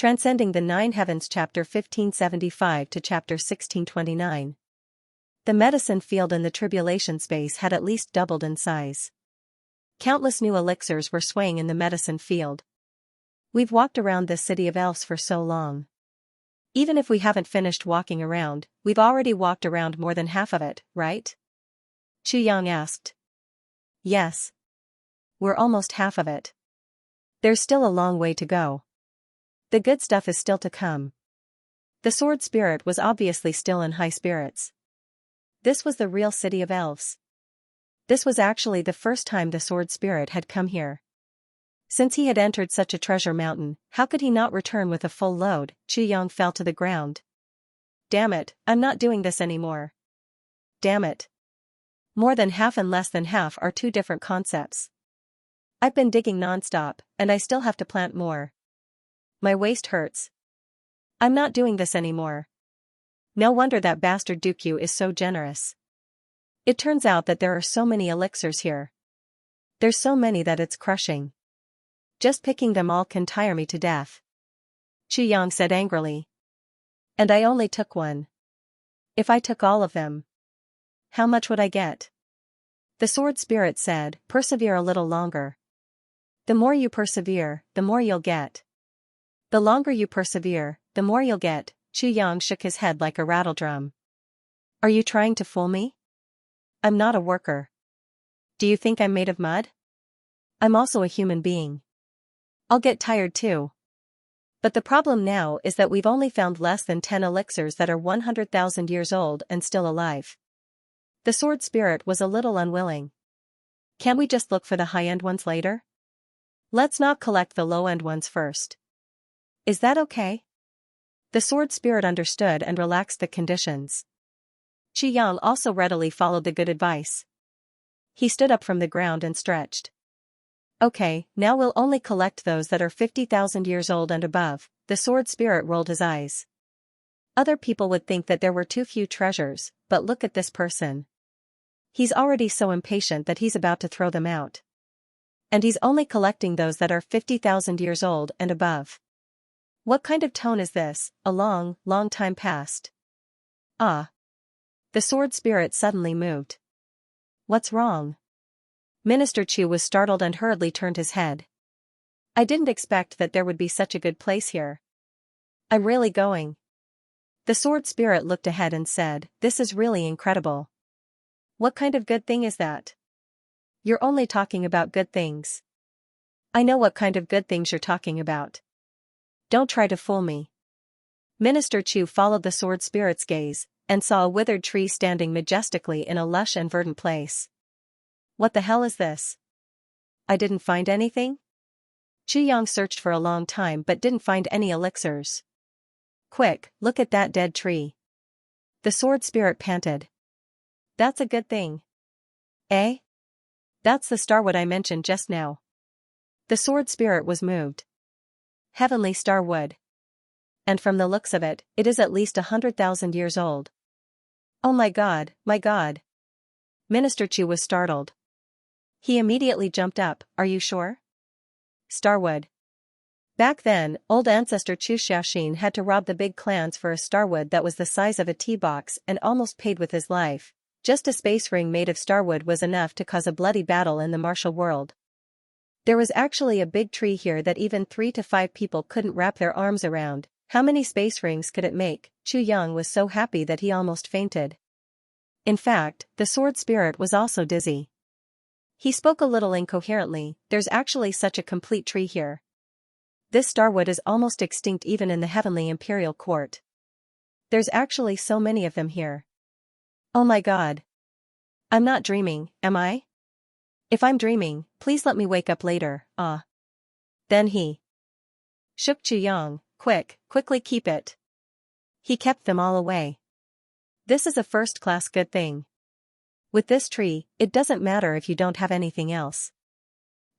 Transcending the Nine Heavens Chapter 1575 to Chapter 1629. The medicine field in the tribulation space had at least doubled in size. Countless new elixirs were swaying in the medicine field. We've walked around this city of elves for so long. Even if we haven't finished walking around, we've already walked around more than half of it, right? Xianxia asked. Yes. We're almost half of it. There's still a long way to go. The good stuff is still to come. The sword spirit was obviously still in high spirits. This was the real city of elves. This was actually the first time the sword spirit had come here. Since he had entered such a treasure mountain, how could he not return with a full load? Xianxia fell to the ground. Damn it, I'm not doing this anymore. Damn it. More than half and less than half are two different concepts. I've been digging non-stop, and I still have to plant more. My waist hurts. I'm not doing this anymore. No wonder that bastard Dooku is so generous. It turns out that there are so many elixirs here. There's so many that it's crushing. Just picking them all can tire me to death. Xianxia said angrily. And I only took one. If I took all of them, how much would I get? The sword spirit said, persevere a little longer. The more you persevere, the more you'll get. The longer you persevere, the more you'll get. Xianxia shook his head like a rattledrum. Are you trying to fool me? I'm not a worker. Do you think I'm made of mud? I'm also a human being. I'll get tired too. But the problem now is that we've only found less than 10 elixirs that are 100,000 years old and still alive. The sword spirit was a little unwilling. Can't we just look for the high-end ones later? Let's not collect the low-end ones first. Is that okay? The sword spirit understood and relaxed the conditions. Xianxia also readily followed the good advice. He stood up from the ground and stretched. Okay, now we'll only collect those that are 50,000 years old and above. The sword spirit rolled his eyes. Other people would think that there were too few treasures, but look at this person. He's already so impatient that he's about to throw them out. And he's only collecting those that are 50,000 years old and above. What kind of tone is this? A long, long time passed. Ah. The sword spirit suddenly moved. What's wrong? Minister Chu was startled and hurriedly turned his head. I didn't expect that there would be such a good place here. I'm really going. The sword spirit looked ahead and said, this is really incredible. What kind of good thing is that? You're only talking about good things. I know what kind of good things you're talking about. Don't try to fool me. Minister Chu followed the sword spirit's gaze, and saw a withered tree standing majestically in a lush and verdant place. What the hell is this? I didn't find anything? Xianxia searched for a long time but didn't find any elixirs. Quick, look at that dead tree. The sword spirit panted. That's a good thing. Eh? That's the starwood I mentioned just now. The sword spirit was moved. Heavenly starwood. And from the looks of it, it is at least 100,000 years old. Oh my God, my God. Minister Chu was startled. He immediately jumped up, are you sure? Starwood. Back then, old ancestor Chu Xiaoxin had to rob the big clans for a starwood that was the size of a tea box and almost paid with his life. Just a space ring made of starwood was enough to cause a bloody battle in the martial world. There was actually a big tree here that even 3 to 5 people couldn't wrap their arms around. How many space rings could it make? Xianxia was so happy that he almost fainted. In fact, the sword spirit was also dizzy. He spoke a little incoherently, there's actually such a complete tree here. This starwood is almost extinct even in the heavenly imperial court. There's actually so many of them here. Oh my God. I'm not dreaming, am I? If I'm dreaming, please let me wake up later, ah. Then he shook Xianxia, quickly keep it. He kept them all away. This is a first-class good thing. With this tree, it doesn't matter if you don't have anything else.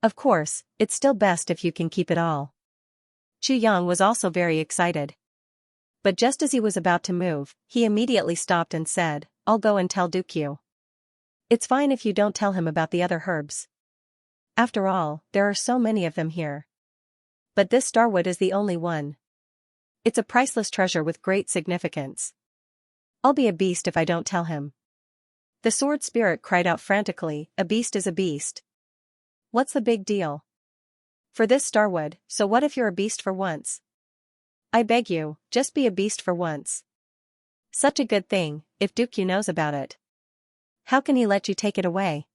Of course, it's still best if you can keep it all. Xianxia was also very excited. But just as he was about to move, he immediately stopped and said, I'll go and tell Dooku. It's fine if you don't tell him about the other herbs. After all, there are so many of them here. But this starwood is the only one. It's a priceless treasure with great significance. I'll be a beast if I don't tell him. The sword spirit cried out frantically, a beast is a beast. What's the big deal? For this Starwood, so what if you're a beast for once? I beg you, just be a beast for once. Such a good thing, if Duke knows about it. How can he let you take it away?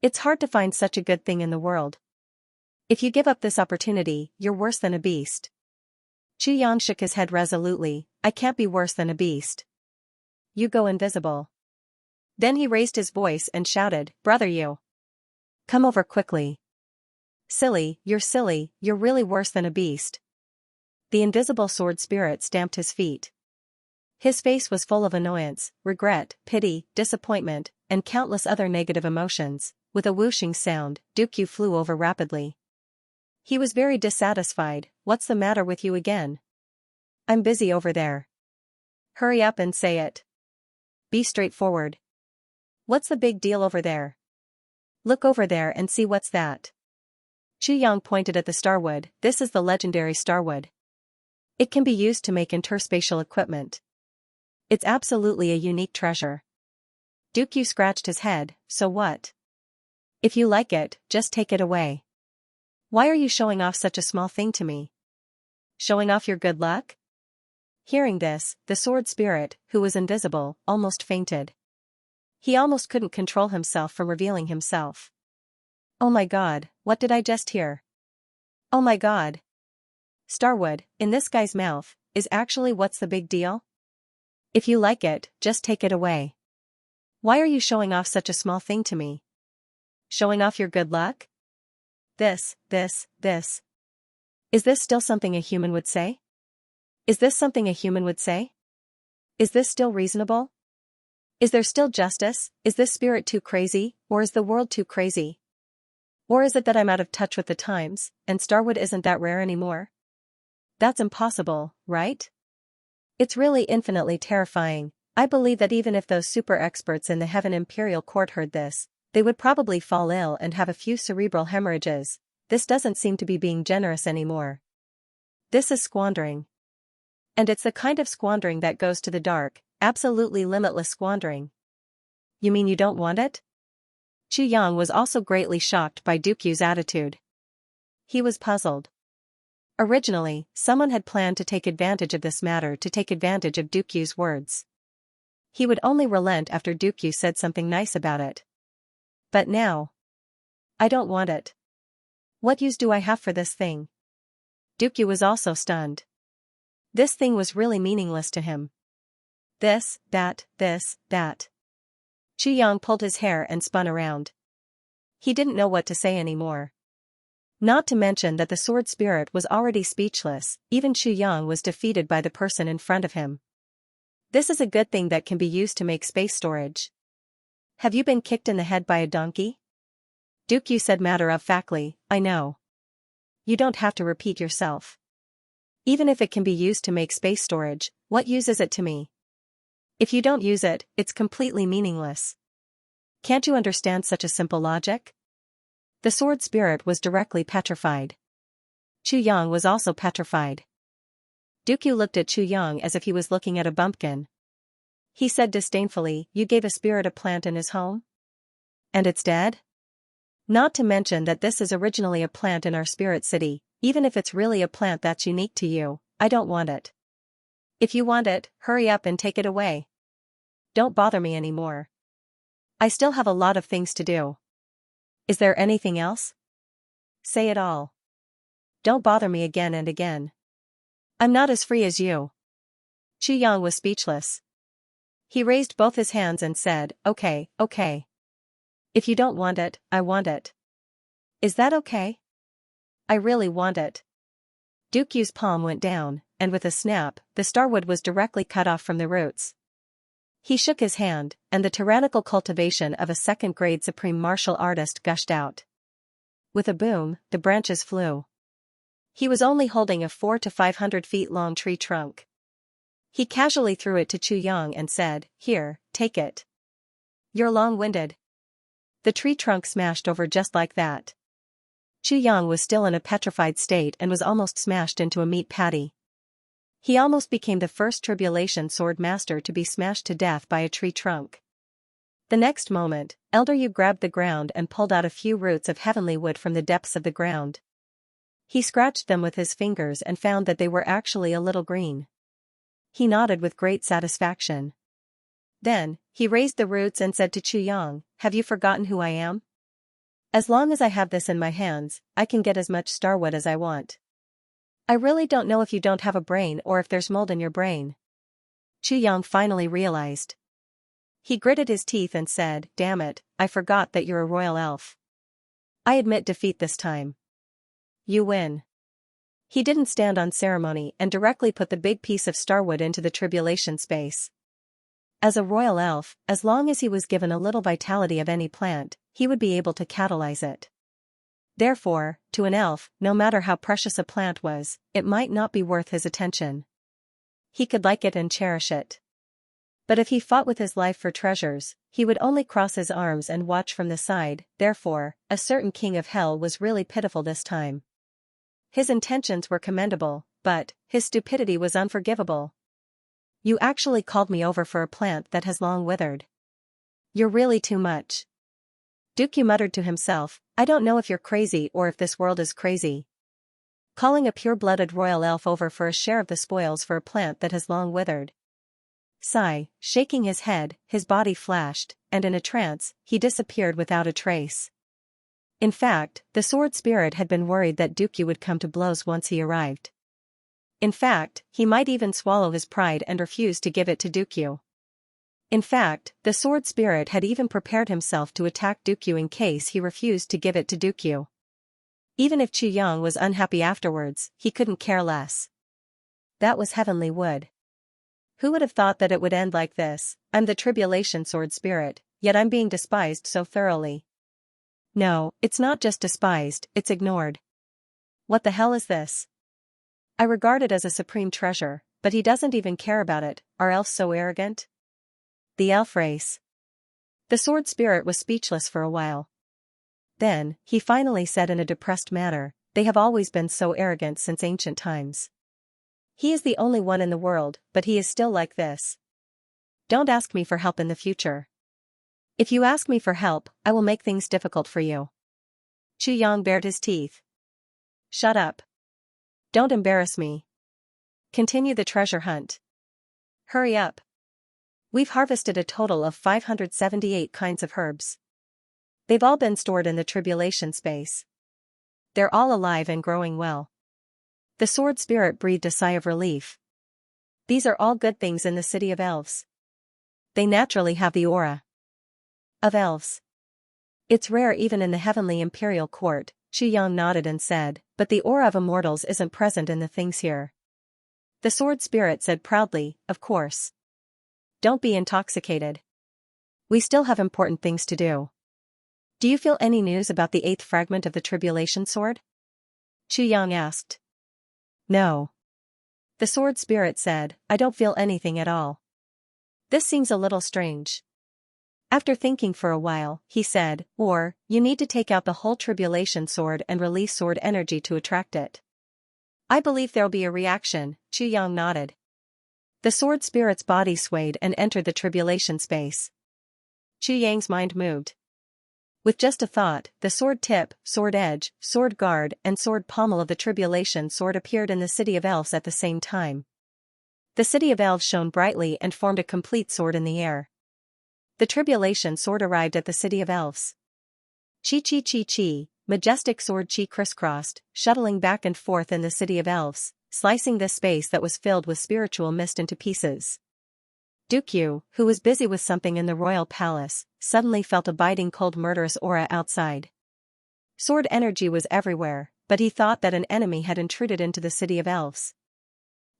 It's hard to find such a good thing in the world. If you give up this opportunity, you're worse than a beast. Xianxia shook his head resolutely, I can't be worse than a beast. You go invisible. Then he raised his voice and shouted, Brother you. Come over quickly. Silly, you're really worse than a beast. The invisible sword spirit stamped his feet. His face was full of annoyance, regret, pity, disappointment, and countless other negative emotions. With a whooshing sound, Duke flew over rapidly. He was very dissatisfied. What's the matter with you again? I'm busy over there. Hurry up and say it. Be straightforward. What's the big deal over there? Look over there and see what's that. Xianxia pointed at the Starwood. This is the legendary Starwood. It can be used to make interspatial equipment. It's absolutely a unique treasure. Duke scratched his head, so what? If you like it, just take it away. Why are you showing off such a small thing to me? Showing off your good luck? Hearing this, the sword spirit, who was invisible, almost fainted. He almost couldn't control himself from revealing himself. Oh my god, what did I just hear? Oh my god. Starwood, in this guy's mouth, is actually what's the big deal? If you like it, just take it away. Why are you showing off such a small thing to me? Showing off your good luck? This. Is this still something a human would say? Is this something a human would say? Is this still reasonable? Is there still justice? Is this spirit too crazy, or is the world too crazy? Or is it that I'm out of touch with the times, and Starwood isn't that rare anymore? That's impossible, right? It's really infinitely terrifying. I believe that even if those super experts in the Heaven Imperial Court heard this, they would probably fall ill and have a few cerebral hemorrhages. This doesn't seem to be being generous anymore. This is squandering. And it's the kind of squandering that goes to the dark, absolutely limitless squandering. You mean you don't want it? Xianxia was also greatly shocked by Duke's attitude. He was puzzled. Originally, someone had planned to take advantage of this matter to take advantage of Duke's words. He would only relent after Duke said something nice about it. But now, I don't want it. What use do I have for this thing? Duke was also stunned. This thing was really meaningless to him. This, that. Xianxia pulled his hair and spun around. He didn't know what to say anymore. Not to mention that the sword spirit was already speechless, even Xianxia was defeated by the person in front of him. This is a good thing that can be used to make space storage. Have you been kicked in the head by a donkey? Duke said matter-of-factly, I know. You don't have to repeat yourself. Even if it can be used to make space storage, what use is it to me? If you don't use it, it's completely meaningless. Can't you understand such a simple logic? The sword spirit was directly petrified. Xianxia was also petrified. Duke looked at Xianxia as if he was looking at a bumpkin. He said disdainfully, you gave a spirit a plant in his home? And it's dead? Not to mention that this is originally a plant in our spirit city. Even if it's really a plant that's unique to you, I don't want it. If you want it, hurry up and take it away. Don't bother me anymore. I still have a lot of things to do. Is there anything else? Say it all. Don't bother me again and again. I'm not as free as you. Xianxia was speechless. He raised both his hands and said, okay. If you don't want it, I want it. Is that okay? I really want it. Duke's palm went down, and with a snap, the starwood was directly cut off from the roots. He shook his hand, and the tyrannical cultivation of a second-grade supreme martial artist gushed out. With a boom, the branches flew. He was only holding a 400 to 500 feet long tree trunk. He casually threw it to Xianxia and said, here, take it. You're long-winded. The tree trunk smashed over just like that. Xianxia was still in a petrified state and was almost smashed into a meat patty. He almost became the first tribulation sword master to be smashed to death by a tree trunk. The next moment, Elder Yu grabbed the ground and pulled out a few roots of heavenly wood from the depths of the ground. He scratched them with his fingers and found that they were actually a little green. He nodded with great satisfaction. Then, he raised the roots and said to Chuyang, "Have you forgotten who I am? As long as I have this in my hands, I can get as much starwood as I want. I really don't know if you don't have a brain or if there's mold in your brain." Chuyang finally realized. He gritted his teeth and said, "Damn it, I forgot that you're a royal elf. I admit defeat this time. You win." He didn't stand on ceremony and directly put the big piece of starwood into the tribulation space. As a royal elf, as long as he was given a little vitality of any plant, he would be able to catalyze it. Therefore, to an elf, no matter how precious a plant was, it might not be worth his attention. He could like it and cherish it. But if he fought with his life for treasures, he would only cross his arms and watch from the side. Therefore, a certain king of hell was really pitiful this time. His intentions were commendable, but his stupidity was unforgivable. "You actually called me over for a plant that has long withered. You're really too much." Dooku muttered to himself, "I don't know if you're crazy or if this world is crazy. Calling a pure-blooded royal elf over for a share of the spoils for a plant that has long withered." Sigh, shaking his head, his body flashed, and in a trance, he disappeared without a trace. In fact, the sword spirit had been worried that Dooku would come to blows once he arrived. In fact, he might even swallow his pride and refuse to give it to Dooku. In fact, the sword spirit had even prepared himself to attack Dooku in case he refused to give it to Dooku. Even if Chuyang was unhappy afterwards, he couldn't care less. That was heavenly wood. Who would have thought that it would end like this? I'm the tribulation sword spirit, yet I'm being despised so thoroughly. No, it's not just despised, it's ignored. What the hell is this? I regard it as a supreme treasure, but he doesn't even care about it. Are elves so arrogant? The elf race. The sword spirit was speechless for a while. Then, he finally said in a depressed manner, "They have always been so arrogant since ancient times. He is the only one in the world, but he is still like this. Don't ask me for help in the future. If you ask me for help, I will make things difficult for you." Chuyang bared his teeth. "Shut up. Don't embarrass me. Continue the treasure hunt. Hurry up. We've harvested a total of 578 kinds of herbs. They've all been stored in the tribulation space. They're all alive and growing well." The sword spirit breathed a sigh of relief. These are all good things in the city of elves. They naturally have the aura of elves. It's rare even in the heavenly imperial court. Chuyang nodded and said, "But the aura of immortals isn't present in the things here." The sword spirit said proudly, "Of course. Don't be intoxicated. We still have important things to do." "Do you feel any news about the 8th fragment of the tribulation sword?" Chuyang asked. "No." The sword spirit said, "I don't feel anything at all. This seems a little strange." After thinking for a while, he said, "Or, you need to take out the whole tribulation sword and release sword energy to attract it." "I believe there'll be a reaction," Chuyang nodded. The sword spirit's body swayed and entered the tribulation space. Chuyang's mind moved. With just a thought, the sword tip, sword edge, sword guard, and sword pommel of the tribulation sword appeared in the city of elves at the same time. The city of elves shone brightly and formed a complete sword in the air. The tribulation sword arrived at the city of elves. Chi chi chi chi, majestic sword chi crisscrossed, shuttling back and forth in the city of elves, slicing the space that was filled with spiritual mist into pieces. Dooku, who was busy with something in the royal palace, suddenly felt a biting cold murderous aura outside. Sword energy was everywhere, but he thought that an enemy had intruded into the city of elves.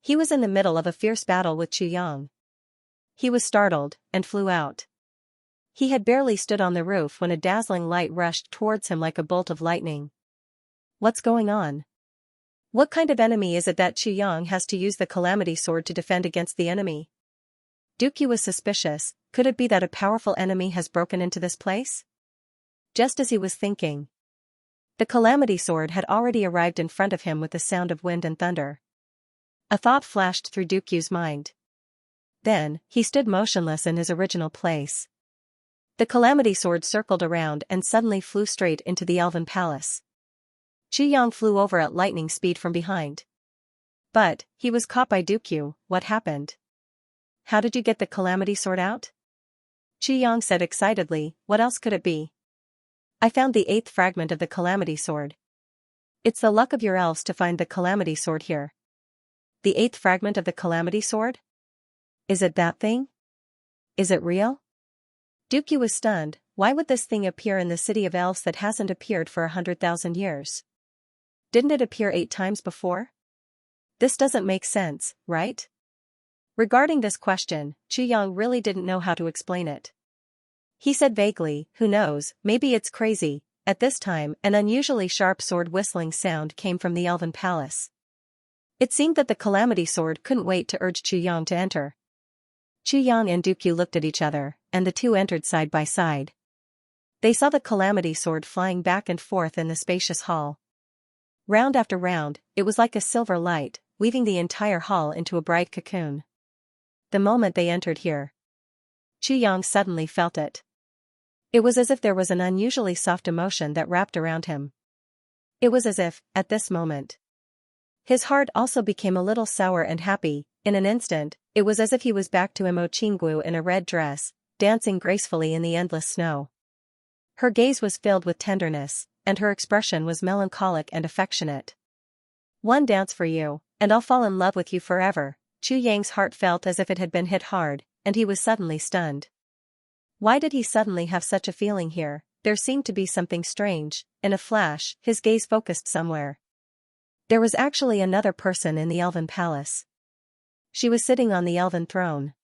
He was in the middle of a fierce battle with Chuyang. He was startled, and flew out. He had barely stood on the roof when a dazzling light rushed towards him like a bolt of lightning. What's going on? What kind of enemy is it that Chuyang has to use the calamity sword to defend against the enemy? Dooku was suspicious. Could it be that a powerful enemy has broken into this place? Just as he was thinking, the calamity sword had already arrived in front of him with the sound of wind and thunder. A thought flashed through Dukyu's mind. Then, he stood motionless in his original place. The calamity sword circled around and suddenly flew straight into the elven palace. Qiyang flew over at lightning speed from behind. But, he was caught by Dukyu. What happened? How did you get the calamity sword out? Qiyang said excitedly, what else could it be? I found the 8th fragment of the calamity sword. It's the luck of your elves to find the calamity sword here. The 8th fragment of the calamity sword? Is it that thing? Is it real? Dukyu was stunned. Why would this thing appear in the city of elves that hasn't appeared for 100,000 years? Didn't it appear 8 times before? This doesn't make sense, right? Regarding this question, Qiyang really didn't know how to explain it. He said vaguely, who knows, maybe it's crazy. At this time, an unusually sharp sword whistling sound came from the elven palace. It seemed that the calamity sword couldn't wait to urge Qiyang to enter. Qiyang and Dukyu looked at each other, and the two entered side by side. They saw the calamity sword flying back and forth in the spacious hall. Round after round, it was like a silver light, weaving the entire hall into a bright cocoon. The moment they entered here, Qiyang suddenly felt it. It was as if there was an unusually soft emotion that wrapped around him. It was as if, at this moment, his heart also became a little sour and happy. In an instant, it was as if he was back to Imo Qinggu in a red dress, dancing gracefully in the endless snow. Her gaze was filled with tenderness, and her expression was melancholic and affectionate. One dance for you, and I'll fall in love with you forever. Qiyang's heart felt as if it had been hit hard, and he was suddenly stunned. Why did he suddenly have such a feeling here? There seemed to be something strange. In a flash, his gaze focused somewhere. There was actually another person in the elven palace. She was sitting on the elven throne.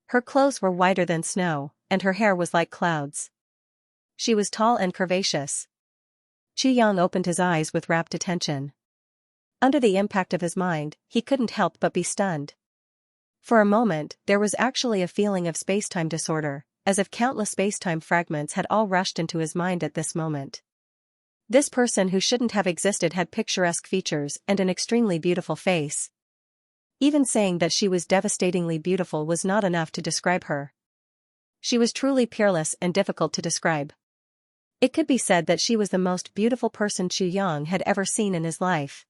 Her clothes were whiter than snow, and her hair was like clouds. She was tall and curvaceous. Qiyang opened his eyes with rapt attention. Under the impact of his mind, he couldn't help but be stunned. For a moment, there was actually a feeling of space-time disorder, as if countless space-time fragments had all rushed into his mind at this moment. This person who shouldn't have existed had picturesque features and an extremely beautiful face. Even saying that she was devastatingly beautiful was not enough to describe her. She was truly peerless and difficult to describe. It could be said that she was the most beautiful person Qiyang had ever seen in his life.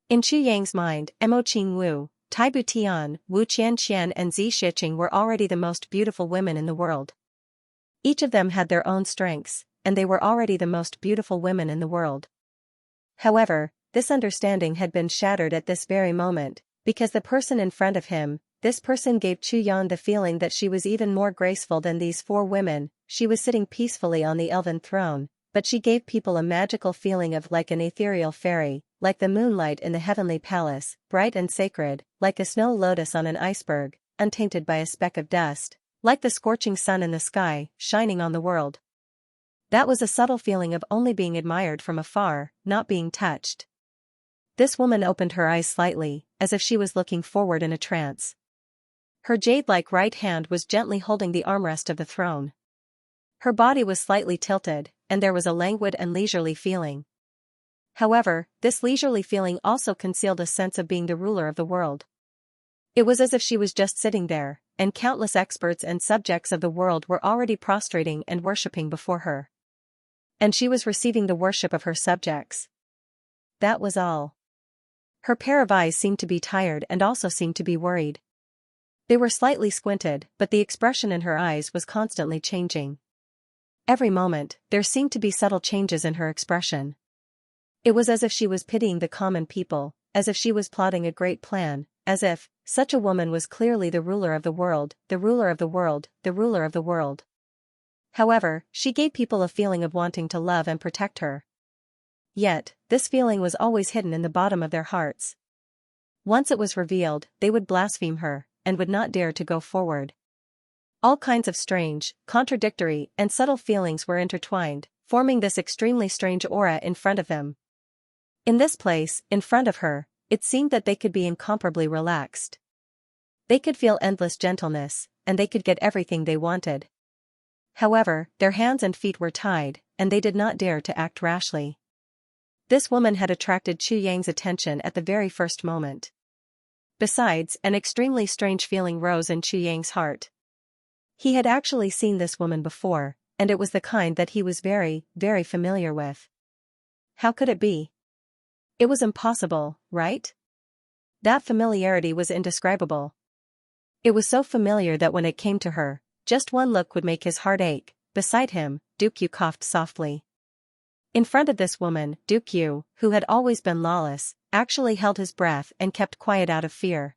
In Qiyang's mind, Mo Qingwu, Tai Butian, Wu Qianqian and Zi Shiqing were already the most beautiful women in the world. Each of them had their own strengths, and they were already the most beautiful women in the world. However, this understanding had been shattered at this very moment, because the person in front of him, this person gave Qiyang the feeling that she was even more graceful than these 4 women. She was sitting peacefully on the elven throne, but she gave people a magical feeling of like an ethereal fairy, like the moonlight in the heavenly palace, bright and sacred, like a snow lotus on an iceberg, untainted by a speck of dust, like the scorching sun in the sky, shining on the world. That was a subtle feeling of only being admired from afar, not being touched. This woman opened her eyes slightly, as if she was looking forward in a trance. Her jade-like right hand was gently holding the armrest of the throne. Her body was slightly tilted, and there was a languid and leisurely feeling. However, this leisurely feeling also concealed a sense of being the ruler of the world. It was as if she was just sitting there, and countless experts and subjects of the world were already prostrating and worshipping before her. And she was receiving the worship of her subjects. That was all. Her pair of eyes seemed to be tired and also seemed to be worried. They were slightly squinted, but the expression in her eyes was constantly changing. Every moment, there seemed to be subtle changes in her expression. It was as if she was pitying the common people, as if she was plotting a great plan, as if, such a woman was clearly the ruler of the world, the ruler of the world, the ruler of the world. However, she gave people a feeling of wanting to love and protect her. Yet, this feeling was always hidden in the bottom of their hearts. Once it was revealed, they would blaspheme her, and would not dare to go forward. All kinds of strange, contradictory, and subtle feelings were intertwined, forming this extremely strange aura in front of them. In this place, in front of her, it seemed that they could be incomparably relaxed. They could feel endless gentleness, and they could get everything they wanted. However, their hands and feet were tied, and they did not dare to act rashly. This woman had attracted Qiyang's attention at the very first moment. Besides, an extremely strange feeling rose in Chu Yang's heart. He had actually seen this woman before, and it was the kind that he was very, very familiar with. How could it be? It was impossible, right? That familiarity was indescribable. It was so familiar that when it came to her, just one look would make his heart ache. Beside him, Duke Yu coughed softly. In front of this woman, Duke Yu, who had always been lawless, actually held his breath and kept quiet out of fear.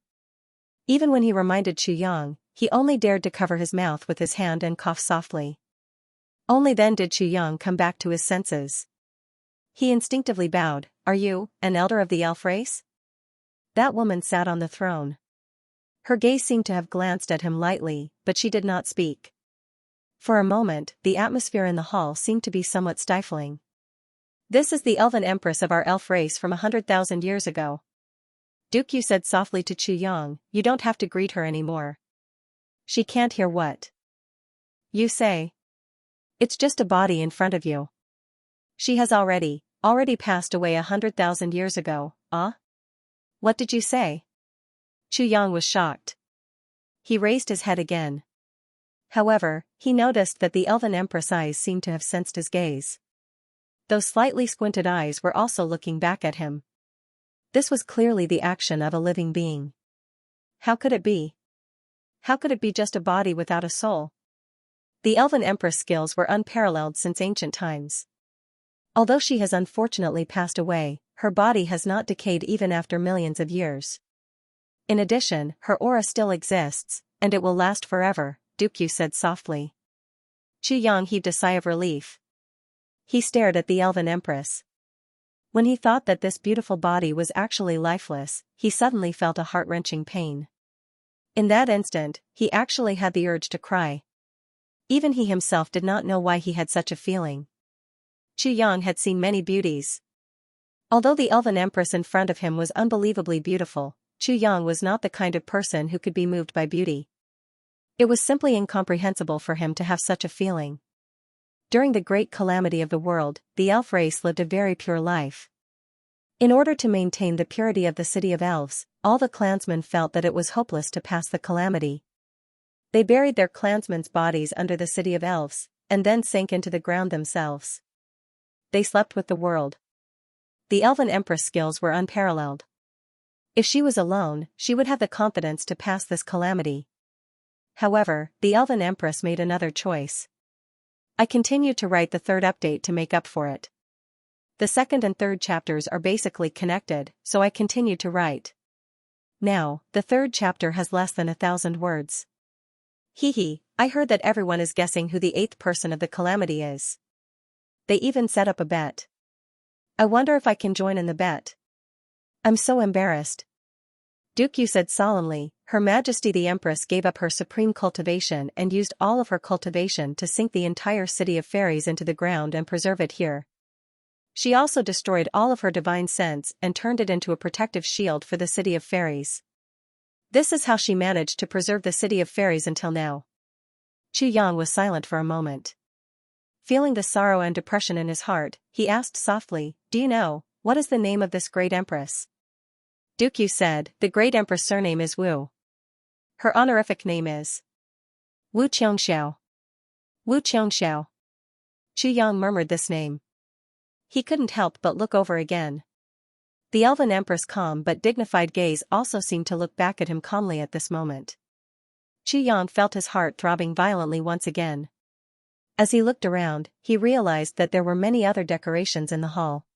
Even when he reminded Chu Yang, he only dared to cover his mouth with his hand and cough softly. Only then did Chu Yang come back to his senses. He instinctively bowed. Are you, an elder of the elf race? That woman sat on the throne. Her gaze seemed to have glanced at him lightly, but she did not speak. For a moment, the atmosphere in the hall seemed to be somewhat stifling. This is the elven empress of our elf race from 100,000 years ago. Duke Yu said softly to Chu Yang, you don't have to greet her anymore. She can't hear what you say. It's just a body in front of you. She has already passed away 100,000 years ago, What did you say? Chu Yang was shocked. He raised his head again. However, he noticed that the elven empress eyes seemed to have sensed his gaze. Those slightly squinted eyes were also looking back at him. This was clearly the action of a living being. How could it be? How could it be just a body without a soul? The elven empress skills were unparalleled since ancient times. Although she has unfortunately passed away, her body has not decayed even after millions of years. In addition, her aura still exists, and it will last forever, Duke Yu said softly. Chu Yang heaved a sigh of relief. He stared at the elven empress. When he thought that this beautiful body was actually lifeless, he suddenly felt a heart-wrenching pain. In that instant, he actually had the urge to cry. Even he himself did not know why he had such a feeling. Chu Yang had seen many beauties. Although the elven empress in front of him was unbelievably beautiful, Chu Yang was not the kind of person who could be moved by beauty. It was simply incomprehensible for him to have such a feeling. During the great calamity of the world, the elf race lived a very pure life. In order to maintain the purity of the city of elves, all the clansmen felt that it was hopeless to pass the calamity. They buried their clansmen's bodies under the city of elves, and then sank into the ground themselves. They slept with the world. The elven empress skills were unparalleled. If she was alone, she would have the confidence to pass this calamity. However, the elven empress made another choice. I continued to write the third update to make up for it. The second and third chapters are basically connected, so I continued to write. Now, the third chapter has less than 1,000 words. Hee, I heard that everyone is guessing who the 8th person of the calamity is. They even set up a bet. I wonder if I can join in the bet. I'm so embarrassed. Duke Yu said solemnly, Her Majesty the Empress gave up her supreme cultivation and used all of her cultivation to sink the entire city of fairies into the ground and preserve it here. She also destroyed all of her divine sense and turned it into a protective shield for the city of fairies. This is how she managed to preserve the city of fairies until now. Chu Yang was silent for a moment. Feeling the sorrow and depression in his heart, he asked softly, Do you know, what is the name of this great empress? Duke Yu said, The great empress' surname is Wu. Her honorific name is Wu Xianxia. Wu Xianxia. Chu Yang murmured this name. He couldn't help but look over again. The elven empress' calm but dignified gaze also seemed to look back at him calmly at this moment. Chu Yang felt his heart throbbing violently once again. As he looked around, he realized that there were many other decorations in the hall.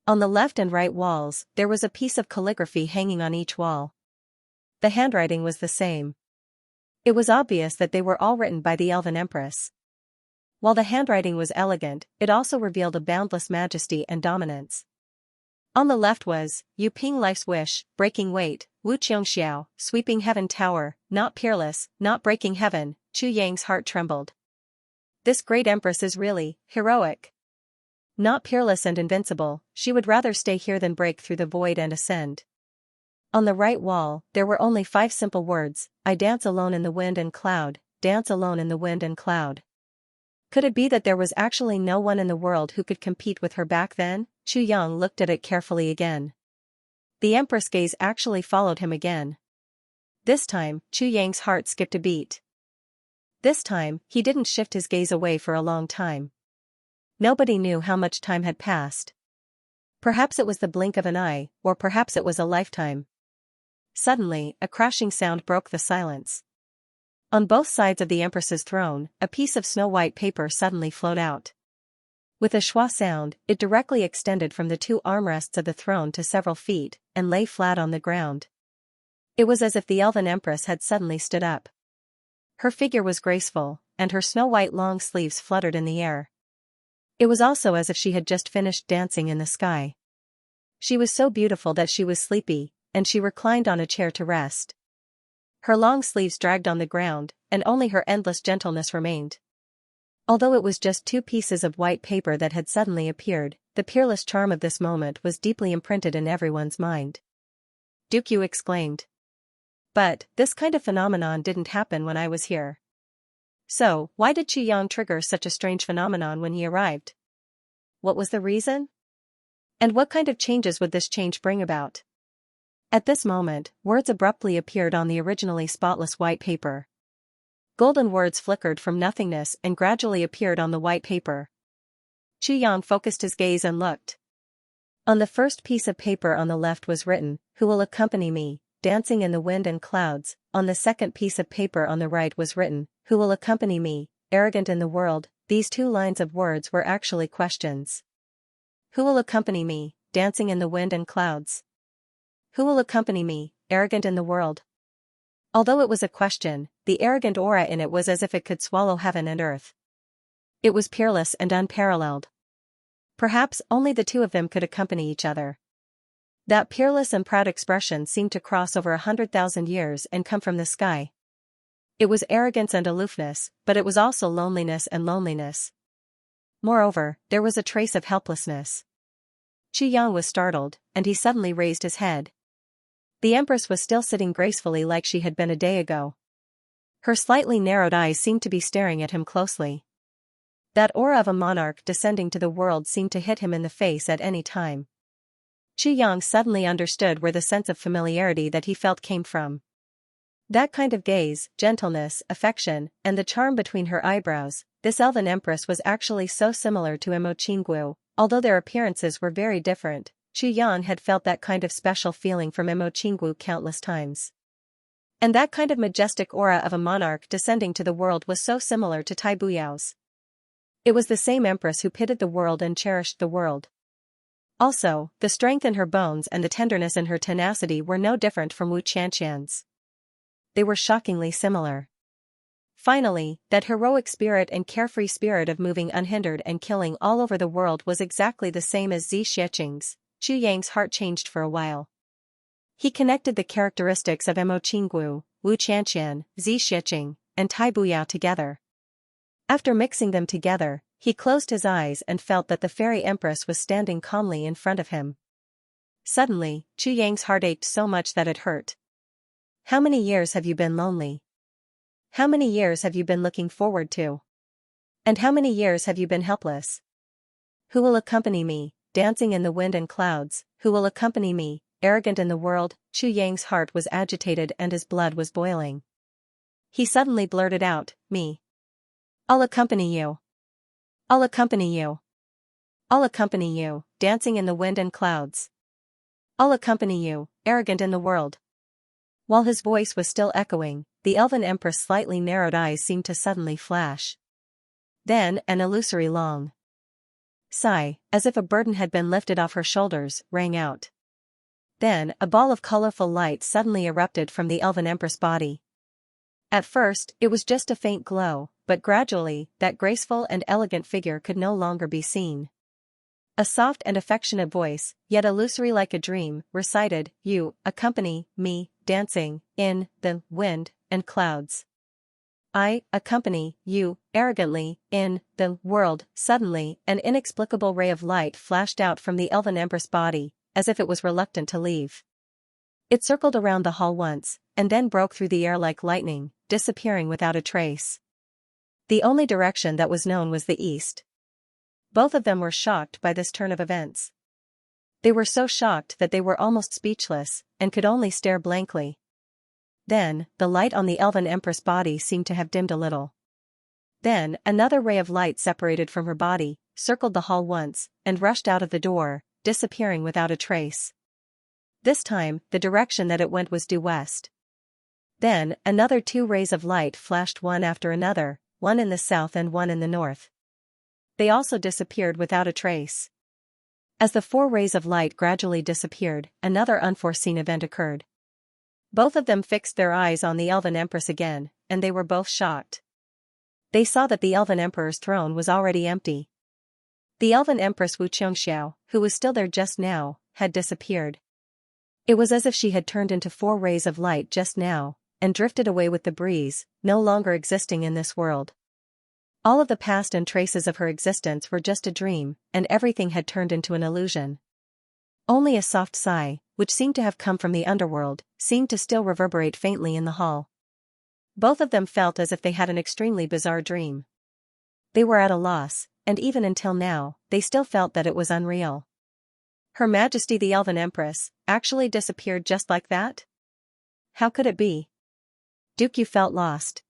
On the left and right walls, there was a piece of calligraphy hanging on each wall. The handwriting was the same. It was obvious that they were all written by the elven empress. While the handwriting was elegant, it also revealed a boundless majesty and dominance. On the left was, Yu Ping Life's Wish, Breaking Weight, Wu Qiongxiao, Sweeping Heaven Tower, Not Peerless, Not Breaking Heaven. Chu Yang's heart trembled. This great empress is really heroic. Not peerless and invincible, she would rather stay here than break through the void and ascend. On the right wall, there were only 5 simple words, I dance alone in the wind and cloud, dance alone in the wind and cloud. Could it be that there was actually no one in the world who could compete with her back then? Chu Yang looked at it carefully again. The Empress' gaze actually followed him again. This time, Chu Yang's heart skipped a beat. This time, he didn't shift his gaze away for a long time. Nobody knew how much time had passed. Perhaps it was the blink of an eye, or perhaps it was a lifetime. Suddenly, a crashing sound broke the silence. On both sides of the Empress's throne, a piece of snow-white paper suddenly flowed out. With a schwa sound, it directly extended from the two armrests of the throne to several feet, and lay flat on the ground. It was as if the elven Empress had suddenly stood up. Her figure was graceful, and her snow-white long sleeves fluttered in the air. It was also as if she had just finished dancing in the sky. She was so beautiful that she was sleepy, and she reclined on a chair to rest. Her long sleeves dragged on the ground, and only her endless gentleness remained. Although it was just two pieces of white paper that had suddenly appeared, the peerless charm of this moment was deeply imprinted in everyone's mind. Dukyu exclaimed. But, this kind of phenomenon didn't happen when I was here. So, why did Qi Yang trigger such a strange phenomenon when he arrived? What was the reason? And what kind of changes would this change bring about? At this moment, words abruptly appeared on the originally spotless white paper. Golden words flickered from nothingness and gradually appeared on the white paper. Chu Yang focused his gaze and looked. On the first piece of paper on the left was written, "Who will accompany me, dancing in the wind and clouds." On the second piece of paper on the right was written, "Who will accompany me, arrogant in the world." These two lines of words were actually questions. Who will accompany me, dancing in the wind and clouds? Who will accompany me, arrogant in the world? Although it was a question, the arrogant aura in it was as if it could swallow heaven and earth. It was peerless and unparalleled. Perhaps only the two of them could accompany each other. That peerless and proud expression seemed to cross over 100,000 years and come from the sky. It was arrogance and aloofness, but it was also loneliness and loneliness. Moreover, there was a trace of helplessness. Chu Yang was startled, and he suddenly raised his head. The Empress was still sitting gracefully like she had been a day ago. Her slightly narrowed eyes seemed to be staring at him closely. That aura of a monarch descending to the world seemed to hit him in the face at any time. Chu Yang suddenly understood where the sense of familiarity that he felt came from. That kind of gaze, gentleness, affection, and the charm between her eyebrows, this elven Empress was actually so similar to Imo Qinggu. Although their appearances were very different, Chu Yan had felt that kind of special feeling from Imo Qinggu countless times. And that kind of majestic aura of a monarch descending to the world was so similar to Tai Buyao's. It was the same Empress who pitied the world and cherished the world. Also, the strength in her bones and the tenderness in her tenacity were no different from Wu Qianxian's. They were shockingly similar. Finally, that heroic spirit and carefree spirit of moving unhindered and killing all over the world was exactly the same as Xianxia's. Chu Yang's heart changed for a while. He connected the characteristics of Imo Qinggu, Wu Qianxian, Xianxia, and Tai Buyao together. After mixing them together, he closed his eyes and felt that the fairy empress was standing calmly in front of him. Suddenly, Chu Yang's heart ached so much that it hurt. How many years have you been lonely? How many years have you been looking forward to? And how many years have you been helpless? Who will accompany me, dancing in the wind and clouds? Who will accompany me, arrogant in the world? Chu Yang's heart was agitated and his blood was boiling. He suddenly blurted out, "Me. I'll accompany you. I'll accompany you. I'll accompany you, dancing in the wind and clouds. I'll accompany you, arrogant in the world." While his voice was still echoing, the elven empress' slightly narrowed eyes seemed to suddenly flash. Then, an illusory long sigh, as if a burden had been lifted off her shoulders, rang out. Then, a ball of colorful light suddenly erupted from the elven empress' body. At first, it was just a faint glow, but gradually, that graceful and elegant figure could no longer be seen. A soft and affectionate voice, yet illusory like a dream, recited, "You accompany me, dancing in the wind and clouds. I accompany you, arrogantly, in the world." Suddenly, an inexplicable ray of light flashed out from the elven empress body, as if it was reluctant to leave. It circled around the hall once, and then broke through the air like lightning, disappearing without a trace. The only direction that was known was the east. Both of them were shocked by this turn of events. They were so shocked that they were almost speechless, and could only stare blankly. Then, the light on the elven empress body seemed to have dimmed a little. Then, another ray of light separated from her body, circled the hall once, and rushed out of the door, disappearing without a trace. This time, the direction that it went was due west. Then, another 2 rays of light flashed one after another, one in the south and one in the north. They also disappeared without a trace. As the 4 rays of light gradually disappeared, another unforeseen event occurred. Both of them fixed their eyes on the elven empress again, and they were both shocked. They saw that the elven emperor's throne was already empty. The elven empress Wu Xianxia, who was still there just now, had disappeared. It was as if she had turned into 4 rays of light just now, and drifted away with the breeze, no longer existing in this world. All of the past and traces of her existence were just a dream, and everything had turned into an illusion. Only a soft sigh, which seemed to have come from the underworld, seemed to still reverberate faintly in the hall. Both of them felt as if they had an extremely bizarre dream. They were at a loss, and even until now, they still felt that it was unreal. Her Majesty the Elven Empress actually disappeared just like that? How could it be? Duke Yu felt lost.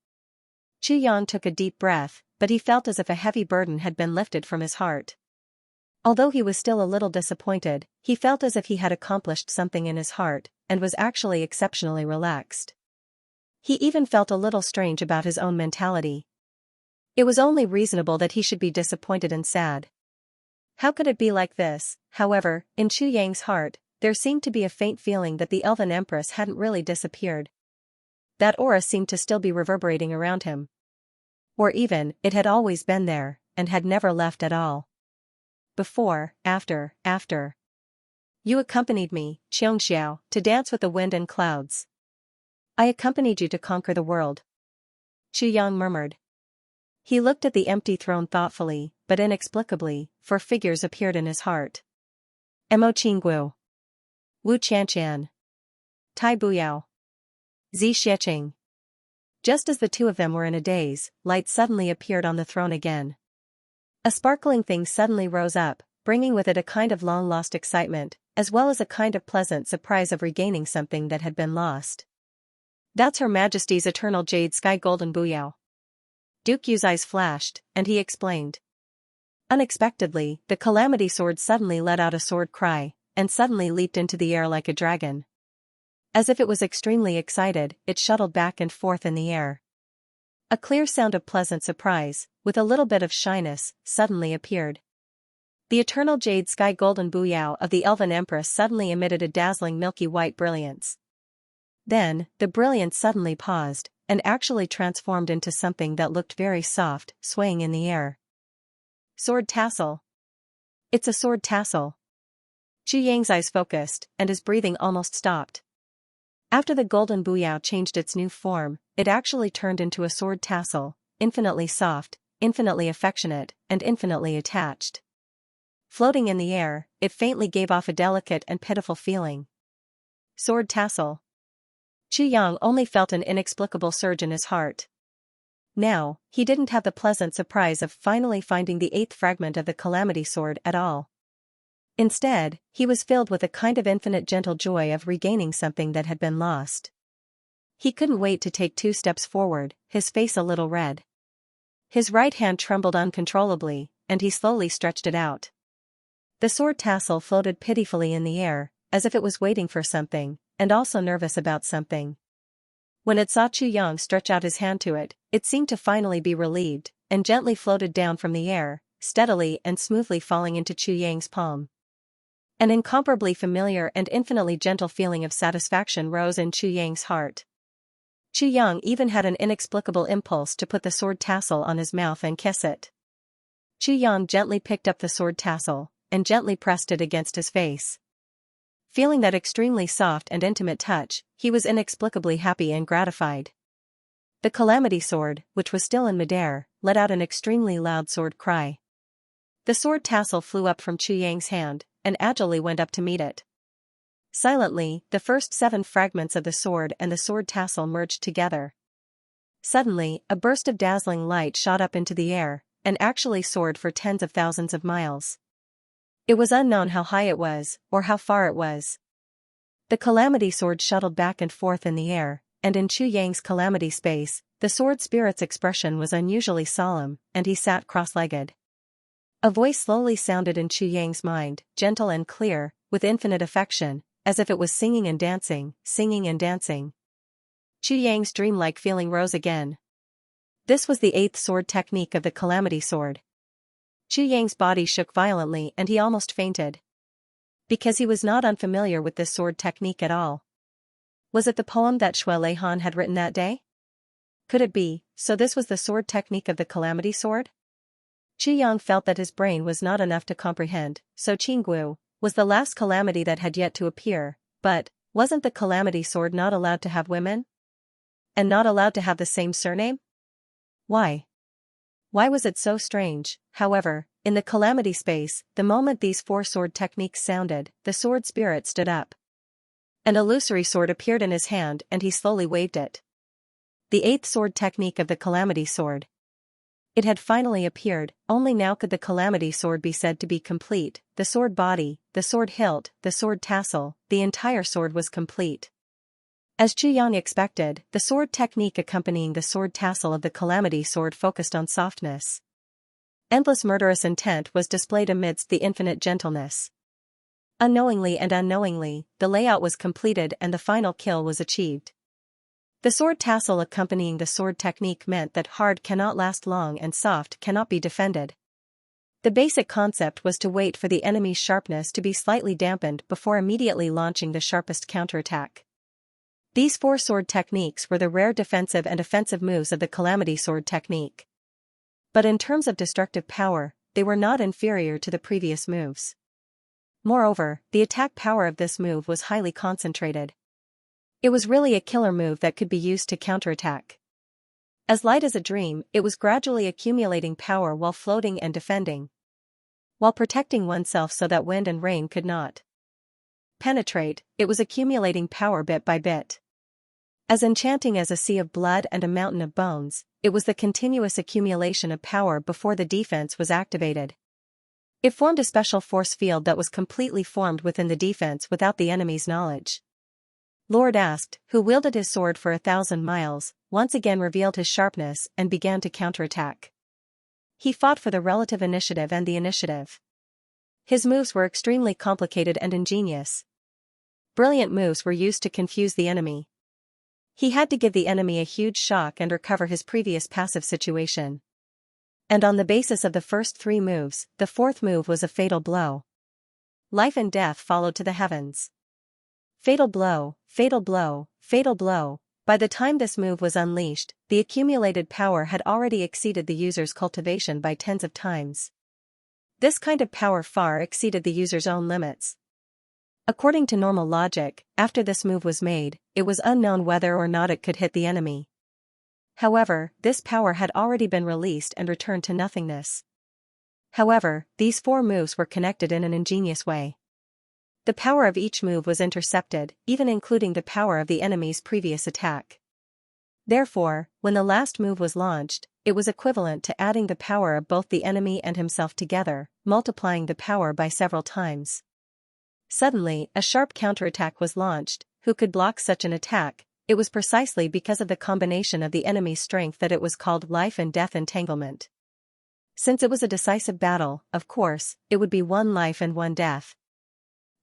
Chu Yang took a deep breath, but he felt as if a heavy burden had been lifted from his heart. Although he was still a little disappointed, he felt as if he had accomplished something in his heart, and was actually exceptionally relaxed. He even felt a little strange about his own mentality. It was only reasonable that he should be disappointed and sad. How could it be like this? However, in Chu Yang's heart, there seemed to be a faint feeling that the Elven Empress hadn't really disappeared. That aura seemed to still be reverberating around him. Or even, it had always been there, and had never left at all. Before, after. You accompanied me, Xianxia, to dance with the wind and clouds. I accompanied you to conquer the world. Chu Yang murmured. He looked at the empty throne thoughtfully, but inexplicably, 4 figures appeared in his heart. Mo Qingguo, Wu Qianqian, Tai Buyao, Zi Xieching. Just as the 2 of them were in a daze, light suddenly appeared on the throne again. A sparkling thing suddenly rose up, bringing with it a kind of long-lost excitement, as well as a kind of pleasant surprise of regaining something that had been lost. That's Her Majesty's Eternal Jade Sky Golden Buyao. Duke Yu's eyes flashed, and he explained. Unexpectedly, the Calamity Sword suddenly let out a sword cry, and suddenly leaped into the air like a dragon. As if it was extremely excited, it shuttled back and forth in the air. A clear sound of pleasant surprise, with a little bit of shyness, suddenly appeared. The Eternal Jade Sky Golden Buyao of the Elven Empress suddenly emitted a dazzling milky white brilliance. Then, the brilliance suddenly paused, and actually transformed into something that looked very soft, swaying in the air. Sword tassel. It's a sword tassel. Chu Yang's eyes focused, and his breathing almost stopped. After the golden buyao changed its new form, it actually turned into a sword tassel, infinitely soft, infinitely affectionate, and infinitely attached. Floating in the air, it faintly gave off a delicate and pitiful feeling. Sword tassel. Chu Yang only felt an inexplicable surge in his heart. Now, he didn't have the pleasant surprise of finally finding the 8th fragment of the Calamity Sword at all. Instead, he was filled with a kind of infinite gentle joy of regaining something that had been lost. He couldn't wait to take 2 steps forward, his face a little red. His right hand trembled uncontrollably, and he slowly stretched it out. The sword tassel floated pitifully in the air, as if it was waiting for something, and also nervous about something. When it saw Chu Yang stretch out his hand to it, it seemed to finally be relieved, and gently floated down from the air, steadily and smoothly falling into Chu Yang's palm. An incomparably familiar and infinitely gentle feeling of satisfaction rose in Chu Yang's heart. Chu Yang even had an inexplicable impulse to put the sword tassel on his mouth and kiss it. Chu Yang gently picked up the sword tassel, and gently pressed it against his face. Feeling that extremely soft and intimate touch, he was inexplicably happy and gratified. The Calamity Sword, which was still in midair, let out an extremely loud sword cry. The sword tassel flew up from Chu Yang's hand, and agilely went up to meet it. Silently, the first 7 fragments of the sword and the sword tassel merged together. Suddenly, a burst of dazzling light shot up into the air, and actually soared for tens of thousands of miles. It was unknown how high it was, or how far it was. The calamity sword shuttled back and forth in the air, and in Chu Yang's calamity space, the sword spirit's expression was unusually solemn, and he sat cross-legged. A voice slowly sounded in Chu Yang's mind, gentle and clear, with infinite affection, as if it was singing and dancing, singing and dancing. Chu Yang's dreamlike feeling rose again. This was the 8th sword technique of the calamity sword. Chu Yang's body shook violently and he almost fainted. Because he was not unfamiliar with this sword technique at all. Was it the poem that Xue Leihan had written that day? Could it be, so this was the sword technique of the calamity sword? Chu Yang felt that his brain was not enough to comprehend, so Qingguo was the last calamity that had yet to appear, but, wasn't the calamity sword not allowed to have women? And not allowed to have the same surname? Why? Why was it so strange? However, in the calamity space, the moment these 4 sword techniques sounded, the sword spirit stood up. An illusory sword appeared in his hand and he slowly waved it. The 8th sword technique of the calamity sword. It had finally appeared, only now could the calamity sword be said to be complete, the sword body, the sword hilt, the sword tassel, the entire sword was complete. As Chu Yang expected, the sword technique accompanying the sword tassel of the calamity sword focused on softness. Endless murderous intent was displayed amidst the infinite gentleness. Unknowingly and unknowingly, the layout was completed and the final kill was achieved. The sword tassel accompanying the sword technique meant that hard cannot last long and soft cannot be defended. The basic concept was to wait for the enemy's sharpness to be slightly dampened before immediately launching the sharpest counterattack. These 4 sword techniques were the rare defensive and offensive moves of the calamity sword technique. But in terms of destructive power, they were not inferior to the previous moves. Moreover, the attack power of this move was highly concentrated. It was really a killer move that could be used to counterattack. As light as a dream, it was gradually accumulating power while floating and defending. While protecting oneself so that wind and rain could not penetrate, it was accumulating power bit by bit. As enchanting as a sea of blood and a mountain of bones, it was the continuous accumulation of power before the defense was activated. It formed a special force field that was completely formed within the defense without the enemy's knowledge. Lord Asked, who wielded his sword for 1,000 miles, once again revealed his sharpness and began to counterattack. He fought for the relative initiative and the initiative. His moves were extremely complicated and ingenious. Brilliant moves were used to confuse the enemy. He had to give the enemy a huge shock and recover his previous passive situation. And on the basis of the first 3 moves, the 4th move was a fatal blow. Life and death followed to the heavens. Fatal blow, fatal blow, fatal blow. By the time this move was unleashed, the accumulated power had already exceeded the user's cultivation by tens of times. This kind of power far exceeded the user's own limits. According to normal logic, after this move was made, it was unknown whether or not it could hit the enemy. However, this power had already been released and returned to nothingness. However, these 4 moves were connected in an ingenious way. The power of each move was intercepted, even including the power of the enemy's previous attack. Therefore, when the last move was launched, it was equivalent to adding the power of both the enemy and himself together, multiplying the power by several times. Suddenly, a sharp counterattack was launched. Who could block such an attack? It was precisely because of the combination of the enemy's strength that it was called life and death entanglement. Since it was a decisive battle, of course, it would be 1 life and 1 death.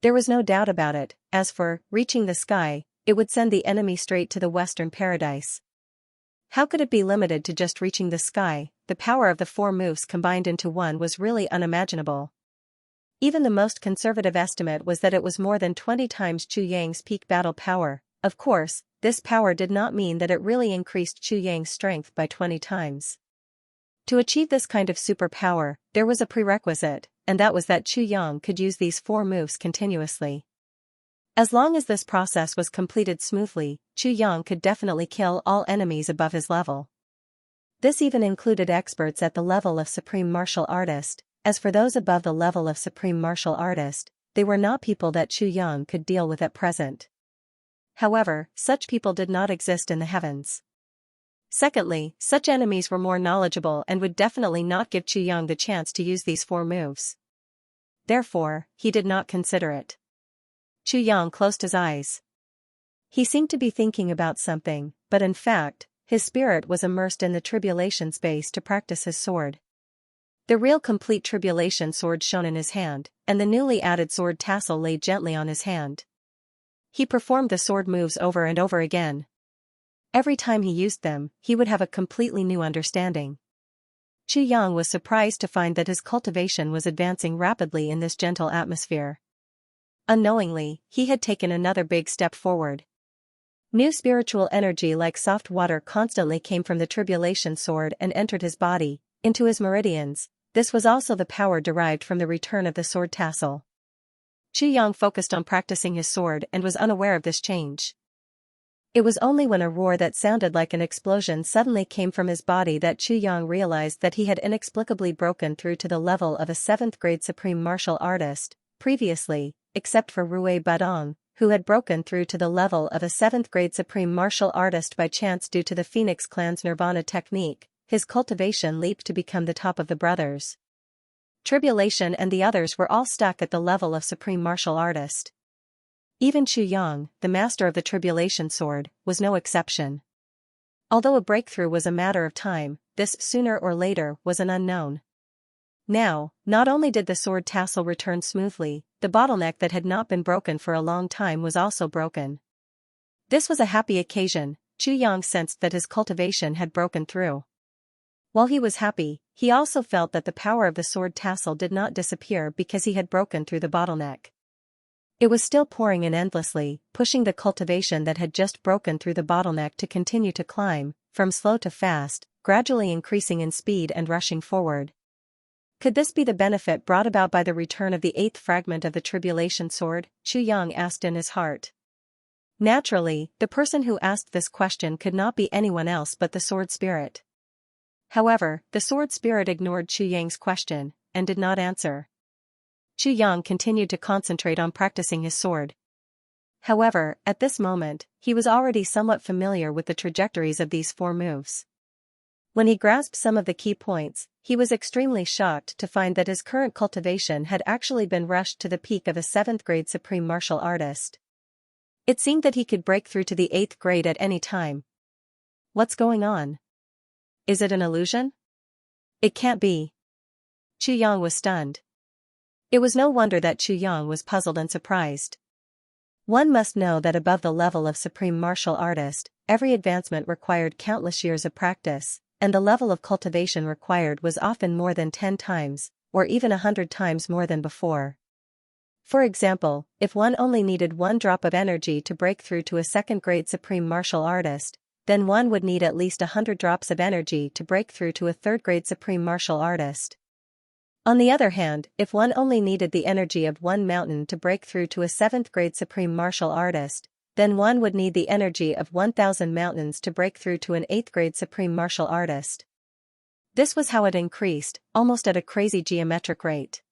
There was no doubt about it. As for reaching the sky, it would send the enemy straight to the Western Paradise. How could it be limited to just reaching the sky? The power of the 4 moves combined into one was really unimaginable. Even the most conservative estimate was that it was more than 20 times Chu Yang's peak battle power. Of course, this power did not mean that it really increased Chu Yang's strength by 20 times. To achieve this kind of superpower, there was a prerequisite, and that was that Chu Yang could use these 4 moves continuously. As long as this process was completed smoothly, Chu Yang could definitely kill all enemies above his level. This even included experts at the level of Supreme Martial Artist. As for those above the level of Supreme Martial Artist, they were not people that Chu Yang could deal with at present. However, such people did not exist in the heavens. Secondly, such enemies were more knowledgeable and would definitely not give Chu Yang the chance to use these 4 moves. therefore, he did not consider it. Chu Yang closed his eyes. He seemed to be thinking about something, but in fact, his spirit was immersed in the tribulation space to practice his sword. The real complete tribulation sword shone in his hand, and the newly added sword tassel lay gently on his hand. He performed the sword moves over and over again. Every time he used them, he would have a completely new understanding. Chu Yang was surprised to find that his cultivation was advancing rapidly in this gentle atmosphere. Unknowingly, he had taken another big step forward. New spiritual energy like soft water constantly came from the tribulation sword and entered his body, into his meridians. This was also the power derived from the return of the sword tassel. Chu Yang focused on practicing his sword and was unaware of this change. It was only when a roar that sounded like an explosion suddenly came from his body that Chu Yang realized that he had inexplicably broken through to the level of a 7th grade supreme martial artist. Previously, except for Rui Badong, who had broken through to the level of a 7th grade supreme martial artist by chance due to the Phoenix clan's Nirvana technique, his cultivation leaped to become the top of the brothers. Tribulation and the others were all stuck at the level of supreme martial artist. Even Chu Yang, the master of the tribulation sword, was no exception. Although a breakthrough was a matter of time, this sooner or later was an unknown. Now, not only did the sword tassel return smoothly, the bottleneck that had not been broken for a long time was also broken. This was a happy occasion. Chu Yang sensed that his cultivation had broken through. While he was happy, he also felt that the power of the sword tassel did not disappear because he had broken through the bottleneck. It was still pouring in endlessly, pushing the cultivation that had just broken through the bottleneck to continue to climb, from slow to fast, gradually increasing in speed and rushing forward. Could this be the benefit brought about by the return of the 8th fragment of the tribulation sword? Chu Yang asked in his heart. Naturally, the person who asked this question could not be anyone else but the sword spirit. However, the sword spirit ignored Chu Yang's question, and did not answer. Chu Yang continued to concentrate on practicing his sword. However, at this moment, he was already somewhat familiar with the trajectories of these 4 moves. When he grasped some of the key points, he was extremely shocked to find that his current cultivation had actually been rushed to the peak of a 7th grade supreme martial artist. It seemed that he could break through to the 8th grade at any time. What's going on? Is it an illusion? It can't be. Chu Yang was stunned. It was no wonder that Chu Yang was puzzled and surprised. One must know that above the level of supreme martial artist, every advancement required countless years of practice, and the level of cultivation required was often more than 10 times, or even 100 times more than before. For example, if one only needed 1 drop of energy to break through to a 2nd grade supreme martial artist, then one would need at least 100 drops of energy to break through to a 3rd grade supreme martial artist. On the other hand, if one only needed the energy of 1 mountain to break through to a 7th grade supreme martial artist, then one would need the energy of 1,000 mountains to break through to an 8th grade supreme martial artist. This was how it increased, almost at a crazy geometric rate.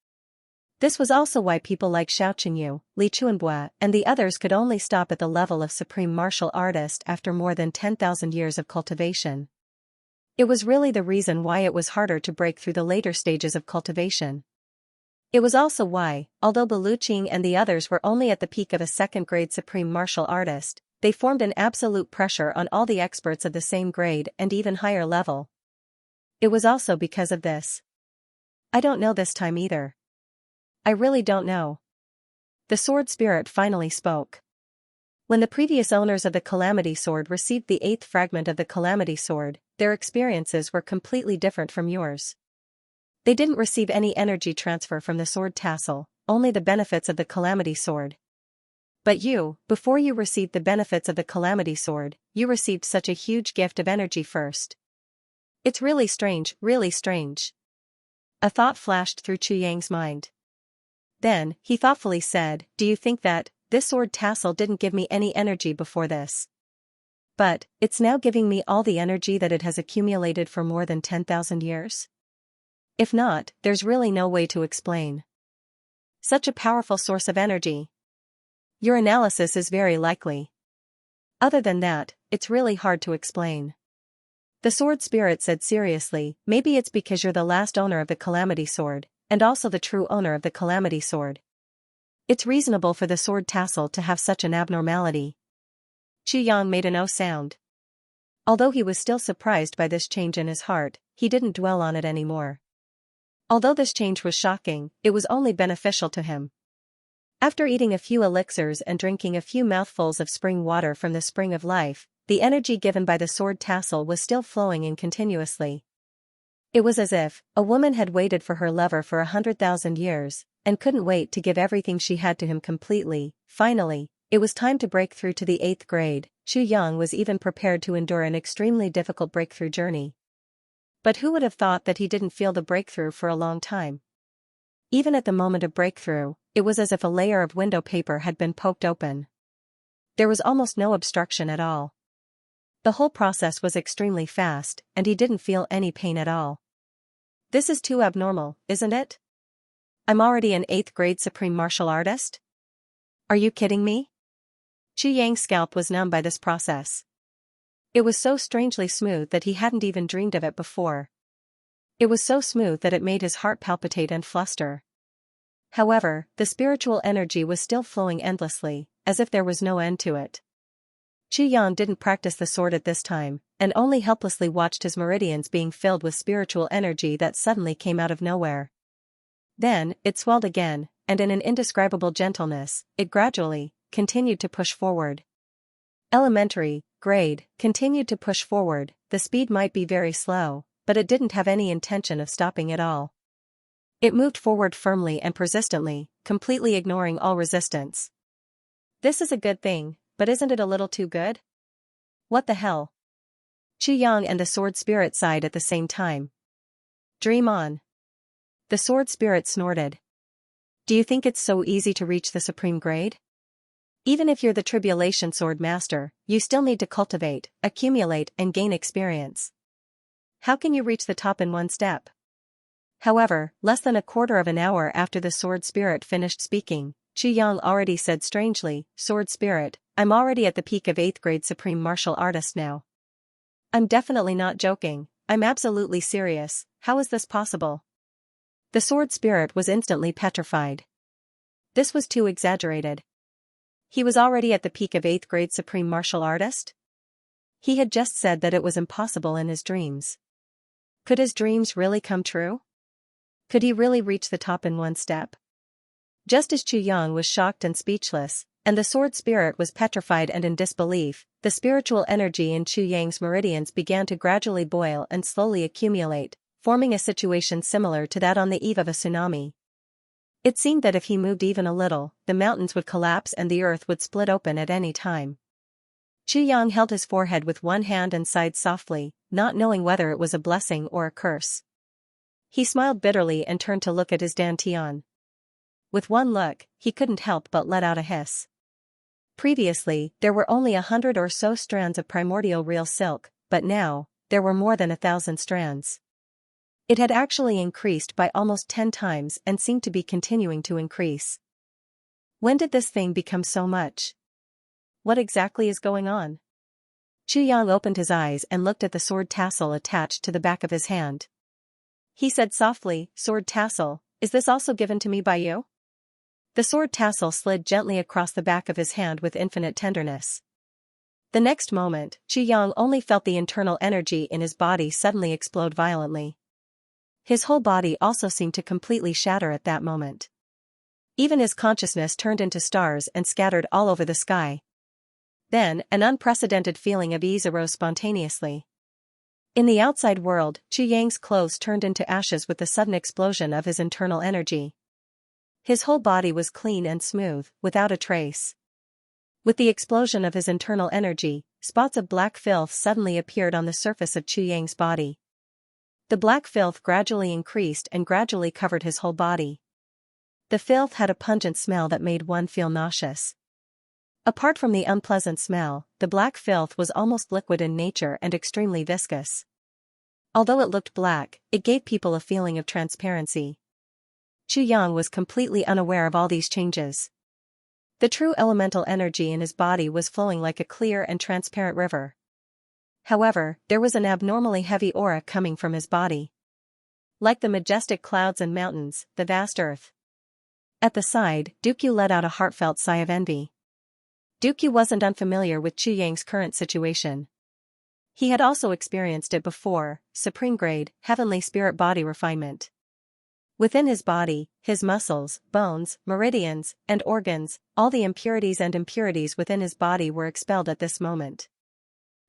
This was also why people like Xiaoqinyu, Li Chuanbua, and the others could only stop at the level of supreme martial artist after more than 10,000 years of cultivation. It was really the reason why it was harder to break through the later stages of cultivation. It was also why, although Baluqing and the others were only at the peak of a 2nd grade supreme martial artist, they formed an absolute pressure on all the experts of the same grade and even higher level. It was also because of this. I don't know this time either. I really don't know. The sword spirit finally spoke. When the previous owners of the Calamity Sword received the 8th fragment of the Calamity Sword, their experiences were completely different from yours. They didn't receive any energy transfer from the sword tassel, only the benefits of the Calamity Sword. But you, before you received the benefits of the Calamity Sword, you received such a huge gift of energy first. It's really strange, really strange. A thought flashed through Chu Yang's mind. Then, he thoughtfully said, do you think that this sword tassel didn't give me any energy before this? But, it's now giving me all the energy that it has accumulated for more than 10,000 years? If not, there's really no way to explain. Such a powerful source of energy. Your analysis is very likely. Other than that, it's really hard to explain. The sword spirit said seriously, maybe it's because you're the last owner of the Calamity Sword, and also the true owner of the Calamity Sword. It's reasonable for the sword tassel to have such an abnormality. Xianxia made a no sound. Although he was still surprised by this change in his heart, he didn't dwell on it anymore. Although this change was shocking, it was only beneficial to him. After eating a few elixirs and drinking a few mouthfuls of spring water from the spring of life, the energy given by the sword tassel was still flowing in continuously. It was as if a woman had waited for her lover for 100,000 years, and couldn't wait to give everything she had to him completely. Finally, it was time to break through to the 8th grade. Xianxia was even prepared to endure an extremely difficult breakthrough journey. But who would have thought that he didn't feel the breakthrough for a long time? Even at the moment of breakthrough, it was as if a layer of window paper had been poked open. There was almost no obstruction at all. The whole process was extremely fast, and he didn't feel any pain at all. This is too abnormal, isn't it? I'm already an 8th grade supreme martial artist? Are you kidding me? Xianxia's scalp was numb by this process. It was so strangely smooth that he hadn't even dreamed of it before. It was so smooth that it made his heart palpitate and fluster. However, the spiritual energy was still flowing endlessly, as if there was no end to it. Xianxia didn't practice the sword at this time, and only helplessly watched his meridians being filled with spiritual energy that suddenly came out of nowhere. Then, it swelled again, and in an indescribable gentleness, it gradually continued to push forward. Elementary grade continued to push forward. The speed might be very slow, but it didn't have any intention of stopping at all. It moved forward firmly and persistently, completely ignoring all resistance. This is a good thing, but isn't it a little too good? What the hell? Xianxia and the sword spirit sighed at the same time. Dream on. The sword spirit snorted. Do you think it's so easy to reach the supreme grade? Even if you're the tribulation sword master, you still need to cultivate, accumulate, and gain experience. How can you reach the top in one step? However, less than a quarter of an hour after the sword spirit finished speaking, Xianxia already said strangely, Sword spirit, I'm already at the peak of 8th grade supreme martial artist now. I'm definitely not joking, I'm absolutely serious. How is this possible? The sword spirit was instantly petrified. This was too exaggerated. He was already at the peak of 8th grade supreme martial artist? He had just said that it was impossible in his dreams. Could his dreams really come true? Could he really reach the top in one step? Just as Xianxia was shocked and speechless, and the sword spirit was petrified and in disbelief, the spiritual energy in Xianxia's meridians began to gradually boil and slowly accumulate, forming a situation similar to that on the eve of a tsunami. It seemed that if he moved even a little, the mountains would collapse and the earth would split open at any time. Xianxia held his forehead with one hand and sighed softly, not knowing whether it was a blessing or a curse. He smiled bitterly and turned to look at his dantian. With one look, he couldn't help but let out a hiss. Previously, there were only 100 or so strands of primordial real silk, but now, there were more than 1,000 strands. It had actually increased by almost 10 times and seemed to be continuing to increase. When did this thing become so much? What exactly is going on? Xianxia opened his eyes and looked at the sword tassel attached to the back of his hand. He said softly, Sword tassel, is this also given to me by you? The sword tassel slid gently across the back of his hand with infinite tenderness. The next moment, Xianxia only felt the internal energy in his body suddenly explode violently. His whole body also seemed to completely shatter at that moment. Even his consciousness turned into stars and scattered all over the sky. Then, an unprecedented feeling of ease arose spontaneously. In the outside world, Xianxia's clothes turned into ashes with the sudden explosion of his internal energy. His whole body was clean and smooth, without a trace. With the explosion of his internal energy, spots of black filth suddenly appeared on the surface of Xianxia's body. The black filth gradually increased and gradually covered his whole body. The filth had a pungent smell that made one feel nauseous. Apart from the unpleasant smell, the black filth was almost liquid in nature and extremely viscous. Although it looked black, it gave people a feeling of transparency. Xianxia was completely unaware of all these changes. The true elemental energy in his body was flowing like a clear and transparent river. However, there was an abnormally heavy aura coming from his body. Like the majestic clouds and mountains, the vast earth. At the side, Dukyu let out a heartfelt sigh of envy. Dukyu wasn't unfamiliar with Chu Yang's current situation. He had also experienced it before, supreme grade, heavenly spirit body refinement. Within his body, his muscles, bones, meridians, and organs, all the impurities within his body were expelled at this moment.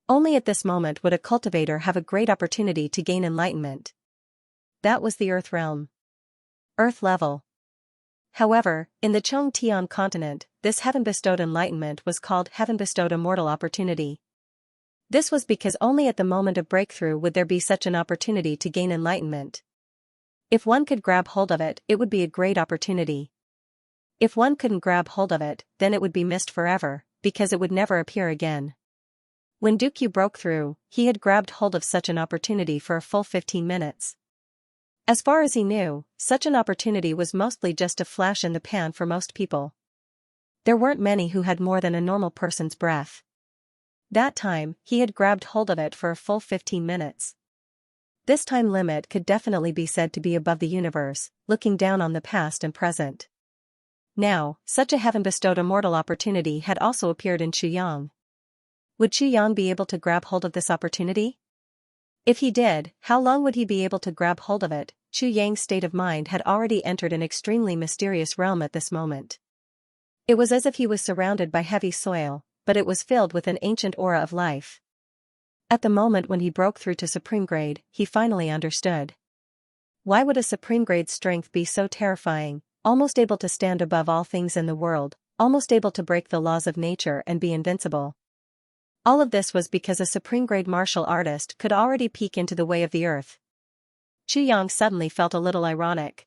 Only at this moment would a cultivator have a great opportunity to gain enlightenment. That was the Earth realm. Earth level. However, in the Chongtian continent, this heaven-bestowed enlightenment was called heaven-bestowed immortal opportunity. This was because only at the moment of breakthrough would there be such an opportunity to gain enlightenment. If one could grab hold of it, it would be a great opportunity. If one couldn't grab hold of it, then it would be missed forever, because it would never appear again. When Dukyu broke through, he had grabbed hold of such an opportunity for a full 15 minutes. As far as he knew, such an opportunity was mostly just a flash in the pan for most people. There weren't many who had more than a normal person's breath. That time, he had grabbed hold of it for a full 15 minutes. This time limit could definitely be said to be above the universe, looking down on the past and present. Now, such a heaven-bestowed immortal opportunity had also appeared in Chu Yang. Would Chu Yang be able to grab hold of this opportunity? If he did, how long would he be able to grab hold of it? Chu Yang's state of mind had already entered an extremely mysterious realm at this moment. It was as if he was surrounded by heavy soil, but it was filled with an ancient aura of life. At the moment when he broke through to supreme grade, he finally understood. Why would a supreme grade strength be so terrifying, almost able to stand above all things in the world, almost able to break the laws of nature and be invincible? All of this was because a supreme grade martial artist could already peek into the way of the earth. Chu Yang suddenly felt a little ironic.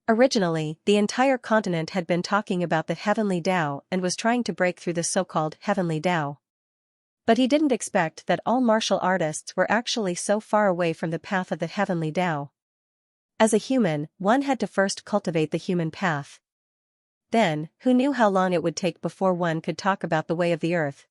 Originally, the entire continent had been talking about the heavenly Tao and was trying to break through the so-called heavenly Tao. But he didn't expect that all martial artists were actually so far away from the path of the heavenly Tao. As a human, one had to first cultivate the human path. Then, who knew how long it would take before one could talk about the way of the earth?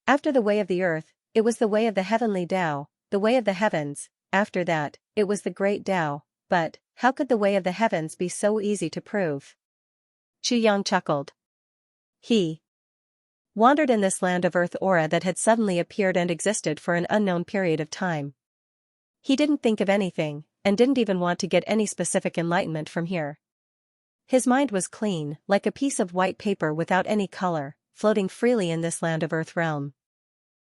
After the way of the earth, it was the way of the heavenly Tao, the way of the heavens. After that, it was the great Tao. But, how could the way of the heavens be so easy to prove? Chu Yang chuckled. He wandered in this land of earth aura that had suddenly appeared and existed for an unknown period of time. He didn't think of anything, and didn't even want to get any specific enlightenment from here. His mind was clean, like a piece of white paper without any color, floating freely in this land of earth realm.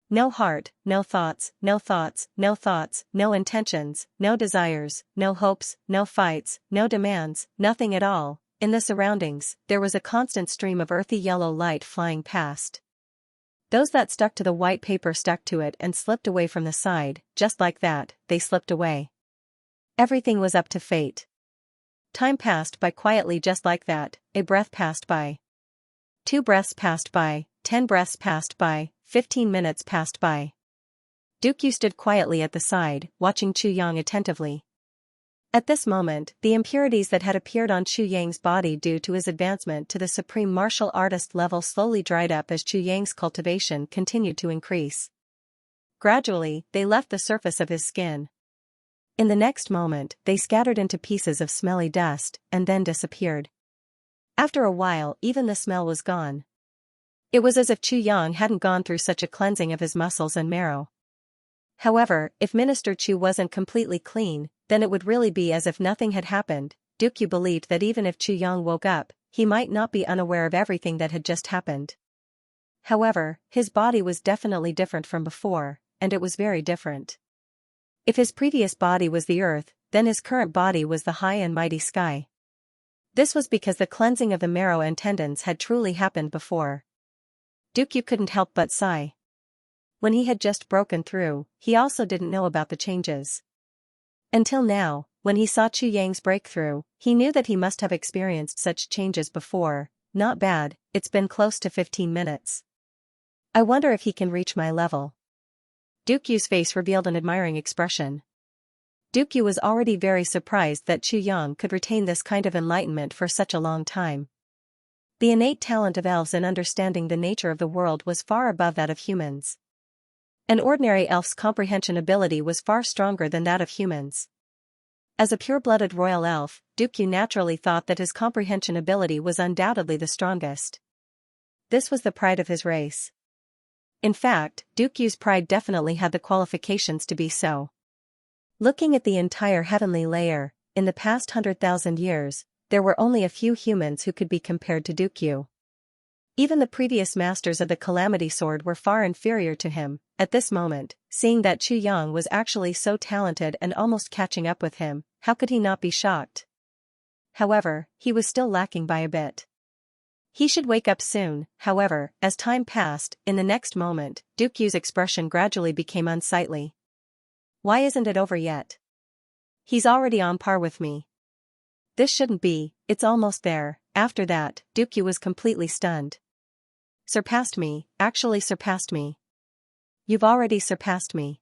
No heart, no thoughts, no thoughts, no thoughts, no intentions, no desires, no hopes, no fights, no demands, nothing at all. In the surroundings, there was a constant stream of earthy yellow light flying past. Those that stuck to the white paper stuck to it and slipped away from the side, just like that, they slipped away. Everything was up to fate. Time passed by quietly just like that. A breath passed by. 2 breaths passed by, 10 breaths passed by, 15 minutes passed by. Dukyu stood quietly at the side, watching Chu Yang attentively. At this moment, the impurities that had appeared on Chu Yang's body due to his advancement to the supreme martial artist level slowly dried up as Chu Yang's cultivation continued to increase. Gradually, they left the surface of his skin. In the next moment, they scattered into pieces of smelly dust, and then disappeared. After a while, even the smell was gone. It was as if Chu Yang hadn't gone through such a cleansing of his muscles and marrow. However, if Minister Chu wasn't completely clean, then it would really be as if nothing had happened. Dukyu believed that even if Chu Yang woke up, he might not be unaware of everything that had just happened. However, his body was definitely different from before, and it was very different. If his previous body was the earth, then his current body was the high and mighty sky. This was because the cleansing of the marrow and tendons had truly happened before. Dukyu couldn't help but sigh. When he had just broken through, he also didn't know about the changes. Until now, when he saw Chu Yang's breakthrough, he knew that he must have experienced such changes before. Not bad, it's been close to 15 minutes. I wonder if he can reach my level. Dukyu's face revealed an admiring expression. Dukyu was already very surprised that Chu Yang could retain this kind of enlightenment for such a long time. The innate talent of elves in understanding the nature of the world was far above that of humans. An ordinary elf's comprehension ability was far stronger than that of humans. As a pure-blooded royal elf, Dukyu naturally thought that his comprehension ability was undoubtedly the strongest. This was the pride of his race. In fact, Dukyu's pride definitely had the qualifications to be so. Looking at the entire heavenly layer, in the past 100,000 years, there were only a few humans who could be compared to Dukyu. Even the previous masters of the Calamity Sword were far inferior to him. At this moment, seeing that Chu Yang was actually so talented and almost catching up with him, how could he not be shocked? However, he was still lacking by a bit. He should wake up soon. However, as time passed, in the next moment, Dukyu's expression gradually became unsightly. Why isn't it over yet? He's already on par with me. This shouldn't be, it's almost there. After that, Dukyu was completely stunned. Surpassed me, actually surpassed me. You've already surpassed me.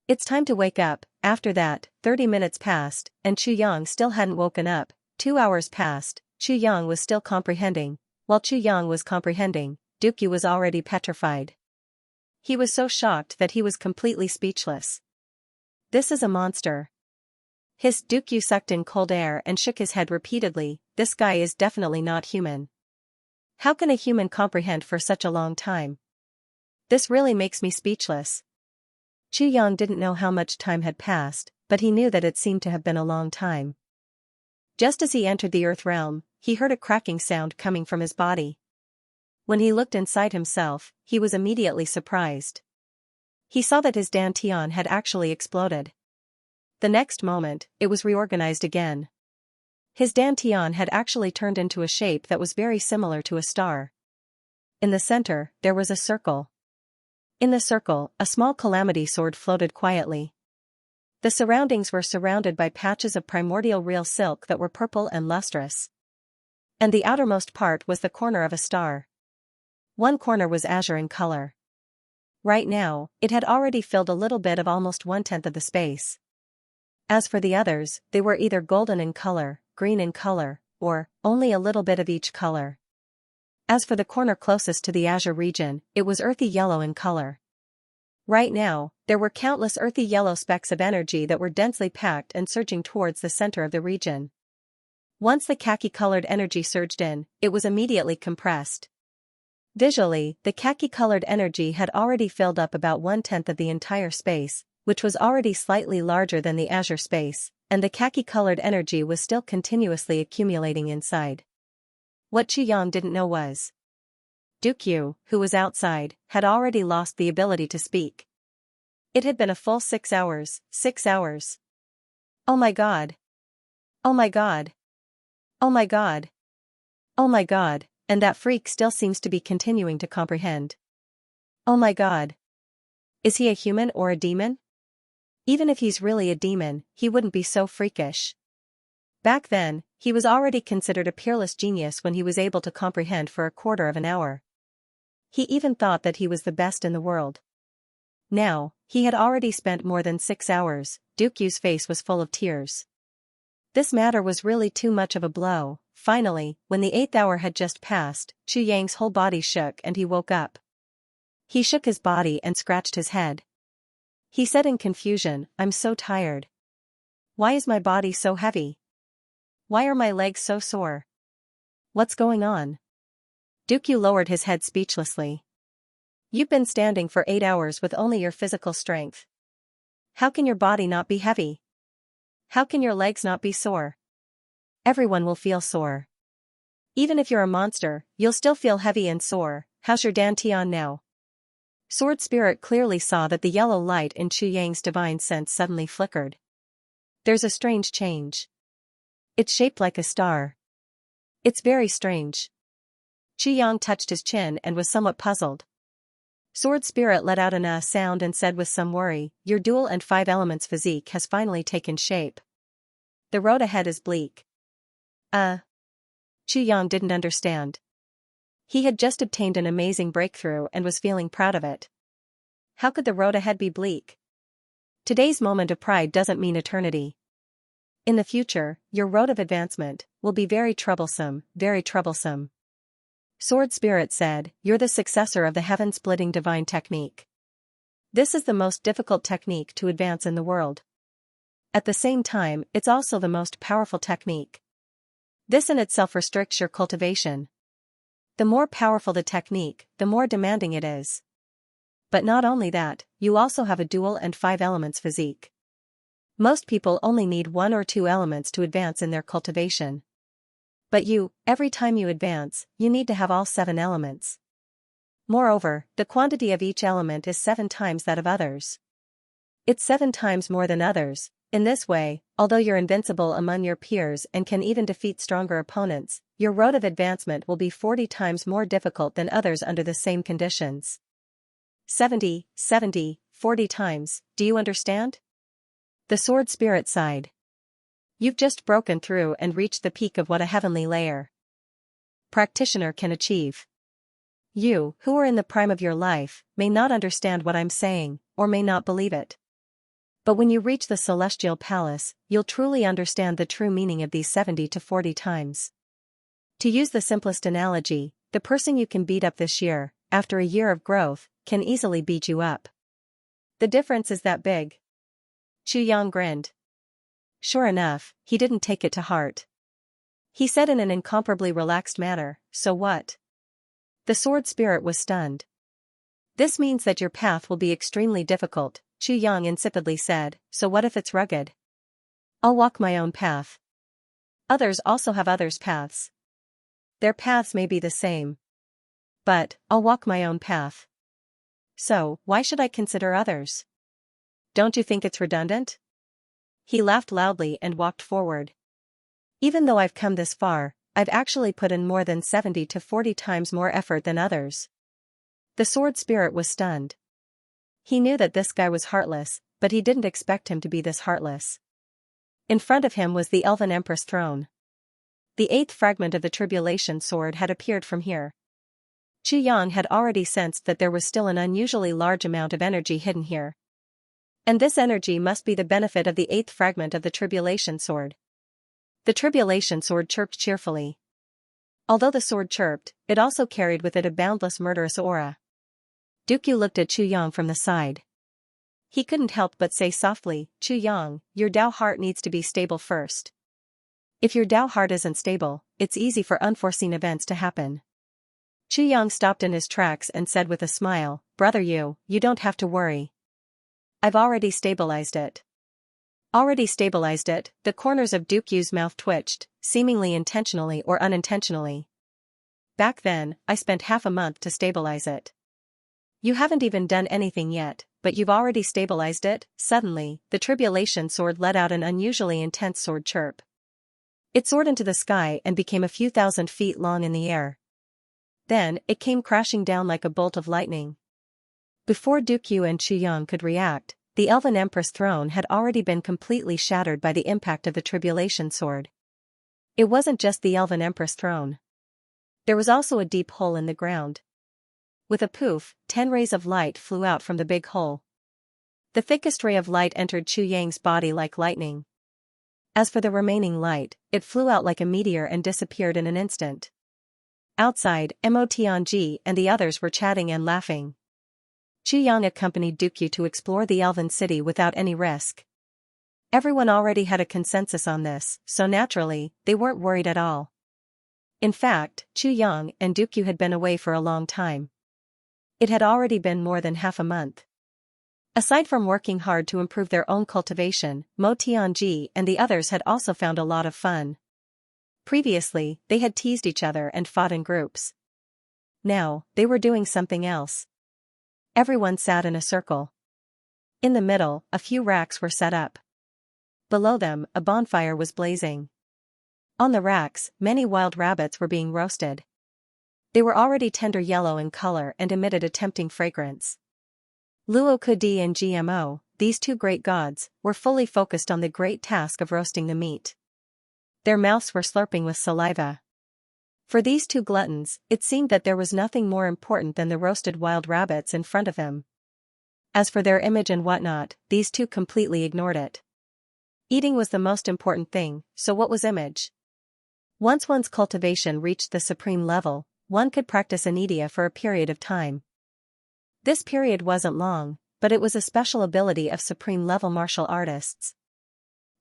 It's time to wake up. After that, 30 minutes passed, and Chu Yang still hadn't woken up. 2 hours passed, Chu Yang was still comprehending. While Chu Yang was comprehending, Dukyu was already petrified. He was so shocked that he was completely speechless. This is a monster. Hissed. Dukyu sucked in cold air and shook his head repeatedly. This guy is definitely not human. How can a human comprehend for such a long time? This really makes me speechless. Chu Yang didn't know how much time had passed, but he knew that it seemed to have been a long time. Just as he entered the earth realm, he heard a cracking sound coming from his body. When he looked inside himself, he was immediately surprised. He saw that his dantian had actually exploded. The next moment, it was reorganized again. His dantian had actually turned into a shape that was very similar to a star. In the center, there was a circle. In the circle, a small calamity sword floated quietly. The surroundings were surrounded by patches of primordial real silk that were purple and lustrous. And the outermost part was the corner of a star. One corner was azure in color. Right now, it had already filled a little bit of almost 1/10 of the space. As for the others, they were either golden in color, green in color, or only a little bit of each color. As for the corner closest to the azure region, it was earthy yellow in color. Right now, there were countless earthy yellow specks of energy that were densely packed and surging towards the center of the region. Once the khaki-colored energy surged in, it was immediately compressed. Visually, the khaki-colored energy had already filled up about 1/10 of the entire space, which was already slightly larger than the azure space, and the khaki-colored energy was still continuously accumulating inside. What Chu Yang didn't know was Dukyu, who was outside, had already lost the ability to speak. It had been a full 6 hours, 6 hours. Oh my god. Oh my god. Oh my god. Oh my god, and that freak still seems to be continuing to comprehend. Oh my god. Is he a human or a demon? Even if he's really a demon, he wouldn't be so freakish. Back then, he was already considered a peerless genius when he was able to comprehend for a quarter of an hour. He even thought that he was the best in the world. Now, he had already spent more than 6 hours. Dukyu's face was full of tears. This matter was really too much of a blow. Finally, when the 8th hour had just passed, Chu Yang's whole body shook and he woke up. He shook his body and scratched his head. He said in confusion, "I'm so tired. Why is my body so heavy? Why are my legs so sore? What's going on?" Dukyu lowered his head speechlessly. "You've been standing for 8 hours with only your physical strength. How can your body not be heavy? How can your legs not be sore? Everyone will feel sore. Even if you're a monster, you'll still feel heavy and sore. How's your dantian now?" Sword Spirit clearly saw that the yellow light in Chu Yang's divine sense suddenly flickered. There's a strange change. It's shaped like a star. It's very strange. Chu Yang touched his chin and was somewhat puzzled. Sword Spirit let out an sound and said with some worry, "Your dual and 5 elements physique has finally taken shape. The road ahead is bleak." Chu Yang didn't understand. He had just obtained an amazing breakthrough and was feeling proud of it. How could the road ahead be bleak? Today's moment of pride doesn't mean eternity. In the future, your road of advancement will be very troublesome, very troublesome. Sword Spirit said, "You're the successor of the heaven-splitting divine technique. This is the most difficult technique to advance in the world. At the same time, it's also the most powerful technique. This in itself restricts your cultivation. The more powerful the technique, the more demanding it is. But not only that, you also have a dual and 5 elements physique. Most people only need 1 or 2 elements to advance in their cultivation. But you, every time you advance, you need to have all 7 elements. Moreover, the quantity of each element is 7 times that of others. It's 7 times more than others. In this way, although you're invincible among your peers and can even defeat stronger opponents, your road of advancement will be 40 times more difficult than others under the same conditions. 70, 40 times, do you understand? The sword spirit sighed. You've just broken through and reached the peak of what a heavenly layer practitioner can achieve. You, who are in the prime of your life, may not understand what I'm saying, or may not believe it. But when you reach the celestial palace, you'll truly understand the true meaning of these 70 to 40 times. To use the simplest analogy, the person you can beat up this year, after a year of growth, can easily beat you up. The difference is that big. Chu Yang grinned. Sure enough, he didn't take it to heart. He said in an incomparably relaxed manner, so what? The sword spirit was stunned. This means that your path will be extremely difficult, Chu Yang insipidly said, so what if it's rugged? I'll walk my own path. Others also have others' paths. Their paths may be the same. But, I'll walk my own path. So, why should I consider others? Don't you think it's redundant? He laughed loudly and walked forward. Even though I've come this far, I've actually put in more than 70 to 40 times more effort than others. The sword spirit was stunned. He knew that this guy was heartless, but he didn't expect him to be this heartless. In front of him was the Elven Empress throne. The 8th fragment of the Tribulation sword had appeared from here. Chu Yang had already sensed that there was still an unusually large amount of energy hidden here. And this energy must be the benefit of the 8th fragment of the Tribulation sword. The Tribulation sword chirped cheerfully. Although the sword chirped, it also carried with it a boundless murderous aura. Dukyu looked at Chu Yang from the side. He couldn't help but say softly, Chu Yang, your Dao heart needs to be stable first. If your Dao heart isn't stable, it's easy for unforeseen events to happen. Chu Yang stopped in his tracks and said with a smile, Brother you don't have to worry. I've already stabilized it. Already stabilized it, the corners of Dukyu's mouth twitched, seemingly intentionally or unintentionally. Back then, I spent half a month to stabilize it. You haven't even done anything yet, but you've already stabilized it. Suddenly, the Tribulation sword let out an unusually intense sword chirp. It soared into the sky and became a few thousand feet long in the air. Then, it came crashing down like a bolt of lightning. Before Dukyu and Chu Yang could react, the Elven Empress throne had already been completely shattered by the impact of the Tribulation sword. It wasn't just the Elven Empress throne. There was also a deep hole in the ground. With a poof, 10 rays of light flew out from the big hole. The thickest ray of light entered Chu Yang's body like lightning. As for the remaining light, it flew out like a meteor and disappeared in an instant. Outside, Mo Tianji and the others were chatting and laughing. Chu Yang accompanied Dukyu to explore the Elven city without any risk. Everyone already had a consensus on this, so naturally, they weren't worried at all. In fact, Chu Yang and Dukyu had been away for a long time. It had already been more than half a month. Aside from working hard to improve their own cultivation, Mo Tianji and the others had also found a lot of fun. Previously, they had teased each other and fought in groups. Now, they were doing something else. Everyone sat in a circle. In the middle, a few racks were set up. Below them, a bonfire was blazing. On the racks, many wild rabbits were being roasted. They were already tender yellow in color and emitted a tempting fragrance. Luo Kudi and GMO, these 2 great gods, were fully focused on the great task of roasting the meat. Their mouths were slurping with saliva. For these 2 gluttons, it seemed that there was nothing more important than the roasted wild rabbits in front of them. As for their image and whatnot, these 2 completely ignored it. Eating was the most important thing, so what was image? Once one's cultivation reached the supreme level, one could practice anidia for a period of time. This period wasn't long, but it was a special ability of supreme level martial artists.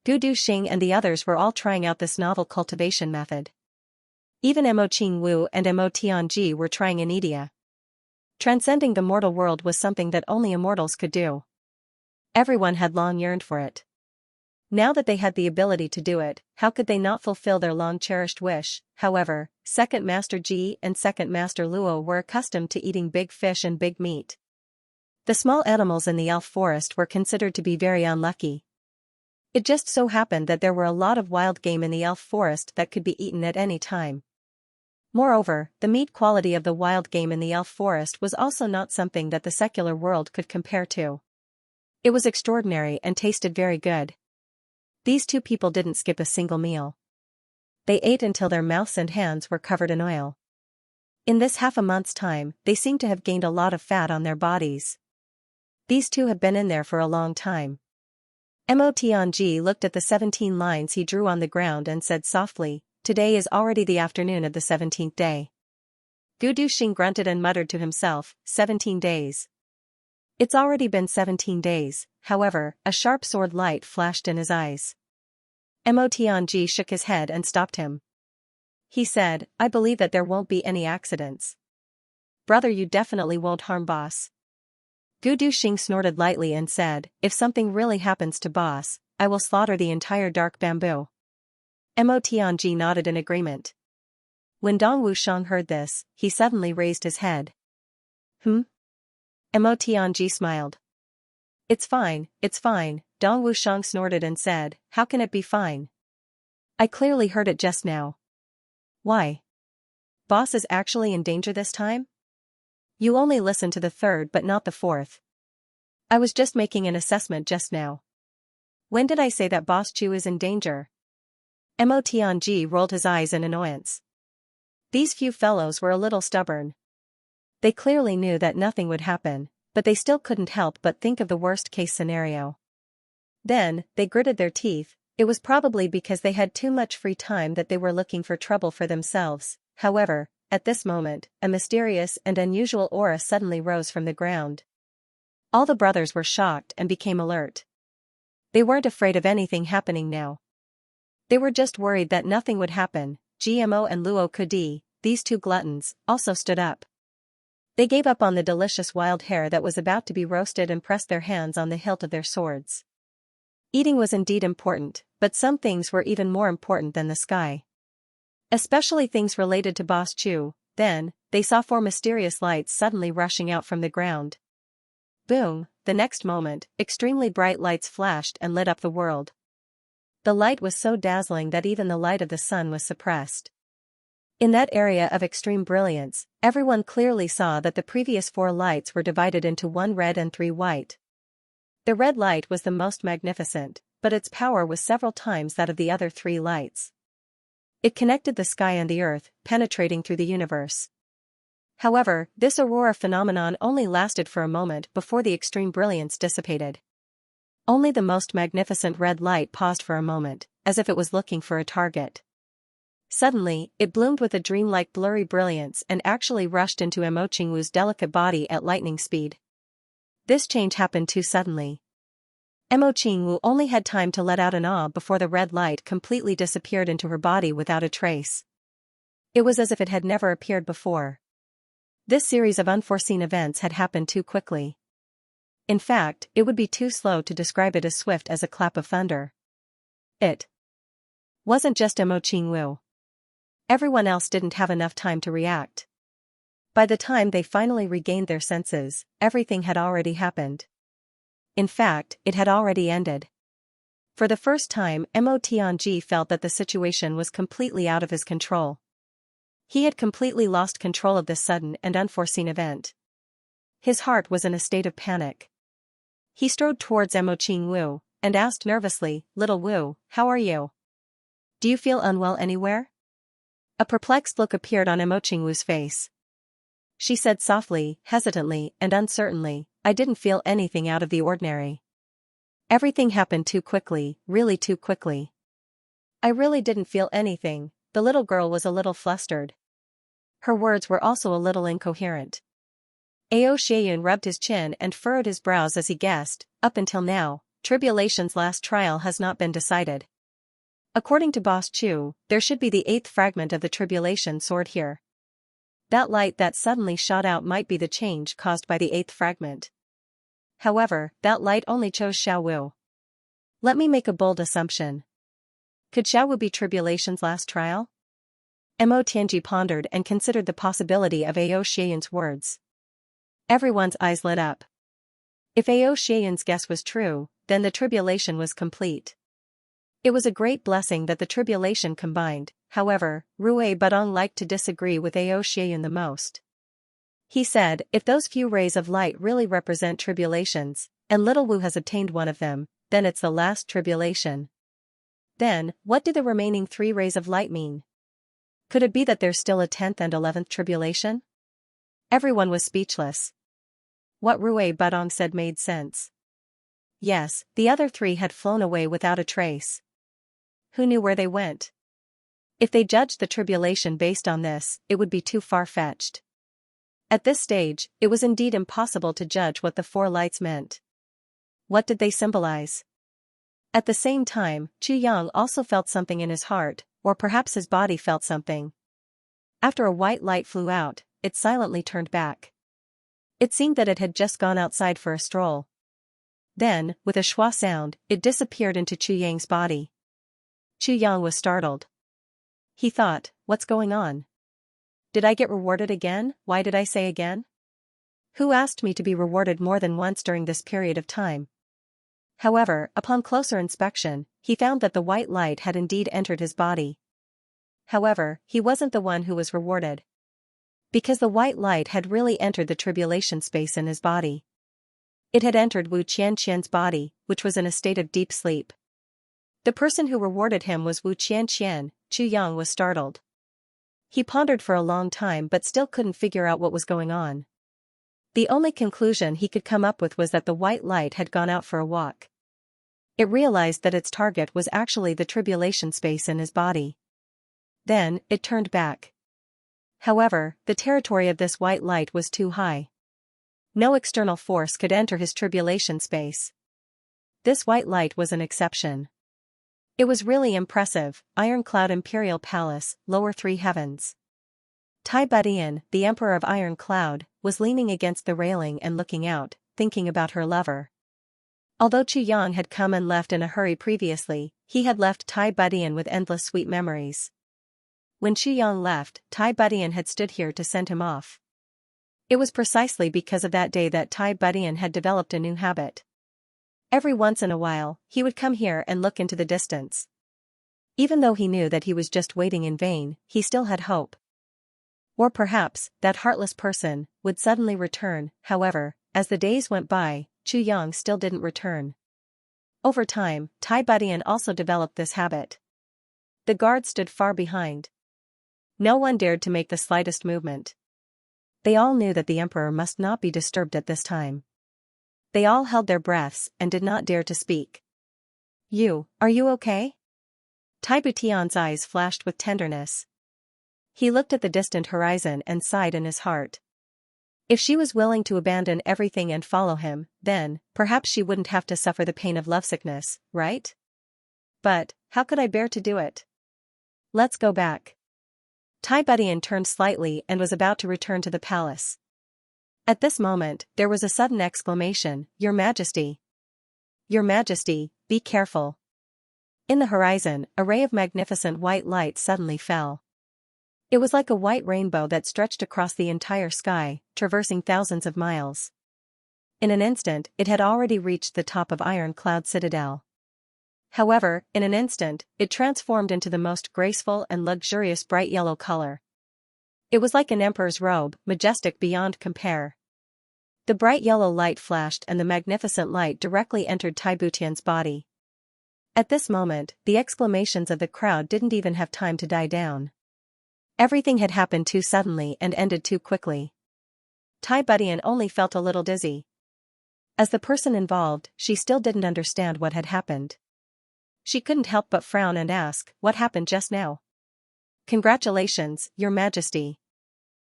Gu Duxing and the others were all trying out this novel cultivation method. Even Mo Qingwu and Mo Tianji were trying in India. Transcending the mortal world was something that only immortals could do. Everyone had long yearned for it. Now that they had the ability to do it, how could they not fulfill their long-cherished wish? However, Second Master Ji and Second Master Luo were accustomed to eating big fish and big meat. The small animals in the elf forest were considered to be very unlucky. It just so happened that there were a lot of wild game in the elf forest that could be eaten at any time. Moreover, the meat quality of the wild game in the elf forest was also not something that the secular world could compare to. It was extraordinary and tasted very good. These two people didn't skip a single meal. They ate until their mouths and hands were covered in oil. In this half a month's time, they seemed to have gained a lot of fat on their bodies. These two had been in there for a long time. Mo Tianji looked at the 17 lines he drew on the ground and said softly, "Today is already the afternoon of the 17th day." Gu Duxing grunted and muttered to himself, 17 days. It's already been 17 days, however, a sharp sword light flashed in his eyes. Mo Tianji shook his head and stopped him. He said, "I believe that there won't be any accidents. Brother, you definitely won't harm boss." Gu Duxing snorted lightly and said, "If something really happens to boss, I will slaughter the entire dark bamboo." Mo Tianji nodded in agreement. When Dong Wushang heard this, he suddenly raised his head. Mo Tianji smiled. It's fine, Dong Wushang snorted and said, "How can it be fine? I clearly heard it just now." "Why? Boss is actually in danger this time? You only listened to the third but not the fourth." "I was just making an assessment just now. When did I say that Boss Chu is in danger?" Mo Tianji rolled his eyes in annoyance. These few fellows were a little stubborn. They clearly knew that nothing would happen, but they still couldn't help but think of the worst-case scenario. Then, they gritted their teeth. It was probably because they had too much free time that they were looking for trouble for themselves. However, at this moment, a mysterious and unusual aura suddenly rose from the ground. All the brothers were shocked and became alert. They weren't afraid of anything happening now. They were just worried that nothing would happen. GMO and Luo Kudi, these two gluttons, also stood up. They gave up on the delicious wild hare that was about to be roasted and pressed their hands on the hilt of their swords. Eating was indeed important, but some things were even more important than the sky. Especially things related to Boss Chu. Then, they saw 4 mysterious lights suddenly rushing out from the ground. Boom, the next moment, extremely bright lights flashed and lit up the world. The light was so dazzling that even the light of the sun was suppressed. In that area of extreme brilliance, everyone clearly saw that the previous 4 lights were divided into 1 red and 3 white. The red light was the most magnificent, but its power was several times that of the other 3 lights. It connected the sky and the earth, penetrating through the universe. However, this aurora phenomenon only lasted for a moment before the extreme brilliance dissipated. Only the most magnificent red light paused for a moment, as if it was looking for a target. Suddenly, it bloomed with a dreamlike blurry brilliance and actually rushed into Mo Qingwu's delicate body at lightning speed. This change happened too suddenly. Mo Qingwu only had time to let out an "ah" before the red light completely disappeared into her body without a trace. It was as if it had never appeared before. This series of unforeseen events had happened too quickly. In fact, it would be too slow to describe it as swift as a clap of thunder. It wasn't just Mo Qingwu. Everyone else didn't have enough time to react. By the time they finally regained their senses, everything had already happened. In fact, it had already ended. For the first time, Mo Tianji felt that the situation was completely out of his control. He had completely lost control of this sudden and unforeseen event. His heart was in a state of panic. He strode towards Mo Qingwu and asked nervously, "Little Wu, how are you? Do you feel unwell anywhere?" A perplexed look appeared on Mo Qingwu's face. She said softly, hesitantly, and uncertainly, "I didn't feel anything out of the ordinary. Everything happened too quickly, really too quickly. I really didn't feel anything." The little girl was a little flustered. Her words were also a little incoherent. Ao Xieyun rubbed his chin and furrowed his brows as he guessed, up until now, Tribulation's last trial has not been decided. According to Boss Chu, there should be the 8th fragment of the Tribulation sword here. That light that suddenly shot out might be the change caused by the 8th fragment. However, that light only chose Xiao Wu. Let me make a bold assumption. Could Xiao Wu be Tribulation's last trial? Mo Tianji pondered and considered the possibility of Ao Xian's words. Everyone's eyes lit up. If Ao Xian's guess was true, then the tribulation was complete. It was a great blessing that the tribulation combined. However, Rui Budong liked to disagree with Ao Xian the most. He said, if those few rays of light really represent tribulations, and little Wu has obtained one of them, then it's the last tribulation. Then, what do the remaining 3 rays of light mean? Could it be that there's still a 10th and 11th tribulation? Everyone was speechless. What Rui Budong said made sense. Yes, the other 3 had flown away without a trace. Who knew where they went? If they judged the tribulation based on this, it would be too far-fetched. At this stage, it was indeed impossible to judge what the 4 lights meant. What did they symbolize? At the same time, Chu Yang also felt something in his heart, or perhaps his body felt something. After a white light flew out, it silently turned back. It seemed that it had just gone outside for a stroll. Then, with a schwa sound, it disappeared into Chu Yang's body. Chu Yang was startled. He thought, what's going on? Did I get rewarded again? Why did I say again? Who asked me to be rewarded more than once during this period of time? However, upon closer inspection, he found that the white light had indeed entered his body. However, he wasn't the one who was rewarded. Because the white light had really entered the tribulation space in his body. It had entered Wu Qianqian's body, which was in a state of deep sleep. The person who rewarded him was Wu Qianqian. Chu Yang was startled. He pondered for a long time but still couldn't figure out what was going on. The only conclusion he could come up with was that the white light had gone out for a walk. It realized that its target was actually the tribulation space in his body. Then, it turned back. However, the territory of this white light was too high. No external force could enter his tribulation space. This white light was an exception. It was really impressive. Ironcloud Imperial Palace, lower 3 heavens. Tai Budian, the Emperor of Iron Cloud, was leaning against the railing and looking out, thinking about her lover. Although Chu Yang had come and left in a hurry previously, he had left Tai Budian with endless sweet memories. When Chu Yang left, Tai Budian had stood here to send him off. It was precisely because of that day that Tai Budian had developed a new habit. Every once in a while, he would come here and look into the distance. Even though he knew that he was just waiting in vain, he still had hope. Or perhaps, that heartless person would suddenly return. However, as the days went by, Chu Yang still didn't return. Over time, Tai Budian also developed this habit. The guards stood far behind. No one dared to make the slightest movement. They all knew that the emperor must not be disturbed at this time. They all held their breaths and did not dare to speak. Are you okay? Tai Butian's eyes flashed with tenderness. He looked at the distant horizon and sighed in his heart. If she was willing to abandon everything and follow him, then, perhaps she wouldn't have to suffer the pain of lovesickness, right? But, how could I bear to do it? Let's go back. Tai Budian turned slightly and was about to return to the palace. At this moment, there was a sudden exclamation, Your Majesty! Your Majesty, be careful! In the horizon, a ray of magnificent white light suddenly fell. It was like a white rainbow that stretched across the entire sky, traversing thousands of miles. In an instant, it had already reached the top of Iron Cloud Citadel. However, in an instant, it transformed into the most graceful and luxurious bright yellow color. It was like an emperor's robe, majestic beyond compare. The bright yellow light flashed and the magnificent light directly entered Tai Butian's body. At this moment, the exclamations of the crowd didn't even have time to die down. Everything had happened too suddenly and ended too quickly. Tai Budian only felt a little dizzy. As the person involved, she still didn't understand what had happened. She couldn't help but frown and ask, what happened just now? Congratulations, Your Majesty.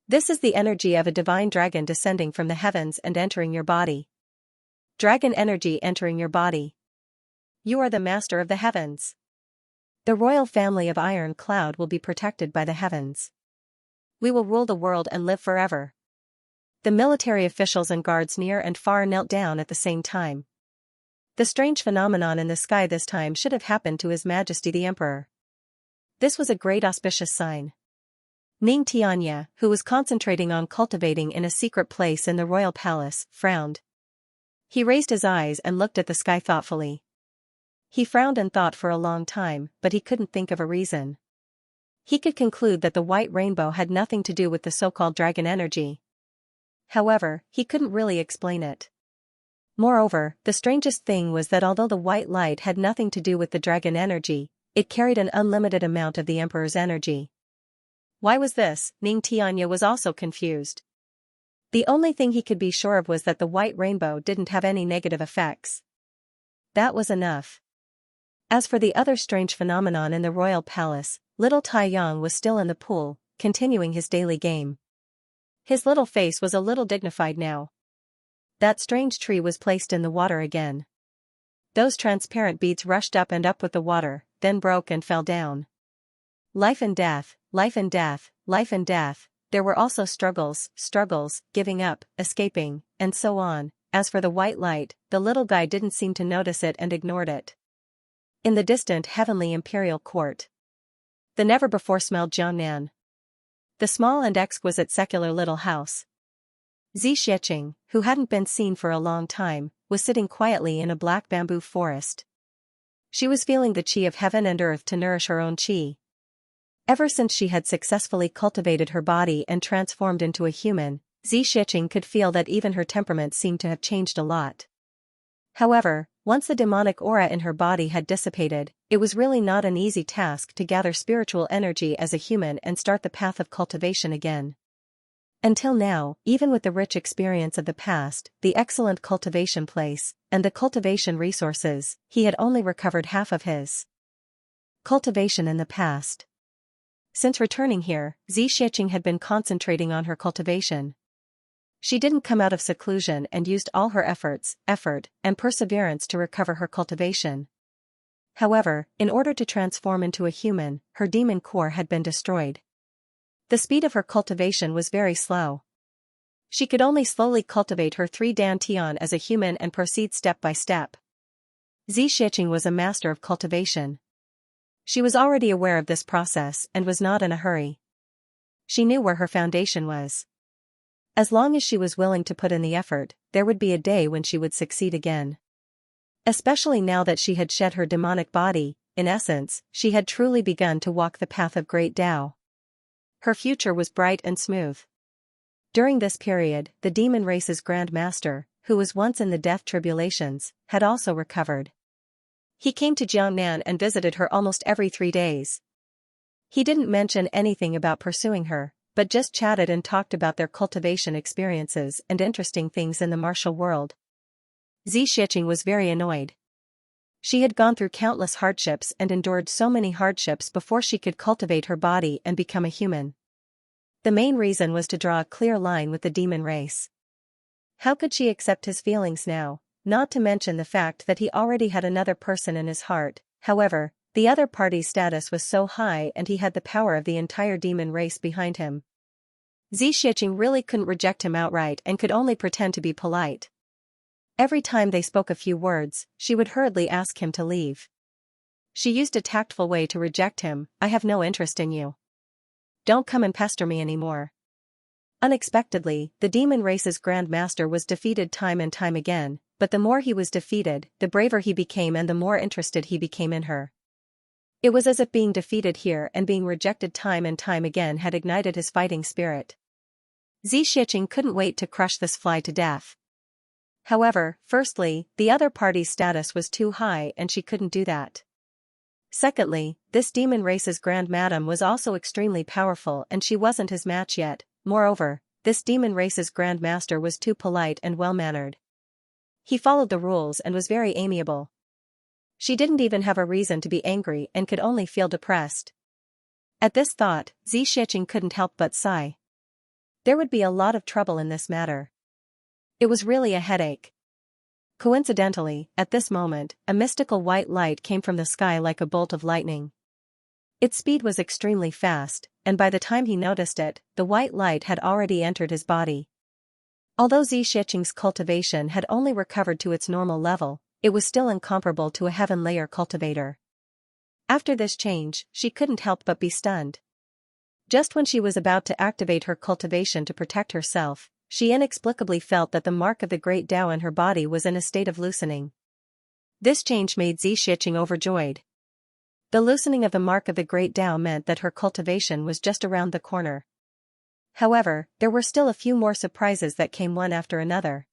This is the energy of a divine dragon descending from the heavens and entering your body. Dragon energy entering your body. You are the master of the heavens. The royal family of Iron Cloud will be protected by the heavens. We will rule the world and live forever. The military officials and guards near and far knelt down at the same time. The strange phenomenon in the sky this time should have happened to His Majesty the Emperor. This was a great auspicious sign. Xianxia, who was concentrating on cultivating in a secret place in the royal palace, frowned. He raised his eyes and looked at the sky thoughtfully. He frowned and thought for a long time, but he couldn't think of a reason. He could conclude that the white rainbow had nothing to do with the so-called dragon energy. However, he couldn't really explain it. Moreover, the strangest thing was that although the white light had nothing to do with the dragon energy, it carried an unlimited amount of the Emperor's energy. Why was this? Xianxia was also confused. The only thing he could be sure of was that the white rainbow didn't have any negative effects. That was enough. As for the other strange phenomenon in the royal palace, little Taiyang was still in the pool, continuing his daily game. His little face was a little dignified now. That strange tree was placed in the water again. Those transparent beads rushed up and up with the water, then broke and fell down. Life and death, life and death, life and death. There were also struggles, giving up, escaping, and so on. As for the white light, the little guy didn't seem to notice it and ignored it. In the distant heavenly imperial court, the never-before-smelled Jiangnan. The small and exquisite secular little house. Xianxia, who hadn't been seen for a long time, was sitting quietly in a black bamboo forest. She was feeling the qi of heaven and earth to nourish her own qi. Ever since she had successfully cultivated her body and transformed into a human, Xianxia could feel that even her temperament seemed to have changed a lot. However, once the demonic aura in her body had dissipated, it was really not an easy task to gather spiritual energy as a human and start the path of cultivation again. Until now, even with the rich experience of the past, the excellent cultivation place, and the cultivation resources, he had only recovered half of his cultivation in the past. Since returning here, Xianxia had been concentrating on her cultivation. She didn't come out of seclusion and used all her effort, and perseverance to recover her cultivation. However, in order to transform into a human, her demon core had been destroyed. The speed of her cultivation was very slow. She could only slowly cultivate her 3 dantian as a human and proceed step by step. Xianxia was a master of cultivation. She was already aware of this process and was not in a hurry. She knew where her foundation was. As long as she was willing to put in the effort, there would be a day when she would succeed again. Especially now that she had shed her demonic body, in essence, she had truly begun to walk the path of great Tao. Her future was bright and smooth. During this period, the demon race's Grand Master, who was once in the death tribulations, had also recovered. He came to Jiangnan and visited her almost every 3 days. He didn't mention anything about pursuing her, but just chatted and talked about their cultivation experiences and interesting things in the martial world. Xianxia was very annoyed. She had gone through countless hardships and endured so many hardships before she could cultivate her body and become a human. The main reason was to draw a clear line with the demon race. How could she accept his feelings now, not to mention the fact that he already had another person in his heart? However, the other party's status was so high and he had the power of the entire demon race behind him. Xianxia really couldn't reject him outright and could only pretend to be polite. Every time they spoke a few words, she would hurriedly ask him to leave. She used a tactful way to reject him. I have no interest in you. Don't come and pester me anymore. Unexpectedly, the demon race's Grand Master was defeated time and time again, but the more he was defeated, the braver he became and the more interested he became in her. It was as if being defeated here and being rejected time and time again had ignited his fighting spirit. Xianxia couldn't wait to crush this fly to death. However, firstly, the other party's status was too high and she couldn't do that. Secondly, this demon race's Grand Madam was also extremely powerful and she wasn't his match yet. Moreover, this demon race's Grand Master was too polite and well-mannered. He followed the rules and was very amiable. She didn't even have a reason to be angry and could only feel depressed. At this thought, Xianxia couldn't help but sigh. There would be a lot of trouble in this matter. It was really a headache. Coincidentally, at this moment, a mystical white light came from the sky like a bolt of lightning. Its speed was extremely fast, and by the time he noticed it, the white light had already entered his body. Although Xianxia's cultivation had only recovered to its normal level, it was still incomparable to a heaven layer cultivator. After this change, she couldn't help but be stunned. Just when she was about to activate her cultivation to protect herself, she inexplicably felt that the mark of the great Tao in her body was in a state of loosening. This change made Xianxia overjoyed. The loosening of the mark of the great Tao meant that her cultivation was just around the corner. However, there were still a few more surprises that came one after another.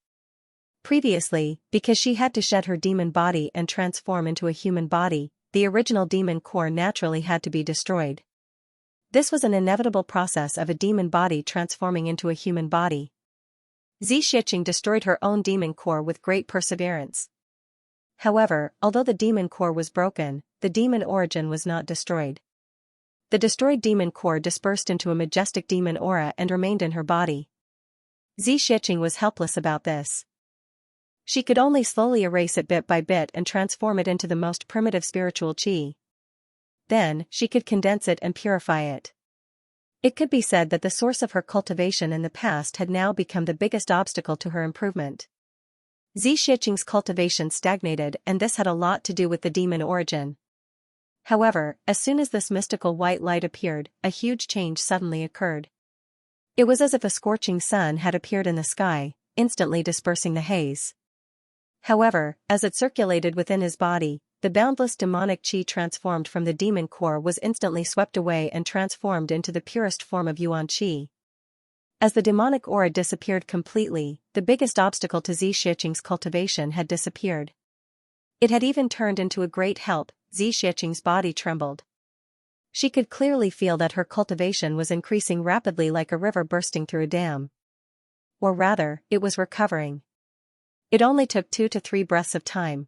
Previously, because she had to shed her demon body and transform into a human body, the original demon core naturally had to be destroyed. This was an inevitable process of a demon body transforming into a human body. Xianxia destroyed her own demon core with great perseverance. However, although the demon core was broken, the demon origin was not destroyed. The destroyed demon core dispersed into a majestic demon aura and remained in her body. Xianxia was helpless about this. She could only slowly erase it bit by bit and transform it into the most primitive spiritual qi. Then, she could condense it and purify it. It could be said that the source of her cultivation in the past had now become the biggest obstacle to her improvement. Xianxia's cultivation stagnated, and this had a lot to do with the demon origin. However, as soon as this mystical white light appeared, a huge change suddenly occurred. It was as if a scorching sun had appeared in the sky, instantly dispersing the haze. However, as it circulated within his body, the boundless demonic qi transformed from the demon core was instantly swept away and transformed into the purest form of yuan qi. As the demonic aura disappeared completely, the biggest obstacle to Xianxia's cultivation had disappeared. It had even turned into a great help. Xianxia's body trembled. She could clearly feel that her cultivation was increasing rapidly like a river bursting through a dam. Or rather, it was recovering. It only took 2 to 3 breaths of time.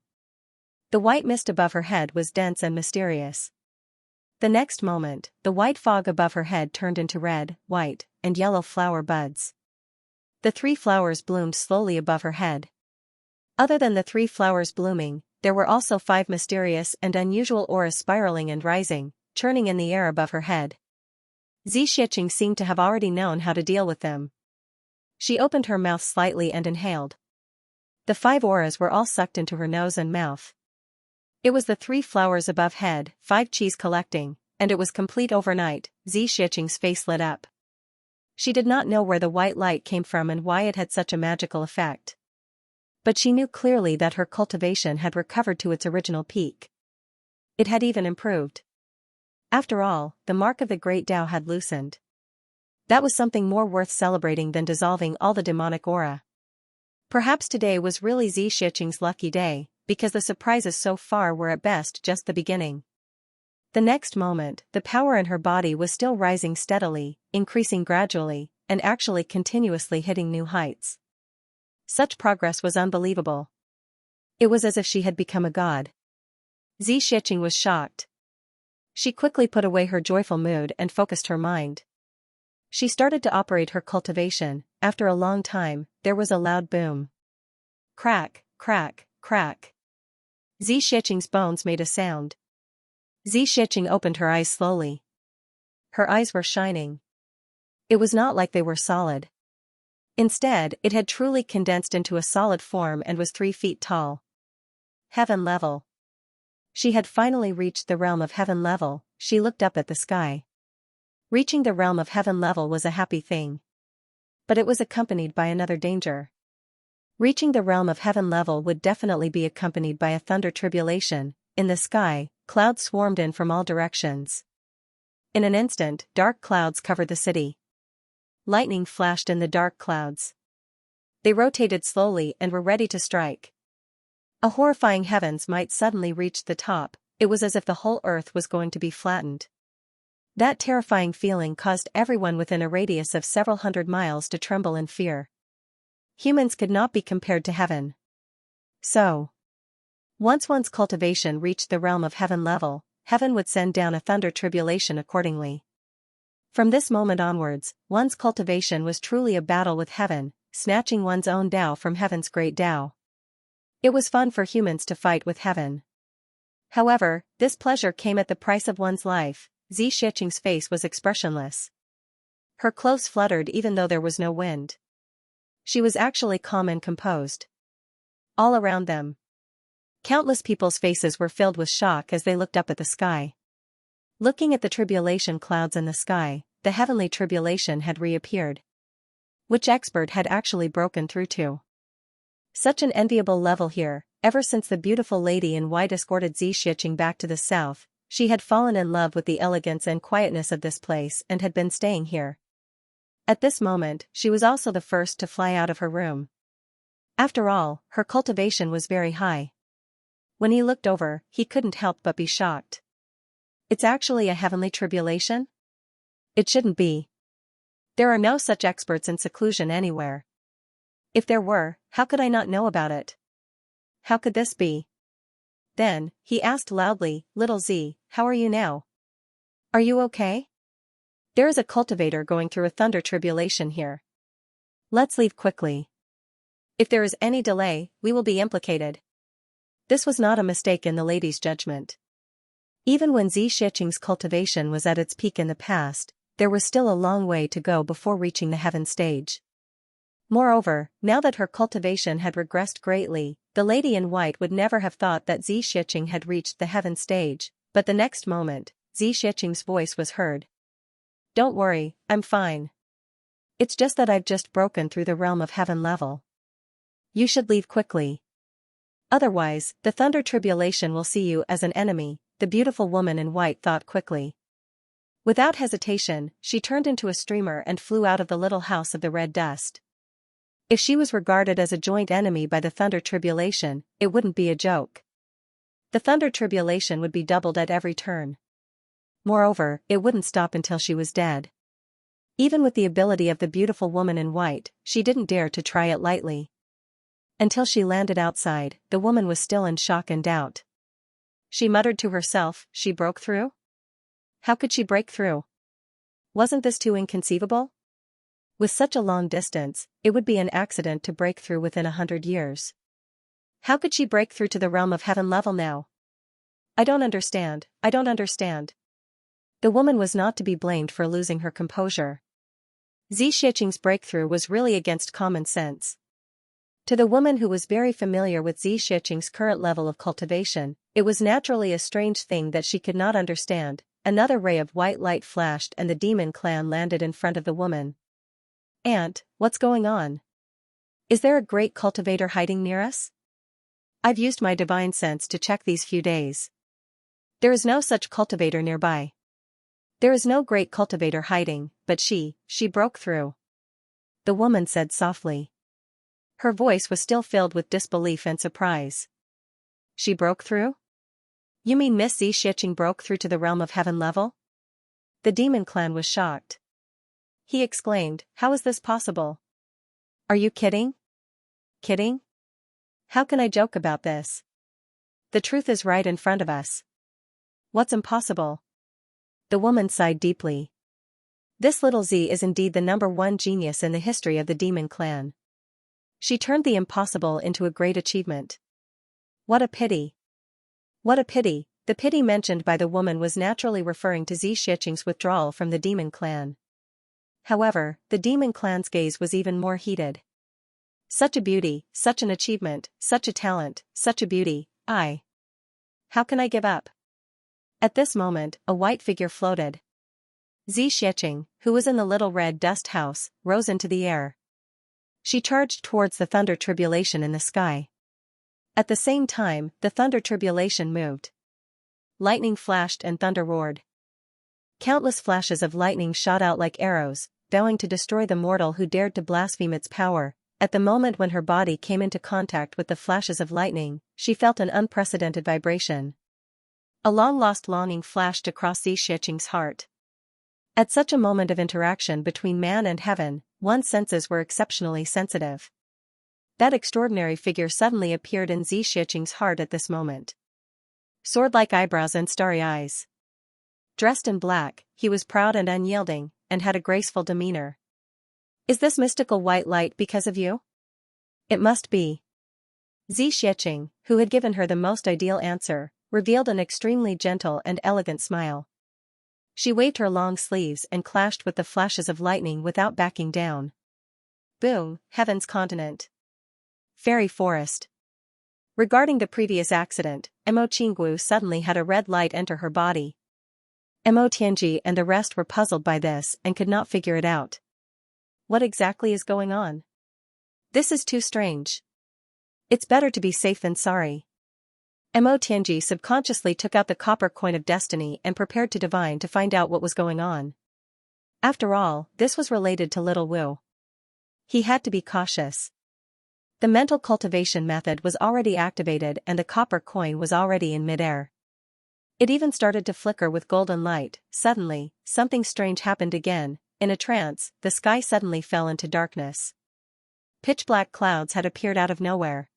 The white mist above her head was dense and mysterious. The next moment, the white fog above her head turned into red, white, and yellow flower buds. The 3 flowers bloomed slowly above her head. Other than the 3 flowers blooming, there were also 5 mysterious and unusual auras spiraling and rising, churning in the air above her head. Xianxia seemed to have already known how to deal with them. She opened her mouth slightly and inhaled. The 5 auras were all sucked into her nose and mouth. It was the 3 flowers above head, 5 qis collecting, and it was complete overnight. Xianxia's face lit up. She did not know where the white light came from and why it had such a magical effect. But she knew clearly that her cultivation had recovered to its original peak. It had even improved. After all, the mark of the great Tao had loosened. That was something more worth celebrating than dissolving all the demonic aura. Perhaps today was really Xianxia's lucky day, because the surprises so far were at best just the beginning. The next moment, the power in her body was still rising steadily, increasing gradually, and actually continuously hitting new heights. Such progress was unbelievable. It was as if she had become a god. Xianxia was shocked. She quickly put away her joyful mood and focused her mind. She started to operate her cultivation. After a long time, there was a loud boom. Crack, crack, crack. Xianxia's bones made a sound. Xianxia opened her eyes slowly. Her eyes were shining. It was not like they were solid. Instead, it had truly condensed into a solid form and was 3 feet tall. Heaven level. She had finally reached the realm of heaven level. She looked up at the sky. Reaching the realm of heaven level was a happy thing. But it was accompanied by another danger. Reaching the realm of heaven level would definitely be accompanied by a thunder tribulation. In the sky, clouds swarmed in from all directions. In an instant, dark clouds covered the city. Lightning flashed in the dark clouds. They rotated slowly and were ready to strike. A horrifying heavens might suddenly reach the top. It was as if the whole earth was going to be flattened. That terrifying feeling caused everyone within a radius of several hundred miles to tremble in fear. Humans could not be compared to heaven. So, once one's cultivation reached the realm of heaven level, heaven would send down a thunder tribulation accordingly. From this moment onwards, one's cultivation was truly a battle with heaven, snatching one's own Tao from heaven's great Tao. It was fun for humans to fight with heaven. However, this pleasure came at the price of one's life. Xianxia's face was expressionless. Her clothes fluttered even though there was no wind. She was actually calm and composed. All around them, countless people's faces were filled with shock as they looked up at the sky. Looking at the tribulation clouds in the sky, the heavenly tribulation had reappeared. Which expert had actually broken through to such an enviable level here? Ever since the beautiful lady in white escorted Xianxia back to the south, she had fallen in love with the elegance and quietness of this place and had been staying here. At this moment, she was also the first to fly out of her room. After all, her cultivation was very high. When he looked over, he couldn't help but be shocked. It's actually a heavenly tribulation? It shouldn't be. There are no such experts in seclusion anywhere. If there were, how could I not know about it? How could this be? Then, he asked loudly, "Little Z, how are you now? Are you okay? There is a cultivator going through a thunder tribulation here. Let's leave quickly. If there is any delay, we will be implicated." This was not a mistake in the lady's judgment. Even when Xianxia's cultivation was at its peak in the past, there was still a long way to go before reaching the heaven stage. Moreover, now that her cultivation had regressed greatly, the lady in white would never have thought that Xianxia had reached the heaven stage, but the next moment, Xianxia's voice was heard. "Don't worry, I'm fine. It's just that I've just broken through the realm of heaven level. You should leave quickly. Otherwise, the thunder tribulation will see you as an enemy," the beautiful woman in white thought quickly. Without hesitation, she turned into a streamer and flew out of the little house of the red dust. If she was regarded as a joint enemy by the thunder tribulation, it wouldn't be a joke. The thunder tribulation would be doubled at every turn. Moreover, it wouldn't stop until she was dead. Even with the ability of the beautiful woman in white, she didn't dare to try it lightly. Until she landed outside, the woman was still in shock and doubt. She muttered to herself, "She broke through? How could she break through? Wasn't this too inconceivable? With such a long distance, it would be an accident to break through within 100 years. How could she break through to the realm of heaven level now? I don't understand. The woman was not to be blamed for losing her composure. Xianxia's breakthrough was really against common sense. To the woman who was very familiar with Xianxia's current level of cultivation, it was naturally a strange thing that she could not understand. Another ray of white light flashed and the demon clan landed in front of the woman. "Aunt, what's going on? Is there a great cultivator hiding near us? I've used my divine sense to check these few days. There is no such cultivator nearby. There is no great cultivator hiding, but she broke through," the woman said softly. Her voice was still filled with disbelief and surprise. "She broke through? You mean Miss Xianxia broke through to the realm of heaven level?" The demon clan was shocked. He exclaimed, "How is this possible? Are you kidding? Kidding? How can I joke about this? The truth is right in front of us. What's impossible?" The woman sighed deeply. This little Z is indeed the #1 genius in the history of the demon clan. She turned the impossible into a great achievement. What a pity. What a pity. The pity mentioned by the woman was naturally referring to Xianxia's withdrawal from the demon clan. However, the demon clan's gaze was even more heated. Such a beauty, such an achievement, such a talent, such a beauty, how can I give up? At this moment, a white figure floated. Xianxia, who was in the little red dust house, rose into the air. She charged towards the thunder tribulation in the sky. At the same time, the thunder tribulation moved. Lightning flashed and thunder roared. Countless flashes of lightning shot out like arrows, vowing to destroy the mortal who dared to blaspheme its power. At the moment when her body came into contact with the flashes of lightning, she felt an unprecedented vibration. A long-lost longing flashed across Xianxia's heart. At such a moment of interaction between man and heaven, one's senses were exceptionally sensitive. That extraordinary figure suddenly appeared in Xianxia's heart at this moment. Sword-like eyebrows and starry eyes. Dressed in black, he was proud and unyielding, and had a graceful demeanor. "Is this mystical white light because of you? It must be." Xianxia, who had given her the most ideal answer, revealed an extremely gentle and elegant smile. She waved her long sleeves and clashed with the flashes of lightning without backing down. Boom, Heaven's continent. Fairy forest. Regarding the previous accident, Mo Qinggu suddenly had a red light enter her body. Mo Tianji and the rest were puzzled by this and could not figure it out. What exactly is going on? This is too strange. It's better to be safe than sorry. Mo Tianji subconsciously took out the copper coin of destiny and prepared to divine to find out what was going on. After all, this was related to Little Wu. He had to be cautious. The mental cultivation method was already activated and the copper coin was already in midair. It even started to flicker with golden light. Suddenly, something strange happened again. In a trance, the sky suddenly fell into darkness. Pitch-black clouds had appeared out of nowhere.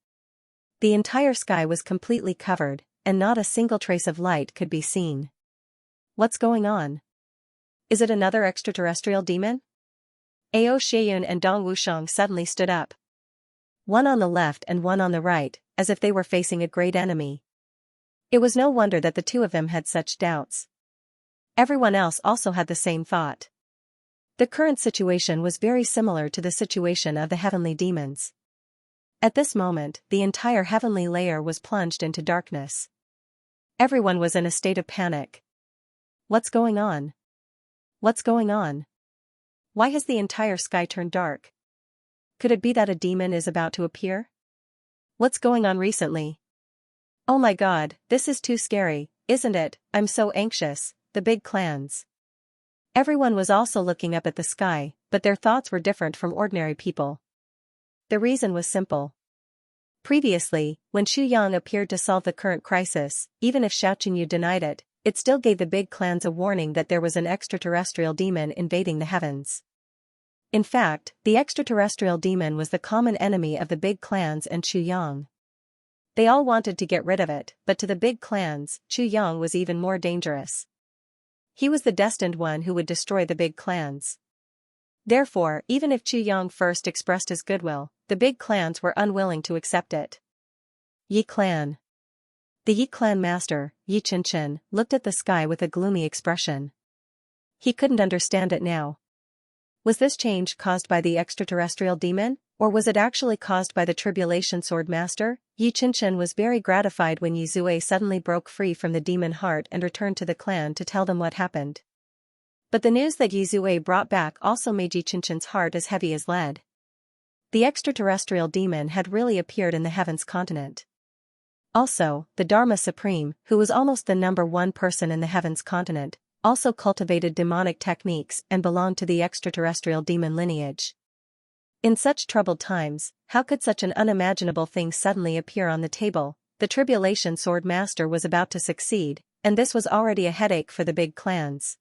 The entire sky was completely covered, and not a single trace of light could be seen. What's going on? Is it another extraterrestrial demon? Ao Xieyun and Dong Wusheng suddenly stood up. One on the left and one on the right, as if they were facing a great enemy. It was no wonder that the two of them had such doubts. Everyone else also had the same thought. The current situation was very similar to the situation of the heavenly demons. At this moment, the entire heavenly layer was plunged into darkness. Everyone was in a state of panic. What's going on? What's going on? Why has the entire sky turned dark? Could it be that a demon is about to appear? What's going on recently? Oh my god, this is too scary, isn't it? I'm so anxious. The big clans. Everyone was also looking up at the sky, but their thoughts were different from ordinary people. The reason was simple. Previously, when Xu Yang appeared to solve the current crisis, even if Xiaoqinyu denied it, it still gave the big clans a warning that there was an extraterrestrial demon invading the heavens. In fact, the extraterrestrial demon was the common enemy of the big clans and Xu Yang. They all wanted to get rid of it, but to the big clans, Xu Yang was even more dangerous. He was the destined one who would destroy the big clans. Therefore, even if Xu Yang first expressed his goodwill, the big clans were unwilling to accept it. Yi Clan. The Yi Clan master, Yi Qianqian, looked at the sky with a gloomy expression. He couldn't understand it now. Was this change caused by the extraterrestrial demon, or was it actually caused by the Tribulation Sword Master? Yi Qianqian was very gratified when Yi Zue suddenly broke free from the demon heart and returned to the clan to tell them what happened. But the news that Yi Zue brought back also made Yi Qianqian's heart as heavy as lead. The extraterrestrial demon had really appeared in the heavens continent. Also, the Dharma Supreme, who was almost the #1 person in the heavens continent, also cultivated demonic techniques and belonged to the extraterrestrial demon lineage. In such troubled times, how could such an unimaginable thing suddenly appear on the table? The Tribulation Sword Master was about to succeed, and this was already a headache for the big clans.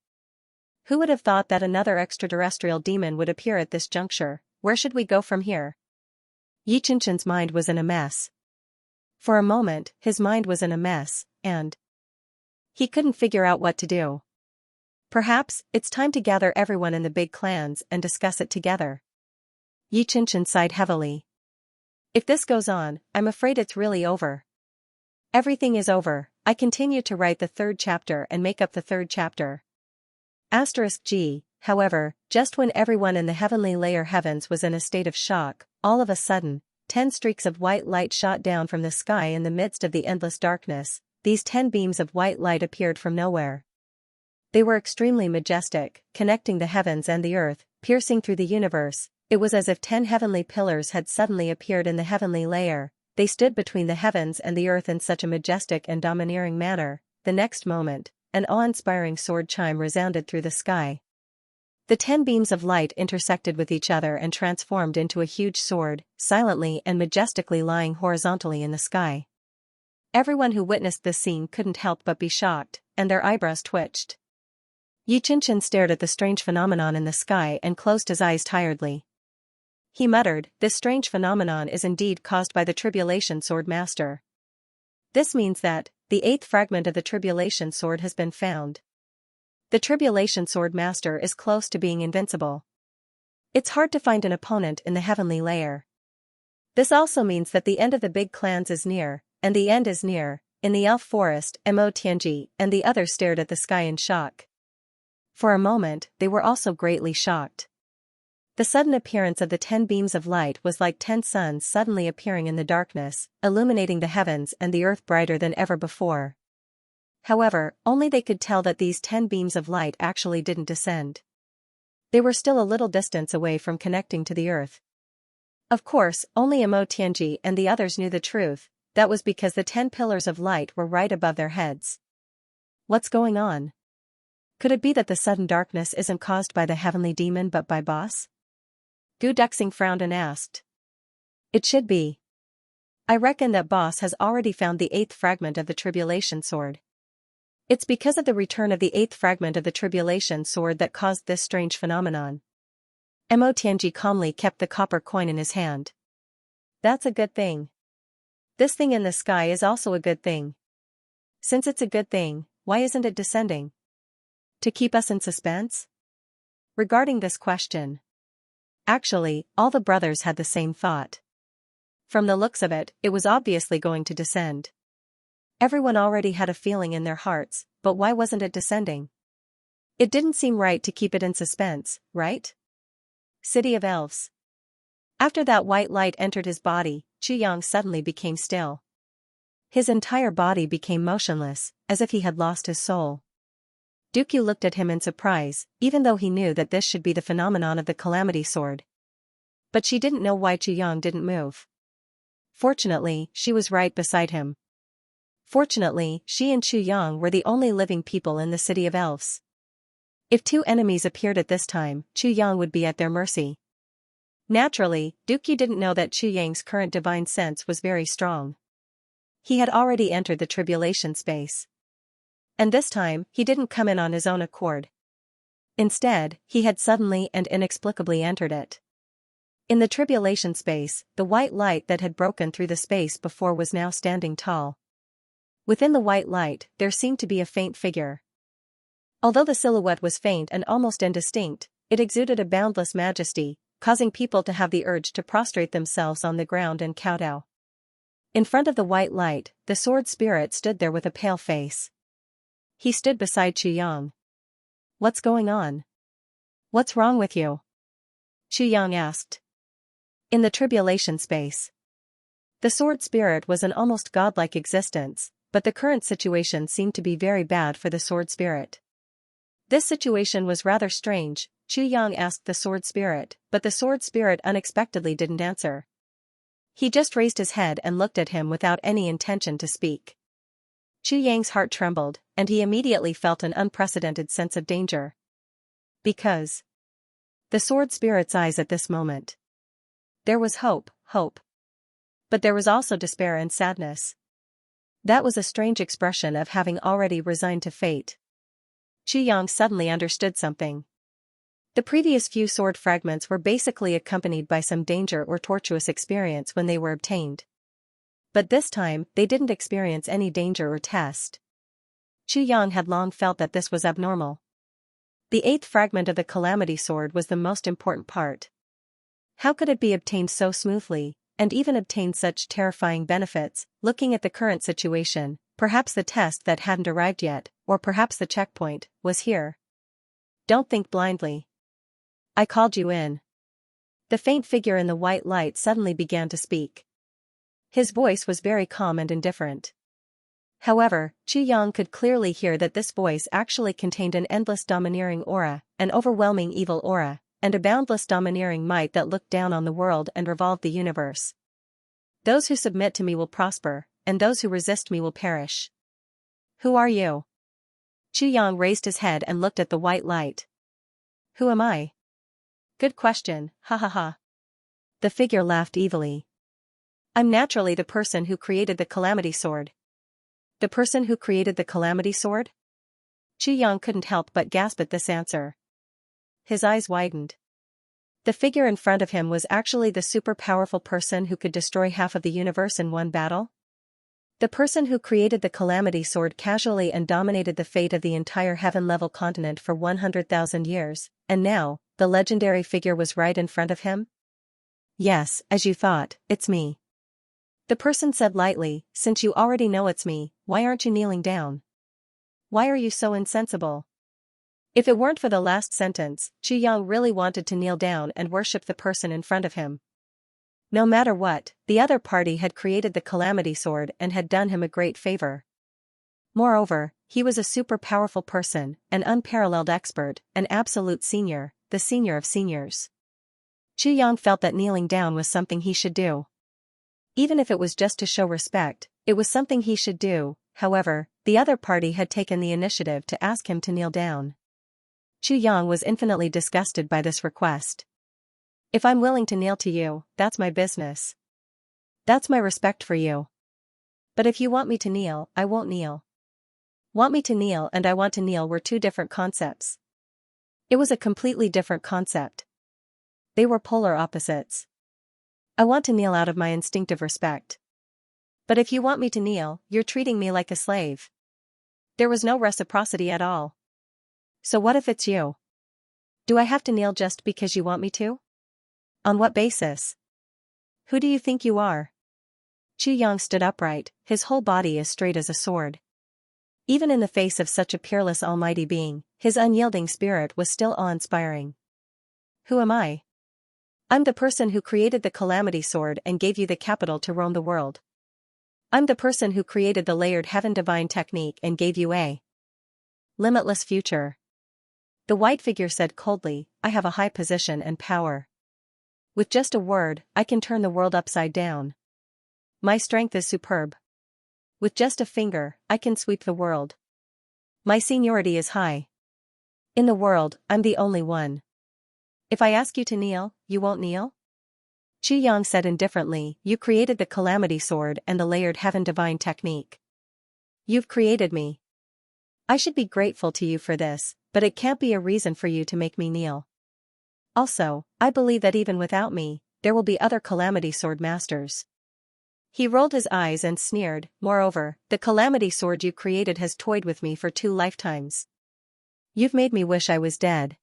Who would have thought that another extraterrestrial demon would appear at this juncture? Where should we go from here? Yi Qianqian's mind was in a mess. For a moment, his mind was in a mess, and he couldn't figure out what to do. Perhaps, it's time to gather everyone in the big clans and discuss it together. Yi Qianqian sighed heavily. If this goes on, I'm afraid it's really over. Everything is over. I continue to write the 3rd chapter and make up the 3rd chapter. G. However, just when everyone in the heavenly layer heavens was in a state of shock, all of a sudden, 10 streaks of white light shot down from the sky in the midst of the endless darkness. These 10 beams of white light appeared from nowhere. They were extremely majestic, connecting the heavens and the earth, piercing through the universe. It was as if 10 heavenly pillars had suddenly appeared in the heavenly layer. They stood between the heavens and the earth in such a majestic and domineering manner. The next moment, an awe-inspiring sword chime resounded through the sky. The 10 beams of light intersected with each other and transformed into a huge sword, silently and majestically lying horizontally in the sky. Everyone who witnessed this scene couldn't help but be shocked, and their eyebrows twitched. Yi Qianqian stared at the strange phenomenon in the sky and closed his eyes tiredly. He muttered, "This strange phenomenon is indeed caused by the Tribulation Sword Master. This means that the 8th fragment of the Tribulation Sword has been found. The Tribulation Sword Master is close to being invincible. It's hard to find an opponent in the heavenly layer. This also means that the end of the big clans is near, and the end is near. In the elf forest, Mo Tianji and the others stared at the sky in shock. For a moment, they were also greatly shocked. The sudden appearance of the 10 beams of light was like 10 suns suddenly appearing in the darkness, illuminating the heavens and the earth brighter than ever before. However, only they could tell that these 10 beams of light actually didn't descend. They were still a little distance away from connecting to the earth. Of course, only Mo Tianji and the others knew the truth. That was because the 10 pillars of light were right above their heads. What's going on? Could it be that the sudden darkness isn't caused by the heavenly demon but by Boss? Gu Duxing frowned and asked. It should be. I reckon that Boss has already found the 8th fragment of the Tribulation Sword. It's because of the return of the 8th fragment of the Tribulation Sword that caused this strange phenomenon. Mo Tianji calmly kept the copper coin in his hand. That's a good thing. This thing in the sky is also a good thing. Since it's a good thing, why isn't it descending? To keep us in suspense? Regarding this question. Actually, all the brothers had the same thought. From the looks of it, it was obviously going to descend. Everyone already had a feeling in their hearts, but why wasn't it descending? It didn't seem right to keep it in suspense, right? City of Elves. After that white light entered his body, Xianxia suddenly became still. His entire body became motionless, as if he had lost his soul. Dooku looked at him in surprise, even though he knew that this should be the phenomenon of the Calamity Sword. But she didn't know why Xianxia didn't move. Fortunately, she was right beside him. Fortunately, she and Xianxia were the only living people in the City of Elves. If 2 enemies appeared at this time, Xianxia would be at their mercy. Naturally, Dooku didn't know that Xianxia's current divine sense was very strong. He had already entered the tribulation space. And this time, he didn't come in on his own accord. Instead, he had suddenly and inexplicably entered it. In the tribulation space, the white light that had broken through the space before was now standing tall. Within the white light, there seemed to be a faint figure. Although the silhouette was faint and almost indistinct, it exuded a boundless majesty, causing people to have the urge to prostrate themselves on the ground and kowtow. In front of the white light, the sword spirit stood there with a pale face. He stood beside Xianxia. What's going on? What's wrong with you? Xianxia asked. In the tribulation space. The sword spirit was an almost godlike existence, but the current situation seemed to be very bad for the sword spirit. This situation was rather strange. Xianxia asked the sword spirit, but the sword spirit unexpectedly didn't answer. He just raised his head and looked at him without any intention to speak. Xianxia's heart trembled, and he immediately felt an unprecedented sense of danger. Because the sword spirit's eyes at this moment. There was hope. But there was also despair and sadness. That was a strange expression of having already resigned to fate. Xianxia suddenly understood something. The previous few sword fragments were basically accompanied by some danger or tortuous experience when they were obtained. But this time, they didn't experience any danger or test. Xianxia had long felt that this was abnormal. The 8th fragment of the Calamity Sword was the most important part. How could it be obtained so smoothly, and even obtain such terrifying benefits? Looking at the current situation, perhaps the test that hadn't arrived yet, or perhaps the checkpoint, was here. Don't think blindly. I called you in. The faint figure in the white light suddenly began to speak. His voice was very calm and indifferent. However, Xianxia could clearly hear that this voice actually contained an endless domineering aura, an overwhelming evil aura, and a boundless domineering might that looked down on the world and revolved the universe. Those who submit to me will prosper, and those who resist me will perish. Who are you? Xianxia raised his head and looked at the white light. Who am I? Good question, ha ha ha. The figure laughed evilly. I'm naturally the person who created the Calamity Sword. The person who created the Calamity Sword? Xianxia couldn't help but gasp at this answer. His eyes widened. The figure in front of him was actually the super powerful person who could destroy half of the universe in one battle? The person who created the Calamity Sword casually and dominated the fate of the entire heaven-level continent for 100,000 years, and now, the legendary figure was right in front of him? Yes, as you thought, it's me. The person said lightly, since you already know it's me, why aren't you kneeling down? Why are you so insensible? If it weren't for the last sentence, Xianxia really wanted to kneel down and worship the person in front of him. No matter what, the other party had created the Calamity Sword and had done him a great favor. Moreover, he was a super powerful person, an unparalleled expert, an absolute senior, the senior of seniors. Xianxia felt that kneeling down was something he should do. Even if it was just to show respect, it was something he should do. However, the other party had taken the initiative to ask him to kneel down. Xianxia was infinitely disgusted by this request. If I'm willing to kneel to you, that's my business. That's my respect for you. But if you want me to kneel, I won't kneel. Want me to kneel and I want to kneel were two different concepts. It was a completely different concept. They were polar opposites. I want to kneel out of my instinctive respect. But if you want me to kneel, you're treating me like a slave. There was no reciprocity at all. So what if it's you? Do I have to kneel just because you want me to? On what basis? Who do you think you are? Xianxia stood upright, his whole body as straight as a sword. Even in the face of such a peerless almighty being, his unyielding spirit was still awe-inspiring. Who am I? I'm the person who created the Calamity Sword and gave you the capital to roam the world. I'm the person who created the layered heaven divine technique and gave you a limitless future. The white figure said coldly, I have a high position and power. With just a word, I can turn the world upside down. My strength is superb. With just a finger, I can sweep the world. My seniority is high. In the world, I'm the only one. If I ask you to kneel, you won't kneel? Xianxia said indifferently, you created the Calamity Sword and the layered heaven divine technique. You've created me. I should be grateful to you for this, but it can't be a reason for you to make me kneel. Also, I believe that even without me, there will be other Calamity Sword masters. He rolled his eyes and sneered, moreover, the Calamity Sword you created has toyed with me for 2 lifetimes. You've made me wish I was dead.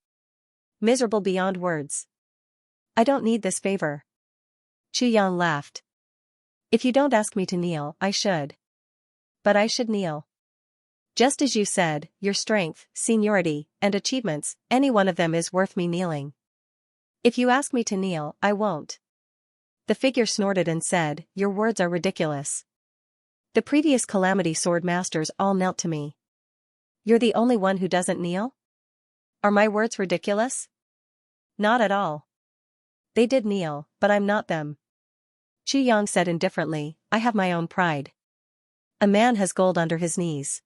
Miserable beyond words. I don't need this favor. Xianxia laughed. If you don't ask me to kneel, I should. But I should kneel. Just as you said, your strength, seniority, and achievements, any one of them is worth me kneeling. If you ask me to kneel, I won't. The figure snorted and said, your words are ridiculous. The previous Calamity Sword masters all knelt to me. You're the only one who doesn't kneel? Are my words ridiculous? Not at all. They did kneel, but I'm not them. Xianxia said indifferently, I have my own pride. A man has gold under his knees.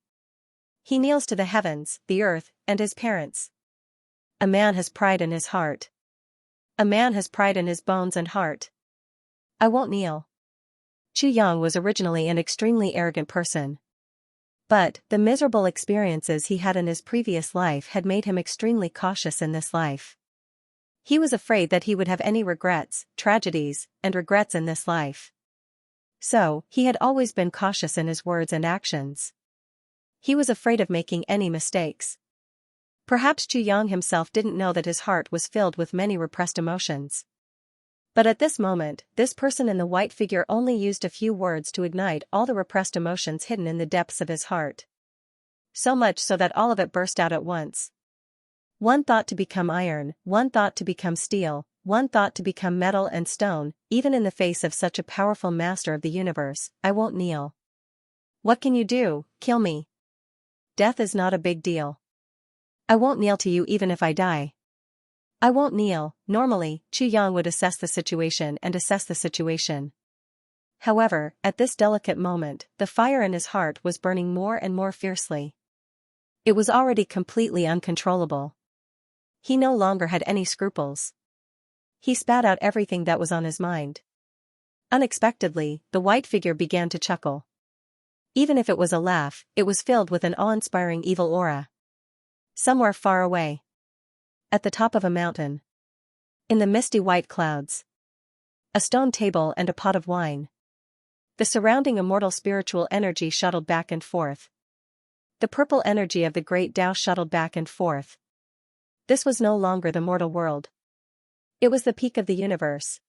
He kneels to the heavens, the earth, and his parents. A man has pride in his heart. A man has pride in his bones and heart. I won't kneel. Xianxia was originally an extremely arrogant person. But, the miserable experiences he had in his previous life had made him extremely cautious in this life. He was afraid that he would have any regrets, tragedies, and regrets in this life. So, he had always been cautious in his words and actions. He was afraid of making any mistakes. Perhaps Xianxia himself didn't know that his heart was filled with many repressed emotions. But at this moment, this person in the white figure only used a few words to ignite all the repressed emotions hidden in the depths of his heart. So much so that all of it burst out at once. One thought to become iron, one thought to become steel, one thought to become metal and stone, even in the face of such a powerful master of the universe, I won't kneel. What can you do? Kill me. Death is not a big deal. I won't kneel to you even if I die. I won't kneel. Normally, Xianxia would assess the situation. However, at this delicate moment, the fire in his heart was burning more and more fiercely. It was already completely uncontrollable. He no longer had any scruples. He spat out everything that was on his mind. Unexpectedly, the white figure began to chuckle. Even if it was a laugh, it was filled with an awe-inspiring evil aura. Somewhere far away. At the top of a mountain. In the misty white clouds. A stone table and a pot of wine. The surrounding immortal spiritual energy shuttled back and forth. The purple energy of the great Tao shuttled back and forth. This was no longer the mortal world. It was the peak of the universe.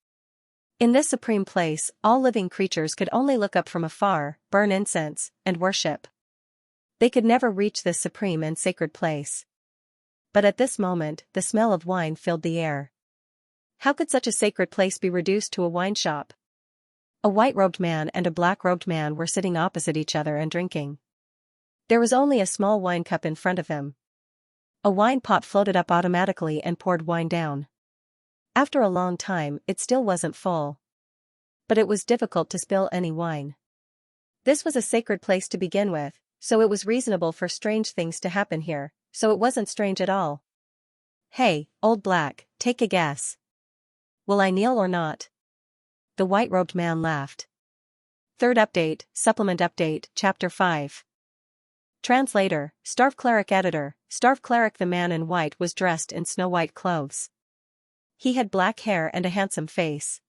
In this supreme place, all living creatures could only look up from afar, burn incense, and worship. They could never reach this supreme and sacred place. But at this moment, the smell of wine filled the air. How could such a sacred place be reduced to a wine shop? A white-robed man and a black-robed man were sitting opposite each other and drinking. There was only a small wine cup in front of them. A wine pot floated up automatically and poured wine down. After a long time, it still wasn't full. But it was difficult to spill any wine. This was a sacred place to begin with, so it was reasonable for strange things to happen here, so it wasn't strange at all. Hey, old black, take a guess. Will I kneel or not? The white-robed man laughed. Third update, Supplement Update, Chapter 5. Translator, Starve Cleric Editor, Starve Cleric. The man in white was dressed in snow-white clothes. He had black hair and a handsome face.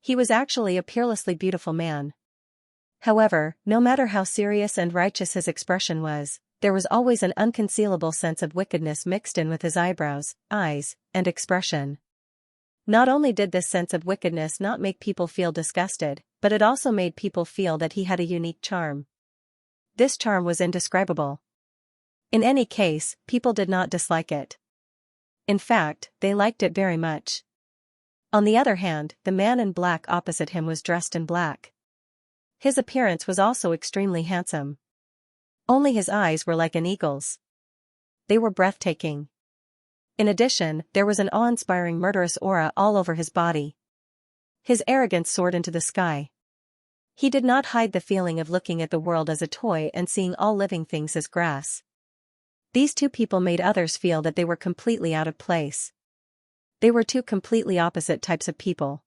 He was actually a peerlessly beautiful man. However, no matter how serious and righteous his expression was, there was always an unconcealable sense of wickedness mixed in with his eyebrows, eyes, and expression. Not only did this sense of wickedness not make people feel disgusted, but it also made people feel that he had a unique charm. This charm was indescribable. In any case, people did not dislike it. In fact, they liked it very much. On the other hand, the man in black opposite him was dressed in black. His appearance was also extremely handsome. Only his eyes were like an eagle's. They were breathtaking. In addition, there was an awe-inspiring murderous aura all over his body. His arrogance soared into the sky. He did not hide the feeling of looking at the world as a toy and seeing all living things as grass. These two people made others feel that they were completely out of place. They were two completely opposite types of people.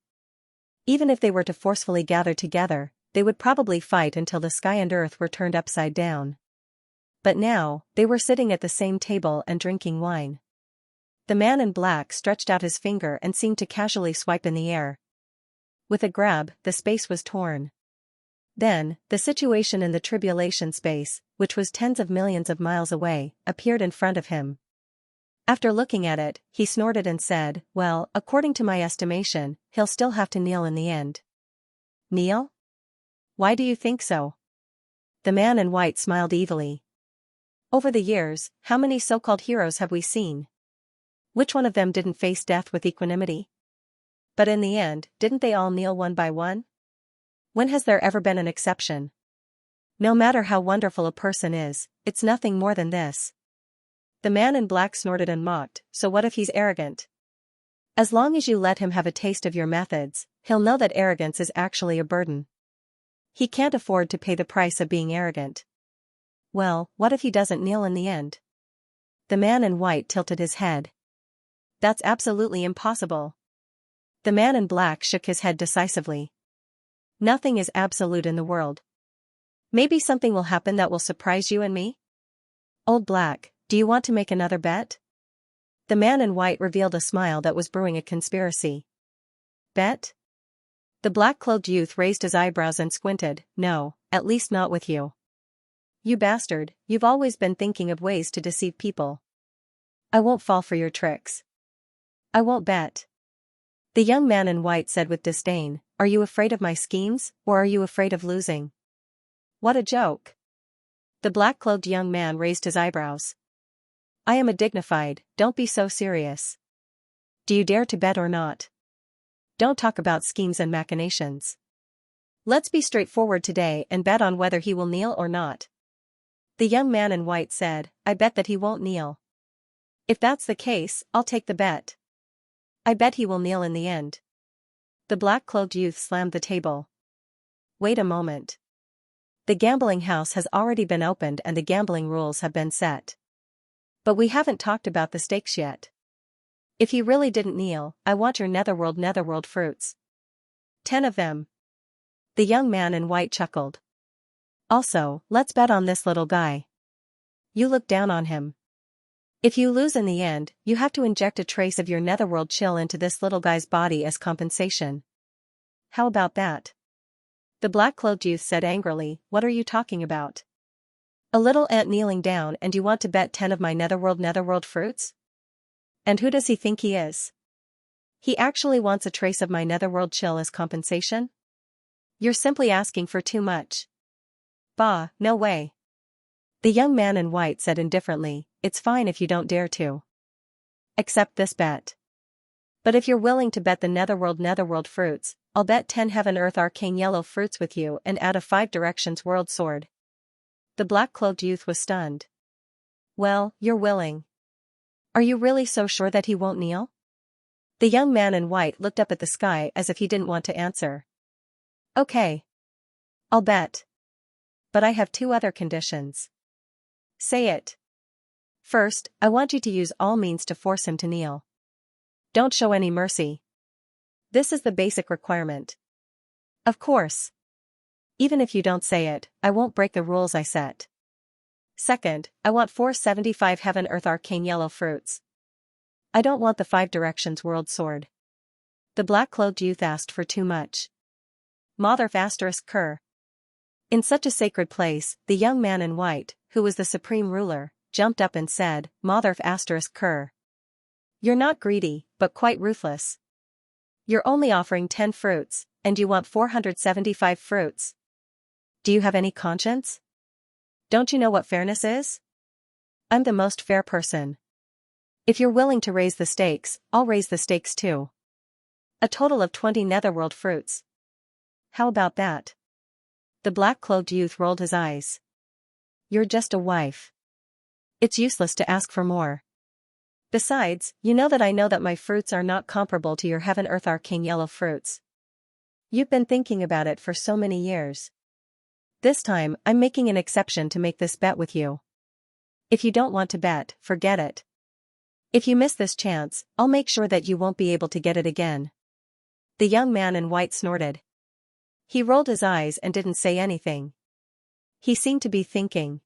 Even if they were to forcefully gather together, they would probably fight until the sky and earth were turned upside down. But now, they were sitting at the same table and drinking wine. The man in black stretched out his finger and seemed to casually swipe in the air. With a grab, the space was torn. Then, the situation in the tribulation space, which was tens of millions of miles away, appeared in front of him. After looking at it, he snorted and said, "Well, according to my estimation, he'll still have to kneel in the end." Kneel? Why do you think so? The man in white smiled evilly. Over the years, how many so-called heroes have we seen? Which one of them didn't face death with equanimity? But in the end, didn't they all kneel one by one? When has there ever been an exception? No matter how wonderful a person is, it's nothing more than this. The man in black snorted and mocked, "So what if he's arrogant? As long as you let him have a taste of your methods, he'll know that arrogance is actually a burden. He can't afford to pay the price of being arrogant." Well, what if he doesn't kneel in the end? The man in white tilted his head. That's absolutely impossible. The man in black shook his head decisively. Nothing is absolute in the world. Maybe something will happen that will surprise you and me? Old black, do you want to make another bet? The man in white revealed a smile that was brewing a conspiracy. Bet? The black-clothed youth raised his eyebrows and squinted. No, at least not with you. You bastard, you've always been thinking of ways to deceive people. I won't fall for your tricks. I won't bet. The young man in white said with disdain, "Are you afraid of my schemes, or are you afraid of losing?" What a joke. The black-clothed young man raised his eyebrows. I am a dignified, don't be so serious. Do you dare to bet or not? Don't talk about schemes and machinations. Let's be straightforward today and bet on whether he will kneel or not. The young man in white said, I bet that he won't kneel. If that's the case, I'll take the bet. I bet he will kneel in the end. The black-clothed youth slammed the table. Wait a moment. The gambling house has already been opened and the gambling rules have been set. But we haven't talked about the stakes yet. If he really didn't kneel, I want your netherworld fruits. 10 of them. The young man in white chuckled. Also, let's bet on this little guy. You look down on him. If you lose in the end, you have to inject a trace of your netherworld chill into this little guy's body as compensation. How about that? The black-clothed youth said angrily, What are you talking about? A little ant kneeling down and you want to bet 10 of my netherworld fruits? And who does he think he is? He actually wants a trace of my netherworld chill as compensation? You're simply asking for too much. Bah, no way. The young man in white said indifferently, it's fine if you don't dare to accept this bet. But if you're willing to bet the netherworld fruits, I'll bet 10 heaven earth arcane yellow fruits with you and add a 5 directions world sword. The black-cloaked youth was stunned. Well, you're willing. Are you really so sure that he won't kneel? The young man in white looked up at the sky as if he didn't want to answer. Okay. I'll bet. But I have 2 other conditions. Say it. First, I want you to use all means to force him to kneel. Don't show any mercy. This is the basic requirement. Of course. Even if you don't say it, I won't break the rules I set. Second, I want 475 heaven earth arcane yellow fruits. I don't want the 5 directions world sword. The black-cloaked youth asked for too much. Motherf asterisk cur. In such a sacred place, the young man in white, who was the supreme ruler, jumped up and said, Motherf asterisk cur. You're not greedy, but quite ruthless. You're only offering 10 fruits, and you want 475 fruits. Do you have any conscience? Don't you know what fairness is? I'm the most fair person. If you're willing to raise the stakes, I'll raise the stakes too. A total of 20 netherworld fruits. How about that? The black-cloaked youth rolled his eyes. You're just a wife. It's useless to ask for more. Besides, you know that my fruits are not comparable to your heaven earth arcane yellow fruits. You've been thinking about it for so many years. This time, I'm making an exception to make this bet with you. If you don't want to bet, forget it. If you miss this chance, I'll make sure that you won't be able to get it again. The young man in white snorted. He rolled his eyes and didn't say anything. He seemed to be thinking.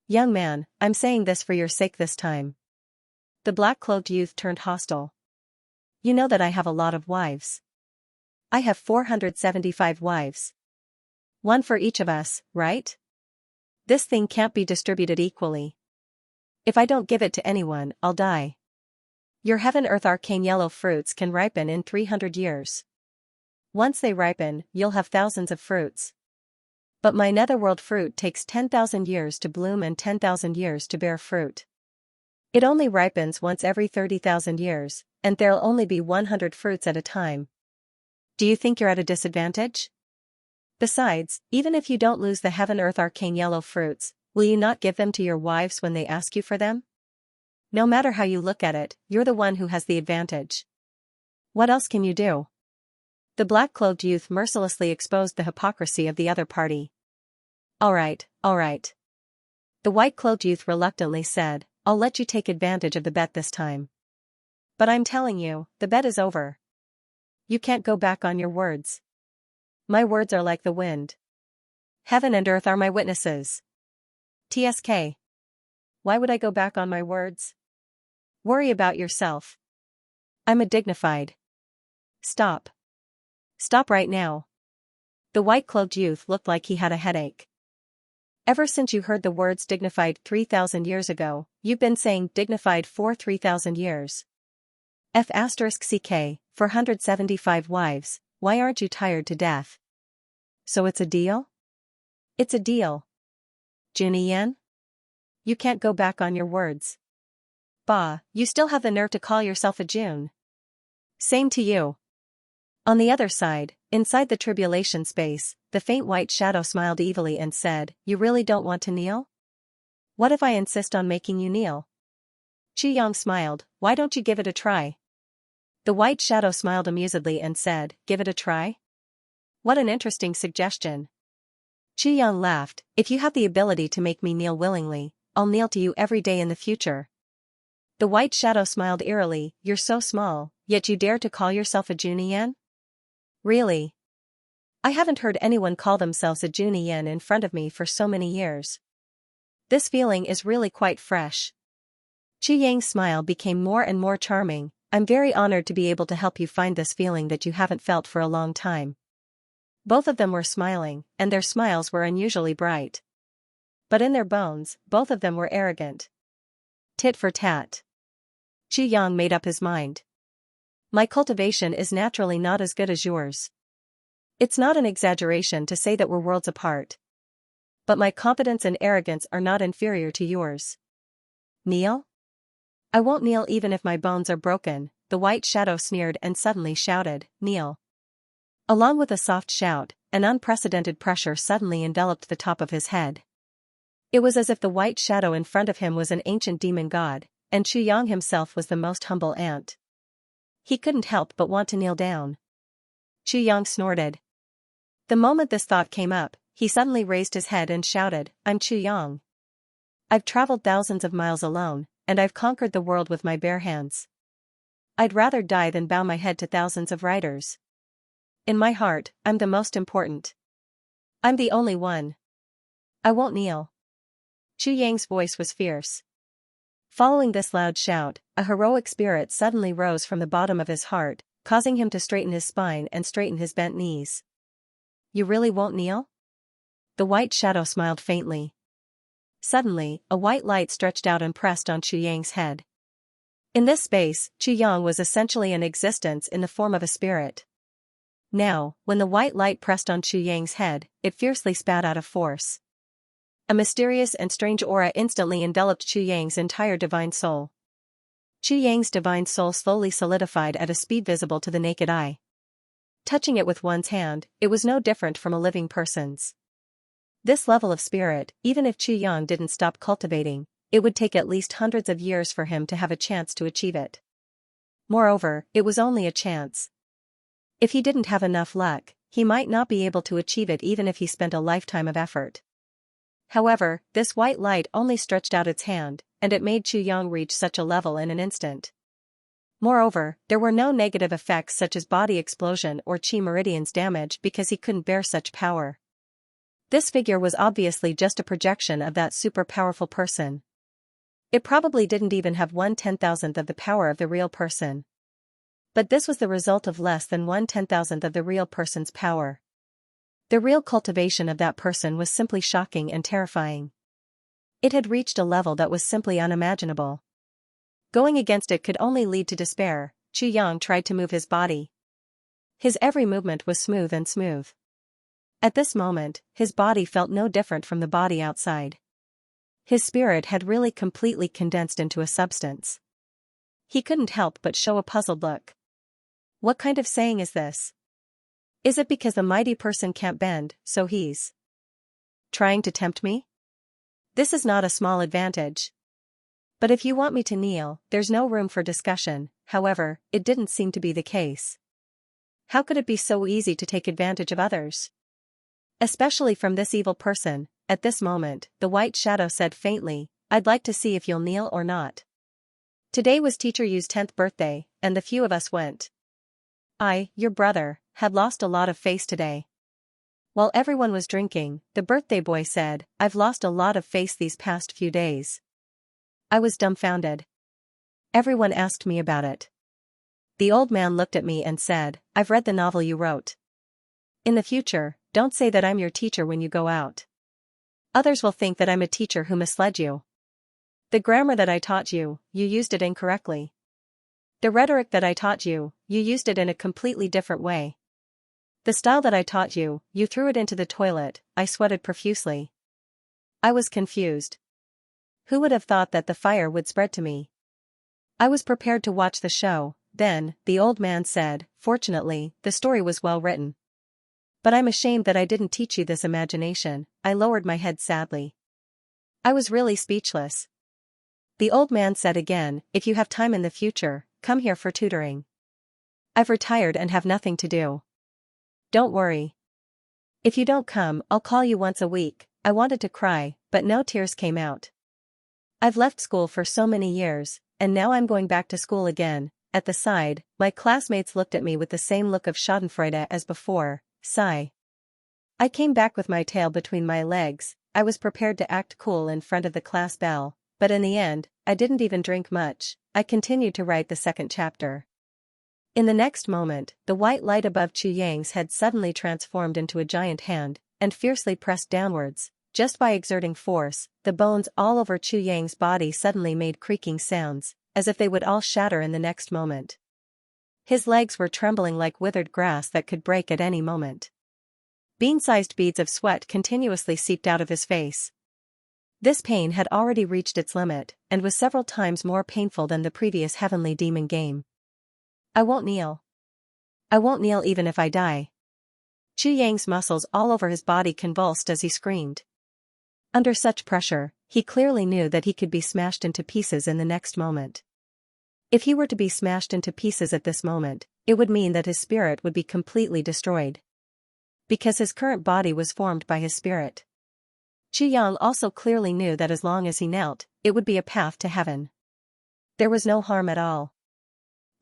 Young man, I'm saying this for your sake this time. The black-cloaked youth turned hostile. You know that I have a lot of wives. I have 475 wives. 1 for each of us, right? This thing can't be distributed equally. If I don't give it to anyone, I'll die. Your heaven earth arcane yellow fruits can ripen in 300 years. Once they ripen, you'll have thousands of fruits. But my netherworld fruit takes 10,000 years to bloom and 10,000 years to bear fruit. It only ripens once every 30,000 years, and there'll only be 100 fruits at a time. Do you think you're at a disadvantage? Besides, even if you don't lose the heaven earth arcane yellow fruits, will you not give them to your wives when they ask you for them? No matter how you look at it, you're the one who has the advantage. What else can you do? The black-cloaked youth mercilessly exposed the hypocrisy of the other party. All right. The white-cloaked youth reluctantly said, I'll let you take advantage of the bet this time. But I'm telling you, the bet is over. You can't go back on your words. My words are like the wind. Heaven and earth are my witnesses. TSK. Why would I go back on my words? Worry about yourself. I'm a dignified. Stop. Stop right now. The white-cloaked youth looked like he had a headache. Ever since you heard the words dignified 3,000 years ago, you've been saying dignified for 3,000 years. F*CK, 475 wives, why aren't you tired to death? So it's a deal? It's a deal. Junie-yen? You can't go back on your words. Bah, you still have the nerve to call yourself a June. Same to you. On the other side, inside the tribulation space, the faint white shadow smiled evilly and said, You really don't want to kneel? What if I insist on making you kneel? Chi-Yang smiled, Why don't you give it a try? The white shadow smiled amusedly and said, Give it a try? What an interesting suggestion. Chi-Yang laughed, If you have the ability to make me kneel willingly, I'll kneel to you every day in the future. The white shadow smiled eerily, You're so small, yet you dare to call yourself a Junie-yen? Really? I haven't heard anyone call themselves a Junie-yen in front of me for so many years. This feeling is really quite fresh. Chi-Yang's smile became more and more charming, I'm very honored to be able to help you find this feeling that you haven't felt for a long time. Both of them were smiling, and their smiles were unusually bright. But in their bones, both of them were arrogant. Tit for tat. Chi-Yang made up his mind. My cultivation is naturally not as good as yours. It's not an exaggeration to say that we're worlds apart. But my competence and arrogance are not inferior to yours. Kneel? I won't kneel even if my bones are broken, the white shadow sneered and suddenly shouted, kneel. Along with a soft shout, an unprecedented pressure suddenly enveloped the top of his head. It was as if the white shadow in front of him was an ancient demon god, and Xianxia himself was the most humble ant. He couldn't help but want to kneel down. Xianxia snorted. The moment this thought came up, he suddenly raised his head and shouted, I'm Xianxia. I've traveled thousands of miles alone, and I've conquered the world with my bare hands. I'd rather die than bow my head to thousands of riders. In my heart, I'm the most important. I'm the only one. I won't kneel. Xianxia's voice was fierce. Following this loud shout, a heroic spirit suddenly rose from the bottom of his heart, causing him to straighten his spine and straighten his bent knees. You really won't kneel? The white shadow smiled faintly. Suddenly, a white light stretched out and pressed on Xianxia's head. In this space, Xianxia was essentially an existence in the form of a spirit. Now, when the white light pressed on Xianxia's head, it fiercely spat out of force. A mysterious and strange aura instantly enveloped Xianxia's entire divine soul. Xianxia's divine soul slowly solidified at a speed visible to the naked eye. Touching it with one's hand, it was no different from a living person's. This level of spirit, even if Xianxia didn't stop cultivating, it would take at least hundreds of years for him to have a chance to achieve it. Moreover, it was only a chance. If he didn't have enough luck, he might not be able to achieve it even if he spent a lifetime of effort. However, this white light only stretched out its hand, and it made Xianxia reach such a level in an instant. Moreover, there were no negative effects such as body explosion or chi meridians damage because he couldn't bear such power. This figure was obviously just a projection of that super powerful person. It probably didn't even have 1/10,000th of the power of the real person. But this was the result of less than 1/10,000th of the real person's power. The real cultivation of that person was simply shocking and terrifying. It had reached a level that was simply unimaginable. Going against it could only lead to despair. Xianxia tried to move his body. His every movement was smooth and smooth. At this moment, his body felt no different from the body outside. His spirit had really completely condensed into a substance. He couldn't help but show a puzzled look. What kind of saying is this? Is it because the mighty person can't bend, so he's trying to tempt me? This is not a small advantage. But if you want me to kneel, there's no room for discussion. However, it didn't seem to be the case. How could it be so easy to take advantage of others? Especially from this evil person. At this moment, the white shadow said faintly, I'd like to see if you'll kneel or not. Today was Teacher Yu's 10th birthday, and the few of us went. I, your brother, had lost a lot of face today. While everyone was drinking, the birthday boy said, I've lost a lot of face these past few days. I was dumbfounded. Everyone asked me about it. The old man looked at me and said, I've read the novel you wrote. In the future, don't say that I'm your teacher when you go out. Others will think that I'm a teacher who misled you. The grammar that I taught you, you used it incorrectly. The rhetoric that I taught you, you used it in a completely different way. The style that I taught you, you threw it into the toilet. I sweated profusely. I was confused. Who would have thought that the fire would spread to me? I was prepared to watch the show. Then, the old man said, fortunately, the story was well written. But I'm ashamed that I didn't teach you this imagination. I lowered my head sadly. I was really speechless. The old man said again, if you have time in the future, come here for tutoring. I've retired and have nothing to do. Don't worry. If you don't come, I'll call you once a week. I wanted to cry, but no tears came out. I've left school for so many years, and now I'm going back to school again. At the side, my classmates looked at me with the same look of schadenfreude as before. Sigh. I came back with my tail between my legs. I was prepared to act cool in front of the class bell, but in the end, I didn't even drink much. I continued to write the second chapter. In the next moment, the white light above Xianxia's head suddenly transformed into a giant hand, and fiercely pressed downwards. Just by exerting force, the bones all over Xianxia's body suddenly made creaking sounds, as if they would all shatter in the next moment. His legs were trembling like withered grass that could break at any moment. Bean-sized beads of sweat continuously seeped out of his face. This pain had already reached its limit, and was several times more painful than the previous heavenly demon game. I won't kneel. I won't kneel even if I die. Chu Yang's muscles all over his body convulsed as he screamed. Under such pressure, he clearly knew that he could be smashed into pieces in the next moment. If he were to be smashed into pieces at this moment, it would mean that his spirit would be completely destroyed. Because his current body was formed by his spirit. Chu Yang also clearly knew that as long as he knelt, it would be a path to heaven. There was no harm at all.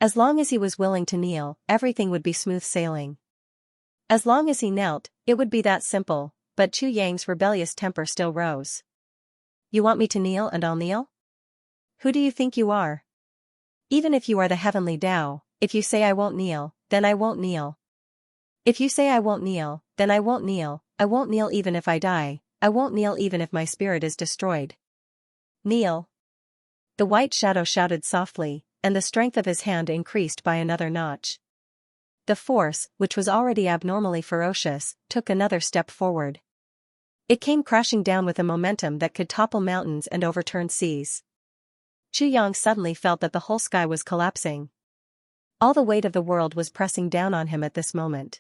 As long as he was willing to kneel, everything would be smooth sailing. As long as he knelt, it would be that simple, but Chu Yang's rebellious temper still rose. You want me to kneel and I'll kneel? Who do you think you are? Even if you are the heavenly Tao, if you say I won't kneel, then I won't kneel. If you say I won't kneel, then I won't kneel. I won't kneel even if I die. I won't kneel even if my spirit is destroyed. Kneel. The white shadow shouted softly, and the strength of his hand increased by another notch. The force, which was already abnormally ferocious, took another step forward. It came crashing down with a momentum that could topple mountains and overturn seas. Chu Yang suddenly felt that the whole sky was collapsing. All the weight of the world was pressing down on him at this moment.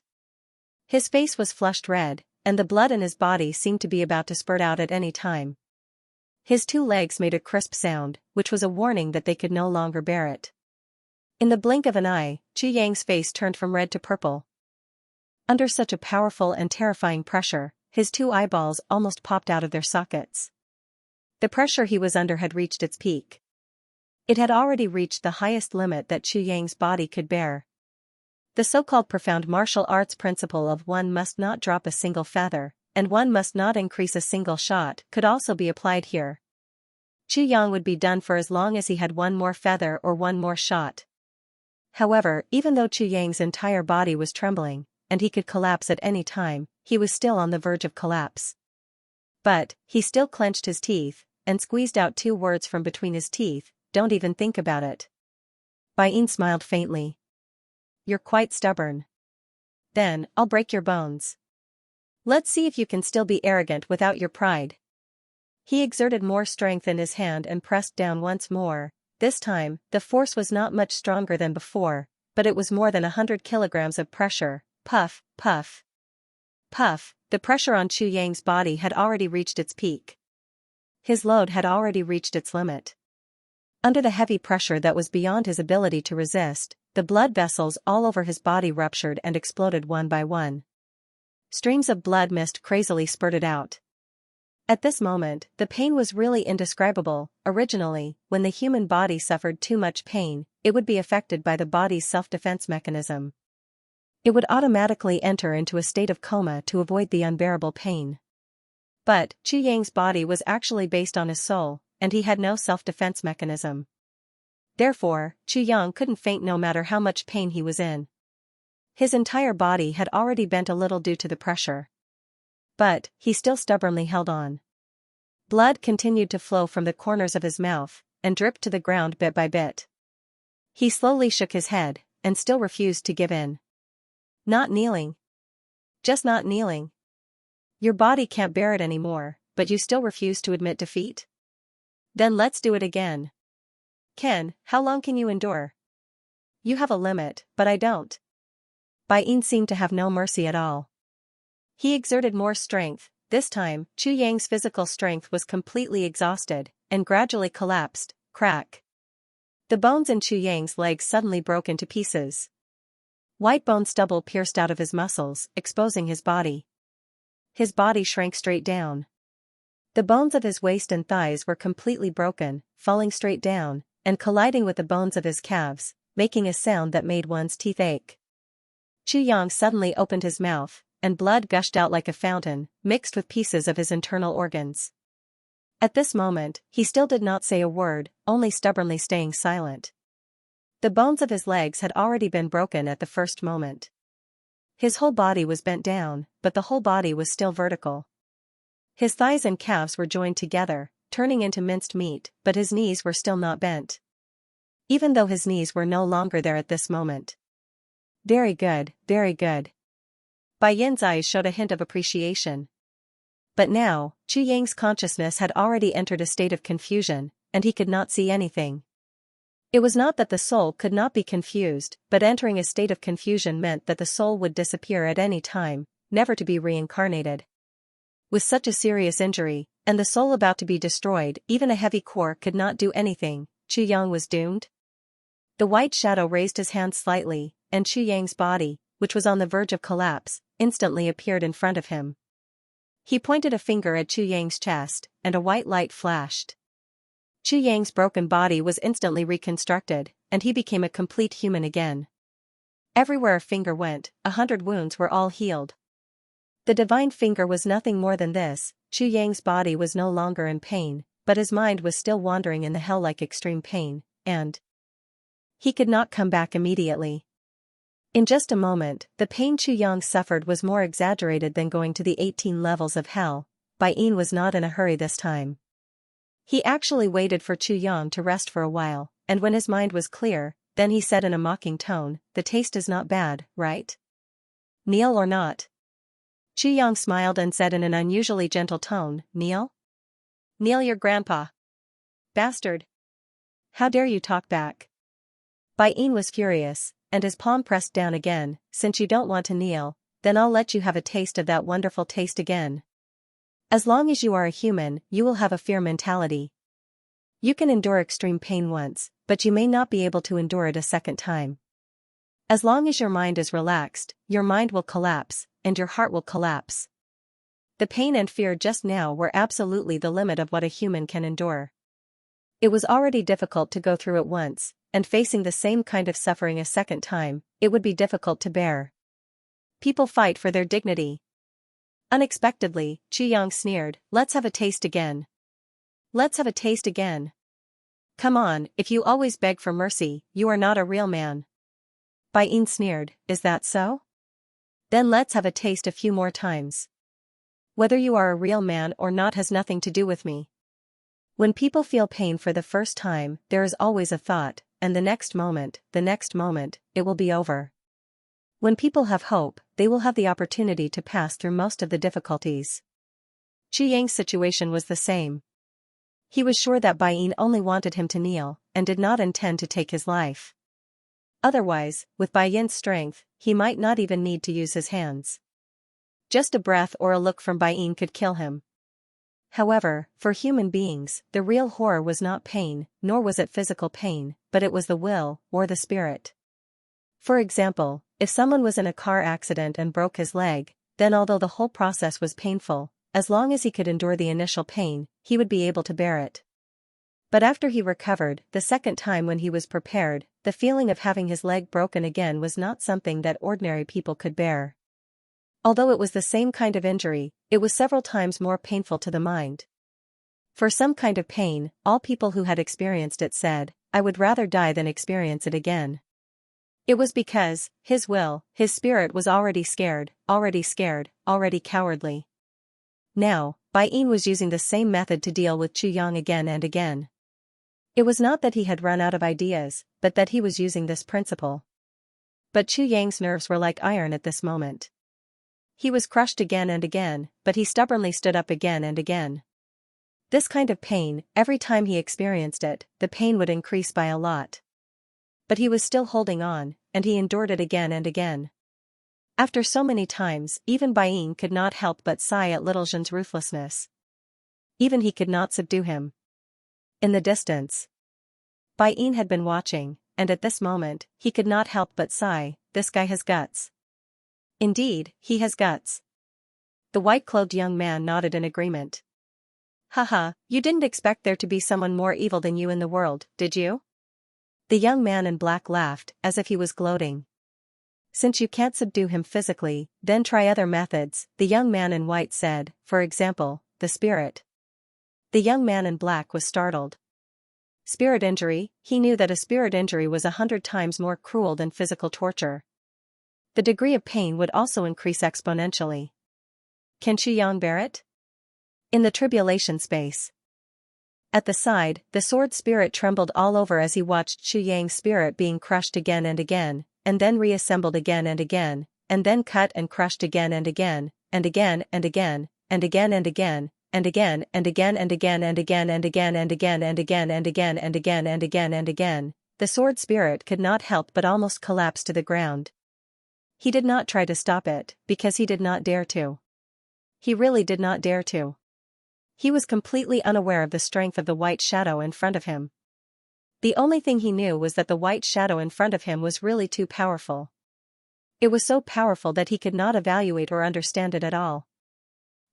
His face was flushed red, and the blood in his body seemed to be about to spurt out at any time. His two legs made a crisp sound, which was a warning that they could no longer bear it. In the blink of an eye, Chu Yang's face turned from red to purple. Under such a powerful and terrifying pressure, his two eyeballs almost popped out of their sockets. The pressure he was under had reached its peak. It had already reached the highest limit that Chu Yang's body could bear. The so-called profound martial arts principle of one must not drop a single feather, and one must not increase a single shot, could also be applied here. Chu Yang would be done for as long as he had one more feather or one more shot. However, even though Chu Yang's entire body was trembling, and he could collapse at any time, he was still on the verge of collapse. But, he still clenched his teeth, and squeezed out two words from between his teeth, "Don't even think about it." Bai Yin smiled faintly. You're quite stubborn. Then, I'll break your bones. Let's see if you can still be arrogant without your pride. He exerted more strength in his hand and pressed down once more. This time, the force was not much stronger than before, but it was more than 100 kilograms of pressure. Puff, puff. Puff, the pressure on Chu Yang's body had already reached its peak. His load had already reached its limit. Under the heavy pressure that was beyond his ability to resist, the blood vessels all over his body ruptured and exploded one by one. Streams of blood mist crazily spurted out. At this moment, the pain was really indescribable. Originally, when the human body suffered too much pain, it would be affected by the body's self-defense mechanism. It would automatically enter into a state of coma to avoid the unbearable pain. But, Chu Yang's body was actually based on his soul, and he had no self-defense mechanism. Therefore, Chu Yang couldn't faint no matter how much pain he was in. His entire body had already bent a little due to the pressure. But, he still stubbornly held on. Blood continued to flow from the corners of his mouth, and dripped to the ground bit by bit. He slowly shook his head, and still refused to give in. Not kneeling. Just not kneeling. Your body can't bear it anymore, but you still refuse to admit defeat? Then let's do it again. Ken, how long can you endure? You have a limit, but I don't. Bai Yin seemed to have no mercy at all. He exerted more strength. This time, Chu Yang's physical strength was completely exhausted, and gradually collapsed. Crack. The bones in Chu Yang's legs suddenly broke into pieces. White bone stubble pierced out of his muscles, exposing his body. His body shrank straight down. The bones of his waist and thighs were completely broken, falling straight down, and colliding with the bones of his calves, making a sound that made one's teeth ache. Chu Yang suddenly opened his mouth, and blood gushed out like a fountain, mixed with pieces of his internal organs. At this moment, he still did not say a word, only stubbornly staying silent. The bones of his legs had already been broken at the first moment. His whole body was bent down, but the whole body was still vertical. His thighs and calves were joined together, turning into minced meat, but his knees were still not bent. Even though his knees were no longer there at this moment. Very good, very good. Bai Yin's eyes showed a hint of appreciation. But now, Chu Yang's consciousness had already entered a state of confusion, and he could not see anything. It was not that the soul could not be confused, but entering a state of confusion meant that the soul would disappear at any time, never to be reincarnated. With such a serious injury, and the soul about to be destroyed, even a heavy core could not do anything. Chu Yang was doomed? The white shadow raised his hand slightly, and Chu Yang's body, which was on the verge of collapse, instantly appeared in front of him. He pointed a finger at Chu Yang's chest, and a white light flashed. Chu Yang's broken body was instantly reconstructed, and he became a complete human again. Everywhere a finger went, 100 wounds were all healed. The divine finger was nothing more than this. Chu Yang's body was no longer in pain, but his mind was still wandering in the hell-like extreme pain, and he could not come back immediately. In just a moment, the pain Chu Yang suffered was more exaggerated than going to the 18 levels of hell. Bai Yin was not in a hurry this time. He actually waited for Chu Yang to rest for a while, and when his mind was clear, then he said in a mocking tone, "The taste is not bad, right? Kneel or not?" Chu Yang smiled and said in an unusually gentle tone, "Kneel? Kneel your grandpa. Bastard. How dare you talk back?" Bai Yin was furious, and his palm pressed down again. "Since you don't want to kneel, then I'll let you have a taste of that wonderful taste again. As long as you are a human, you will have a fear mentality. You can endure extreme pain once, but you may not be able to endure it a second time. As long as your mind is relaxed, your mind will collapse, and your heart will collapse." The pain and fear just now were absolutely the limit of what a human can endure. It was already difficult to go through it once, and facing the same kind of suffering a second time, it would be difficult to bear. People fight for their dignity. Unexpectedly, Chu Yang sneered, "Let's have a taste again. Let's have a taste again. Come on, if you always beg for mercy, you are not a real man." Bai Yin sneered, "Is that so? Then let's have a taste a few more times. Whether you are a real man or not has nothing to do with me. When people feel pain for the first time, there is always a thought, and the next moment, it will be over. When people have hope, they will have the opportunity to pass through most of the difficulties." Chu Yang's situation was the same. He was sure that Bai Yin only wanted him to kneel, and did not intend to take his life. Otherwise, with Bai Yin's strength, he might not even need to use his hands. Just a breath or a look from Bai Yin could kill him. However, for human beings, the real horror was not pain, nor was it physical pain, but it was the will, or the spirit. For example, if someone was in a car accident and broke his leg, then although the whole process was painful, as long as he could endure the initial pain, he would be able to bear it. But after he recovered, the second time when he was prepared, the feeling of having his leg broken again was not something that ordinary people could bear. Although it was the same kind of injury, it was several times more painful to the mind. For some kind of pain, all people who had experienced it said, "I would rather die than experience it again." It was because, his will, his spirit was already scared, already cowardly. Now, Bai Yin was using the same method to deal with Chu Yang again and again. It was not that he had run out of ideas, but that he was using this principle. But Chu Yang's nerves were like iron at this moment. He was crushed again and again, but he stubbornly stood up again and again. This kind of pain, every time he experienced it, the pain would increase by a lot. But he was still holding on, and he endured it again and again. After so many times, even Bai Yin could not help but sigh at little Zhen's ruthlessness. Even he could not subdue him. In the distance, Bai Yin had been watching, and at this moment, he could not help but sigh, "This guy has guts. Indeed, he has guts." The white-clothed young man nodded in agreement. "Haha, you didn't expect there to be someone more evil than you in the world, did you?" The young man in black laughed, as if he was gloating. "Since you can't subdue him physically, then try other methods," the young man in white said, "for example, the spirit." The young man in black was startled. Spirit injury? He knew that a spirit injury was 100 times more cruel than physical torture. The degree of pain would also increase exponentially. Can Chu Yang bear it? In the tribulation space. At the side, the sword spirit trembled all over as he watched Chu Yang's spirit being crushed again, and then reassembled again and again, and then cut and crushed again and again, and again and again, and again and again, and again and again and again and again and again and again and again and again and again and again and again, the sword spirit could not help but almost collapse to the ground. He did not try to stop it, because he did not dare to. He really did not dare to. He was completely unaware of the strength of the white shadow in front of him. The only thing he knew was that the white shadow in front of him was really too powerful. It was so powerful that he could not evaluate or understand it at all.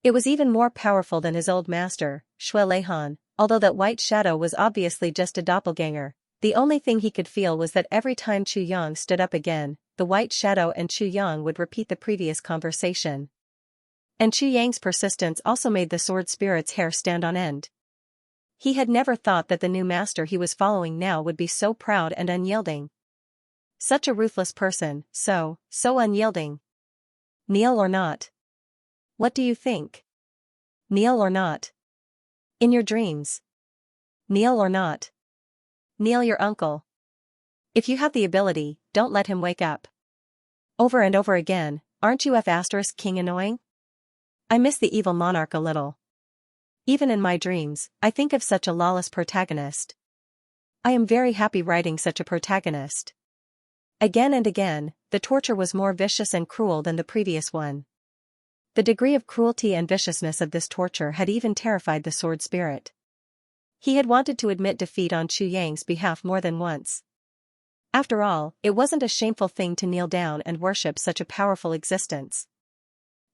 It was even more powerful than his old master, Shui Leihan, although that white shadow was obviously just a doppelganger. The only thing he could feel was that every time Chu Yang stood up again, the white shadow and Chu Yang would repeat the previous conversation. And Chu Yang's persistence also made the sword spirit's hair stand on end. He had never thought that the new master he was following now would be so proud and unyielding. Such a ruthless person, so unyielding. Kneel or not? What do you think? Kneel or not? In your dreams. Kneel or not? Kneel your uncle. If you have the ability, don't let him wake up. Over and over again, aren't you King annoying? I miss the evil monarch a little. Even in my dreams, I think of such a lawless protagonist. I am very happy writing such a protagonist. Again and again, the torture was more vicious and cruel than the previous one. The degree of cruelty and viciousness of this torture had even terrified the sword spirit. He had wanted to admit defeat on Chu Yang's behalf more than once. After all, it wasn't a shameful thing to kneel down and worship such a powerful existence.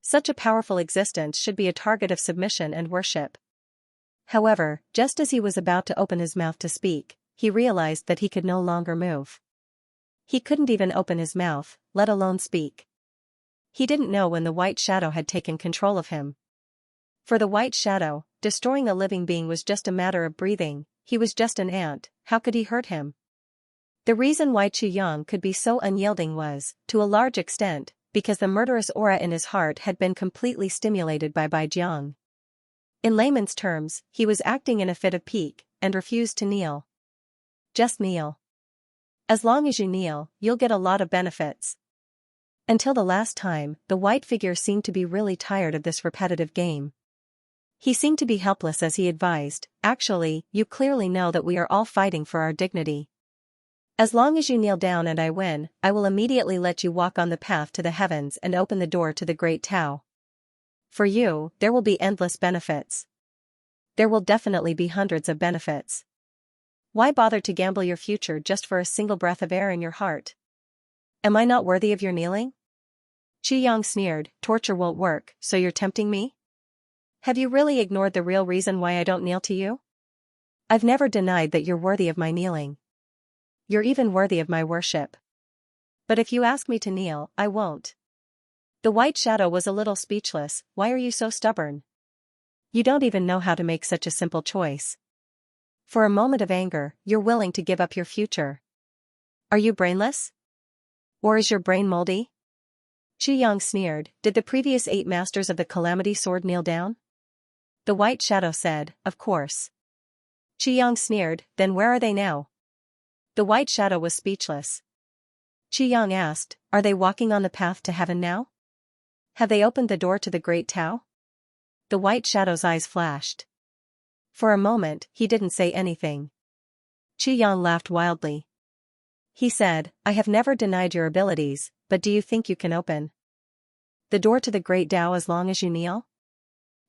Such a powerful existence should be a target of submission and worship. However, just as he was about to open his mouth to speak, he realized that he could no longer move. He couldn't even open his mouth, let alone speak. He didn't know when the white shadow had taken control of him. For the white shadow, destroying a living being was just a matter of breathing. He was just an ant, how could he hurt him? The reason why Chu Yang could be so unyielding was, to a large extent, because the murderous aura in his heart had been completely stimulated by Bai Jiang. In layman's terms, he was acting in a fit of pique, and refused to kneel. Just kneel. As long as you kneel, you'll get a lot of benefits. Until the last time, the white figure seemed to be really tired of this repetitive game. He seemed to be helpless as he advised, actually, you clearly know that we are all fighting for our dignity. As long as you kneel down and I win, I will immediately let you walk on the path to the heavens and open the door to the great Tao. For you, there will be endless benefits. There will definitely be hundreds of benefits. Why bother to gamble your future just for a single breath of air in your heart? Am I not worthy of your kneeling? Chu Yang sneered, torture won't work, so you're tempting me? Have you really ignored the real reason why I don't kneel to you? I've never denied that you're worthy of my kneeling. You're even worthy of my worship. But if you ask me to kneel, I won't. The white shadow was a little speechless. Why are you so stubborn? You don't even know how to make such a simple choice. For a moment of anger, you're willing to give up your future. Are you brainless? Or is your brain moldy? Chu Yang sneered, did the previous 8 masters of the Calamity Sword kneel down? The white shadow said, of course. Chu Yang sneered, then where are they now? The white shadow was speechless. Chu Yang asked, are they walking on the path to heaven now? Have they opened the door to the great Tao? The white shadow's eyes flashed. For a moment, he didn't say anything. Chu Yang laughed wildly. He said, I have never denied your abilities, but do you think you can open the door to the great Tao as long as you kneel?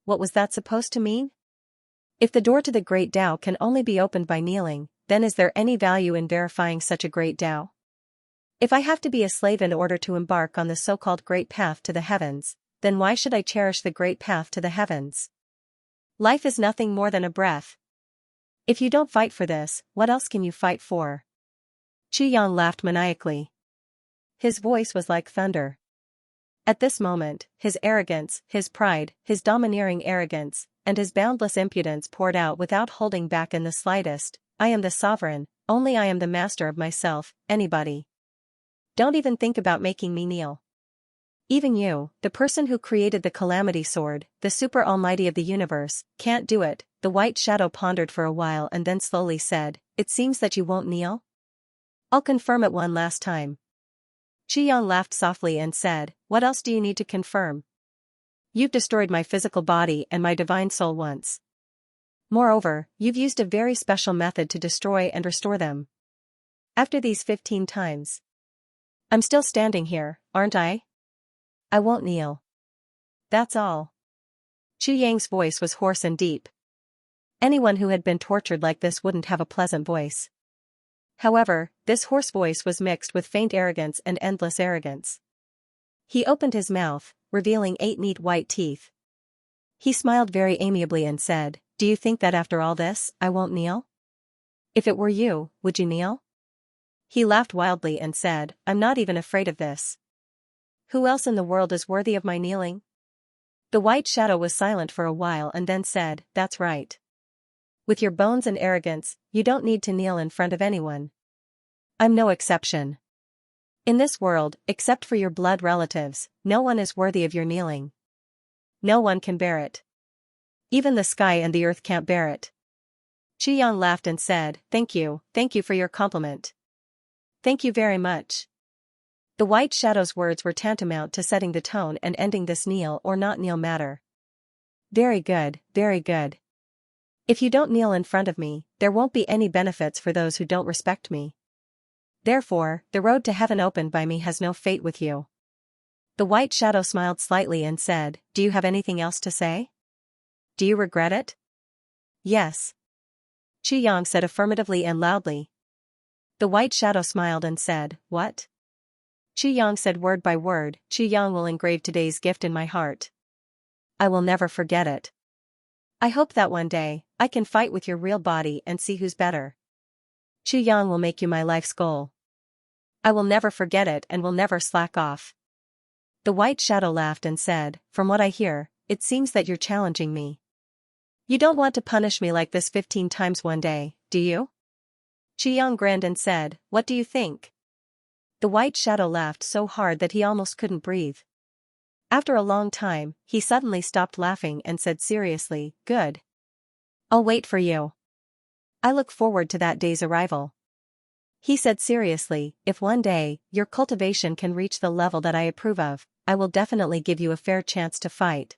What was that supposed to mean? If the door to the great Tao can only be opened by kneeling, then is there any value in verifying such a great Tao? If I have to be a slave in order to embark on the so-called great path to the heavens, then why should I cherish the great path to the heavens? Life is nothing more than a breath. If you don't fight for this, what else can you fight for? Chu Yang laughed maniacally. His voice was like thunder. At this moment, his arrogance, his pride, his domineering arrogance, and his boundless impudence poured out without holding back in the slightest. I am the sovereign, only I am the master of myself, anybody. Don't even think about making me kneel. Even you, the person who created the Calamity Sword, the super almighty of the universe, can't do it. The white shadow pondered for a while and then slowly said, it seems that you won't kneel? I'll confirm it one last time. Yang laughed softly and said, "What else do you need to confirm? You've destroyed my physical body and my divine soul once. Moreover, you've used a very special method to destroy and restore them. After these 15 times. I'm still standing here, aren't I? I won't kneel. That's all." Yang's voice was hoarse and deep. Anyone who had been tortured like this wouldn't have a pleasant voice. However, this hoarse voice was mixed with faint arrogance and endless arrogance. He opened his mouth, revealing 8 neat white teeth. He smiled very amiably and said, "Do you think that after all this, I won't kneel? If it were you, would you kneel?" He laughed wildly and said, "I'm not even afraid of this. Who else in the world is worthy of my kneeling?" The white shadow was silent for a while and then said, "That's right. With your bones and arrogance, you don't need to kneel in front of anyone. I'm no exception. In this world, except for your blood relatives, no one is worthy of your kneeling. No one can bear it. Even the sky and the earth can't bear it." Yang laughed and said, thank you for your compliment. Thank you very much." The white shadow's words were tantamount to setting the tone and ending this kneel or not kneel matter. Very good, very good. If you don't kneel in front of me, there won't be any benefits for those who don't respect me. Therefore, the road to heaven opened by me has no fate with you." The white shadow smiled slightly and said, "Do you have anything else to say? Do you regret it?" "Yes." Yang said affirmatively and loudly. The white shadow smiled and said, "What?" Yang said word by word, "Yang will engrave today's gift in my heart. I will never forget it. I hope that one day, I can fight with your real body and see who's better. Yang will make you my life's goal. I will never forget it and will never slack off." The white shadow laughed and said, "From what I hear, it seems that you're challenging me. You don't want to punish me like this 15 times one day, do you?" Yang grinned and said, "What do you think?" The white shadow laughed so hard that he almost couldn't breathe. After a long time, he suddenly stopped laughing and said seriously, "Good. I'll wait for you. I look forward to that day's arrival." He said seriously, "If one day, your cultivation can reach the level that I approve of, I will definitely give you a fair chance to fight.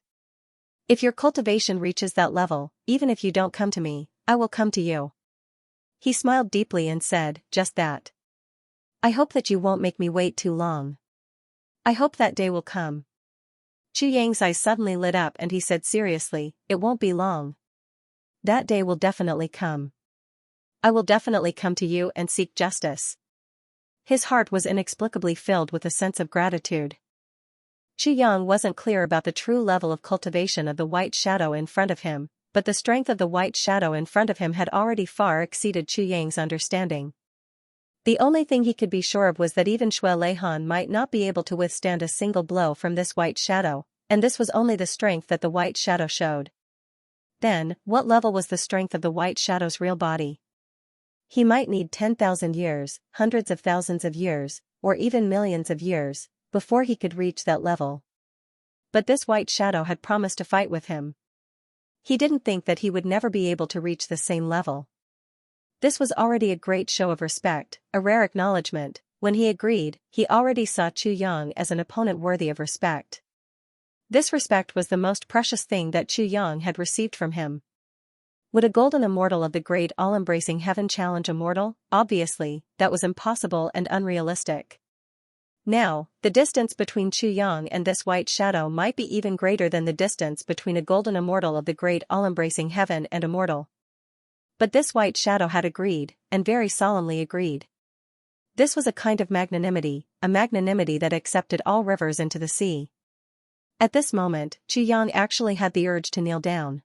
If your cultivation reaches that level, even if you don't come to me, I will come to you." He smiled deeply and said, "Just that. I hope that you won't make me wait too long. I hope that day will come." Yang's eyes suddenly lit up and he said seriously, "It won't be long. That day will definitely come. I will definitely come to you and seek justice." His heart was inexplicably filled with a sense of gratitude. Yang wasn't clear about the true level of cultivation of the white shadow in front of him, but the strength of the white shadow in front of him had already far exceeded Yang's understanding. The only thing he could be sure of was that even Shui Leihan might not be able to withstand a single blow from this white shadow, and this was only the strength that the white shadow showed. Then, what level was the strength of the white shadow's real body? He might need 10,000 years, hundreds of thousands of years, or even millions of years, before he could reach that level. But this white shadow had promised to fight with him. He didn't think that he would never be able to reach the same level. This was already a great show of respect, a rare acknowledgement. When he agreed, he already saw Yang as an opponent worthy of respect. This respect was the most precious thing that Yang had received from him. Would a golden immortal of the great all-embracing heaven challenge a mortal? Obviously, that was impossible and unrealistic. Now, the distance between Yang and this white shadow might be even greater than the distance between a golden immortal of the great all-embracing heaven and a mortal. But this white shadow had agreed, and very solemnly agreed. This was a kind of magnanimity, a magnanimity that accepted all rivers into the sea. At this moment, Yang actually had the urge to kneel down.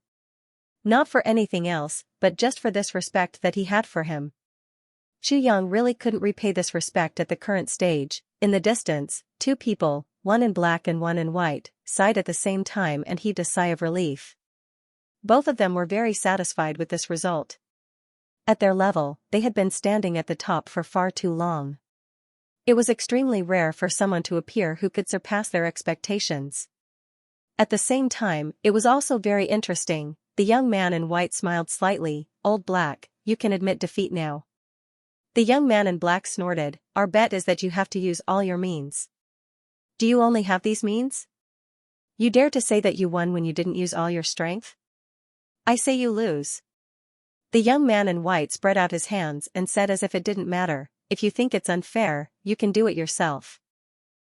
Not for anything else, but just for this respect that he had for him. Yang really couldn't repay this respect at the current stage. In the distance, 2 people, one in black and one in white, sighed at the same time and heaved a sigh of relief. Both of them were very satisfied with this result. At their level, they had been standing at the top for far too long. It was extremely rare for someone to appear who could surpass their expectations. At the same time, it was also very interesting. The young man in white smiled slightly. "Old Black, you can admit defeat now." The young man in black snorted, "Our bet is that you have to use all your means." "Do you only have these means? You dare to say that you won when you didn't use all your strength? I say you lose." The young man in white spread out his hands and said as if it didn't matter, "If you think it's unfair, you can do it yourself.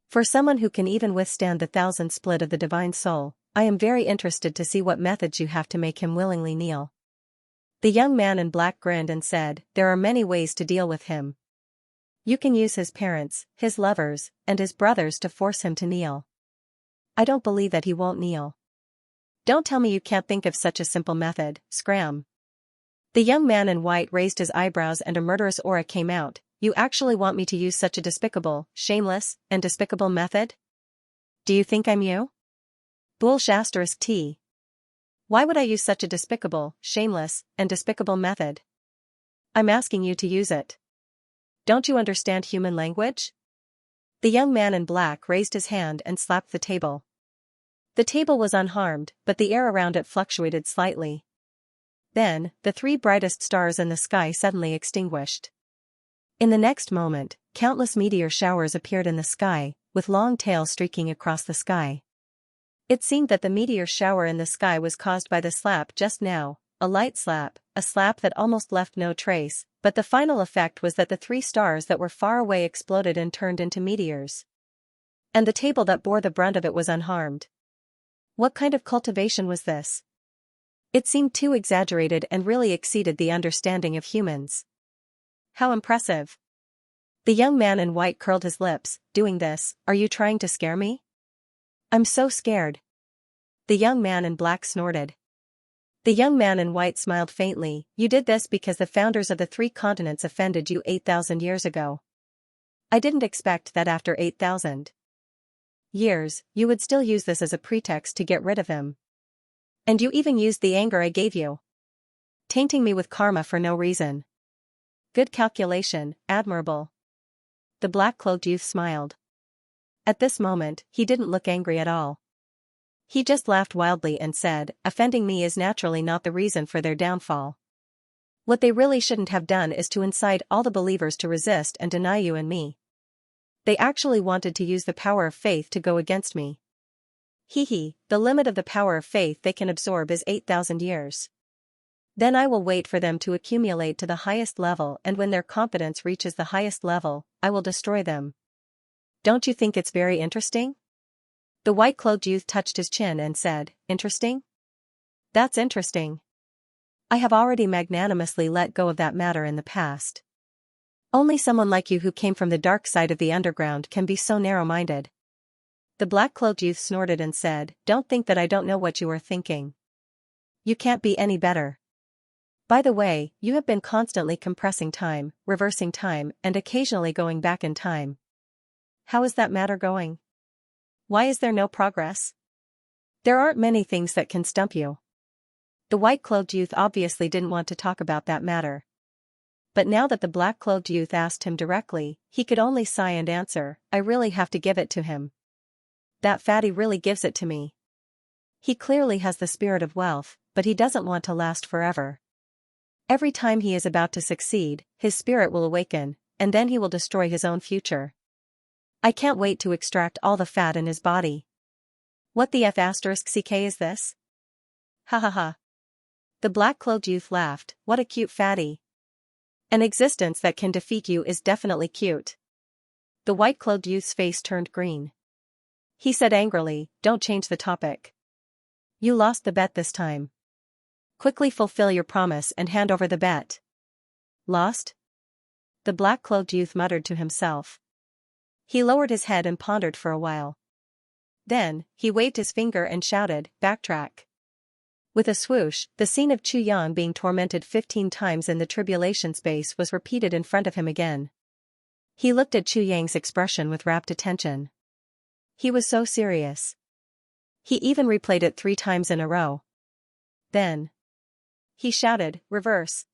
For someone who can even withstand the thousand split of the divine soul, I am very interested to see what methods you have to make him willingly kneel." The young man in black grinned and said, "There are many ways to deal with him. You can use his parents, his lovers, and his brothers to force him to kneel. I don't believe that he won't kneel. Don't tell me you can't think of such a simple method, Scram." The young man in white raised his eyebrows and a murderous aura came out. "You actually want me to use such a despicable, shameless, and despicable method? Do you think I'm you? Bullsh*T. Why would I use such a despicable, shameless, and despicable method? I'm asking you to use it. Don't you understand human language?" The young man in black raised his hand and slapped the table. The table was unharmed, but the air around it fluctuated slightly. Then, the three brightest stars in the sky suddenly extinguished. In the next moment, countless meteor showers appeared in the sky, with long tails streaking across the sky. It seemed that the meteor shower in the sky was caused by the slap just now, a light slap, a slap that almost left no trace, but the final effect was that the three stars that were far away exploded and turned into meteors. And the table that bore the brunt of it was unharmed. What kind of cultivation was this? It seemed too exaggerated and really exceeded the understanding of humans. How impressive. The young man in white curled his lips. "Doing this, are you trying to scare me?" "I'm so scared." The young man in black snorted. The young man in white smiled faintly. "You did this because the founders of the three continents offended you 8,000 years ago. I didn't expect that after 8,000 years, you would still use this as a pretext to get rid of him. And you even used the anger I gave you, tainting me with karma for no reason. Good calculation, admirable." The black-cloaked youth smiled. At this moment, he didn't look angry at all. He just laughed wildly and said, "Offending me is naturally not the reason for their downfall. What they really shouldn't have done is to incite all the believers to resist and deny you and me. They actually wanted to use the power of faith to go against me. The limit of the power of faith they can absorb is 8,000 years. Then I will wait for them to accumulate to the highest level, and when their competence reaches the highest level, I will destroy them. Don't you think it's very interesting?" The white-cloaked youth touched his chin and said, "Interesting? That's interesting. I have already magnanimously let go of that matter in the past. Only someone like you who came from the dark side of the underground can be so narrow-minded." The black-cloaked youth snorted and said, "Don't think that I don't know what you are thinking. You can't be any better. By the way, you have been constantly compressing time, reversing time, and occasionally going back in time. How is that matter going? Why is there no progress? There aren't many things that can stump you." The white-cloaked youth obviously didn't want to talk about that matter. But now that the black-cloaked youth asked him directly, he could only sigh and answer, "I really have to give it to him. That fatty really gives it to me. He clearly has the spirit of wealth, but he doesn't want to last forever. Every time he is about to succeed, his spirit will awaken, and then he will destroy his own future. I can't wait to extract all the fat in his body. What the f***ck is this? Ha ha ha." The black-cloaked youth laughed. "What a cute fatty. An existence that can defeat you is definitely cute." The white-cloaked youth's face turned green. He said angrily, "Don't change the topic. You lost the bet this time. Quickly fulfill your promise and hand over the bet." "Lost?" The black-cloaked youth muttered to himself. He lowered his head and pondered for a while. Then, he waved his finger and shouted, "Backtrack." With a swoosh, the scene of Chu Yang being tormented 15 times in the tribulation space was repeated in front of him again. He looked at Chu Yang's expression with rapt attention. He was so serious. He even replayed it 3 times in a row. Then he shouted, "Reverse."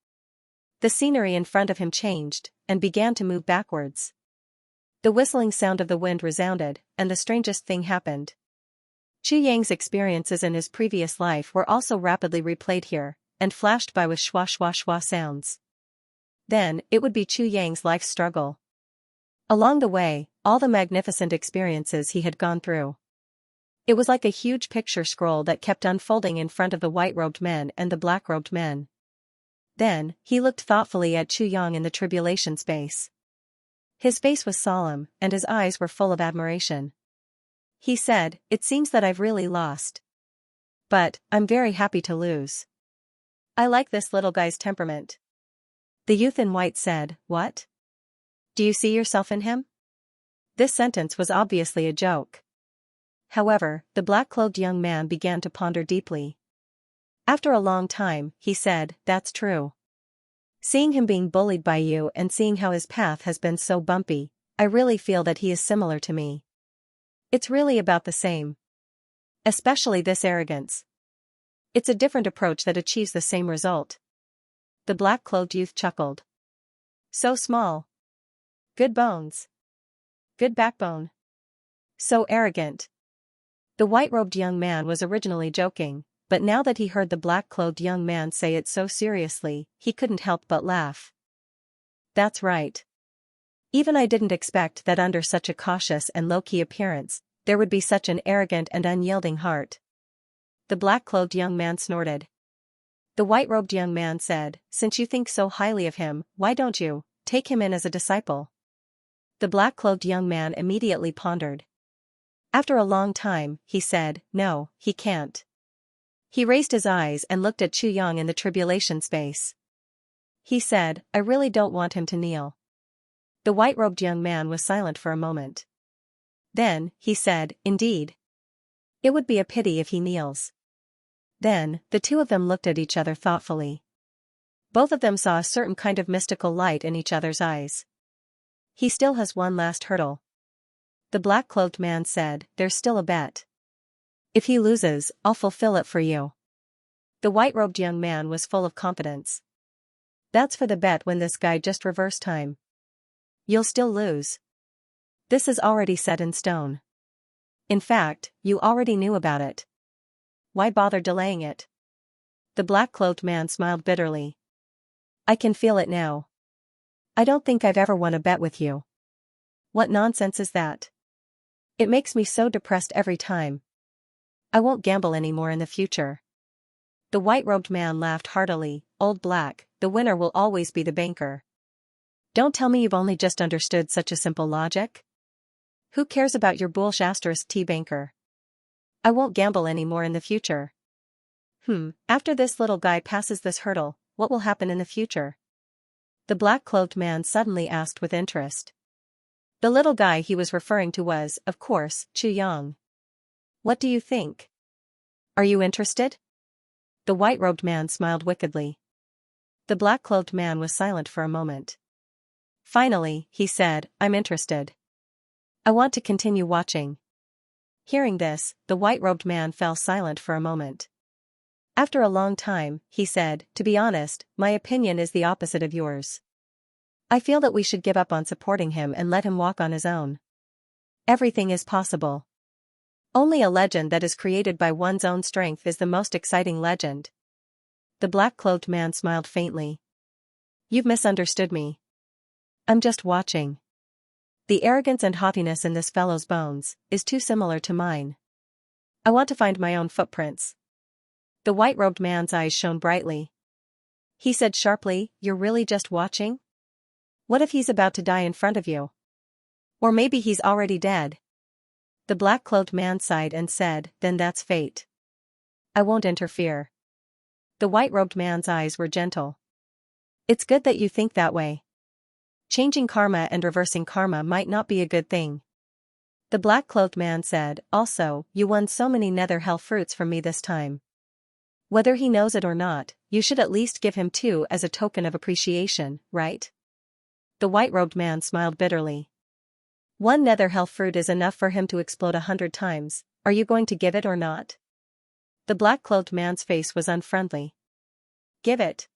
The scenery in front of him changed, and began to move backwards. The whistling sound of the wind resounded, and the strangest thing happened. Chu Yang's experiences in his previous life were also rapidly replayed here, and flashed by with schwa schwa schwa sounds. Then, it would be Chu Yang's life struggle. Along the way, all the magnificent experiences he had gone through. It was like a huge picture scroll that kept unfolding in front of the white-robed men and the black-robed men. Then, he looked thoughtfully at Chu Yang in the tribulation space. His face was solemn, and his eyes were full of admiration. He said, "It seems that I've really lost. But, I'm very happy to lose. I like this little guy's temperament." The youth in white said, "What? Do you see yourself in him?" This sentence was obviously a joke. However, the black-clothed young man began to ponder deeply. After a long time, he said, "That's true. Seeing him being bullied by you and seeing how his path has been so bumpy, I really feel that he is similar to me. It's really about the same. Especially this arrogance. It's a different approach that achieves the same result." The black-clothed youth chuckled. "So small. Good bones. Good backbone. So arrogant." The white-robed young man was originally joking, but now that he heard the black-clothed young man say it so seriously, he couldn't help but laugh. "That's right. Even I didn't expect that under such a cautious and low-key appearance, there would be such an arrogant and unyielding heart." The black-clothed young man snorted. The white-robed young man said, "Since you think so highly of him, why don't you take him in as a disciple?" The black-clothed young man immediately pondered. After a long time, he said, "No, he can't." He raised his eyes and looked at Chu Yang in the tribulation space. He said, "I really don't want him to kneel." The white-robed young man was silent for a moment. Then, he said, "Indeed. It would be a pity if he kneels." Then, the two of them looked at each other thoughtfully. Both of them saw a certain kind of mystical light in each other's eyes. "He still has one last hurdle." The black-clothed man said, "There's still a bet. If he loses, I'll fulfill it for you." The white-robed young man was full of confidence. "That's for the bet when this guy just reverse time. You'll still lose. This is already set in stone. In fact, you already knew about it. Why bother delaying it?" The black-clothed man smiled bitterly. "I can feel it now. I don't think I've ever won a bet with you." "What nonsense is that? It makes me so depressed every time. I won't gamble anymore in the future." The white-robed man laughed heartily. "Old Black, the winner will always be the banker. Don't tell me you've only just understood such a simple logic? Who cares about your bullsh**t banker? I won't gamble anymore in the future." After this little guy passes this hurdle, what will happen in the future?" The black-clothed man suddenly asked with interest. The little guy he was referring to was, of course, Chu Yang. "What do you think? Are you interested?" The white-robed man smiled wickedly. The black-clothed man was silent for a moment. Finally, he said, "I'm interested. I want to continue watching." Hearing this, the white-robed man fell silent for a moment. After a long time, he said, "To be honest, my opinion is the opposite of yours. I feel that we should give up on supporting him and let him walk on his own. Everything is possible. Only a legend that is created by one's own strength is the most exciting legend." The black-clothed man smiled faintly. "You've misunderstood me. I'm just watching. The arrogance and haughtiness in this fellow's bones is too similar to mine. I want to find my own footprints." The white-robed man's eyes shone brightly. He said sharply, "You're really just watching? What if he's about to die in front of you? Or maybe he's already dead?" The black-clothed man sighed and said, "Then that's fate. I won't interfere." The white-robed man's eyes were gentle. "It's good that you think that way. Changing karma and reversing karma might not be a good thing." The black-clothed man said, "Also, you won so many nether hell fruits from me this time. Whether he knows it or not, you should at least give him 2 as a token of appreciation, right?" The white-robed man smiled bitterly. "1 nether hell fruit is enough for him to explode 100 times, are you going to give it or not?" The black-clothed man's face was unfriendly. "Give it?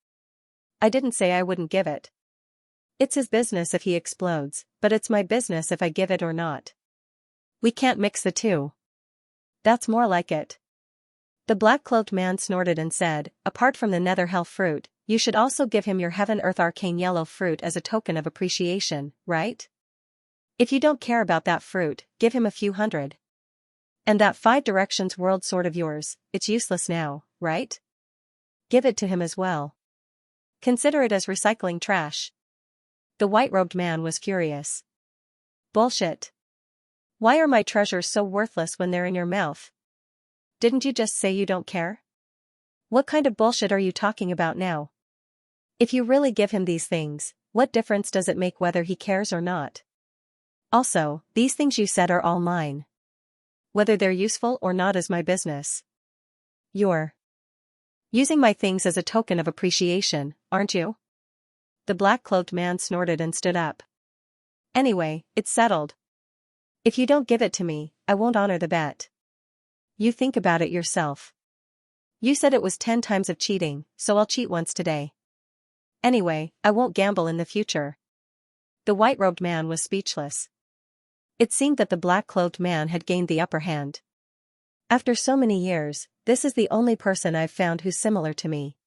I didn't say I wouldn't give it. It's his business if he explodes, but it's my business if I give it or not. We can't mix the two." "That's more like it." The black-clothed man snorted and said, "Apart from the nether hell fruit, you should also give him your Heaven Earth Arcane Yellow fruit as a token of appreciation, right? If you don't care about that fruit, give him a few hundred. And that 5 Directions World Sword of yours, it's useless now, right? Give it to him as well. Consider it as recycling trash. The white-robed man was furious. Bullshit. Why are my treasures so worthless when they're in your mouth? Didn't you just say you don't care? What kind of bullshit are you talking about now? If you really give him these things, what difference does it make whether he cares or not? Also, these things you said are all mine. Whether they're useful or not is my business. You're using my things as a token of appreciation, aren't you? The black-cloaked man snorted and stood up. Anyway, it's settled. If you don't give it to me, I won't honor the bet. You think about it yourself. You said it was 10 times of cheating, so I'll cheat once today. Anyway, I won't gamble in the future. The white-robed man was speechless. It seemed that the black-cloaked man had gained the upper hand. After so many years, this is the only person I've found who's similar to me.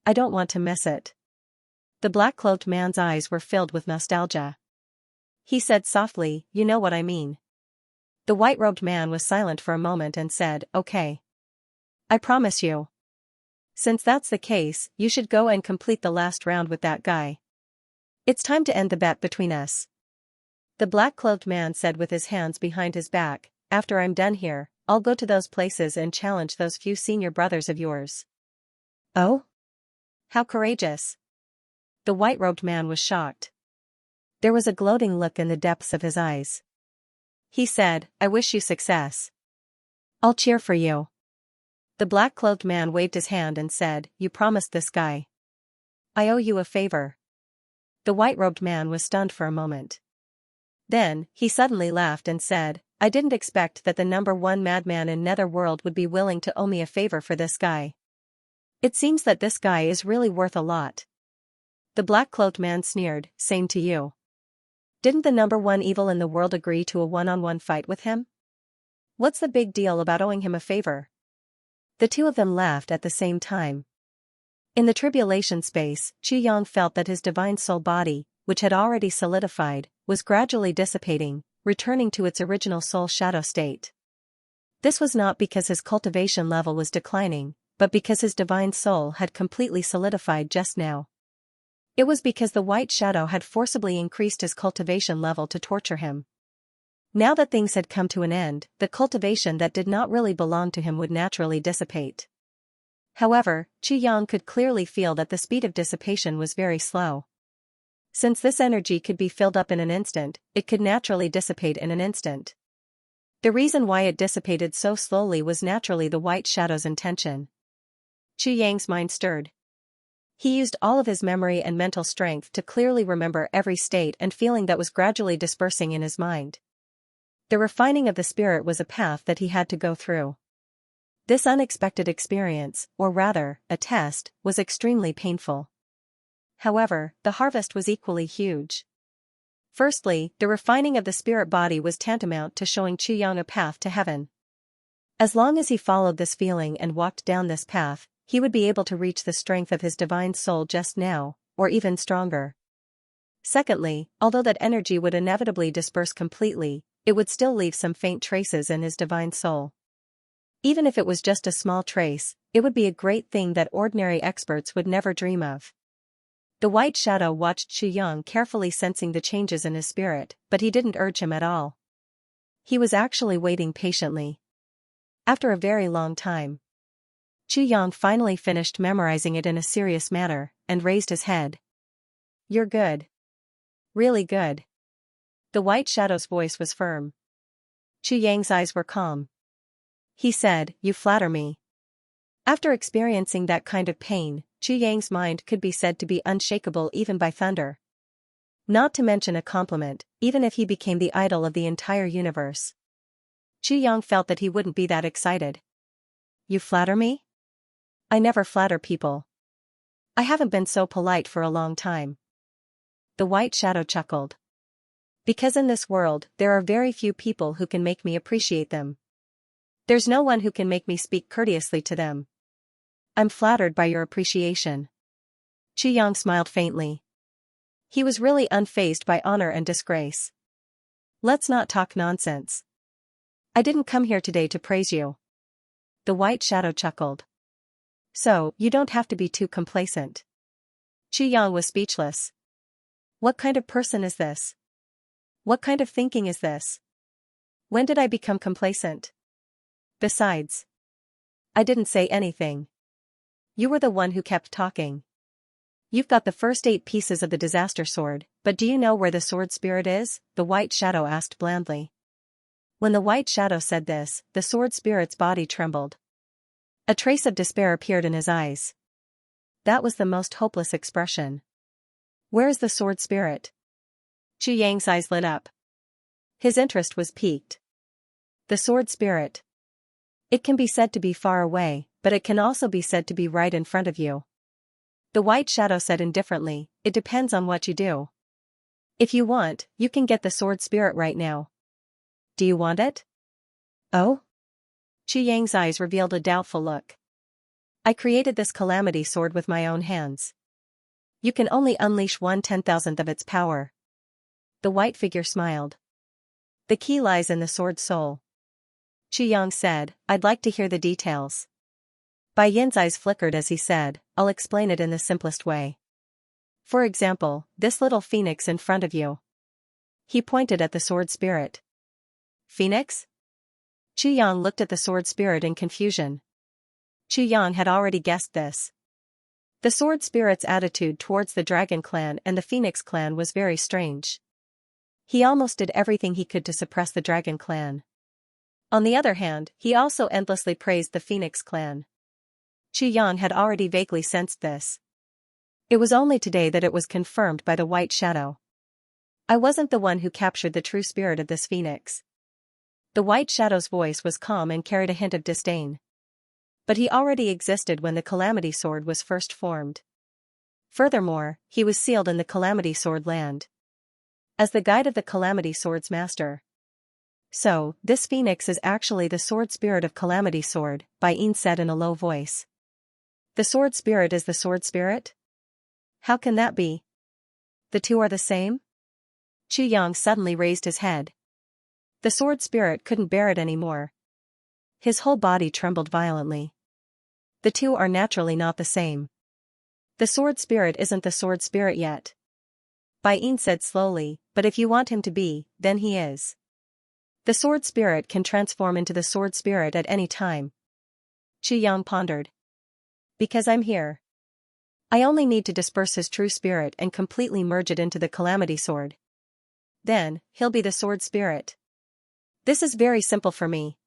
I don't want to miss it. The black-cloaked man's eyes were filled with nostalgia. He said softly, you know what I mean. The white-robed man was silent for a moment and said, okay. I promise you. Since that's the case, you should go and complete the last round with that guy. It's time to end the bet between us. The black-cloaked man said with his hands behind his back, after I'm done here, I'll go to those places and challenge those few senior brothers of yours. Oh? How courageous. The white-robed man was shocked. There was a gloating look in the depths of his eyes. He said, I wish you success. I'll cheer for you. The black-cloaked man waved his hand and said, you promised this guy. I owe you a favor. The white-robed man was stunned for a moment. Then, he suddenly laughed and said, I didn't expect that the #1 madman in Netherworld would be willing to owe me a favor for this guy. It seems that this guy is really worth a lot. The black-cloaked man sneered, same to you. Didn't the #1 evil in the world agree to a one-on-one fight with him? What's the big deal about owing him a favor? The two of them laughed at the same time. In the tribulation space, Xianxia felt that his divine soul body, which had already solidified, was gradually dissipating, returning to its original soul shadow state. This was not because his cultivation level was declining, but because his divine soul had completely solidified just now. It was because the white shadow had forcibly increased his cultivation level to torture him. Now that things had come to an end, the cultivation that did not really belong to him would naturally dissipate. However, Xianxia could clearly feel that the speed of dissipation was very slow. Since this energy could be filled up in an instant, it could naturally dissipate in an instant. The reason why it dissipated so slowly was naturally the white shadow's intention. Xianxia's mind stirred. He used all of his memory and mental strength to clearly remember every state and feeling that was gradually dispersing in his mind. The refining of the spirit was a path that he had to go through. This unexpected experience, or rather, a test, was extremely painful. However, the harvest was equally huge. Firstly, the refining of the spirit body was tantamount to showing Xianxia a path to heaven. As long as he followed this feeling and walked down this path, he would be able to reach the strength of his divine soul just now, or even stronger. Secondly, although that energy would inevitably disperse completely, it would still leave some faint traces in his divine soul. Even if it was just a small trace, it would be a great thing that ordinary experts would never dream of. The white shadow watched Xianxia carefully, sensing the changes in his spirit, but he didn't urge him at all. He was actually waiting patiently. After a very long time, Xianxia finally finished memorizing it in a serious manner, and raised his head. You're good. Really good. The white shadow's voice was firm. Xianxia's eyes were calm. He said, you flatter me. After experiencing that kind of pain, Xianxia's mind could be said to be unshakable even by thunder. Not to mention a compliment, even if he became the idol of the entire universe. Xianxia felt that he wouldn't be that excited. You flatter me? I never flatter people. I haven't been so polite for a long time. The white shadow chuckled. Because in this world, there are very few people who can make me appreciate them. There's no one who can make me speak courteously to them. I'm flattered by your appreciation. Yang smiled faintly. He was really unfazed by honor and disgrace. Let's not talk nonsense. I didn't come here today to praise you. The white shadow chuckled. So, you don't have to be too complacent. Yang was speechless. What kind of person is this? What kind of thinking is this? When did I become complacent? Besides, I didn't say anything. You were the one who kept talking. You've got the first 8 pieces of the disaster sword, but do you know where the sword spirit is? The white shadow asked blandly. When the white shadow said this, the sword spirit's body trembled. A trace of despair appeared in his eyes. That was the most hopeless expression. Where is the sword spirit? Yang's eyes lit up. His interest was piqued. The sword spirit. It can be said to be far away, but it can also be said to be right in front of you. The white shadow said indifferently, it depends on what you do. If you want, you can get the sword spirit right now. Do you want it? Oh? Yang's eyes revealed a doubtful look. I created this calamity sword with my own hands. You can only unleash 1/10,000th of its power. The white figure smiled. The key lies in the sword's soul. Yang said, I'd like to hear the details. Bai Yin's eyes flickered as he said, I'll explain it in the simplest way. For example, this little phoenix in front of you. He pointed at the sword spirit. Phoenix? Yang looked at the sword spirit in confusion. Yang had already guessed this. The sword spirit's attitude towards the dragon clan and the phoenix clan was very strange. He almost did everything he could to suppress the dragon clan. On the other hand, he also endlessly praised the phoenix clan. Yang had already vaguely sensed this. It was only today that it was confirmed by the white shadow. I wasn't the one who captured the true spirit of this phoenix. The white shadow's voice was calm and carried a hint of disdain. But he already existed when the calamity sword was first formed. Furthermore, he was sealed in the calamity sword land. As the guide of the calamity sword's master. So, this phoenix is actually the sword spirit of calamity sword, Bai Yin said in a low voice. The sword spirit is the sword spirit? How can that be? The two are the same? Yang suddenly raised his head. The sword spirit couldn't bear it anymore. His whole body trembled violently. The two are naturally not the same. The sword spirit isn't the sword spirit yet. Bai Yin said slowly, but if you want him to be, then he is. The sword spirit can transform into the sword spirit at any time. Yang pondered. Because I'm here. I only need to disperse his true spirit and completely merge it into the calamity sword. Then, he'll be the sword spirit. This is very simple for me.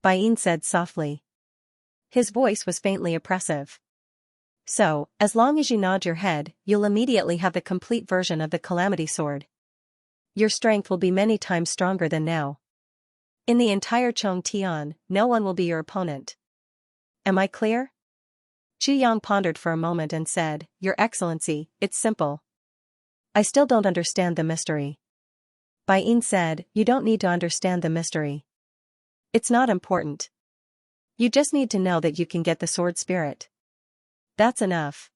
Bai Yin said softly. His voice was faintly oppressive. So, as long as you nod your head, you'll immediately have the complete version of the calamity sword. Your strength will be many times stronger than now. In the entire Chong Tian, no one will be your opponent. Am I clear? Yang pondered for a moment and said, Your Excellency, it's simple. I still don't understand the mystery. Bai Yin said, You don't need to understand the mystery. It's not important. You just need to know that you can get the sword spirit. That's enough.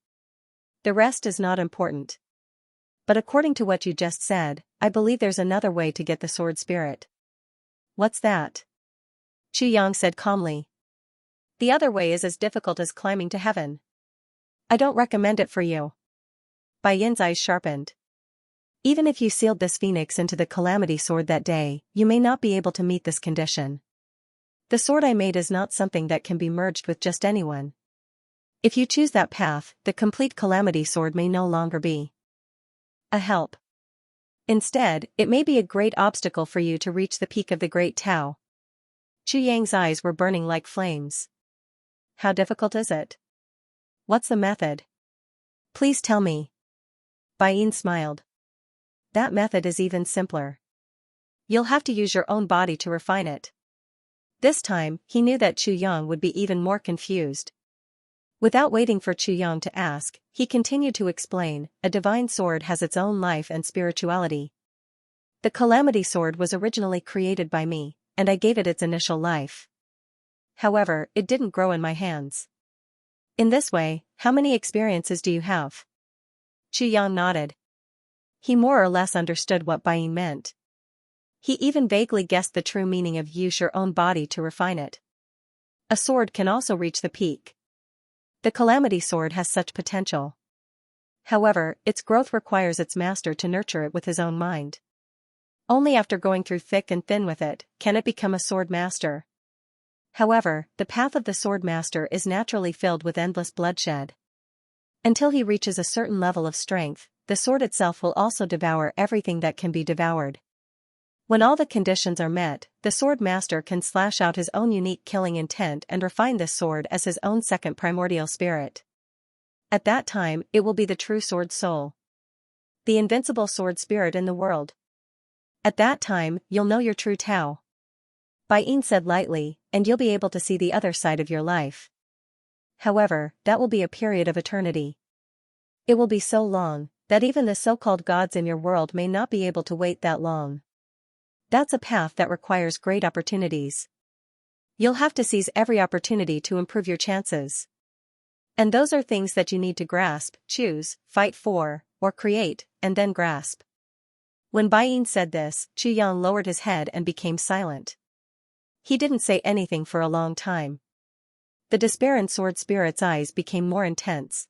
The rest is not important. But according to what you just said, I believe there's another way to get the sword spirit. What's that? Yang said calmly. The other way is as difficult as climbing to heaven. I don't recommend it for you. Bai Yin's eyes sharpened. Even if you sealed this phoenix into the calamity sword that day, you may not be able to meet this condition. The sword I made is not something that can be merged with just anyone. If you choose that path, the complete calamity sword may no longer be a help. Instead, it may be a great obstacle for you to reach the peak of the Great Tao. Yang's eyes were burning like flames. How difficult is it? What's the method? Please tell me. Bai Yin smiled. That method is even simpler. You'll have to use your own body to refine it. This time, he knew that Yang would be even more confused. Without waiting for Yang to ask, he continued to explain, a divine sword has its own life and spirituality. The calamity sword was originally created by me, and I gave it its initial life. However, it didn't grow in my hands. In this way, how many experiences do you have? Yang nodded. He more or less understood what Bai Yin meant. He even vaguely guessed the true meaning of use your own body to refine it. A sword can also reach the peak. The Calamity Sword has such potential. However, its growth requires its master to nurture it with his own mind. Only after going through thick and thin with it, can it become a sword master. However, the path of the sword master is naturally filled with endless bloodshed. Until he reaches a certain level of strength, the sword itself will also devour everything that can be devoured. When all the conditions are met, the sword master can slash out his own unique killing intent and refine this sword as his own second primordial spirit. At that time, it will be the true sword soul. The invincible sword spirit in the world. At that time, you'll know your true Tao. Bai Yin said lightly, and you'll be able to see the other side of your life. However, that will be a period of eternity. It will be so long, that even the so-called gods in your world may not be able to wait that long. That's a path that requires great opportunities. You'll have to seize every opportunity to improve your chances. And those are things that you need to grasp, choose, fight for, or create, and then grasp. When Bai Yin said this, Yang lowered his head and became silent. He didn't say anything for a long time. The despair in Sword Spirit's eyes became more intense.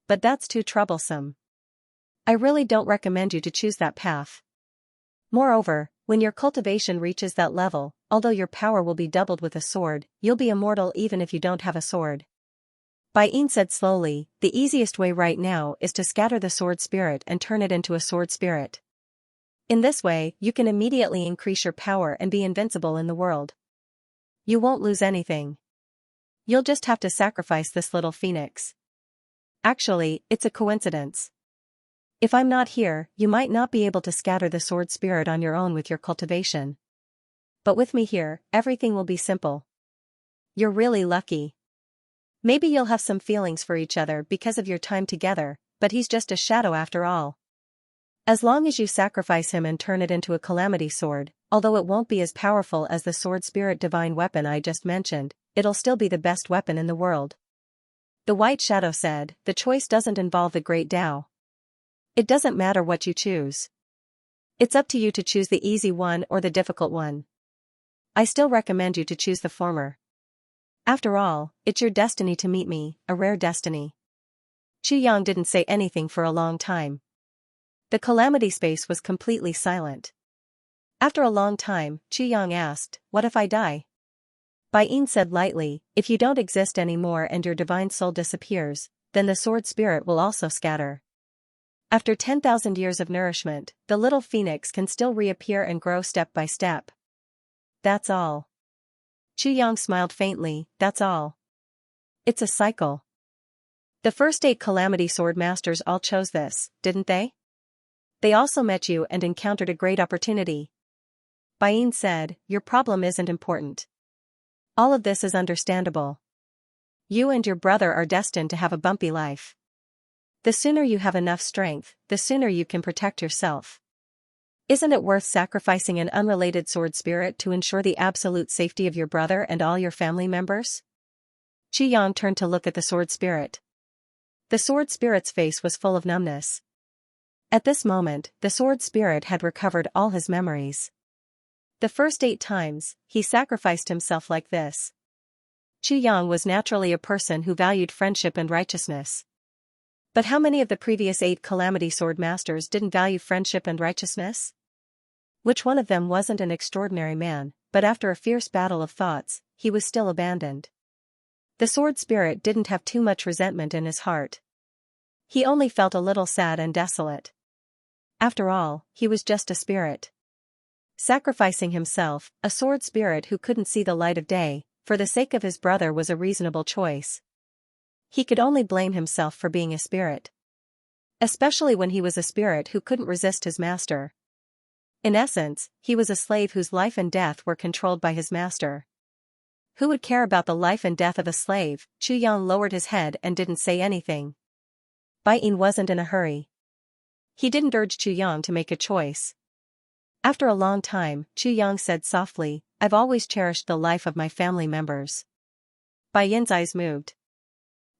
But that's too troublesome. I really don't recommend you to choose that path. Moreover, when your cultivation reaches that level, although your power will be doubled with a sword, you'll be immortal even if you don't have a sword. Bai Yin said slowly, the easiest way right now is to scatter the sword spirit and turn it into a sword spirit. In this way, you can immediately increase your power and be invincible in the world. You won't lose anything. You'll just have to sacrifice this little phoenix. Actually, it's a coincidence. If I'm not here, you might not be able to scatter the sword spirit on your own with your cultivation. But with me here, everything will be simple. You're really lucky. Maybe you'll have some feelings for each other because of your time together, but he's just a shadow after all. As long as you sacrifice him and turn it into a calamity sword, although it won't be as powerful as the sword spirit divine weapon I just mentioned, it'll still be the best weapon in the world. The white shadow said, the choice doesn't involve the great Tao. It doesn't matter what you choose. It's up to you to choose the easy one or the difficult one. I still recommend you to choose the former. After all, it's your destiny to meet me, a rare destiny. Yang didn't say anything for a long time. The calamity space was completely silent. After a long time, Yang asked, what if I die? Bai Yin said lightly, if you don't exist anymore and your divine soul disappears, then the sword spirit will also scatter. After 10,000 years of nourishment, the little phoenix can still reappear and grow step by step. That's all. Yang smiled faintly, that's all. It's a cycle. The first 8 Calamity Sword Masters all chose this, didn't they? They also met you and encountered a great opportunity. Bai Yin said, your problem isn't important. All of this is understandable. You and your brother are destined to have a bumpy life. The sooner you have enough strength, the sooner you can protect yourself. Isn't it worth sacrificing an unrelated sword spirit to ensure the absolute safety of your brother and all your family members? Yang turned to look at the sword spirit. The sword spirit's face was full of numbness. At this moment, the sword spirit had recovered all his memories. The first 8 times, he sacrificed himself like this. Yang was naturally a person who valued friendship and righteousness. But how many of the previous 8 Calamity Sword Masters didn't value friendship and righteousness? Which one of them wasn't an extraordinary man, but after a fierce battle of thoughts, he was still abandoned? The sword spirit didn't have too much resentment in his heart. He only felt a little sad and desolate. After all, he was just a spirit. Sacrificing himself, a sword spirit who couldn't see the light of day, for the sake of his brother was a reasonable choice. He could only blame himself for being a spirit. Especially when he was a spirit who couldn't resist his master. In essence, he was a slave whose life and death were controlled by his master. Who would care about the life and death of a slave? Yang lowered his head and didn't say anything. Bai Yin wasn't in a hurry. He didn't urge Yang to make a choice. After a long time, Yang said softly, I've always cherished the life of my family members. Bai Yin's eyes moved.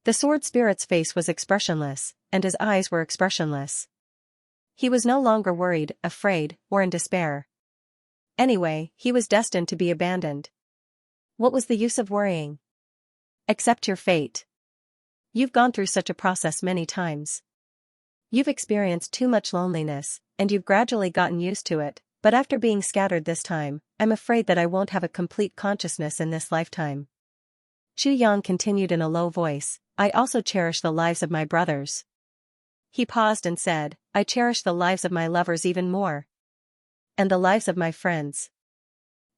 The sword spirit's face was expressionless, and his eyes were expressionless. He was no longer worried, afraid, or in despair. Anyway, he was destined to be abandoned. What was the use of worrying? Accept your fate. You've gone through such a process many times. You've experienced too much loneliness, and you've gradually gotten used to it, but after being scattered this time, I'm afraid that I won't have a complete consciousness in this lifetime. Yang continued in a low voice, I also cherish the lives of my brothers. He paused and said, I cherish the lives of my lovers even more. And the lives of my friends.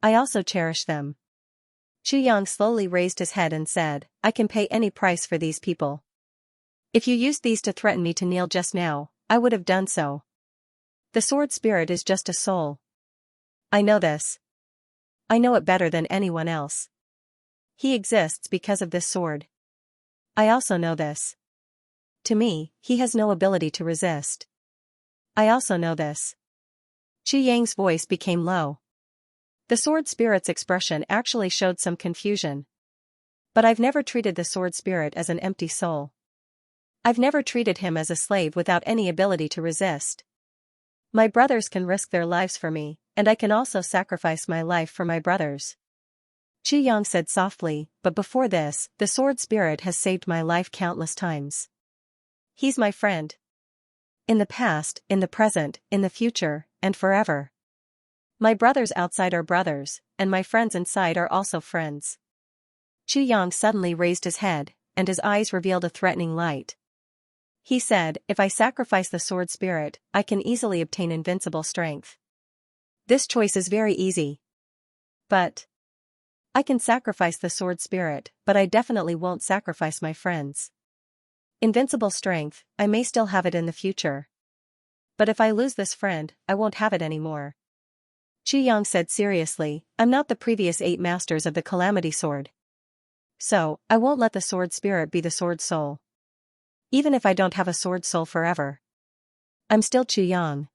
I also cherish them. Yang slowly raised his head and said, I can pay any price for these people. If you used these to threaten me to kneel just now, I would have done so. The sword spirit is just a soul. I know this. I know it better than anyone else. He exists because of this sword. I also know this. To me, he has no ability to resist. I also know this. Yang's voice became low. The sword spirit's expression actually showed some confusion. But I've never treated the sword spirit as an empty soul. I've never treated him as a slave without any ability to resist. My brothers can risk their lives for me, and I can also sacrifice my life for my brothers. Yang said softly, but before this, the sword spirit has saved my life countless times. He's my friend. In the past, in the present, in the future, and forever. My brothers outside are brothers, and my friends inside are also friends. Yang suddenly raised his head, and his eyes revealed a threatening light. He said, if I sacrifice the sword spirit, I can easily obtain invincible strength. This choice is very easy. But I can sacrifice the sword spirit, but I definitely won't sacrifice my friends. Invincible strength, I may still have it in the future. But if I lose this friend, I won't have it anymore. Yang said seriously, I'm not the previous 8 masters of the Calamity Sword. So, I won't let the sword spirit be the sword soul. Even if I don't have a sword soul forever. I'm still Yang.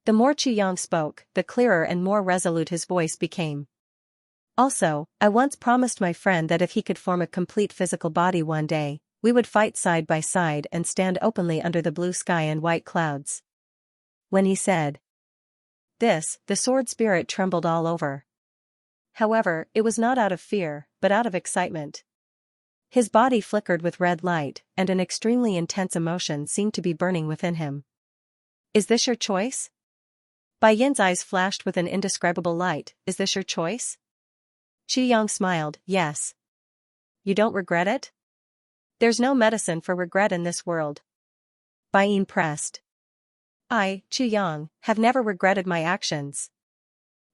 The more Yang spoke, the clearer and more resolute his voice became. Also, I once promised my friend that if he could form a complete physical body one day, we would fight side by side and stand openly under the blue sky and white clouds. When he said this, the sword spirit trembled all over. However, it was not out of fear, but out of excitement. His body flickered with red light, and an extremely intense emotion seemed to be burning within him. Is this your choice? Bai Yin's eyes flashed with an indescribable light, is this your choice? Yang smiled, yes. You don't regret it? There's no medicine for regret in this world. Bai Yin pressed. I, Yang, have never regretted my actions.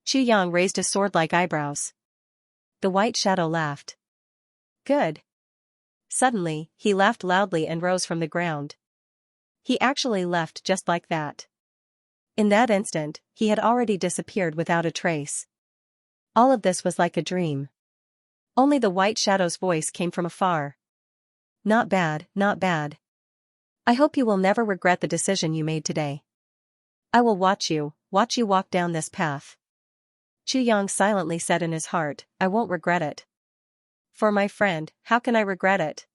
Yang raised his sword-like eyebrows. The white shadow laughed. Good. Suddenly, he laughed loudly and rose from the ground. He actually left just like that. In that instant, he had already disappeared without a trace. All of this was like a dream. Only the white shadow's voice came from afar. Not bad, not bad. I hope you will never regret the decision you made today. I will watch you walk down this path. Yang silently said in his heart, I won't regret it. For my friend, how can I regret it?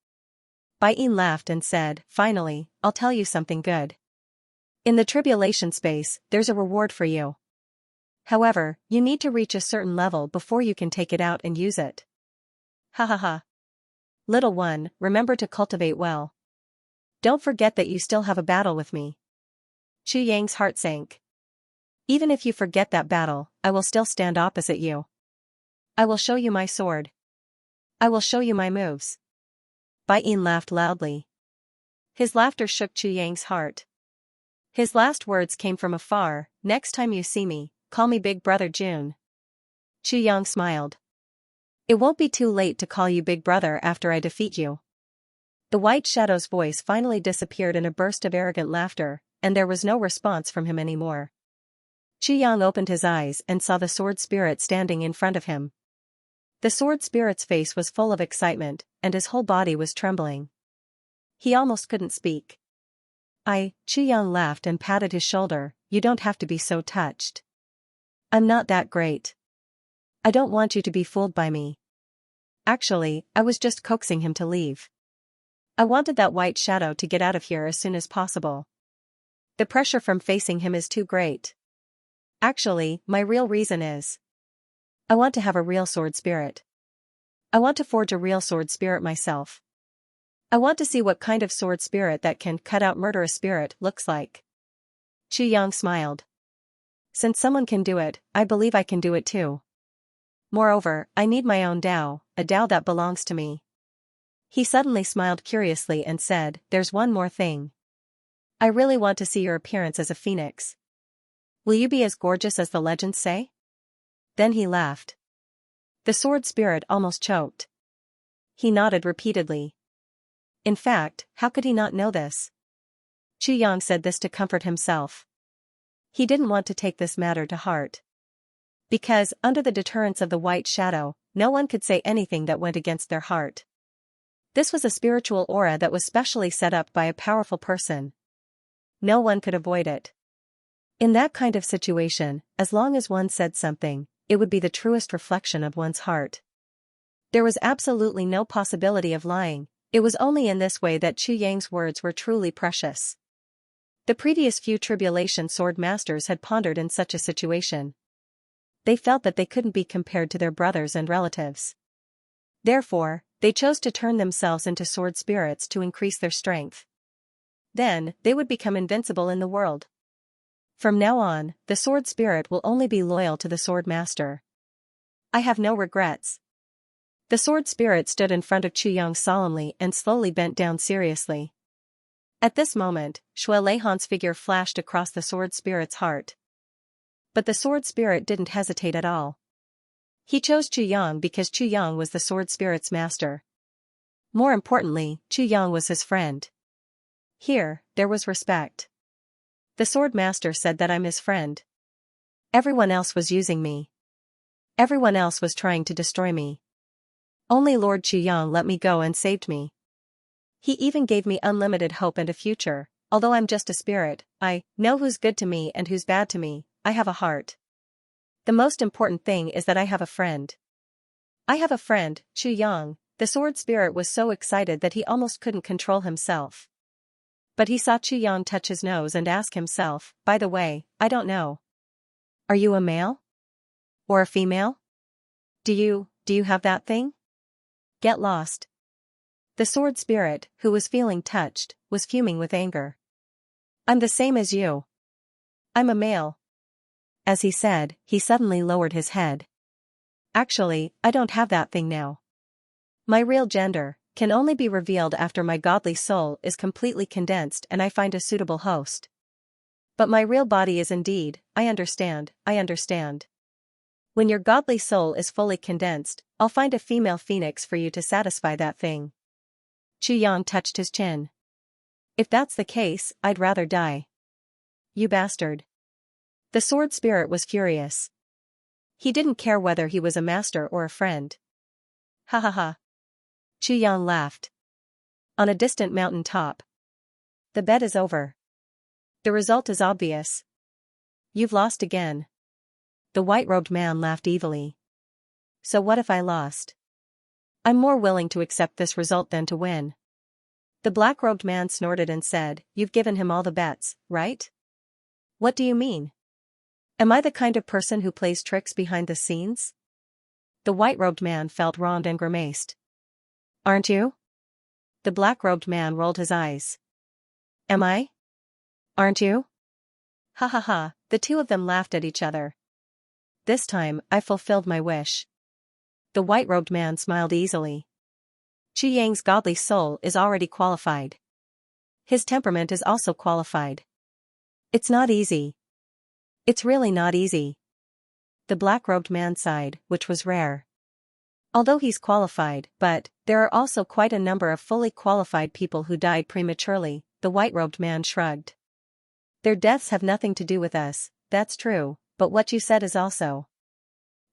Bai Yin laughed and said, finally, I'll tell you something good. In the tribulation space, there's a reward for you. However, you need to reach a certain level before you can take it out and use it. Ha ha ha. Little one, remember to cultivate well. Don't forget that you still have a battle with me. Yang's heart sank. Even if you forget that battle, I will still stand opposite you. I will show you my sword. I will show you my moves. Bai Yin laughed loudly. His laughter shook Yang's heart. His last words came from afar, next time you see me, call me Big Brother June. Yang smiled. It won't be too late to call you Big Brother after I defeat you. The white shadow's voice finally disappeared in a burst of arrogant laughter, and there was no response from him anymore. Yang opened his eyes and saw the sword spirit standing in front of him. The sword spirit's face was full of excitement, and his whole body was trembling. He almost couldn't speak. Yang laughed and patted his shoulder, you don't have to be so touched. I'm not that great. I don't want you to be fooled by me. Actually, I was just coaxing him to leave. I wanted that white shadow to get out of here as soon as possible. The pressure from facing him is too great. Actually, my real reason is, I want to have a real sword spirit. I want to forge a real sword spirit myself. I want to see what kind of sword spirit that can cut out murderous spirit looks like. Xianxia smiled. Since someone can do it, I believe I can do it too. Moreover, I need my own Tao, a Tao that belongs to me. He suddenly smiled curiously and said, there's one more thing. I really want to see your appearance as a phoenix. Will you be as gorgeous as the legends say? Then he laughed. The sword spirit almost choked. He nodded repeatedly. In fact, how could he not know this? Xianxia said this to comfort himself. He didn't want to take this matter to heart. Because, under the deterrence of the white shadow, no one could say anything that went against their heart. This was a spiritual aura that was specially set up by a powerful person. No one could avoid it. In that kind of situation, as long as one said something, it would be the truest reflection of one's heart. There was absolutely no possibility of lying. It was only in this way that Xianxia's words were truly precious. The previous few tribulation sword masters had pondered in such a situation. They felt that they couldn't be compared to their brothers and relatives. Therefore, they chose to turn themselves into sword spirits to increase their strength. Then, they would become invincible in the world. From now on, the sword spirit will only be loyal to the sword master. I have no regrets. The sword spirit stood in front of Xianxia solemnly and slowly bent down seriously. At this moment, Shui Leihan's figure flashed across the sword spirit's heart. But the sword spirit didn't hesitate at all. He chose Xianxia because Xianxia was the sword spirit's master. More importantly, Xianxia was his friend. Here, there was respect. The sword master said that I'm his friend. Everyone else was using me. Everyone else was trying to destroy me. Only Lord Xianxia let me go and saved me. He even gave me unlimited hope and a future. Although I'm just a spirit, I know who's good to me and who's bad to me. I have a heart. The most important thing is that I have a friend. I have a friend, Xianxia. The sword spirit was so excited that he almost couldn't control himself. But he saw Xianxia touch his nose and ask himself, by the way, I don't know. Are you a male? Or a female? Do you have that thing? Get lost. The sword spirit, who was feeling touched, was fuming with anger. I'm the same as you. I'm a male. As he said, he suddenly lowered his head. Actually, I don't have that thing now. My real gender can only be revealed after my godly soul is completely condensed and I find a suitable host. But my real body is indeed, I understand. When your godly soul is fully condensed, I'll find a female phoenix for you to satisfy that thing. Xianxia touched his chin. If that's the case, I'd rather die. You bastard. The sword spirit was furious. He didn't care whether he was a master or a friend. Ha ha ha. Xianxia laughed. On a distant mountain top. The bet is over. The result is obvious. You've lost again. The white-robed man laughed evilly. So what if I lost? I'm more willing to accept this result than to win. The black-robed man snorted and said, You've given him all the bets, right? What do you mean? Am I the kind of person who plays tricks behind the scenes? The white-robed man felt wronged and grimaced. Aren't you? The black-robed man rolled his eyes. Am I? Aren't you? Ha ha ha, the two of them laughed at each other. This time, I fulfilled my wish. The white-robed man smiled easily. Xianxia's godly soul is already qualified. His temperament is also qualified. It's not easy. It's really not easy. The black-robed man sighed, which was rare. Although he's qualified, but there are also quite a number of fully qualified people who died prematurely, the white-robed man shrugged. Their deaths have nothing to do with us, that's true, but what you said is also.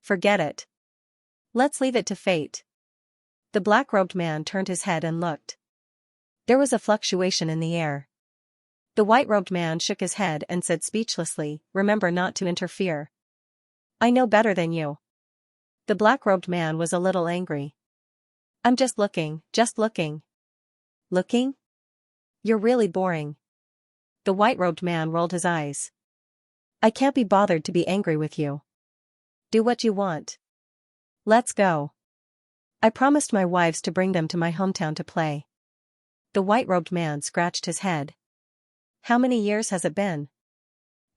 Forget it. Let's leave it to fate. The black-robed man turned his head and looked. There was a fluctuation in the air. The white-robed man shook his head and said speechlessly, Remember not to interfere. I know better than you. The black-robed man was a little angry. I'm just looking. Looking? You're really boring. The white-robed man rolled his eyes. I can't be bothered to be angry with you. Do what you want. Let's go. I promised my wives to bring them to my hometown to play. The white-robed man scratched his head. How many years has it been?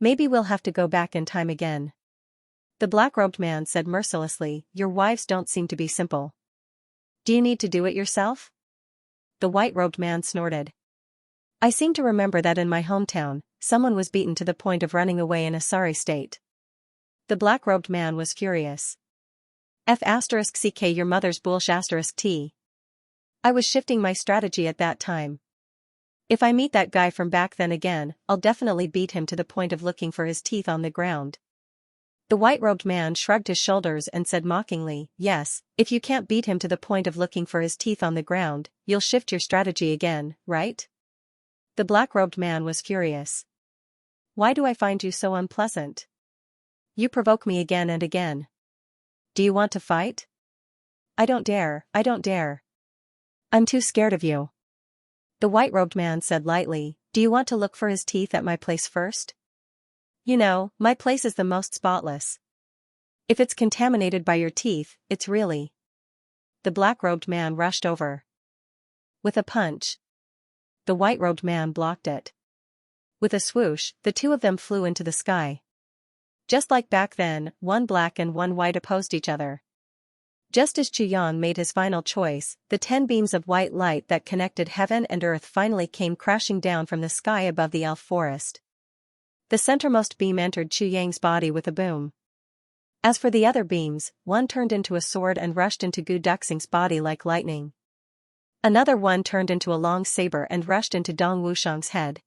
Maybe we'll have to go back in time again. The black-robed man said mercilessly, your wives don't seem to be simple. Do you need to do it yourself? The white-robed man snorted. I seem to remember that in my hometown, someone was beaten to the point of running away in a sorry state. The black-robed man was furious. F***ck your mother's bullsh**t. I was shifting my strategy at that time. If I meet that guy from back then again, I'll definitely beat him to the point of looking for his teeth on the ground. The white-robed man shrugged his shoulders and said mockingly, yes, if you can't beat him to the point of looking for his teeth on the ground, you'll shift your strategy again, right? The black-robed man was furious. Why do I find you so unpleasant? You provoke me again and again. Do you want to fight? I don't dare. I'm too scared of you. The white-robed man said lightly, do you want to look for his teeth at my place first? You know, my place is the most spotless. If it's contaminated by your teeth, it's really. The black-robed man rushed over. With a punch. The white-robed man blocked it. With a swoosh, the two of them flew into the sky. Just like back then, one black and one white opposed each other. Just as Xianxia made his final choice, the 10 beams of white light that connected heaven and earth finally came crashing down from the sky above the elf forest. The centermost beam entered Xianxia's body with a boom. As for the other beams, one turned into a sword and rushed into Gu Duxing's body like lightning. Another one turned into a long saber and rushed into Dong Wushang's head.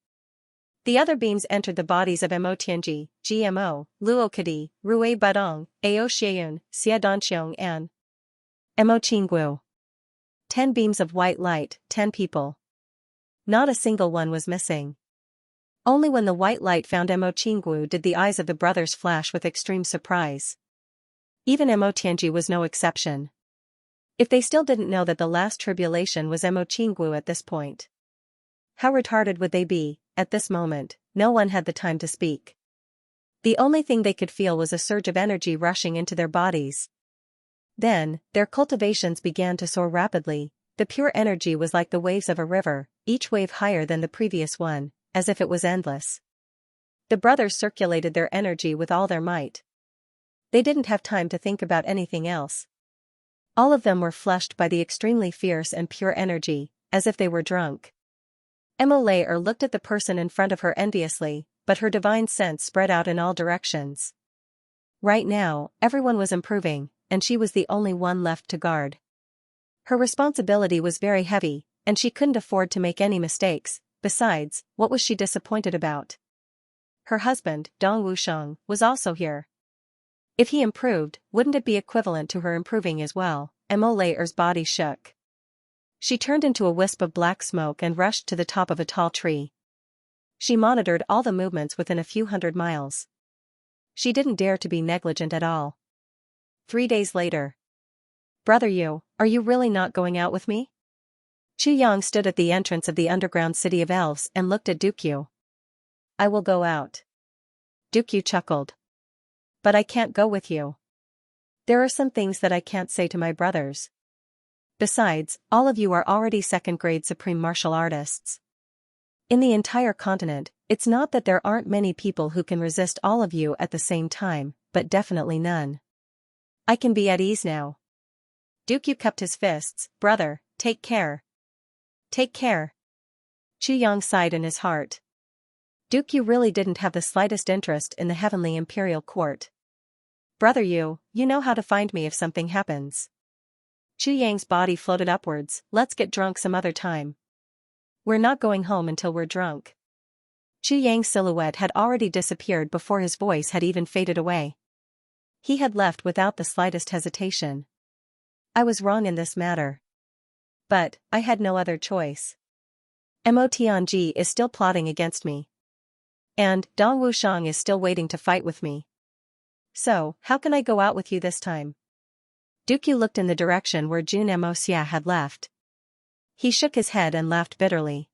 The other beams entered the bodies of Mo Tianji, GMO, Luo Kadi, Rui Badong, Ao Xieyun, Xia Danxiong and Mo Qingguo. 10 beams of white light, 10 people. Not a single one was missing. Only when the white light found Mo Qingguo did the eyes of the brothers flash with extreme surprise. Even Mo Tianji was no exception. If they still didn't know that the last tribulation was Mo Qingguo at this point. How retarded would they be? At this moment, no one had the time to speak. The only thing they could feel was a surge of energy rushing into their bodies. Then, their cultivations began to soar rapidly. The pure energy was like the waves of a river, each wave higher than the previous one, as if it was endless. The brothers circulated their energy with all their might. They didn't have time to think about anything else. All of them were flushed by the extremely fierce and pure energy, as if they were drunk. Mo Laer looked at the person in front of her enviously, but her divine sense spread out in all directions. Right now, everyone was improving, and she was the only one left to guard. Her responsibility was very heavy, and she couldn't afford to make any mistakes. Besides, what was she disappointed about? Her husband, Dong Wushang, was also here. If he improved, wouldn't it be equivalent to her improving as well? Mo Laer's body shook. She turned into a wisp of black smoke and rushed to the top of a tall tree. She monitored all the movements within a few hundred miles. She didn't dare to be negligent at all. 3 days later. Brother Yu, are you really not going out with me? Xianxia stood at the entrance of the underground city of elves and looked at Dukyu. I will go out. Dukyu chuckled. But I can't go with you. There are some things that I can't say to my brothers. Besides, all of you are already second-grade supreme martial artists. In the entire continent, it's not that there aren't many people who can resist all of you at the same time, but definitely none. I can be at ease now. Dukyu cupped his fists. Brother, take care. Take care. Xianxia sighed in his heart. Dukyu really didn't have the slightest interest in the heavenly imperial court. Brother Yu, you know how to find me if something happens. Xianxia's body floated upwards. Let's get drunk some other time. We're not going home until we're drunk. Xianxia's silhouette had already disappeared before his voice had even faded away. He had left without the slightest hesitation. I was wrong in this matter. But, I had no other choice. Mo Tianji is still plotting against me. And, Dong Wushang is still waiting to fight with me. So, how can I go out with you this time? Dukyu looked in the direction where Jun Mo Xia had left. He shook his head and laughed bitterly.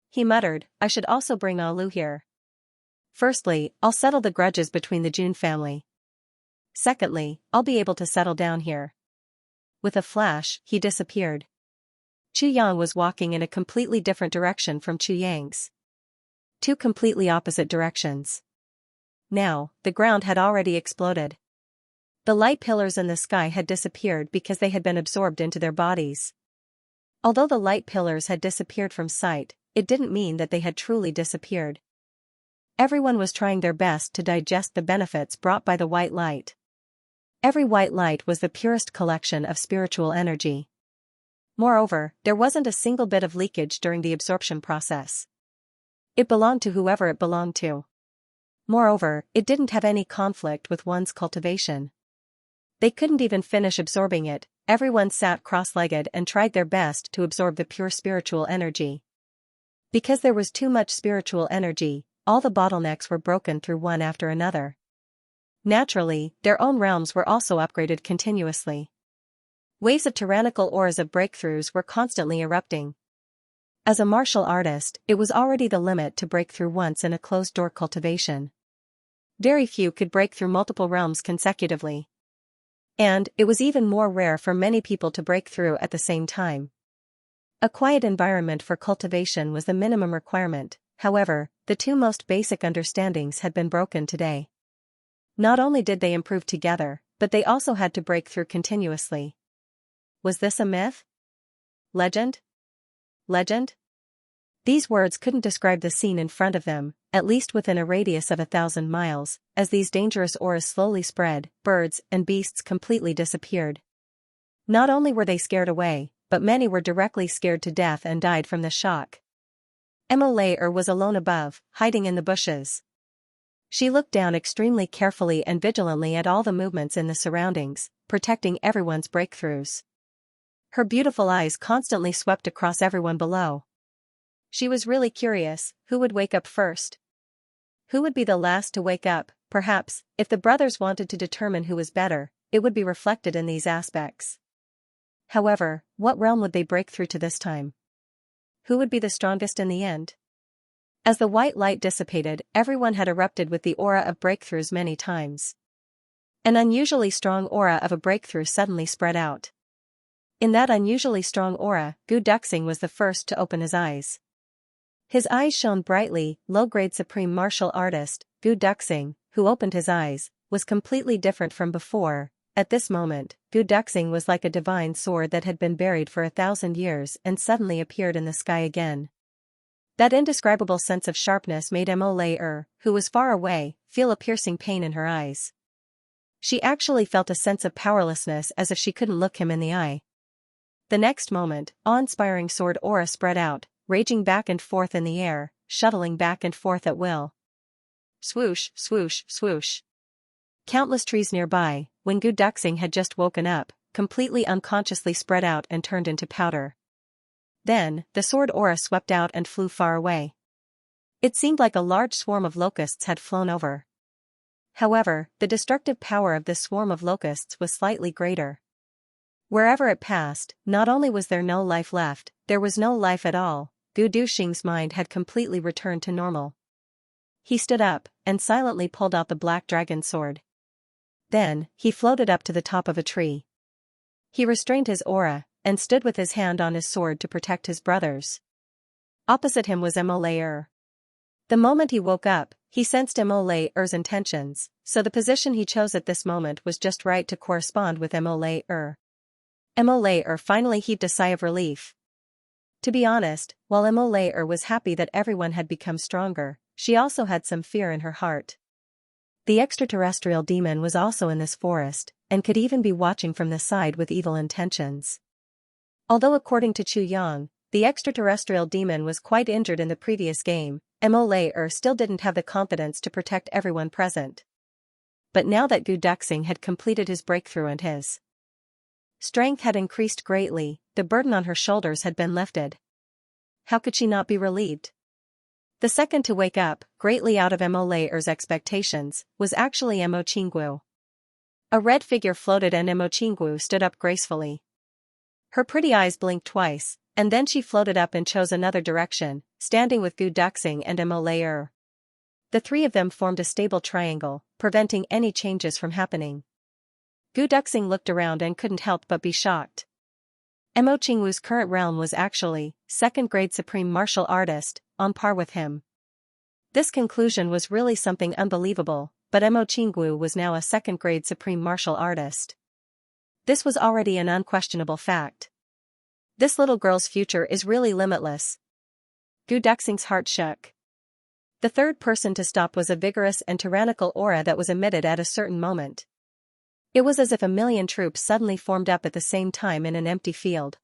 He muttered, I should also bring Alu here. Firstly, I'll settle the grudges between the June family. Secondly, I'll be able to settle down here. With a flash, he disappeared. Chu Yang was walking in a completely different direction from Chu Yang's. Two completely opposite directions. Now, the ground had already exploded. The light pillars in the sky had disappeared because they had been absorbed into their bodies. Although the light pillars had disappeared from sight, it didn't mean that they had truly disappeared. Everyone was trying their best to digest the benefits brought by the white light. Every white light was the purest collection of spiritual energy. Moreover, there wasn't a single bit of leakage during the absorption process. It belonged to whoever it belonged to. Moreover, it didn't have any conflict with one's cultivation. They couldn't even finish absorbing it. Everyone sat cross-legged and tried their best to absorb the pure spiritual energy. Because there was too much spiritual energy, all the bottlenecks were broken through one after another. Naturally, their own realms were also upgraded continuously. Waves of tyrannical auras of breakthroughs were constantly erupting. As a martial artist, it was already the limit to break through once in a closed-door cultivation. Very few could break through multiple realms consecutively. And it was even more rare for many people to break through at the same time. A quiet environment for cultivation was the minimum requirement. However, the two most basic understandings had been broken today. Not only did they improve together, but they also had to break through continuously. Was this a myth? Legend? Legend? These words couldn't describe the scene in front of them, at least within a radius of 1,000 miles, as these dangerous auras slowly spread, birds and beasts completely disappeared. Not only were they scared away, but many were directly scared to death and died from the shock. Mo was alone above, hiding in the bushes. She looked down extremely carefully and vigilantly at all the movements in the surroundings, protecting everyone's breakthroughs. Her beautiful eyes constantly swept across everyone below. She was really curious, who would wake up first? Who would be the last to wake up? Perhaps, if the brothers wanted to determine who was better, it would be reflected in these aspects. However, what realm would they break through to this time? Who would be the strongest in the end? As the white light dissipated, everyone had erupted with the aura of breakthroughs many times. An unusually strong aura of a breakthrough suddenly spread out. In that unusually strong aura, Gu Duxing was the first to open his eyes. His eyes shone brightly. Low-grade supreme martial artist, Gu Duxing, who opened his eyes, was completely different from before. At this moment, Gu Duxing was like a divine sword that had been buried for 1,000 years and suddenly appeared in the sky again. That indescribable sense of sharpness made Mo, who was far away, feel a piercing pain in her eyes. She actually felt a sense of powerlessness as if she couldn't look him in the eye. The next moment, awe-inspiring sword aura spread out, raging back and forth in the air, shuttling back and forth at will. Swoosh, swoosh, swoosh. Countless trees nearby, when Gu Duxing had just woken up, completely unconsciously spread out and turned into powder. Then, the sword aura swept out and flew far away. It seemed like a large swarm of locusts had flown over. However, the destructive power of this swarm of locusts was slightly greater. Wherever it passed, not only was there no life left, there was no life at all. Gu Duxing's mind had completely returned to normal. He stood up, and silently pulled out the black dragon sword. Then, he floated up to the top of a tree. He restrained his aura, and stood with his hand on his sword to protect his brothers. Opposite him was Mo. The moment he woke up, he sensed Mo's intentions, so the position he chose at this moment was just right to correspond with Mo. Mo finally heaved a sigh of relief. To be honest, while Mo was happy that everyone had become stronger, she also had some fear in her heart. The extraterrestrial demon was also in this forest, and could even be watching from the side with evil intentions. Although according to Chu Yang, the extraterrestrial demon was quite injured in the previous game, Mo still didn't have the confidence to protect everyone present. But now that Gu Duxing had completed his breakthrough and his strength had increased greatly, the burden on her shoulders had been lifted. How could she not be relieved? The second to wake up, greatly out of Mo's expectations, was actually Mo Qinggu. A red figure floated and Mo Qinggu stood up gracefully. Her pretty eyes blinked twice, And then she floated up and chose another direction, standing with Gu Duxing and Mo Lei. The three of them formed a stable triangle, preventing any changes from happening. Gu Duxing looked around and couldn't help but be shocked. Mo Qingwu's current realm was actually, second-grade supreme martial artist, on par with him. This conclusion was really something unbelievable, but Mo Qingwu was now a second-grade supreme martial artist. This was already an unquestionable fact. This little girl's future is really limitless. Gu Duxing's heart shook. The third person to stop was a vigorous and tyrannical aura that was emitted at a certain moment. It was as if a million troops suddenly formed up at the same time in an empty field.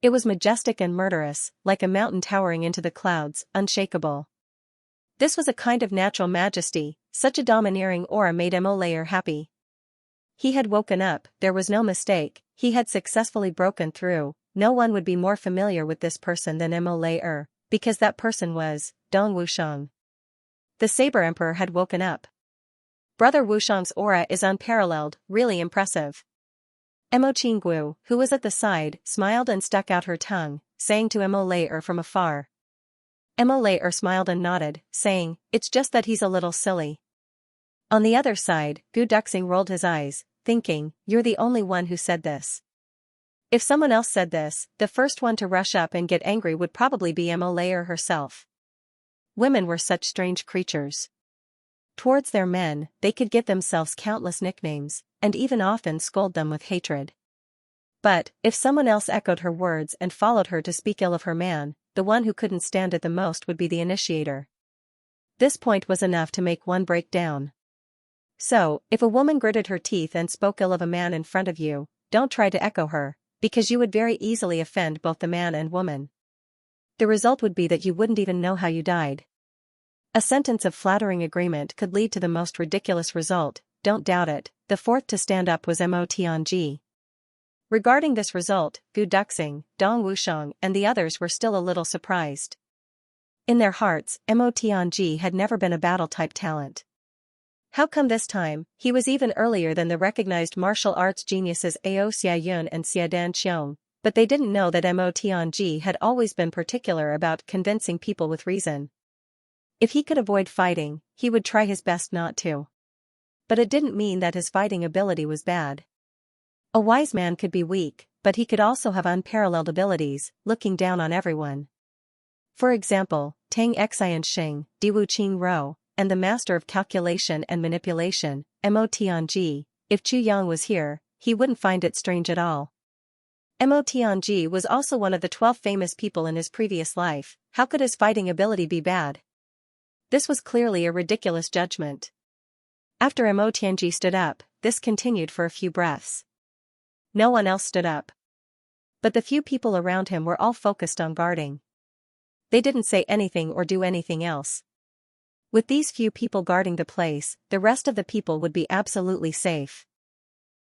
It was majestic and murderous, like a mountain towering into the clouds, unshakable. This was a kind of natural majesty. Such a domineering aura made Mo Lei happy. He had woken up, there was no mistake, he had successfully broken through. No one would be more familiar with this person than Mo Lei, because that person was Dong Wushang. The Saber Emperor had woken up. Brother Wushang's aura is unparalleled, really impressive. Mo Qingwu, who was at the side, smiled and stuck out her tongue, saying to Mo Lei from afar. Mo Lei smiled and nodded, saying, "It's just that he's a little silly." On the other side, Gu Duxing rolled his eyes, thinking, "You're the only one who said this." If someone else said this, the first one to rush up and get angry would probably be Mo Lei herself. Women were such strange creatures. Towards their men, they could give themselves countless nicknames, and even often scold them with hatred. But, if someone else echoed her words and followed her to speak ill of her man, the one who couldn't stand it the most would be the initiator. This point was enough to make one break down. So, if a woman gritted her teeth and spoke ill of a man in front of you, don't try to echo her, because you would very easily offend both the man and woman. The result would be that you wouldn't even know how you died. A sentence of flattering agreement could lead to the most ridiculous result, don't doubt it. The fourth to stand up was Mo Tianji. Regarding this result, Gu Duxing, Dong Wushang and the others were still a little surprised. In their hearts, Mo Tianji had never been a battle-type talent. How come this time, he was even earlier than the recognized martial arts geniuses Ao Xiayun and Xiadan Qiong, but they didn't know that Mo Tianji had always been particular about convincing people with reason. If he could avoid fighting, he would try his best not to. But it didn't mean that his fighting ability was bad. A wise man could be weak, but he could also have unparalleled abilities, looking down on everyone. For example, Tang Xianxia, Diwu Qing Ro, and the master of calculation and manipulation, Mo Tianji. If Chu Yang was here, he wouldn't find it strange at all. Mo Tianji was also one of the 12 famous people in his previous life. How could his fighting ability be bad? This was clearly a ridiculous judgment. After Mo Tianji stood up, this continued for a few breaths. No one else stood up. But the few people around him were all focused on guarding. They didn't say anything or do anything else. With these few people guarding the place, the rest of the people would be absolutely safe.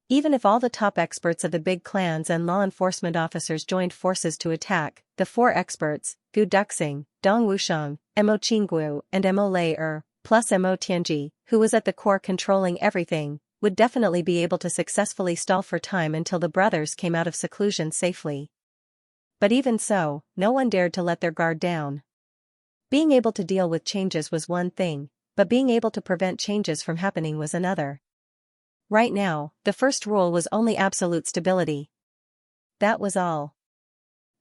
Even if all the top experts of the big clans and law enforcement officers joined forces to attack, the 4 experts, Gu Duxing, Dong Wushang, Mo Qingwu and Mo Lei plus Mo Tianji, who was at the core controlling everything, would definitely be able to successfully stall for time until the brothers came out of seclusion safely. But even so, no one dared to let their guard down. Being able to deal with changes was one thing, but being able to prevent changes from happening was another. Right now, the first rule was only absolute stability. That was all.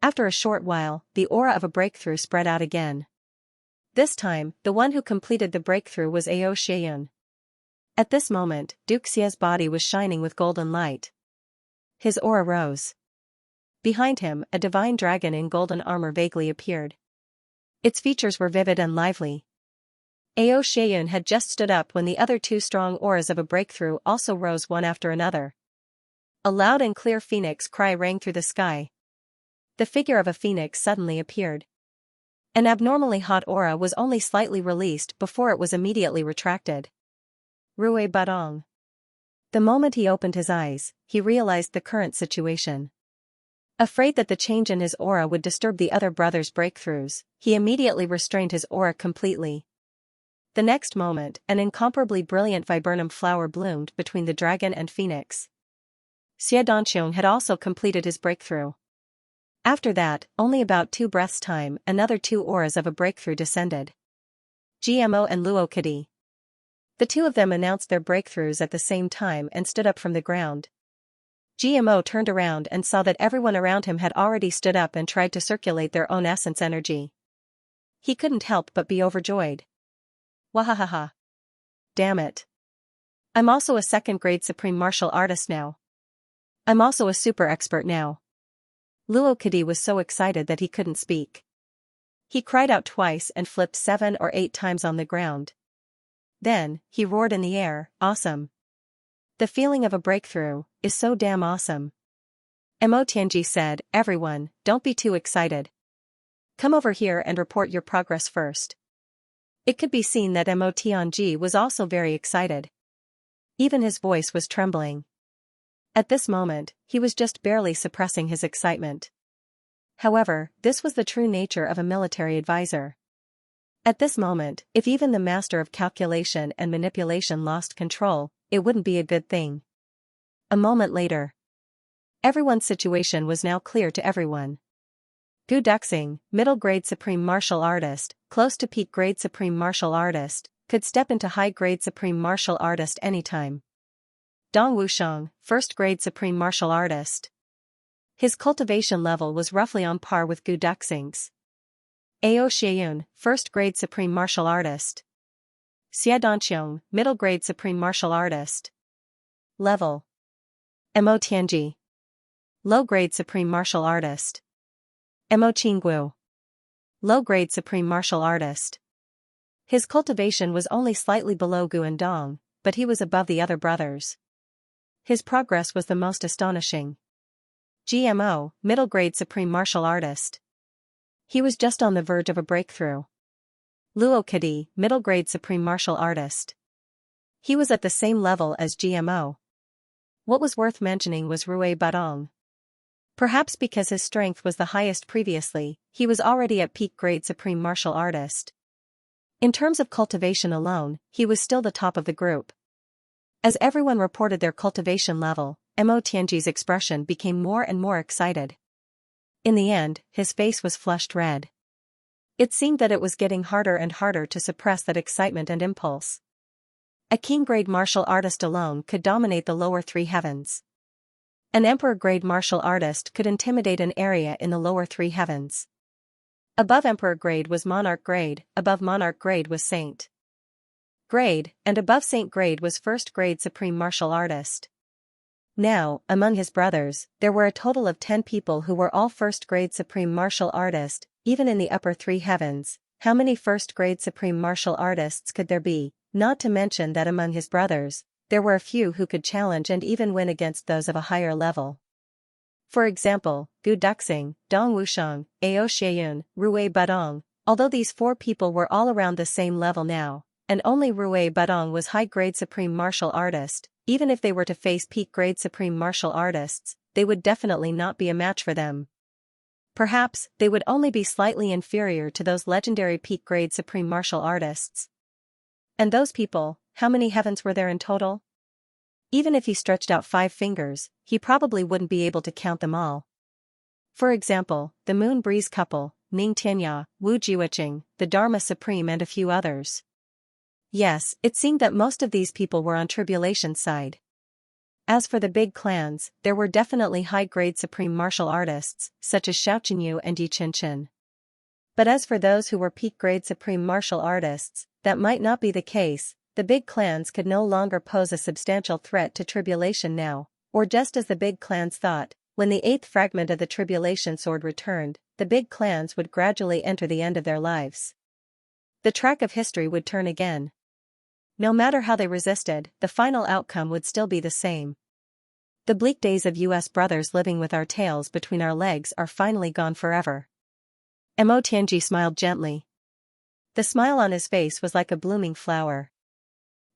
After a short while, the aura of a breakthrough spread out again. This time, the one who completed the breakthrough was Ao Xiayun. At this moment, Duke Xia's body was shining with golden light. His aura rose. Behind him, a divine dragon in golden armor vaguely appeared. Its features were vivid and lively. Ao Xiayun had just stood up when the other 2 strong auras of a breakthrough also rose one after another. A loud and clear phoenix cry rang through the sky. The figure of a phoenix suddenly appeared. An abnormally hot aura was only slightly released before it was immediately retracted. Rui Badong. The moment he opened his eyes, he realized the current situation. Afraid that the change in his aura would disturb the other brothers' breakthroughs, he immediately restrained his aura completely. The next moment, an incomparably brilliant viburnum flower bloomed between the dragon and phoenix. Xia Danqiong had also completed his breakthrough. After that, only about 2 breaths' time, another 2 auras of a breakthrough descended. GMO and Luokadi. The two of them announced their breakthroughs at the same time and stood up from the ground. GMO turned around and saw that everyone around him had already stood up and tried to circulate their own essence energy. He couldn't help but be overjoyed. Wahahaha. Damn it. I'm also a second-grade supreme martial artist now. I'm also a super expert now. Luokadi was so excited that he couldn't speak. He cried out twice and flipped 7 or 8 times on the ground. Then, he roared in the air, awesome. The feeling of a breakthrough is so damn awesome. Mo Tianji said, everyone, don't be too excited. Come over here and report your progress first. It could be seen that Mo Tianji was also very excited. Even his voice was trembling. At this moment, he was just barely suppressing his excitement. However, this was the true nature of a military advisor. At this moment, if even the master of calculation and manipulation lost control, it wouldn't be a good thing. A moment later. Everyone's situation was now clear to everyone. Gu Duxing, middle-grade supreme martial artist, close to peak-grade supreme martial artist, could step into high-grade supreme martial artist anytime. Dong Wusheng, first-grade supreme martial artist. His cultivation level was roughly on par with Gu Duxing's. Ao Xieyun, first-grade supreme martial artist. Xia Danqiong, middle-grade supreme martial artist. Level. Mo Tianji. Low-grade supreme martial artist. Mo Qingguo. Low-grade supreme martial artist. His cultivation was only slightly below Gu and Dong, but he was above the other brothers. His progress was the most astonishing. GMO, middle-grade supreme martial artist. He was just on the verge of a breakthrough. Luokadi, middle-grade supreme martial artist. He was at the same level as GMO. What was worth mentioning was Rui Badong. Perhaps because his strength was the highest previously, he was already at peak-grade supreme martial artist. In terms of cultivation alone, he was still the top of the group. As everyone reported their cultivation level, Mo Tianji's expression became more and more excited. In the end, his face was flushed red. It seemed that it was getting harder and harder to suppress that excitement and impulse. A king-grade martial artist alone could dominate the lower 3 heavens. An emperor-grade martial artist could intimidate an area in the lower 3 heavens. Above emperor grade was monarch grade, above monarch grade was saint grade, and above saint grade was first-grade supreme martial artist. Now, among his brothers, there were a total of 10 people who were all first-grade supreme martial artist, even in the upper 3 heavens. How many first-grade supreme martial artists could there be? Not to mention that among his brothers, there were a few who could challenge and even win against those of a higher level. For example, Gu Duxing, Dong Wusheng, Ao Xieyun, Rui Badong, although these 4 people were all around the same level now, and only Rui Badong was high-grade supreme martial artist. Even if they were to face peak-grade supreme martial artists, they would definitely not be a match for them. Perhaps, they would only be slightly inferior to those legendary peak-grade supreme martial artists. And those people, how many heavens were there in total? Even if he stretched out 5 fingers, he probably wouldn't be able to count them all. For example, the Moon Breeze couple, Ning Tianya, Wu Jiuqing, the Dharma Supreme and a few others. Yes, it seemed that most of these people were on Tribulation's side. As for the big clans, there were definitely high-grade supreme martial artists, such as Xiaoqinyu and Yi Qinchin. But as for those who were peak-grade supreme martial artists, that might not be the case. The big clans could no longer pose a substantial threat to Tribulation now, or just as the big clans thought, when the 8th fragment of the Tribulation sword returned, the big clans would gradually enter the end of their lives. The track of history would turn again. No matter how they resisted, the final outcome would still be the same. The bleak days of US brothers living with our tails between our legs are finally gone forever. Mo Tianji smiled gently. The smile on his face was like a blooming flower.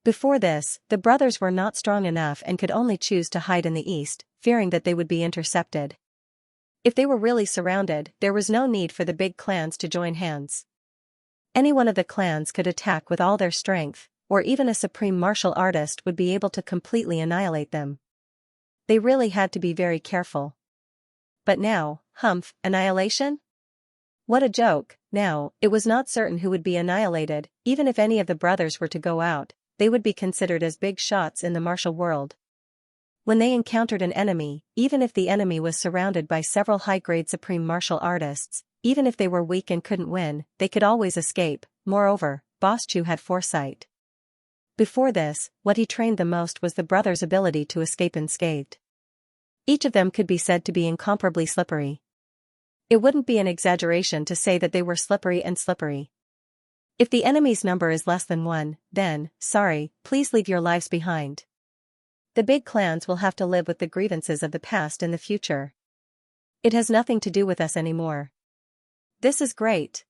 Before this, the brothers were not strong enough and could only choose to hide in the east, fearing that they would be intercepted. If they were really surrounded, there was no need for the big clans to join hands. Any one of the clans could attack with all their strength, or even a supreme martial artist would be able to completely annihilate them. They really had to be very careful. But now, humph, annihilation? What a joke. Now, it was not certain who would be annihilated. Even if any of the brothers were to go out, they would be considered as big shots in the martial world. When they encountered an enemy, even if the enemy was surrounded by several high-grade supreme martial artists, even if they were weak and couldn't win, they could always escape. Moreover, Boss Chu had foresight. Before this, what he trained the most was the brothers' ability to escape unscathed. Each of them could be said to be incomparably slippery. It wouldn't be an exaggeration to say that they were slippery and slippery. If the enemy's number is less than 1, then, sorry, please leave your lives behind. The big clans will have to live with the grievances of the past in the future. It has nothing to do with us anymore. This is great.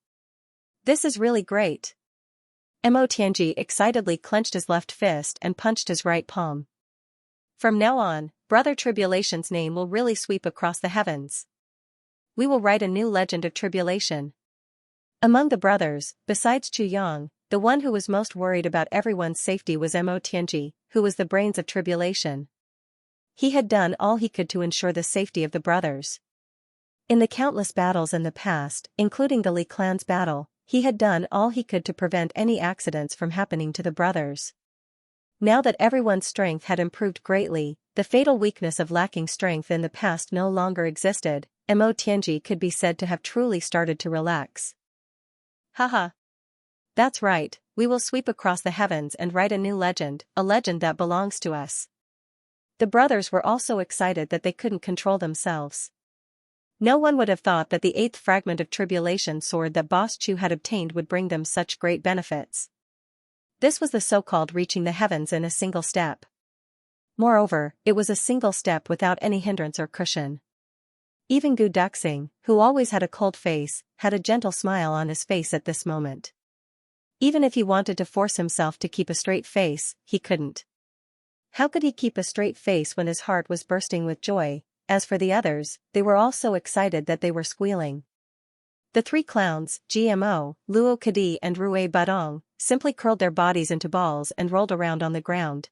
This is really great. Mo Tianji excitedly clenched his left fist and punched his right palm. From now on, Brother Tribulation's name will really sweep across the heavens. We will write a new legend of tribulation. Among the brothers, besides Chu Yang, the one who was most worried about everyone's safety was Mo Tianji, who was the brains of tribulation. He had done all he could to ensure the safety of the brothers. In the countless battles in the past, including the Li clan's battle, he had done all he could to prevent any accidents from happening to the brothers. Now that everyone's strength had improved greatly, the fatal weakness of lacking strength in the past no longer existed. Mo Tianji could be said to have truly started to relax. Haha. That's right, we will sweep across the heavens and write a new legend, a legend that belongs to us. The brothers were all so excited that they couldn't control themselves. No one would have thought that the 8th fragment of tribulation sword that Boss Chu had obtained would bring them such great benefits. This was the so-called reaching the heavens in a single step. Moreover, it was a single step without any hindrance or cushion. Even Gu Duxing, who always had a cold face, had a gentle smile on his face at this moment. Even if he wanted to force himself to keep a straight face, he couldn't. How could he keep a straight face when his heart was bursting with joy? As for the others, they were all so excited that they were squealing. The 3 clowns, GMO, Luo Kadi and Rue Badong, simply curled their bodies into balls and rolled around on the ground.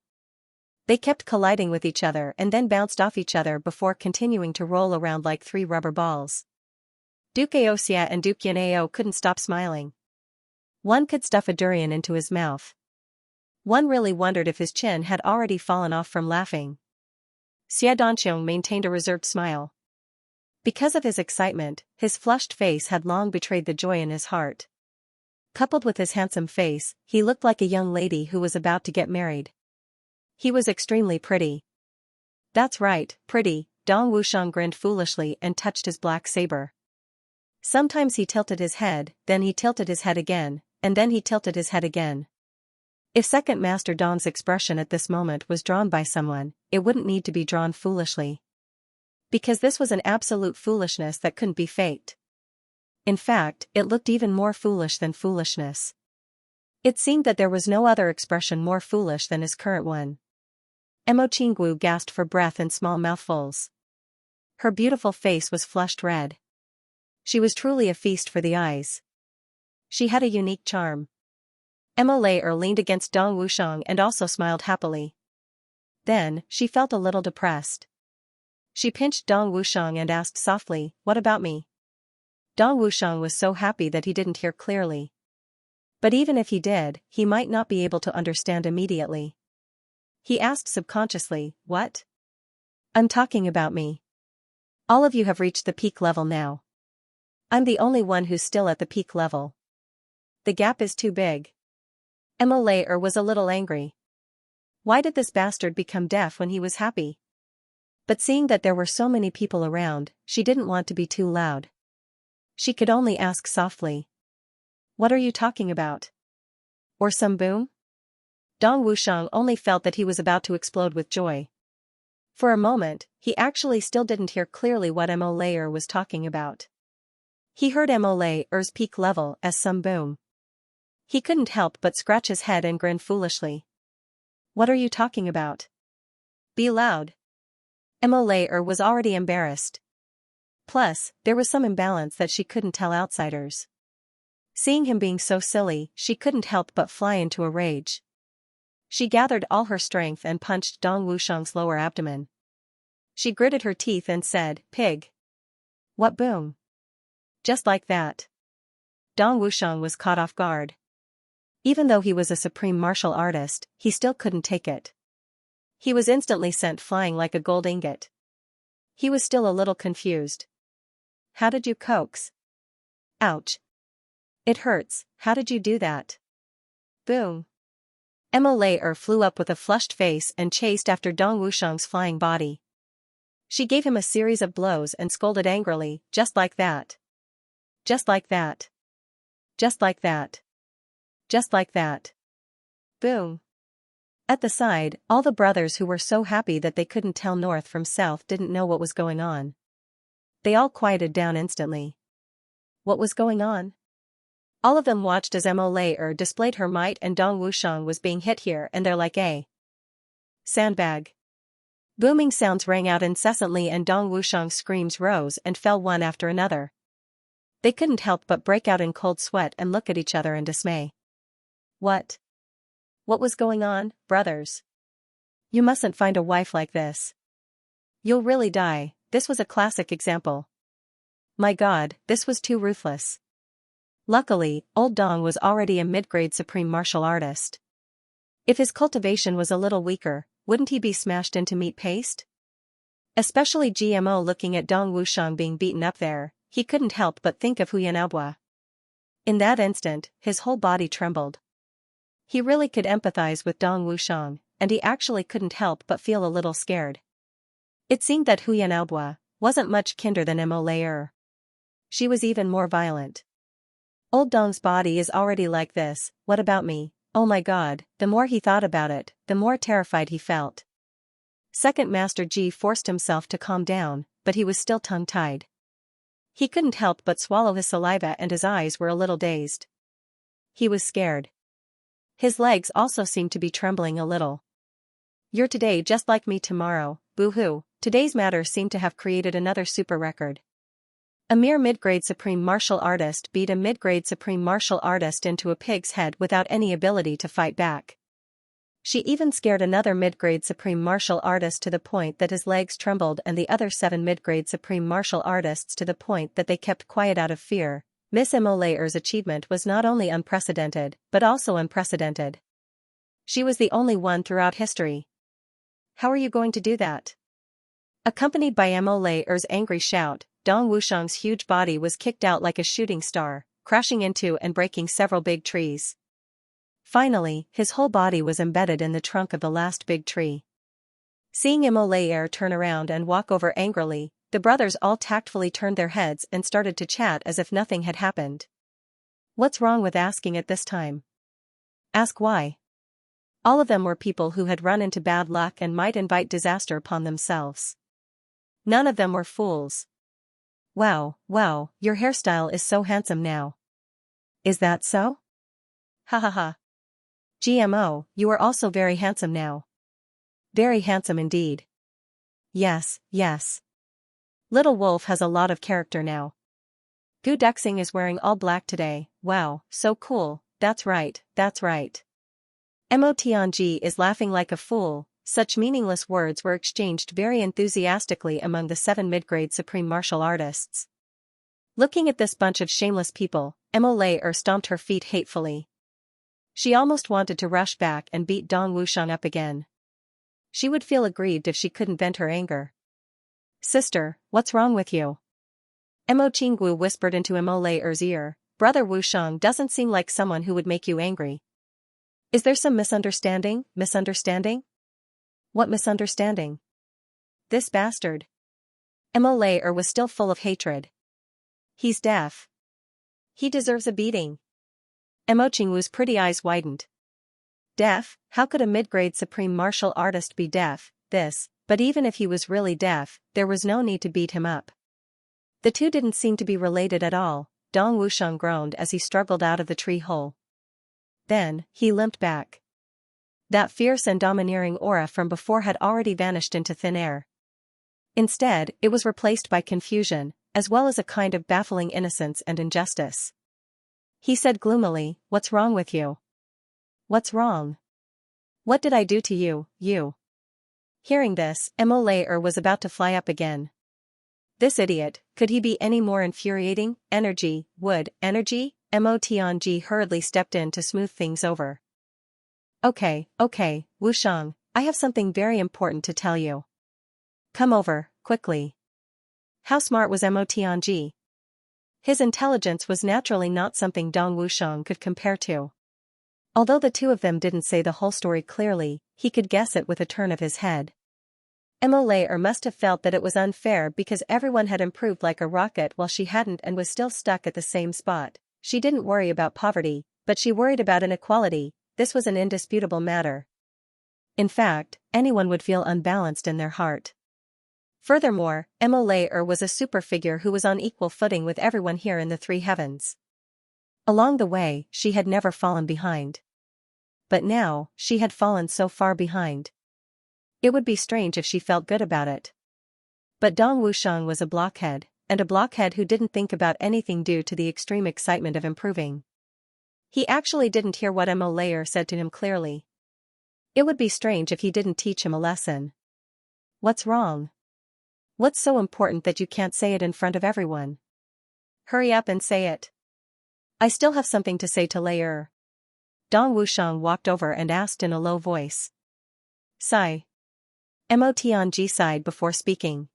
They kept colliding with each other and then bounced off each other before continuing to roll around like 3 rubber balls. Duke Aosia and Duke Yanao couldn't stop smiling. One could stuff a durian into his mouth. One really wondered if his chin had already fallen off from laughing. Xia Donqiong maintained a reserved smile. Because of his excitement, his flushed face had long betrayed the joy in his heart. Coupled with his handsome face, he looked like a young lady who was about to get married. He was extremely pretty. That's right, pretty, Dong Wushang grinned foolishly and touched his black saber. Sometimes he tilted his head, then he tilted his head again, and then he tilted his head again. If Second Master Dong's expression at this moment was drawn by someone, it wouldn't need to be drawn foolishly. Because this was an absolute foolishness that couldn't be faked. In fact, it looked even more foolish than foolishness. It seemed that there was no other expression more foolish than his current one. Mo Qinggu gasped for breath in small mouthfuls. Her beautiful face was flushed red. She was truly a feast for the eyes. She had a unique charm. Mo Lei leaned against Dong Wushang and also smiled happily. Then, she felt a little depressed. She pinched Dong Wushang and asked softly, "What about me?" Dong Wushang was so happy that he didn't hear clearly. But even if he did, he might not be able to understand immediately. He asked subconsciously, "What?" "I'm talking about me. All of you have reached the peak level now. I'm the only one who's still at the peak level. The gap is too big." Mo Lei was a little angry. Why did this bastard become deaf when he was happy? But seeing that there were so many people around, she didn't want to be too loud. She could only ask softly, "What are you talking about? Or some boom?" Dong Wushang only felt that he was about to explode with joy. For a moment, he actually still didn't hear clearly what Mo Lei was talking about. He heard Mo Lei's peak level as some boom. He couldn't help but scratch his head and grin foolishly. "What are you talking about? Be loud." Mo Lei was already embarrassed. Plus, there was some imbalance that she couldn't tell outsiders. Seeing him being so silly, she couldn't help but fly into a rage. She gathered all her strength and punched Dong Wushang's lower abdomen. She gritted her teeth and said, "Pig. What boom? Just like that. Dong Wushang was caught off guard. Even though he was a supreme martial artist, he still couldn't take it. He was instantly sent flying like a gold ingot. He was still a little confused. How did you coax? Ouch. It hurts, how did you do that? Boom. Mo flew up with a flushed face and chased after Dong Wushang's flying body. She gave him a series of blows and scolded angrily, just like that. Just like that. Just like that. Just like that. Boom. At the side, all the brothers who were so happy that they couldn't tell north from south didn't know what was going on. They all quieted down instantly. What was going on? All of them watched as Mo displayed her might and Dong Wushang was being hit here and there like a sandbag. Booming sounds rang out incessantly and Dong Wushang's screams rose and fell one after another. They couldn't help but break out in cold sweat and look at each other in dismay. What? What was going on, brothers? You mustn't find a wife like this. You'll really die. This was a classic example. My God, this was too ruthless. Luckily, old Dong was already a mid-grade supreme martial artist. If his cultivation was a little weaker, wouldn't he be smashed into meat paste? Especially GMO looking at Dong Wushang being beaten up there, he couldn't help but think of Xianxia. In that instant, his whole body trembled. He really could empathize with Dong Wushang, and he actually couldn't help but feel a little scared. It seemed that Xianxia wasn't much kinder than Mo. She was even more violent. Old Dong's body is already like this, what about me? Oh my God, the more he thought about it, the more terrified he felt. Second Master Ji forced himself to calm down, but he was still tongue-tied. He couldn't help but swallow his saliva and his eyes were a little dazed. He was scared. His legs also seemed to be trembling a little. You're today just like me tomorrow, boo-hoo. Today's matter seemed to have created another super record. A mere mid-grade supreme martial artist beat a mid-grade supreme martial artist into a pig's head without any ability to fight back. She even scared another mid-grade supreme martial artist to the point that his legs trembled and the other 7 mid-grade supreme martial artists to the point that they kept quiet out of fear. Miss Mo's achievement was not only unprecedented, but also unprecedented. She was the only one throughout history. How are you going to do that? Accompanied by Mo's angry shout, Dong Wushang's huge body was kicked out like a shooting star, crashing into and breaking several big trees. Finally, his whole body was embedded in the trunk of the last big tree. Seeing Mo turn around and walk over angrily, the brothers all tactfully turned their heads and started to chat as if nothing had happened. What's wrong with asking at this time? Ask why. All of them were people who had run into bad luck and might invite disaster upon themselves. None of them were fools. Wow, your hairstyle is so handsome now. Is that so? Ha ha ha. GMO, you are also very handsome now. Very handsome indeed. Yes. Little Wolf has a lot of character now. Gu Duxing is wearing all black today, wow, so cool, that's right. Mo Tianji is laughing like a fool. Such meaningless words were exchanged very enthusiastically among the 7 mid-grade supreme martial artists. Looking at this bunch of shameless people, Mo stomped her feet hatefully. She almost wanted to rush back and beat Dong Wushang up again. She would feel aggrieved if she couldn't vent her anger. Sister, what's wrong with you? Mo Qinggu whispered into Mo's ear, Brother Wushang doesn't seem like someone who would make you angry. Is there some misunderstanding? What misunderstanding? This bastard. Mo was still full of hatred. He's deaf. He deserves a beating. Mo Qingwu's pretty eyes widened. Deaf? How could a mid-grade supreme martial artist be deaf? But even if he was really deaf, there was no need to beat him up. The two didn't seem to be related at all. Dong Wushang groaned as he struggled out of the tree hole. Then, he limped back. That fierce and domineering aura from before had already vanished into thin air. Instead, it was replaced by confusion, as well as a kind of baffling innocence and injustice. He said gloomily, What's wrong with you? What's wrong? What did I do to you, you? Hearing this, Mo was about to fly up again. This idiot, could he be any more infuriating? Energy, wood, energy? Mo Tianji hurriedly stepped in to smooth things over. Okay, Wushang, I have something very important to tell you. Come over, quickly. How smart was Mo Tianji? His intelligence was naturally not something Dong Wushang could compare to. Although the two of them didn't say the whole story clearly, he could guess it with a turn of his head. Mo Layer must have felt that it was unfair because everyone had improved like a rocket while she hadn't and was still stuck at the same spot. She didn't worry about poverty, but she worried about inequality. This was an indisputable matter. In fact, anyone would feel unbalanced in their heart. Furthermore, Mo Layer was a super figure who was on equal footing with everyone here in the three heavens. Along the way, she had never fallen behind. But now, she had fallen so far behind. It would be strange if she felt good about it. But Dong Wushang was a blockhead, and a blockhead who didn't think about anything due to the extreme excitement of improving. He actually didn't hear what Mo Layer said to him clearly. It would be strange if he didn't teach him a lesson. What's wrong? What's so important that you can't say it in front of everyone? Hurry up and say it. I still have something to say to Layer. Dong Wushang walked over and asked in a low voice. Sigh. Mo Tianji sighed before speaking.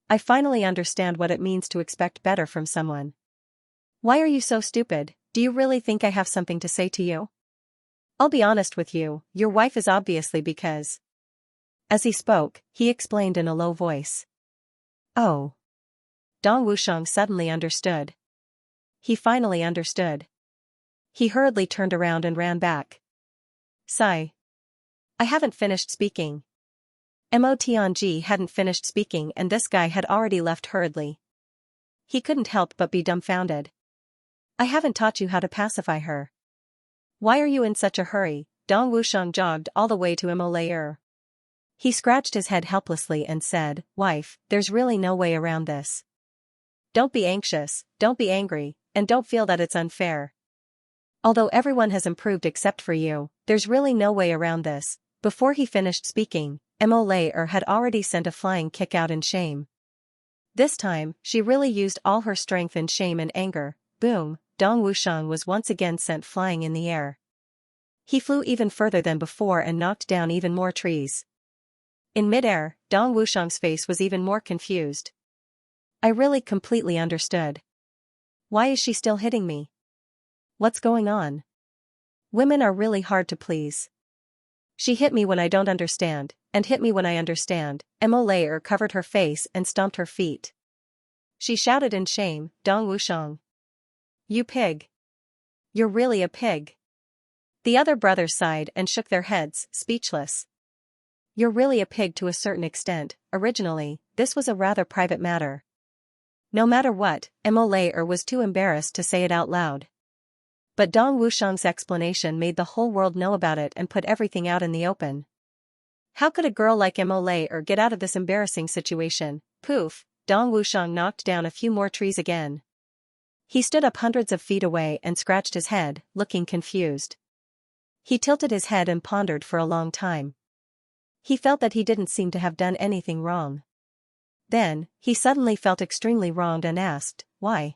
I finally understand what it means to expect better from someone. Why are you so stupid? Do you really think I have something to say to you? I'll be honest with you, your wife is obviously because. As he spoke, he explained in a low voice. Oh. Dong Wushang suddenly understood. He finally understood. He hurriedly turned around and ran back. Sigh. I haven't finished speaking. Mo Tianji hadn't finished speaking and this guy had already left hurriedly. He couldn't help but be dumbfounded. I haven't taught you how to pacify her. Why are you in such a hurry? Dong Wushang jogged all the way to Mo Layer. He scratched his head helplessly and said, Wife, there's really no way around this. Don't be anxious, don't be angry, and don't feel that it's unfair. Although everyone has improved except for you, there's really no way around this. Before he finished speaking, Mo Layer had already sent a flying kick out in shame. This time, she really used all her strength in shame and anger. Boom, Dong Wushang was once again sent flying in the air. He flew even further than before and knocked down even more trees. In midair, Dong Wushang's face was even more confused. I really completely understood. Why is she still hitting me? What's going on? Women are really hard to please. She hit me when I don't understand, and hit me when I understand. Mo Layer covered her face and stomped her feet. She shouted in shame, Dong Wushang. You pig. You're really a pig. The other brothers sighed and shook their heads, speechless. You're really a pig to a certain extent. Originally, this was a rather private matter. No matter what, Mo Layer was too embarrassed to say it out loud. But Dong Wushang's explanation made the whole world know about it and put everything out in the open. How could a girl like Mo Layer get out of this embarrassing situation? Poof, Dong Wushang knocked down a few more trees again. He stood up hundreds of feet away and scratched his head, looking confused. He tilted his head and pondered for a long time. He felt that he didn't seem to have done anything wrong. Then, he suddenly felt extremely wronged and asked, Why?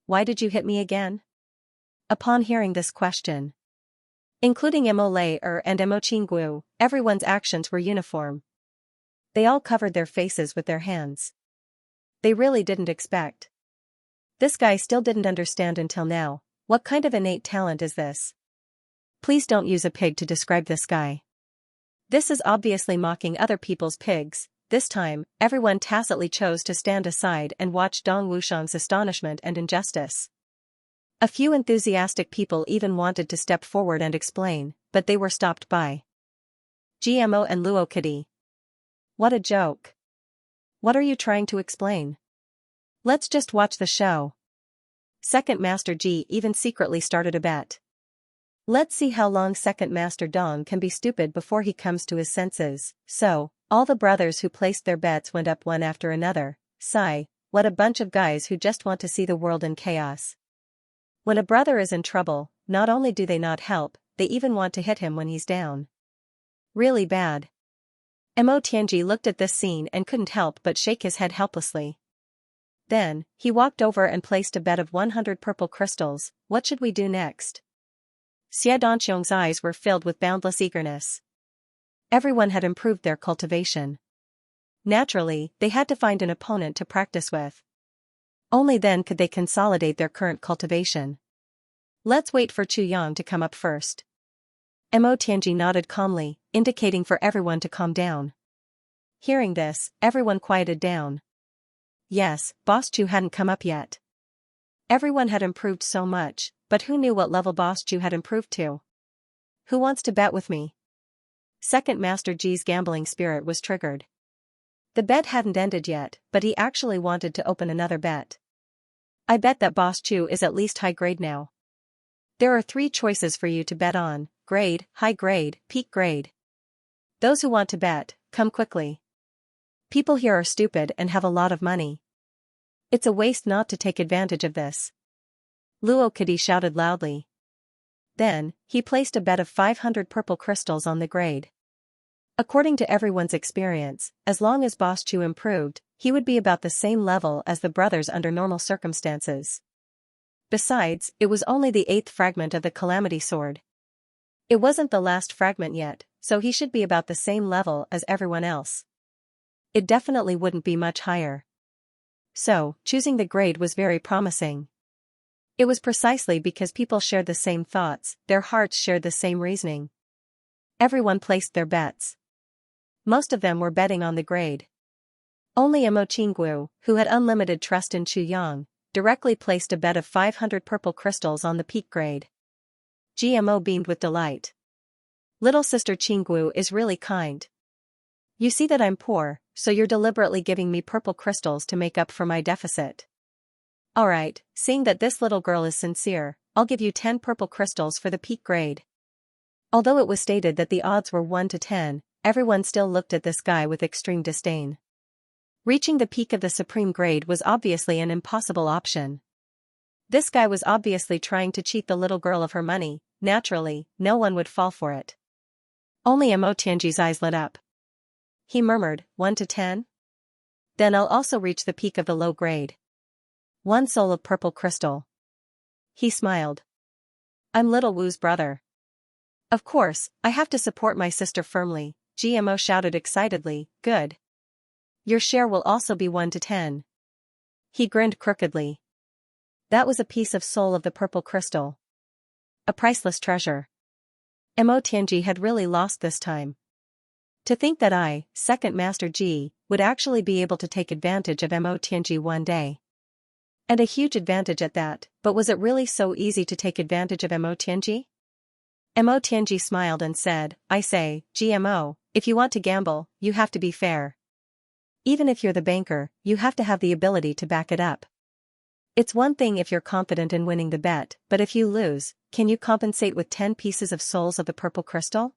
Why did you hit me again? Upon hearing this question, including Mo Layer and Mo Qinggu, everyone's actions were uniform. They all covered their faces with their hands. They really didn't expect. This guy still didn't understand until now. What kind of innate talent is this? Please don't use a pig to describe this guy. This is obviously mocking other people's pigs. This time, everyone tacitly chose to stand aside and watch Dong Wushang's astonishment and injustice. A few enthusiastic people even wanted to step forward and explain, but they were stopped by GMO and Luo Kitty. What a joke. What are you trying to explain? Let's just watch the show. Second Master G even secretly started a bet. Let's see how long Second Master Dong can be stupid before he comes to his senses. So, all the brothers who placed their bets went up one after another. Sigh, what a bunch of guys who just want to see the world in chaos. When a brother is in trouble, not only do they not help, they even want to hit him when he's down. Really bad. Mo Tianji looked at this scene and couldn't help but shake his head helplessly. Then, he walked over and placed a bet of 100 purple crystals. What should we do next? Xianxia's eyes were filled with boundless eagerness. Everyone had improved their cultivation. Naturally, they had to find an opponent to practice with. Only then could they consolidate their current cultivation. Let's wait for Chu Yang to come up first. Mo Tianji nodded calmly, indicating for everyone to calm down. Hearing this, everyone quieted down. Yes, Boss Chu hadn't come up yet. Everyone had improved so much, but who knew what level Boss Chu had improved to? Who wants to bet with me? Second Master Ji's gambling spirit was triggered. The bet hadn't ended yet, but he actually wanted to open another bet. I bet that Boss Chu is at least high grade now. There are 3 choices for you to bet on: grade, high grade, peak grade. Those who want to bet, come quickly. People here are stupid and have a lot of money. It's a waste not to take advantage of this. Luo Kadi shouted loudly. Then, he placed a bet of 500 purple crystals on the grade. According to everyone's experience, as long as Boss Chu improved, he would be about the same level as the brothers under normal circumstances. Besides, it was only the 8th fragment of the Calamity Sword. It wasn't the last fragment yet, so he should be about the same level as everyone else. It definitely wouldn't be much higher. So, choosing the grade was very promising. It was precisely because people shared the same thoughts, their hearts shared the same reasoning. Everyone placed their bets. Most of them were betting on the grade. Only Mo Qinggu, who had unlimited trust in Chu Yang, directly placed a bet of 500 purple crystals on the peak grade. GMO beamed with delight. Little sister Qinggu is really kind. You see that I'm poor, so you're deliberately giving me purple crystals to make up for my deficit. Alright, seeing that this little girl is sincere, I'll give you 10 purple crystals for the peak grade. Although it was stated that the odds were 1 to 10, everyone still looked at this guy with extreme disdain. Reaching the peak of the supreme grade was obviously an impossible option. This guy was obviously trying to cheat the little girl of her money. Naturally, no one would fall for it. Only Mo Tianji's eyes lit up. He murmured, 1 to 10? Then I'll also reach the peak of the low grade. 1 soul of purple crystal. He smiled. I'm Little Wu's brother. Of course, I have to support my sister firmly, GMO shouted excitedly. Good. Your share will also be 1 to 10. He grinned crookedly. That was a piece of soul of the purple crystal. A priceless treasure. Mo Tianji had really lost this time. To think that I, Second Master Ji, would actually be able to take advantage of Mo Tianji one day. And a huge advantage at that, but was it really so easy to take advantage of Mo Tianji? Mo Tianji smiled and said, I say, GMO, if you want to gamble, you have to be fair. Even if you're the banker, you have to have the ability to back it up. It's one thing if you're confident in winning the bet, but if you lose, can you compensate with 10 pieces of souls of the purple crystal?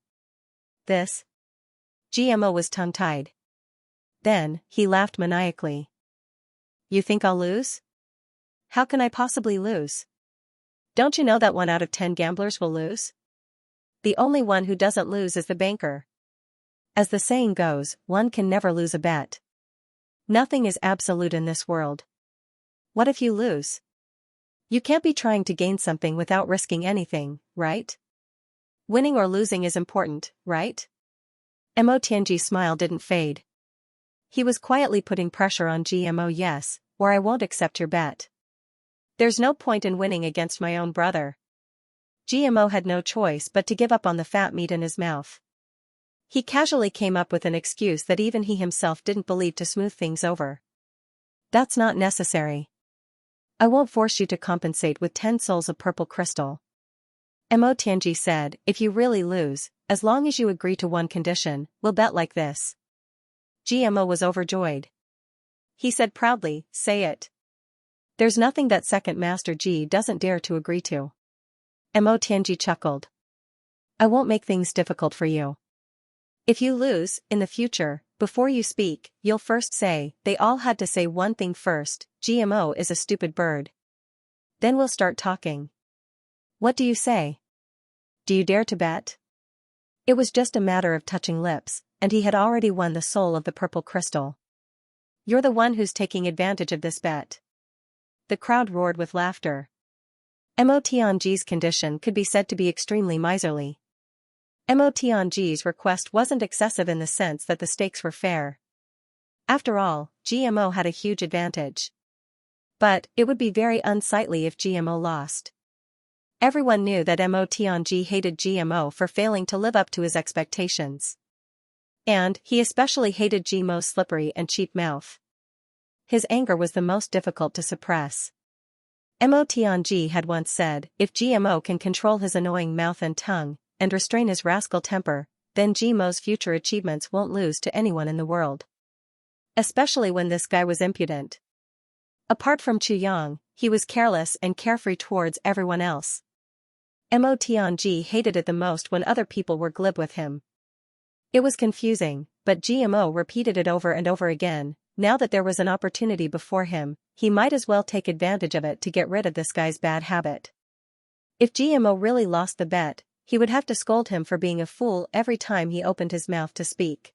This? GMO was tongue-tied. Then, he laughed maniacally. You think I'll lose? How can I possibly lose? Don't you know that 1 out of 10 gamblers will lose? The only one who doesn't lose is the banker. As the saying goes, one can never lose a bet. Nothing is absolute in this world. What if you lose? You can't be trying to gain something without risking anything, right? Winning or losing is important, right? Mo Tianji's smile didn't fade. He was quietly putting pressure on GMO. Yes, or I won't accept your bet. There's no point in winning against my own brother. GMO had no choice but to give up on the fat meat in his mouth. He casually came up with an excuse that even he himself didn't believe to smooth things over. That's not necessary. I won't force you to compensate with 10 souls of purple crystal. Mo Tianji said, if you really lose, as long as you agree to one condition, we'll bet like this. GMO was overjoyed. He said proudly, say it. There's nothing that Second Master Ji doesn't dare to agree to. Mo Tianji chuckled. I won't make things difficult for you. If you lose, in the future, before you speak, you'll first say, they all had to say one thing first, GMO is a stupid bird. Then we'll start talking. What do you say? Do you dare to bet? It was just a matter of touching lips, and he had already won the soul of the purple crystal. You're the one who's taking advantage of this bet. The crowd roared with laughter. Mo Tianji's condition could be said to be extremely miserly. Mo Tianji's request wasn't excessive in the sense that the stakes were fair. After all, GMO had a huge advantage. But it would be very unsightly if GMO lost. Everyone knew that Mo Tianji hated GMO for failing to live up to his expectations. And he especially hated GMO's slippery and cheap mouth. His anger was the most difficult to suppress. Mo Tianji had once said, if GMO can control his annoying mouth and tongue, and restrain his rascal temper, then GMO's future achievements won't lose to anyone in the world. Especially when this guy was impudent. Apart from Chu Yang, he was careless and carefree towards everyone else. Mo Tianji hated it the most when other people were glib with him. It was confusing, but GMO repeated it over and over again. Now that there was an opportunity before him, he might as well take advantage of it to get rid of this guy's bad habit. If GMO really lost the bet, he would have to scold him for being a fool every time he opened his mouth to speak.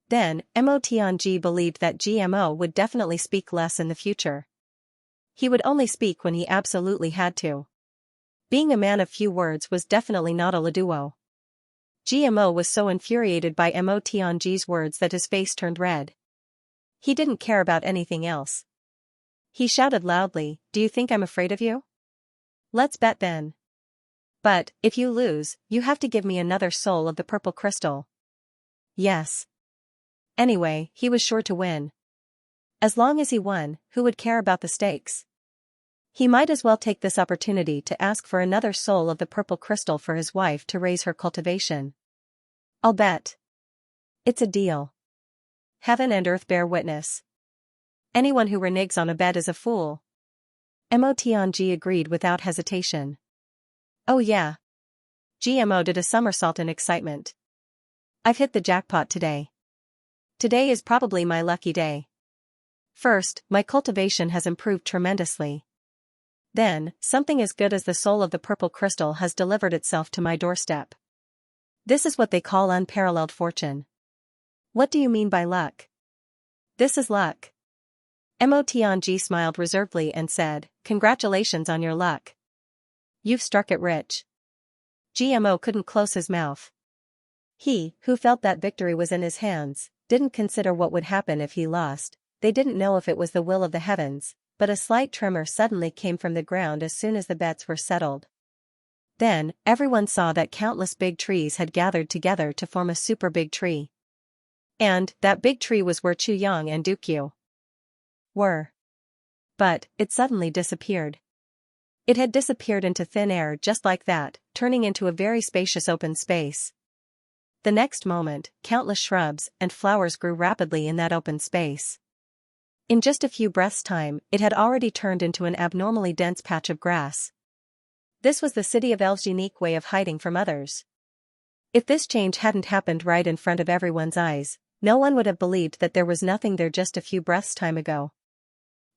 Then, Mo Tianji believed that GMO would definitely speak less in the future. He would only speak when he absolutely had to. Being a man of few words was definitely not a Leduo. GMO was so infuriated by Mo Tianji's words that his face turned red. He didn't care about anything else. He shouted loudly, "Do you think I'm afraid of you? Let's bet then. But, if you lose, you have to give me another soul of the purple crystal." Yes. Anyway, he was sure to win. As long as he won, who would care about the stakes? He might as well take this opportunity to ask for another soul of the purple crystal for his wife to raise her cultivation. I'll bet. It's a deal. Heaven and earth bear witness. Anyone who reneges on a bet is a fool. Mo Tianji agreed without hesitation. Oh yeah. GMO did a somersault in excitement. I've hit the jackpot today. Today is probably my lucky day. First, my cultivation has improved tremendously. Then, something as good as the soul of the purple crystal has delivered itself to my doorstep. This is what they call unparalleled fortune. What do you mean by luck? This is luck. Mo Tianji smiled reservedly and said, "Congratulations on your luck. You've struck it rich." GMO couldn't close his mouth. He, who felt that victory was in his hands, didn't consider what would happen if he lost. They didn't know if it was the will of the heavens, but a slight tremor suddenly came from the ground as soon as the bets were settled. Then, everyone saw that countless big trees had gathered together to form a super big tree. And that big tree was where Chu Yang and Dukyu were. But, it suddenly disappeared. It had disappeared into thin air just like that, turning into a very spacious open space. The next moment, countless shrubs and flowers grew rapidly in that open space. In just a few breaths' time, it had already turned into an abnormally dense patch of grass. This was the City of Elves' unique way of hiding from others. If this change hadn't happened right in front of everyone's eyes, no one would have believed that there was nothing there just a few breaths' time ago.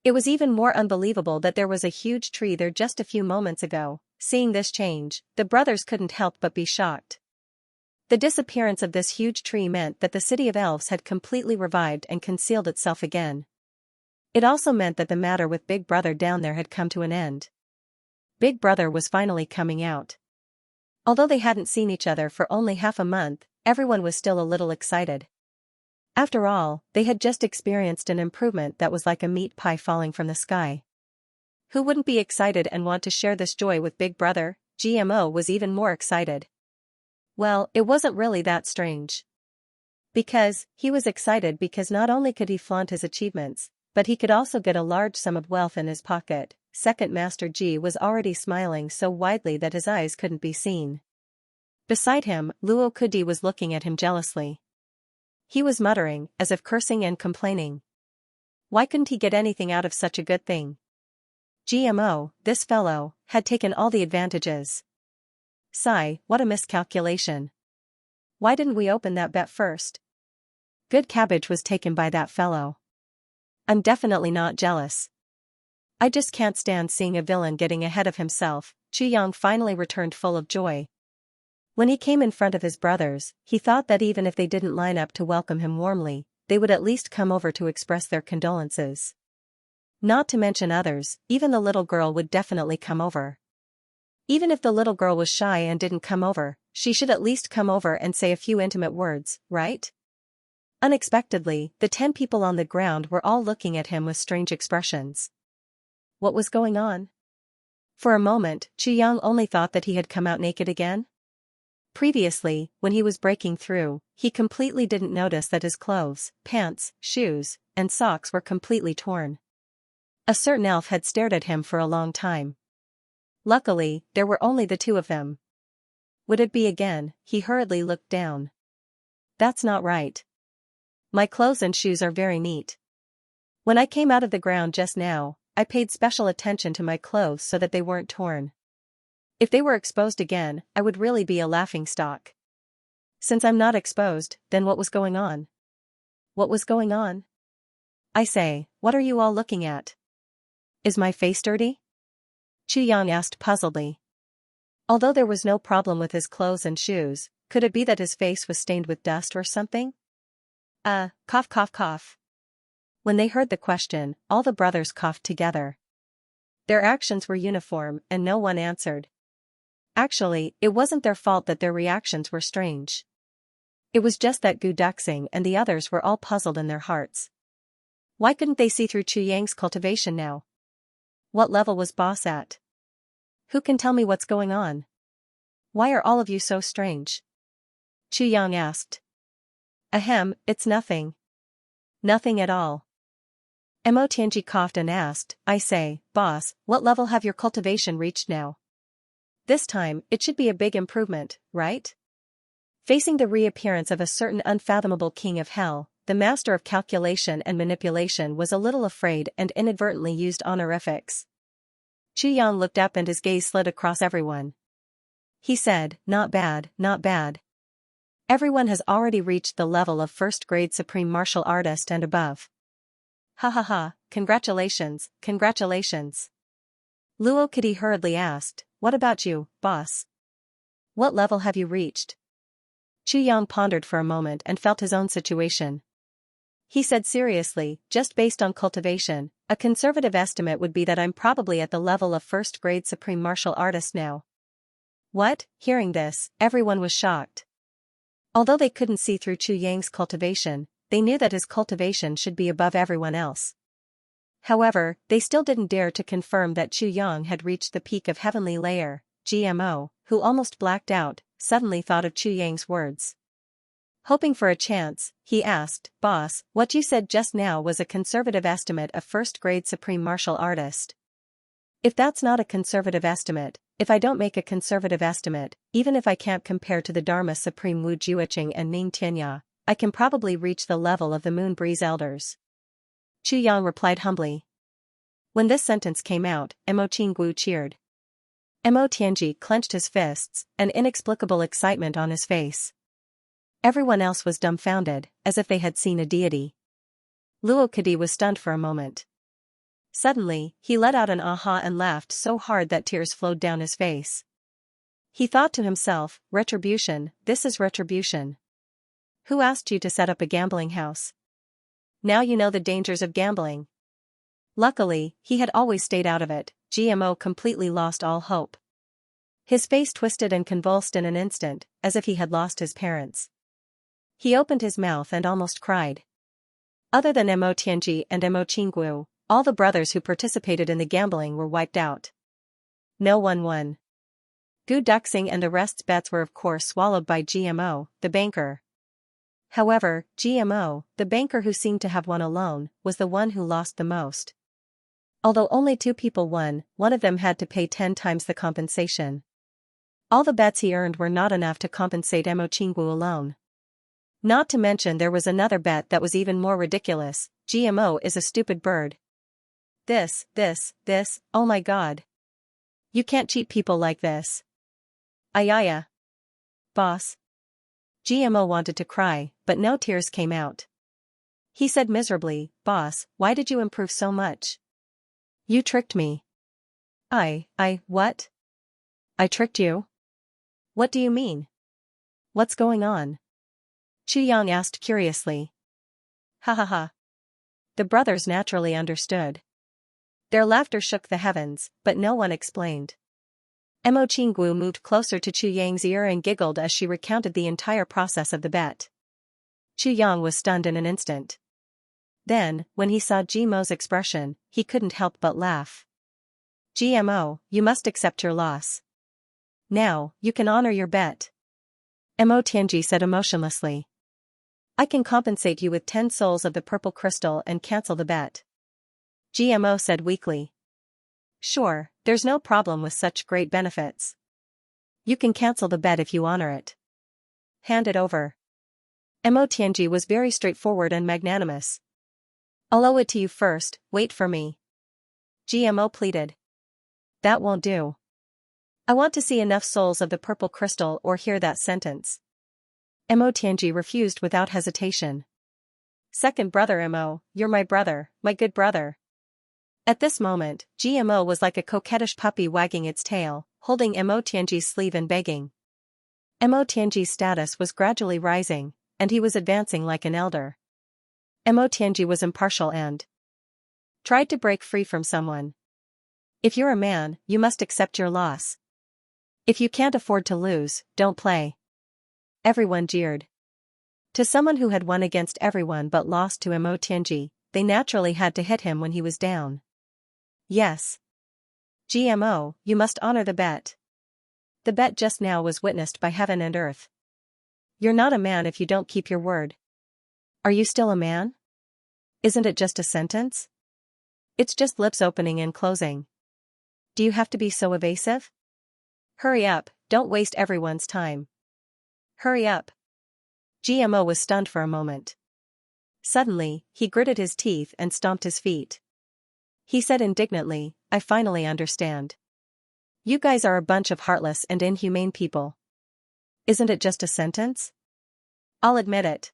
It was even more unbelievable that there was a huge tree there just a few moments ago. Seeing this change, the brothers couldn't help but be shocked. The disappearance of this huge tree meant that the City of Elves had completely revived and concealed itself again. It also meant that the matter with Big Brother down there had come to an end. Big Brother was finally coming out. Although they hadn't seen each other for only half a month, everyone was still a little excited. After all, they had just experienced an improvement that was like a meat pie falling from the sky. Who wouldn't be excited and want to share this joy with Big Brother? GMO was even more excited. Well, it wasn't really that strange. Because, he was excited because not only could he flaunt his achievements, but he could also get a large sum of wealth in his pocket. Second Master G was already smiling so widely that his eyes couldn't be seen. Beside him, Luo Kudi was looking at him jealously. He was muttering, as if cursing and complaining. Why couldn't he get anything out of such a good thing? GMO, this fellow, had taken all the advantages. Sigh, what a miscalculation. Why didn't we open that bet first? Good cabbage was taken by that fellow. I'm definitely not jealous. I just can't stand seeing a villain getting ahead of himself. Chu Yang finally returned full of joy. When he came in front of his brothers, he thought that even if they didn't line up to welcome him warmly, they would at least come over to express their condolences. Not to mention others, even the little girl would definitely come over. Even if the little girl was shy and didn't come over, she should at least come over and say a few intimate words, right? Unexpectedly, the 10 people on the ground were all looking at him with strange expressions. What was going on? For a moment, Xianxia only thought that he had come out naked again. Previously, when he was breaking through, he completely didn't notice that his clothes, pants, shoes, and socks were completely torn. A certain elf had stared at him for a long time. Luckily, there were only the two of them. Would it be again? He hurriedly looked down. That's not right. My clothes and shoes are very neat. When I came out of the ground just now, I paid special attention to my clothes so that they weren't torn. If they were exposed again, I would really be a laughingstock. Since I'm not exposed, then what was going on? What was going on? I say, what are you all looking at? Is my face dirty? Xianxia asked puzzledly. Although there was no problem with his clothes and shoes, could it be that his face was stained with dust or something? Cough cough cough. When they heard the question, all the brothers coughed together. Their actions were uniform and no one answered. Actually, it wasn't their fault that their reactions were strange. It was just that Guduxing and the others were all puzzled in their hearts. Why couldn't they see through Xianxia's cultivation now? What level was boss at? Who can tell me what's going on? Why are all of you so strange? Xianxia asked. Ahem, it's nothing. Nothing at all. Mo Tianji coughed and asked, I say, boss, what level have your cultivation reached now? This time, it should be a big improvement, right? Facing the reappearance of a certain unfathomable king of hell, the master of calculation and manipulation was a little afraid and inadvertently used honorifics. Xianxia looked up and his gaze slid across everyone. He said, not bad, not bad. Everyone has already reached the level of first-grade supreme martial artist and above. Ha ha ha, congratulations, congratulations. Luo Kidi hurriedly asked, what about you, boss? What level have you reached? Xianxia pondered for a moment and felt his own situation. He said seriously, just based on cultivation, a conservative estimate would be that I'm probably at the level of first-grade supreme martial artist now. What? Hearing this, everyone was shocked. Although they couldn't see through Xianxia's cultivation, they knew that his cultivation should be above everyone else. However, they still didn't dare to confirm that Xianxia had reached the peak of heavenly layer. GMO, who almost blacked out, suddenly thought of Xianxia's words. Hoping for a chance, he asked, boss, what you said just now was a conservative estimate of first-grade supreme martial artist. If that's not a conservative estimate, if I don't make a conservative estimate, even if I can't compare to the Dharma Supreme Wu Juiqing and Ning Tianya, I can probably reach the level of the Moon Breeze Elders. Xianxia replied humbly. When this sentence came out, Mo Qinggu cheered. Mo Tianji clenched his fists, an inexplicable excitement on his face. Everyone else was dumbfounded, as if they had seen a deity. Luo Kadi was stunned for a moment. Suddenly, he let out an aha and laughed so hard that tears flowed down his face. He thought to himself, retribution, this is retribution. Who asked you to set up a gambling house? Now you know the dangers of gambling. Luckily, he had always stayed out of it. GMO completely lost all hope. His face twisted and convulsed in an instant, as if he had lost his parents. He opened his mouth and almost cried. Other than Mo Tianji and Mo Qinggu, all the brothers who participated in the gambling were wiped out. No one won. Gu Duxing and the rest's bets were of course swallowed by GMO, the banker. However, GMO, the banker who seemed to have won alone, was the one who lost the most. Although only 2 people won, one of them had to pay 10 times the compensation. All the bets he earned were not enough to compensate Mo Qinggu alone. Not to mention there was another bet that was even more ridiculous. GMO is a stupid bird. This, oh my god. You can't cheat people like this. Ayaya. Boss. GMO wanted to cry, but no tears came out. He said miserably, boss, why did you improve so much? You tricked me. What? I tricked you? What do you mean? What's going on? Xianxia asked curiously. Ha ha ha. The brothers naturally understood. Their laughter shook the heavens, but no one explained. Mo Qinggu moved closer to Chu Yang's ear and giggled as she recounted the entire process of the bet. Chu Yang was stunned in an instant. Then, when he saw Gmo's expression, he couldn't help but laugh. Gmo, you must accept your loss. Now, you can honor your bet. Mo Tianji said emotionlessly. I can compensate you with 10 souls of the purple crystal and cancel the bet. Gmo said weakly. Sure, there's no problem with such great benefits. You can cancel the bet if you honor it. Hand it over. Mo Tianji was very straightforward and magnanimous. I'll owe it to you first, wait for me. Gmo pleaded. That won't do. I want to see enough souls of the purple crystal or hear that sentence. Mo Tianji refused without hesitation. Second brother Mo, you're my brother, my good brother. At this moment, Gmo was like a coquettish puppy wagging its tail, holding Mo Tianji's sleeve and begging. Mo Tianji's status was gradually rising, and he was advancing like an elder. Mo Tianji was impartial and tried to break free from someone. If you're a man, you must accept your loss. If you can't afford to lose, don't play. Everyone jeered. To someone who had won against everyone but lost to Mo Tianji, they naturally had to hit him when he was down. Yes. Gmo, you must honor the bet. The bet just now was witnessed by heaven and earth. You're not a man if you don't keep your word. Are you still a man? Isn't it just a sentence? It's just lips opening and closing. Do you have to be so evasive? Hurry up, don't waste everyone's time. Hurry up. Gmo was stunned for a moment. Suddenly, he gritted his teeth and stomped his feet. He said indignantly, I finally understand. You guys are a bunch of heartless and inhumane people. Isn't it just a sentence? I'll admit it.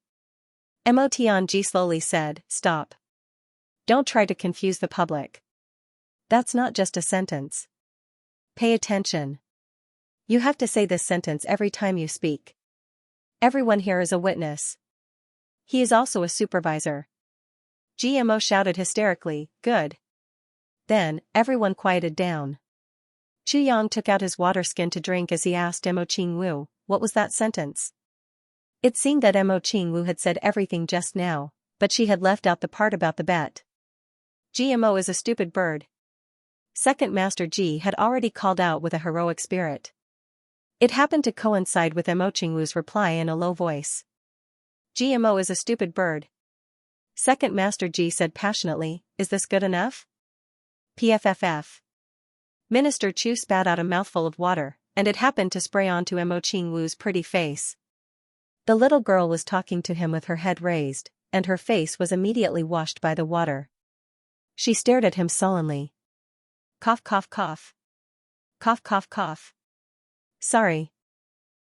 Mo Tianji slowly said, stop. Don't try to confuse the public. That's not just a sentence. Pay attention. You have to say this sentence every time you speak. Everyone here is a witness. He is also a supervisor. Gmo shouted hysterically, good. Then, everyone quieted down. Chu Yang took out his water skin to drink as he asked Mo Qingwu, what was that sentence? It seemed that Mo Qingwu had said everything just now, but she had left out the part about the bet. Gmo is a stupid bird. Second Master Ji had already called out with a heroic spirit. It happened to coincide with Mo Qingwu's reply in a low voice. Gmo is a stupid bird. Second Master Ji said passionately, is this good enough? PFFF. Minister Chu spat out a mouthful of water, and it happened to spray onto Mo Qingwu's pretty face. The little girl was talking to him with her head raised, and her face was immediately washed by the water. She stared at him sullenly. Cough cough cough. Cough cough cough. Sorry.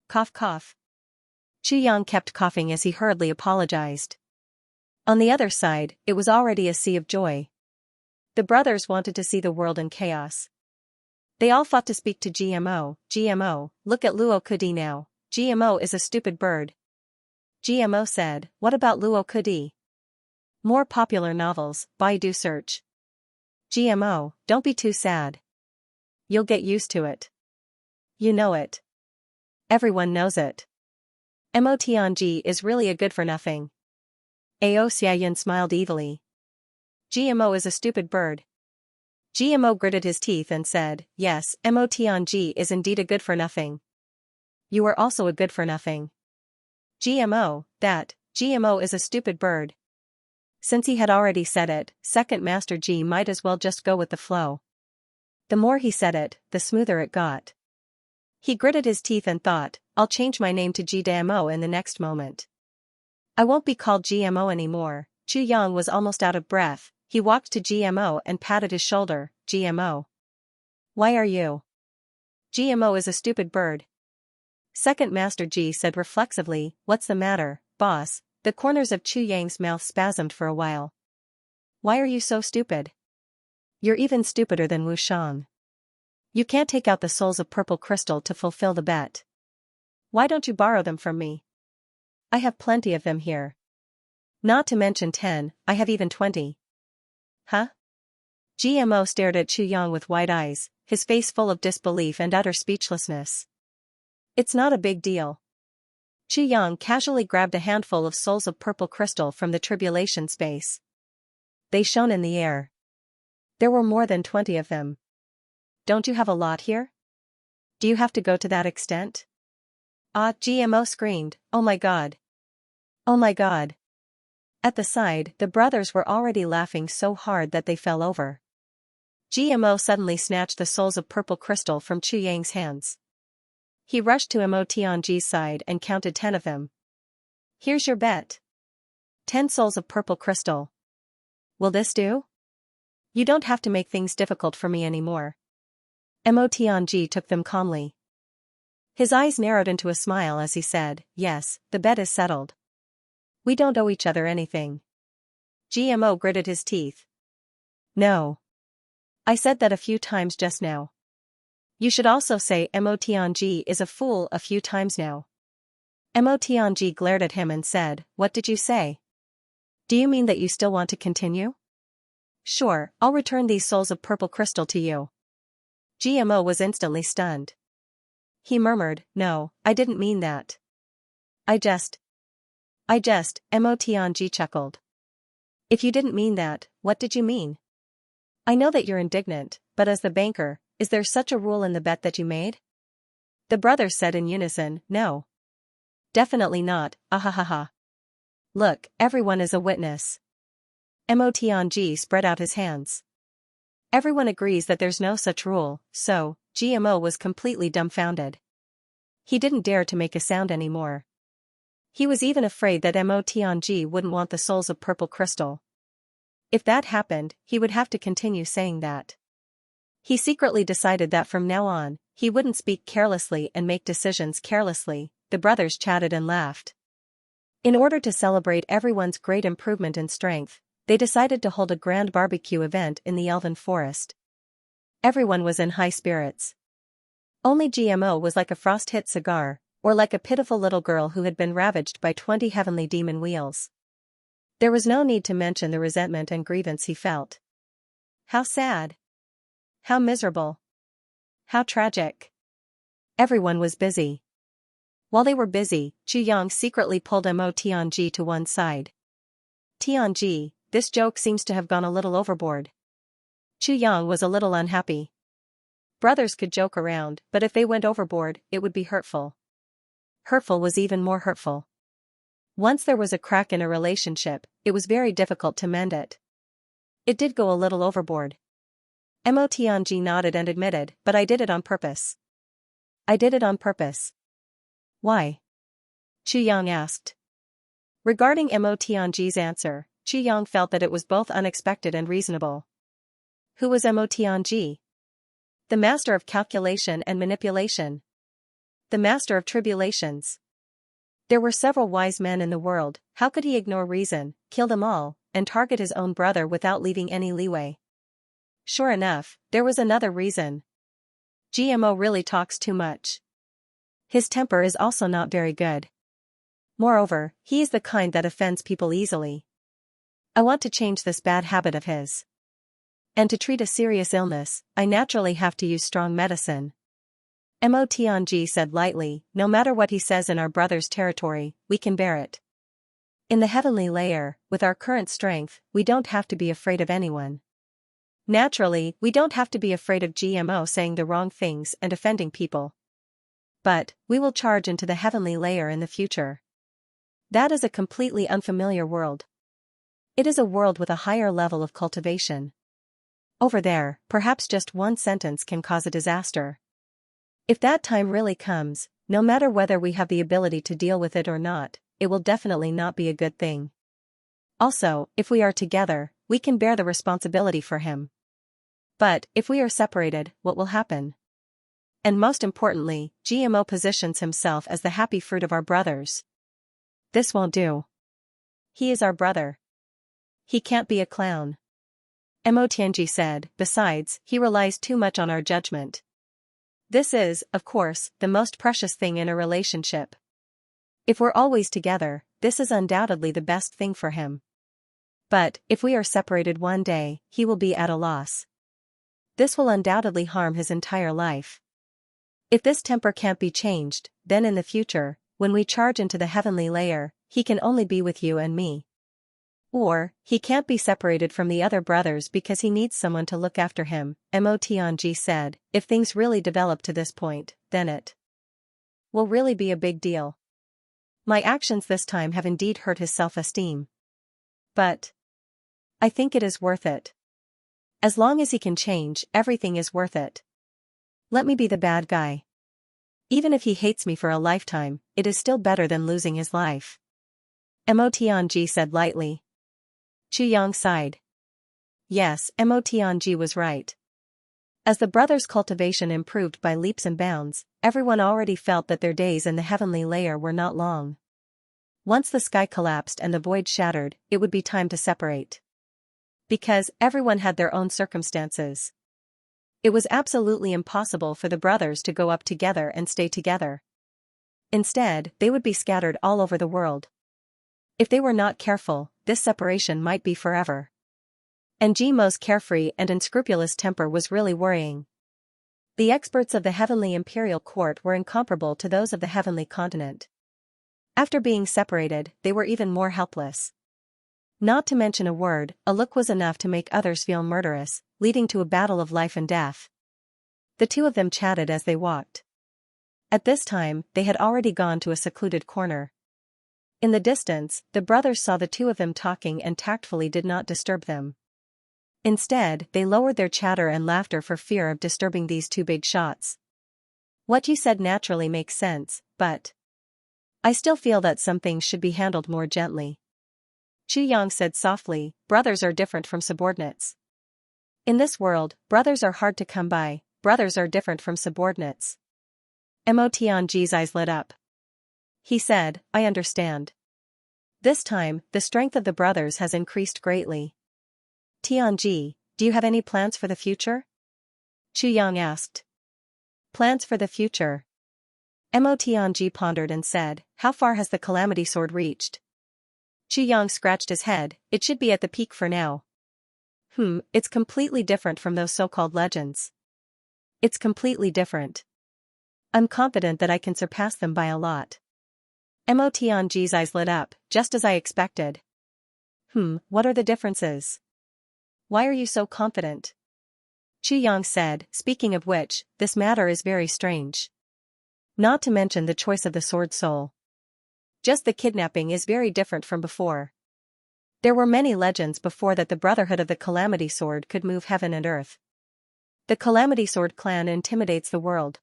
Cough cough. Chu Yang kept coughing as he hurriedly apologized. On the other side, it was already a sea of joy. The brothers wanted to see the world in chaos. They all fought to speak to Gmo. Gmo, look at Luo Kudi now. Gmo is a stupid bird. Gmo said, what about Luo Kudi? More popular novels, Baidu search. Gmo, don't be too sad. You'll get used to it. You know it. Everyone knows it. Mo Tianji is really a good-for-nothing. Ao Xiaoyan smiled evilly. Gmo is a stupid bird. Gmo gritted his teeth and said, yes, Mo Tianji is indeed a good-for-nothing. You are also a good-for-nothing. Gmo, Gmo is a stupid bird. Since he had already said it, Second Master Ji might as well just go with the flow. The more he said it, the smoother it got. He gritted his teeth and thought, I'll change my name to Gmo in the next moment. I won't be called Gmo anymore. Chu Yang was almost out of breath. He walked to Gmo and patted his shoulder. Gmo. Why are you? Gmo is a stupid bird. Second Master Ji said reflexively, what's the matter, boss? The corners of Chu Yang's mouth spasmed for a while. Why are you so stupid? You're even stupider than Wu Shang. You can't take out the souls of purple crystal to fulfill the bet. Why don't you borrow them from me? I have plenty of them here. Not to mention 10, I have even 20. Huh? GMO stared at Xianxia with wide eyes, his face full of disbelief and utter speechlessness. It's not a big deal. Xianxia casually grabbed a handful of souls of purple crystal from the tribulation space. They shone in the air. There were more than 20 of them. Don't you have a lot here? Do you have to go to that extent? Ah, GMO screamed, oh my god. Oh my god. At the side, the brothers were already laughing so hard that they fell over. GMO suddenly snatched the souls of purple crystal from Xianxia's hands. He rushed to Tianji's side and counted 10 of them. Here's your bet. 10 souls of purple crystal. Will this do? You don't have to make things difficult for me anymore. Tianji took them calmly. His eyes narrowed into a smile as he said, yes, the bet is settled. We don't owe each other anything. GMO gritted his teeth. No. I said that a few times just now. You should also say Tianji is a fool a few times now. Tianji glared at him and said, what did you say? Do you mean that you still want to continue? Sure, I'll return these souls of purple crystal to you. GMO was instantly stunned. He murmured, no, I didn't mean that. I just, Tianji chuckled. If you didn't mean that, what did you mean? I know that you're indignant, but as the banker, is there such a rule in the bet that you made? The brothers said in unison, no. Definitely not, ahahaha. Look, everyone is a witness. Tianji spread out his hands. Everyone agrees that there's no such rule, so, GMO was completely dumbfounded. He didn't dare to make a sound anymore. He was even afraid that Tianji wouldn't want the souls of purple crystal. If that happened, he would have to continue saying that. He secretly decided that from now on, he wouldn't speak carelessly and make decisions carelessly. The brothers chatted and laughed. In order to celebrate everyone's great improvement in strength, they decided to hold a grand barbecue event in the Elven Forest. Everyone was in high spirits. Only GMO was like a frost-hit cigar, or like a pitiful little girl who had been ravaged by 20 heavenly demon wheels. There was no need to mention the resentment and grievance he felt. How sad. How miserable. How tragic. Everyone was busy. While they were busy, Xianxia secretly pulled Tianji to one side. Tianji, this joke seems to have gone a little overboard. Xianxia was a little unhappy. Brothers could joke around, but if they went overboard, it would be hurtful. Hurtful was even more hurtful. Once there was a crack in a relationship, it was very difficult to mend it. It did go a little overboard. Tianji nodded and admitted, but I did it on purpose. I did it on purpose. Why? Xianxia asked. Regarding Tianji's answer, Xianxia felt that it was both unexpected and reasonable. Who was Tianji? The master of calculation and manipulation. The master of tribulations. There were several wise men in the world, how could he ignore reason, kill them all, and target his own brother without leaving any leeway? Sure enough, there was another reason. GMO really talks too much. His temper is also not very good. Moreover, he is the kind that offends people easily. I want to change this bad habit of his. And to treat a serious illness, I naturally have to use strong medicine. Tianji said lightly, no matter what he says in our brother's territory, we can bear it. In the heavenly layer, with our current strength, we don't have to be afraid of anyone. Naturally, we don't have to be afraid of GMO saying the wrong things and offending people. But, we will charge into the heavenly layer in the future. That is a completely unfamiliar world. It is a world with a higher level of cultivation. Over there, perhaps just one sentence can cause a disaster. If that time really comes, no matter whether we have the ability to deal with it or not, it will definitely not be a good thing. Also, if we are together, we can bear the responsibility for him. But, if we are separated, what will happen? And most importantly, GMO positions himself as the happy fruit of our brothers. This won't do. He is our brother. He can't be a clown. Tianji said, besides, he relies too much on our judgment. This is, of course, the most precious thing in a relationship. If we're always together, this is undoubtedly the best thing for him. But, if we are separated one day, he will be at a loss. This will undoubtedly harm his entire life. If this temper can't be changed, then in the future, when we charge into the heavenly layer, he can only be with you and me. Or, he can't be separated from the other brothers because he needs someone to look after him, Mo Tianji said. If things really develop to this point, then it will really be a big deal. My actions this time have indeed hurt his self-esteem. But I think it is worth it. As long as he can change, everything is worth it. Let me be the bad guy. Even if he hates me for a lifetime, it is still better than losing his life. Mo Tianji said lightly. Chu Yang sighed. Yes, Mo Tianji was right. As the brothers' cultivation improved by leaps and bounds, everyone already felt that their days in the heavenly layer were not long. Once the sky collapsed and the void shattered, it would be time to separate. Because everyone had their own circumstances. It was absolutely impossible for the brothers to go up together and stay together. Instead, they would be scattered all over the world. If they were not careful, this separation might be forever. And Jimo's carefree and unscrupulous temper was really worrying. The experts of the heavenly imperial court were incomparable to those of the heavenly continent. After being separated, they were even more helpless. Not to mention a word, a look was enough to make others feel murderous, leading to a battle of life and death. The two of them chatted as they walked. At this time, they had already gone to a secluded corner. In the distance, the brothers saw the two of them talking and tactfully did not disturb them. Instead, they lowered their chatter and laughter for fear of disturbing these two big shots. What you said naturally makes sense, but I still feel that some things should be handled more gently. Chu Yang said softly, brothers are different from subordinates. In this world, brothers are hard to come by, brothers are different from subordinates. Mo Tianji's eyes lit up. He said, I understand. This time, the strength of the brothers has increased greatly. Tianji, do you have any plans for the future? Chu Yang asked. Plans for the future? Mo Tianji pondered and said, how far has the calamity sword reached? Chu Yang scratched his head, it should be at the peak for now. It's completely different from those so-called legends. It's completely different. I'm confident that I can surpass them by a lot. Mo Tianji's eyes lit up, just as I expected. What are the differences? Why are you so confident? Chu Yang said, speaking of which, this matter is very strange. Not to mention the choice of the sword soul. Just the kidnapping is very different from before. There were many legends before that the Brotherhood of the Calamity Sword could move heaven and earth. The Calamity Sword clan intimidates the world.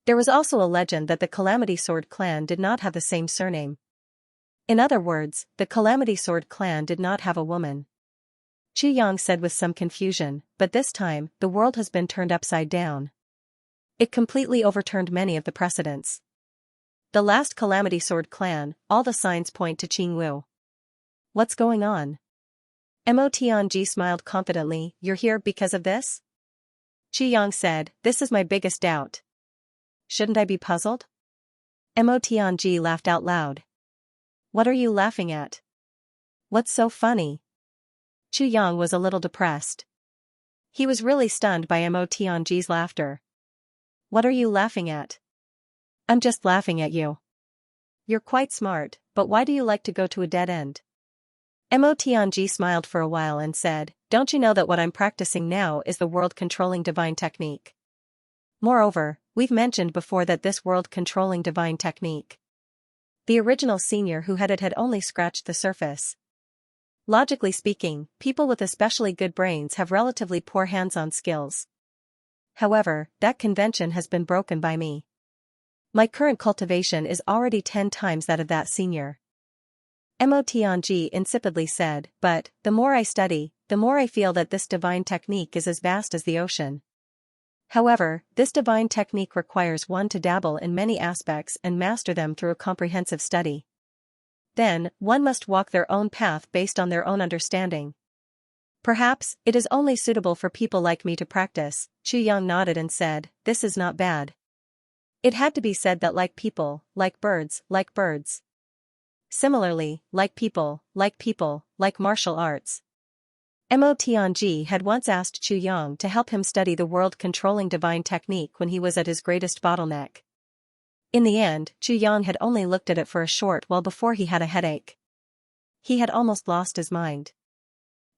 There was also a legend that the Calamity Sword clan did not have the same surname. In other words, the Calamity Sword clan did not have a woman. Chu Yang said with some confusion, but this time, the world has been turned upside down. It completely overturned many of the precedents. The last Calamity Sword clan, all the signs point to Qingwu. What's going on? Mo Tianji smiled confidently, you're here because of this? Chu Yang said, this is my biggest doubt. Shouldn't I be puzzled? Mo Tianji laughed out loud. What are you laughing at? What's so funny? Chu Yang was a little depressed. He was really stunned by Mo Tianji's laughter. What are you laughing at? I'm just laughing at you. You're quite smart, but why do you like to go to a dead end? Mo Tianji smiled for a while and said, don't you know that what I'm practicing now is the world-controlling divine technique? Moreover, we've mentioned before that this world-controlling divine technique. The original senior who had it had only scratched the surface. Logically speaking, people with especially good brains have relatively poor hands-on skills. However, that convention has been broken by me. My current cultivation is already 10 times that of that senior. Mo Tianji insipidly said, but, the more I study, the more I feel that this divine technique is as vast as the ocean. However, this divine technique requires one to dabble in many aspects and master them through a comprehensive study. Then, one must walk their own path based on their own understanding. Perhaps, it is only suitable for people like me to practice. Chu Yang nodded and said, this is not bad. It had to be said that like people, like birds, like birds. Similarly, like people, like martial arts. Mo Tianji had once asked Chu Yang to help him study the world-controlling divine technique when he was at his greatest bottleneck. In the end, Chu Yang had only looked at it for a short while before he had a headache. He had almost lost his mind.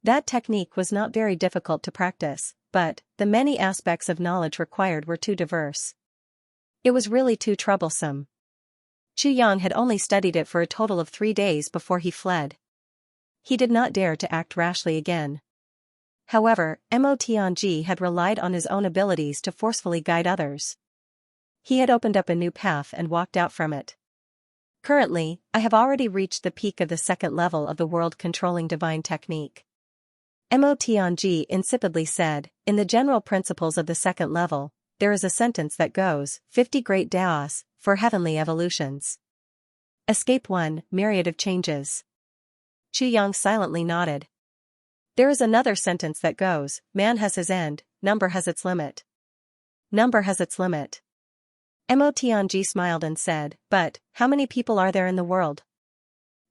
That technique was not very difficult to practice, but the many aspects of knowledge required were too diverse. It was really too troublesome. Chu Yang had only studied it for a total of 3 days before he fled. He did not dare to act rashly again. However, Mo Tianji had relied on his own abilities to forcefully guide others. He had opened up a new path and walked out from it. Currently, I have already reached the peak of the second level of the world-controlling divine technique. Mo Tianji insipidly said, in the general principles of the second level, there is a sentence that goes, 50 great Daos, for heavenly evolutions. Escape 1, myriad of changes. Chu Yang silently nodded. There is another sentence that goes, man has his end, number has its limit. Number has its limit. Mo Tianji smiled and said, but, how many people are there in the world?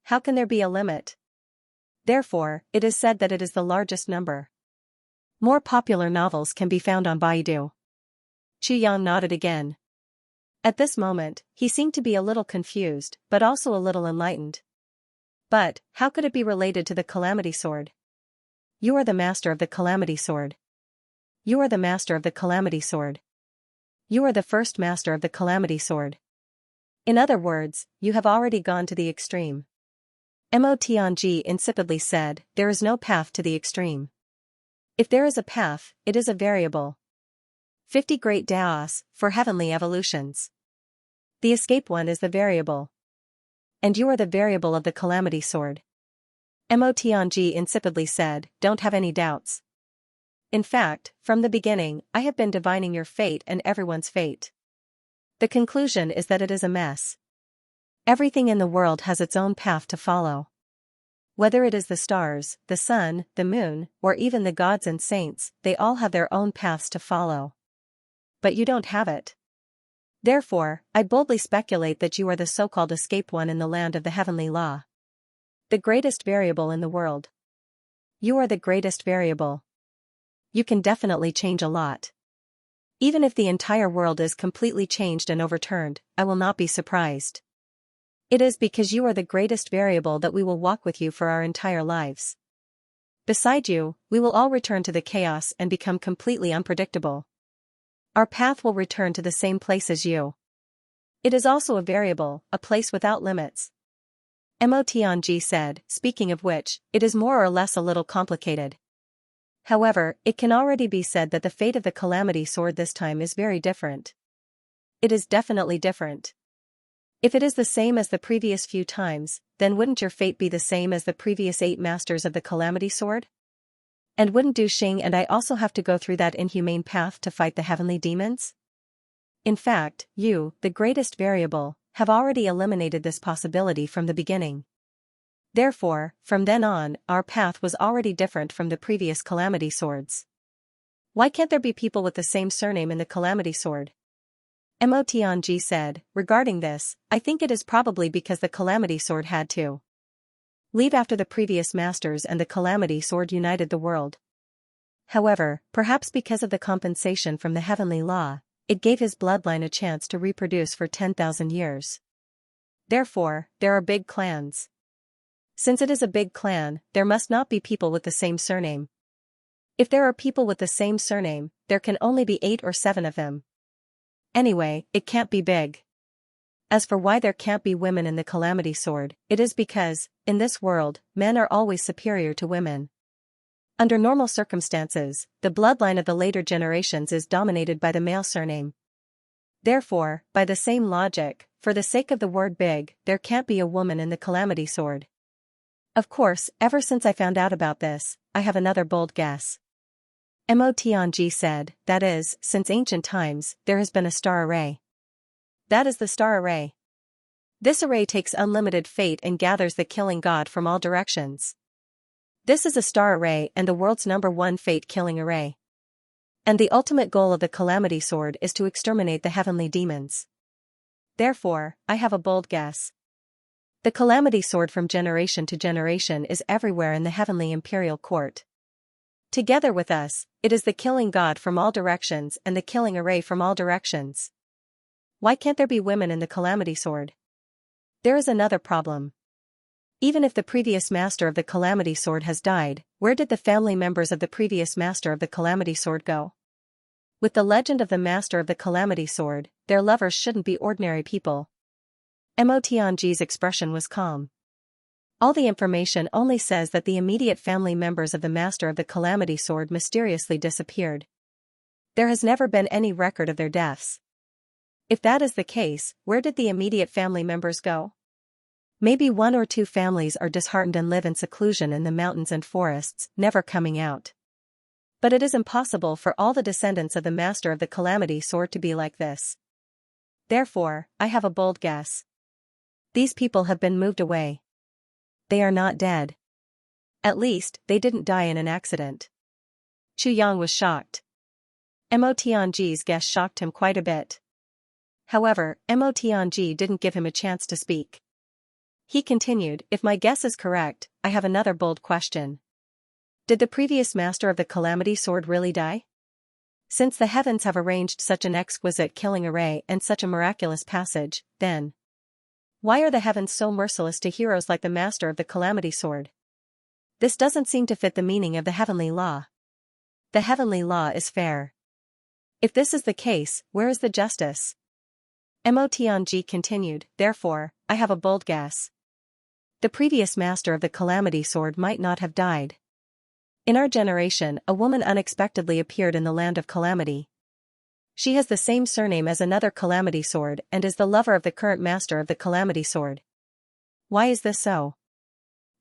How can there be a limit? Therefore, it is said that it is the largest number. More popular novels can be found on Baidu. Chu Yang nodded again. At this moment, he seemed to be a little confused, but also a little enlightened. But, how could it be related to the Calamity Sword? You are the master of the Calamity Sword. You are the master of the Calamity Sword. You are the first master of the Calamity Sword. In other words, you have already gone to the extreme. Mo Tianji insipidly said, there is no path to the extreme. If there is a path, it is a variable. 50 great Daos, for heavenly evolutions. The escape one is the variable. And you are the variable of the Calamity Sword. Mo Tianji insipidly said, don't have any doubts. In fact, from the beginning, I have been divining your fate and everyone's fate. The conclusion is that it is a mess. Everything in the world has its own path to follow. Whether it is the stars, the sun, the moon, or even the gods and saints, they all have their own paths to follow. But you don't have it. Therefore, I boldly speculate that you are the so-called escape one in the land of the heavenly law. The greatest variable in the world. You are the greatest variable. You can definitely change a lot. Even if the entire world is completely changed and overturned, I will not be surprised. It is because you are the greatest variable that we will walk with you for our entire lives. Beside you, we will all return to the chaos and become completely unpredictable. Our path will return to the same place as you. It is also a variable, a place without limits. Mo Tianji said, speaking of which, it is more or less a little complicated. However, it can already be said that the fate of the Calamity Sword this time is very different. It is definitely different. If it is the same as the previous few times, then wouldn't your fate be the same as the previous 8 masters of the Calamity Sword? And wouldn't Du Xing and I also have to go through that inhumane path to fight the heavenly demons? In fact, you, the greatest variable, have already eliminated this possibility from the beginning. Therefore, from then on, our path was already different from the previous Calamity Swords. Why can't there be people with the same surname in the Calamity Sword? Mo Tianji said, regarding this, I think it is probably because the Calamity Sword had to leave after the previous masters and the Calamity Sword united the world. However, perhaps because of the compensation from the heavenly law, it gave his bloodline a chance to reproduce for 10,000 years. Therefore, there are big clans. Since it is a big clan, there must not be people with the same surname. If there are people with the same surname, there can only be 8 or 7 of them. Anyway, it can't be big. As for why there can't be women in the Calamity Sword, it is because, in this world, men are always superior to women. Under normal circumstances, the bloodline of the later generations is dominated by the male surname. Therefore, by the same logic, for the sake of the word big, there can't be a woman in the Calamity Sword. Of course, ever since I found out about this, I have another bold guess. Mo Tianji said, that is, since ancient times, there has been a star array. That is the star array. This array takes unlimited fate and gathers the killing god from all directions. This is a star array and the world's #1 fate-killing array. And the ultimate goal of the Calamity Sword is to exterminate the heavenly demons. Therefore, I have a bold guess. The calamity sword from generation to generation is everywhere in the heavenly imperial court. Together with us, it is the killing god from all directions and the killing array from all directions. Why can't there be women in the calamity sword? There is another problem. Even if the previous master of the calamity sword has died, where did the family members of the previous master of the calamity sword go? With the legend of the master of the calamity sword, their lovers shouldn't be ordinary people. Mo Tianji's expression was calm. All the information only says that the immediate family members of the master of the calamity sword mysteriously disappeared. There has never been any record of their deaths. If that is the case, where did the immediate family members go? Maybe one or two families are disheartened and live in seclusion in the mountains and forests, never coming out. But it is impossible for all the descendants of the master of the calamity sword to be like this. Therefore, I have a bold guess. These people have been moved away. They are not dead. At least, they didn't die in an accident. Chu Yang was shocked. Mo Tianji's guess shocked him quite a bit. However, Mo Tianji didn't give him a chance to speak. He continued, if my guess is correct, I have another bold question. Did the previous master of the calamity sword really die? Since the heavens have arranged such an exquisite killing array and such a miraculous passage, then why are the heavens so merciless to heroes like the master of the calamity sword? This doesn't seem to fit the meaning of the heavenly law. The heavenly law is fair. If this is the case, where is the justice? Mo Tianji continued, therefore, I have a bold guess. The previous master of the calamity sword might not have died. In our generation, a woman unexpectedly appeared in the land of calamity. She has the same surname as another calamity sword and is the lover of the current master of the calamity sword. Why is this so?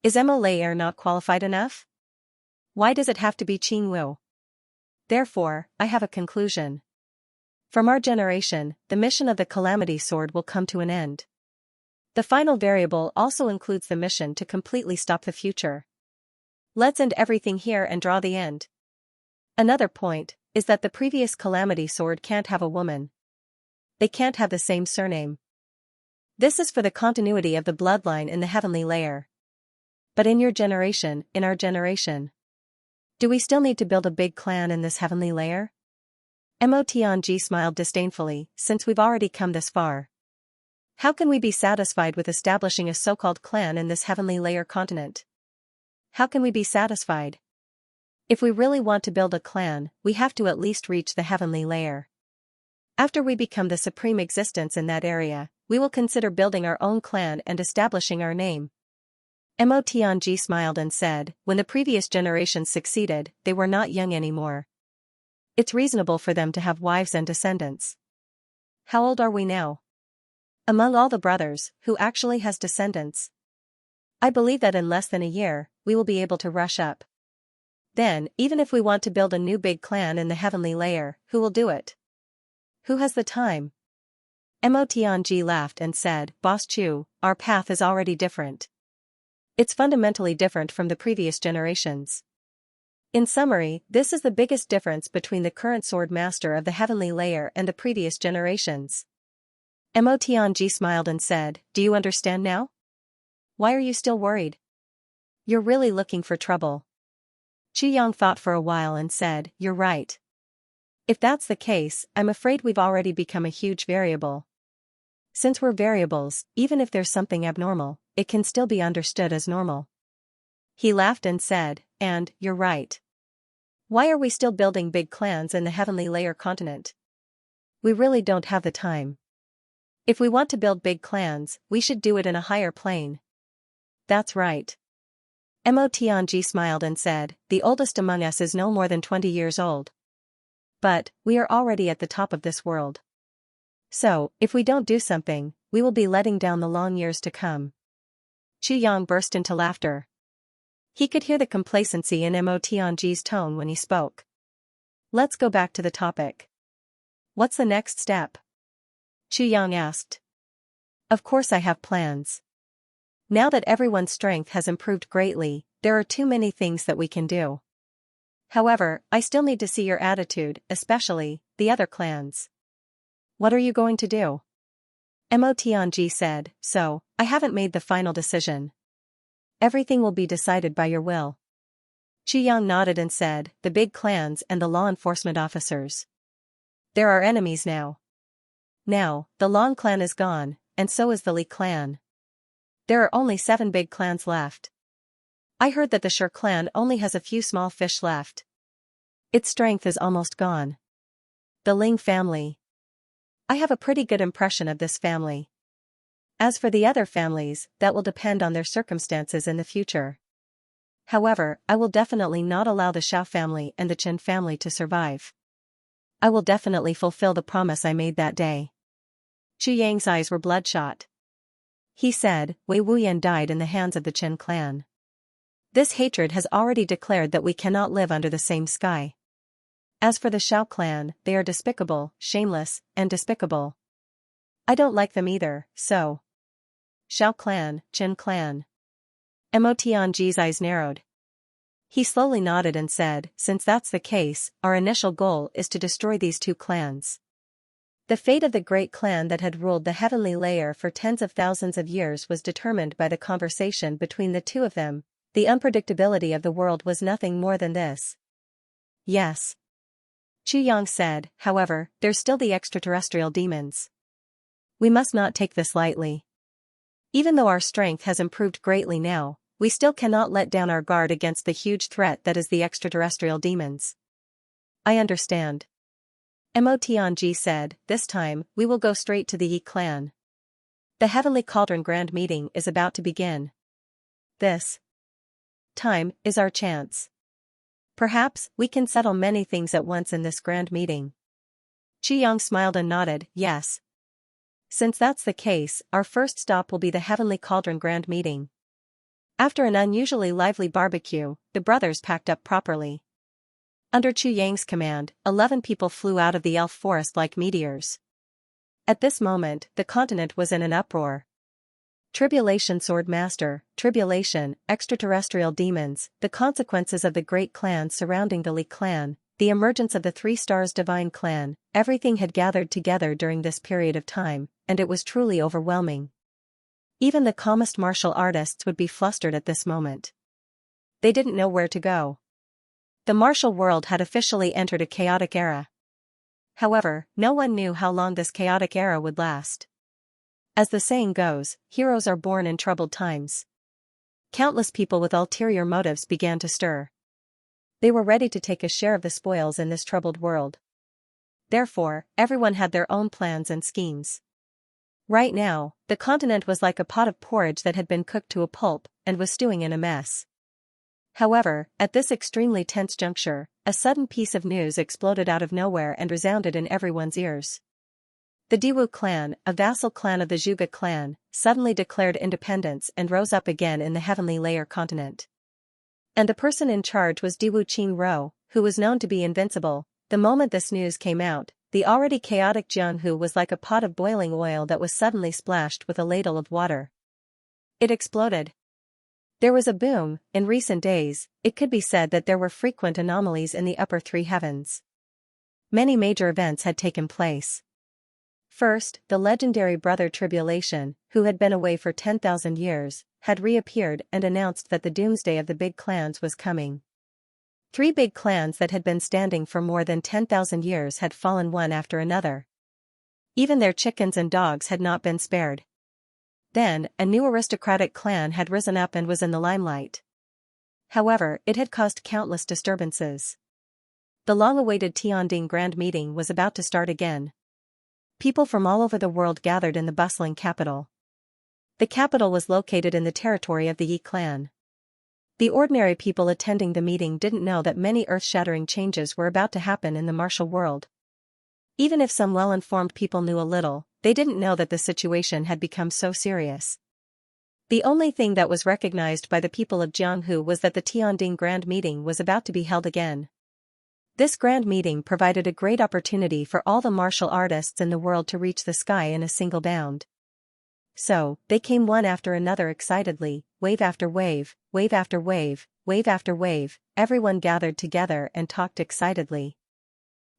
Is Mo Laer not qualified enough? Why does it have to be Qing Wu? Therefore, I have a conclusion. From our generation, the mission of the calamity sword will come to an end. The final variable also includes the mission to completely stop the future. Let's end everything here and draw the end. Another point is that the previous calamity sword can't have a woman. They can't have the same surname. This is for the continuity of the bloodline in the heavenly layer. But in your generation, in our generation, do we still need to build a big clan in this heavenly layer? Mo Tianji smiled disdainfully, since we've already come this far. How can we be satisfied with establishing a so-called clan in this heavenly layer continent? How can we be satisfied? If we really want to build a clan, we have to at least reach the heavenly layer. After we become the supreme existence in that area, we will consider building our own clan and establishing our name. Mo Tianji smiled and said, when the previous generations succeeded, they were not young anymore. It's reasonable for them to have wives and descendants. How old are we now? Among all the brothers, who actually has descendants? I believe that in less than a year, we will be able to rush up. Then, even if we want to build a new big clan in the heavenly layer, who will do it? Who has the time? Mo Tianji laughed and said, Boss Chu, our path is already different. It's fundamentally different from the previous generations. In summary, this is the biggest difference between the current sword master of the heavenly layer and the previous generations. Mo Tianji smiled and said, do you understand now? Why are you still worried? You're really looking for trouble. Chu Yang thought for a while and said, you're right. If that's the case, I'm afraid we've already become a huge variable. Since we're variables, even if there's something abnormal, it can still be understood as normal. He laughed and said, and, you're right. Why are we still building big clans in the heavenly layer continent? We really don't have the time. If we want to build big clans, we should do it in a higher plane. That's right. Mo Tianji smiled and said, the oldest among us is no more than 20 years old. But, we are already at the top of this world. So, if we don't do something, we will be letting down the long years to come. Chu Yang burst into laughter. He could hear the complacency in Mo Tianji's tone when he spoke. Let's go back to the topic. What's the next step? Chu Yang asked. Of course I have plans. Now that everyone's strength has improved greatly, there are too many things that we can do. However, I still need to see your attitude, especially the other clans. What are you going to do? Mo Tianji said, so, I haven't made the final decision. Everything will be decided by your will. Qi Yang nodded and said, the big clans and the law enforcement officers. There are enemies now. Now, the Long clan is gone, and so is the Li clan. There are only 7 big clans left. I heard that the Shi clan only has a few small fish left. Its strength is almost gone. The Ling family. I have a pretty good impression of this family. As for the other families, that will depend on their circumstances in the future. However, I will definitely not allow the Xiao family and the Chen family to survive. I will definitely fulfill the promise I made that day. Chu Yang's eyes were bloodshot. He said, Wei Wuyan died in the hands of the Chen clan. This hatred has already declared that we cannot live under the same sky. As for the Xiao clan, they are despicable, shameless, and despicable. I don't like them either, so. Xiao clan, Chen clan. Mo Tianji's eyes narrowed. He slowly nodded and said, since that's the case, our initial goal is to destroy these 2 clans. The fate of the great clan that had ruled the heavenly layer for tens of thousands of years was determined by the conversation between the 2 of them. The unpredictability of the world was nothing more than this. Yes. Chu Yang said, however, there's still the extraterrestrial demons. We must not take this lightly. Even though our strength has improved greatly now, we still cannot let down our guard against the huge threat that is the extraterrestrial demons. I understand. Mo Tianji said, this time, we will go straight to the Yi clan. The Heavenly Cauldron Grand Meeting is about to begin. This time is our chance. Perhaps we can settle many things at once in this grand meeting. Qi Yang smiled and nodded, yes. Since that's the case, our first stop will be the Heavenly Cauldron Grand Meeting. After an unusually lively barbecue, the brothers packed up properly. Under Chu Yang's command, 11 people flew out of the elf forest like meteors. At this moment, the continent was in an uproar. Tribulation Sword Master, Tribulation, extraterrestrial demons, the consequences of the great clans surrounding the Li clan, the emergence of the 3 Stars Divine clan, everything had gathered together during this period of time, and it was truly overwhelming. Even the calmest martial artists would be flustered at this moment. They didn't know where to go. The martial world had officially entered a chaotic era. However, no one knew how long this chaotic era would last. As the saying goes, heroes are born in troubled times. Countless people with ulterior motives began to stir. They were ready to take a share of the spoils in this troubled world. Therefore, everyone had their own plans and schemes. Right now, the continent was like a pot of porridge that had been cooked to a pulp, and was stewing in a mess. However, at this extremely tense juncture, a sudden piece of news exploded out of nowhere and resounded in everyone's ears. The Diwu clan, a vassal clan of the Zhuge clan, suddenly declared independence and rose up again in the heavenly layer continent. And the person in charge was Diwu Qingruo, who was known to be invincible. The moment this news came out, the already chaotic Jianghu was like a pot of boiling oil that was suddenly splashed with a ladle of water. It exploded. There was a boom. In recent days, it could be said that there were frequent anomalies in the upper 3 heavens. Many major events had taken place. First, the legendary brother Tribulation, who had been away for 10,000 years, had reappeared and announced that the doomsday of the big clans was coming. 3 big clans that had been standing for more than 10,000 years had fallen one after another. Even their chickens and dogs had not been spared. Then, a new aristocratic clan had risen up and was in the limelight. However, it had caused countless disturbances. The long-awaited Tianding Grand Meeting was about to start again. People from all over the world gathered in the bustling capital. The capital was located in the territory of the Yi clan. The ordinary people attending the meeting didn't know that many earth-shattering changes were about to happen in the martial world. Even if some well-informed people knew a little, they didn't know that the situation had become so serious. The only thing that was recognized by the people of Jianghu was that the Tianding Grand Meeting was about to be held again. This grand meeting provided a great opportunity for all the martial artists in the world to reach the sky in a single bound. So, they came one after another excitedly, wave after wave, wave after wave, wave after wave, everyone gathered together and talked excitedly.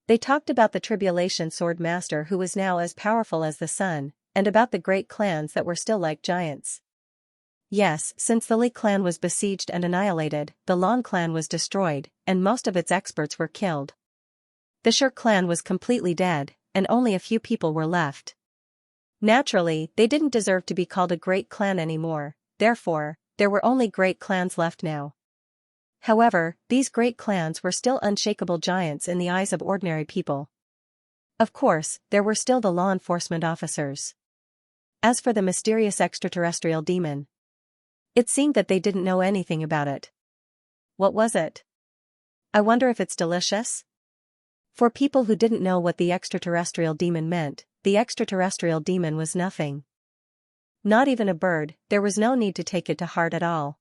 They talked about the Tribulation Sword Master who was now as powerful as the sun, and about the great clans that were still like giants. Yes, since the Li clan was besieged and annihilated, the Lan clan was destroyed, and most of its experts were killed. The Shi clan was completely dead, and only a few people were left. Naturally, they didn't deserve to be called a great clan anymore, therefore, there were only great clans left now. However, these great clans were still unshakable giants in the eyes of ordinary people. Of course, there were still the law enforcement officers. As for the mysterious extraterrestrial demon, it seemed that they didn't know anything about it. What was it? I wonder if it's delicious? For people who didn't know what the extraterrestrial demon meant, the extraterrestrial demon was nothing. Not even a bird. There was no need to take it to heart at all.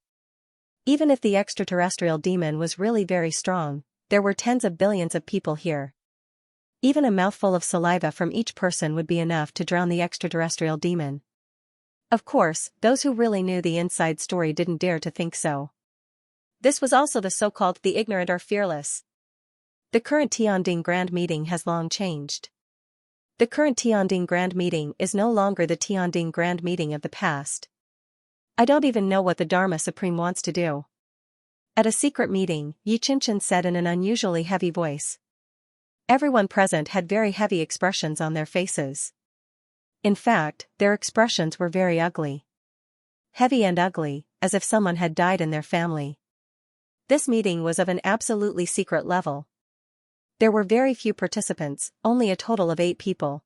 Even if the extraterrestrial demon was really very strong, there were tens of billions of people here. Even a mouthful of saliva from each person would be enough to drown the extraterrestrial demon. Of course, those who really knew the inside story didn't dare to think so. This was also the so-called the ignorant are fearless. The current Tianding Grand Meeting has long changed. The current Tianding Grand Meeting is no longer the Tianding Grand Meeting of the past. I don't even know what the Dharma Supreme wants to do. At a secret meeting, Xianxia said in an unusually heavy voice. Everyone present had very heavy expressions on their faces. In fact, their expressions were very ugly. Heavy and ugly, as if someone had died in their family. This meeting was of an absolutely secret level. There were very few participants, only a total of 8 people.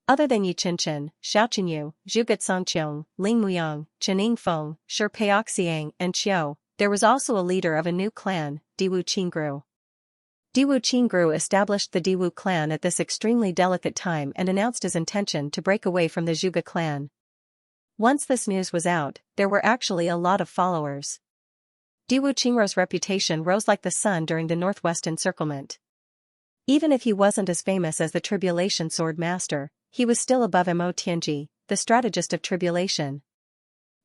Other than Xianxia, Xiaoqinyu, Zhuge Songqiong, Ling Muyang, Chening Feng, Shi Peoxiang, and Qiu, there was also a leader of a new clan, Diwu Qingru. Diwu Qingru established the Diwu clan at this extremely delicate time and announced his intention to break away from the Zhuge clan. Once this news was out, there were actually a lot of followers. Diwu Qingru's reputation rose like the sun during the Northwest Encirclement. Even if he wasn't as famous as the Tribulation Sword Master, he was still above Mo Tianji, the strategist of Tribulation.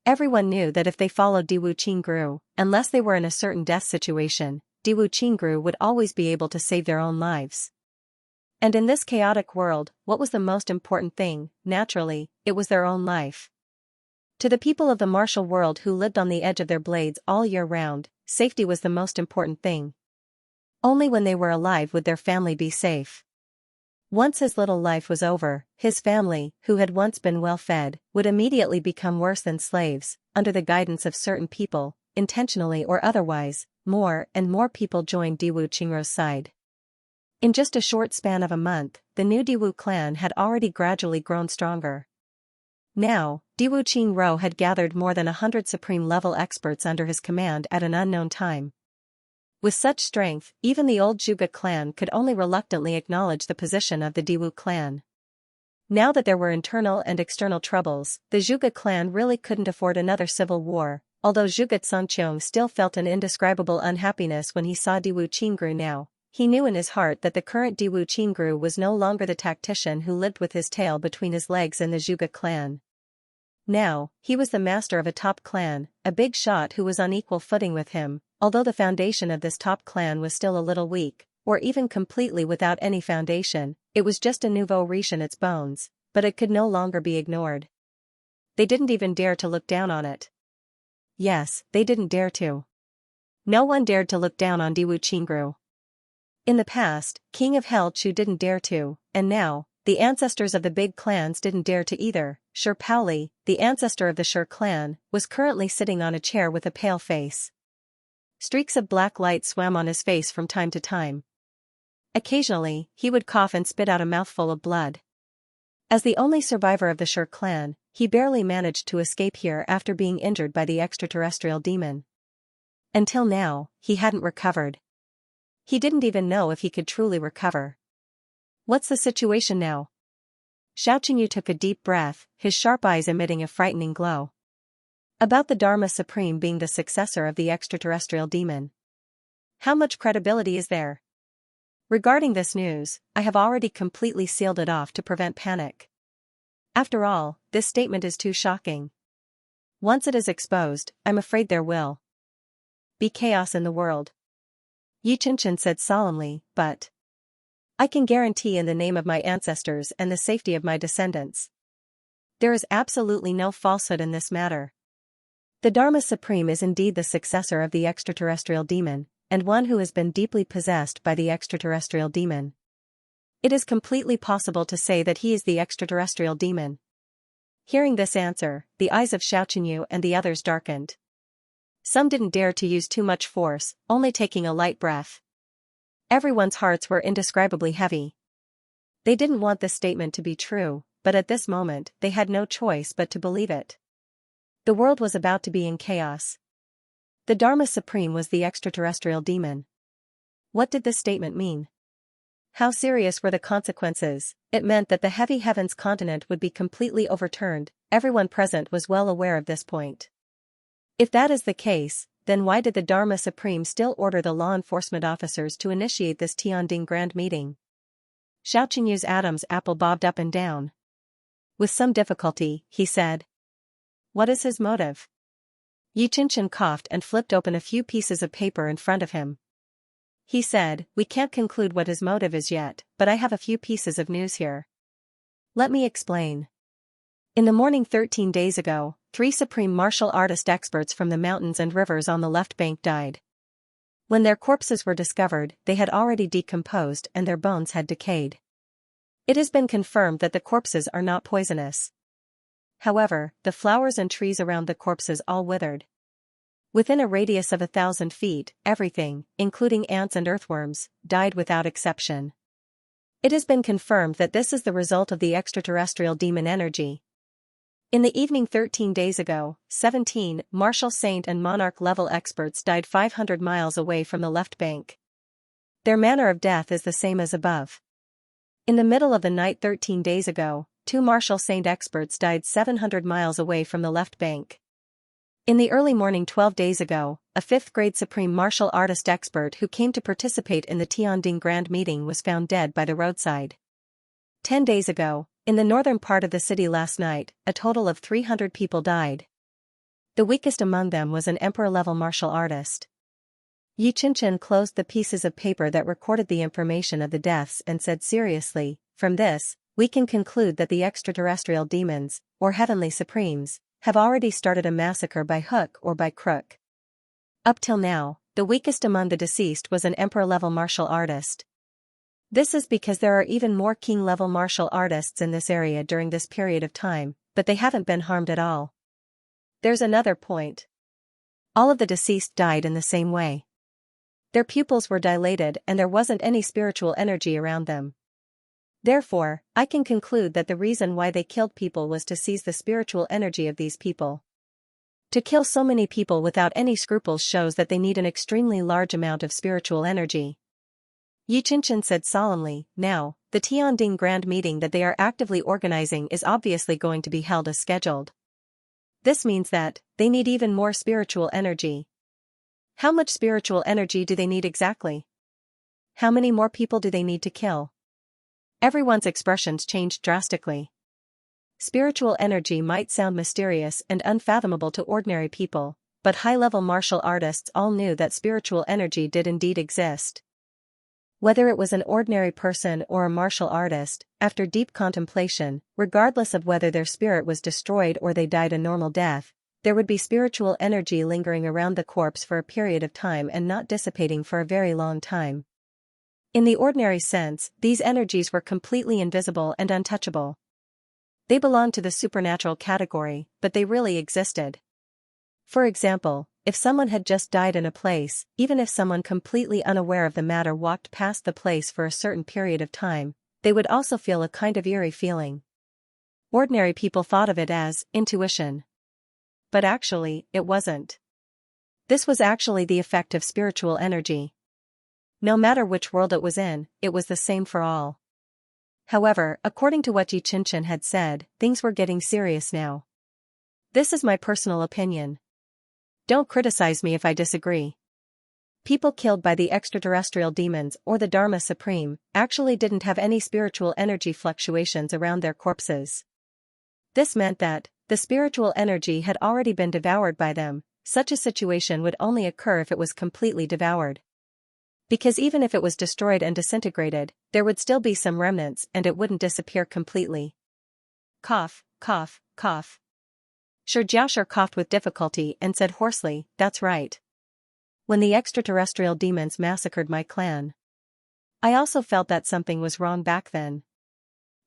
Everyone knew that if they followed Diwu Qingru, unless they were in a certain death situation, Diwu Qingru would always be able to save their own lives. And in this chaotic world, what was the most important thing? Naturally, it was their own life. To the people of the martial world who lived on the edge of their blades all year round, safety was the most important thing. Only when they were alive would their family be safe. Once his little life was over, his family, who had once been well fed, would immediately become worse than slaves, under the guidance of certain people, intentionally or otherwise. More and more people joined Diwu Qingru's side. In just a short span of a month, the new Diwu clan had already gradually grown stronger. Now, Diwu Qingru had gathered more than 100 supreme-level experts under his command at an unknown time. With such strength, even the old Zhuge clan could only reluctantly acknowledge the position of the Diwu clan. Now that there were internal and external troubles, the Zhuge clan really couldn't afford another civil war. Although Zhuge Songqiong still felt an indescribable unhappiness when he saw Diwu Qingru now, he knew in his heart that the current Diwu Qingru was no longer the tactician who lived with his tail between his legs in the Zhuge clan. Now, he was the master of a top clan, a big shot who was on equal footing with him, although the foundation of this top clan was still a little weak, or even completely without any foundation. It was just a nouveau riche in its bones, but it could no longer be ignored. They didn't even dare to look down on it. Yes, they didn't dare to. No one dared to look down on Diwu Qingru. In the past, King of Hell Chu didn't dare to, and now, the ancestors of the big clans didn't dare to either. Shi Paoli, the ancestor of the Shi clan, was currently sitting on a chair with a pale face. Streaks of black light swam on his face from time to time. Occasionally, he would cough and spit out a mouthful of blood. As the only survivor of the Shi clan, he barely managed to escape here after being injured by the extraterrestrial demon. Until now, he hadn't recovered. He didn't even know if he could truly recover. What's the situation now? Xiaoqinyu took a deep breath, his sharp eyes emitting a frightening glow. About the Dharma Supreme being the successor of the extraterrestrial demon. How much credibility is there? Regarding this news, I have already completely sealed it off to prevent panic. After all, this statement is too shocking. Once it is exposed, I'm afraid there will be chaos in the world. Xianxia said solemnly, but I can guarantee in the name of my ancestors and the safety of my descendants. There is absolutely no falsehood in this matter. The Dharma Supreme is indeed the successor of the extraterrestrial demon, and one who has been deeply possessed by the extraterrestrial demon. It is completely possible to say that he is the extraterrestrial demon. Hearing this answer, the eyes of Xianxia and the others darkened. Some didn't dare to use too much force, only taking a light breath. Everyone's hearts were indescribably heavy. They didn't want this statement to be true, but at this moment they had no choice but to believe it. The world was about to be in chaos. The Dharma Supreme was the extraterrestrial demon. What did this statement mean? How serious were the consequences? It meant that the heavy heavens continent would be completely overturned. Everyone present was well aware of this point. If that is the case, then why did the Dharma Supreme still order the law enforcement officers to initiate this Transcending grand meeting? Xiaoqingyu's Adam's apple bobbed up and down. With some difficulty, he said. What is his motive? Xianxia coughed and flipped open a few pieces of paper in front of him. He said, we can't conclude what his motive is yet, but I have a few pieces of news here. Let me explain. In the morning 13 days ago, 3 supreme martial artist experts from the mountains and rivers on the left bank died. When their corpses were discovered, they had already decomposed and their bones had decayed. It has been confirmed that the corpses are not poisonous. However, the flowers and trees around the corpses all withered. Within a radius of 1,000 feet, everything, including ants and earthworms, died without exception. It has been confirmed that this is the result of the extraterrestrial demon energy. In the evening 13 days ago, 17 martial saint and monarch level experts died 500 miles away from the left bank. Their manner of death is the same as above. In the middle of the night 13 days ago, 2 martial saint experts died 700 miles away from the left bank. In the early morning 12 days ago, a 5th grade supreme martial artist expert who came to participate in the Transcending grand meeting was found dead by the roadside. 10 days ago, in the northern part of the city last night, a total of 300 people died. The weakest among them was an emperor-level martial artist. Xianxia closed the pieces of paper that recorded the information of the deaths and said seriously, from this, we can conclude that the extraterrestrial demons, or heavenly supremes, have already started a massacre by hook or by crook. Up till now, the weakest among the deceased was an emperor-level martial artist. This is because there are even more king-level martial artists in this area during this period of time, but they haven't been harmed at all. There's another point. All of the deceased died in the same way. Their pupils were dilated and there wasn't any spiritual energy around them. Therefore, I can conclude that the reason why they killed people was to seize the spiritual energy of these people. To kill so many people without any scruples shows that they need an extremely large amount of spiritual energy. Xianxia said solemnly, now, the Transcending grand meeting that they are actively organizing is obviously going to be held as scheduled. This means that, they need even more spiritual energy. How much spiritual energy do they need exactly? How many more people do they need to kill? Everyone's expressions changed drastically. Spiritual energy might sound mysterious and unfathomable to ordinary people, but high-level martial artists all knew that spiritual energy did indeed exist. Whether it was an ordinary person or a martial artist, after deep contemplation, regardless of whether their spirit was destroyed or they died a normal death, there would be spiritual energy lingering around the corpse for a period of time and not dissipating for a very long time. In the ordinary sense, these energies were completely invisible and untouchable. They belonged to the supernatural category, but they really existed. For example, if someone had just died in a place, even if someone completely unaware of the matter walked past the place for a certain period of time, they would also feel a kind of eerie feeling. Ordinary people thought of it as intuition. But actually, it wasn't. This was actually the effect of spiritual energy. No matter which world it was in, it was the same for all. However, according to what Xianxia had said, things were getting serious now. This is my personal opinion. Don't criticize me if I disagree. People killed by the extraterrestrial demons or the Dharma Supreme actually didn't have any spiritual energy fluctuations around their corpses. This meant that, the spiritual energy had already been devoured by them. Such a situation would only occur if it was completely devoured. Because even if it was destroyed and disintegrated, there would still be some remnants and it wouldn't disappear completely. Cough, cough, cough. Xianxia coughed with difficulty and said hoarsely, "That's right. When the extraterrestrial demons massacred my clan, I also felt that something was wrong back then.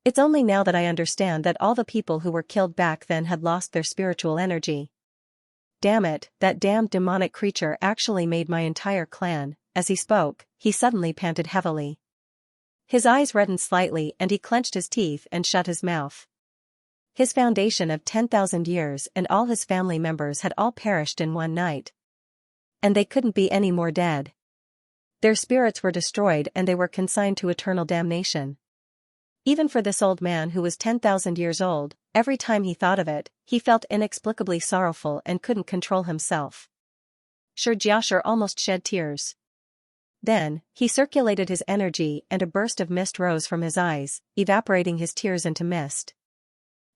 It's only now that I understand that all the people who were killed back then had lost their spiritual energy. Damn it, that damned demonic creature actually made my entire clan." As he spoke, he suddenly panted heavily. His eyes reddened slightly and he clenched his teeth and shut his mouth. His foundation of 10,000 years and all his family members had all perished in one night. And they couldn't be any more dead. Their spirits were destroyed and they were consigned to eternal damnation. Even for this old man who was 10,000 years old, every time he thought of it, he felt inexplicably sorrowful and couldn't control himself. Xianxia almost shed tears. Then, he circulated his energy and a burst of mist rose from his eyes, evaporating his tears into mist.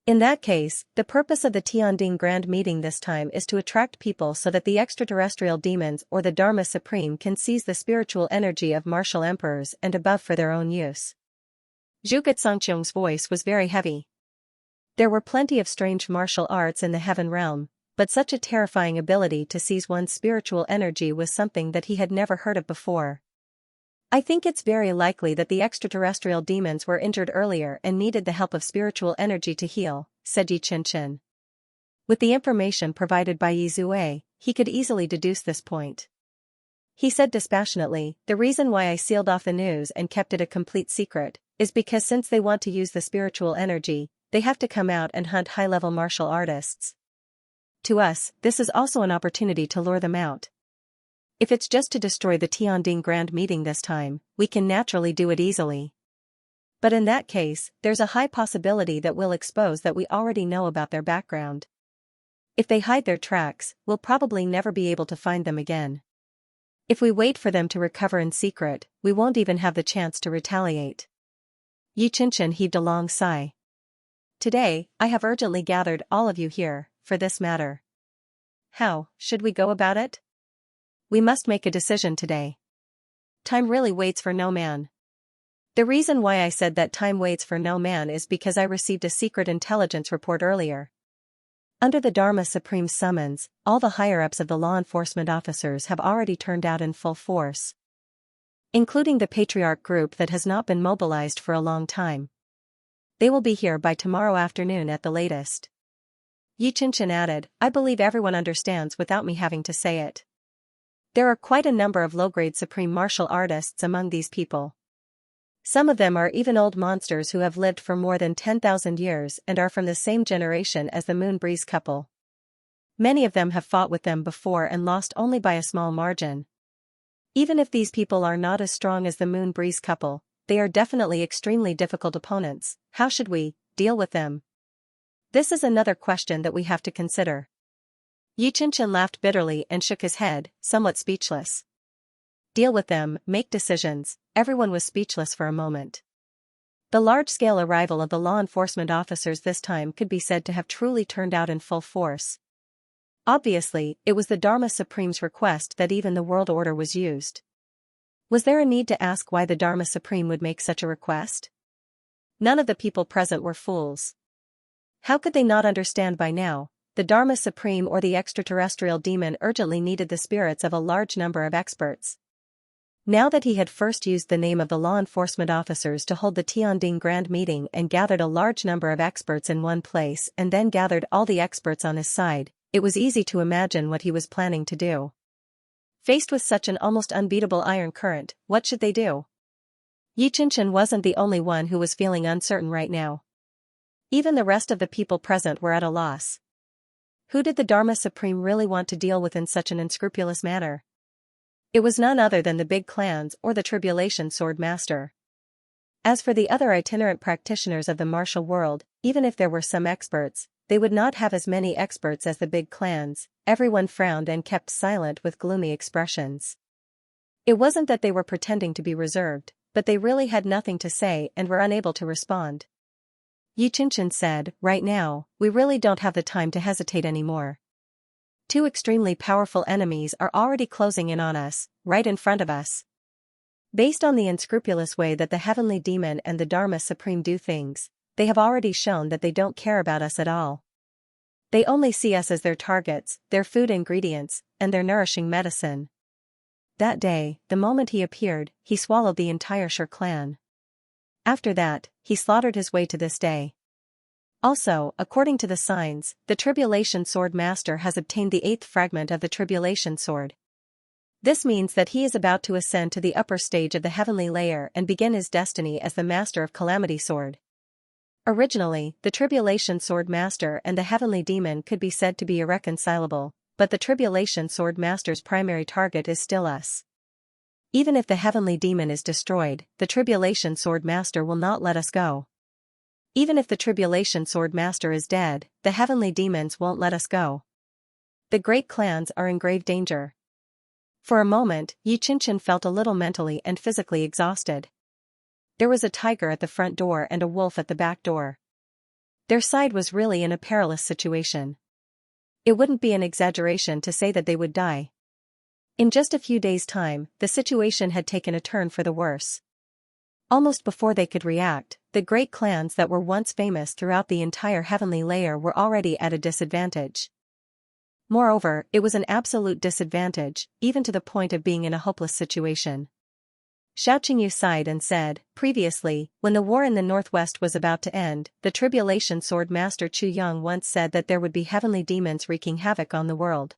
In that case, the purpose of the Transcending Grand Meeting this time is to attract people so that the extraterrestrial demons or the Dharma Supreme can seize the spiritual energy of martial emperors and above for their own use. Zhuge Cangqiong's voice was very heavy. There were plenty of strange martial arts in the heaven realm, but such a terrifying ability to seize one's spiritual energy was something that he had never heard of before. "I think it's very likely that the extraterrestrial demons were injured earlier and needed the help of spiritual energy to heal," said Xianxia. With the information provided by Yi Zue, he could easily deduce this point. He said dispassionately, "The reason why I sealed off the news and kept it a complete secret is because since they want to use the spiritual energy, they have to come out and hunt high-level martial artists. To us, this is also an opportunity to lure them out. If it's just to destroy the Transcending Grand Meeting this time, we can naturally do it easily. But in that case, there's a high possibility that we'll expose that we already know about their background. If they hide their tracks, we'll probably never be able to find them again. If we wait for them to recover in secret, we won't even have the chance to retaliate." Xianxia heaved a long sigh. "Today, I have urgently gathered all of you here, for this matter. How should we go about it? We must make a decision today. Time really waits for no man. The reason why I said that time waits for no man is because I received a secret intelligence report earlier. Under the Dharma Supreme's summons, all the higher-ups of the law enforcement officers have already turned out in full force. Including the patriarch group that has not been mobilized for a long time. They will be here by tomorrow afternoon at the latest." Xianxia added, "I believe everyone understands without me having to say it. There are quite a number of low-grade supreme martial artists among these people. Some of them are even old monsters who have lived for more than 10,000 years and are from the same generation as the Moon Breeze couple. Many of them have fought with them before and lost only by a small margin. Even if these people are not as strong as the Moon Breeze couple, they are definitely extremely difficult opponents. How should we deal with them? This is another question that we have to consider." Xianxia laughed bitterly and shook his head, somewhat speechless. Deal with them, make decisions. Everyone was speechless for a moment. The large-scale arrival of the law enforcement officers this time could be said to have truly turned out in full force. Obviously, it was the Dharma Supreme's request that even the world order was used. Was there a need to ask why the Dharma Supreme would make such a request? None of the people present were fools. How could they not understand by now? The Dharma Supreme or the extraterrestrial demon urgently needed the spirits of a large number of experts. Now that he had first used the name of the law enforcement officers to hold the Transcending Grand Meeting and gathered a large number of experts in one place and then gathered all the experts on his side, it was easy to imagine what he was planning to do. Faced with such an almost unbeatable iron current, what should they do? Xianxia wasn't the only one who was feeling uncertain right now. Even the rest of the people present were at a loss. Who did the Dharma Supreme really want to deal with in such an unscrupulous manner? It was none other than the big clans or the Tribulation Sword Master. As for the other itinerant practitioners of the martial world, even if there were some experts, they would not have as many experts as the big clans. Everyone frowned and kept silent with gloomy expressions. It wasn't that they were pretending to be reserved, but they really had nothing to say and were unable to respond. Xianxia said, "Right now, we really don't have the time to hesitate anymore. Two extremely powerful enemies are already closing in on us, right in front of us. Based on the unscrupulous way that the Heavenly Demon and the Dharma Supreme do things, they have already shown that they don't care about us at all. They only see us as their targets, their food ingredients, and their nourishing medicine. That day, the moment he appeared, he swallowed the entire Shur clan. After that, he slaughtered his way to this day. Also, according to the signs, the Tribulation Sword Master has obtained the 8th fragment of the Tribulation Sword. This means that he is about to ascend to the upper stage of the heavenly layer and begin his destiny as the Master of Calamity Sword. Originally, the Tribulation Sword Master and the Heavenly Demon could be said to be irreconcilable, but the Tribulation Sword Master's primary target is still us. Even if the Heavenly Demon is destroyed, the Tribulation Sword Master will not let us go. Even if the Tribulation Sword Master is dead, the Heavenly Demons won't let us go. The great clans are in grave danger. For a moment, Xianxia felt a little mentally and physically exhausted. There was a tiger at the front door and a wolf at the back door. Their side was really in a perilous situation. It wouldn't be an exaggeration to say that they would die. In just a few days' time, the situation had taken a turn for the worse. Almost before they could react, the great clans that were once famous throughout the entire heavenly layer were already at a disadvantage. Moreover, it was an absolute disadvantage, even to the point of being in a hopeless situation. Xianxia sighed and said, previously, when the war in the northwest was about to end, the Tribulation Sword Master Chu Yang once said that there would be heavenly demons wreaking havoc on the world.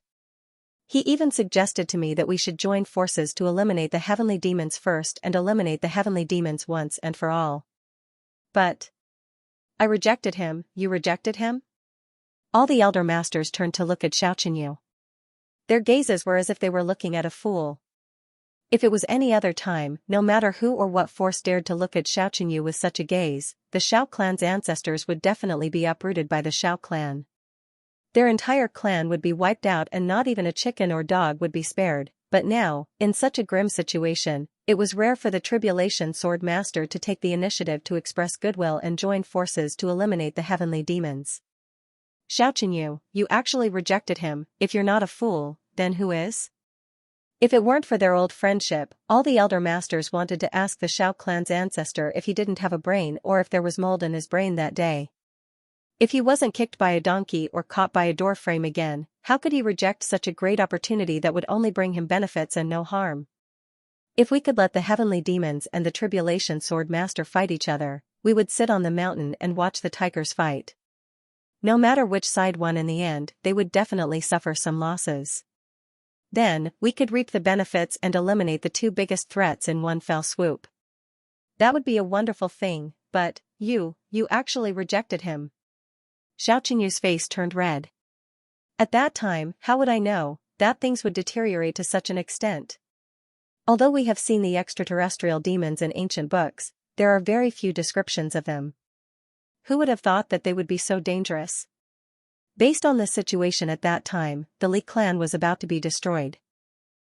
He even suggested to me that we should join forces to eliminate the heavenly demons first and eliminate the heavenly demons once and for all. But I rejected him. You rejected him? All the elder masters turned to look at Xianxia. Their gazes were as if they were looking at a fool. If it was any other time, no matter who or what force dared to look at Xianxia with such a gaze, the Shao clan's ancestors would definitely be uprooted by the Shao clan. Their entire clan would be wiped out and not even a chicken or dog would be spared, but now, in such a grim situation, it was rare for the Tribulation Sword Master to take the initiative to express goodwill and join forces to eliminate the heavenly demons. Xianxia, you actually rejected him. If you're not a fool, then who is? If it weren't for their old friendship, all the elder masters wanted to ask the Shao clan's ancestor if he didn't have a brain or if there was mold in his brain that day. If he wasn't kicked by a donkey or caught by a doorframe again, how could he reject such a great opportunity that would only bring him benefits and no harm? If we could let the heavenly demons and the Tribulation Sword Master fight each other, we would sit on the mountain and watch the tigers fight. No matter which side won in the end, they would definitely suffer some losses. Then, we could reap the benefits and eliminate the two biggest threats in one fell swoop. That would be a wonderful thing, but, you actually rejected him. Xianxia's face turned red. At that time, how would I know that things would deteriorate to such an extent? Although we have seen the extraterrestrial demons in ancient books, there are very few descriptions of them. Who would have thought that they would be so dangerous? Based on the situation at that time, the Li clan was about to be destroyed.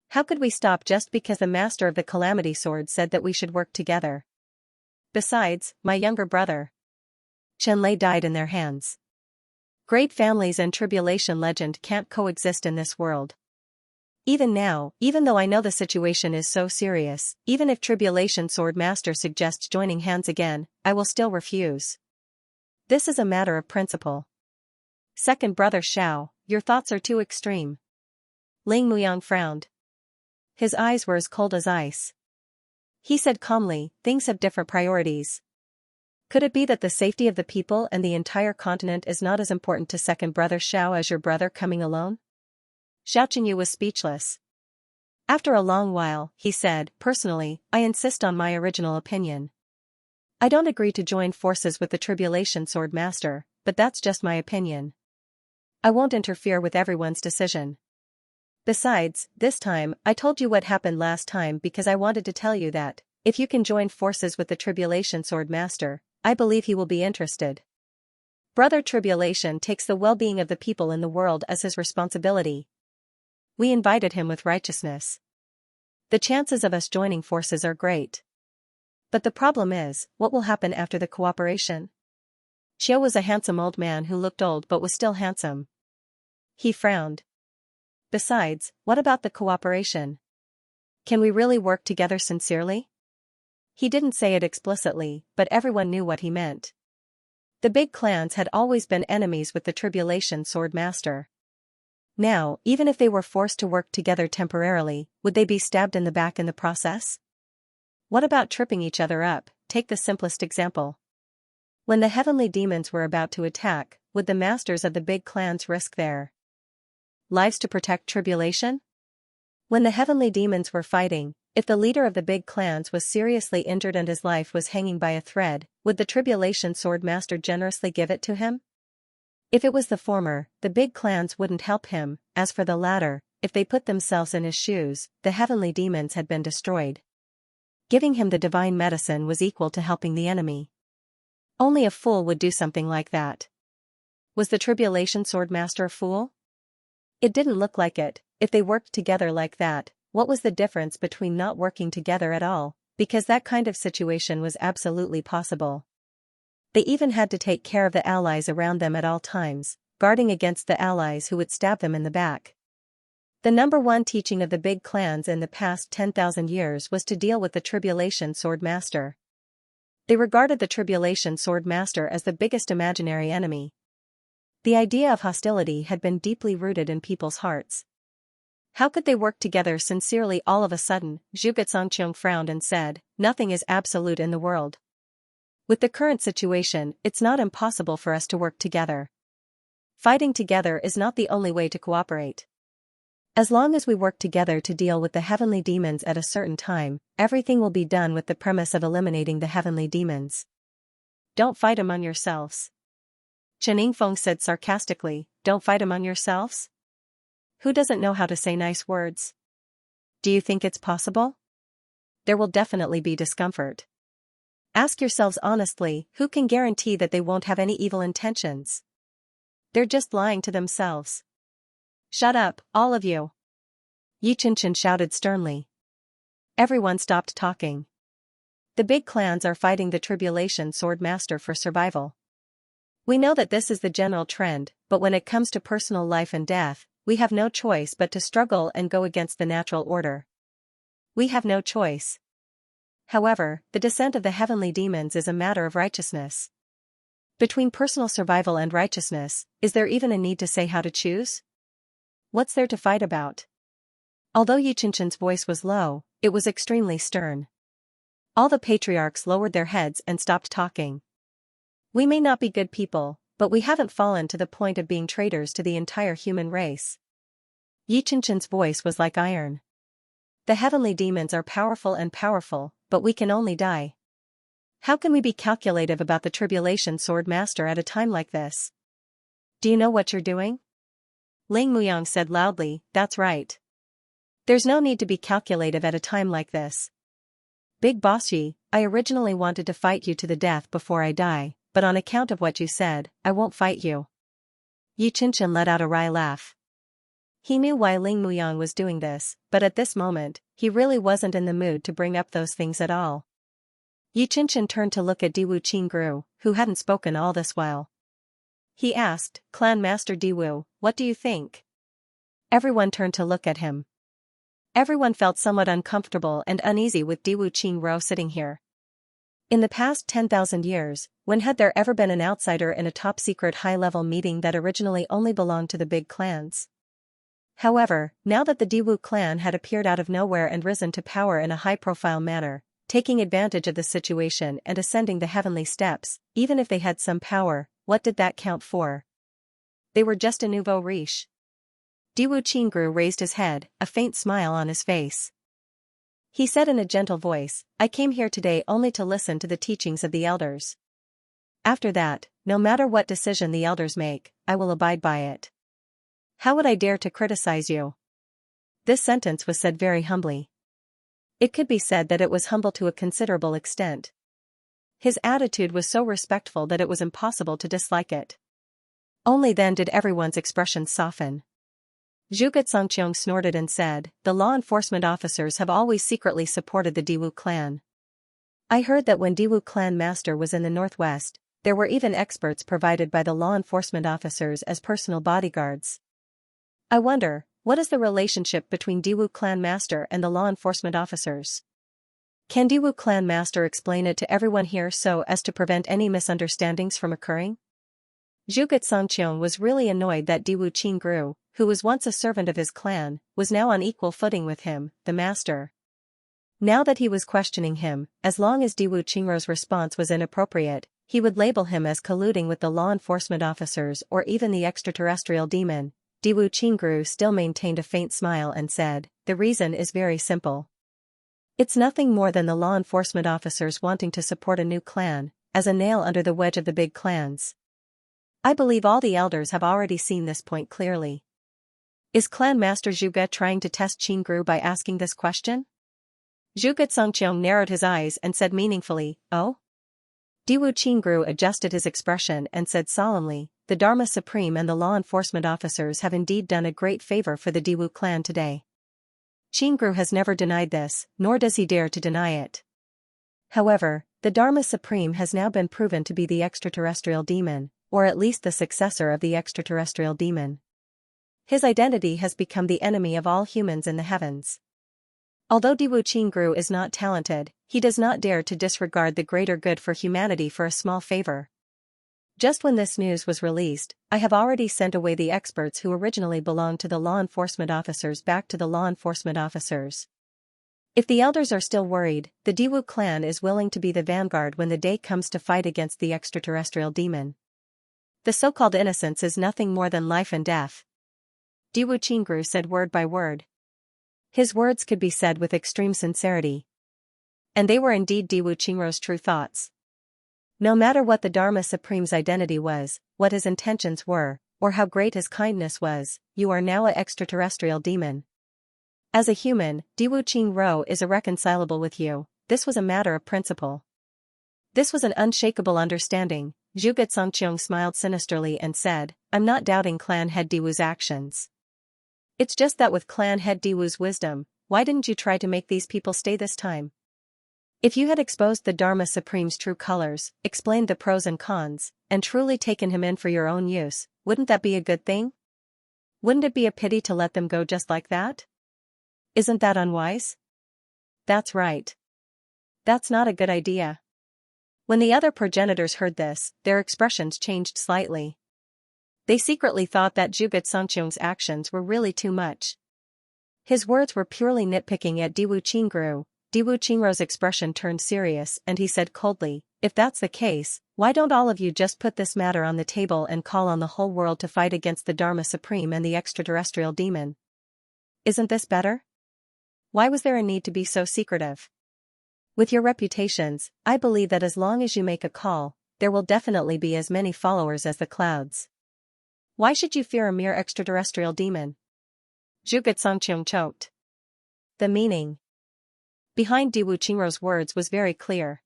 How could we stop just because the Master of the Calamity Sword said that we should work together? Besides, my younger brother Chen Lei died in their hands. Great families and tribulation legend can't coexist in this world. Even now, even though I know the situation is so serious, even if Tribulation Sword Master suggests joining hands again, I will still refuse. This is a matter of principle. Second brother Shao, your thoughts are too extreme. Ling Muyang frowned. His eyes were as cold as ice. He said calmly, things have different priorities. Could it be that the safety of the people and the entire continent is not as important to second brother Shao as your brother coming alone? Xianxia was speechless. After a long while, he said, personally, I insist on my original opinion. I don't agree to join forces with the Tribulation Sword Master, but that's just my opinion. I won't interfere with everyone's decision. Besides, this time, I told you what happened last time because I wanted to tell you that, if you can join forces with the Tribulation Sword Master, I believe he will be interested. Brother Tribulation takes the well-being of the people in the world as his responsibility. We invited him with righteousness. The chances of us joining forces are great. But the problem is, what will happen after the cooperation? Xiao was a handsome old man who looked old but was still handsome. He frowned. Besides, what about the cooperation? Can we really work together sincerely? He didn't say it explicitly, but everyone knew what he meant. The big clans had always been enemies with the Tribulation Sword Master. Now, even if they were forced to work together temporarily, would they be stabbed in the back in the process? What about tripping each other up? Take the simplest example. When the heavenly demons were about to attack, would the masters of the big clans risk their lives to protect Tribulation? When the heavenly demons were fighting, if the leader of the big clans was seriously injured and his life was hanging by a thread, would the Tribulation Sword Master generously give it to him? If it was the former, the big clans wouldn't help him. As for the latter, if they put themselves in his shoes, the heavenly demons had been destroyed. Giving him the divine medicine was equal to helping the enemy. Only a fool would do something like that. Was the Tribulation Sword Master a fool? It didn't look like it. If they worked together like that, what was the difference between not working together at all? Because that kind of situation was absolutely possible. They even had to take care of the allies around them at all times, guarding against the allies who would stab them in the back. The number one teaching of the big clans in the past 10,000 years was to deal with the Tribulation Sword Master. They regarded the Tribulation Sword Master as the biggest imaginary enemy. The idea of hostility had been deeply rooted in people's hearts. How could they work together sincerely all of a sudden? Zhuge Xianxia frowned and said, "Nothing is absolute in the world. With the current situation, it's not impossible for us to work together. Fighting together is not the only way to cooperate. As long as we work together to deal with the heavenly demons at a certain time, everything will be done with the premise of eliminating the heavenly demons. Don't fight among yourselves." Chen Yingfeng said sarcastically, "Don't fight among yourselves? Who doesn't know how to say nice words? Do you think it's possible? There will definitely be discomfort. Ask yourselves honestly, who can guarantee that they won't have any evil intentions? They're just lying to themselves." "Shut up, all of you!" Yi Qianqian shouted sternly. Everyone stopped talking. The big clans are fighting the Tribulation Sword Master for survival. We know that this is the general trend, but when it comes to personal life and death, we have no choice but to struggle and go against the natural order. We have no choice. However, the descent of the heavenly demons is a matter of righteousness. Between personal survival and righteousness, is there even a need to say how to choose? What's there to fight about? Although Yi Qianqian's voice was low, it was extremely stern. All the patriarchs lowered their heads and stopped talking. We may not be good people, but we haven't fallen to the point of being traitors to the entire human race. Yi Qianqian's voice was like iron. The heavenly demons are powerful, but we can only die. How can we be calculative about the Tribulation Sword Master at a time like this? Do you know what you're doing? Ling Muyang said loudly, "That's right. There's no need to be calculative at a time like this. Big Boss Yi, I originally wanted to fight you to the death before I die, but on account of what you said, I won't fight you." Yi Qianqian let out a wry laugh. He knew why Ling Muyang was doing this, but at this moment, he really wasn't in the mood to bring up those things at all. Yi Qianqian turned to look at Diwu Qingru, who hadn't spoken all this while. He asked, "Clan Master Diwu, what do you think?" Everyone turned to look at him. Everyone felt somewhat uncomfortable and uneasy with Diwu Qingru sitting here. In the past 10,000 years, when had there ever been an outsider in a top-secret high-level meeting that originally only belonged to the big clans? However, now that the Diwu clan had appeared out of nowhere and risen to power in a high-profile manner, taking advantage of the situation and ascending the heavenly steps, even if they had some power, what did that count for? They were just a nouveau riche. Diwu Qingru raised his head, a faint smile on his face. He said in a gentle voice, "I came here today only to listen to the teachings of the elders. After that, no matter what decision the elders make, I will abide by it. How would I dare to criticize you?" This sentence was said very humbly. It could be said that it was humble to a considerable extent. His attitude was so respectful that it was impossible to dislike it. Only then did everyone's expressions soften. Zhuge Xianxia snorted and said, "The law enforcement officers have always secretly supported the Diwu clan. I heard that when Diwu clan master was in the northwest, there were even experts provided by the law enforcement officers as personal bodyguards. I wonder, what is the relationship between Diwu clan master and the law enforcement officers? Can Diwu clan master explain it to everyone here so as to prevent any misunderstandings from occurring? Zhuge Xianxia was really annoyed that Diwu Qingru, who was once a servant of his clan, was now on equal footing with him, the master. Now that he was questioning him, as long as Diwu Qingru's response was inappropriate, he would label him as colluding with the law enforcement officers or even the extraterrestrial demon. Diwu Qingru still maintained a faint smile and said, "The reason is very simple. It's nothing more than the law enforcement officers wanting to support a new clan, as a nail under the wedge of the big clans. I believe all the elders have already seen this point clearly." Is Clan Master Zhuge trying to test Qingru by asking this question? Zhuge Xianxia narrowed his eyes and said meaningfully, "Oh?" Diwu Qingru adjusted his expression and said solemnly, "The Dharma Supreme and the law enforcement officers have indeed done a great favor for the Diwu clan today." Qingru has never denied this, nor does he dare to deny it. However, the Dharma Supreme has now been proven to be the extraterrestrial demon, or at least the successor of the extraterrestrial demon. His identity has become the enemy of all humans in the heavens. Although Diwu Qingru is not talented, he does not dare to disregard the greater good for humanity for a small favor. Just when this news was released, I have already sent away the experts who originally belonged to the law enforcement officers back to the law enforcement officers. If the elders are still worried, the Diwu clan is willing to be the vanguard when the day comes to fight against the extraterrestrial demon. The so-called innocence is nothing more than life and death. Diwu Qingru said word by word. His words could be said with extreme sincerity. And they were indeed Diwu Qingru's true thoughts. No matter what the Dharma Supreme's identity was, what his intentions were, or how great his kindness was, you are now an extraterrestrial demon. As a human, Diwu Qingru is irreconcilable with you. This was a matter of principle. This was an unshakable understanding. Zhuge Xianxia smiled sinisterly and said, "I'm not doubting clan head Diwu's actions. It's just that with clan head Diwu's wisdom, why didn't you try to make these people stay this time? If you had exposed the Dharma Supreme's true colors, explained the pros and cons, and truly taken him in for your own use, wouldn't that be a good thing? Wouldn't it be a pity to let them go just like that? Isn't that unwise?" "That's right. That's not a good idea." When the other progenitors heard this, their expressions changed slightly. They secretly thought that Zhuge Xianxia's actions were really too much. His words were purely nitpicking at Diwu Qingru. Diwu Qingru's expression turned serious and he said coldly, "If that's the case, why don't all of you just put this matter on the table and call on the whole world to fight against the Dharma Supreme and the extraterrestrial demon? Isn't this better? Why was there a need to be so secretive? With your reputations, I believe that as long as you make a call, there will definitely be as many followers as the clouds. Why should you fear a mere extraterrestrial demon?" Zhuge Xianxia choked. The meaning behind Diwu Qingru's words was very clear.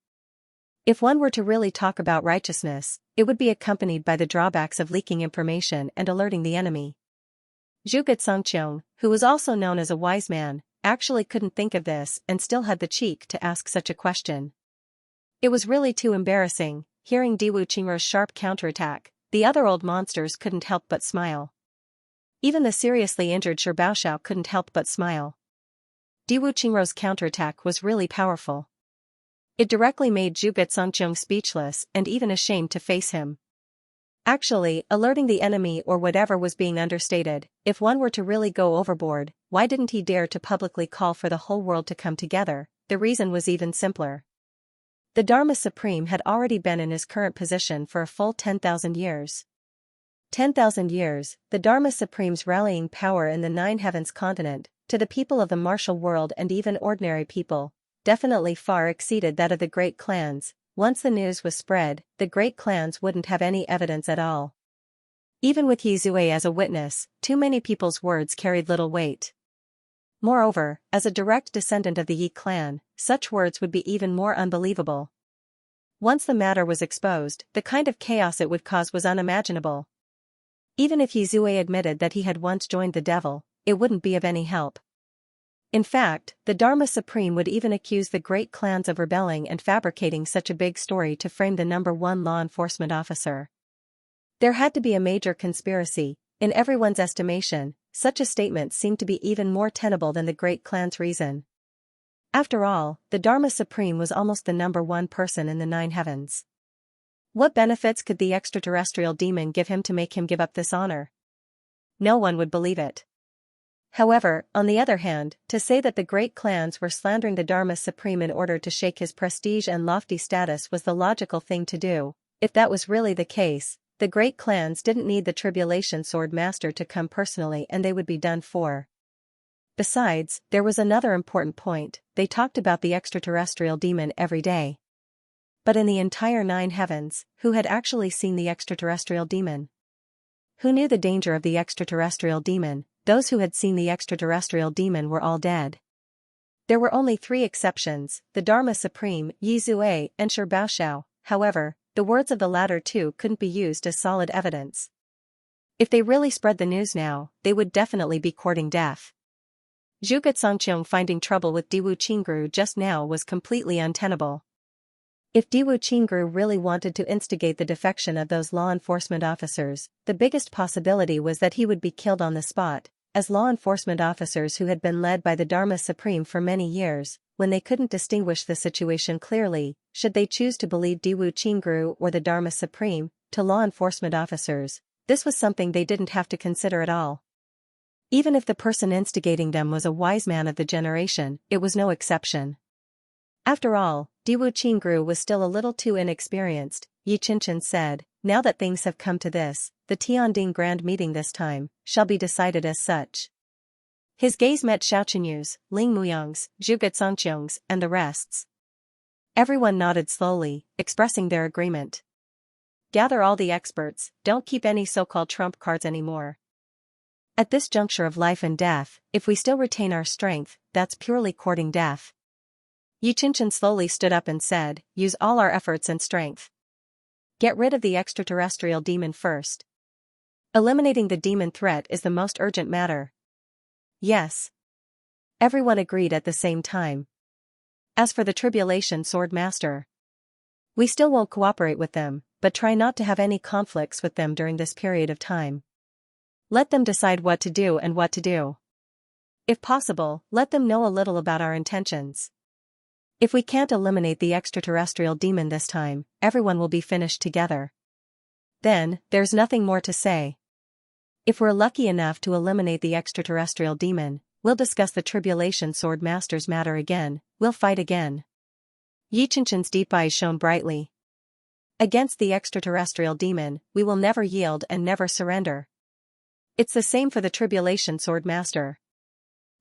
If one were to really talk about righteousness, it would be accompanied by the drawbacks of leaking information and alerting the enemy. Zhuge Xianxia, who was also known as a wise man, actually couldn't think of this and still had the cheek to ask such a question. It was really too embarrassing. Hearing Diwu Qingru's sharp counterattack, the other old monsters couldn't help but smile. Even the seriously injured Shi Baoxiao couldn't help but smile. Diwu Qingru's counterattack was really powerful. It directly made Zhuge Xianxia speechless and even ashamed to face him. Actually, alerting the enemy or whatever was being understated. If one were to really go overboard, why didn't he dare to publicly call for the whole world to come together? The reason was even simpler. The Dharma Supreme had already been in his current position for a full 10,000 years. 10,000 years, the Dharma Supreme's rallying power in the Nine Heavens continent, to the people of the martial world and even ordinary people, definitely far exceeded that of the great clans. Once the news was spread, the great clans wouldn't have any evidence at all. Even with Yizue as a witness, too many people's words carried little weight. Moreover, as a direct descendant of the Yi clan, such words would be even more unbelievable. Once the matter was exposed, the kind of chaos it would cause was unimaginable. Even if Yizue admitted that he had once joined the devil, it wouldn't be of any help. In fact, the Dharma Supreme would even accuse the great clans of rebelling and fabricating such a big story to frame the #1 law enforcement officer. There had to be a major conspiracy. In everyone's estimation, such a statement seemed to be even more tenable than the great clan's reason. After all, the Dharma Supreme was almost the number one person in the 9 heavens. What benefits could the extraterrestrial demon give him to make him give up this honor? No one would believe it. However, on the other hand, to say that the great clans were slandering the Dharma Supreme in order to shake his prestige and lofty status was the logical thing to do. If that was really the case, the great clans didn't need the Tribulation Sword Master to come personally and they would be done for. Besides, there was another important point: they talked about the extraterrestrial demon every day. But in the entire 9 heavens, who had actually seen the extraterrestrial demon? Who knew the danger of the extraterrestrial demon? Those who had seen the extraterrestrial demon were all dead. There were only 3 exceptions: the Dharma Supreme, Yi Zue, and Shi Baoxiao. However, the words of the latter 2 couldn't be used as solid evidence. If they really spread the news now, they would definitely be courting death. Zhuge Xianxia finding trouble with Diwu Qingru just now was completely untenable. If Diwu Qingru really wanted to instigate the defection of those law enforcement officers, the biggest possibility was that he would be killed on the spot, as law enforcement officers who had been led by the Dharma Supreme for many years, when they couldn't distinguish the situation clearly, should they choose to believe Diwu Qingru or the Dharma Supreme, to law enforcement officers, this was something they didn't have to consider at all. Even if the person instigating them was a wise man of the generation, it was no exception. After all, Diwu Qingru was still a little too inexperienced, Yi Qianqian said. Now that things have come to this, the Tianding Grand Meeting this time shall be decided as such. His gaze met Xiaoqinyu's, Ling Muyang's, Zhuge Xianxia's, and the rest's. Everyone nodded slowly, expressing their agreement. Gather all the experts, don't keep any so-called trump cards anymore. At this juncture of life and death, if we still retain our strength, that's purely courting death. Yi Qianqian slowly stood up and said, use all our efforts and strength. Get rid of the extraterrestrial demon first. Eliminating the demon threat is the most urgent matter. Yes. Everyone agreed at the same time. As for the Tribulation Sword Master, we still won't cooperate with them, but try not to have any conflicts with them during this period of time. Let them decide what to do and what to do. If possible, let them know a little about our intentions. If we can't eliminate the extraterrestrial demon this time, everyone will be finished together. Then, there's nothing more to say. If we're lucky enough to eliminate the extraterrestrial demon, we'll discuss the Tribulation Sword Master's matter again, we'll fight again. Yi Qianqian's deep eyes shone brightly. Against the extraterrestrial demon, we will never yield and never surrender. It's the same for the Tribulation Sword Master.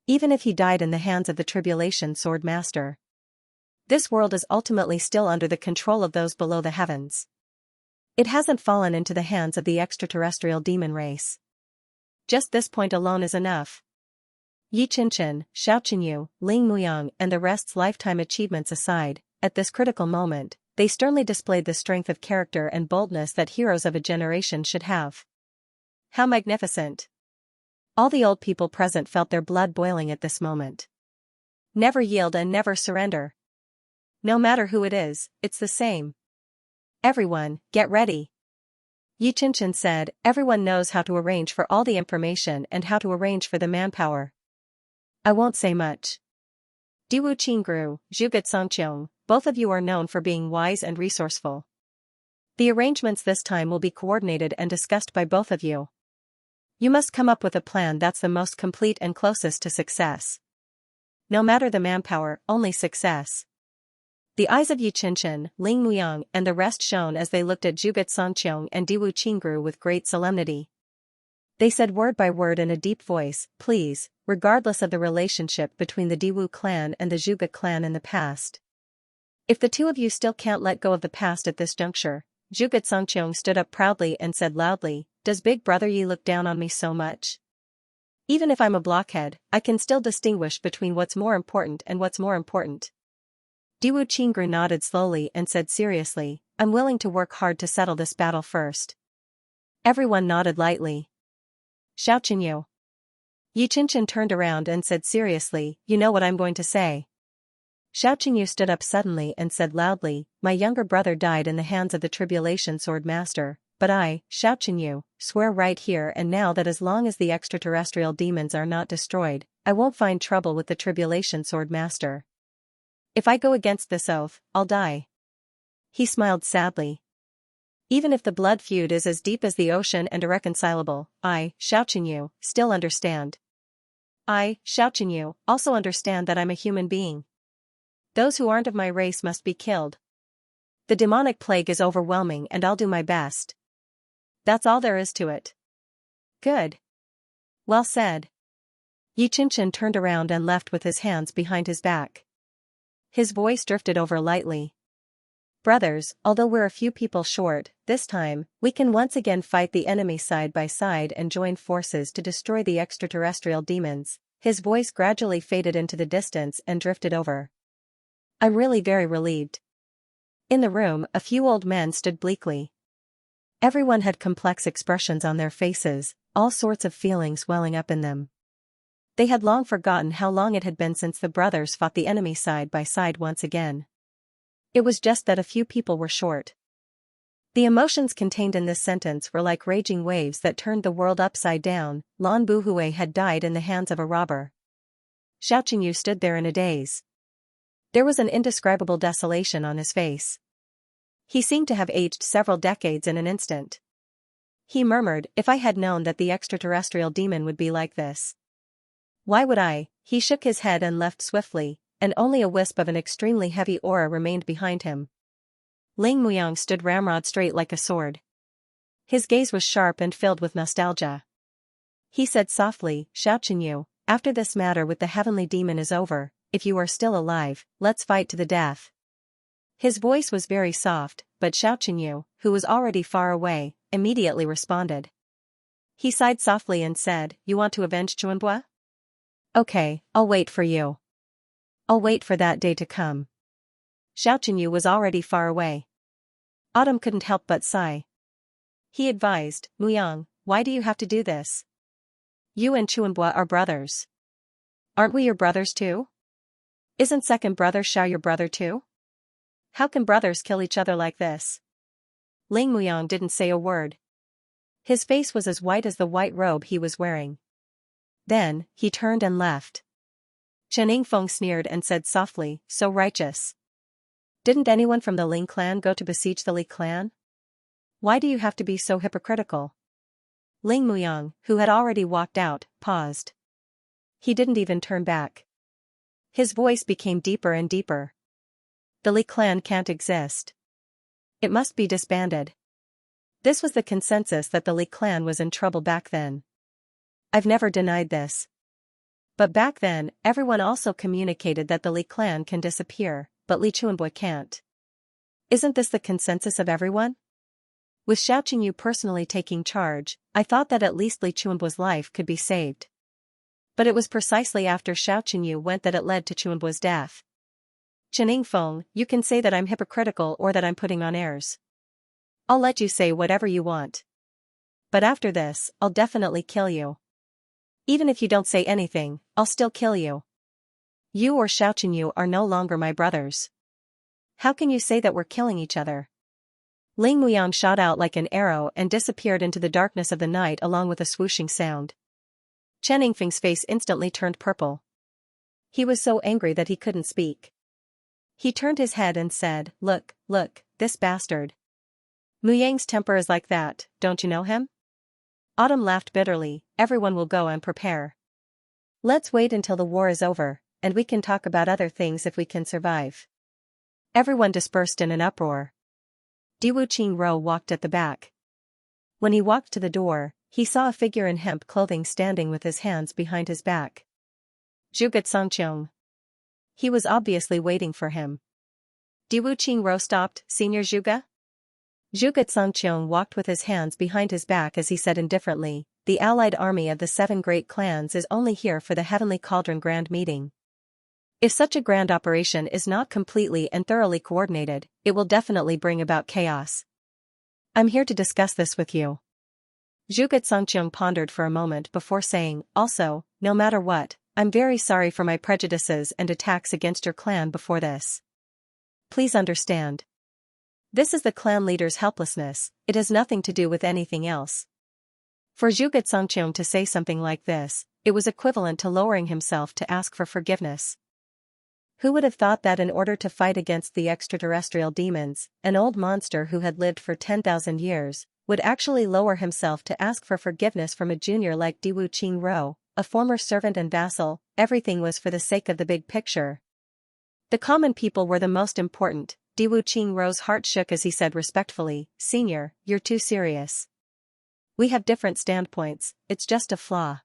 Even if he died in the hands of the Tribulation Sword Master, this world is ultimately still under the control of those below the heavens. It hasn't fallen into the hands of the extraterrestrial demon race. Just this point alone is enough. Yi Qianqian, Xiaoqinyu, Ling Muyang and the rest's lifetime achievements aside, at this critical moment, they sternly displayed the strength of character and boldness that heroes of a generation should have. How magnificent! All the old people present felt their blood boiling at this moment. Never yield and never surrender. No matter who it is, it's the same. Everyone, get ready. Yi Qianqian said, everyone knows how to arrange for all the information and how to arrange for the manpower. I won't say much. Diwu Qingru, Zhuge Xianxiang, both of you are known for being wise and resourceful. The arrangements this time will be coordinated and discussed by both of you. You must come up with a plan that's the most complete and closest to success. No matter the manpower, only success. The eyes of Yi Qianqian, Ling Muyang and the rest shone as they looked at Zhuge Xianxiang and Diwu Qingru with great solemnity. They said word by word in a deep voice, please, regardless of the relationship between the Diwu clan and the Zhuge clan in the past. If the two of you still can't let go of the past at this juncture, Zhuge Xianxiang stood up proudly and said loudly, does Big Brother Yi look down on me so much? Even if I'm a blockhead, I can still distinguish between what's more important and what's more important. Diwu Qingru nodded slowly and said seriously, I'm willing to work hard to settle this battle first. Everyone nodded lightly. Xiaoqinyu. Yi Qianqian turned around and said seriously, you know what I'm going to say. Xiaoqinyu stood up suddenly and said loudly, my younger brother died in the hands of the Tribulation Sword Master, but I, Xiaoqinyu, swear right here and now that as long as the extraterrestrial demons are not destroyed, I won't find trouble with the Tribulation Sword Master. If I go against this oath, I'll die. He smiled sadly. Even if the blood feud is as deep as the ocean and irreconcilable, I, Xianxia, still understand. I, Xianxia, also understand that I'm a human being. Those who aren't of my race must be killed. The demonic plague is overwhelming and I'll do my best. That's all there is to it. Good. Well said. Xianxia turned around and left with his hands behind his back. His voice drifted over lightly. Brothers, although we're a few people short, this time, we can once again fight the enemy side by side and join forces to destroy the extraterrestrial demons. His voice gradually faded into the distance and drifted over. I'm really very relieved. In the room, a few old men stood bleakly. Everyone had complex expressions on their faces, all sorts of feelings welling up in them. They had long forgotten how long it had been since the brothers fought the enemy side by side once again. It was just that a few people were short. The emotions contained in this sentence were like raging waves that turned the world upside down. Lan Buhui had died in the hands of a robber. Xianxia stood there in a daze. There was an indescribable desolation on his face. He seemed to have aged several decades in an instant. He murmured, if I had known that the extraterrestrial demon would be like this. Why would I? He shook his head and left swiftly, and only a wisp of an extremely heavy aura remained behind him. Ling Muyang stood ramrod straight like a sword. His gaze was sharp and filled with nostalgia. He said softly, Xianxia, after this matter with the heavenly demon is over, if you are still alive, let's fight to the death. His voice was very soft, but Xianxia, who was already far away, immediately responded. He sighed softly and said, you want to avenge Chuanbua? Okay, I'll wait for you. I'll wait for that day to come. Xianxia was already far away. Autumn couldn't help but sigh. He advised, Muyang, why do you have to do this? You and Chuanbua are brothers. Aren't we your brothers too? Isn't second brother Xiao your brother too? How can brothers kill each other like this? Ling Muyang didn't say a word. His face was as white as the white robe he was wearing. Then, he turned and left. Chen Yingfeng sneered and said softly, so righteous. Didn't anyone from the Ling clan go to besiege the Li clan? Why do you have to be so hypocritical? Ling Muyang, who had already walked out, paused. He didn't even turn back. His voice became deeper and deeper. The Li clan can't exist. It must be disbanded. This was the consensus that the Li clan was in trouble back then. I've never denied this. But back then, everyone also communicated that the Li clan can disappear, but Li Chuanbua can't. Isn't this the consensus of everyone? With Xianxia personally taking charge, I thought that at least Li Chuanbua's life could be saved. But it was precisely after Xianxia went that it led to Chuanbua's death. Chen Yingfeng, you can say that I'm hypocritical or that I'm putting on airs. I'll let you say whatever you want. But after this, I'll definitely kill you. Even if you don't say anything, I'll still kill you. You or Xianxia are no longer my brothers. How can you say that we're killing each other? Ling Muyang shot out like an arrow and disappeared into the darkness of the night along with a swooshing sound. Chen Yingfeng's face instantly turned purple. He was so angry that he couldn't speak. He turned his head and said, look, this bastard. Muyang's temper is like that, don't you know him? Autumn laughed bitterly, everyone will go and prepare. Let's wait until the war is over, and we can talk about other things if we can survive. Everyone dispersed in an uproar. Diwu Qingro walked at the back. When he walked to the door, he saw a figure in hemp clothing standing with his hands behind his back. Zhuge Songqiong. He was obviously waiting for him. Diwu Qingro stopped, Senior Zhuge? Zhuge Songqiong walked with his hands behind his back as he said indifferently, the allied army of the 7 great clans is only here for the Heavenly Cauldron Grand Meeting. If such a grand operation is not completely and thoroughly coordinated, it will definitely bring about chaos. I'm here to discuss this with you. Zhuge Songqiong pondered for a moment before saying, also, no matter what, I'm very sorry for my prejudices and attacks against your clan before this. Please understand. This is the clan leader's helplessness, it has nothing to do with anything else. For Zhuge Songqiong to say something like this, it was equivalent to lowering himself to ask for forgiveness. Who would have thought that in order to fight against the extraterrestrial demons, an old monster who had lived for 10,000 years, would actually lower himself to ask for forgiveness from a junior like Diwu Qingro, a former servant and vassal? Everything was for the sake of the big picture. The common people were the most important. Diwu Qingro's heart shook as he said respectfully, "Senior, you're too serious. We have different standpoints, it's just a flaw.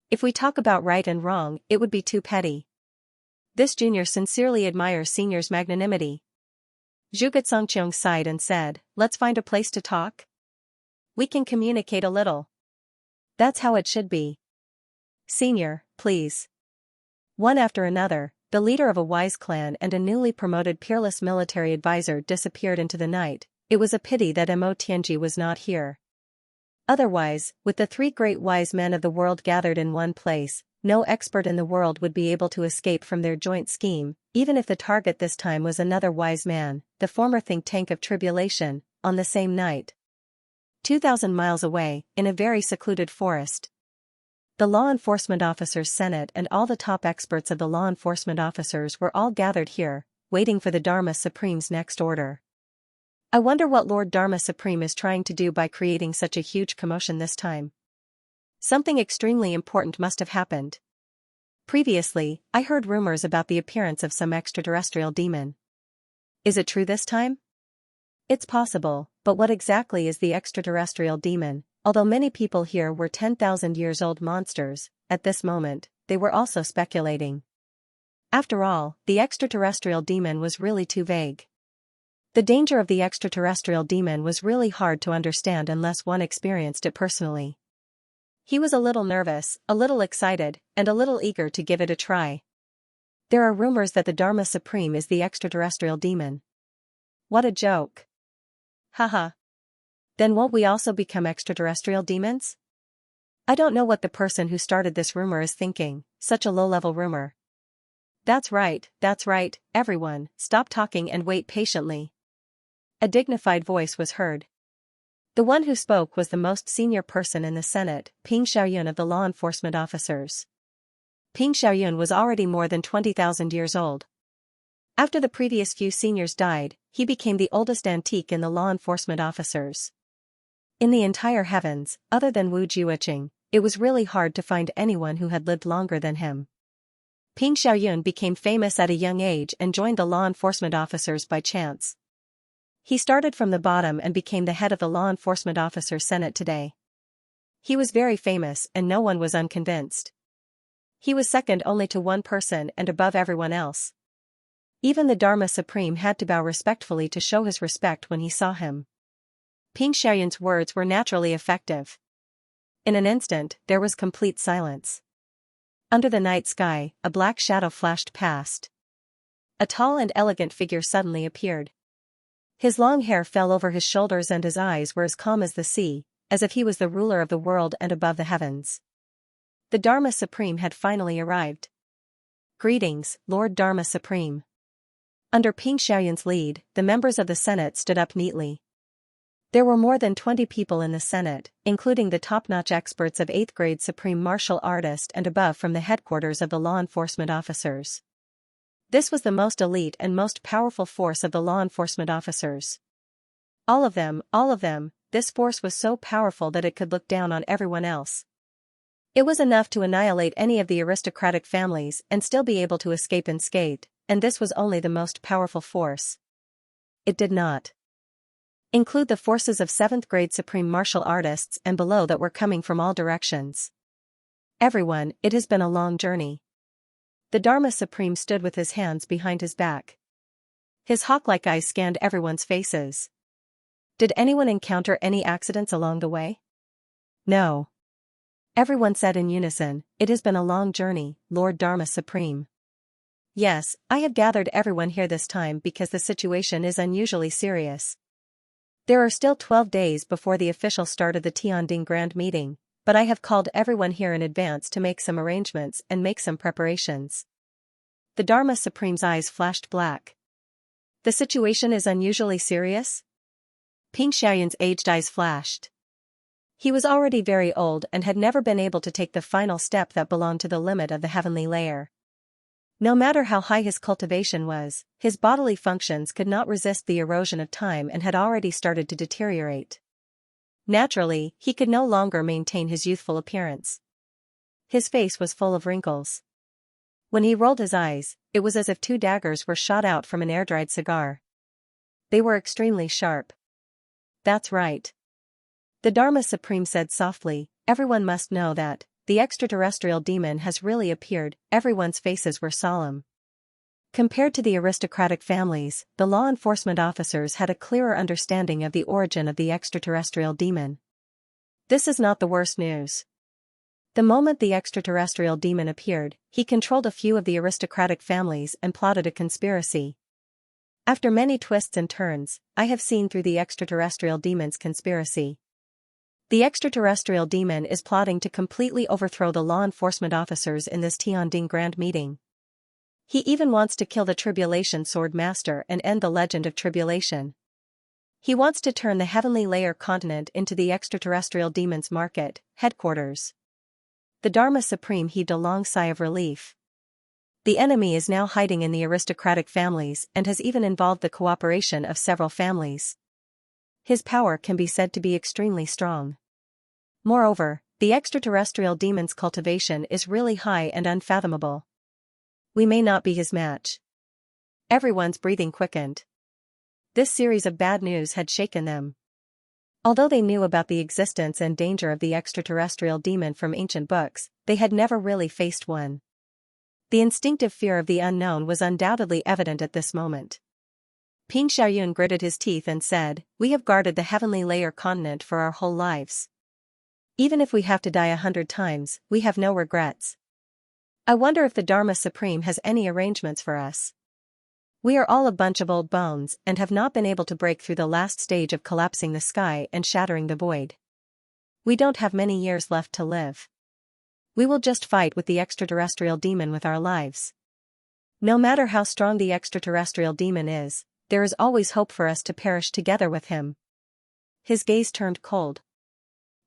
If we talk about right and wrong, it would be too petty." This junior sincerely admires senior's magnanimity. Zhuge Congqiong sighed and said, "Let's find a place to talk. We can communicate a little. That's how it should be. Senior, please." One after another, the leader of a wise clan and a newly promoted peerless military advisor disappeared into the night. It was a pity that Mo Tianji was not here. Otherwise, with the three great wise men of the world gathered in one place, no expert in the world would be able to escape from their joint scheme, even if the target this time was another wise man, the former think tank of tribulation, on the same night. 2,000 miles away, in a very secluded forest. The law enforcement officers' senate and all the top experts of the law enforcement officers were all gathered here, waiting for the Dharma Supreme's next order. I wonder what Lord Dharma Supreme is trying to do by creating such a huge commotion this time. Something extremely important must have happened. Previously, I heard rumors about the appearance of some extraterrestrial demon. Is it true this time? It's possible, but what exactly is the extraterrestrial demon? Although many people here were 10,000 years old monsters, at this moment, they were also speculating. After all, the extraterrestrial demon was really too vague. The danger of the extraterrestrial demon was really hard to understand unless one experienced it personally. He was a little nervous, a little excited, and a little eager to give it a try. There are rumors that the Dharma Supreme is the extraterrestrial demon. What a joke. Haha. Then won't we also become extraterrestrial demons? I don't know what the person who started this rumor is thinking, such a low-level rumor. That's right, everyone, stop talking and wait patiently. A dignified voice was heard. The one who spoke was the most senior person in the Senate, Ping Xiaoyun of the law enforcement officers. Ping Xiaoyun was already more than 20,000 years old. After the previous few seniors died, he became the oldest antique in the law enforcement officers. In the entire heavens, other than Wu Jiuqing, it was really hard to find anyone who had lived longer than him. Ping Xiaoyun became famous at a young age and joined the law enforcement officers by chance. He started from the bottom and became the head of the law enforcement officers' senate today. He was very famous and no one was unconvinced. He was second only to one person and above everyone else. Even the Dharma Supreme had to bow respectfully to show his respect when he saw him. Ping Xiaoyun's words were naturally effective. In an instant, there was complete silence. Under the night sky, a black shadow flashed past. A tall and elegant figure suddenly appeared. His long hair fell over his shoulders and his eyes were as calm as the sea, as if he was the ruler of the world and above the heavens. The Dharma Supreme had finally arrived. Greetings, Lord Dharma Supreme. Under Ping Xiaoyun's lead, the members of the Senate stood up neatly. There were more than 20 people in the Senate, including the top-notch experts of 8th grade supreme martial artist and above from the headquarters of the law enforcement officers. This was the most elite and most powerful force of the law enforcement officers. All of them, this force was so powerful that it could look down on everyone else. It was enough to annihilate any of the aristocratic families and still be able to escape unscathed, and this was only the most powerful force. It did not include the forces of 7th grade supreme martial artists and below that were coming from all directions. Everyone, it has been a long journey. The Dharma Supreme stood with his hands behind his back. His hawk-like eyes scanned everyone's faces. Did anyone encounter any accidents along the way? No. Everyone said in unison, "It has been a long journey, Lord Dharma Supreme." Yes, I have gathered everyone here this time because the situation is unusually serious. There are still 12 days before the official start of the Tianding Grand Meeting, but I have called everyone here in advance to make some arrangements and make some preparations. The Dharma Supreme's eyes flashed black. The situation is unusually serious? Ping Xiaoyun's aged eyes flashed. He was already very old and had never been able to take the final step that belonged to the limit of the heavenly layer. No matter how high his cultivation was, his bodily functions could not resist the erosion of time and had already started to deteriorate. Naturally, he could no longer maintain his youthful appearance. His face was full of wrinkles. When he rolled his eyes, it was as if two daggers were shot out from an air-dried cigar. They were extremely sharp. That's right. The Dharma Supreme said softly, everyone must know that the extraterrestrial demon has really appeared. Everyone's faces were solemn. Compared to the aristocratic families, the law enforcement officers had a clearer understanding of the origin of the extraterrestrial demon. This is not the worst news. The moment the extraterrestrial demon appeared, he controlled a few of the aristocratic families and plotted a conspiracy. After many twists and turns, I have seen through the extraterrestrial demon's conspiracy. The extraterrestrial demon is plotting to completely overthrow the law enforcement officers in this Tianding Grand Meeting. He even wants to kill the Tribulation Sword Master and end the legend of Tribulation. He wants to turn the Heavenly Layer continent into the extraterrestrial demon's market, headquarters. The Dharma Supreme heaved a long sigh of relief. The enemy is now hiding in the aristocratic families and has even involved the cooperation of several families. His power can be said to be extremely strong. Moreover, the extraterrestrial demon's cultivation is really high and unfathomable. We may not be his match. Everyone's breathing quickened. This series of bad news had shaken them. Although they knew about the existence and danger of the extraterrestrial demon from ancient books, they had never really faced one. The instinctive fear of the unknown was undoubtedly evident at this moment. Ping Xiaoyun gritted his teeth and said, "We have guarded the Heavenly Layer continent for our whole lives. Even if we have to die 100 times, we have no regrets. I wonder if the Dharma Supreme has any arrangements for us. We are all a bunch of old bones and have not been able to break through the last stage of collapsing the sky and shattering the void. We don't have many years left to live. We will just fight with the extraterrestrial demon with our lives. No matter how strong the extraterrestrial demon is, there is always hope for us to perish together with him." His gaze turned cold.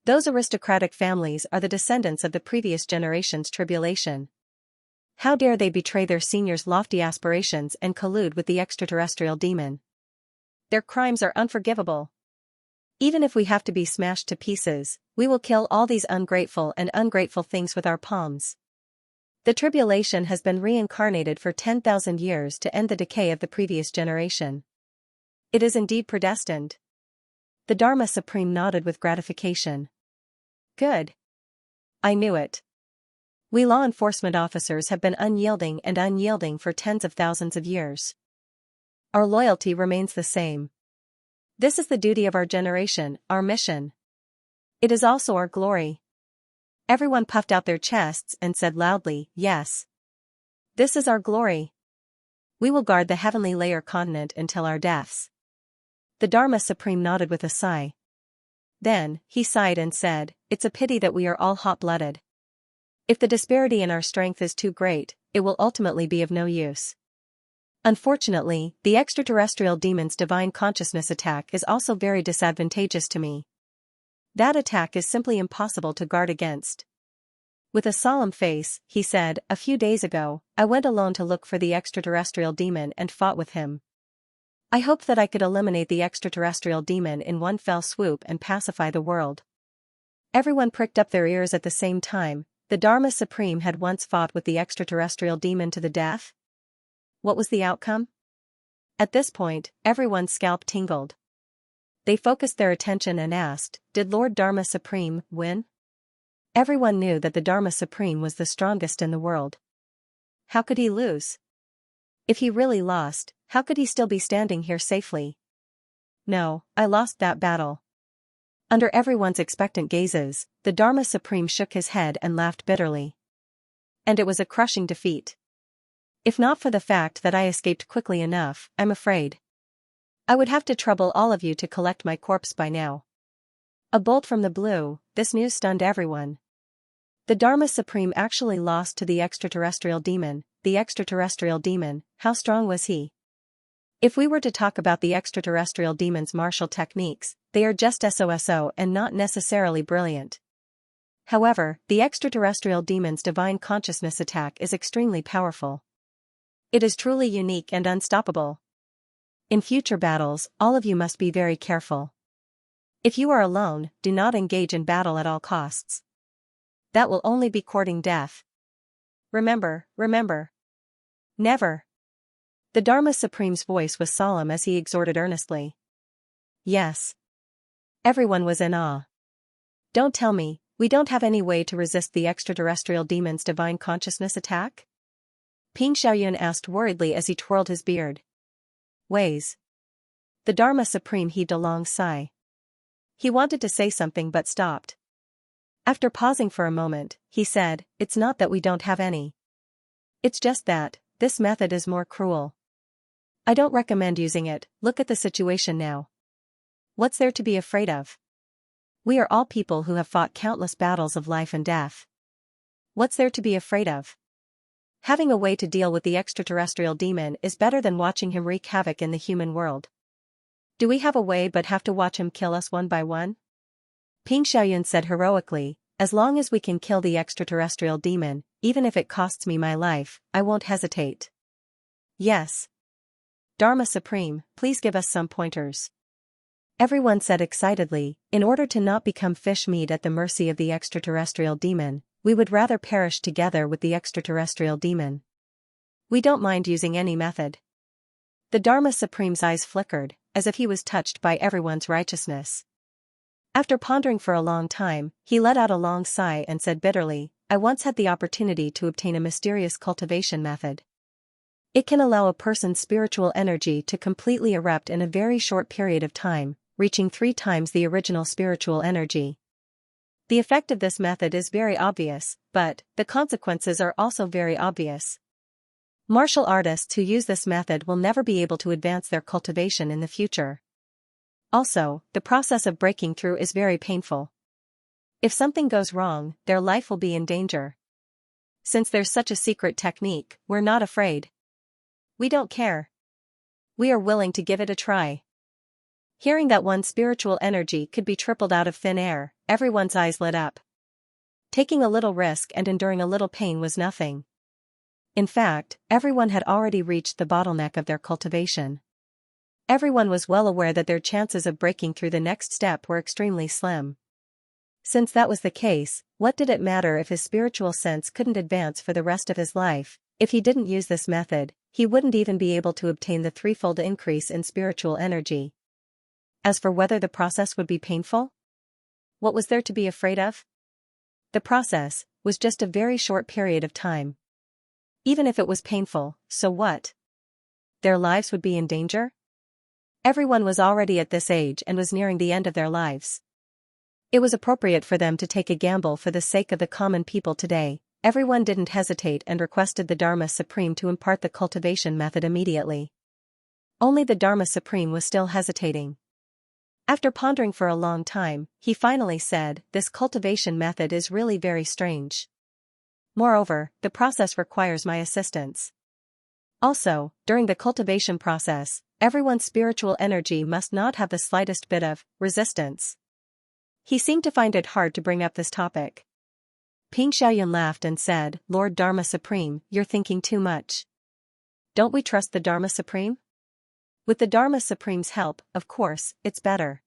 Those aristocratic families are the descendants of the previous generation's tribulation. How dare they betray their seniors' lofty aspirations and collude with the extraterrestrial demon? Their crimes are unforgivable. Even if we have to be smashed to pieces, we will kill all these ungrateful things with our palms. The tribulation has been reincarnated for 10,000 years to end the decay of the previous generation. It is indeed predestined. The Dharma Supreme nodded with gratification. Good. I knew it. We law enforcement officers have been unyielding for tens of thousands of years. Our loyalty remains the same. This is the duty of our generation, our mission. It is also our glory. Everyone puffed out their chests and said loudly, "Yes. This is our glory. We will guard the Heavenly Layer continent until our deaths." The Dharma Supreme nodded with a sigh. Then, he sighed and said, "It's a pity that we are all hot-blooded. If the disparity in our strength is too great, it will ultimately be of no use. Unfortunately, the extraterrestrial demon's divine consciousness attack is also very disadvantageous to me. That attack is simply impossible to guard against." With a solemn face, he said, "A few days ago, I went alone to look for the extraterrestrial demon and fought with him. I hoped that I could eliminate the extraterrestrial demon in one fell swoop and pacify the world." Everyone pricked up their ears at the same time. The Dharma Supreme had once fought with the extraterrestrial demon to the death? What was the outcome? At this point, everyone's scalp tingled. They focused their attention and asked, "Did Lord Dharma Supreme win?" Everyone knew that the Dharma Supreme was the strongest in the world. How could he lose? If he really lost, how could he still be standing here safely? "No, I lost that battle." Under everyone's expectant gazes, the Dharma Supreme shook his head and laughed bitterly. "And it was a crushing defeat. If not for the fact that I escaped quickly enough, I'm afraid I would have to trouble all of you to collect my corpse by now." A bolt from the blue, this news stunned everyone. The Dharma Supreme actually lost to the extraterrestrial demon. The extraterrestrial demon, how strong was he? If we were to talk about the extraterrestrial demon's martial techniques, they are just so and not necessarily brilliant. However, the extraterrestrial demon's divine consciousness attack is extremely powerful. It is truly unique and unstoppable. In future battles, all of you must be very careful. If you are alone, do not engage in battle at all costs. That will only be courting death. Remember, remember. Never. The Dharma Supreme's voice was solemn as he exhorted earnestly. Yes. Everyone was in awe. Don't tell me, we don't have any way to resist the extraterrestrial demon's divine consciousness attack? Ping Xiaoyun asked worriedly as he twirled his beard. Ways. The Dharma Supreme heaved a long sigh. He wanted to say something but stopped. After pausing for a moment, he said, "It's not that we don't have any. It's just that, this method is more cruel. I don't recommend using it. Look at the situation now. What's there to be afraid of? We are all people who have fought countless battles of life and death. What's there to be afraid of? Having a way to deal with the extraterrestrial demon is better than watching him wreak havoc in the human world. Do we have a way but have to watch him kill us one by one?" Ping Xiaoyun said heroically, "As long as we can kill the extraterrestrial demon, even if it costs me my life, I won't hesitate." Yes. Dharma Supreme, please give us some pointers. Everyone said excitedly, "In order to not become fish meat at the mercy of the extraterrestrial demon, we would rather perish together with the extraterrestrial demon. We don't mind using any method." The Dharma Supreme's eyes flickered, as if he was touched by everyone's righteousness. After pondering for a long time, he let out a long sigh and said bitterly, "I once had the opportunity to obtain a mysterious cultivation method. It can allow a person's spiritual energy to completely erupt in a very short period of time, reaching 3 times the original spiritual energy. The effect of this method is very obvious, but the consequences are also very obvious. Martial artists who use this method will never be able to advance their cultivation in the future. Also, the process of breaking through is very painful. If something goes wrong, their life will be in danger. Since there's such a secret technique, we're not afraid. We don't care. We are willing to give it a try." Hearing that one's spiritual energy could be tripled out of thin air, everyone's eyes lit up. Taking a little risk and enduring a little pain was nothing. In fact, everyone had already reached the bottleneck of their cultivation. Everyone was well aware that their chances of breaking through the next step were extremely slim. Since that was the case, what did it matter if his spiritual sense couldn't advance for the rest of his life? If he didn't use this method, he wouldn't even be able to obtain the 3-fold increase in spiritual energy. As for whether the process would be painful? What was there to be afraid of? The process was just a very short period of time. Even if it was painful, so what? Their lives would be in danger? Everyone was already at this age and was nearing the end of their lives. It was appropriate for them to take a gamble for the sake of the common people today. Everyone didn't hesitate and requested the Dharma Supreme to impart the cultivation method immediately. Only the Dharma Supreme was still hesitating. After pondering for a long time, he finally said, "This cultivation method is really very strange. Moreover, the process requires my assistance. Also, during the cultivation process, everyone's spiritual energy must not have the slightest bit of resistance." He seemed to find it hard to bring up this topic. Ping Xiaoyun laughed and said, "Lord Dharma Supreme, you're thinking too much. Don't we trust the Dharma Supreme? With the Dharma Supreme's help, of course, it's better.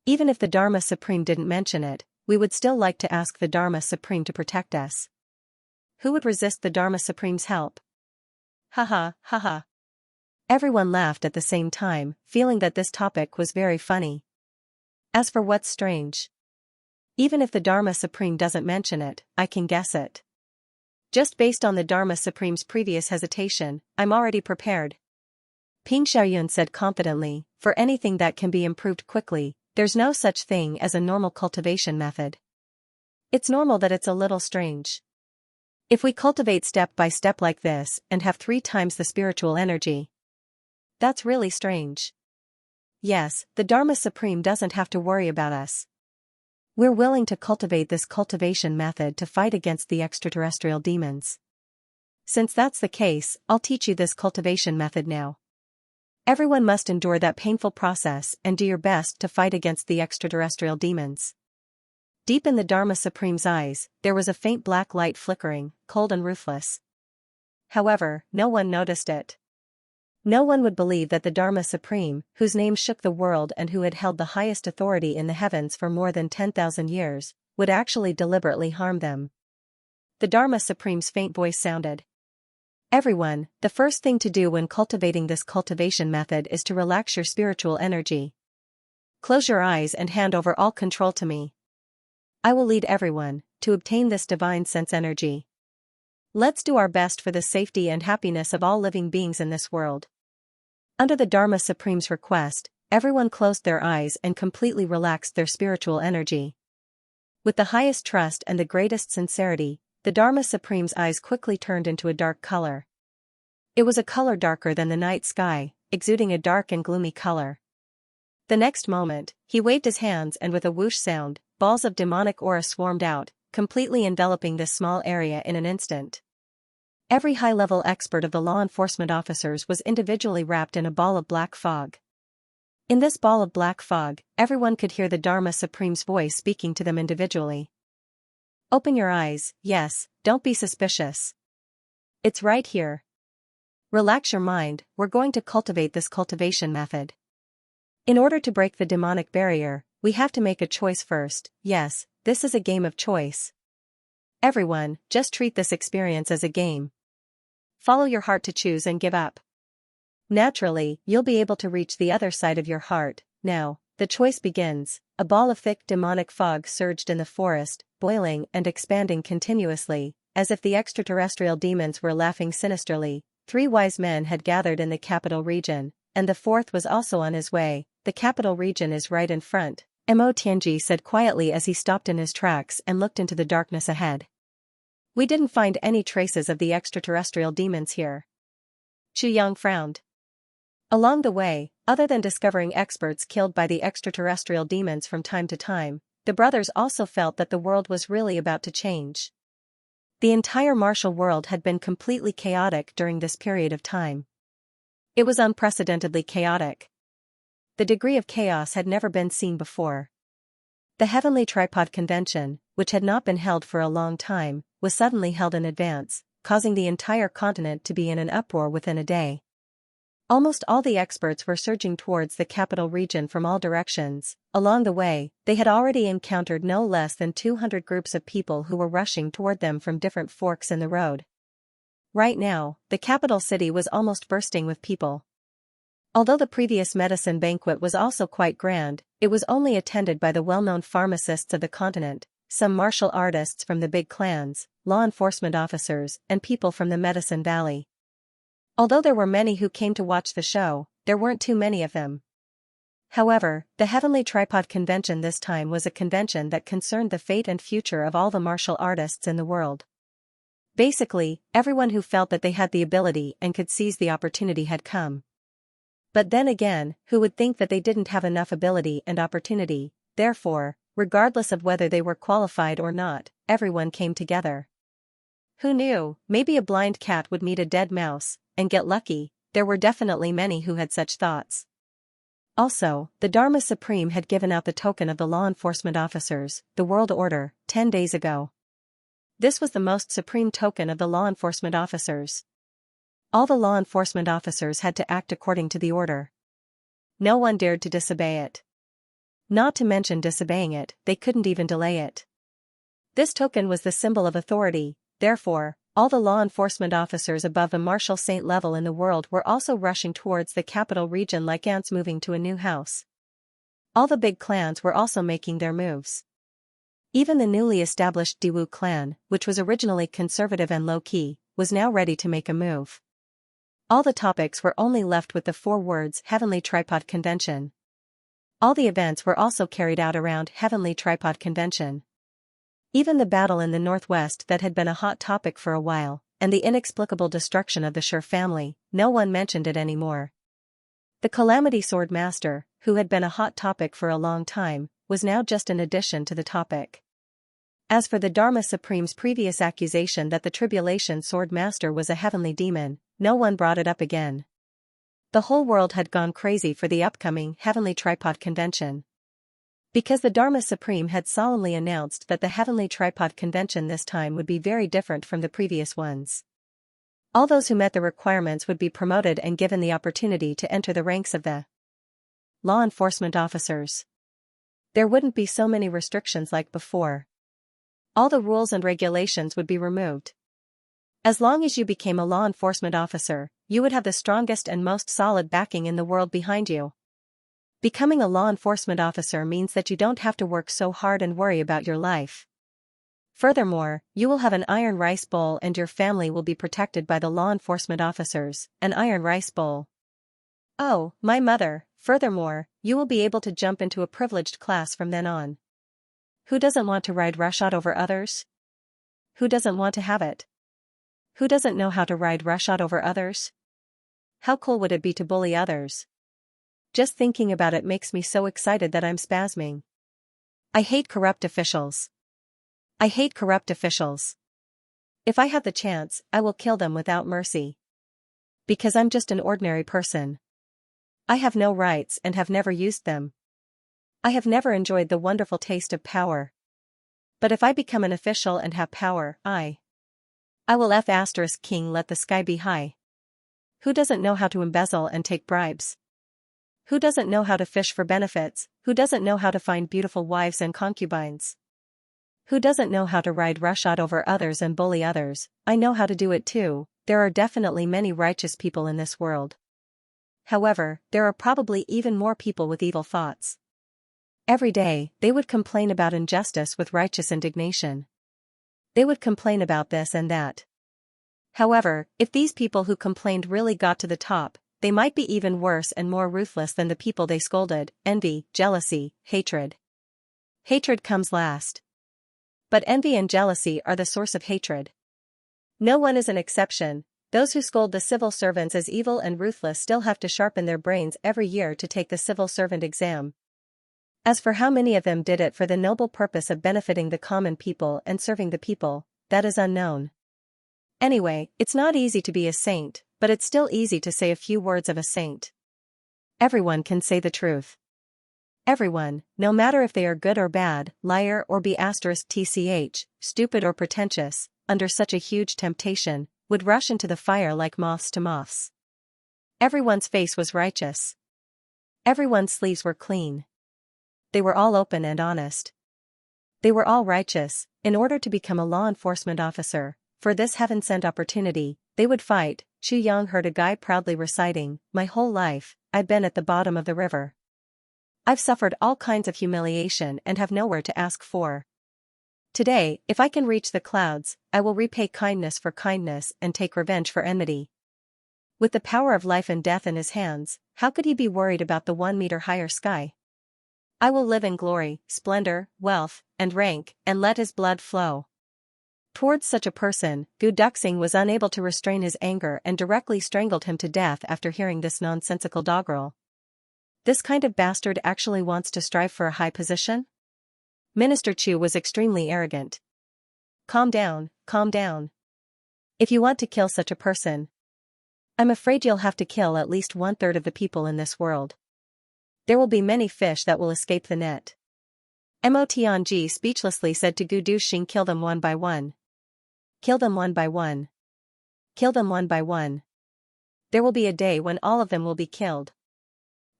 Even if the Dharma Supreme didn't mention it, we would still like to ask the Dharma Supreme to protect us. Who would resist the Dharma Supreme's help?" Ha ha. Everyone laughed at the same time, feeling that this topic was very funny. As for what's strange? Even if the Dharma Supreme doesn't mention it, I can guess it. Just based on the Dharma Supreme's previous hesitation, I'm already prepared. Ping Xiaoyun said confidently, "For anything that can be improved quickly, there's no such thing as a normal cultivation method. It's normal that it's a little strange. If we cultivate step by step like this and have 3 times the spiritual energy, that's really strange. Yes, the Dharma Supreme doesn't have to worry about us. We're willing to cultivate this cultivation method to fight against the extraterrestrial demons. Since that's the case, I'll teach you this cultivation method now. Everyone must endure that painful process and do your best to fight against the extraterrestrial demons." Deep in the Dharma Supreme's eyes, there was a faint black light flickering, cold and ruthless. However, no one noticed it. No one would believe that the Dharma Supreme, whose name shook the world and who had held the highest authority in the heavens for more than 10,000 years, would actually deliberately harm them. The Dharma Supreme's faint voice sounded. Everyone, the first thing to do when cultivating this cultivation method is to relax your spiritual energy. Close your eyes and hand over all control to me. I will lead everyone to obtain this divine sense energy. Let's do our best for the safety and happiness of all living beings in this world. Under the Dharma Supreme's request, everyone closed their eyes and completely relaxed their spiritual energy. With the highest trust and the greatest sincerity, the Dharma Supreme's eyes quickly turned into a dark color. It was a color darker than the night sky, exuding a dark and gloomy color. The next moment, he waved his hands and with a whoosh sound, balls of demonic aura swarmed out, completely enveloping this small area in an instant. Every high-level expert of the law enforcement officers was individually wrapped in a ball of black fog. In this ball of black fog, everyone could hear the Dharma Supreme's voice speaking to them individually. Open your eyes, yes, don't be suspicious. It's right here. Relax your mind, we're going to cultivate this cultivation method. In order to break the demonic barrier, we have to make a choice first. Yes, this is a game of choice. Everyone, just treat this experience as a game. Follow your heart to choose and give up. Naturally, you'll be able to reach the other side of your heart. Now, the choice begins. A ball of thick demonic fog surged in the forest, boiling and expanding continuously, as if the extraterrestrial demons were laughing sinisterly. 3 wise men had gathered in the capital region, and the 4th was also on his way. The capital region is right in front, Mo Tianji said quietly as he stopped in his tracks and looked into the darkness ahead. We didn't find any traces of the extraterrestrial demons here. Chu Yang frowned. Along the way, other than discovering experts killed by the extraterrestrial demons from time to time, the brothers also felt that the world was really about to change. The entire martial world had been completely chaotic during this period of time. It was unprecedentedly chaotic. The degree of chaos had never been seen before. The Heavenly Tripod Convention, which had not been held for a long time, was suddenly held in advance, causing the entire continent to be in an uproar within a day. Almost all the experts were surging towards the capital region from all directions. Along the way, they had already encountered no less than 200 groups of people who were rushing toward them from different forks in the road. Right now, the capital city was almost bursting with people. Although the previous medicine banquet was also quite grand, it was only attended by the well-known pharmacists of the continent, some martial artists from the big clans, law enforcement officers, and people from the Medicine Valley. Although there were many who came to watch the show, there weren't too many of them. However, the Heavenly Tripod Convention this time was a convention that concerned the fate and future of all the martial artists in the world. Basically, everyone who felt that they had the ability and could seize the opportunity had come. But then again, who would think that they didn't have enough ability and opportunity? Therefore, regardless of whether they were qualified or not, everyone came together. Who knew, maybe a blind cat would meet a dead mouse and get lucky. There were definitely many who had such thoughts. Also, the Dharma Supreme had given out the token of the law enforcement officers, the World Order, 10 days ago. This was the most supreme token of the law enforcement officers. All the law enforcement officers had to act according to the order. No one dared to disobey it. Not to mention disobeying it, they couldn't even delay it. This token was the symbol of authority. Therefore, all the law enforcement officers above the martial saint level in the world were also rushing towards the capital region like ants moving to a new house. All the big clans were also making their moves. Even the newly established Diwu clan, which was originally conservative and low-key, was now ready to make a move. All the topics were only left with the 4 words Heavenly Tripod Convention. All the events were also carried out around Heavenly Tripod Convention. Even the battle in the northwest that had been a hot topic for a while, and the inexplicable destruction of the Sher family, no one mentioned it anymore. The Calamity Sword Master, who had been a hot topic for a long time, was now just an addition to the topic. As for the Dharma Supreme's previous accusation that the Tribulation Sword Master was a heavenly demon, no one brought it up again. The whole world had gone crazy for the upcoming Heavenly Tripod Convention. Because the Dharma Supreme had solemnly announced that the Heavenly Tripod Convention this time would be very different from the previous ones. All those who met the requirements would be promoted and given the opportunity to enter the ranks of the law enforcement officers. There wouldn't be so many restrictions like before. All the rules and regulations would be removed. As long as you became a law enforcement officer, you would have the strongest and most solid backing in the world behind you. Becoming a law enforcement officer means that you don't have to work so hard and worry about your life. Furthermore, you will have an iron rice bowl and your family will be protected by the law enforcement officers, an iron rice bowl. Oh, my mother, furthermore, you will be able to jump into a privileged class from then on. Who doesn't want to ride roughshod over others? Who doesn't want to have it? Who doesn't know how to ride roughshod over others? How cool would it be to bully others? Just thinking about it makes me so excited that I'm spasming. I hate corrupt officials. I hate corrupt officials. If I have the chance, I will kill them without mercy. Because I'm just an ordinary person. I have no rights and have never used them. I have never enjoyed the wonderful taste of power. But if I become an official and have power, I will *king let the sky be high. Who doesn't know how to embezzle and take bribes? Who doesn't know how to fish for benefits? Who doesn't know how to find beautiful wives and concubines? Who doesn't know how to ride roughshod over others and bully others? I know how to do it too. There are definitely many righteous people in this world. However, there are probably even more people with evil thoughts. Every day, they would complain about injustice with righteous indignation. They would complain about this and that. However, if these people who complained really got to the top, they might be even worse and more ruthless than the people they scolded: envy, jealousy, hatred. Hatred comes last. But envy and jealousy are the source of hatred. No one is an exception. Those who scold the civil servants as evil and ruthless still have to sharpen their brains every year to take the civil servant exam. As for how many of them did it for the noble purpose of benefiting the common people and serving the people, that is unknown. Anyway, it's not easy to be a saint, but it's still easy to say a few words of a saint. Everyone can say the truth. Everyone, no matter if they are good or bad, liar or *tch, stupid or pretentious, under such a huge temptation, would rush into the fire like moths to moths. Everyone's face was righteous. Everyone's sleeves were clean. They were all open and honest. They were all righteous. In order to become a law enforcement officer, for this heaven-sent opportunity, they would fight. Chu Yang heard a guy proudly reciting, "My whole life, I've been at the bottom of the river. I've suffered all kinds of humiliation and have nowhere to ask for. Today, if I can reach the clouds, I will repay kindness for kindness and take revenge for enmity." With the power of life and death in his hands, how could he be worried about the 1 meter higher sky? I will live in glory, splendor, wealth, and rank, and let his blood flow. Towards such a person, Gu Duxing was unable to restrain his anger and directly strangled him to death after hearing this nonsensical doggerel. This kind of bastard actually wants to strive for a high position? Minister Chu was extremely arrogant. Calm down, calm down. If you want to kill such a person, I'm afraid you'll have to kill at least 1/3 of the people in this world. There will be many fish that will escape the net. Mo Tianji speechlessly said to Gu Duxing, "Kill them one by one. Kill them one by one. Kill them one by one. There will be a day when all of them will be killed."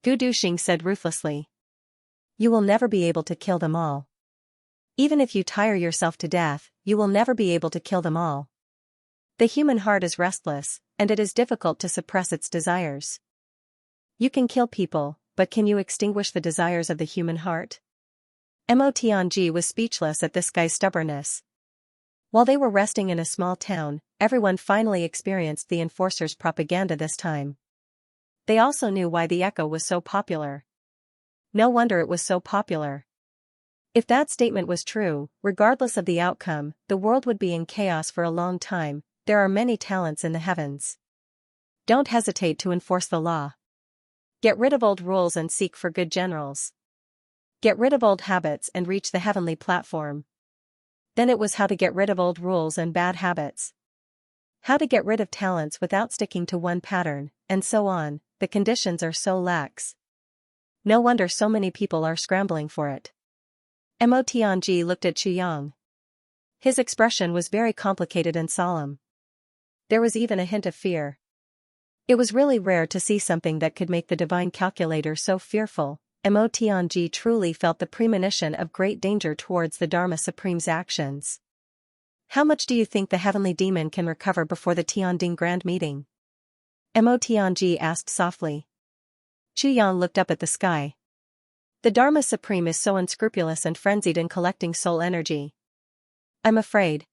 Gu Duxing said ruthlessly. "You will never be able to kill them all. Even if you tire yourself to death, you will never be able to kill them all. The human heart is restless, and it is difficult to suppress its desires. You can kill people, but can you extinguish the desires of the human heart?" Mo Tianji was speechless at this guy's stubbornness. While they were resting in a small town, everyone finally experienced the enforcer's propaganda this time. They also knew why the echo was so popular. No wonder it was so popular. If that statement was true, regardless of the outcome, the world would be in chaos for a long time. There are many talents in the heavens. Don't hesitate to enforce the law. Get rid of old rules and seek for good generals. Get rid of old habits and reach the heavenly platform. Then it was how to get rid of old rules and bad habits. How to get rid of talents without sticking to one pattern, and so on. The conditions are so lax. No wonder so many people are scrambling for it. Mo Tianji looked at Chu Yang. His expression was very complicated and solemn. There was even a hint of fear. It was really rare to see something that could make the divine calculator so fearful. Mo Tianji truly felt the premonition of great danger towards the Dharma Supreme's actions. How much do you think the heavenly demon can recover before the Tianding Grand Meeting? Mo Tianji asked softly. Chu Yang looked up at the sky. The Dharma Supreme is so unscrupulous and frenzied in collecting soul energy. I'm afraid.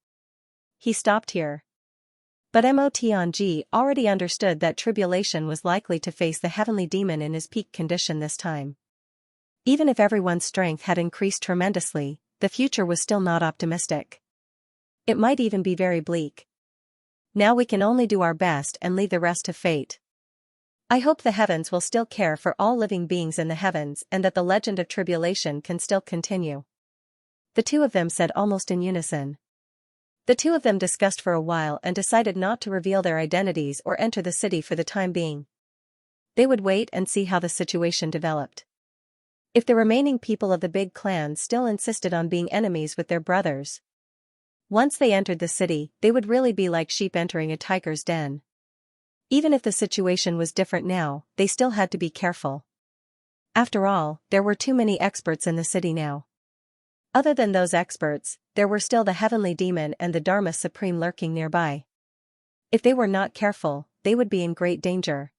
He stopped here. But Mo Tianji already understood that tribulation was likely to face the heavenly demon in his peak condition this time. Even if everyone's strength had increased tremendously, the future was still not optimistic. It might even be very bleak. Now we can only do our best and leave the rest to fate. I hope the heavens will still care for all living beings in the heavens and that the legend of tribulation can still continue. The two of them said almost in unison. The two of them discussed for a while and decided not to reveal their identities or enter the city for the time being. They would wait and see how the situation developed. If the remaining people of the big clan still insisted on being enemies with their brothers, once they entered the city, they would really be like sheep entering a tiger's den. Even if the situation was different now, they still had to be careful. After all, there were too many experts in the city now. Other than those experts, there were still the heavenly demon and the Dharma Supreme lurking nearby. If they were not careful, they would be in great danger.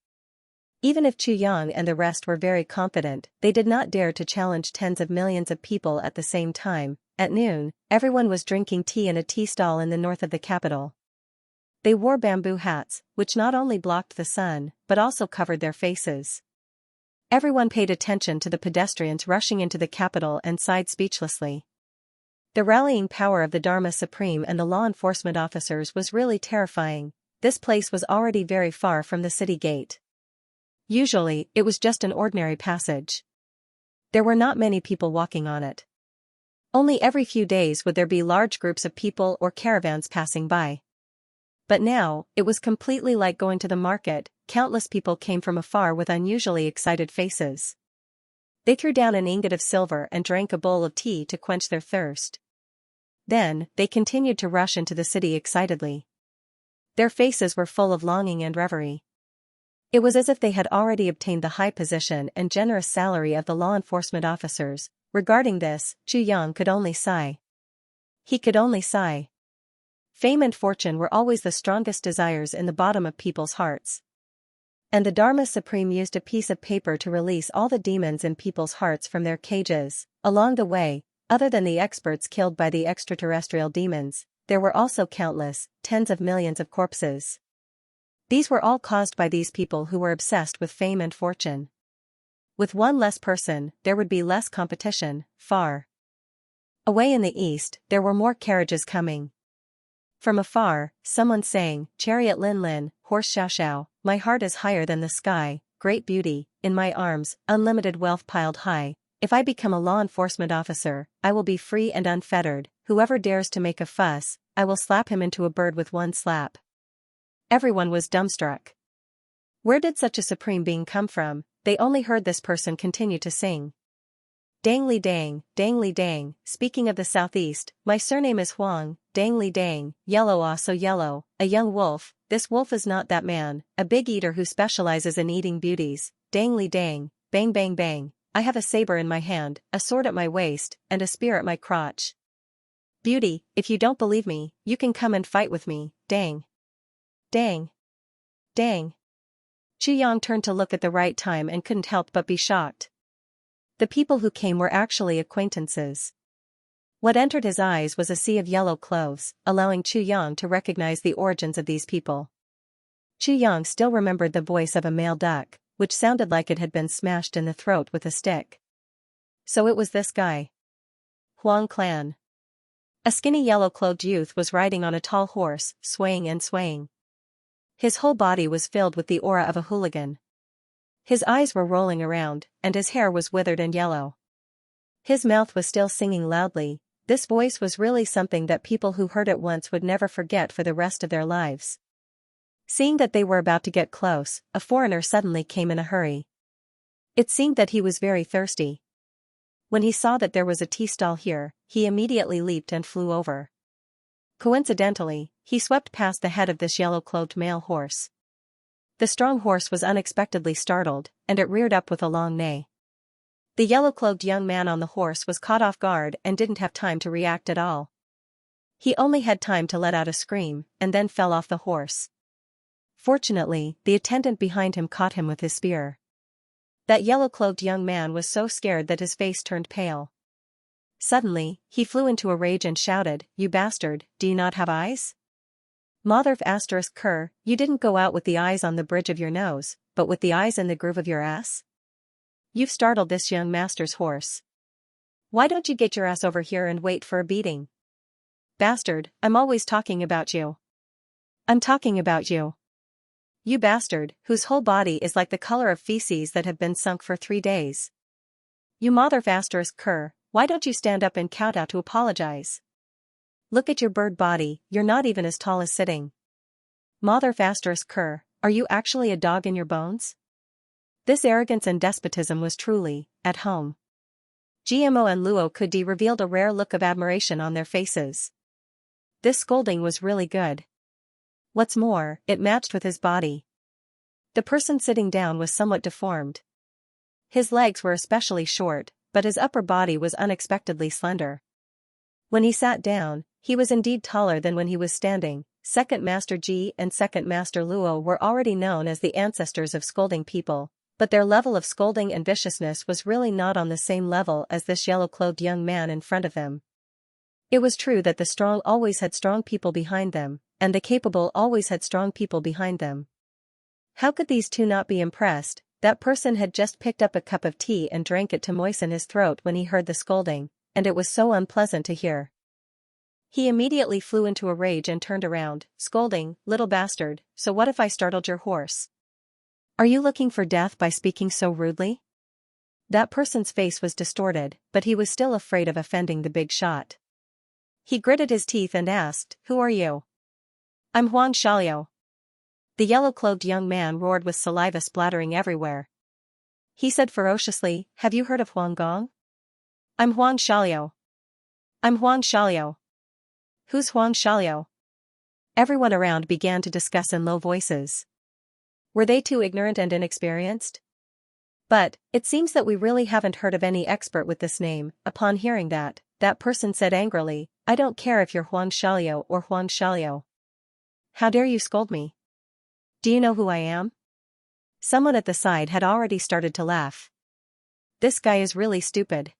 Even if Chu Yang and the rest were very confident, they did not dare to challenge tens of millions of people at the same time. At noon, everyone was drinking tea in a tea stall in the north of the capital. They wore bamboo hats, which not only blocked the sun, but also covered their faces. Everyone paid attention to the pedestrians rushing into the capital and sighed speechlessly. The rallying power of the Dharma Supreme and the law enforcement officers was really terrifying. This place was already very far from the city gate. Usually, it was just an ordinary passage. There were not many people walking on it. Only every few days would there be large groups of people or caravans passing by. But now, it was completely like going to the market. Countless people came from afar with unusually excited faces. They threw down an ingot of silver and drank a bowl of tea to quench their thirst. Then, they continued to rush into the city excitedly. Their faces were full of longing and reverie. It was as if they had already obtained the high position and generous salary of the law enforcement officers. Regarding this, Chu Yang could only sigh. He could only sigh. Fame and fortune were always the strongest desires in the bottom of people's hearts. And the Dharma Supreme used a piece of paper to release all the demons in people's hearts from their cages. Along the way, other than the experts killed by the extraterrestrial demons, there were also countless, tens of millions of corpses. These were all caused by these people who were obsessed with fame and fortune. With one less person, there would be less competition. Far away in the east, there were more carriages coming. From afar, someone sang, "Chariot Lin Lin, horse Xiao Xiao, my heart is higher than the sky, great beauty, in my arms, unlimited wealth piled high. If I become a law enforcement officer, I will be free and unfettered. Whoever dares to make a fuss, I will slap him into a bird with one slap." Everyone was dumbstruck. Where did such a supreme being come from? They only heard this person continue to sing. Dang li dang, speaking of the southeast, my surname is Huang, dang li dang, yellow ah so yellow, a young wolf, this wolf is not that man, a big eater who specializes in eating beauties, dang li dang, bang bang bang, I have a saber in my hand, a sword at my waist, and a spear at my crotch. Beauty, if you don't believe me, you can come and fight with me, dang. Dang. Dang. Chu Yang turned to look at the right time and couldn't help but be shocked. The people who came were actually acquaintances. What entered his eyes was a sea of yellow clothes, allowing Chu Yang to recognize the origins of these people. Chu Yang still remembered the voice of a male duck, which sounded like it had been smashed in the throat with a stick. So it was this guy. Huang clan. A skinny yellow-clothed youth was riding on a tall horse, swaying and swaying. His whole body was filled with the aura of a hooligan. His eyes were rolling around, and his hair was withered and yellow. His mouth was still singing loudly. This voice was really something that people who heard it once would never forget for the rest of their lives. Seeing that they were about to get close, a foreigner suddenly came in a hurry. It seemed that he was very thirsty. When he saw that there was a tea stall here, he immediately leaped and flew over. Coincidentally, he swept past the head of this yellow-clothed male horse. The strong horse was unexpectedly startled, and it reared up with a long neigh. The yellow-clothed young man on the horse was caught off guard and didn't have time to react at all. He only had time to let out a scream, and then fell off the horse. Fortunately, the attendant behind him caught him with his spear. That yellow-clothed young man was so scared that his face turned pale. Suddenly, he flew into a rage and shouted, "You bastard, do you not have eyes? Mother of cur, you didn't go out with the eyes on the bridge of your nose, but with the eyes in the groove of your ass? You've startled this young master's horse. Why don't you get your ass over here and wait for a beating? Bastard, I'm always talking about you. I'm talking about you. You bastard, whose whole body is like the color of feces that have been sunk for 3 days. You mother of cur, why don't you stand up and kowtow to apologize? Look at your bird body, you're not even as tall as sitting. Mother of cur, are you actually a dog in your bones?" This arrogance and despotism was truly, at home. Gmo and Luo Kudi revealed a rare look of admiration on their faces. This scolding was really good. What's more, it matched with his body. The person sitting down was somewhat deformed. His legs were especially short, but his upper body was unexpectedly slender. When he sat down, he was indeed taller than when he was standing. Second Master Ji and Second Master Luo were already known as the ancestors of scolding people, but their level of scolding and viciousness was really not on the same level as this yellow-clothed young man in front of them. It was true that the strong always had strong people behind them, and the capable always had strong people behind them. How could these two not be impressed? That person had just picked up a cup of tea and drank it to moisten his throat when he heard the scolding, and it was so unpleasant to hear. He immediately flew into a rage and turned around, scolding, "Little bastard, so what if I startled your horse? Are you looking for death by speaking so rudely?" That person's face was distorted, but he was still afraid of offending the big shot. He gritted his teeth and asked, "Who are you?" "I'm Huang Xiaoliu." The yellow-clothed young man roared with saliva splattering everywhere. He said ferociously, "Have you heard of Huang Gong?" "I'm Huang Xiaoliu." "I'm Huang Xiaoliu." "Who's Huang Xiaoliu?" Everyone around began to discuss in low voices. Were they too ignorant and inexperienced? "But, it seems that we really haven't heard of any expert with this name." Upon hearing that, that person said angrily, "I don't care if you're Huang Xiaoliu or Huang Xiaoliu. How dare you scold me? Do you know who I am?" Someone at the side had already started to laugh. This guy is really stupid.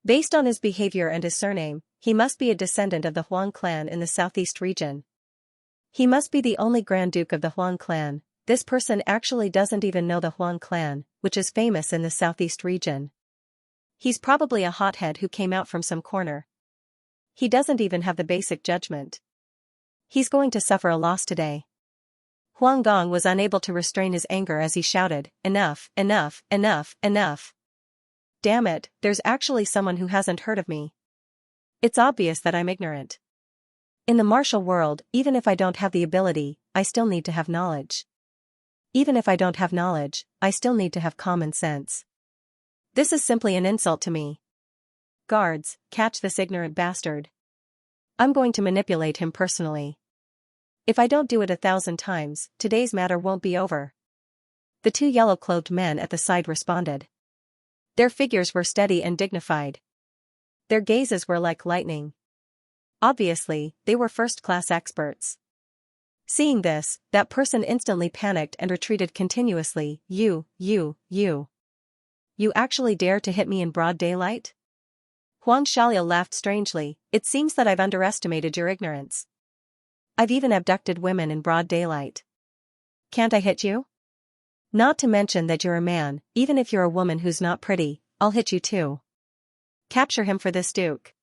Based on his behavior and his surname, he must be a descendant of the Huang clan in the southeast region. He must be the only Grand Duke of the Huang clan. This person actually doesn't even know the Huang clan, which is famous in the southeast region. He's probably a hothead who came out from some corner. He doesn't even have the basic judgment. He's going to suffer a loss today. Huang Gong was unable to restrain his anger as he shouted, "Enough, enough, enough, enough. Damn it, there's actually someone who hasn't heard of me. It's obvious that I'm ignorant. In the martial world, even if I don't have the ability, I still need to have knowledge. Even if I don't have knowledge, I still need to have common sense. This is simply an insult to me. Guards, catch this ignorant bastard. I'm going to manipulate him personally. If I don't do it 1,000 times, today's matter won't be over." The two yellow-clothed men at the side responded. Their figures were steady and dignified. Their gazes were like lightning. Obviously, they were first-class experts. Seeing this, that person instantly panicked and retreated continuously. You actually dare to hit me in broad daylight?" Huang Xiaoliu laughed strangely. "It seems that I've underestimated your ignorance. I've even abducted women in broad daylight. Can't I hit you? Not to mention that you're a man, even if you're a woman who's not pretty, I'll hit you too. Capture him for this duke."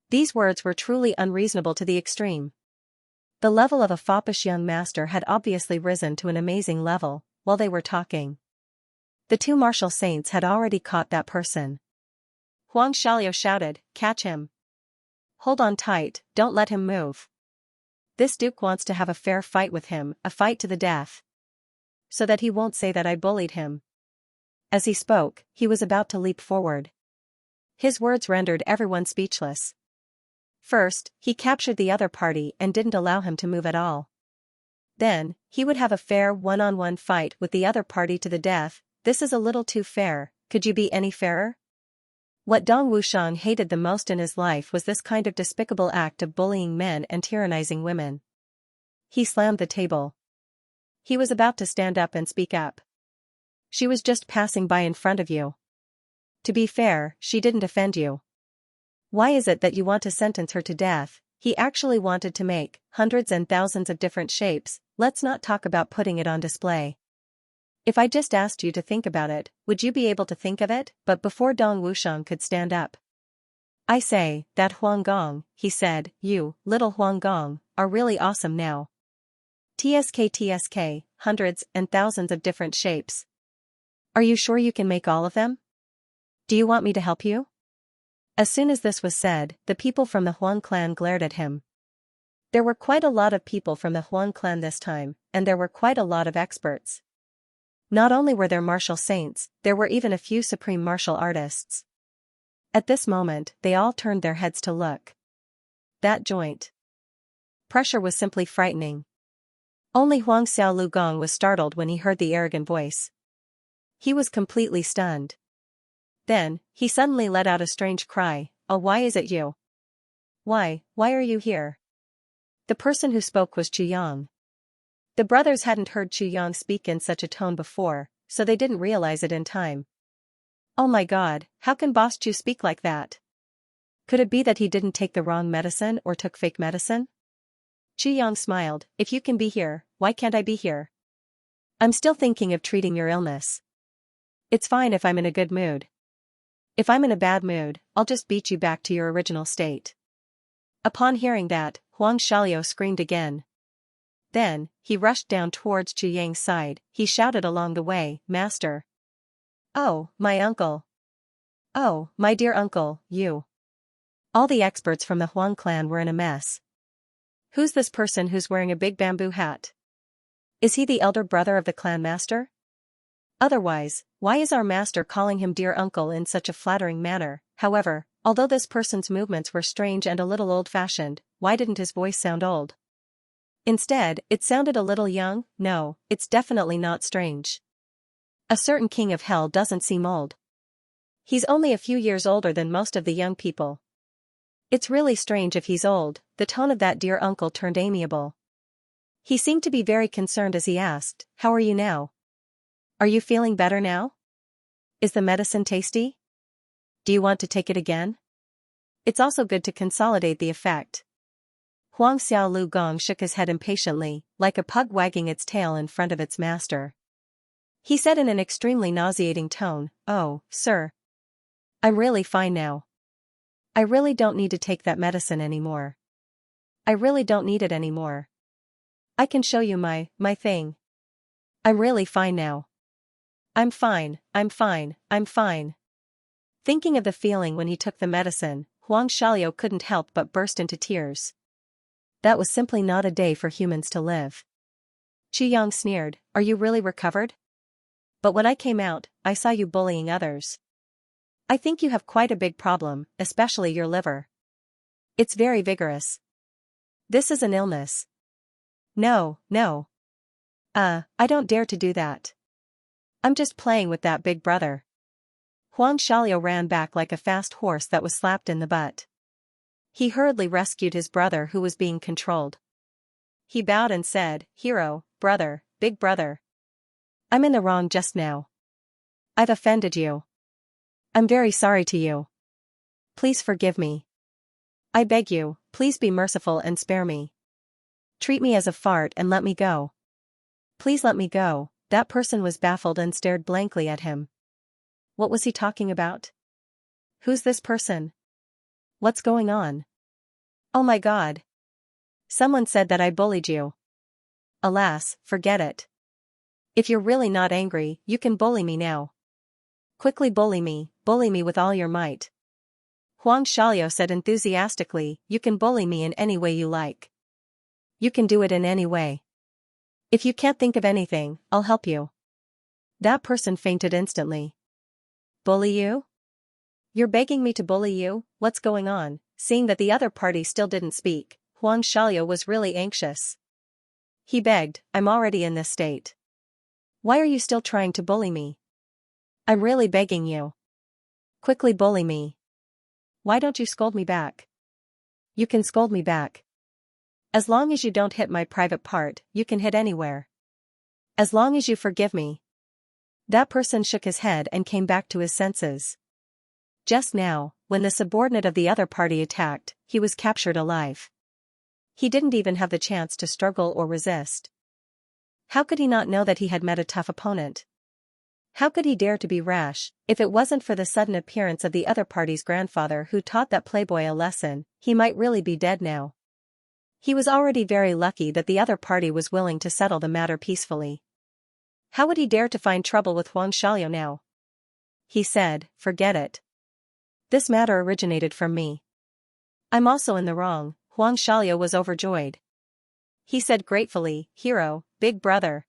These words were truly unreasonable to the extreme. The level of a foppish young master had obviously risen to an amazing level. While they were talking, the two martial saints had already caught that person. Huang Xiaoliu shouted, "Catch him. Hold on tight, don't let him move. This duke wants to have a fair fight with him, a fight to the death. So that he won't say that I bullied him." As he spoke, he was about to leap forward. His words rendered everyone speechless. First, he captured the other party and didn't allow him to move at all. Then, he would have a fair one-on-one fight with the other party to the death. This is a little too fair. Could you be any fairer? What Dong Wuxiang hated the most in his life was this kind of despicable act of bullying men and tyrannizing women. He slammed the table. He was about to stand up and speak up. She was just passing by in front of you. To be fair, she didn't offend you. Why is it that you want to sentence her to death? He actually wanted to make hundreds and thousands of different shapes. Let's not talk about putting it on display. If I just asked you to think about it, would you be able to think of it? But before Dong Wuxiang could stand up. I say, that Huang Gong, he said, you, little Huang Gong, are really awesome now. TSK, hundreds and thousands of different shapes. Are you sure you can make all of them? Do you want me to help you? As soon as this was said, the people from the Huang clan glared at him. There were quite a lot of people from the Huang clan this time, and there were quite a lot of experts. Not only were there martial saints, there were even a few supreme martial artists. At this moment, they all turned their heads to look. That joint pressure was simply frightening. Only Huang Xiaolu Gong was startled when he heard the arrogant voice. He was completely stunned. Then, he suddenly let out a strange cry. Oh, why is it you? Why are you here? The person who spoke was Chu Yang. The brothers hadn't heard Chu Yang speak in such a tone before, so they didn't realize it in time. Oh my god, how can Boss Chu speak like that? Could it be that he didn't take the wrong medicine or took fake medicine? Chu Yang smiled. If you can be here, why can't I be here? I'm still thinking of treating your illness. It's fine if I'm in a good mood. If I'm in a bad mood, I'll just beat you back to your original state. Upon hearing that, Huang Xiaoliu screamed again. Then, he rushed down towards Chu Yang's side. He shouted along the way, Master. Oh, my uncle. Oh, my dear uncle, you. All the experts from the Huang clan were in a mess. Who's this person who's wearing a big bamboo hat? Is he the elder brother of the clan master? Otherwise, why is our master calling him dear uncle in such a flattering manner? However, although this person's movements were strange and a little old-fashioned, why didn't his voice sound old? Instead, it sounded a little young. No, it's definitely not strange. A certain king of hell doesn't seem old. He's only a few years older than most of the young people. It's really strange if he's old. The tone of that dear uncle turned amiable. He seemed to be very concerned as he asked, how are you now? Are you feeling better now? Is the medicine tasty? Do you want to take it again? It's also good to consolidate the effect. Huang Xiaolu Gong shook his head impatiently, like a pug wagging its tail in front of its master. He said in an extremely nauseating tone, oh, sir. I'm really fine now. I really don't need to take that medicine anymore. I really don't need it anymore. I can show you my thing. I'm really fine now. I'm fine. Thinking of the feeling when he took the medicine, Huang Xiaoliu couldn't help but burst into tears. That was simply not a day for humans to live. Chu Yang sneered, are you really recovered? But when I came out, I saw you bullying others. I think you have quite a big problem, especially your liver. It's very vigorous. This is an illness. No. I don't dare to do that. I'm just playing with that big brother. Huang Xiaoliu ran back like a fast horse that was slapped in the butt. He hurriedly rescued his brother who was being controlled. He bowed and said, hero, brother, big brother. I'm in the wrong just now. I've offended you. I'm very sorry to you. Please forgive me. I beg you, please be merciful and spare me. Treat me as a fart and let me go. Please let me go. That person was baffled and stared blankly at him. What was he talking about? Who's this person? What's going on? Oh my god. Someone said that I bullied you. Alas, forget it. If you're really not angry, you can bully me now. Quickly bully me with all your might. Huang Xiaoliu said enthusiastically, you can bully me in any way you like. You can do it in any way. If you can't think of anything, I'll help you. That person fainted instantly. Bully you? You're begging me to bully you? What's going on? seeing that the other party still didn't speak, Huang Xiaoliu was really anxious. He begged, I'm already in this state. Why are you still trying to bully me? I'm really begging you. Quickly bully me. Why don't you scold me back? You can scold me back. As long as you don't hit my private part, you can hit anywhere. As long as you forgive me. That person shook his head and came back to his senses. Just now, when the subordinate of the other party attacked, he was captured alive. He didn't even have the chance to struggle or resist. How could he not know that he had met a tough opponent? How could he dare to be rash? If it wasn't for the sudden appearance of the other party's grandfather who taught that playboy a lesson, he might really be dead now. He was already very lucky that the other party was willing to settle the matter peacefully. How would he dare to find trouble with Huang Xiaoliu now? He said, forget it. This matter originated from me. I'm also in the wrong. Huang Xiaoliu was overjoyed. He said gratefully, hero, big brother.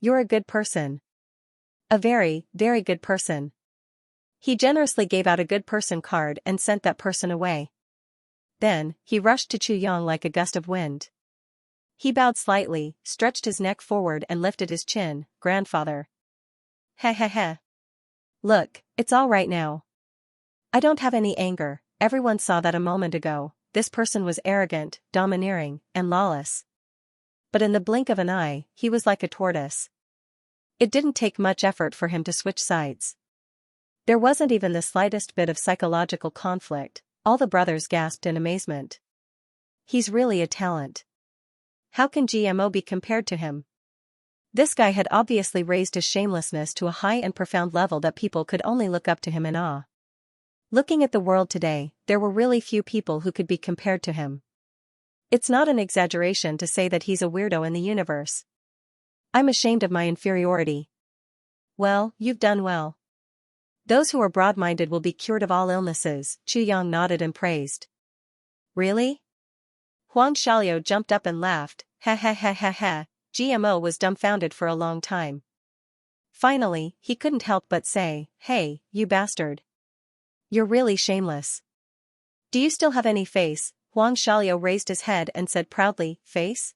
You're a good person. A very, very good person. He generously gave out a good person card and sent that person away. Then, he rushed to Chu Yang like a gust of wind. He bowed slightly, stretched his neck forward and lifted his chin, grandfather. Heh heh heh. Look, it's all right now. I don't have any anger, everyone saw that a moment ago, this person was arrogant, domineering, and lawless. But in the blink of an eye, he was like a tortoise. It didn't take much effort for him to switch sides. There wasn't even the slightest bit of psychological conflict, all the brothers gasped in amazement. He's really a talent. How can GMO be compared to him? This guy had obviously raised his shamelessness to a high and profound level that people could only look up to him in awe. Looking at the world today, there were really few people who could be compared to him. It's not an exaggeration to say that he's a weirdo in the universe. I'm ashamed of my inferiority. Well, you've done well. Those who are broad-minded will be cured of all illnesses, Chu Yang nodded and praised. Really? Huang Xiaoliu jumped up and laughed, ha ha ha ha ha, GMO was dumbfounded for a long time. Finally, he couldn't help but say, hey, you bastard. You're really shameless. Do you still have any face? Huang Xiaoliu raised his head and said proudly, face?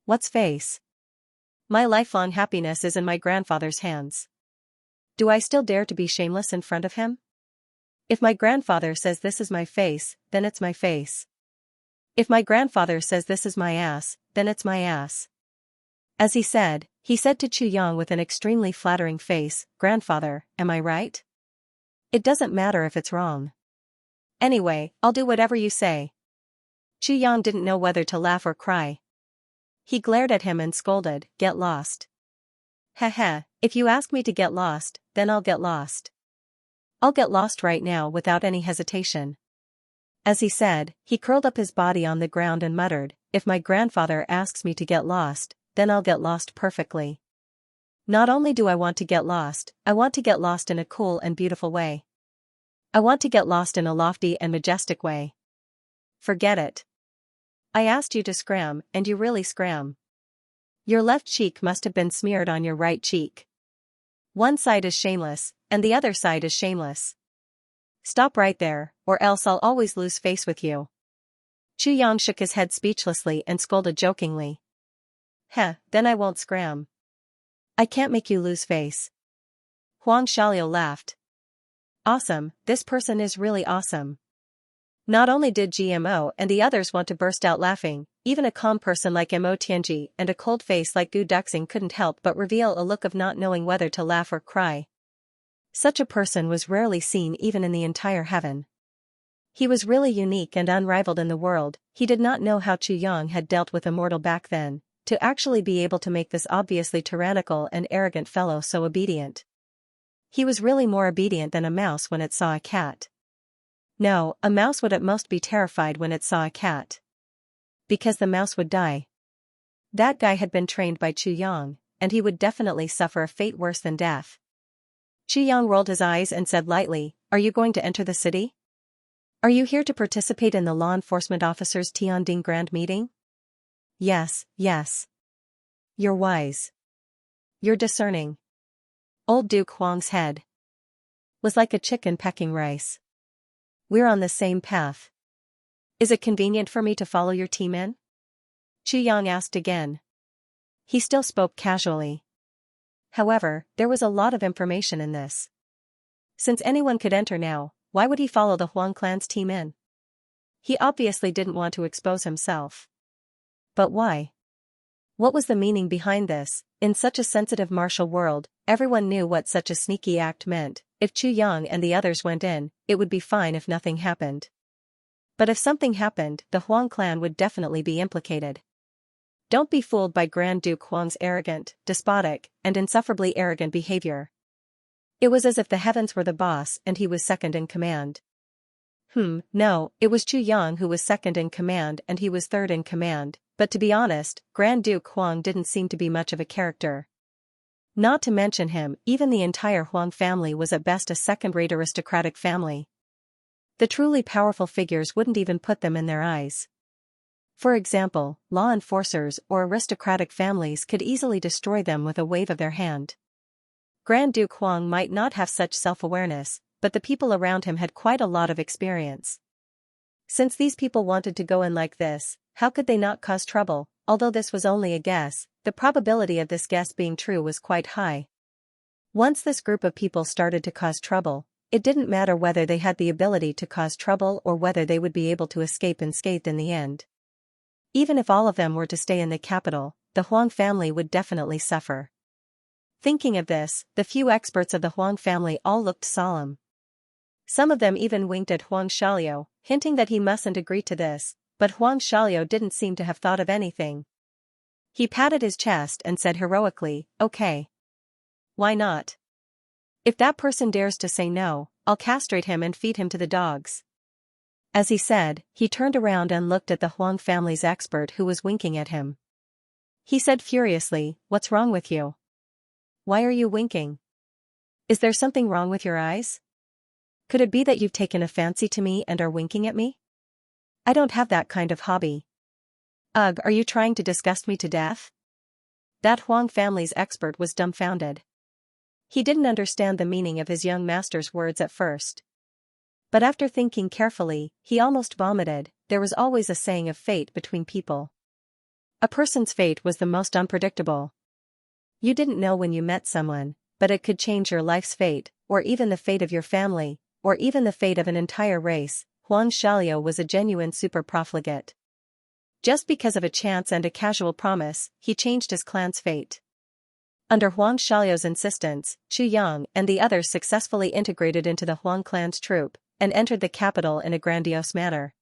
What's face? My lifelong happiness is in my grandfather's hands. Do I still dare to be shameless in front of him? If my grandfather says this is my face, then it's my face. If my grandfather says this is my ass, then it's my ass. As he said to Chu Yang with an extremely flattering face, grandfather, am I right? It doesn't matter if it's wrong. Anyway, I'll do whatever you say. Chu Yang didn't know whether to laugh or cry. He glared at him and scolded, get lost. Heh heh, if you ask me to get lost, then I'll get lost. I'll get lost right now without any hesitation. As he said, he curled up his body on the ground and muttered, if my grandfather asks me to get lost, then I'll get lost perfectly. Not only do I want to get lost, I want to get lost in a cool and beautiful way. I want to get lost in a lofty and majestic way. Forget it. I asked you to scram, and you really scram. Your left cheek must have been smeared on your right cheek. One side is shameless, and the other side is shameless. Stop right there, or else I'll always lose face with you. Chu Yang shook his head speechlessly and scolded jokingly. Heh, then I won't scram. I can't make you lose face. Huang Xiaoliu laughed. Awesome, this person is really awesome. Not only did GMO and the others want to burst out laughing, even a calm person like Mo Tianji and a cold face like Gu Duxing couldn't help but reveal a look of not knowing whether to laugh or cry. Such a person was rarely seen even in the entire heaven. He was really unique and unrivaled in the world. He did not know how Chu Yang had dealt with a mortal back then, to actually be able to make this obviously tyrannical and arrogant fellow so obedient. He was really more obedient than a mouse when it saw a cat. No, a mouse would at most be terrified when it saw a cat. Because the mouse would die. That guy had been trained by Chu Yang, and he would definitely suffer a fate worse than death. Chu Yang rolled his eyes and said lightly, are you going to enter the city? Are you here to participate in the law enforcement officers' Tianding Grand Meeting? Yes, yes. You're wise. You're discerning. Old Duke Huang's head was like a chicken pecking rice. We're on the same path. Is it convenient for me to follow your team in? Chu Yang asked again. He still spoke casually. However, there was a lot of information in this. Since anyone could enter now, why would he follow the Huang clan's team in? He obviously didn't want to expose himself. But why? What was the meaning behind this? In such a sensitive martial world, everyone knew what such a sneaky act meant. If Chu Yang and the others went in, it would be fine if nothing happened. But if something happened, the Huang clan would definitely be implicated. Don't be fooled by Grand Duke Huang's arrogant, despotic, and insufferably arrogant behavior. It was as if the heavens were the boss and he was second in command. No, it was Chu Yang who was second in command and he was third in command, but to be honest, Grand Duke Huang didn't seem to be much of a character. Not to mention him, even the entire Huang family was at best a second-rate aristocratic family. The truly powerful figures wouldn't even put them in their eyes. For example, law enforcers or aristocratic families could easily destroy them with a wave of their hand. Grand Duke Huang might not have such self-awareness, but the people around him had quite a lot of experience. Since these people wanted to go in like this, how could they not cause trouble? Although this was only a guess, the probability of this guess being true was quite high. Once this group of people started to cause trouble, it didn't matter whether they had the ability to cause trouble or whether they would be able to escape unscathed in the end. Even if all of them were to stay in the capital, the Huang family would definitely suffer. Thinking of this, the few experts of the Huang family all looked solemn. Some of them even winked at Huang Xiaoliu, hinting that he mustn't agree to this, but Huang Xiaoliu didn't seem to have thought of anything. He patted his chest and said heroically, "Okay. Why not? If that person dares to say no, I'll castrate him and feed him to the dogs." As he said, he turned around and looked at the Huang family's expert who was winking at him. He said furiously, "What's wrong with you? Why are you winking? Is there something wrong with your eyes? Could it be that you've taken a fancy to me and are winking at me? I don't have that kind of hobby." "Ugh, are you trying to disgust me to death?" That Huang family's expert was dumbfounded. He didn't understand the meaning of his young master's words at first. But after thinking carefully, he almost vomited. There was always a saying of fate between people. A person's fate was the most unpredictable. You didn't know when you met someone, but it could change your life's fate, or even the fate of your family, or even the fate of an entire race. Huang Xiaoliu was a genuine super profligate. Just because of a chance and a casual promise, he changed his clan's fate. Under Huang Xiaoliu's insistence, Chu Yang and the others successfully integrated into the Huang clan's troop, and entered the capital in a grandiose manner.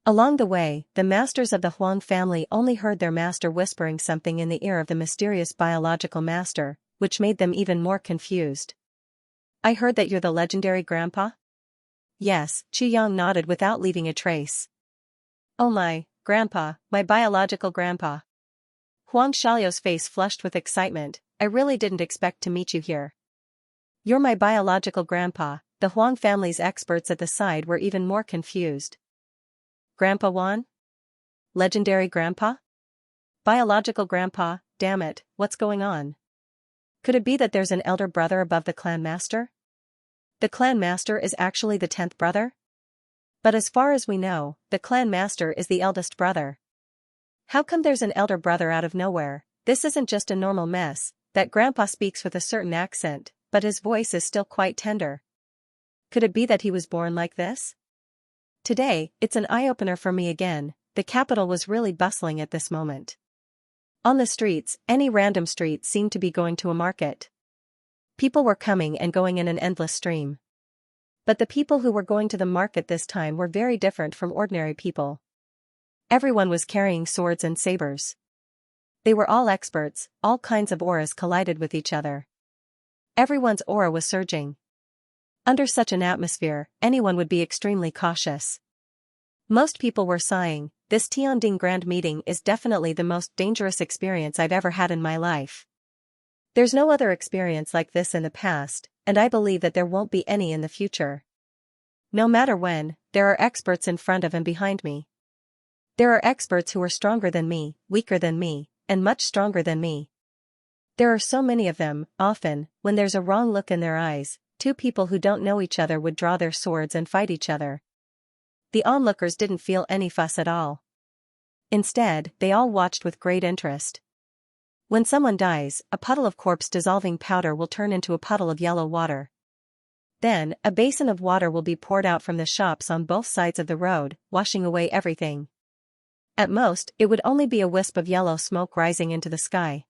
Along the way, the masters of the Huang family only heard their master whispering something in the ear of the mysterious biological master, which made them even more confused. "I heard that you're the legendary grandpa?" "Yes," Chu Yang nodded without leaving a trace. "Oh my, grandpa, my biological grandpa." Huang Xiaoliu's face flushed with excitement. "I really didn't expect to meet you here." "You're my biological grandpa." The Huang family's experts at the side were even more confused. "Grandpa Wan? Legendary grandpa? Biological grandpa, damn it, what's going on? Could it be that there's an elder brother above the clan master? The clan master is actually the 10th brother? But as far as we know, the clan master is the eldest brother. How come there's an elder brother out of nowhere? This isn't just a normal mess." That grandpa speaks with a certain accent, but his voice is still quite tender. Could it be that he was born like this? Today, it's an eye-opener for me again. The capital was really bustling at this moment. On the streets, any random street seemed to be going to a market. People were coming and going in an endless stream. But the people who were going to the market this time were very different from ordinary people. Everyone was carrying swords and sabers. They were all experts. All kinds of auras collided with each other. Everyone's aura was surging. Under such an atmosphere, anyone would be extremely cautious. Most people were sighing. This Tianding Grand Meeting is definitely the most dangerous experience I've ever had in my life. There's no other experience like this in the past, and I believe that there won't be any in the future. No matter when, there are experts in front of and behind me. There are experts who are stronger than me, weaker than me, and much stronger than me. There are so many of them. Often, when there's a wrong look in their eyes, two people who don't know each other would draw their swords and fight each other. The onlookers didn't feel any fuss at all. Instead, they all watched with great interest. When someone dies, a puddle of corpse-dissolving powder will turn into a puddle of yellow water. Then, a basin of water will be poured out from the shops on both sides of the road, washing away everything. At most, it would only be a wisp of yellow smoke rising into the sky.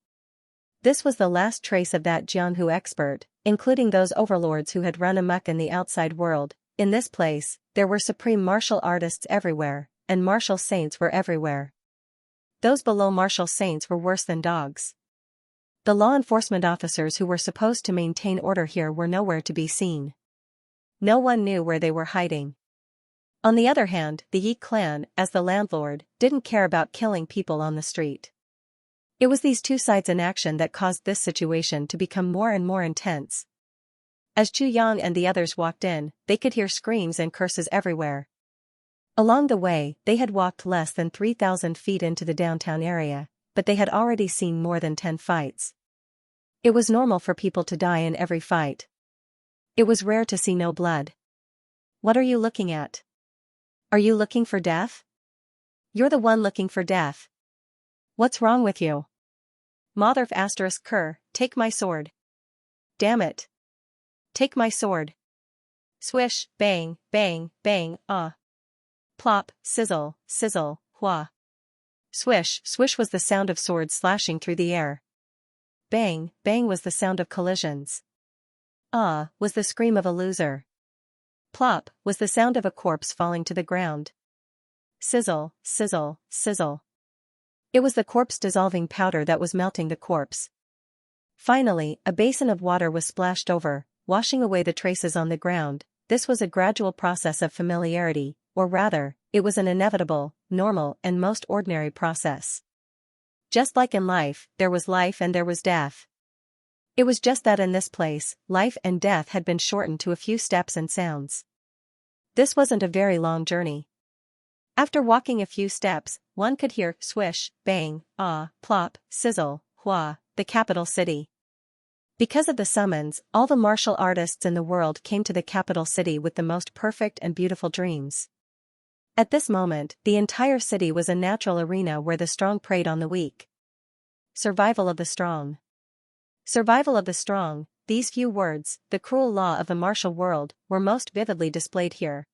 This was the last trace of that Jianhu expert, including those overlords who had run amok in the outside world. In this place, there were supreme martial artists everywhere, and martial saints were everywhere. Those below martial saints were worse than dogs. The law enforcement officers who were supposed to maintain order here were nowhere to be seen. No one knew where they were hiding. On the other hand, the Yi clan, as the landlord, didn't care about killing people on the street. It was these two sides in action that caused this situation to become more and more intense. As Chu Yang and the others walked in, they could hear screams and curses everywhere. Along the way, they had walked less than 3,000 feet into the downtown area, but they had already seen more than 10 fights. It was normal for people to die in every fight. It was rare to see no blood. What are you looking at? Are you looking for death? You're the one looking for death. What's wrong with you? Motherf ***, take my sword. Damn it. Take my sword. Swish, bang, bang, bang, Plop, sizzle, sizzle, hua. Swish, swish was the sound of swords slashing through the air. Bang, bang was the sound of collisions. Was the scream of a loser. Plop was the sound of a corpse falling to the ground. Sizzle, sizzle, sizzle. It was the corpse-dissolving powder that was melting the corpse. Finally, a basin of water was splashed over, washing away the traces on the ground. This was a gradual process of familiarity, or rather, it was an inevitable, normal and most ordinary process. Just like in life, there was life and there was death. It was just that in this place, life and death had been shortened to a few steps and sounds. This wasn't a very long journey. After walking a few steps, one could hear swish, bang, plop, sizzle, hua, the capital city. Because of the summons, all the martial artists in the world came to the capital city with the most perfect and beautiful dreams. At this moment, the entire city was a natural arena where the strong preyed on the weak. Survival of the strong. Survival of the strong, these few words, the cruel law of the martial world, were most vividly displayed here.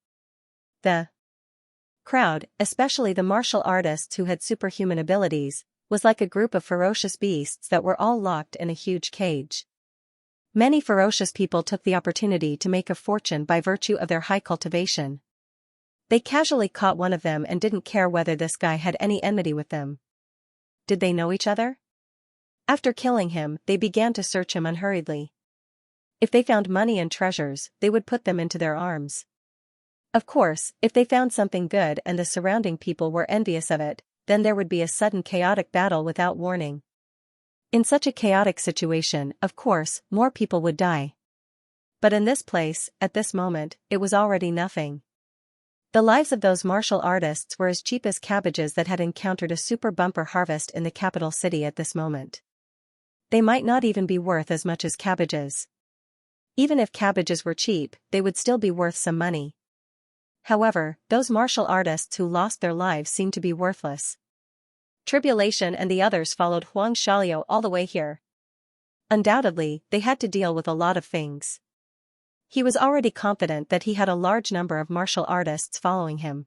The crowd, especially the martial artists who had superhuman abilities, was like a group of ferocious beasts that were all locked in a huge cage. Many ferocious people took the opportunity to make a fortune by virtue of their high cultivation. They casually caught one of them and didn't care whether this guy had any enmity with them. Did they know each other? After killing him, they began to search him unhurriedly. If they found money and treasures, they would put them into their arms. Of course, if they found something good and the surrounding people were envious of it, then there would be a sudden chaotic battle without warning. In such a chaotic situation, of course, more people would die. But in this place, at this moment, it was already nothing. The lives of those martial artists were as cheap as cabbages that had encountered a super bumper harvest in the capital city at this moment. They might not even be worth as much as cabbages. Even if cabbages were cheap, they would still be worth some money. However, those martial artists who lost their lives seemed to be worthless. Tribulation and the others followed Huang Xiaolio all the way here. Undoubtedly, they had to deal with a lot of things. He was already confident that he had a large number of martial artists following him.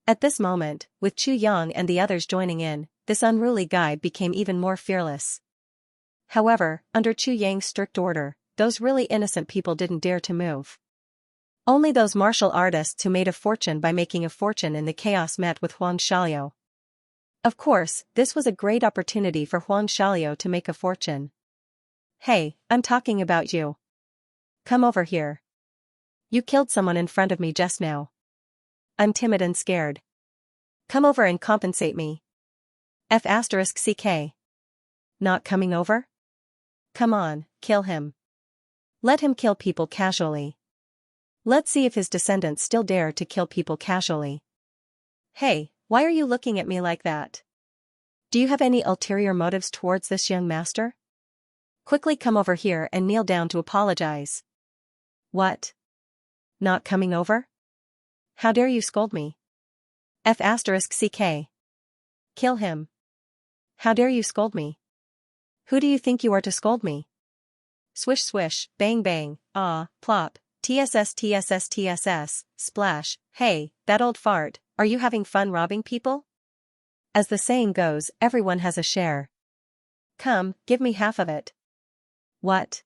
At this moment, with Chu Yang and the others joining in, this unruly guy became even more fearless. However, under Chu Yang's strict order, those really innocent people didn't dare to move. Only those martial artists who made a fortune by making a fortune in the chaos met with Huang Xiaolio. Of course, this was a great opportunity for Huang Xiaolio to make a fortune. Hey, I'm talking about you. Come over here. You killed someone in front of me just now. I'm timid and scared. Come over and compensate me. **CK. Not coming over? Come on, kill him. Let him kill people casually. Let's see if his descendants still dare to kill people casually. Hey, why are you looking at me like that? Do you have any ulterior motives towards this young master? Quickly come over here and kneel down to apologize. What? Not coming over? How dare you scold me? F***ck. Kill him. How dare you scold me? Who do you think you are to scold me? Swish swish, bang bang, ah, plop, tss tss tss, splash, hey, that old fart, are you having fun robbing people? As the saying goes, everyone has a share. Come, give me half of it. What?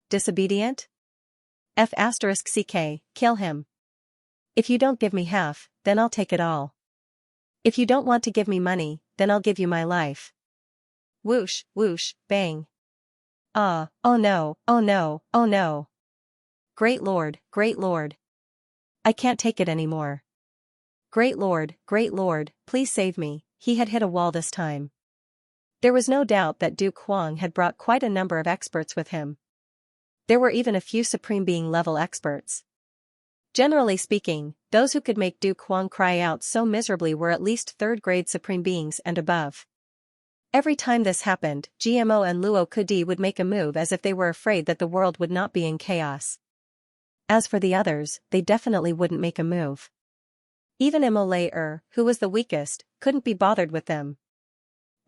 Disobedient? F***ck, kill him. If you don't give me half, then I'll take it all. If you don't want to give me money, then I'll give you my life. Whoosh, whoosh, bang. Ah, oh no, oh no, oh no. Great Lord, I can't take it anymore. Great Lord, please save me, he had hit a wall this time. There was no doubt that Duke Huang had brought quite a number of experts with him. There were even a few Supreme Being level experts. Generally speaking, those who could make Duke Huang cry out so miserably were at least third-grade Supreme Beings and above. Every time this happened, GMO and Luo Kudi would make a move as if they were afraid that the world would not be in chaos. As for the others, they definitely wouldn't make a move. Even Imolay, who was the weakest, couldn't be bothered with them.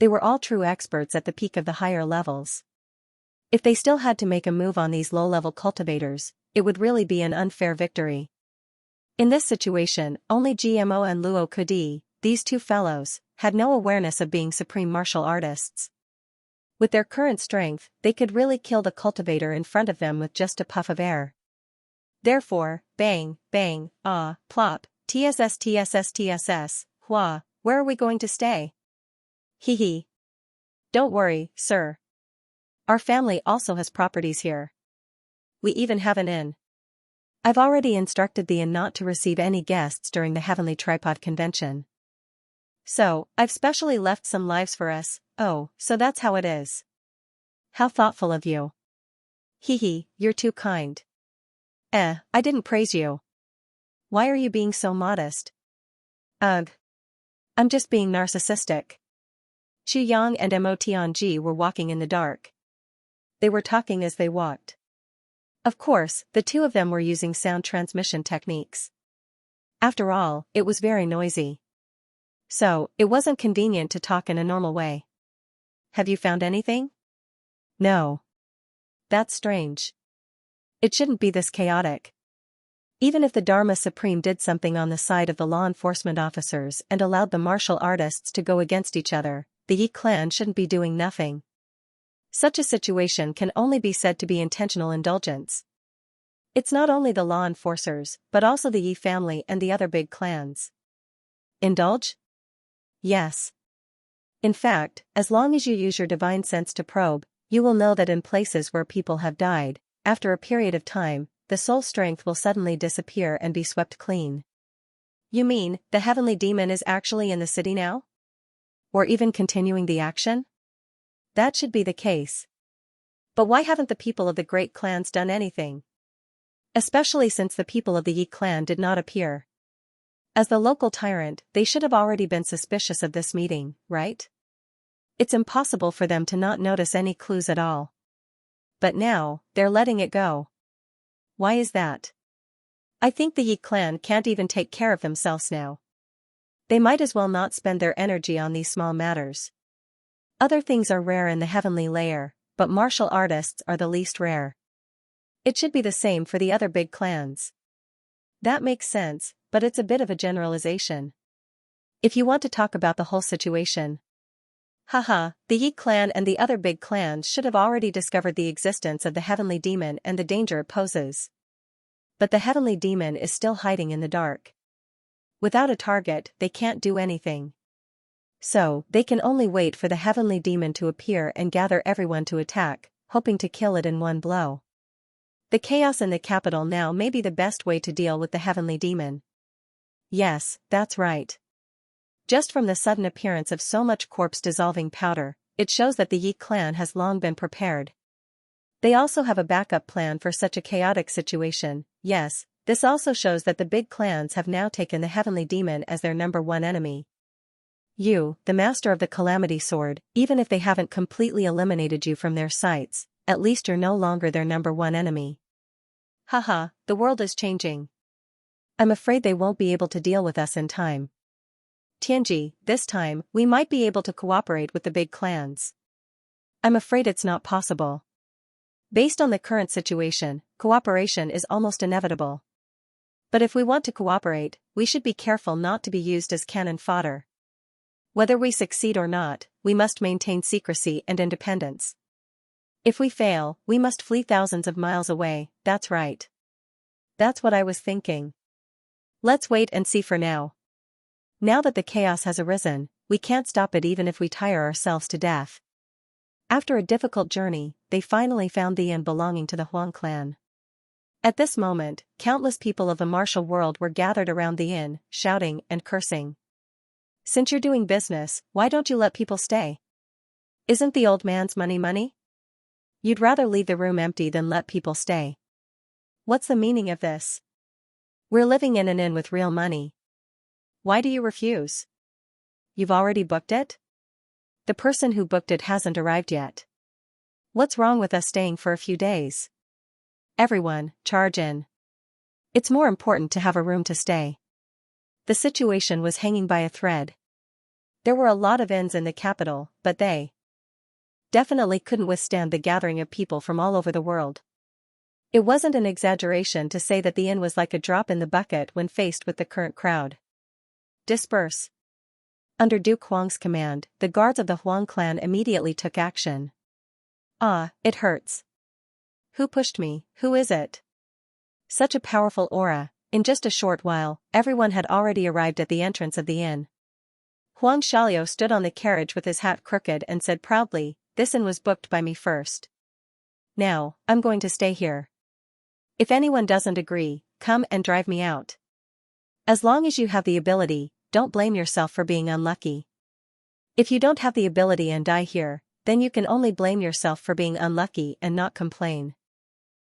They were all true experts at the peak of the higher levels. If they still had to make a move on these low-level cultivators, it would really be an unfair victory. In this situation, only GMO and Luo Kudi, these two fellows, had no awareness of being supreme martial artists. With their current strength, they could really kill the cultivator in front of them with just a puff of air. Therefore, bang, bang, ah, plop, tss tss tss, hua, where are we going to stay? Hee hee. Don't worry, sir. Our family also has properties here. We even have an inn. I've already instructed the inn not to receive any guests during the Heavenly Tripod Convention. So, I've specially left some lives for us. Oh, so that's how it is. How thoughtful of you. Hee hee, you're too kind. I didn't praise you. Why are you being so modest? Ugh. I'm just being narcissistic. Chu Yang and Mo Tianji were walking in the dark. They were talking as they walked. Of course, the two of them were using sound transmission techniques. After all, it was very noisy. So, it wasn't convenient to talk in a normal way. Have you found anything? No. That's strange. It shouldn't be this chaotic. Even if the Dharma Supreme did something on the side of the law enforcement officers and allowed the martial artists to go against each other, the Yi clan shouldn't be doing nothing. Such a situation can only be said to be intentional indulgence. It's not only the law enforcers, but also the Yi family and the other big clans. Indulge? Yes. In fact, as long as you use your divine sense to probe, you will know that in places where people have died, after a period of time, the soul strength will suddenly disappear and be swept clean. You mean, the heavenly demon is actually in the city now? Or even continuing the action? That should be the case. But why haven't the people of the great clans done anything? Especially since the people of the Yi clan did not appear. As the local tyrant, they should have already been suspicious of this meeting, right? It's impossible for them to not notice any clues at all. But now, they're letting it go. Why is that? I think the Yi clan can't even take care of themselves now. They might as well not spend their energy on these small matters. Other things are rare in the heavenly layer, but martial artists are the least rare. It should be the same for the other big clans. That makes sense, but it's a bit of a generalization. If you want to talk about the whole situation. Haha, the Yi clan and the other big clans should have already discovered the existence of the heavenly demon and the danger it poses. But the heavenly demon is still hiding in the dark. Without a target, they can't do anything. So, they can only wait for the heavenly demon to appear and gather everyone to attack, hoping to kill it in one blow. The chaos in the capital now may be the best way to deal with the heavenly demon. Yes, that's right. Just from the sudden appearance of so much corpse-dissolving powder, it shows that the Yi clan has long been prepared. They also have a backup plan for such a chaotic situation. Yes, this also shows that the big clans have now taken the heavenly demon as their number one enemy. You, the master of the calamity sword, even if they haven't completely eliminated you from their sights, at least you're no longer their number one enemy. Haha, the world is changing. I'm afraid they won't be able to deal with us in time. Tianji, this time, we might be able to cooperate with the big clans. I'm afraid it's not possible. Based on the current situation, cooperation is almost inevitable. But if we want to cooperate, we should be careful not to be used as cannon fodder. Whether we succeed or not, we must maintain secrecy and independence. If we fail, we must flee thousands of miles away. That's right. That's what I was thinking. Let's wait and see for now. Now that the chaos has arisen, we can't stop it even if we tire ourselves to death. After a difficult journey, they finally found the inn belonging to the Huang clan. At this moment, countless people of the martial world were gathered around the inn, shouting and cursing. Since you're doing business, why don't you let people stay? Isn't the old man's money money? You'd rather leave the room empty than let people stay. What's the meaning of this? We're living in an inn with real money. Why do you refuse? You've already booked it? The person who booked it hasn't arrived yet. What's wrong with us staying for a few days? Everyone, charge in. It's more important to have a room to stay. The situation was hanging by a thread. There were a lot of inns in the capital, but they definitely couldn't withstand the gathering of people from all over the world. It wasn't an exaggeration to say that the inn was like a drop in the bucket when faced with the current crowd. Disperse. Under Duke Huang's command, the guards of the Huang clan immediately took action. Ah, it hurts. Who pushed me? Who is it? Such a powerful aura. In just a short while, everyone had already arrived at the entrance of the inn. Huang Xiaoliu stood on the carriage with his hat crooked and said proudly, "This inn was booked by me first. Now, I'm going to stay here. If anyone doesn't agree, come and drive me out. As long as you have the ability, don't blame yourself for being unlucky. If you don't have the ability and die here, then you can only blame yourself for being unlucky and not complain.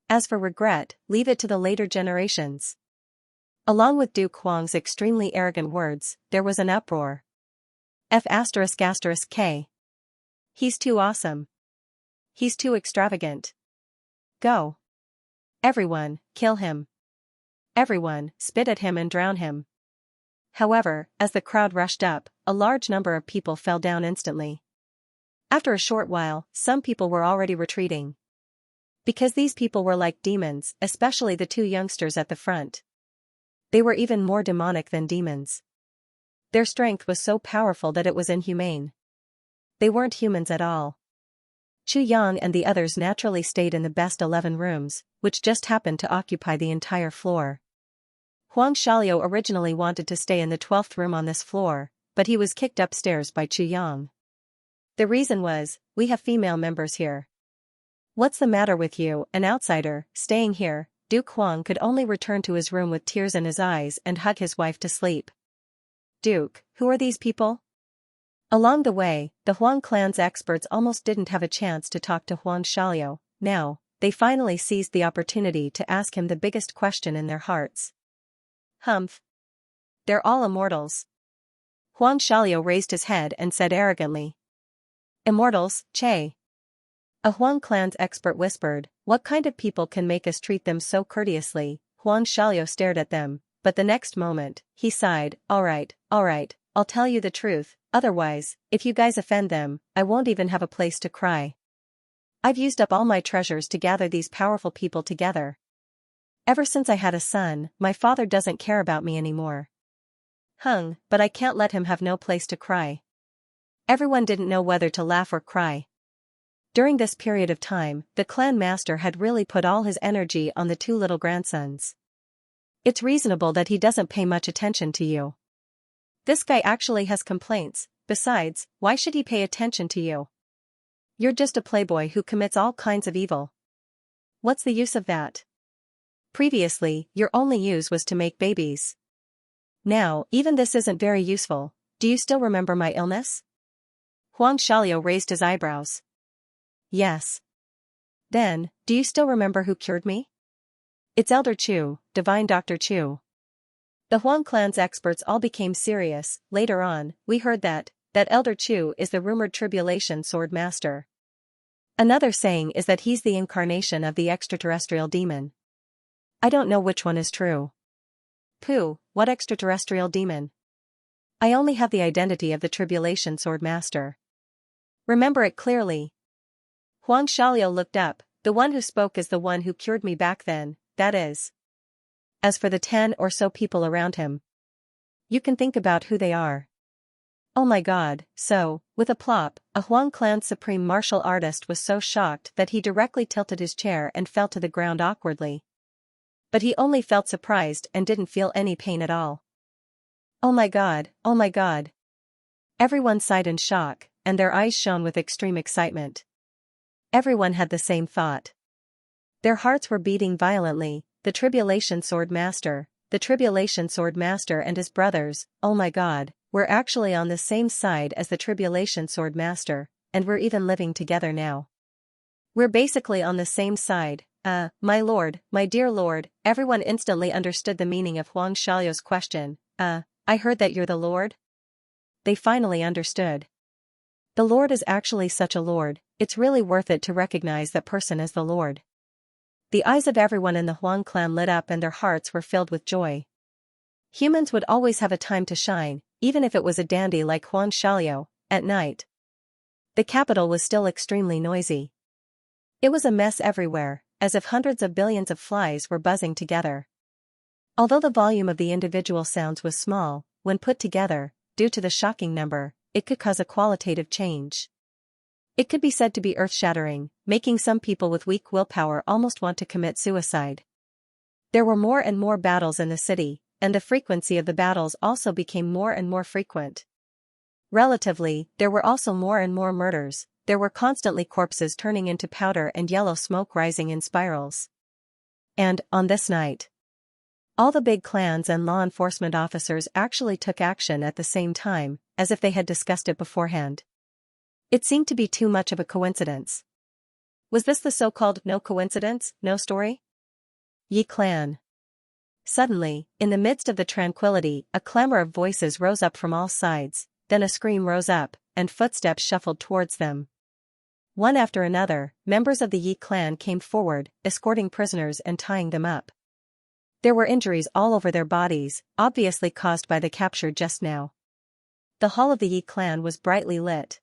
As for regret, leave it to the later generations." Along with Duke Huang's extremely arrogant words, there was an uproar. F***K. He's too awesome. He's too extravagant. Go. Everyone, kill him. Everyone, spit at him and drown him. However, as the crowd rushed up, a large number of people fell down instantly. After a short while, some people were already retreating. Because these people were like demons, especially the two youngsters at the front. They were even more demonic than demons. Their strength was so powerful that it was inhumane. They weren't humans at all. Chu Yang and the others naturally stayed in the best 11 rooms, which just happened to occupy the entire floor. Huang Xiaoliu originally wanted to stay in the 12th room on this floor, but he was kicked upstairs by Chu Yang. The reason was, "We have female members here." "What's the matter with you, an outsider, staying here?" Duke Huang could only return to his room with tears in his eyes and hug his wife to sleep. "Duke, who are these people?" Along the way, the Huang clan's experts almost didn't have a chance to talk to Huang Xiaoliu. Now, they finally seized the opportunity to ask him the biggest question in their hearts. "Humph. They're all immortals." Huang Xiaoliu raised his head and said arrogantly. "Immortals, Che." A Huang clan's expert whispered, "What kind of people can make us treat them so courteously?" Huang Xiaoliu stared at them, but the next moment, he sighed, all right, I'll tell you the truth, otherwise, if you guys offend them, I won't even have a place to cry. I've used up all my treasures to gather these powerful people together. Ever since I had a son, my father doesn't care about me anymore. But I can't let him have no place to cry." Everyone didn't know whether to laugh or cry. During this period of time, the clan master had really put all his energy on the two little grandsons. It's reasonable that he doesn't pay much attention to you. This guy actually has complaints. Besides, why should he pay attention to you? You're just a playboy who commits all kinds of evil. What's the use of that? Previously, your only use was to make babies. Now, even this isn't very useful. Do you still remember my illness? Huang Xiaoliu raised his eyebrows. Yes. Then, do you still remember who cured me? It's Elder Chu, Divine Dr. Chu. The Huang clan's experts all became serious. Later on, we heard that Elder Chu is the rumored tribulation sword master. Another saying is that he's the incarnation of the extraterrestrial demon. I don't know which one is true. Pooh, what extraterrestrial demon? I only have the identity of the Tribulation Sword Master. Remember it clearly. Huang Xiaoliu looked up. The one who spoke is the one who cured me back then, that is. As for the 10 or so people around him, you can think about who they are. Oh my god, so, with a plop, a Huang clan's supreme martial artist was so shocked that he directly tilted his chair and fell to the ground awkwardly. But he only felt surprised and didn't feel any pain at all. Oh my god, oh my god. Everyone sighed in shock, and their eyes shone with extreme excitement. Everyone had the same thought. Their hearts were beating violently. The Tribulation Sword Master and his brothers, oh my god, we're actually on the same side as the Tribulation Sword Master, and we're even living together now. We're basically on the same side, my lord, my dear lord. Everyone instantly understood the meaning of Huang Xiaoliu's question. I heard that you're the lord? They finally understood. The lord is actually such a lord, it's really worth it to recognize that person as the lord. The eyes of everyone in the Huang clan lit up and their hearts were filled with joy. Humans would always have a time to shine, even if it was a dandy like Huang Xiaoliu, at night. The capital was still extremely noisy. It was a mess everywhere, as if hundreds of billions of flies were buzzing together. Although the volume of the individual sounds was small, when put together, due to the shocking number, it could cause a qualitative change. It could be said to be earth-shattering, making some people with weak willpower almost want to commit suicide. There were more and more battles in the city, and the frequency of the battles also became more and more frequent. Relatively, there were also more and more murders. There were constantly corpses turning into powder and yellow smoke rising in spirals. And, on this night, all the big clans and law enforcement officers actually took action at the same time, as if they had discussed it beforehand. It seemed to be too much of a coincidence. Was this the so-called no coincidence, no story? Yi clan. Suddenly, in the midst of the tranquility, a clamor of voices rose up from all sides, then a scream rose up, and footsteps shuffled towards them. One after another, members of the Yi clan came forward, escorting prisoners and tying them up. There were injuries all over their bodies, obviously caused by the capture just now. The hall of the Yi clan was brightly lit.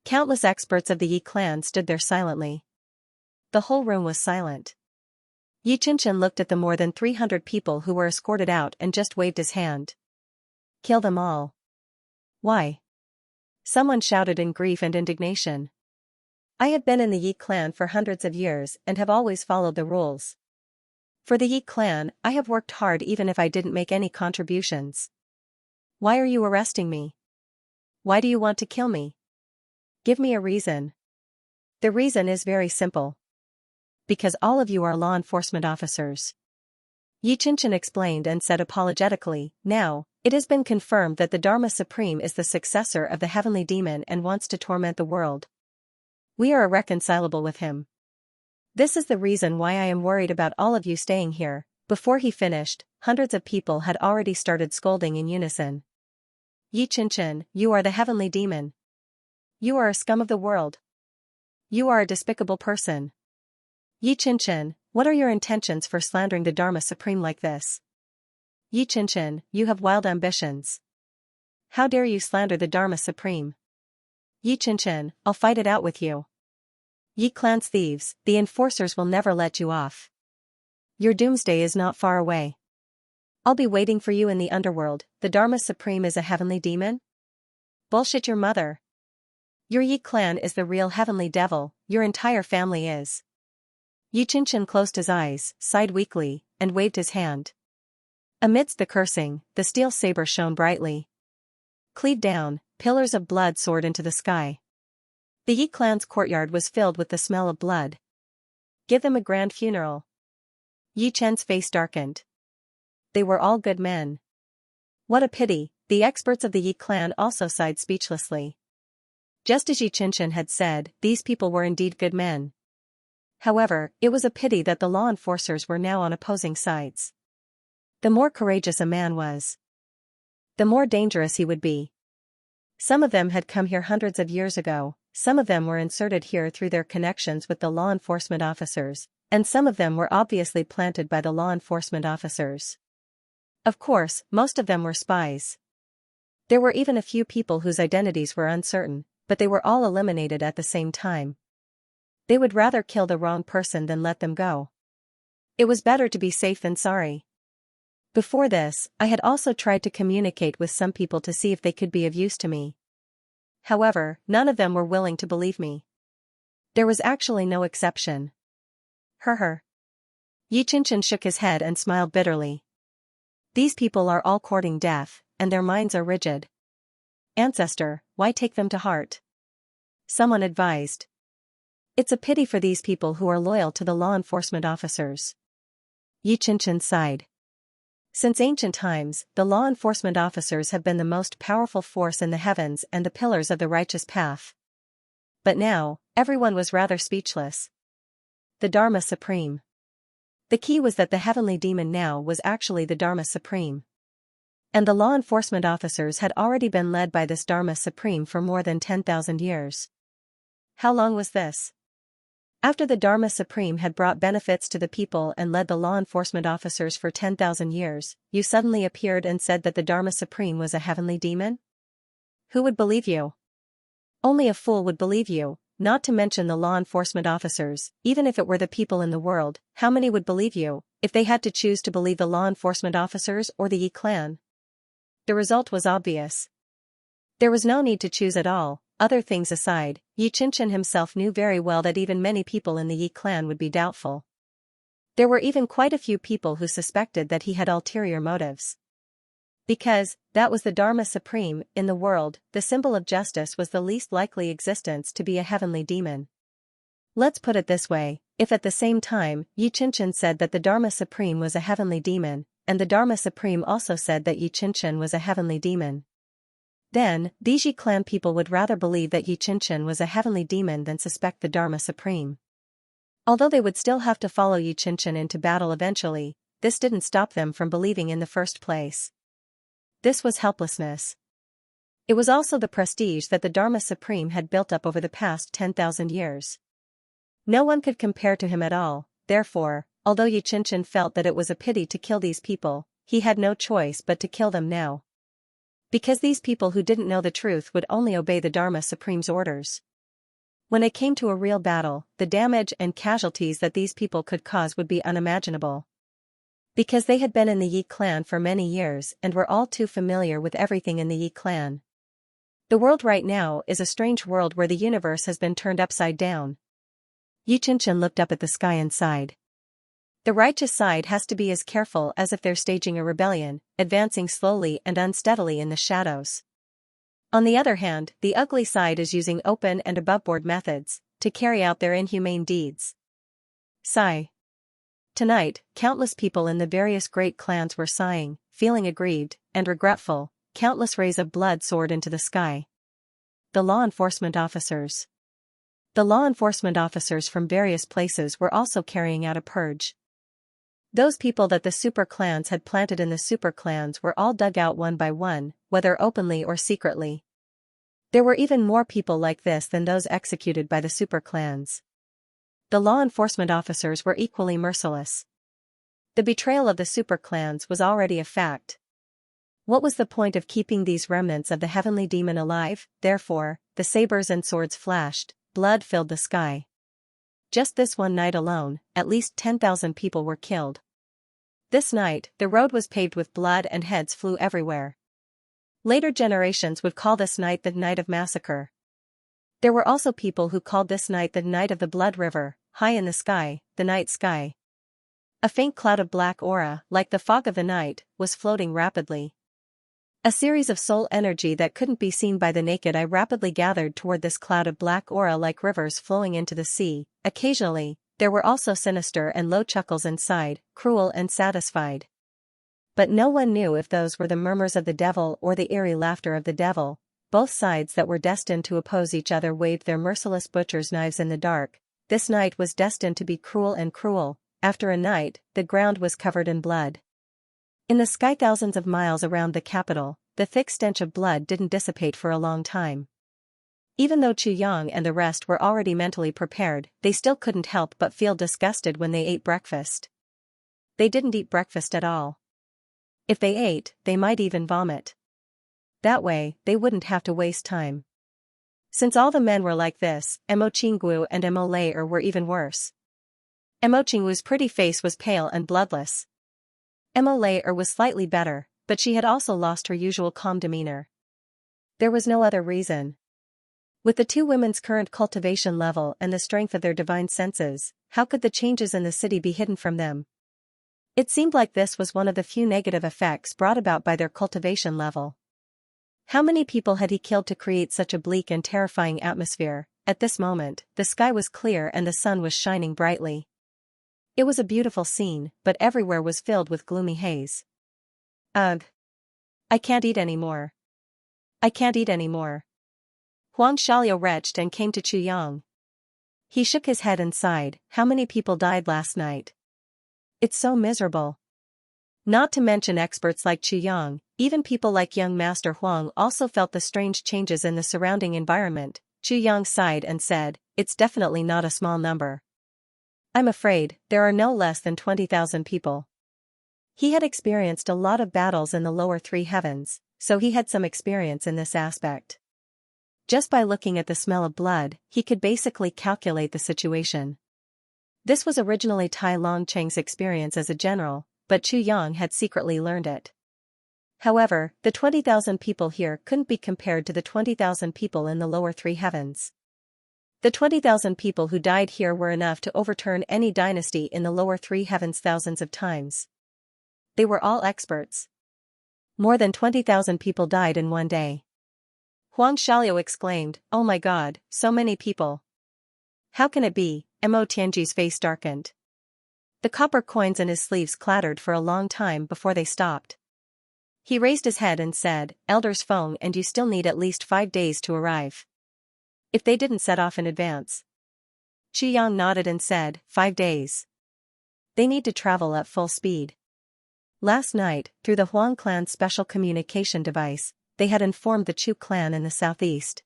Countless experts of the Yi clan stood there silently. The whole room was silent. Xianxia looked at the more than 300 people who were escorted out and just waved his hand. Kill them all. Why? Someone shouted in grief and indignation. I have been in the Yi clan for hundreds of years and have always followed the rules. For the Yi clan, I have worked hard even if I didn't make any contributions. Why are you arresting me? Why do you want to kill me? Give me a reason. The reason is very simple. Because all of you are law enforcement officers. Xianxia explained and said apologetically, now, it has been confirmed that the Dharma Supreme is the successor of the heavenly demon and wants to torment the world. We are irreconcilable with him. This is the reason why I am worried about all of you staying here. Before he finished, hundreds of people had already started scolding in unison. Xianxia, you are the heavenly demon. You are a scum of the world. You are a despicable person. Xianxia, what are your intentions for slandering the Dharma Supreme like this? Xianxia, you have wild ambitions. How dare you slander the Dharma Supreme? Xianxia, I'll fight it out with you. Yi clan's thieves, the enforcers will never let you off. Your doomsday is not far away. I'll be waiting for you in the underworld. The Dharma Supreme is a heavenly demon? Bullshit your mother. Your Yi clan is the real heavenly devil, your entire family is. Xianxia closed his eyes, sighed weakly, and waved his hand. Amidst the cursing, the steel saber shone brightly. Cleaved down, pillars of blood soared into the sky. The Yi clan's courtyard was filled with the smell of blood. Give them a grand funeral. Xianxia's face darkened. They were all good men. What a pity, the experts of the Yi clan also sighed speechlessly. Just as Xianxia had said, these people were indeed good men. However, it was a pity that the law enforcers were now on opposing sides. The more courageous a man was, the more dangerous he would be. Some of them had come here hundreds of years ago, some of them were inserted here through their connections with the law enforcement officers, and some of them were obviously planted by the law enforcement officers. Of course, most of them were spies. There were even a few people whose identities were uncertain, but they were all eliminated at the same time. They would rather kill the wrong person than let them go. It was better to be safe than sorry. Before this, I had also tried to communicate with some people to see if they could be of use to me. However, none of them were willing to believe me. There was actually no exception. Xianxia shook his head and smiled bitterly. These people are all courting death, and their minds are rigid. Ancestor, why take them to heart? Someone advised. It's a pity for these people who are loyal to the law enforcement officers. Xianxia sighed. Since ancient times, the law enforcement officers have been the most powerful force in the heavens and the pillars of the righteous path. But now, everyone was rather speechless. The Dharma Supreme. The key was that the heavenly demon now was actually the Dharma Supreme. And the law enforcement officers had already been led by this Dharma Supreme for more than 10,000 years. How long was this? After the Dharma Supreme had brought benefits to the people and led the law enforcement officers for 10,000 years, you suddenly appeared and said that the Dharma Supreme was a heavenly demon? Who would believe you? Only a fool would believe you, not to mention the law enforcement officers. Even if it were the people in the world, how many would believe you, if they had to choose to believe the law enforcement officers or the Yi clan? The result was obvious. There was no need to choose at all. Other things aside, Xianxia himself knew very well that even many people in the Yi clan would be doubtful. There were even quite a few people who suspected that he had ulterior motives. Because, that was the Dharma Supreme, in the world, the symbol of justice was the least likely existence to be a heavenly demon. Let's put it this way, if at the same time, Xianxia said that the Dharma Supreme was a heavenly demon, and the Dharma Supreme also said that Xianxia was a heavenly demon, then, these Yi clan people would rather believe that Xianxia was a heavenly demon than suspect the Dharma Supreme. Although they would still have to follow Xianxia into battle eventually, this didn't stop them from believing in the first place. This was helplessness. It was also the prestige that the Dharma Supreme had built up over the past 10,000 years. No one could compare to him at all, therefore, although Xianxia felt that it was a pity to kill these people, he had no choice but to kill them now. Because these people who didn't know the truth would only obey the Dharma Supreme's orders. When it came to a real battle, the damage and casualties that these people could cause would be unimaginable. Because they had been in the Yi clan for many years and were all too familiar with everything in the Yi clan. The world right now is a strange world where the universe has been turned upside down. Xianxia looked up at the sky and sighed. The righteous side has to be as careful as if they're staging a rebellion, advancing slowly and unsteadily in the shadows. On the other hand, the ugly side is using open and aboveboard methods to carry out their inhumane deeds. Sigh. Tonight, countless people in the various great clans were sighing, feeling aggrieved and regretful. Countless rays of blood soared into the sky. The law enforcement officers. The law enforcement officers from various places were also carrying out a purge. Those people that the super clans had planted in the super clans were all dug out one by one, whether openly or secretly. There were even more people like this than those executed by the super clans. The law enforcement officers were equally merciless. The betrayal of the super clans was already a fact. What was the point of keeping these remnants of the heavenly demon alive? Therefore, the sabers and swords flashed, blood filled the sky. Just this one night alone, at least 10,000 people were killed. This night, the road was paved with blood and heads flew everywhere. Later generations would call this night the night of massacre. There were also people who called this night the night of the blood river. High in the sky, the night sky. A faint cloud of black aura, like the fog of the night, was floating rapidly. A series of soul energy that couldn't be seen by the naked eye rapidly gathered toward this cloud of black aura like rivers flowing into the sea. Occasionally, there were also sinister and low chuckles inside, cruel and satisfied. But no one knew if those were the murmurs of the devil or the eerie laughter of the devil. Both sides that were destined to oppose each other waved their merciless butcher's knives in the dark. This night was destined to be cruel and cruel. After a night, the ground was covered in blood. In the sky thousands of miles around the capital, the thick stench of blood didn't dissipate for a long time. Even though Chu Yang and the rest were already mentally prepared, they still couldn't help but feel disgusted when they ate breakfast. They didn't eat breakfast at all. If they ate, they might even vomit. That way, they wouldn't have to waste time. Since all the men were like this, Mo Qinggu and Mo Laer were even worse. Mo Qinggu's pretty face was pale and bloodless. Mo Laer was slightly better, but she had also lost her usual calm demeanor. There was no other reason. With the two women's current cultivation level and the strength of their divine senses, how could the changes in the city be hidden from them? It seemed like this was one of the few negative effects brought about by their cultivation level. How many people had he killed to create such a bleak and terrifying atmosphere? At this moment, the sky was clear and the sun was shining brightly. It was a beautiful scene, but everywhere was filled with gloomy haze. Ugh! I can't eat anymore. I can't eat anymore. Huang Xiaoliu retched and came to Chu Yang. He shook his head and sighed. How many people died last night? It's so miserable. Not to mention experts like Chu Yang, even people like young Master Huang also felt the strange changes in the surrounding environment. Chu Yang sighed and said, "It's definitely not a small number. I'm afraid there are no less than 20,000 people." He had experienced a lot of battles in the lower three heavens, so he had some experience in this aspect. Just by looking at the smell of blood, he could basically calculate the situation. This was originally Tai Longcheng's experience as a general, but Chu Yang had secretly learned it. However, the 20,000 people here couldn't be compared to the 20,000 people in the lower three heavens. The 20,000 people who died here were enough to overturn any dynasty in the lower three heavens thousands of times. They were all experts. More than 20,000 people died in one day. Huang Xiaoliu exclaimed, "Oh my god, so many people. How can it be?" Mo Tianji's face darkened. The copper coins in his sleeves clattered for a long time before they stopped. He raised his head and said, "Elders Feng, and you still need at least 5 days to arrive. If they didn't set off in advance." Chu Yang nodded and said, 5 days. They need to travel at full speed. Last night, through the Huang clan's special communication device, they had informed the Chu clan in the southeast.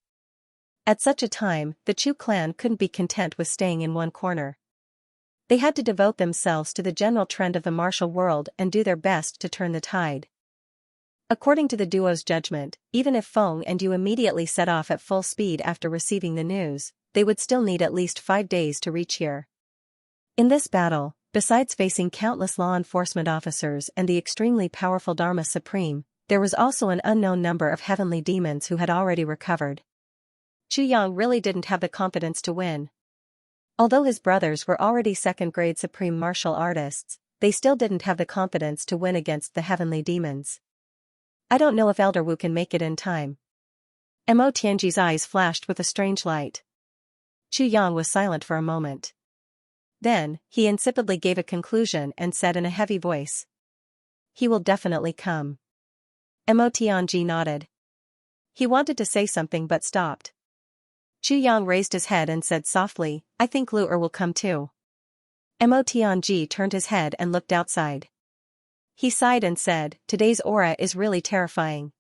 At such a time, the Chu clan couldn't be content with staying in one corner. They had to devote themselves to the general trend of the martial world and do their best to turn the tide. According to the duo's judgment, even if Feng and Yu immediately set off at full speed after receiving the news, they would still need at least 5 days to reach here. In this battle, besides facing countless law enforcement officers and the extremely powerful Dharma Supreme, there was also an unknown number of heavenly demons who had already recovered. Chu Yang really didn't have the confidence to win. Although his brothers were already second-grade supreme martial artists, they still didn't have the confidence to win against the heavenly demons. "I don't know if Elder Wu can make it in time." Mo Tianji's eyes flashed with a strange light. Chu Yang was silent for a moment. Then, he insipidly gave a conclusion and said in a heavy voice, "He will definitely come." Mo Tianji nodded. He wanted to say something but stopped. Chu Yang raised his head and said softly, "I think Lu'er will come too." Mo Tianji turned his head and looked outside. He sighed and said, "Today's aura is really terrifying."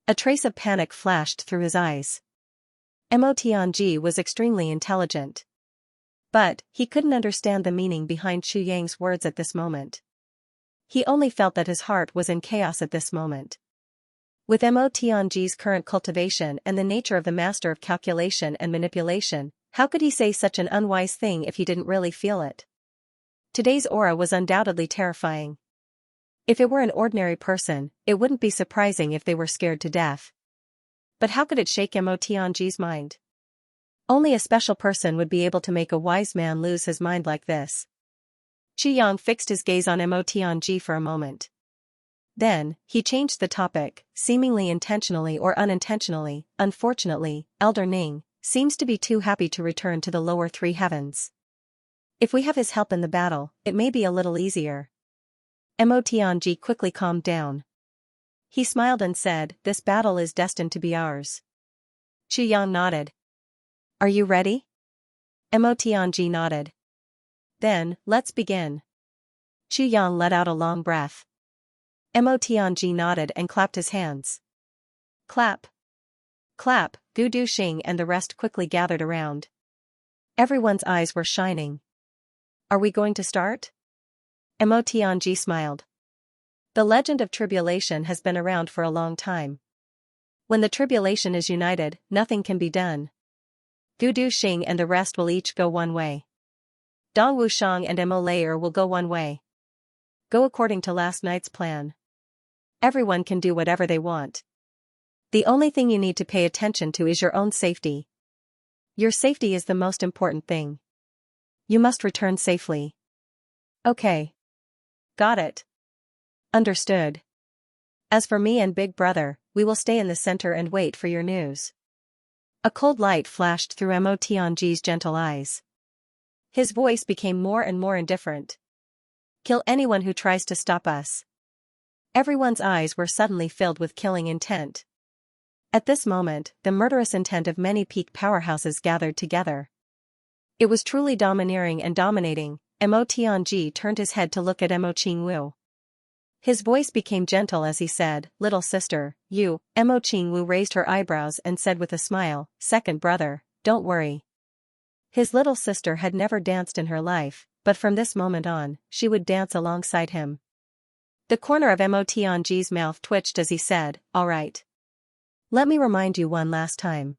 A trace of panic flashed through his eyes. Mo Tianji was extremely intelligent. But, he couldn't understand the meaning behind Chu Yang's words at this moment. He only felt that his heart was in chaos at this moment. With Mo Tianji's current cultivation and the nature of the master of calculation and manipulation, how could he say such an unwise thing if he didn't really feel it? Today's aura was undoubtedly terrifying. If it were an ordinary person, it wouldn't be surprising if they were scared to death. But how could it shake Mo Tianji's mind? Only a special person would be able to make a wise man lose his mind like this. Chu Yang fixed his gaze on Mo Tianji for a moment. Then, he changed the topic, seemingly intentionally or unintentionally. "Unfortunately, Elder Ning seems to be too happy to return to the lower three heavens. If we have his help in the battle, it may be a little easier." Mo Tianji quickly calmed down. He smiled and said, "This battle is destined to be ours." Chu Yang nodded. "Are you ready?" Mo Tianji nodded. "Then, let's begin." Chu Yang let out a long breath. Mo Tianji nodded and clapped his hands. Clap. Clap, Gu Duxing and the rest quickly gathered around. Everyone's eyes were shining. "Are we going to start?" Mo Tianji smiled. The legend of tribulation has been around for a long time. When the tribulation is united, nothing can be done. Gu Duxing and the rest will each go one way. Dong Wushang and Mo Layer will go one way. Go according to last night's plan. Everyone can do whatever they want. The only thing you need to pay attention to is your own safety. Your safety is the most important thing. You must return safely. Okay. Got it. Understood. As for me and Big Brother, we will stay in the center and wait for your news. A cold light flashed through Mo Tianji's gentle eyes. His voice became more and more indifferent. Kill anyone who tries to stop us. Everyone's eyes were suddenly filled with killing intent. At this moment, the murderous intent of many peak powerhouses gathered together. It was truly domineering and dominating. Mo Tianji turned his head to look at Mo Qingwu. His voice became gentle as he said, "Little sister, you." Mo Qingwu raised her eyebrows and said with a smile, "Second brother, don't worry." His little sister had never danced in her life, but from this moment on, she would dance alongside him. The corner of Mo Tianji's mouth twitched as he said, "All right. Let me remind you one last time.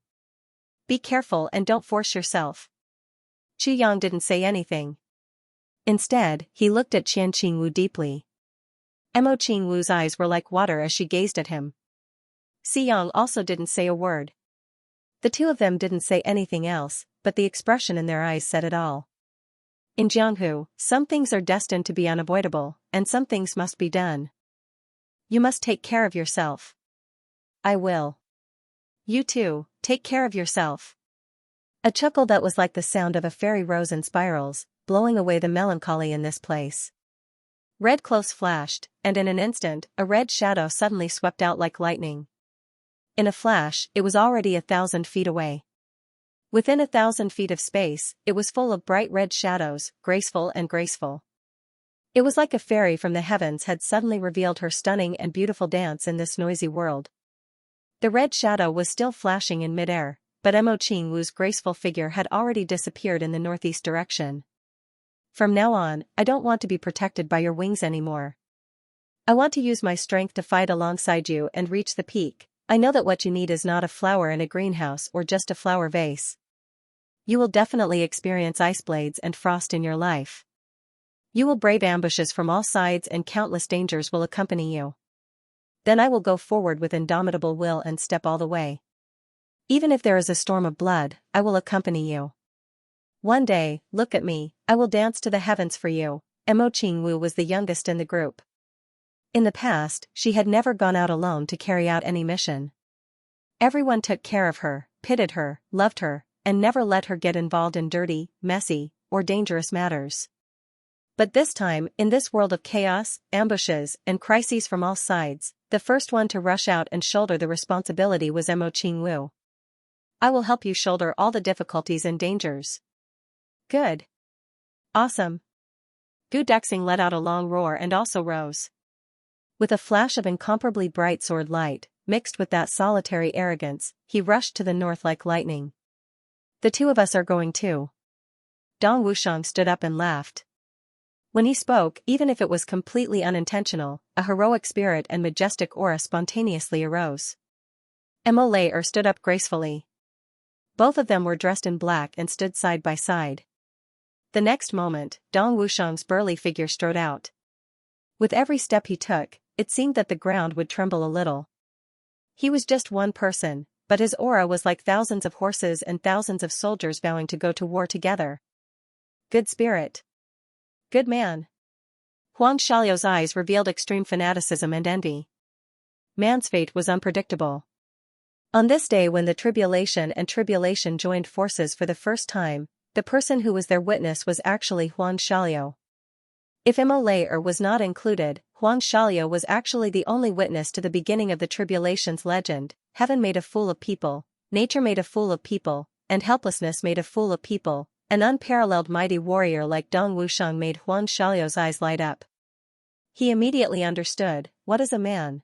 Be careful and don't force yourself." Chu Yang didn't say anything. Instead, he looked at Qian Qingwu deeply. Mo Qingwu's eyes were like water as she gazed at him. Xiang also didn't say a word. The two of them didn't say anything else, but the expression in their eyes said it all. In Jianghu, some things are destined to be unavoidable, and some things must be done. You must take care of yourself. I will. You too, take care of yourself. A chuckle that was like the sound of a fairy rose in spirals, blowing away the melancholy in this place. Red clothes flashed, and in an instant, a red shadow suddenly swept out like lightning. In a flash, it was already 1,000 feet away. Within 1,000 feet of space, it was full of bright red shadows, graceful and graceful. It was like a fairy from the heavens had suddenly revealed her stunning and beautiful dance in this noisy world. The red shadow was still flashing in midair, but Mo Qingwu's graceful figure had already disappeared in the northeast direction. From now on, I don't want to be protected by your wings anymore. I want to use my strength to fight alongside you and reach the peak. I know that what you need is not a flower in a greenhouse or just a flower vase. You will definitely experience ice blades and frost in your life. You will brave ambushes from all sides and countless dangers will accompany you. Then I will go forward with indomitable will and step all the way. Even if there is a storm of blood, I will accompany you. One day, look at me, I will dance to the heavens for you. Mo Qingwu was the youngest in the group. In the past, she had never gone out alone to carry out any mission. Everyone took care of her, pitied her, loved her, and never let her get involved in dirty, messy, or dangerous matters. But this time, in this world of chaos, ambushes, and crises from all sides, the first one to rush out and shoulder the responsibility was Mo Qingwu. I will help you shoulder all the difficulties and dangers. Good. Awesome. Gu Duxing let out a long roar and also rose. With a flash of incomparably bright sword light, mixed with that solitary arrogance, he rushed to the north like lightning. The two of us are going too. Dong Wushang stood up and laughed. When he spoke, even if it was completely unintentional, a heroic spirit and majestic aura spontaneously arose. Mo Layer stood up gracefully. Both of them were dressed in black and stood side by side. The next moment, Dong Wushang's burly figure strode out. With every step he took, it seemed that the ground would tremble a little. He was just one person, but his aura was like thousands of horses and thousands of soldiers vowing to go to war together. Good spirit. Good man. Huang Xiaoliu's eyes revealed extreme fanaticism and envy. Man's fate was unpredictable. On this day when the tribulation and tribulation joined forces for the first time, the person who was their witness was actually Huang Xiaoliu. If Mo Layer was not included, Huang Xiaoliu was actually the only witness to the beginning of the tribulation's legend. Heaven made a fool of people, nature made a fool of people, and helplessness made a fool of people. An unparalleled mighty warrior like Dong Wushang made Huang Xiaoliu's eyes light up. He immediately understood, what is a man?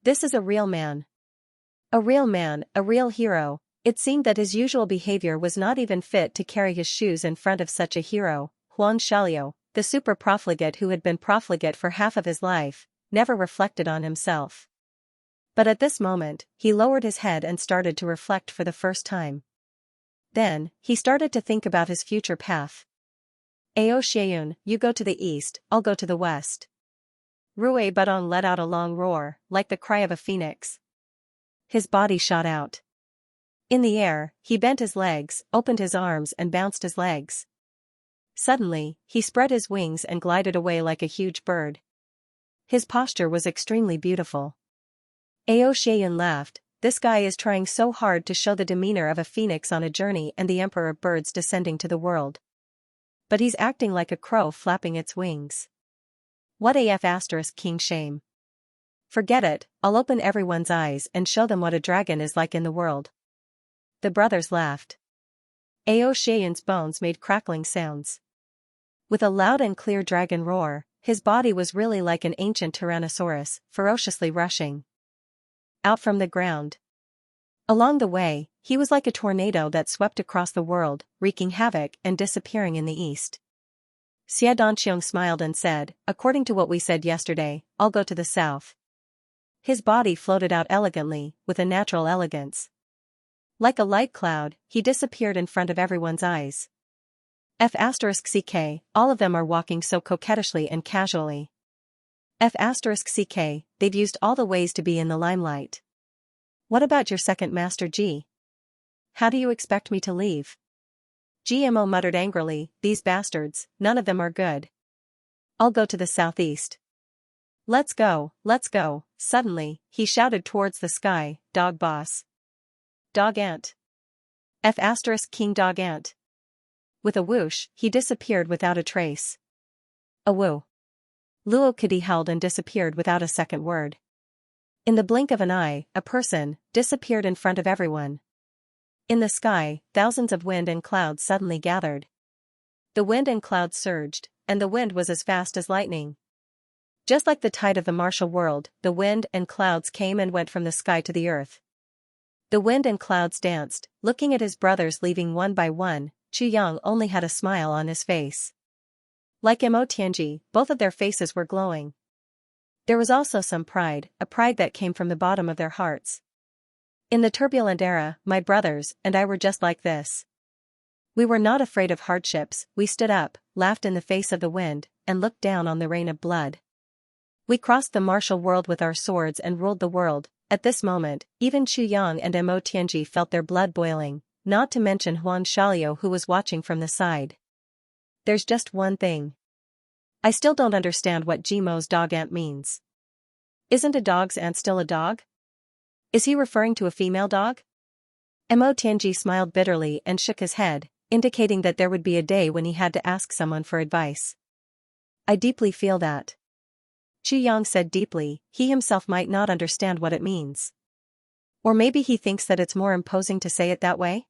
This is a real man. A real man, a real hero. It seemed that his usual behavior was not even fit to carry his shoes in front of such a hero. Huang Xiaoliu, the super profligate who had been profligate for half of his life, never reflected on himself. But at this moment, he lowered his head and started to reflect for the first time. Then, he started to think about his future path. Ao Xianyun, you go to the east, I'll go to the west. Rue Budong let out a long roar, like the cry of a phoenix. His body shot out. In the air, he bent his legs, opened his arms and bounced his legs. Suddenly, he spread his wings and glided away like a huge bird. His posture was extremely beautiful. Ao Xianyun laughed. This guy is trying so hard to show the demeanor of a phoenix on a journey and the emperor of birds descending to the world. But he's acting like a crow flapping its wings. What af asterisk king shame. Forget it, I'll open everyone's eyes and show them what a dragon is like in the world. The brothers laughed. Ao Xianyun's bones made crackling sounds. With a loud and clear dragon roar, his body was really like an ancient tyrannosaurus, ferociously rushing out from the ground. Along the way, he was like a tornado that swept across the world, wreaking havoc and disappearing in the east. Xie Danqiong smiled and said, according to what we said yesterday, I'll go to the south. His body floated out elegantly, with a natural elegance. Like a light cloud, he disappeared in front of everyone's eyes. F*ck, all of them are walking so coquettishly and casually. F*ck, they've used all the ways to be in the limelight. What about your second master G? How do you expect me to leave? GMO muttered angrily, these bastards, none of them are good. I'll go to the southeast. Let's go, suddenly, he shouted towards the sky, dog boss. Dog ant. King dog ant. With a whoosh, he disappeared without a trace. A woo. Luo Kidi howled and disappeared without a second word. In the blink of an eye, a person disappeared in front of everyone. In the sky, thousands of wind and clouds suddenly gathered. The wind and clouds surged, and the wind was as fast as lightning. Just like the tide of the martial world, the wind and clouds came and went from the sky to the earth. The wind and clouds danced, looking at his brothers leaving one by one. Chu Yang only had a smile on his face. Like Mo Tianji, both of their faces were glowing. There was also some pride, a pride that came from the bottom of their hearts. In the turbulent era, my brothers and I were just like this. We were not afraid of hardships, we stood up, laughed in the face of the wind, and looked down on the rain of blood. We crossed the martial world with our swords and ruled the world. At this moment, even Chu Yang and Mo Tianji felt their blood boiling, not to mention Huang Xiaoliu who was watching from the side. There's just one thing. I still don't understand what Gmo's dog ant means. Isn't a dog's ant still a dog? Is he referring to a female dog? Mo Tianji smiled bitterly and shook his head, indicating that there would be a day when he had to ask someone for advice. I deeply feel that. Chu Yang said deeply, he himself might not understand what it means. Or maybe he thinks that it's more imposing to say it that way?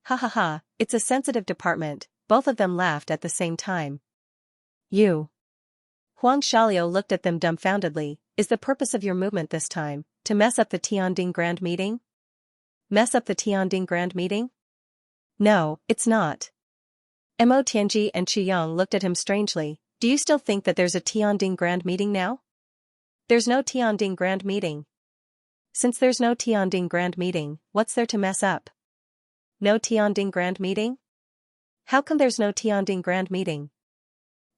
Ha ha ha, it's a sensitive department. Both of them laughed at the same time. You. Huang Xiaoliu looked at them dumbfoundedly. Is the purpose of your movement this time to mess up the Tianding Grand Meeting? Mess up the Tianding Grand Meeting? No, it's not. Mo Tianji and Chu Yang looked at him strangely. Do you still think that there's a Tianding Grand Meeting now? There's no Tianding Grand Meeting. Since there's no Tianding Grand Meeting, what's there to mess up? No Tianding Grand Meeting? How come there's no Tianding Grand Meeting?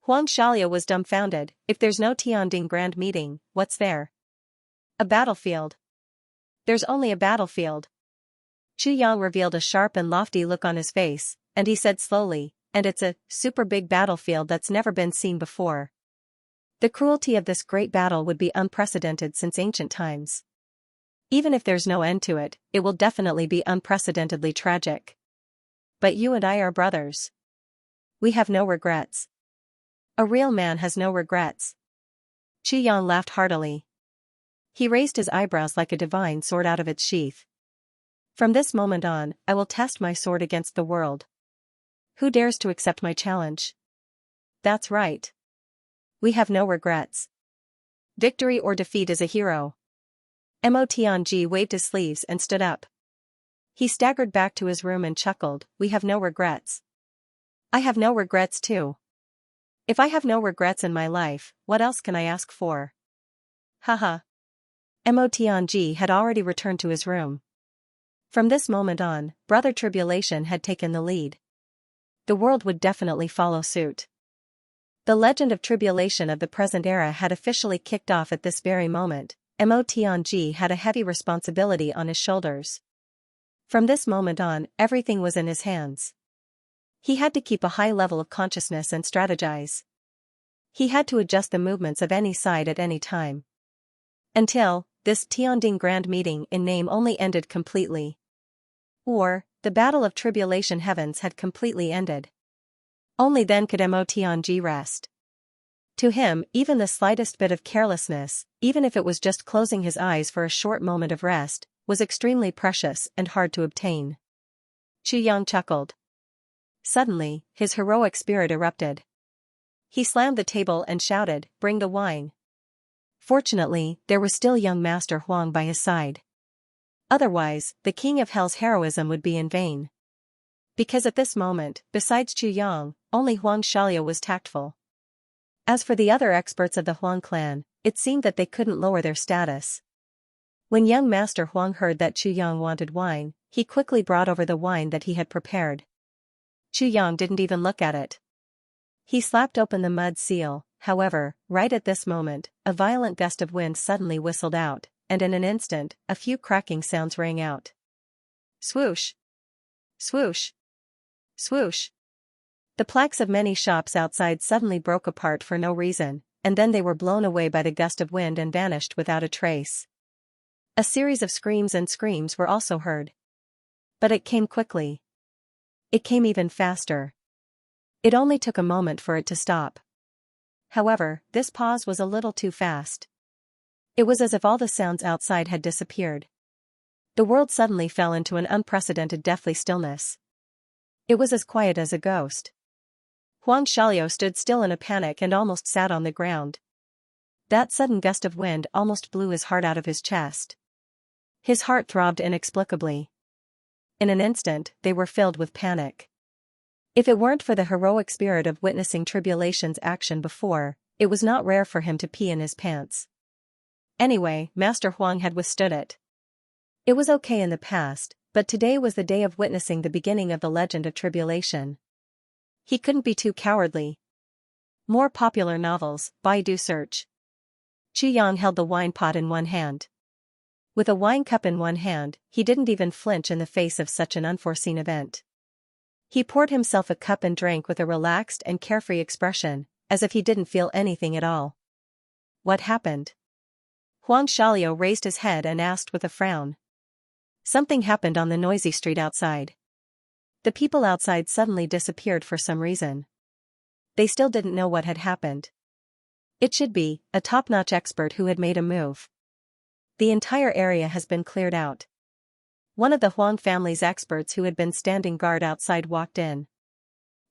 Huang Xiaoliu was dumbfounded. If there's no Tianding Grand Meeting, what's there? A battlefield. There's only a battlefield. Chu Yang revealed a sharp and lofty look on his face, and he said slowly, and it's a super big battlefield that's never been seen before. The cruelty of this great battle would be unprecedented since ancient times. Even if there's no end to it, it will definitely be unprecedentedly tragic. But you and I are brothers. We have no regrets. A real man has no regrets. Chu Yang laughed heartily. He raised his eyebrows like a divine sword out of its sheath. From this moment on, I will test my sword against the world. Who dares to accept my challenge? That's right. We have no regrets. Victory or defeat is a hero. Mo Tianji waved his sleeves and stood up. He staggered back to his room and chuckled, we have no regrets. I have no regrets too. If I have no regrets in my life, what else can I ask for? Haha. Mo Tianji had already returned to his room. From this moment on, Brother Tribulation had taken the lead. The world would definitely follow suit. The legend of tribulation of the present era had officially kicked off at this very moment. Mo Tianji had a heavy responsibility on his shoulders. From this moment on, everything was in his hands. He had to keep a high level of consciousness and strategize. He had to adjust the movements of any side at any time. Until, this Tianding Grand Meeting in name only ended completely. Or, the battle of tribulation heavens had completely ended. Only then could Mo Tianji rest. To him, even the slightest bit of carelessness, even if it was just closing his eyes for a short moment of rest, was extremely precious and hard to obtain. Xianxia chuckled. Suddenly, his heroic spirit erupted. He slammed the table and shouted, "Bring the wine." Fortunately, there was still young Master Huang by his side. Otherwise, the King of Hell's heroism would be in vain. Because at this moment, besides Chu Yang, only Huang Xiaolio was tactful. As for the other experts of the Huang clan, it seemed that they couldn't lower their status. When young Master Huang heard that Chu Yang wanted wine, he quickly brought over the wine that he had prepared. Chu Yang didn't even look at it. He slapped open the mud seal. However, right at this moment, a violent gust of wind suddenly whistled out, and in an instant, a few cracking sounds rang out. Swoosh! Swoosh! Swoosh! The plaques of many shops outside suddenly broke apart for no reason, and then they were blown away by the gust of wind and vanished without a trace. A series of screams and screams were also heard. But it came quickly. It came even faster. It only took a moment for it to stop. However, this pause was a little too fast. It was as if all the sounds outside had disappeared. The world suddenly fell into an unprecedented deathly stillness. It was as quiet as a ghost. Huang Xiaolio stood still in a panic and almost sat on the ground. That sudden gust of wind almost blew his heart out of his chest. His heart throbbed inexplicably. In an instant, they were filled with panic. If it weren't for the heroic spirit of witnessing tribulation's action before, it was not rare for him to pee in his pants. Anyway, Master Huang had withstood it. It was okay in the past, but today was the day of witnessing the beginning of the legend of tribulation. He couldn't be too cowardly. More popular novels, Baidu search. Chu Yang held the wine pot in one hand. With a wine cup in one hand, he didn't even flinch in the face of such an unforeseen event. He poured himself a cup and drank with a relaxed and carefree expression, as if he didn't feel anything at all. What happened? Huang Xiaolio raised his head and asked with a frown. Something happened on the noisy street outside. The people outside suddenly disappeared for some reason. They still didn't know what had happened. It should be a top-notch expert who had made a move. The entire area has been cleared out. One of the Huang family's experts who had been standing guard outside walked in.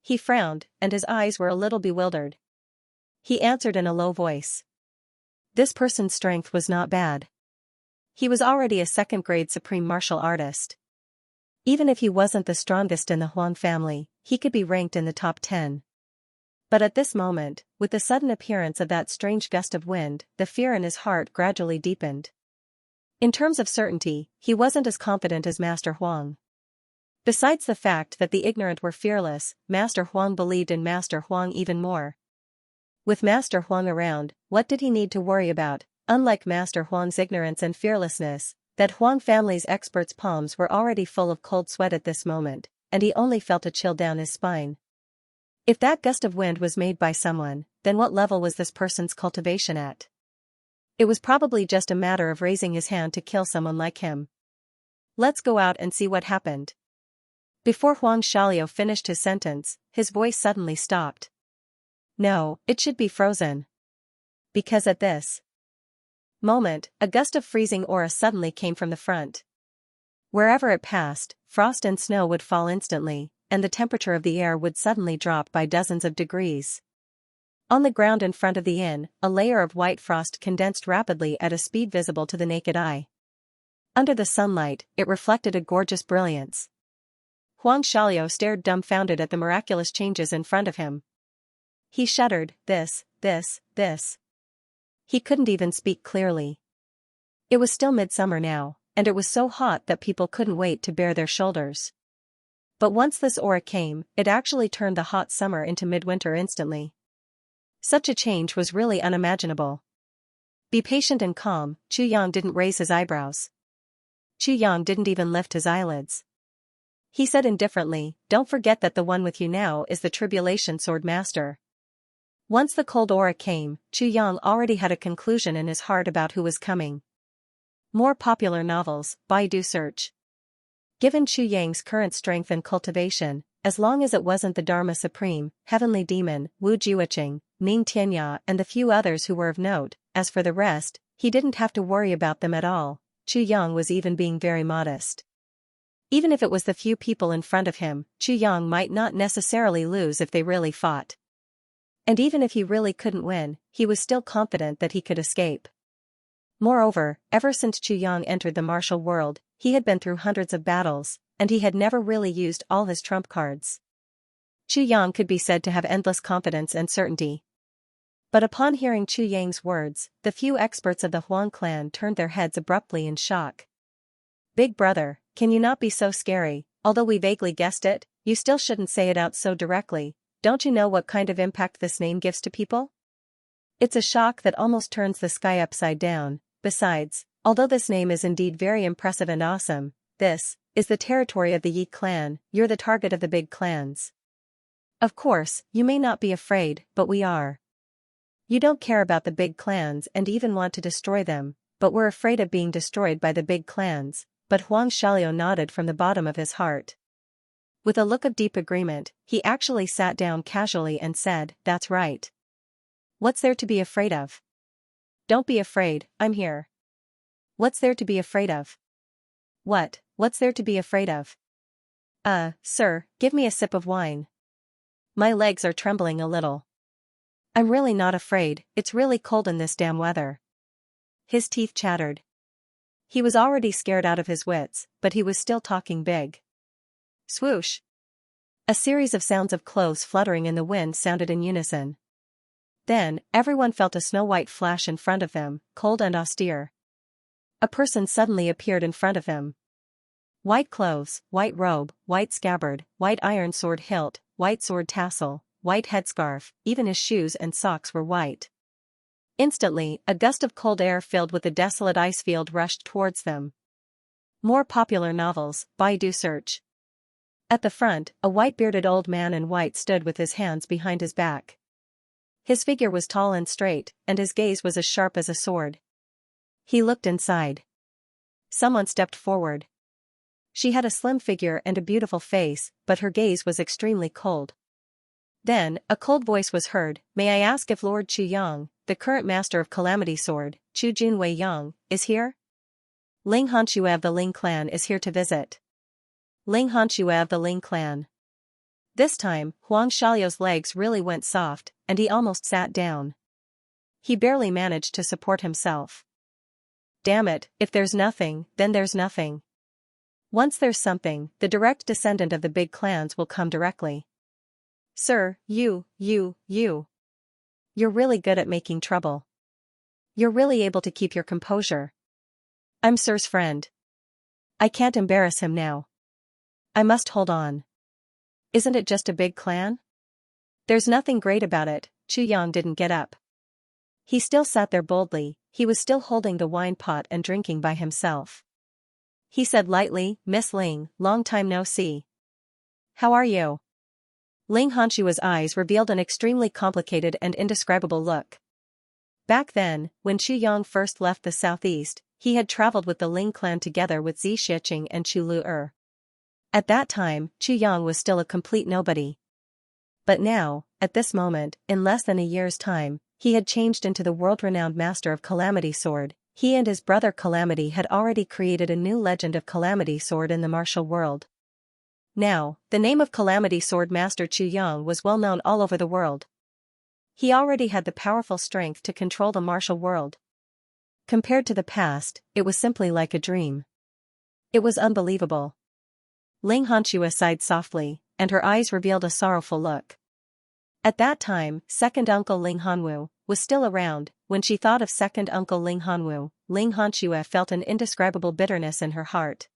He frowned, and his eyes were a little bewildered. He answered in a low voice. This person's strength was not bad. He was already a second-grade supreme martial artist. Even if he wasn't the strongest in the Huang family, he could be ranked in the top 10. But at this moment, with the sudden appearance of that strange gust of wind, the fear in his heart gradually deepened. In terms of certainty, he wasn't as confident as Master Huang. Besides the fact that the ignorant were fearless, Master Huang believed in Master Huang even more. With Master Huang around, what did he need to worry about? Unlike Master Huang's ignorance and fearlessness, that Huang family's expert's palms were already full of cold sweat at this moment, and he only felt a chill down his spine. If that gust of wind was made by someone, then what level was this person's cultivation at? It was probably just a matter of raising his hand to kill someone like him. Let's go out and see what happened. Before Huang Xiaolio finished his sentence, his voice suddenly stopped. No, it should be frozen. Because at this moment, a gust of freezing aura suddenly came from the front. Wherever it passed, frost and snow would fall instantly, and the temperature of the air would suddenly drop by dozens of degrees. On the ground in front of the inn, a layer of white frost condensed rapidly at a speed visible to the naked eye. Under the sunlight, it reflected a gorgeous brilliance. Huang Xiaolio stared dumbfounded at the miraculous changes in front of him. He shuddered, this. He couldn't even speak clearly. It was still midsummer now, and it was so hot that people couldn't wait to bare their shoulders. But once this aura came, it actually turned the hot summer into midwinter instantly. Such a change was really unimaginable. Be patient and calm, Chu Yang didn't raise his eyebrows. Chu Yang didn't even lift his eyelids. He said indifferently, don't forget that the one with you now is the Tribulation Sword Master. Once the cold aura came, Chu Yang already had a conclusion in his heart about who was coming. More popular novels, Baidu search. Given Chu Yang's current strength and cultivation, as long as it wasn't the Dharma Supreme, Heavenly Demon, Wu Jiuqing, Ning Tianya and the few others who were of note, as for the rest, he didn't have to worry about them at all. Chu Yang was even being very modest. Even if it was the few people in front of him, Chu Yang might not necessarily lose if they really fought. And even if he really couldn't win, he was still confident that he could escape. Moreover, ever since Chu Yang entered the martial world, he had been through hundreds of battles, and he had never really used all his trump cards. Chu Yang could be said to have endless confidence and certainty. But upon hearing Chu Yang's words, the few experts of the Huang clan turned their heads abruptly in shock. Big brother, can you not be so scary? Although we vaguely guessed it, you still shouldn't say it out so directly. Don't you know what kind of impact this name gives to people? It's a shock that almost turns the sky upside down. Besides, although this name is indeed very impressive and awesome, this is the territory of the Yi clan. You're the target of the big clans. Of course, you may not be afraid, but we are. You don't care about the big clans and even want to destroy them, but we're afraid of being destroyed by the big clans. But Huang Xiaoliu nodded from the bottom of his heart. With a look of deep agreement, he actually sat down casually and said, that's right. What's there to be afraid of? Don't be afraid, I'm here. What's there to be afraid of? What's there to be afraid of? Sir, give me a sip of wine. My legs are trembling a little. I'm really not afraid, it's really cold in this damn weather. His teeth chattered. He was already scared out of his wits, but he was still talking big. Swoosh! A series of sounds of clothes fluttering in the wind sounded in unison. Then, everyone felt a snow-white flash in front of them, cold and austere. A person suddenly appeared in front of him. White clothes, white robe, white scabbard, white iron sword hilt, white sword tassel, white headscarf, even his shoes and socks were white. Instantly, a gust of cold air filled with the desolate ice field rushed towards them. More popular novels, Baidu search. At the front, a white-bearded old man in white stood with his hands behind his back. His figure was tall and straight, and his gaze was as sharp as a sword. He looked inside. Someone stepped forward. She had a slim figure and a beautiful face, but her gaze was extremely cold. Then, a cold voice was heard, may I ask if Lord Chu Yang, the current master of Calamity Sword, Chu Junwei Yang, is here? Ling Hanxue of the Ling clan is here to visit. Ling Hanxue of the Ling clan. This time, Huang Xiaoliu's legs really went soft, and he almost sat down. He barely managed to support himself. Damn it, if there's nothing, then there's nothing. Once there's something, the direct descendant of the big clans will come directly. Sir, you're really good at making trouble. You're really able to keep your composure. I'm Sir's friend. I can't embarrass him now. I must hold on. Isn't it just a big clan? There's nothing great about it. Chu Yang didn't get up. He still sat there boldly, he was still holding the wine pot and drinking by himself. He said lightly, Miss Ling, long time no see. How are you? Ling Hanxue's eyes revealed an extremely complicated and indescribable look. Back then, when Chu Yang first left the southeast, he had traveled with the Ling clan together with Zi Shiqing and Chu Lu'er. At that time, Chu Yang was still a complete nobody. But now, at this moment, in less than a year's time, he had changed into the world-renowned master of Calamity Sword. He and his brother Calamity had already created a new legend of Calamity Sword in the martial world. Now, the name of Calamity Sword Master Chu Yang was well known all over the world. He already had the powerful strength to control the martial world. Compared to the past, it was simply like a dream. It was unbelievable. Ling Hanxue sighed softly, and her eyes revealed a sorrowful look. At that time, second uncle Ling Hanwu was still around, when she thought of second uncle Ling Hanwu, Ling Hanxue felt an indescribable bitterness in her heart.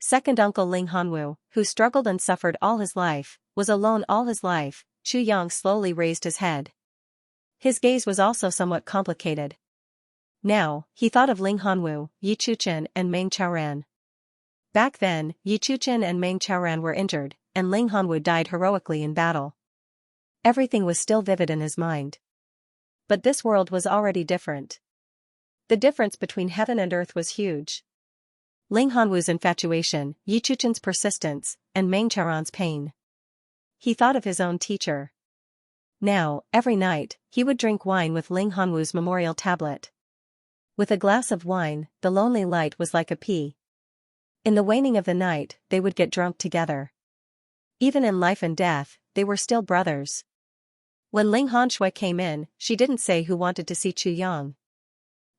Second uncle Ling Hanwu, who struggled and suffered all his life, was alone all his life. Chu Yang slowly raised his head. His gaze was also somewhat complicated. Now, he thought of Ling Hanwu, Yi Chuchen and Meng Chaoran. Back then, Yi Chuchen and Meng Chaoran were injured, and Ling Hanwu died heroically in battle. Everything was still vivid in his mind. But this world was already different. The difference between heaven and earth was huge. Ling Hanwu's infatuation, Yi Chuchen's persistence, and Meng Chaoran's pain. He thought of his own teacher. Now, every night, he would drink wine with Ling Hanwu's memorial tablet. With a glass of wine, the lonely light was like a pea. In the waning of the night, they would get drunk together. Even in life and death, they were still brothers. When Ling Hanxue came in, she didn't say who wanted to see Chu Yang.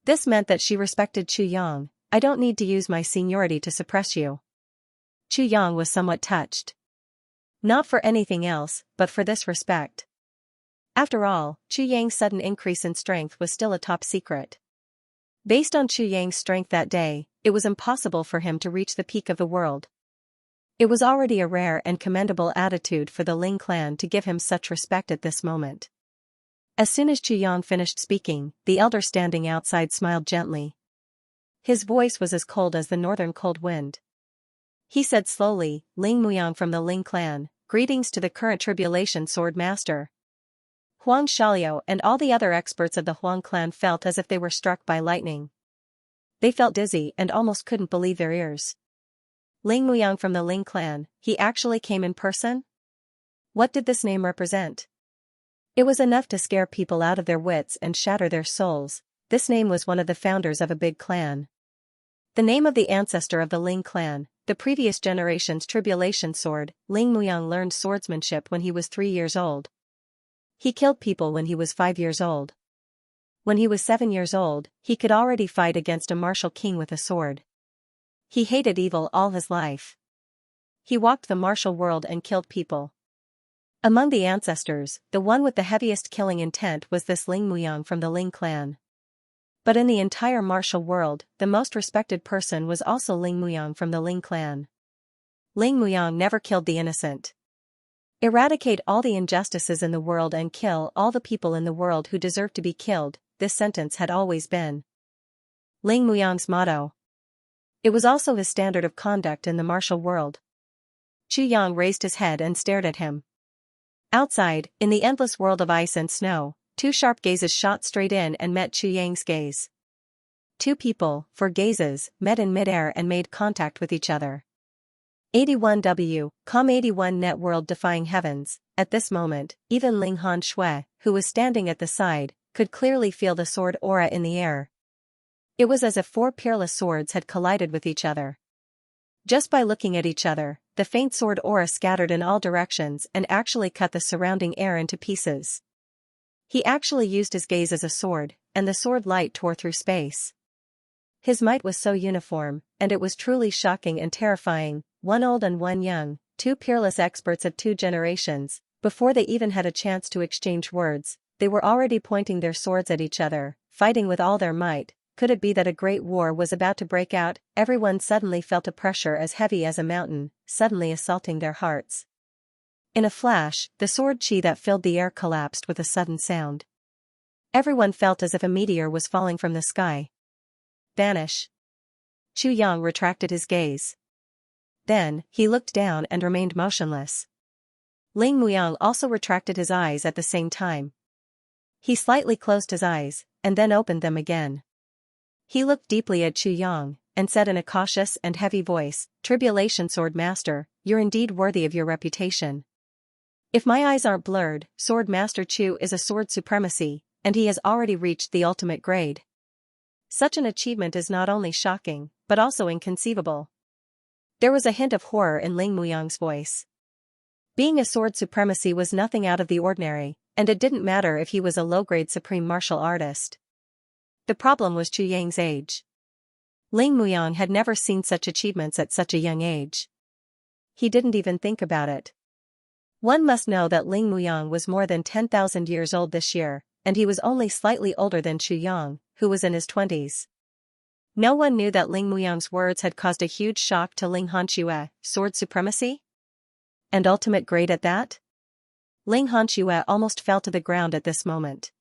This meant that she respected Chu Yang. I don't need to use my seniority to suppress you. Chu Yang was somewhat touched. Not for anything else, but for this respect. After all, Chu Yang's sudden increase in strength was still a top secret. Based on Chu Yang's strength that day, it was impossible for him to reach the peak of the world. It was already a rare and commendable attitude for the Ling clan to give him such respect at this moment. As soon as Chu Yang finished speaking, the elder standing outside smiled gently. His voice was as cold as the northern cold wind. He said slowly, Ling Muyang from the Ling clan, greetings to the current tribulation sword master. Huang Xiaoliu and all the other experts of the Huang clan felt as if they were struck by lightning. They felt dizzy and almost couldn't believe their ears. Ling Muyang from the Ling clan, he actually came in person? What did this name represent? It was enough to scare people out of their wits and shatter their souls. This name was one of the founders of a big clan. The name of the ancestor of the Ling clan, the previous generation's tribulation sword. Ling Muyang learned swordsmanship when he was 3 years old. He killed people when he was 5 years old. When he was 7 years old, he could already fight against a martial king with a sword. He hated evil all his life. He walked the martial world and killed people. Among the ancestors, the one with the heaviest killing intent was this Ling Muyang from the Ling clan. But in the entire martial world, the most respected person was also Ling Muyang from the Ling clan. Ling Muyang never killed the innocent. Eradicate all the injustices in the world and kill all the people in the world who deserve to be killed, this sentence had always been Ling Muyang's motto. It was also his standard of conduct in the martial world. Chu Yang raised his head and stared at him. Outside, in the endless world of ice and snow, 2 sharp gazes shot straight in and met Chu Yang's gaze. 2 people, for gazes, met in midair and made contact with each other. 81W, Com81 Net World Defying Heavens. At this moment, even Ling Hanxue, who was standing at the side, could clearly feel the sword aura in the air. It was as if 4 peerless swords had collided with each other. Just by looking at each other, the faint sword aura scattered in all directions and actually cut the surrounding air into pieces. He actually used his gaze as a sword, and the sword light tore through space. His might was so uniform, and it was truly shocking and terrifying. 1 old and 1 young, 2 peerless experts of 2 generations. Before they even had a chance to exchange words, they were already pointing their swords at each other, fighting with all their might. Could it be that a great war was about to break out? Everyone suddenly felt a pressure as heavy as a mountain, suddenly assaulting their hearts. In a flash, the sword chi that filled the air collapsed with a sudden sound. Everyone felt as if a meteor was falling from the sky. Vanish. Chu Yang retracted his gaze. Then, he looked down and remained motionless. Ling Muyang also retracted his eyes at the same time. He slightly closed his eyes, and then opened them again. He looked deeply at Chu Yang, and said in a cautious and heavy voice, Tribulation Sword Master, you're indeed worthy of your reputation. If my eyes aren't blurred, Sword Master Chu is a sword supremacy, and he has already reached the ultimate grade. Such an achievement is not only shocking, but also inconceivable. There was a hint of horror in Ling Muyang's voice. Being a sword supremacy was nothing out of the ordinary, and it didn't matter if he was a low-grade supreme martial artist. The problem was Chu Yang's age. Ling Muyang had never seen such achievements at such a young age. He didn't even think about it. One must know that Ling Muyang was more than 10,000 years old this year, and he was only slightly older than Chu Yang, who was in his 20s. No one knew that Ling Muyang's words had caused a huge shock to Ling Hanxue. Sword supremacy? And ultimate grade at that? Ling Hanxue almost fell to the ground at this moment.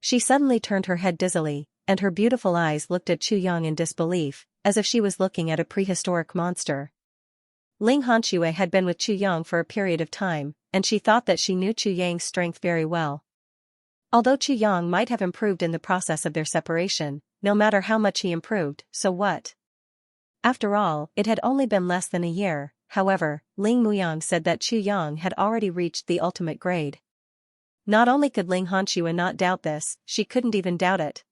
She suddenly turned her head dizzily, and her beautiful eyes looked at Chu Yang in disbelief, as if she was looking at a prehistoric monster. Ling Hanxue had been with Chu Yang for a period of time, and she thought that she knew Chu Yang's strength very well. Although Chu Yang might have improved in the process of their separation, no matter how much he improved, so what? After all, it had only been less than a year. However, Ling Muyang said that Chu Yang had already reached the ultimate grade. Not only could Ling Hanxue not doubt this, she couldn't even doubt it.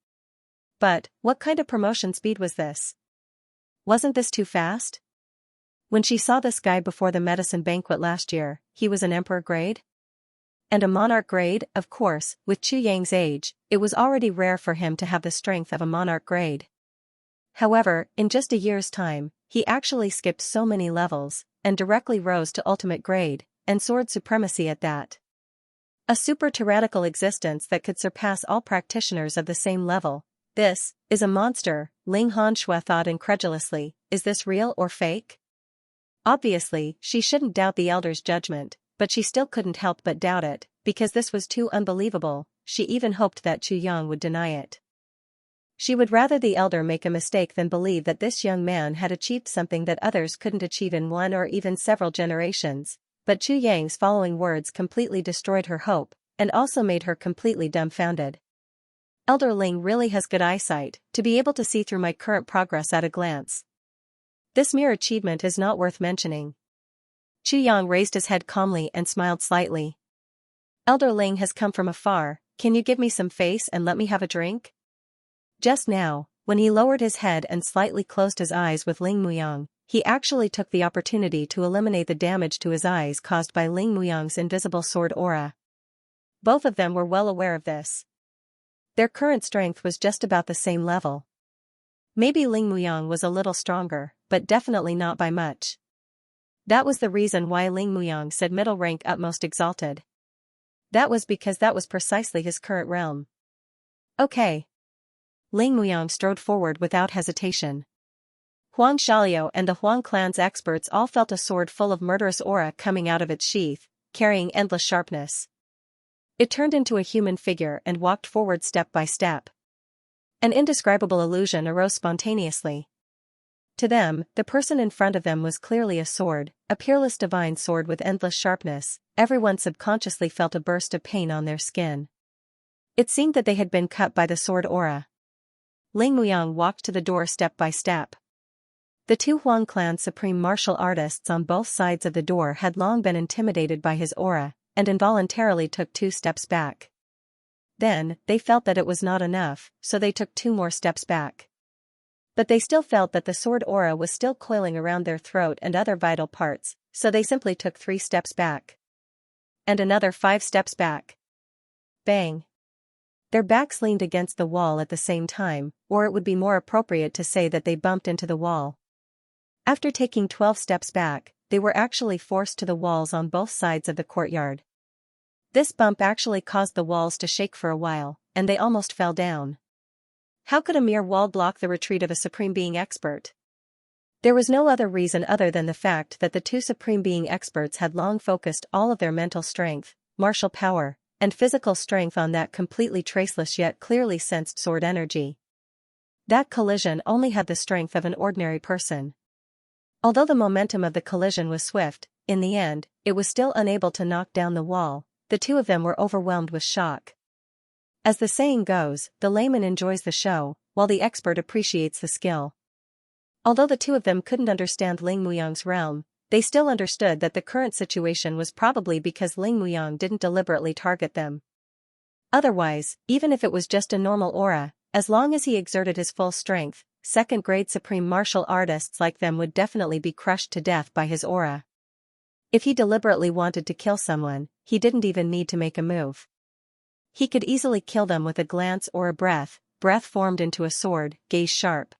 But, what kind of promotion speed was this? Wasn't this too fast? When she saw this guy before the medicine banquet last year, he was an emperor grade? And a monarch grade, of course. With Chu Yang's age, it was already rare for him to have the strength of a monarch grade. However, in just a year's time, he actually skipped so many levels, and directly rose to ultimate grade, and sword supremacy at that. A super tyrannical existence that could surpass all practitioners of the same level. This is a monster, Ling Hanxue thought incredulously. Is this real or fake? Obviously, she shouldn't doubt the elder's judgment, but she still couldn't help but doubt it, because this was too unbelievable. She even hoped that Chu Yang would deny it. She would rather the elder make a mistake than believe that this young man had achieved something that others couldn't achieve in one or even several generations, but Chu Yang's following words completely destroyed her hope, and also made her completely dumbfounded. Elder Ling really has good eyesight, to be able to see through my current progress at a glance. This mere achievement is not worth mentioning. Chu Yang raised his head calmly and smiled slightly. Elder Ling has come from afar. Can you give me some face and let me have a drink? Just now, when he lowered his head and slightly closed his eyes with Ling Muyang, he actually took the opportunity to eliminate the damage to his eyes caused by Ling Muyang's invisible sword aura. Both of them were well aware of this. Their current strength was just about the same level. Maybe Ling Muyang was a little stronger, but definitely not by much. That was the reason why Ling Muyang said middle rank utmost exalted. That was because that was precisely his current realm. Okay. Ling Muyang strode forward without hesitation. Huang Xiaoliu and the Huang clan's experts all felt a sword full of murderous aura coming out of its sheath, carrying endless sharpness. It turned into a human figure and walked forward step by step. An indescribable illusion arose spontaneously. To them, the person in front of them was clearly a sword, a peerless divine sword with endless sharpness. Everyone subconsciously felt a burst of pain on their skin. It seemed that they had been cut by the sword aura. Ling Muyang walked to the door step by step. The two Huang clan's supreme martial artists on both sides of the door had long been intimidated by his aura, and involuntarily took 2 steps back. Then, they felt that it was not enough, so they took 2 more steps back. But they still felt that the sword aura was still coiling around their throat and other vital parts, so they simply took 3 steps back. And another 5 steps back. Bang! Their backs leaned against the wall at the same time, or it would be more appropriate to say that they bumped into the wall. After taking 12 steps back, they were actually forced to the walls on both sides of the courtyard. This bump actually caused the walls to shake for a while, and they almost fell down. How could a mere wall block the retreat of a Supreme Being expert? There was no other reason other than the fact that the 2 Supreme Being experts had long focused all of their mental strength, martial power, and physical strength on that completely traceless yet clearly sensed sword energy. That collision only had the strength of an ordinary person. Although the momentum of the collision was swift, in the end, it was still unable to knock down the wall. The 2 of them were overwhelmed with shock. As the saying goes, the layman enjoys the show, while the expert appreciates the skill. Although the 2 of them couldn't understand Ling Muyang's realm, they still understood that the current situation was probably because Ling Muyang didn't deliberately target them. Otherwise, even if it was just a normal aura, as long as he exerted his full strength, second-grade supreme martial artists like them would definitely be crushed to death by his aura. If he deliberately wanted to kill someone, he didn't even need to make a move. He could easily kill them with a glance or a breath formed into a sword, gaze sharp.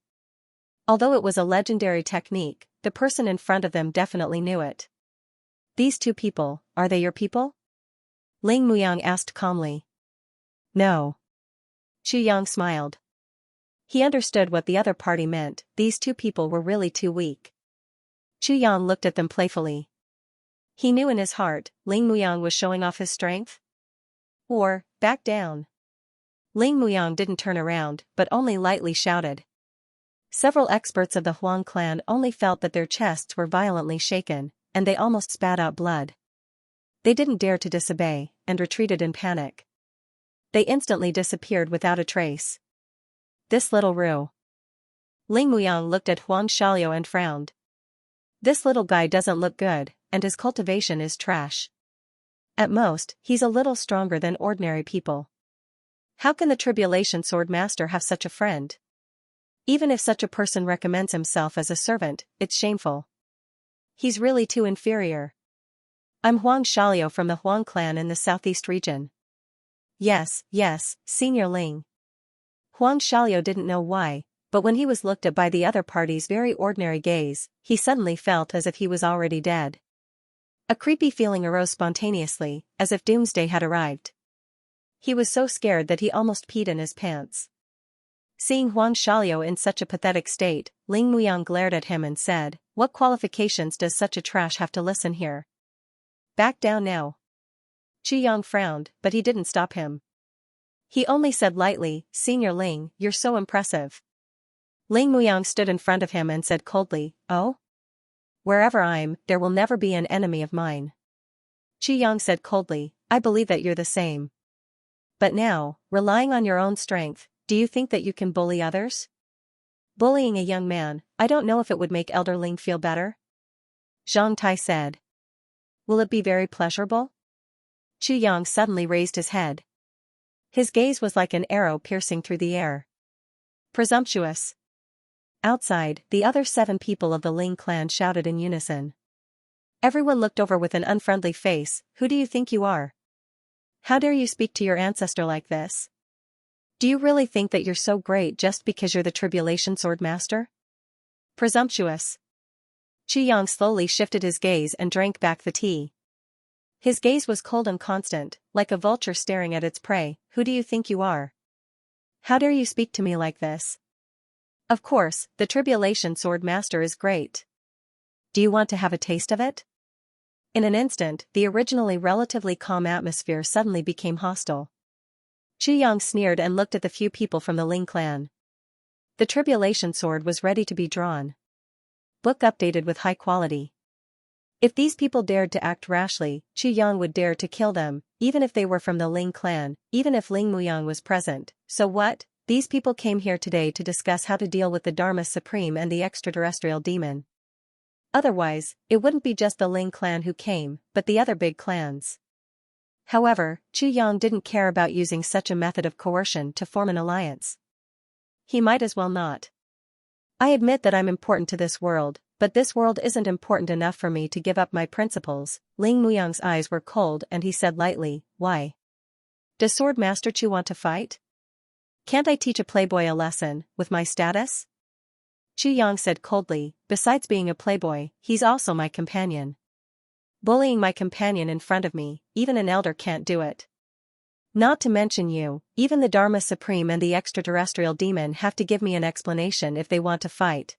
Although it was a legendary technique, the person in front of them definitely knew it. These 2 people, are they your people? Ling Muyang asked calmly. No. Chu Yang smiled. He understood what the other party meant, these two people were really too weak. Chu Yang looked at them playfully. He knew in his heart, Ling Muyang was showing off his strength. Or, back down. Ling Muyang didn't turn around, but only lightly shouted. Several experts of the Huang clan only felt that their chests were violently shaken, and they almost spat out blood. They didn't dare to disobey, and retreated in panic. They instantly disappeared without a trace. This little Ru. Ling Muyang looked at Huang Xiaoliu and frowned. This little guy doesn't look good, and his cultivation is trash. At most, he's a little stronger than ordinary people. How can the Tribulation Sword Master have such a friend? Even if such a person recommends himself as a servant, it's shameful. He's really too inferior. I'm Huang Xiaoliu from the Huang clan in the southeast region. Yes, Senior Ling. Huang Xiaoliu didn't know why, but when he was looked at by the other party's very ordinary gaze, he suddenly felt as if he was already dead. A creepy feeling arose spontaneously, as if doomsday had arrived. He was so scared that he almost peed in his pants. Seeing Huang Xiaoliu in such a pathetic state, Ling Muyang glared at him and said, "What qualifications does such a trash have to listen here? Back down now." Chu Yang frowned, but he didn't stop him. He only said lightly, "Senior Ling, you're so impressive." Ling Muyang stood in front of him and said coldly, "Oh? Wherever I'm, there will never be an enemy of mine." Chu Yang said coldly, "I believe that you're the same. But now, relying on your own strength, do you think that you can bully others? Bullying a young man, I don't know if it would make Elder Ling feel better." Zhang Tai said. "Will it be very pleasurable?" Chu Yang suddenly raised his head. His gaze was like an arrow piercing through the air. Presumptuous. Outside, the other 7 people of the Ling clan shouted in unison. Everyone looked over with an unfriendly face. "Who do you think you are? How dare you speak to your ancestor like this? Do you really think that you're so great just because you're the Tribulation Sword Master? Presumptuous." Chu Yang slowly shifted his gaze and drank back the tea. His gaze was cold and constant, like a vulture staring at its prey. "Who do you think you are? How dare you speak to me like this? Of course, the Tribulation Sword Master is great. Do you want to have a taste of it?" In an instant, the originally relatively calm atmosphere suddenly became hostile. Chu Yang sneered and looked at the few people from the Ling clan. The Tribulation Sword was ready to be drawn. Book updated with high quality. If these people dared to act rashly, Chu Yang would dare to kill them, even if they were from the Ling clan, even if Ling Muyang was present. So what? These people came here today to discuss how to deal with the Dharma Supreme and the extraterrestrial demon. Otherwise, it wouldn't be just the Ling clan who came, but the other big clans. However, Chu Yang didn't care about using such a method of coercion to form an alliance. He might as well not. "I admit that I'm important to this world, but this world isn't important enough for me to give up my principles." Ling Muyang's eyes were cold and he said lightly, "Why? Does Sword Master Chu want to fight? Can't I teach a playboy a lesson, with my status?" Chu Yang said coldly, "Besides being a playboy, he's also my companion. Bullying my companion in front of me, even an elder can't do it. Not to mention you, even the Dharma Supreme and the extraterrestrial demon have to give me an explanation if they want to fight."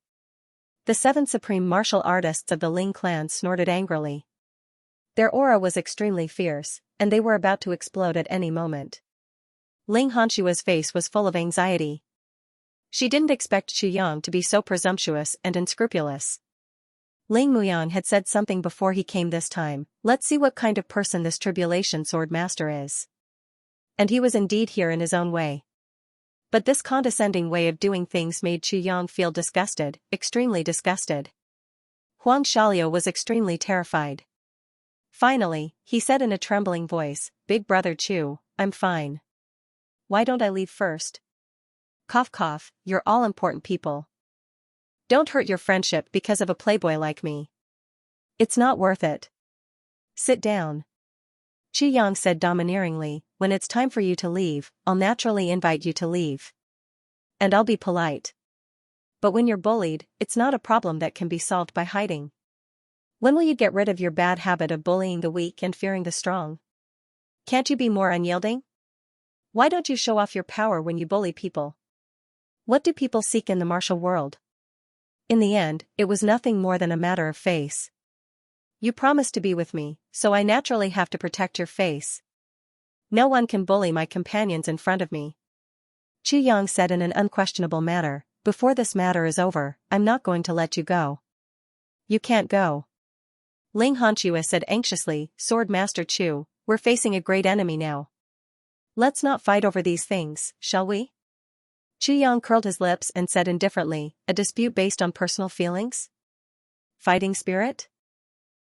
The 7 supreme martial artists of the Ling clan snorted angrily. Their aura was extremely fierce, and they were about to explode at any moment. Ling Honshua's face was full of anxiety. She didn't expect Chu Yang to be so presumptuous and unscrupulous. Ling Muyang had said something before he came this time, "Let's see what kind of person this Tribulation Sword Master is." And he was indeed here in his own way. But this condescending way of doing things made Chu Yang feel disgusted, extremely disgusted. Huang Xiaoliu was extremely terrified. Finally, he said in a trembling voice, "Big brother Chu, I'm fine. Why don't I leave first? Cough cough, you're all important people. Don't hurt your friendship because of a playboy like me. It's not worth it. Sit down." Chu Yang said domineeringly, "When it's time for you to leave, I'll naturally invite you to leave. And I'll be polite. But when you're bullied, it's not a problem that can be solved by hiding. When will you get rid of your bad habit of bullying the weak and fearing the strong? Can't you be more unyielding?" Why don't you show off your power when you bully people? What do people seek in the martial world? In the end, it was nothing more than a matter of face. You promised to be with me, so I naturally have to protect your face. No one can bully my companions in front of me. Xianxia said in an unquestionable manner, before this matter is over, I'm not going to let you go. You can't go. Xianxia said anxiously, Sword Master Chu, we're facing a great enemy now. Let's not fight over these things, shall we? Xianxia curled his lips and said indifferently, a dispute based on personal feelings? Fighting spirit?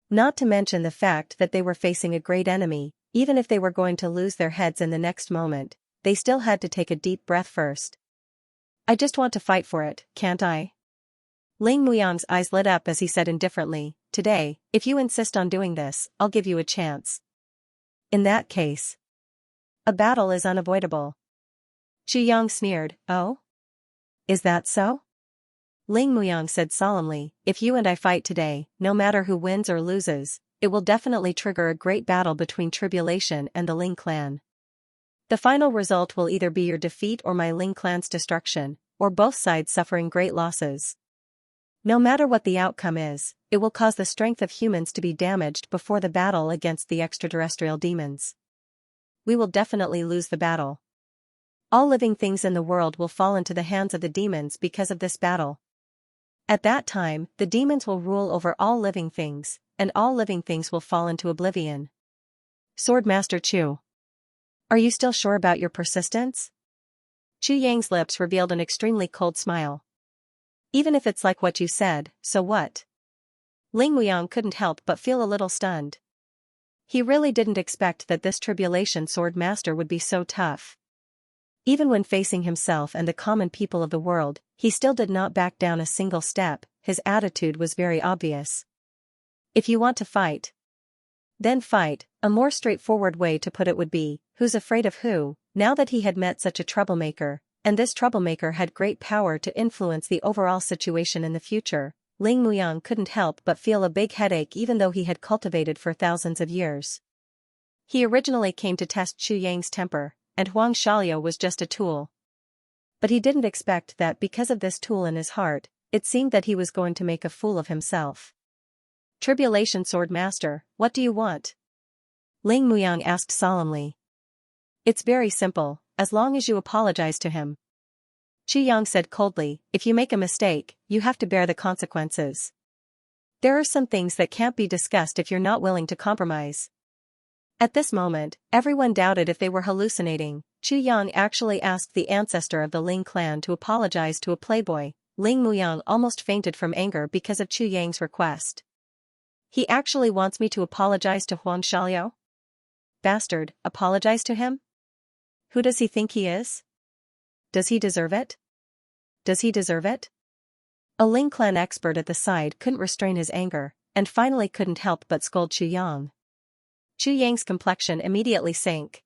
Not to mention the fact that they were facing a great enemy, even if they were going to lose their heads in the next moment, they still had to take a deep breath first. I just want to fight for it, can't I? Ling Muyang's eyes lit up as he said indifferently, today, if you insist on doing this, I'll give you a chance. In that case, a battle is unavoidable. Xianxia sneered, oh? Is that so? Ling Muyang said solemnly, if you and I fight today, no matter who wins or loses, it will definitely trigger a great battle between Tribulation and the Ling clan. The final result will either be your defeat or my Ling clan's destruction, or both sides suffering great losses. No matter what the outcome is, it will cause the strength of humans to be damaged before the battle against the extraterrestrial demons. We will definitely lose the battle. All living things in the world will fall into the hands of the demons because of this battle. At that time, the demons will rule over all living things, and all living things will fall into oblivion. Sword Master Chu. Are you still sure about your persistence? Xianxia's lips revealed an extremely cold smile. Even if it's like what you said, so what? Ling Muyang couldn't help but feel a little stunned. He really didn't expect that this Tribulation Sword Master would be so tough. Even when facing himself and the common people of the world, he still did not back down a single step, his attitude was very obvious. If you want to fight, then fight. A more straightforward way to put it would be, who's afraid of who? Now that he had met such a troublemaker, and this troublemaker had great power to influence the overall situation in the future, Ling Muyang couldn't help but feel a big headache even though he had cultivated for thousands of years. He originally came to test Xianxia's temper, and Xianxia was just a tool. But he didn't expect that because of this tool in his heart, it seemed that he was going to make a fool of himself. Tribulation Sword Master, what do you want? Ling Muyang asked solemnly. It's very simple, as long as you apologize to him. Xianxia said coldly, if you make a mistake, you have to bear the consequences. There are some things that can't be discussed if you're not willing to compromise. At this moment, everyone doubted if they were hallucinating. Xianxia actually asked the ancestor of the Ling clan to apologize to a playboy. Ling Muyang almost fainted from anger because of Xianxia's request. He actually wants me to apologize to Xianxia? Bastard, apologize to him? Who does he think he is? Does he deserve it? Does he deserve it? A Ling clan expert at the side couldn't restrain his anger, and finally couldn't help but scold Xianxia. Xianxia's complexion immediately sank.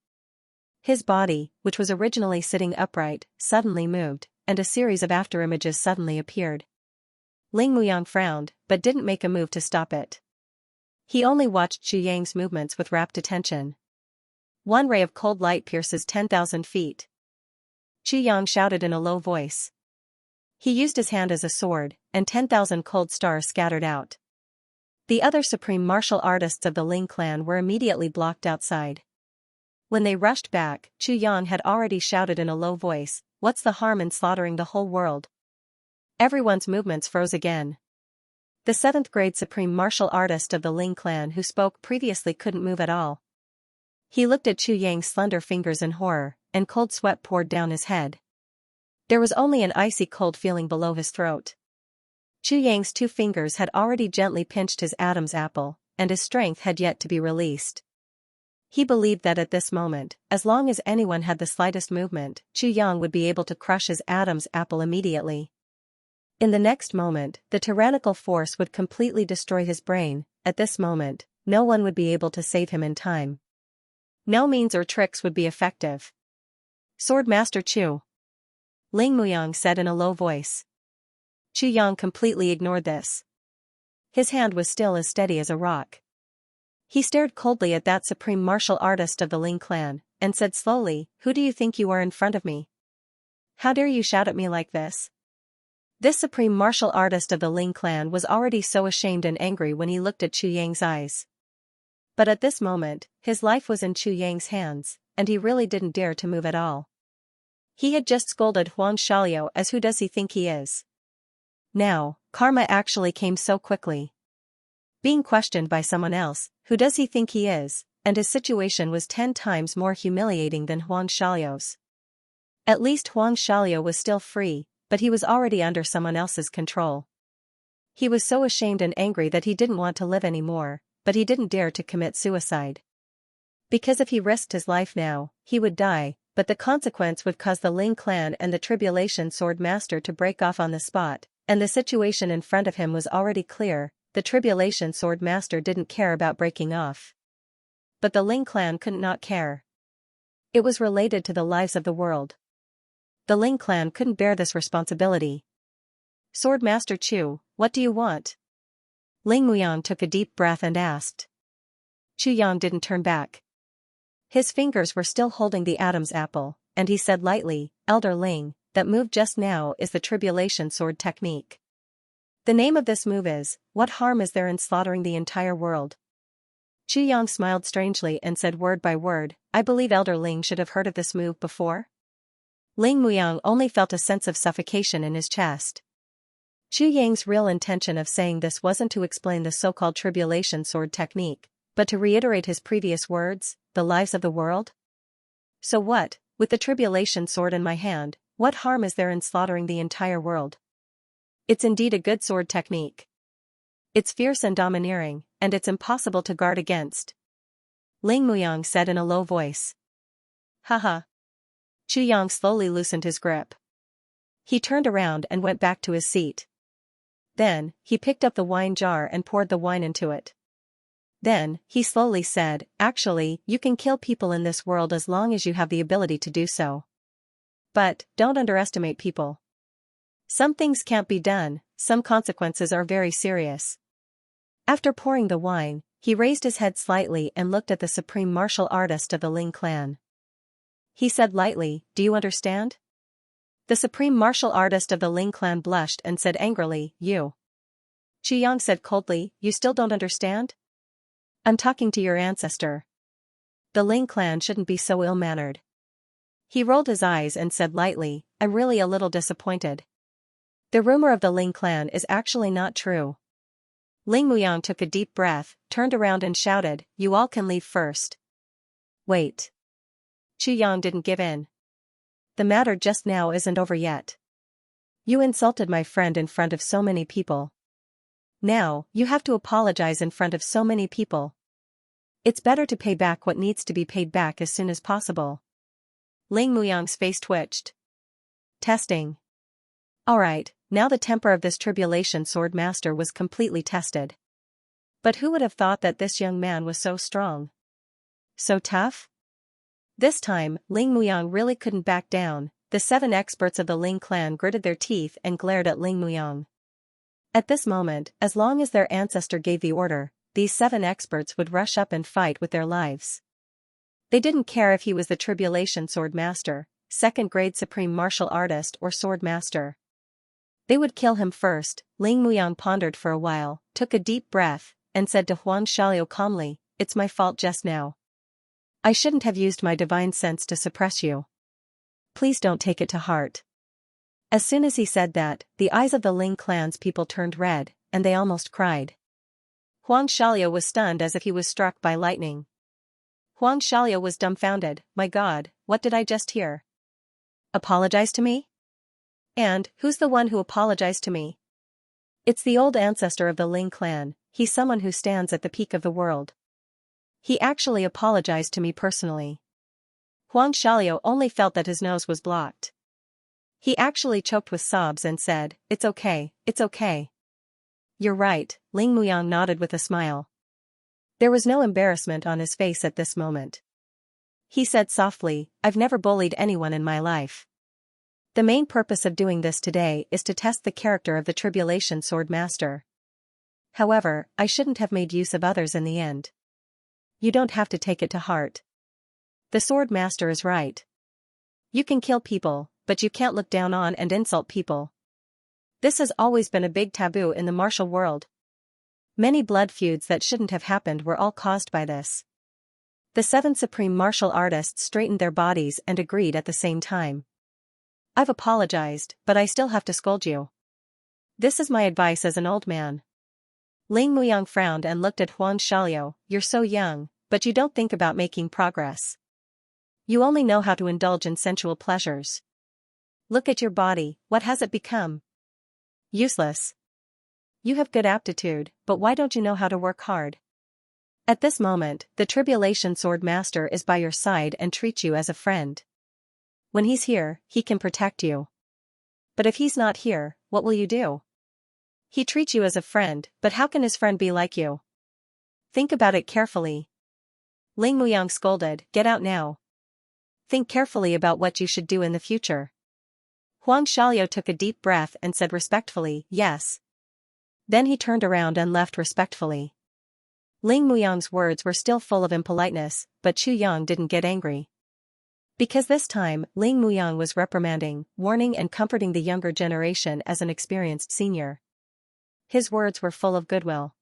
His body, which was originally sitting upright, suddenly moved, and a series of afterimages suddenly appeared. Ling Muyang frowned, but didn't make a move to stop it. He only watched Xianxia's movements with rapt attention. One ray of cold light pierces 10,000 feet. Xianxia shouted in a low voice. He used his hand as a sword, and 10,000 cold stars scattered out. The other supreme martial artists of the Ling clan were immediately blocked outside. When they rushed back, Xianxia had already shouted in a low voice, what's the harm in slaughtering the whole world? Everyone's movements froze again. The 7th grade supreme martial artist of the Ling clan who spoke previously couldn't move at all. He looked at Xianxia's slender fingers in horror, and cold sweat poured down his head. There was only an icy cold feeling below his throat. Xianxia's 2 fingers had already gently pinched his Adam's apple, and his strength had yet to be released. He believed that at this moment, as long as anyone had the slightest movement, Xianxia would be able to crush his Adam's apple immediately. In the next moment, the tyrannical force would completely destroy his brain. At this moment, no one would be able to save him in time. No means or tricks would be effective. Sword Master Chu. Ling Muyang said in a low voice. Xianxia completely ignored this. His hand was still as steady as a rock. He stared coldly at that supreme martial artist of the Ling clan, and said slowly, "Who do you think you are in front of me? How dare you shout at me like this?" This supreme martial artist of the Ling clan was already so ashamed and angry when he looked at Chu Yang's eyes. But at this moment, his life was in Chu Yang's hands, and he really didn't dare to move at all. He had just scolded Huang Xiaolio as who does he think he is? Now, karma actually came so quickly. Being questioned by someone else, who does he think he is, and his situation was 10 times more humiliating than Huang Xiaolio's. At least Huang Xiaolio was still free, but he was already under someone else's control. He was so ashamed and angry that he didn't want to live anymore, but he didn't dare to commit suicide. Because if he risked his life now, he would die, but the consequence would cause the Ling clan and the Tribulation Sword Master to break off on the spot, and the situation in front of him was already clear. The Tribulation Sword Master didn't care about breaking off. But the Ling clan couldn't not care. It was related to the lives of the world. The Ling clan couldn't bear this responsibility. "Sword Master Chu, what do you want?" Ling Muyang took a deep breath and asked. Chu Yang didn't turn back. His fingers were still holding the Adam's apple, and he said lightly, "Elder Ling, that move just now is the Tribulation Sword technique. The name of this move is, what harm is there in slaughtering the entire world?" Chu Yang smiled strangely and said word by word, "I believe Elder Ling should have heard of this move before." Ling Muyang only felt a sense of suffocation in his chest. Chu Yang's real intention of saying this wasn't to explain the so-called Tribulation Sword technique, but to reiterate his previous words, the lives of the world? So what, with the Tribulation Sword in my hand, what harm is there in slaughtering the entire world? It's indeed a good sword technique. It's fierce and domineering, and it's impossible to guard against. Ling Muyang said in a low voice. Haha. Chu Yang slowly loosened his grip. He turned around and went back to his seat. Then, he picked up the wine jar and poured the wine into it. Then, he slowly said, "Actually, you can kill people in this world as long as you have the ability to do so. But, don't underestimate people. Some things can't be done, some consequences are very serious." After pouring the wine, he raised his head slightly and looked at the supreme martial artist of the Ling clan. He said lightly, "Do you understand?" The supreme martial artist of the Ling clan blushed and said angrily, "You." Chu Yang said coldly, "You still don't understand? I'm talking to your ancestor. The Ling clan shouldn't be so ill-mannered." He rolled his eyes and said lightly, "I'm really a little disappointed. The rumor of the Ling clan is actually not true." Ling Muyang took a deep breath, turned around and shouted, "You all can leave first." Wait. Chu Yang didn't give in. "The matter just now isn't over yet. You insulted my friend in front of so many people. Now, you have to apologize in front of so many people. It's better to pay back what needs to be paid back as soon as possible." Ling Muyang's face twitched. Testing. Alright, now the temper of this Tribulation Sword Master was completely tested. But who would have thought that this young man was so strong? So tough? This time, Ling Muyang really couldn't back down. The 7 experts of the Ling clan gritted their teeth and glared at Ling Muyang. At this moment, as long as their ancestor gave the order, these 7 experts would rush up and fight with their lives. They didn't care if he was the Tribulation Sword Master, 2nd grade Supreme Martial Artist or Sword Master. They would kill him first. Ling Muyang pondered for a while, took a deep breath, and said to Huang Xiaolio calmly, "It's my fault just now. I shouldn't have used my divine sense to suppress you. Please don't take it to heart." As soon as he said that, the eyes of the Ling clan's people turned red, and they almost cried. Huang Xiaolio was stunned as if he was struck by lightning. Huang Xiaolio was dumbfounded. My God, what did I just hear? Apologize to me? And, who's the one who apologized to me? It's the old ancestor of the Ling clan. He's someone who stands at the peak of the world. He actually apologized to me personally. Huang Xiaolio only felt that his nose was blocked. He actually choked with sobs and said, "It's okay, it's okay." You're right, Ling Muyang nodded with a smile. There was no embarrassment on his face at this moment. He said softly, "I've never bullied anyone in my life. The main purpose of doing this today is to test the character of the Tribulation Sword Master. However, I shouldn't have made use of others in the end. You don't have to take it to heart." The sword master is right. You can kill people, but you can't look down on and insult people. This has always been a big taboo in the martial world. Many blood feuds that shouldn't have happened were all caused by this. The 7 supreme martial artists straightened their bodies and agreed at the same time. I've apologized, but I still have to scold you. This is my advice as an old man. Ling Muyang frowned and looked at Huang Xiaoliu. You're so young, but you don't think about making progress. You only know how to indulge in sensual pleasures. Look at your body, what has it become? Useless. You have good aptitude, but why don't you know how to work hard? At this moment, the Tribulation Sword Master is by your side and treats you as a friend. When he's here, he can protect you. But if he's not here, what will you do? He treats you as a friend, but how can his friend be like you? Think about it carefully. Ling Muyang scolded, get out now. Think carefully about what you should do in the future. Huang Xiaoliu took a deep breath and said respectfully, yes. Then he turned around and left respectfully. Ling Muyang's words were still full of impoliteness, but Chu Yang didn't get angry. Because this time, Ling Muyang was reprimanding, warning and comforting the younger generation as an experienced senior. His words were full of goodwill.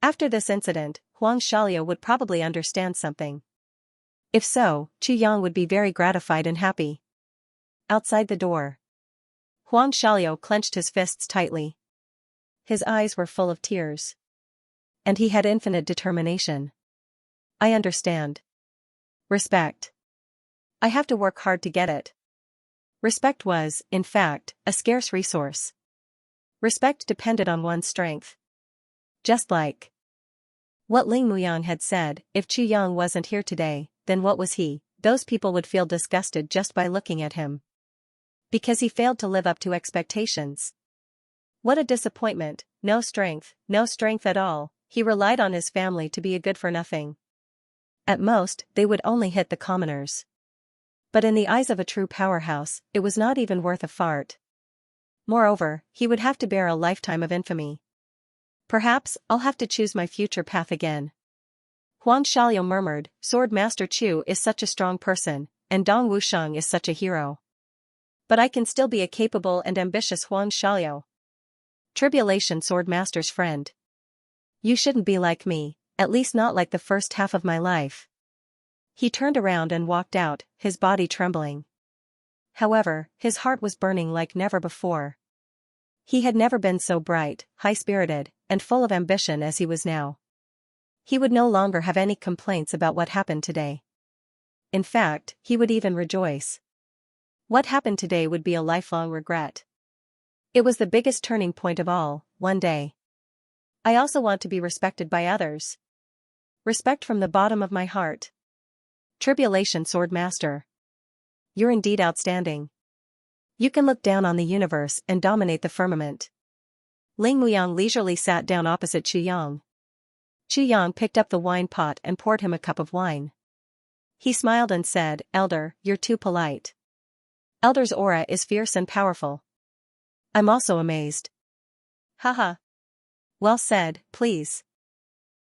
After this incident, Huang Xiaoliu would probably understand something. If so, Chu Yang would be very gratified and happy. Outside the door, Huang Xiaoliu clenched his fists tightly. His eyes were full of tears. And he had infinite determination. I understand. Respect. I have to work hard to get it. Respect was, in fact, a scarce resource. Respect depended on one's strength. Just like what Ling Muyang had said, if Chu Yang wasn't here today, then what was he? Those people would feel disgusted just by looking at him. Because he failed to live up to expectations. What a disappointment, no strength at all, he relied on his family to be a good-for-nothing. At most, they would only hit the commoners. But in the eyes of a true powerhouse, it was not even worth a fart. Moreover, he would have to bear a lifetime of infamy. Perhaps, I'll have to choose my future path again. Huang Xiaoliu murmured, Sword Master Chu is such a strong person, and Dong Wusheng is such a hero. But I can still be a capable and ambitious Huang Xiaoliu. Tribulation Sword Master's friend. You shouldn't be like me, at least not like the first half of my life. He turned around and walked out, his body trembling. However, his heart was burning like never before. He had never been so bright, high-spirited, and full of ambition as he was now. He would no longer have any complaints about what happened today. In fact, he would even rejoice. What happened today would be a lifelong regret. It was the biggest turning point of all, one day. I also want to be respected by others. Respect from the bottom of my heart. Tribulation Sword Master. You're indeed outstanding. You can look down on the universe and dominate the firmament. Ling Muyang leisurely sat down opposite Chu Yang. Chu Yang picked up the wine pot and poured him a cup of wine. He smiled and said, Elder, you're too polite. Elder's aura is fierce and powerful. I'm also amazed. Haha. Well said, please.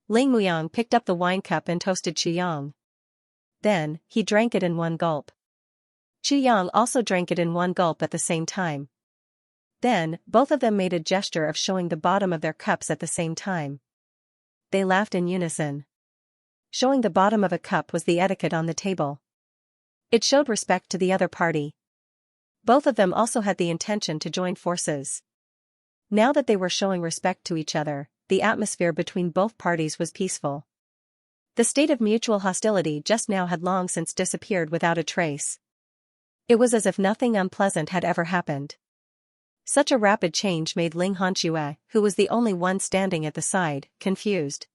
Ling Muyang picked up the wine cup and toasted Chu Yang. Then, he drank it in one gulp. Chu Yang also drank it in one gulp at the same time. Then, both of them made a gesture of showing the bottom of their cups at the same time. They laughed in unison. Showing the bottom of a cup was the etiquette on the table. It showed respect to the other party. Both of them also had the intention to join forces. Now that they were showing respect to each other, the atmosphere between both parties was peaceful. The state of mutual hostility just now had long since disappeared without a trace. It was as if nothing unpleasant had ever happened. Such a rapid change made Ling Hanxue, who was the only one standing at the side, confused.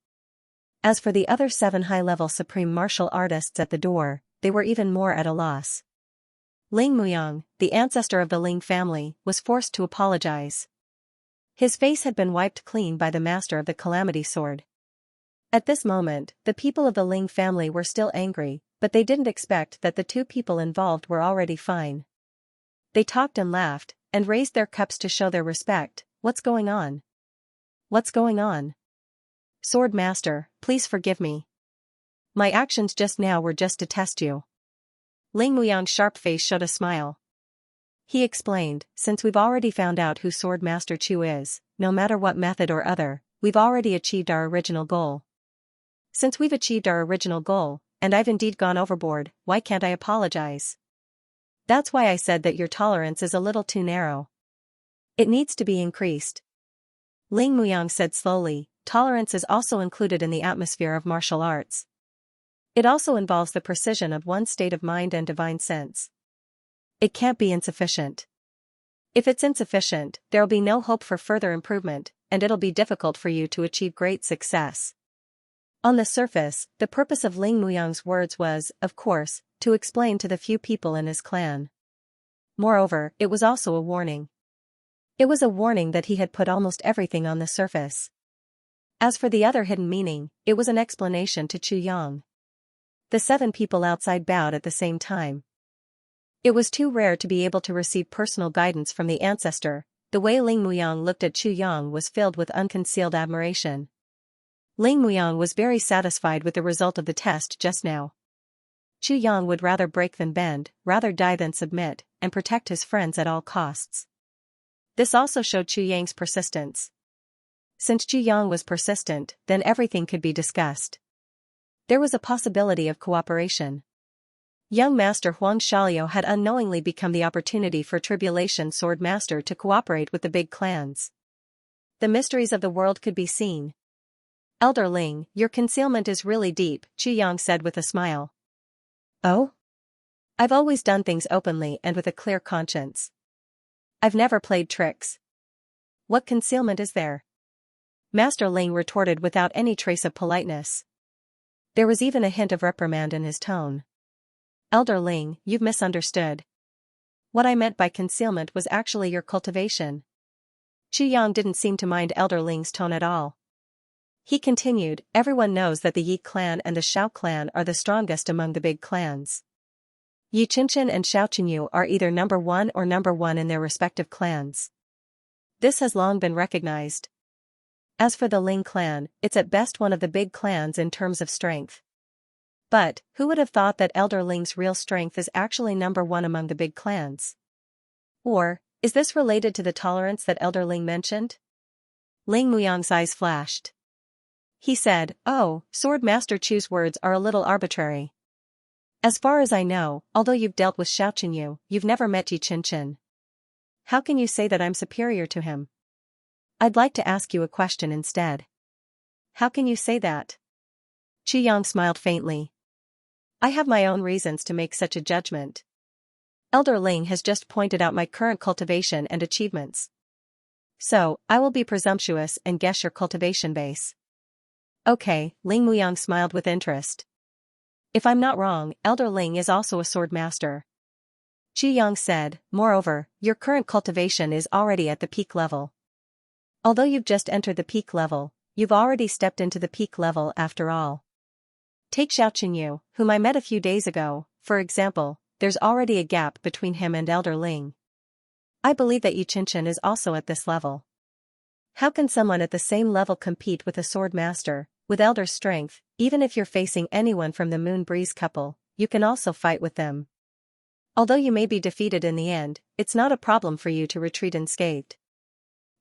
As for the other 7 high-level supreme martial artists at the door, they were even more at a loss. Ling Muyang, the ancestor of the Ling family, was forced to apologize. His face had been wiped clean by the master of the Calamity Sword. At this moment, the people of the Ling family were still angry, but they didn't expect that the 2 people involved were already fine. They talked and laughed, and raised their cups to show their respect. What's going on? What's going on? Sword Master, please forgive me. My actions just now were just to test you. Ling Muyang's sharp face showed a smile. He explained, since we've already found out who Sword Master Chu is, no matter what method or other, we've already achieved our original goal. Since we've achieved our original goal, and I've indeed gone overboard, why can't I apologize? That's why I said that your tolerance is a little too narrow. It needs to be increased. Ling Muyang said slowly, tolerance is also included in the atmosphere of martial arts. It also involves the precision of one's state of mind and divine sense. It can't be insufficient. If it's insufficient, there'll be no hope for further improvement, and it'll be difficult for you to achieve great success. On the surface, the purpose of Ling Muyang's words was, of course, to explain to the few people in his clan. Moreover, it was also a warning. It was a warning that he had put almost everything on the surface. As for the other hidden meaning, it was an explanation to Chu Yang. The 7 people outside bowed at the same time. It was too rare to be able to receive personal guidance from the ancestor. The way Ling Muyang looked at Chu Yang was filled with unconcealed admiration. Ling Muyang was very satisfied with the result of the test just now. Chu Yang would rather break than bend, rather die than submit, and protect his friends at all costs. This also showed Chu Yang's persistence. Since Chu Yang was persistent, then everything could be discussed. There was a possibility of cooperation. Young Master Huang Xiaoliu had unknowingly become the opportunity for Tribulation Sword Master to cooperate with the big clans. The mysteries of the world could be seen. Elder Ling, your concealment is really deep, Chu Yang said with a smile. Oh? I've always done things openly and with a clear conscience. I've never played tricks. What concealment is there? Master Ling retorted without any trace of politeness. There was even a hint of reprimand in his tone. Elder Ling, you've misunderstood. What I meant by concealment was actually your cultivation. Chu Yang didn't seem to mind Elder Ling's tone at all. He continued, everyone knows that the Yi clan and the Xiao clan are the strongest among the big clans. Yi Qinshan and Xiao Qinyu are either number 1 or number 1 in their respective clans. This has long been recognized. As for the Ling clan, it's at best one of the big clans in terms of strength. But, who would have thought that Elder Ling's real strength is actually number 1 among the big clans? Or, is this related to the tolerance that Elder Ling mentioned? Ling Muyang's eyes flashed. He said, oh, Sword Master Chu's words are a little arbitrary. As far as I know, although you've dealt with Xiao Qinyu, you've never met Yi Qinshan. How can you say that I'm superior to him? I'd like to ask you a question instead. How can you say that? Chu Yang smiled faintly. I have my own reasons to make such a judgment. Elder Ling has just pointed out my current cultivation and achievements. So, I will be presumptuous and guess your cultivation base. Okay, Ling Muyang smiled with interest. If I'm not wrong, Elder Ling is also a sword master. Chu Yang said, moreover, your current cultivation is already at the peak level. Although you've just entered the peak level, you've already stepped into the peak level after all. Take Xiao Qinyu, whom I met a few days ago, for example, there's already a gap between him and Elder Ling. I believe that Yi Qinshan is also at this level. How can someone at the same level compete with a sword master, with elder strength? Even if you're facing anyone from the Moon Breeze couple, you can also fight with them. Although you may be defeated in the end, it's not a problem for you to retreat unscathed.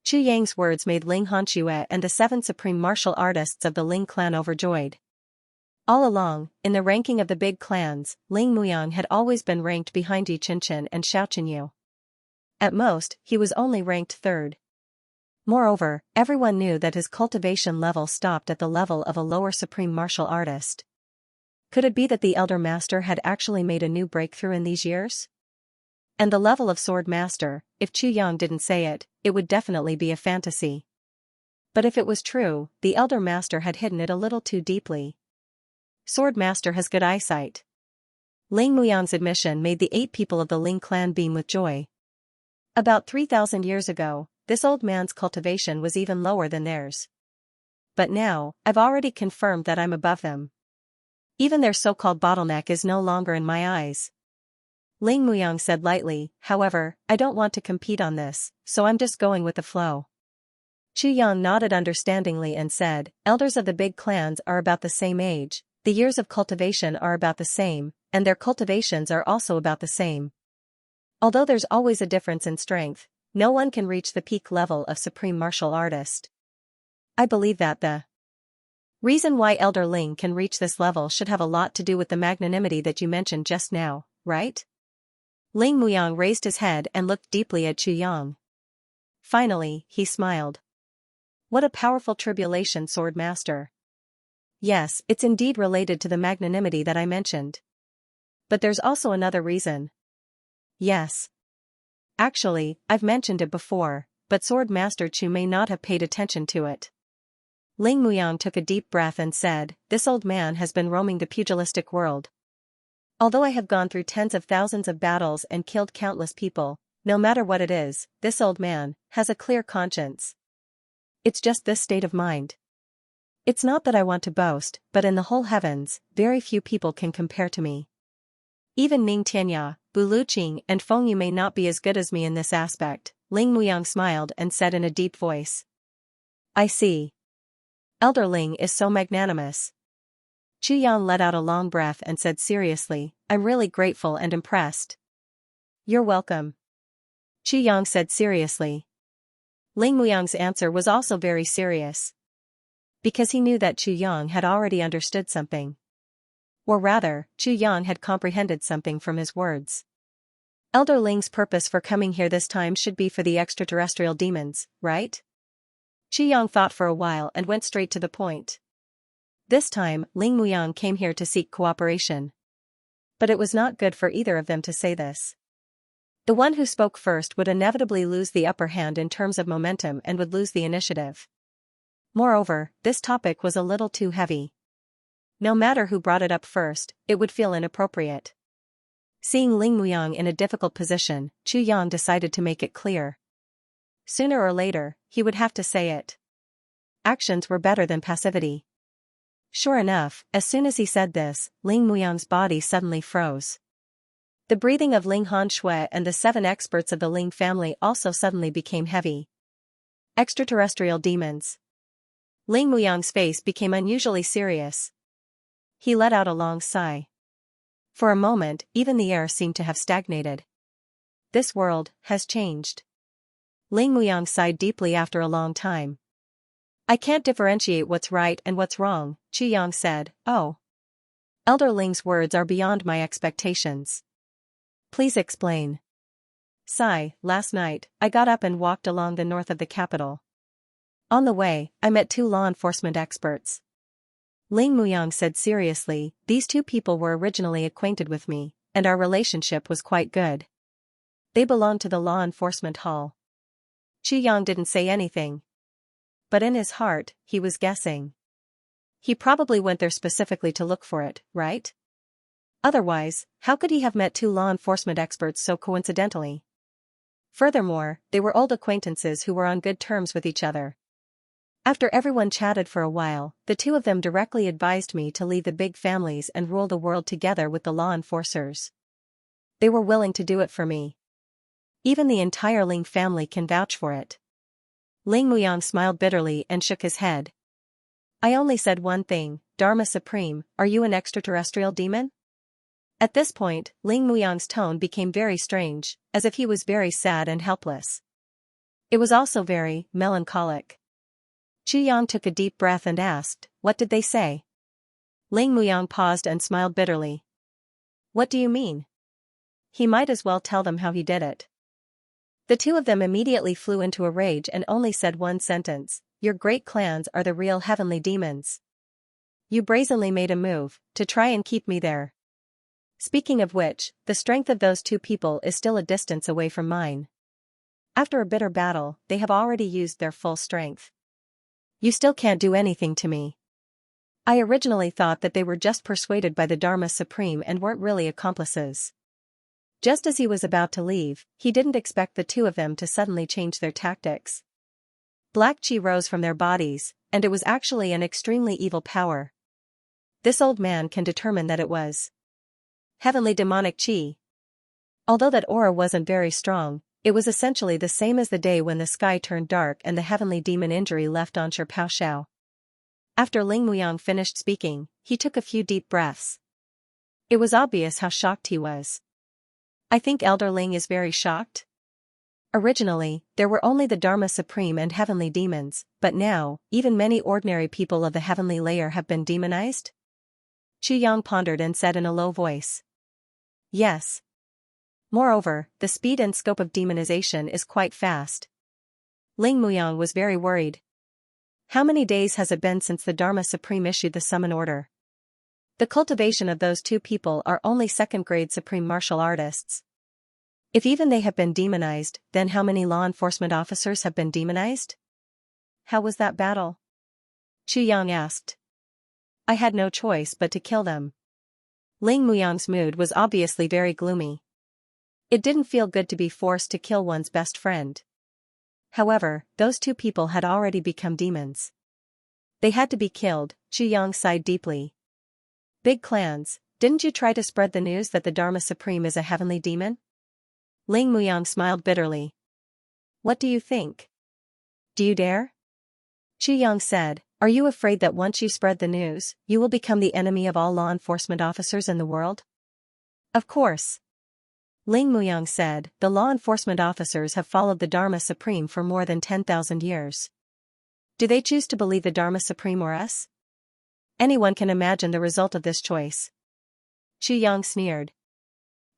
Chu Yang's words made Ling Hanxue and the 7 supreme martial artists of the Ling clan overjoyed. All along, in the ranking of the big clans, Ling Muyang had always been ranked behind Yi Qinshan and Xiao Qinyu. At most, he was only ranked 3rd. Moreover, everyone knew that his cultivation level stopped at the level of a lower supreme martial artist. Could it be that the Elder Master had actually made a new breakthrough in these years? And the level of Sword Master, if Chu Yang didn't say it, it would definitely be a fantasy. But if it was true, the Elder Master had hidden it a little too deeply. Sword Master has good eyesight. Ling Muyang's admission made the 8 people of the Ling clan beam with joy. About 3,000 years ago, this old man's cultivation was even lower than theirs. But now, I've already confirmed that I'm above them. Even their so-called bottleneck is no longer in my eyes. Ling Muyang said lightly, however, I don't want to compete on this, so I'm just going with the flow. Chu Yang nodded understandingly and said, elders of the big clans are about the same age, The years of cultivation are about the same, and their cultivations are also about the same. Although there's always a difference in strength, no one can reach the peak level of supreme martial artist. I believe that the reason why Elder Ling can reach this level should have a lot to do with the magnanimity that you mentioned just now, right? Ling Muyang raised his head and looked deeply at Chu Yang. Finally, he smiled. What a powerful tribulation sword master. Yes, it's indeed related to the magnanimity that I mentioned. But there's also another reason. Yes. Actually, I've mentioned it before, but Sword Master Chu may not have paid attention to it. Ling Muyang took a deep breath and said, this old man has been roaming the pugilistic world. Although I have gone through tens of thousands of battles and killed countless people, no matter what it is, this old man has a clear conscience. It's just this state of mind. It's not that I want to boast, but in the whole heavens, very few people can compare to me. Even Ning Tianya, Bu Luqing and Feng Yu may not be as good as me in this aspect. Ling Muyang smiled and said in a deep voice. I see. Elder Ling is so magnanimous. Chu Yan let out a long breath and said seriously, I'm really grateful and impressed. You're welcome. Chu Yang said seriously. Ling Muyang's answer was also very serious. Because he knew that Chu Yang had already understood something. Or rather, Chu Yang had comprehended something from his words. Elder Ling's purpose for coming here this time should be for the extraterrestrial demons, right? Chu Yang thought for a while and went straight to the point. This time, Ling Muyang came here to seek cooperation. But it was not good for either of them to say this. The one who spoke first would inevitably lose the upper hand in terms of momentum and would lose the initiative. Moreover, this topic was a little too heavy. No matter who brought it up first, it would feel inappropriate. Seeing Ling Muyang in a difficult position, Chu Yang decided to make it clear. Sooner or later, he would have to say it. Actions were better than passivity. Sure enough, as soon as he said this, Ling Muyang's body suddenly froze. The breathing of Ling Han Shui and the 7 experts of the Ling family also suddenly became heavy. Extraterrestrial demons. Ling Muyang's face became unusually serious. He let out a long sigh. For a moment, even the air seemed to have stagnated. This world has changed. Ling Muyang sighed deeply after a long time. I can't differentiate what's right and what's wrong, Chu Yang said. Oh. Elder Ling's words are beyond my expectations. Please explain. Sigh, last night, I got up and walked along the north of the capital. On the way, I met 2 law enforcement experts. Ling Muyang said seriously, these 2 people were originally acquainted with me, and our relationship was quite good. They belonged to the law enforcement hall. Chu Yang didn't say anything. But in his heart, he was guessing. He probably went there specifically to look for it, right? Otherwise, how could he have met 2 law enforcement experts so coincidentally? Furthermore, they were old acquaintances who were on good terms with each other. After everyone chatted for a while, the 2 of them directly advised me to leave the big families and rule the world together with the law enforcers. They were willing to do it for me. Even the entire Ling family can vouch for it. Ling Muyang smiled bitterly and shook his head. I only said one thing, Dharma Supreme, are you an extraterrestrial demon? At this point, Ling Muyang's tone became very strange, as if he was very sad and helpless. It was also very melancholic. Chu Yang took a deep breath and asked, what did they say? Ling Muyang paused and smiled bitterly. What do you mean? He might as well tell them how he did it. The 2 of them immediately flew into a rage and only said one sentence, your great clans are the real heavenly demons. You brazenly made a move, to try and keep me there. Speaking of which, the strength of those 2 people is still a distance away from mine. After a bitter battle, they have already used their full strength. You still can't do anything to me. I originally thought that they were just persuaded by the Dharma Supreme and weren't really accomplices. Just as he was about to leave, he didn't expect the 2 of them to suddenly change their tactics. Black chi rose from their bodies, and it was actually an extremely evil power. This old man can determine that it was heavenly demonic chi. Although that aura wasn't very strong, it was essentially the same as the day when the sky turned dark and the heavenly demon injury left on Sher Pao Shao. After Ling Muyang finished speaking, he took a few deep breaths. It was obvious how shocked he was. I think Elder Ling is very shocked. Originally, there were only the Dharma Supreme and heavenly demons, but now, even many ordinary people of the heavenly layer have been demonized? Chu Yang pondered and said in a low voice. Yes. Moreover, the speed and scope of demonization is quite fast. Ling Muyang was very worried. How many days has it been since the Dharma Supreme issued the summon order? The cultivation of those two people are only second-grade supreme martial artists. If even they have been demonized, then how many law enforcement officers have been demonized? How was that battle? Chu Yang asked. I had no choice but to kill them. Ling Muyang's mood was obviously very gloomy. It didn't feel good to be forced to kill one's best friend. However, those two people had already become demons. They had to be killed. Chu Yang sighed deeply. Big clans, didn't you try to spread the news that the Dharma Supreme is a heavenly demon? Ling Muyang smiled bitterly. What do you think? Do you dare? Chu Yang said, are you afraid that once you spread the news, you will become the enemy of all law enforcement officers in the world? Of course. Ling Muyang said, the law enforcement officers have followed the Dharma Supreme for more than 10,000 years. Do they choose to believe the Dharma Supreme or us? Anyone can imagine the result of this choice. Chu Yang sneered.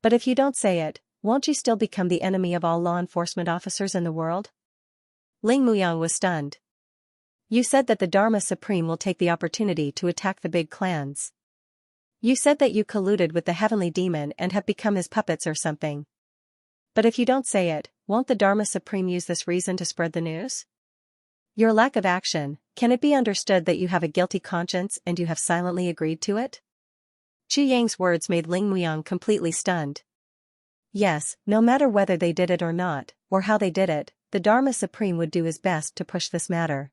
But if you don't say it, won't you still become the enemy of all law enforcement officers in the world? Ling Muyang was stunned. You said that the Dharma Supreme will take the opportunity to attack the big clans. You said that you colluded with the heavenly demon and have become his puppets or something. But if you don't say it, won't the Dharma Supreme use this reason to spread the news? Your lack of action, can it be understood that you have a guilty conscience and you have silently agreed to it? Chu Yang's words made Ling Muyang completely stunned. Yes, no matter whether they did it or not, or how they did it, the Dharma Supreme would do his best to push this matter.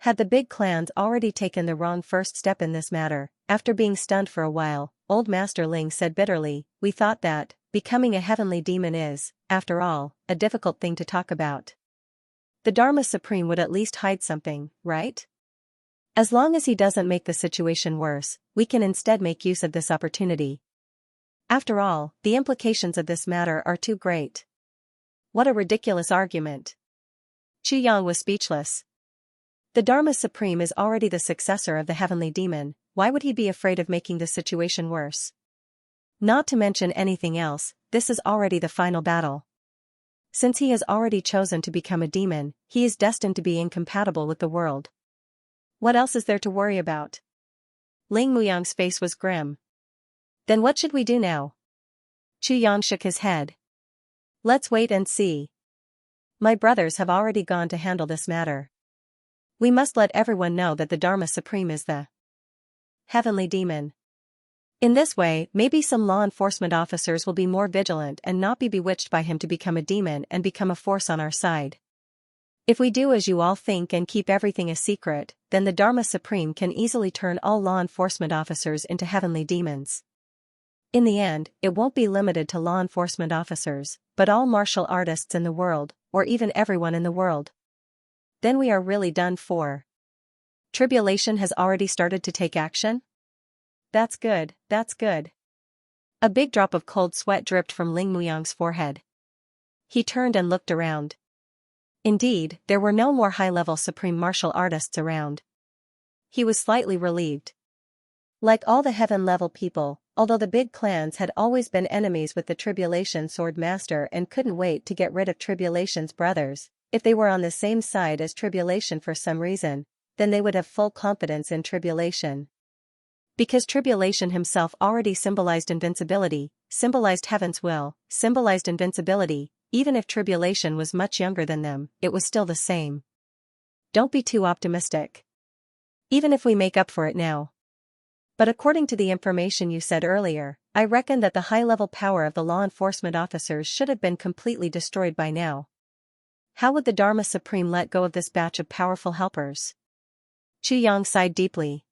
Had the big clans already taken the wrong first step in this matter? After being stunned for a while, old Master Ling said bitterly, we thought that, becoming a heavenly demon is, after all, a difficult thing to talk about. The Dharma Supreme would at least hide something, right? As long as he doesn't make the situation worse, we can instead make use of this opportunity. After all, the implications of this matter are too great. What a ridiculous argument. Chu Yang was speechless. The Dharma Supreme is already the successor of the heavenly demon, why would he be afraid of making the situation worse? Not to mention anything else, this is already the final battle. Since he has already chosen to become a demon, he is destined to be incompatible with the world. What else is there to worry about? Ling Muyang's face was grim. Then what should we do now? Chu Yang shook his head. Let's wait and see. My brothers have already gone to handle this matter. We must let everyone know that the Dharma Supreme is the heavenly demon. In this way, maybe some law enforcement officers will be more vigilant and not be bewitched by him to become a demon and become a force on our side. If we do as you all think and keep everything a secret, then the Dharma Supreme can easily turn all law enforcement officers into heavenly demons. In the end, it won't be limited to law enforcement officers, but all martial artists in the world, or even everyone in the world. Then we are really done for. Tribulation has already started to take action? That's good, that's good. A big drop of cold sweat dripped from Ling Muyang's forehead. He turned and looked around. Indeed, there were no more high-level supreme martial artists around. He was slightly relieved. Like all the heaven-level people, although the big clans had always been enemies with the Tribulation Sword Master and couldn't wait to get rid of Tribulation's brothers, if they were on the same side as Tribulation for some reason, then they would have full confidence in Tribulation. Because Tribulation himself already symbolized invincibility, symbolized heaven's will, symbolized invincibility, even if Tribulation was much younger than them, it was still the same. Don't be too optimistic. Even if we make up for it now. But according to the information you said earlier, I reckon that the high-level power of the law enforcement officers should have been completely destroyed by now. How would the Dharma Supreme let go of this batch of powerful helpers? Chu Yang sighed deeply.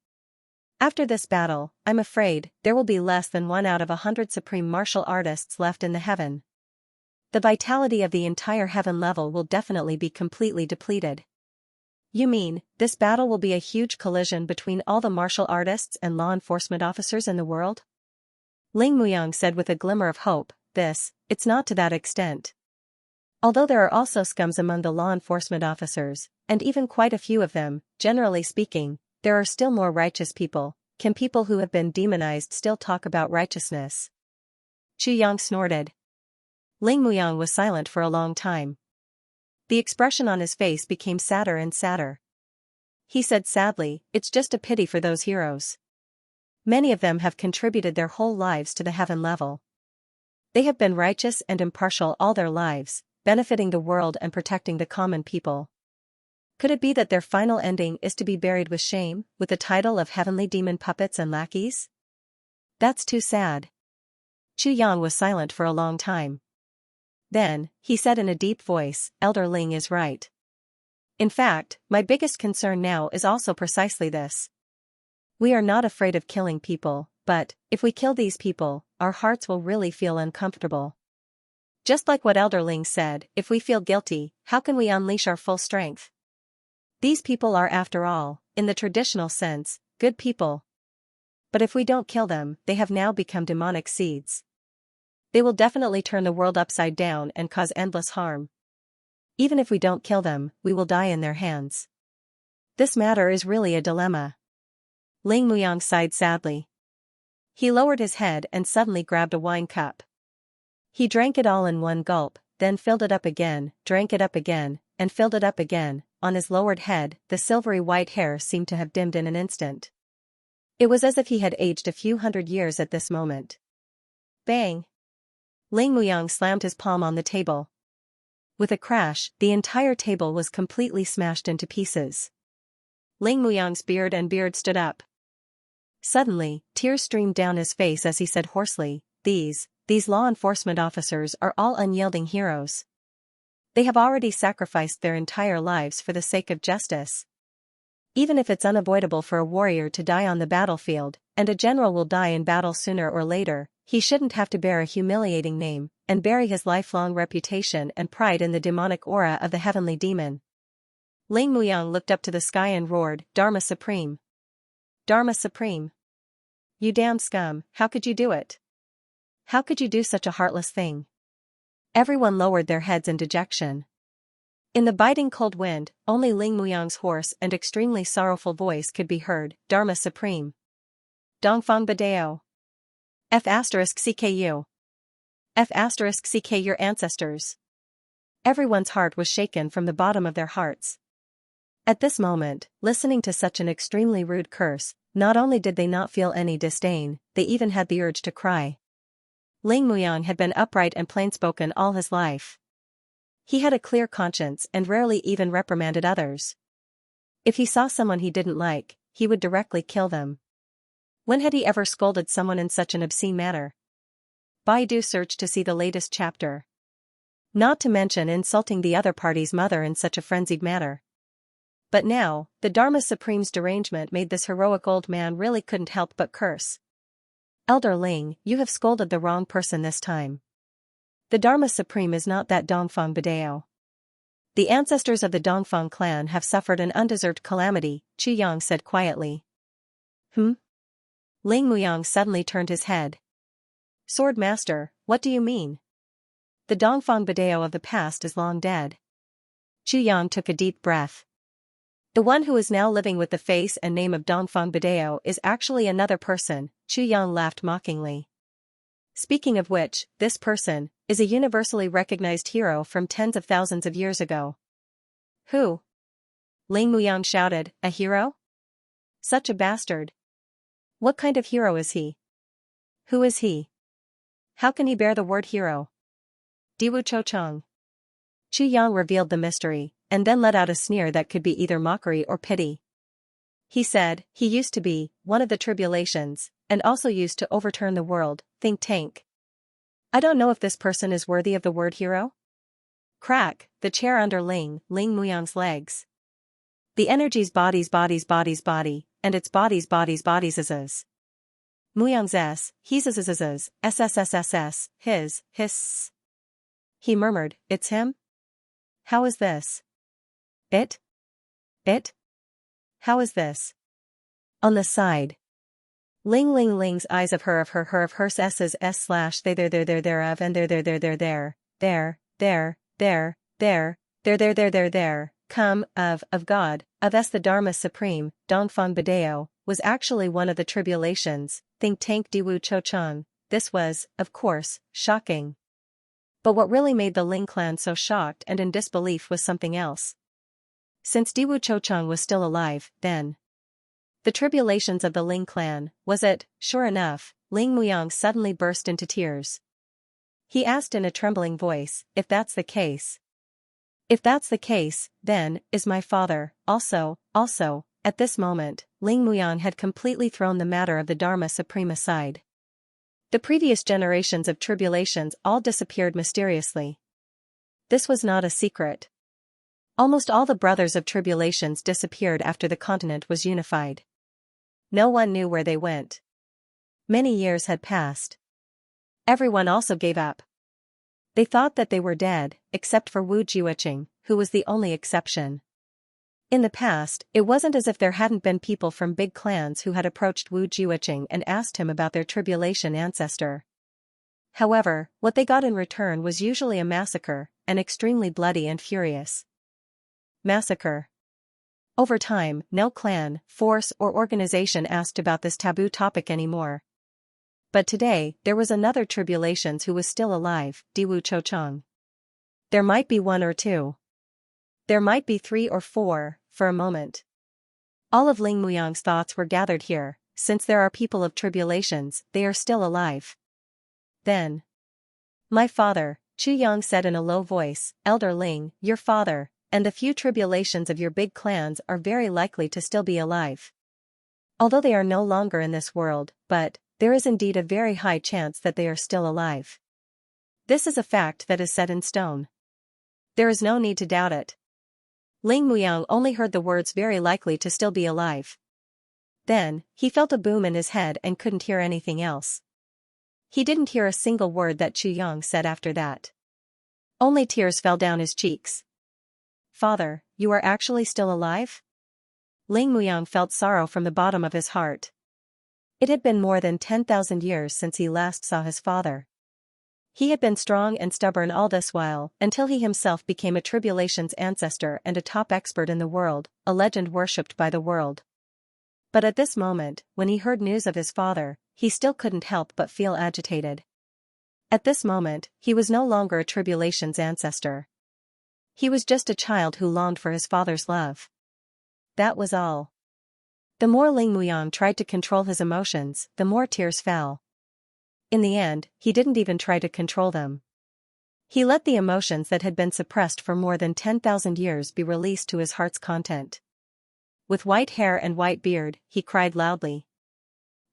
After this battle, I'm afraid, there will be less than 1 out of 100 supreme martial artists left in the heaven. The vitality of the entire heaven level will definitely be completely depleted. You mean, this battle will be a huge collision between all the martial artists and law enforcement officers in the world? Ling Muyang said with a glimmer of hope, it's not to that extent. Although there are also scums among the law enforcement officers, and even quite a few of them, generally speaking, there are still more righteous people. Can people who have been demonized still talk about righteousness? Chu Yang snorted. Ling Muyang was silent for a long time. The expression on his face became sadder and sadder. He said sadly, it's just a pity for those heroes. Many of them have contributed their whole lives to the heaven level. They have been righteous and impartial all their lives, benefiting the world and protecting the common people. Could it be that their final ending is to be buried with shame, with the title of heavenly demon puppets and lackeys? That's too sad. Chu Yang was silent for a long time. Then, he said in a deep voice, Elder Ling is right. In fact, my biggest concern now is also precisely this. We are not afraid of killing people, but, if we kill these people, our hearts will really feel uncomfortable. Just like what Elder Ling said, if we feel guilty, how can we unleash our full strength? These people are, after all, in the traditional sense, good people. But if we don't kill them, they have now become demonic seeds. They will definitely turn the world upside down and cause endless harm. Even if we don't kill them, we will die in their hands. This matter is really a dilemma. Ling Muyang sighed sadly. He lowered his head and suddenly grabbed a wine cup. He drank it all in one gulp, then filled it up again, drank it up again, and filled it up again. On his lowered head, the silvery white hair seemed to have dimmed in an instant. It was as if he had aged a few hundred years at this moment. Bang! Ling Muyang slammed his palm on the table. With a crash, the entire table was completely smashed into pieces. Ling Muyang's beard stood up. Suddenly, tears streamed down his face as he said hoarsely, These law enforcement officers are all unyielding heroes. They have already sacrificed their entire lives for the sake of justice. Even if it's unavoidable for a warrior to die on the battlefield, and a general will die in battle sooner or later, he shouldn't have to bear a humiliating name, and bury his lifelong reputation and pride in the demonic aura of the heavenly demon. Ling Muyang looked up to the sky and roared, Dharma Supreme! Dharma Supreme! You damned scum, how could you do it? How could you do such a heartless thing? Everyone lowered their heads in dejection. In the biting cold wind, only Ling Muyang's hoarse and extremely sorrowful voice could be heard, Dharma Supreme. Dongfang Badao. F*CKU. F*CK your ancestors. Everyone's heart was shaken from the bottom of their hearts. At this moment, listening to such an extremely rude curse, not only did they not feel any disdain, they even had the urge to cry. Ling Muyang had been upright and plain-spoken all his life. He had a clear conscience and rarely even reprimanded others. If he saw someone he didn't like, he would directly kill them. When had he ever scolded someone in such an obscene manner? Baidu searched to see the latest chapter. Not to mention insulting the other party's mother in such a frenzied manner. But now, the Dharma Supreme's derangement made this heroic old man really couldn't help but curse. Elder Ling, you have scolded the wrong person this time. The Dharma Supreme is not that Dongfang Badao. The ancestors of the Dongfang clan have suffered an undeserved calamity, Chu Yang said quietly. Ling Muyang suddenly turned his head. Sword Master, what do you mean? The Dongfang Badao of the past is long dead. Chu Yang took a deep breath. The one who is now living with the face and name of Dongfang Badao is actually another person, Chu Yang laughed mockingly. Speaking of which, this person is a universally recognized hero from tens of thousands of years ago. Who? Ling Muyang shouted, a hero? Such a bastard. What kind of hero is he? Who is he? How can he bear the word hero? Diwu Cho-chang. Chu Yang revealed the mystery, and then let out a sneer that could be either mockery or pity. He said, he used to be one of the tribulations, and also used to overturn the world, think tank. I don't know if this person is worthy of the word hero. Crack, the chair under Ling Muyang's legs. The energy's body, and its bodies. Muyang's his, his. He murmured, it's him? How is this? It? It? How is this? On the side. Ling Ling Ling's eyes of her s's s slash they thereof and there, come, of God, of s the Dharma Supreme, Dongfang Bidao, was actually one of the tribulations, think tank Diwu Chochang. This was, of course, shocking. But what really made the Ling clan so shocked and in disbelief was something else. Since Diwu Chochang was still alive, then the tribulations of the Ling clan, was it? Sure enough, Ling Muyang suddenly burst into tears. He asked in a trembling voice, if that's the case. If that's the case, then, is my father, also, at this moment, Ling Muyang had completely thrown the matter of the Dharma Supreme aside. The previous generations of tribulations all disappeared mysteriously. This was not a secret. Almost all the brothers of tribulations disappeared after the continent was unified. No one knew where they went. Many years had passed. Everyone also gave up. They thought that they were dead, except for Wu Jiuqing, who was the only exception. In the past, it wasn't as if there hadn't been people from big clans who had approached Wu Jiuqing and asked him about their tribulation ancestor. However, what they got in return was usually a massacre, and extremely bloody and furious. Massacre. Over time, no clan, force or organization asked about this taboo topic anymore. But today, there was another tribulations who was still alive, Diwu Chochang. There might be one or two. There might be 3 or 4, for a moment. All of Ling Muyang's thoughts were gathered here, since there are people of tribulations, they are still alive. Then. My father, Chu Yang said in a low voice, Elder Ling, your father, and the few tribulations of your big clans are very likely to still be alive. Although they are no longer in this world, but there is indeed a very high chance that they are still alive. This is a fact that is set in stone. There is no need to doubt it. Ling Muyang only heard the words very likely to still be alive. Then, he felt a boom in his head and couldn't hear anything else. He didn't hear a single word that Chu Yang said after that. Only tears fell down his cheeks. Father, you are actually still alive? Ling Muyang felt sorrow from the bottom of his heart. It had been more than 10,000 years since he last saw his father. He had been strong and stubborn all this while, until he himself became a tribulations ancestor and a top expert in the world, a legend worshipped by the world. But at this moment, when he heard news of his father, he still couldn't help but feel agitated. At this moment, he was no longer a tribulations ancestor. He was just a child who longed for his father's love. That was all. The more Ling Muyang tried to control his emotions, the more tears fell. In the end, he didn't even try to control them. He let the emotions that had been suppressed for more than 10,000 years be released to his heart's content. With white hair and white beard, he cried loudly.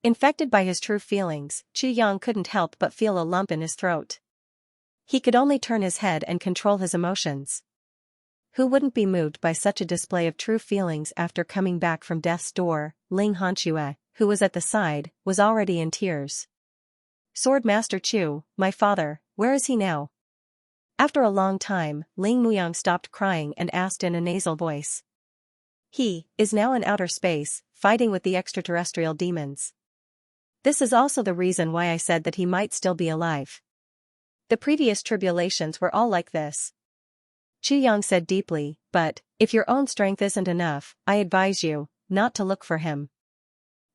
Infected by his true feelings, Chu Yang couldn't help but feel a lump in his throat. He could only turn his head and control his emotions. Who wouldn't be moved by such a display of true feelings after coming back from death's door? Ling Hanxue, who was at the side, was already in tears. Sword Master Chu, my father, where is he now? After a long time, Ling Muyang stopped crying and asked in a nasal voice. He is now in outer space, fighting with the extraterrestrial demons. This is also the reason why I said that he might still be alive. The previous tribulations were all like this. Chu Yang said deeply, but, if your own strength isn't enough, I advise you, not to look for him.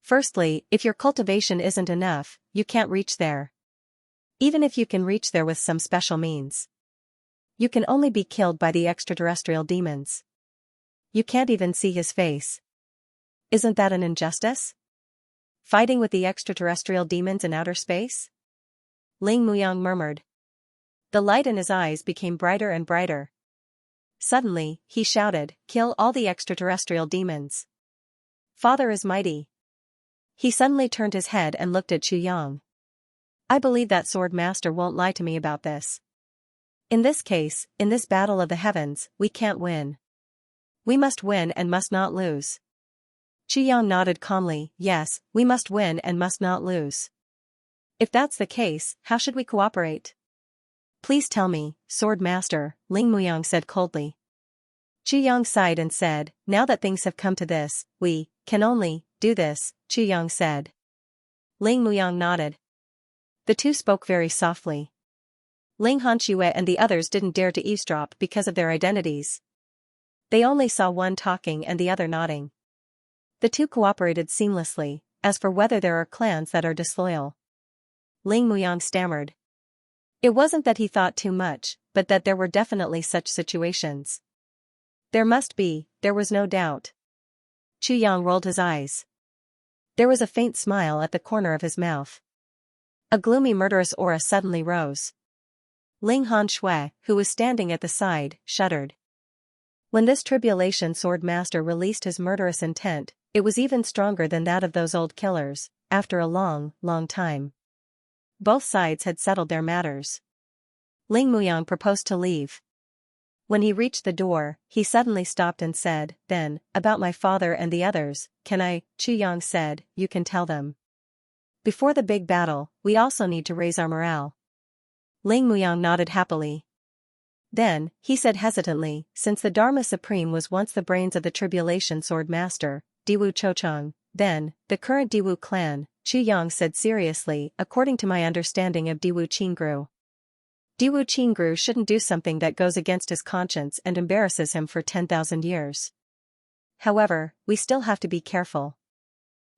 Firstly, if your cultivation isn't enough, you can't reach there. Even if you can reach there with some special means, you can only be killed by the extraterrestrial demons. You can't even see his face. Isn't that an injustice? Fighting with the extraterrestrial demons in outer space? Ling Muyang murmured. The light in his eyes became brighter and brighter. Suddenly, he shouted, kill all the extraterrestrial demons. Father is mighty. He suddenly turned his head and looked at Chu Yang. I believe that Sword Master won't lie to me about this. In this case, in this battle of the heavens, we can't win. We must win and must not lose. Chu Yang nodded calmly, yes, we must win and must not lose. If that's the case, how should we cooperate? Please tell me, Sword Master, Ling Muyang said coldly. Yang sighed and said, now that things have come to this, we can only do this, Yang said. Ling Muyang nodded. The two spoke very softly. Ling Hanxue and the others didn't dare to eavesdrop because of their identities. They only saw one talking and the other nodding. The two cooperated seamlessly. As for whether there are clans that are disloyal, Ling Muyang stammered. It wasn't that he thought too much, but that there were definitely such situations. There must be, there was no doubt. Yang rolled his eyes. There was a faint smile at the corner of his mouth. A gloomy murderous aura suddenly rose. Ling Hanxue, who was standing at the side, shuddered. When this tribulation sword master released his murderous intent, it was even stronger than that of those old killers, after a long, long time. Both sides had settled their matters. Ling Muyang proposed to leave. When he reached the door, he suddenly stopped and said, then, about my father and the others, can I? Yang said, you can tell them. Before the big battle, we also need to raise our morale. Ling Muyang nodded happily. Then, he said hesitantly, since the Dharma Supreme was once the brains of the Tribulation Sword Master, Diwu Chochang, then, the current Diwu clan, Yang said seriously, according to my understanding of Diwu Qingru. Diwu Qingru shouldn't do something that goes against his conscience and embarrasses him for 10,000 years. However, we still have to be careful.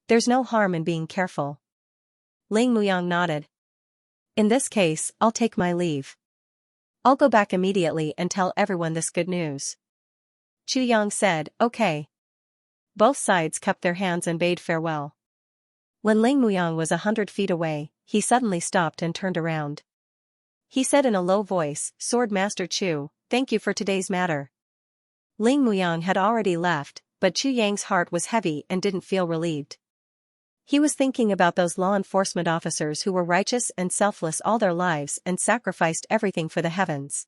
There's no harm in being careful. Ling Muyang nodded. In this case, I'll take my leave. I'll go back immediately and tell everyone this good news. Yang said, okay. Both sides cupped their hands and bade farewell. When Ling Muyang was 100 feet away, he suddenly stopped and turned around. He said in a low voice, Sword Master Chu, thank you for today's matter. Ling Muyang had already left, but Chu Yang's heart was heavy and didn't feel relieved. He was thinking about those law enforcement officers who were righteous and selfless all their lives and sacrificed everything for the heavens.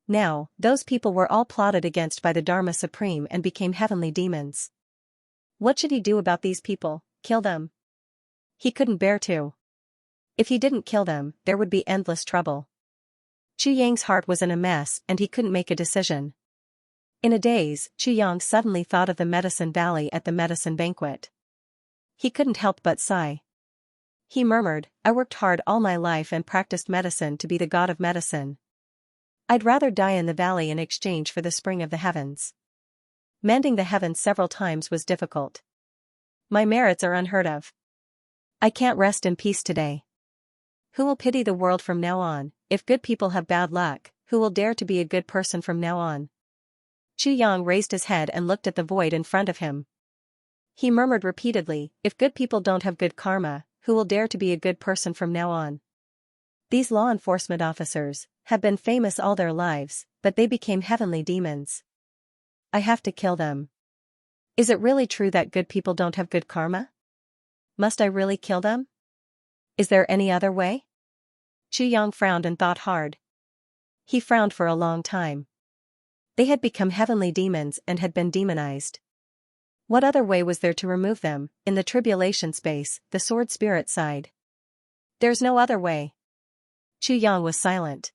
Now, those people were all plotted against by the Dharma Supreme and became heavenly demons. What should he do about these people? Kill them? He couldn't bear to. If he didn't kill them, there would be endless trouble. Chu Yang's heart was in a mess and he couldn't make a decision. In a daze, Chu Yang suddenly thought of the Medicine Valley at the medicine banquet. He couldn't help but sigh. He murmured, I worked hard all my life and practiced medicine to be the god of medicine. I'd rather die in the valley in exchange for the spring of the heavens. Mending the heavens several times was difficult. My merits are unheard of. I can't rest in peace today. Who will pity the world from now on? If good people have bad luck, who will dare to be a good person from now on? Yang raised his head and looked at the void in front of him. He murmured repeatedly, if good people don't have good karma, who will dare to be a good person from now on? These law enforcement officers have been famous all their lives, but they became heavenly demons. I have to kill them. Is it really true that good people don't have good karma? Must I really kill them? Is there any other way? Yang frowned and thought hard. He frowned for a long time. They had become heavenly demons and had been demonized. What other way was there to remove them? In the tribulation space, the sword spirit sighed. There's no other way. Yang was silent.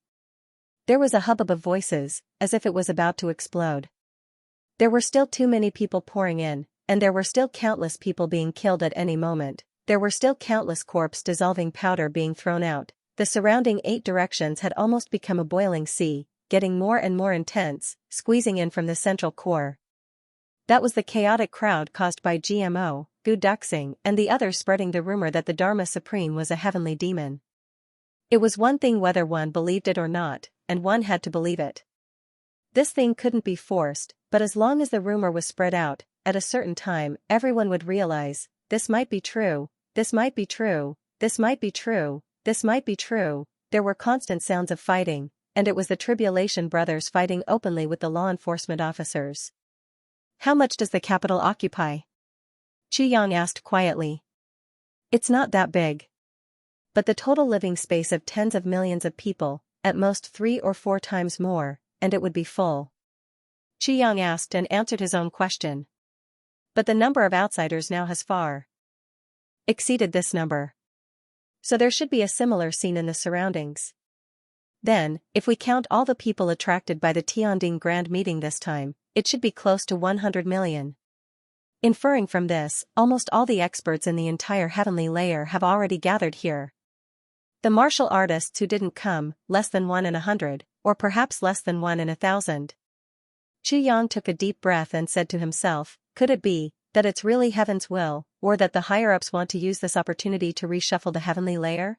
There was a hubbub of voices, as if it was about to explode. There were still too many people pouring in, and there were still countless people being killed at any moment. There were still countless corpse-dissolving powder being thrown out. The surrounding 8 directions had almost become a boiling sea, getting more and more intense, squeezing in from the central core. That was the chaotic crowd caused by GMO, Gu Duxing, and the others spreading the rumor that the Dharma Supreme was a heavenly demon. It was one thing whether one believed it or not, and one had to believe it. This thing couldn't be forced, but as long as the rumor was spread out, at a certain time everyone would realize, this might be true, this might be true, this might be true, this might be true. There were constant sounds of fighting, and it was the Tribulation Brothers fighting openly with the law enforcement officers. How much does the capital occupy? Yang asked quietly. It's not that big. But the total living space of tens of millions of people, at most 3 or 4 times more, and it would be full. Yang asked and answered his own question. But the number of outsiders now has far exceeded this number. So there should be a similar scene in the surroundings. Then, if we count all the people attracted by the Tianding Grand Meeting this time, it should be close to 100 million. Inferring from this, almost all the experts in the entire heavenly layer have already gathered here. The martial artists who didn't come, less than 1 in 100, or perhaps less than 1 in 1,000. Chu Yang took a deep breath and said to himself, could it be that it's really heaven's will, or that the higher-ups want to use this opportunity to reshuffle the heavenly layer?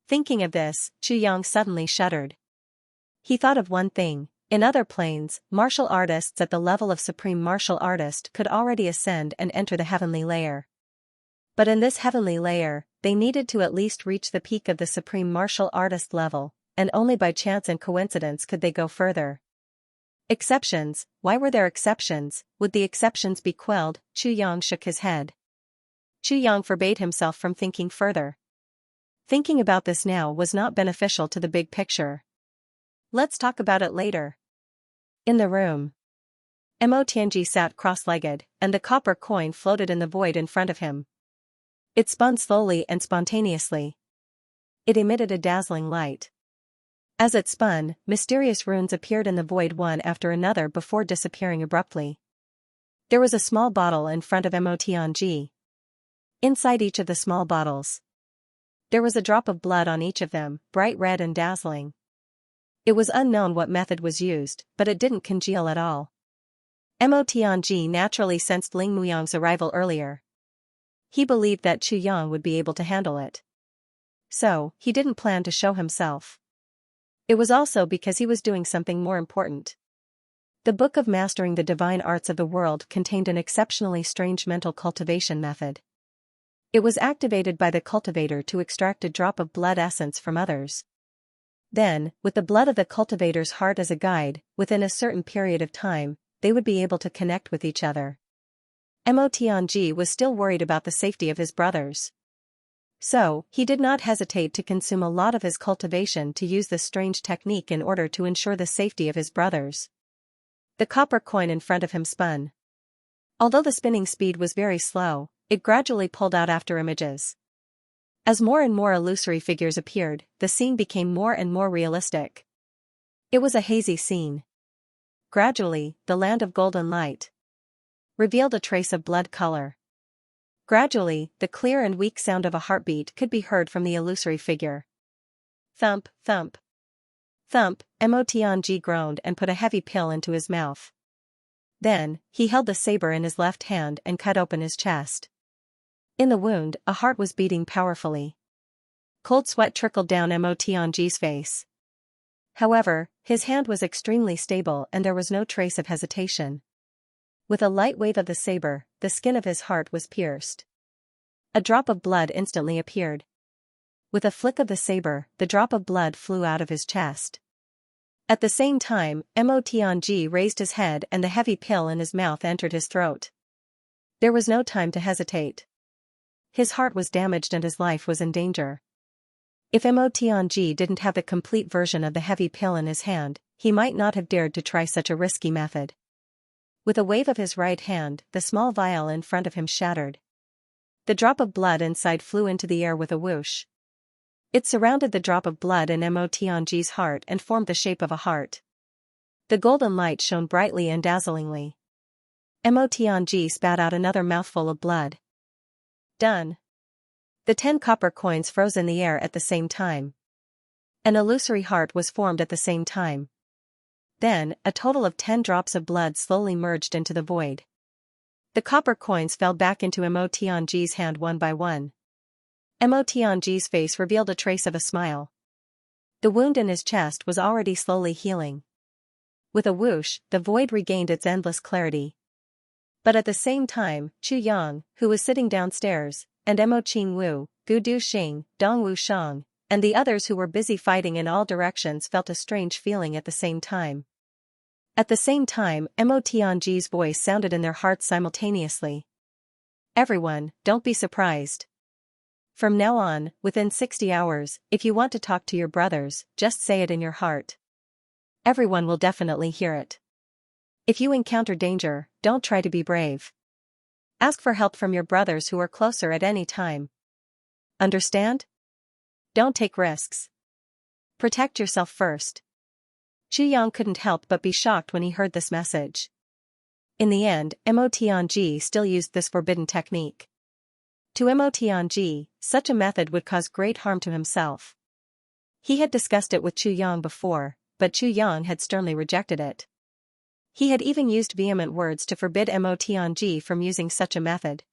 Thinking of this, Chu Yang suddenly shuddered. He thought of one thing: in other planes, martial artists at the level of supreme martial artist could already ascend and enter the heavenly layer. But in this heavenly layer, they needed to at least reach the peak of the supreme martial artist level, and only by chance and coincidence could they go further. Exceptions, why were there exceptions? Would the exceptions be quelled? Chu Yang shook his head. Chu Yang forbade himself from thinking further. Thinking about this now was not beneficial to the big picture. Let's talk about it later. In the room, Mo Tianji sat cross-legged, and the copper coin floated in the void in front of him. It spun slowly and spontaneously. It emitted a dazzling light. As it spun, mysterious runes appeared in the void one after another before disappearing abruptly. There was a small bottle in front of Mo Tianji. Inside each of the small bottles, there was a drop of blood on each of them, bright red and dazzling. It was unknown what method was used, but it didn't congeal at all. Mo Tianji naturally sensed Ling Muyang's arrival earlier. He believed that Chu Yang would be able to handle it. So, he didn't plan to show himself. It was also because he was doing something more important. The Book of Mastering the Divine Arts of the World contained an exceptionally strange mental cultivation method. It was activated by the cultivator to extract a drop of blood essence from others. Then, with the blood of the cultivator's heart as a guide, within a certain period of time, they would be able to connect with each other. Mo Tianji was still worried about the safety of his brothers. So, he did not hesitate to consume a lot of his cultivation to use this strange technique in order to ensure the safety of his brothers. The copper coin in front of him spun. Although the spinning speed was very slow, it gradually pulled out after images. As more and more illusory figures appeared, the scene became more and more realistic. It was a hazy scene. Gradually, the land of golden light revealed a trace of blood color. Gradually, the clear and weak sound of a heartbeat could be heard from the illusory figure. Thump, thump. Thump, Mo Tianji groaned and put a heavy pill into his mouth. Then, he held the saber in his left hand and cut open his chest. In the wound, a heart was beating powerfully. Cold sweat trickled down Mo Tianji's face. However, his hand was extremely stable and there was no trace of hesitation. With a light wave of the saber, the skin of his heart was pierced. A drop of blood instantly appeared. With a flick of the saber, the drop of blood flew out of his chest. At the same time, Mo Tianji raised his head and the heavy pill in his mouth entered his throat. There was no time to hesitate. His heart was damaged and his life was in danger. If Mo Tianji didn't have the complete version of the heavy pill in his hand, he might not have dared to try such a risky method. With a wave of his right hand, the small vial in front of him shattered. The drop of blood inside flew into the air with a whoosh. It surrounded the drop of blood in Mo Tianji's heart and formed the shape of a heart. The golden light shone brightly and dazzlingly. Mo Tianji spat out another mouthful of blood. Done. The 10 copper coins froze in the air at the same time. An illusory heart was formed at the same time. Then, a total of 10 drops of blood slowly merged into the void. The copper coins fell back into Mo Tianji's hand one by one. Mo Tianji's face revealed a trace of a smile. The wound in his chest was already slowly healing. With a whoosh, the void regained its endless clarity. But at the same time, Chu Yang, who was sitting downstairs, and Mo Qingwu, Gu Duxing, Dongwu Shang, and the others who were busy fighting in all directions felt a strange feeling at the same time. At the same time, Mo Tianji's voice sounded in their hearts simultaneously. Everyone, don't be surprised. From now on, within 60 hours, if you want to talk to your brothers, just say it in your heart. Everyone will definitely hear it. If you encounter danger, don't try to be brave. Ask for help from your brothers who are closer at any time. Understand? Don't take risks. Protect yourself first. Chu Yang couldn't help but be shocked when he heard this message. In the end, Mo Tianji still used this forbidden technique. To Mo Tianji, such a method would cause great harm to himself. He had discussed it with Chu Yang before, but Chu Yang had sternly rejected it. He had even used vehement words to forbid Mo Tianji from using such a method.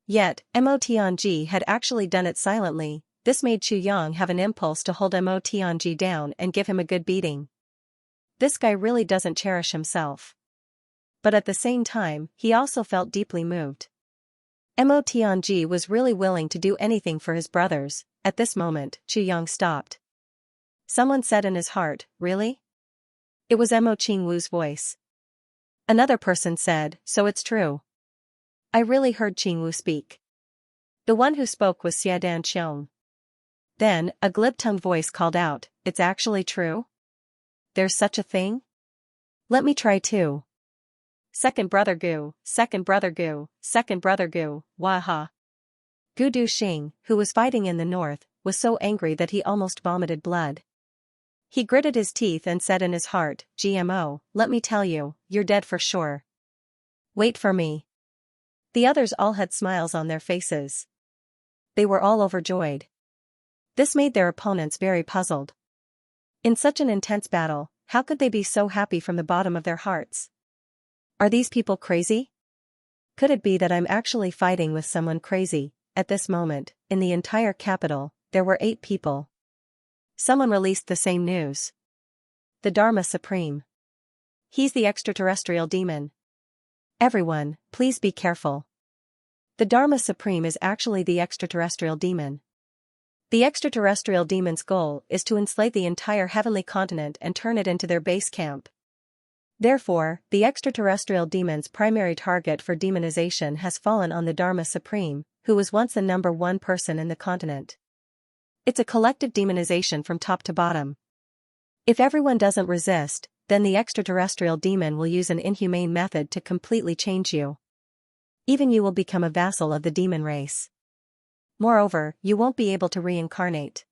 Yet, Mo Tianji had actually done it silently. This made Chu Yang have an impulse to hold Mo Tianji down and give him a good beating. This guy really doesn't cherish himself. But at the same time, he also felt deeply moved. Mo Tianji was really willing to do anything for his brothers. At this moment, Chu Yang stopped. Someone said in his heart, "Really?" It was Mo Qingwu's voice. Another person said, "So it's true." I really heard Qingwu speak. The one who spoke was Xiadan Xiong. Then, a glib-tongued voice called out, "It's actually true? There's such a thing? Let me try too." Second brother Gu, second brother Gu, second brother Gu, waha. Gu Duxing, who was fighting in the north, was so angry that he almost vomited blood. He gritted his teeth and said in his heart, "GMO, let me tell you, you're dead for sure. Wait for me." The others all had smiles on their faces. They were all overjoyed. This made their opponents very puzzled. In such an intense battle, how could they be so happy from the bottom of their hearts? Are these people crazy? Could it be that I'm actually fighting with someone crazy? At this moment, in the entire capital, there were 8 people. Someone released the same news. The Dharma Supreme. He's the extraterrestrial demon. Everyone, please be careful. The Dharma Supreme is actually the extraterrestrial demon. The extraterrestrial demon's goal is to enslave the entire heavenly continent and turn it into their base camp. Therefore, the extraterrestrial demon's primary target for demonization has fallen on the Dharma Supreme, who was once the #1 person in the continent. It's a collective demonization from top to bottom. If everyone doesn't resist, then the extraterrestrial demon will use an inhumane method to completely change you. Even you will become a vassal of the demon race. Moreover, you won't be able to reincarnate.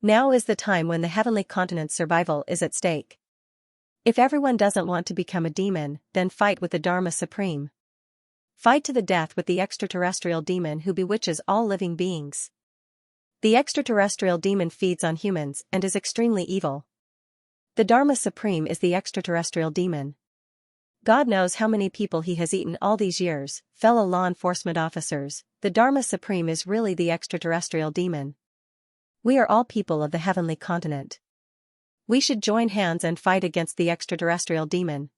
Now is the time when the heavenly continent's survival is at stake. If everyone doesn't want to become a demon, then fight with the Dharma Supreme. Fight to the death with the extraterrestrial demon who bewitches all living beings. The extraterrestrial demon feeds on humans and is extremely evil. The Dharma Supreme is the extraterrestrial demon. God knows how many people he has eaten all these years. Fellow law enforcement officers, the Dharma Supreme is really the extraterrestrial demon. We are all people of the heavenly continent. We should join hands and fight against the extraterrestrial demon.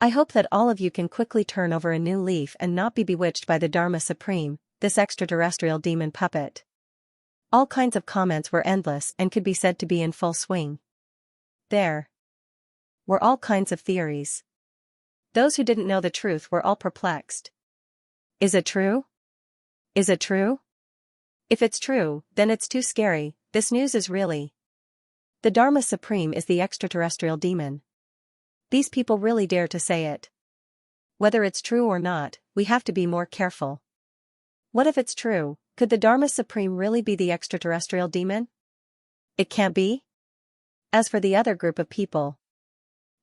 I hope that all of you can quickly turn over a new leaf and not be bewitched by the Dharma Supreme, this extraterrestrial demon puppet. All kinds of comments were endless and could be said to be in full swing. There were all kinds of theories. Those who didn't know the truth were all perplexed. Is it true? Is it true? If it's true, then it's too scary. This news is really. The Dharma Supreme is the extraterrestrial demon. These people really dare to say it. Whether it's true or not, we have to be more careful. What if it's true? Could the Dharma Supreme really be the extraterrestrial demon? It can't be? As for the other group of people,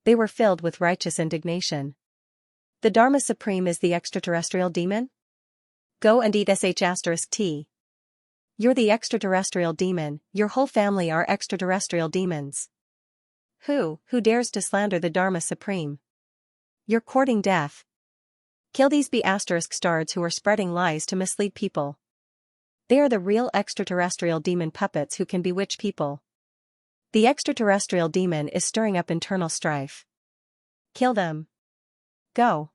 they were filled with righteous indignation. The Dharma Supreme is the extraterrestrial demon? Go and eat sh*t. You're the extraterrestrial demon, your whole family are extraterrestrial demons. Who dares to slander the Dharma Supreme? You're courting death. Kill these **stards who are spreading lies to mislead people. They are the real extraterrestrial demon puppets who can bewitch people. The extraterrestrial demon is stirring up internal strife. Kill them. Go.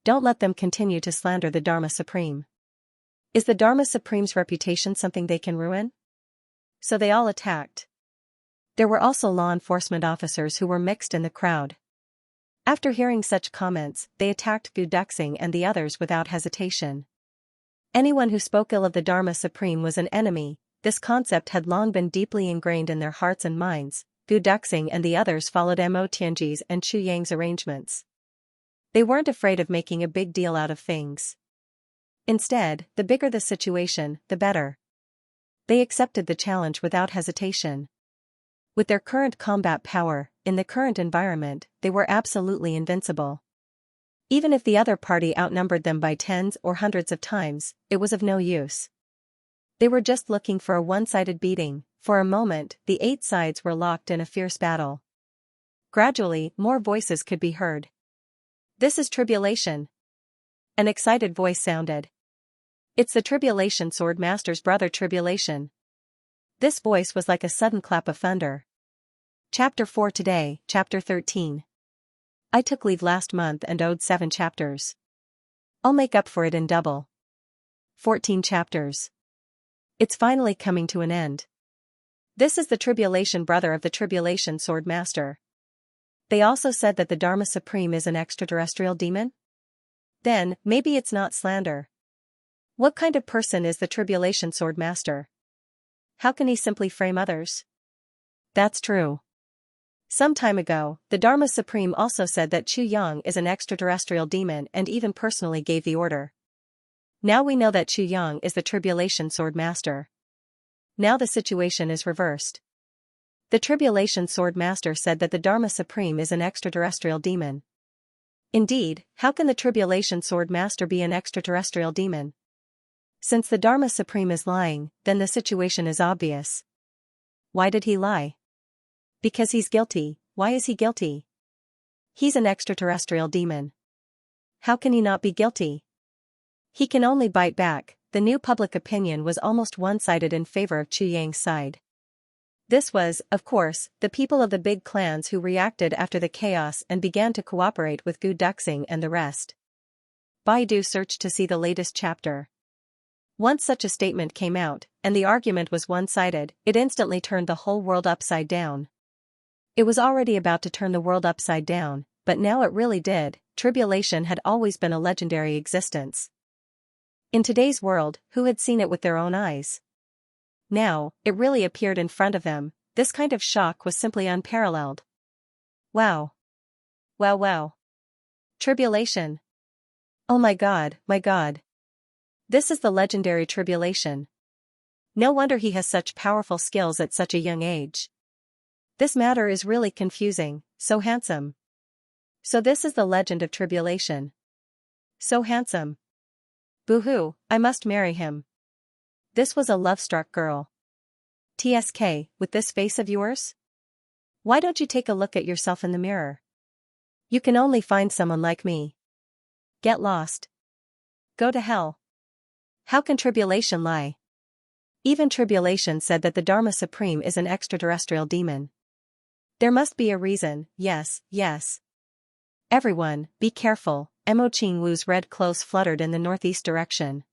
Don't let them continue to slander the Dharma Supreme. Is the Dharma Supreme's reputation something they can ruin? So they all attacked. There were also law enforcement officers who were mixed in the crowd. After hearing such comments, they attacked Gu Duxing and the others without hesitation. Anyone who spoke ill of the Dharma Supreme was an enemy. This concept had long been deeply ingrained in their hearts and minds. Gu Duxing and the others followed Mo Tianji's and Chu Yang's arrangements. They weren't afraid of making a big deal out of things. Instead, the bigger the situation, the better. They accepted the challenge without hesitation. With their current combat power, in the current environment, they were absolutely invincible. Even if the other party outnumbered them by tens or hundreds of times, it was of no use. They were just looking for a one-sided beating. For a moment, the 8 sides were locked in a fierce battle. Gradually, more voices could be heard. "This is Tribulation." An excited voice sounded. "It's the Tribulation Sword Master's brother Tribulation." This voice was like a sudden clap of thunder. Chapter 4 today, Chapter 13. I took leave last month and owed 7 chapters. I'll make up for it in double. 14 chapters. It's finally coming to an end. This is the Tribulation brother of the Tribulation Sword Master. They also said that the Dharma Supreme is an extraterrestrial demon? Then, maybe it's not slander. What kind of person is the Tribulation Sword Master? How can he simply frame others? That's true. Some time ago, the Dharma Supreme also said that Chu Yang is an extraterrestrial demon and even personally gave the order. Now we know that Chu Yang is the Tribulation Sword Master. Now the situation is reversed. The Tribulation Sword Master said that the Dharma Supreme is an extraterrestrial demon. Indeed, how can the Tribulation Sword Master be an extraterrestrial demon? Since the Dharma Supreme is lying, then the situation is obvious. Why did he lie? Because he's guilty. Why is he guilty? He's an extraterrestrial demon. How can he not be guilty? He can only bite back. The new public opinion was almost one-sided in favor of Chu Yang's side. This was, of course, the people of the big clans who reacted after the chaos and began to cooperate with Gu Duxing and the rest. Baidu searched to see the latest chapter. Once such a statement came out, and the argument was one-sided, it instantly turned the whole world upside down. It was already about to turn the world upside down, but now it really did. Tribulation had always been a legendary existence. In today's world, who had seen it with their own eyes? Now, it really appeared in front of them. This kind of shock was simply unparalleled. Wow. Wow wow. Tribulation. Oh my God, my God. This is the legendary Tribulation. No wonder he has such powerful skills at such a young age. This matter is really confusing. So handsome. So this is the legend of Tribulation. So handsome. Boo-hoo, I must marry him. This was a love-struck girl. TSK, with this face of yours? Why don't you take a look at yourself in the mirror? You can only find someone like me. Get lost. Go to hell. How can Tribulation lie? Even Tribulation said that the Dharma Supreme is an extraterrestrial demon. There must be a reason. Yes, yes. Everyone, be careful. Mo Qingwu's red clothes fluttered in the northeast direction.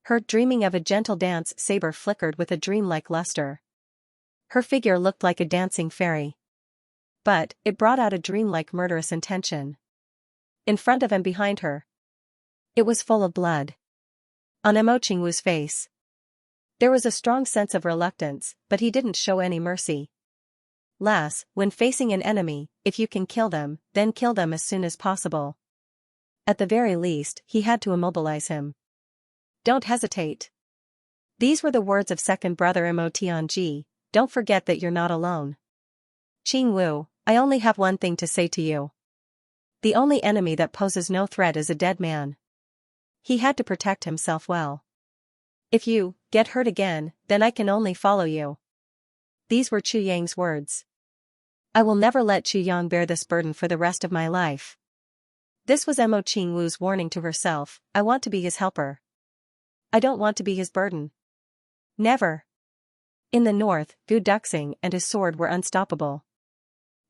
Her dreaming of a gentle dance saber flickered with a dreamlike luster. Her figure looked like a dancing fairy. But, it brought out a dreamlike murderous intention. In front of and behind her. It was full of blood. On Mo Qingwu's face. There was a strong sense of reluctance, but he didn't show any mercy. Lass, when facing an enemy, if you can kill them, then kill them as soon as possible. At the very least, he had to immobilize him. Don't hesitate. These were the words of second brother Mo Tianji. Don't forget that you're not alone. Qingwu, I only have one thing to say to you. The only enemy that poses no threat is a dead man. He had to protect himself well. If you get hurt again, then I can only follow you. These were Chu Yang's words. I will never let Chu Yang bear this burden for the rest of my life. This was Mo Qingwu's warning to herself. I want to be his helper. I don't want to be his burden. Never. In the north, Gu Duxing and his sword were unstoppable.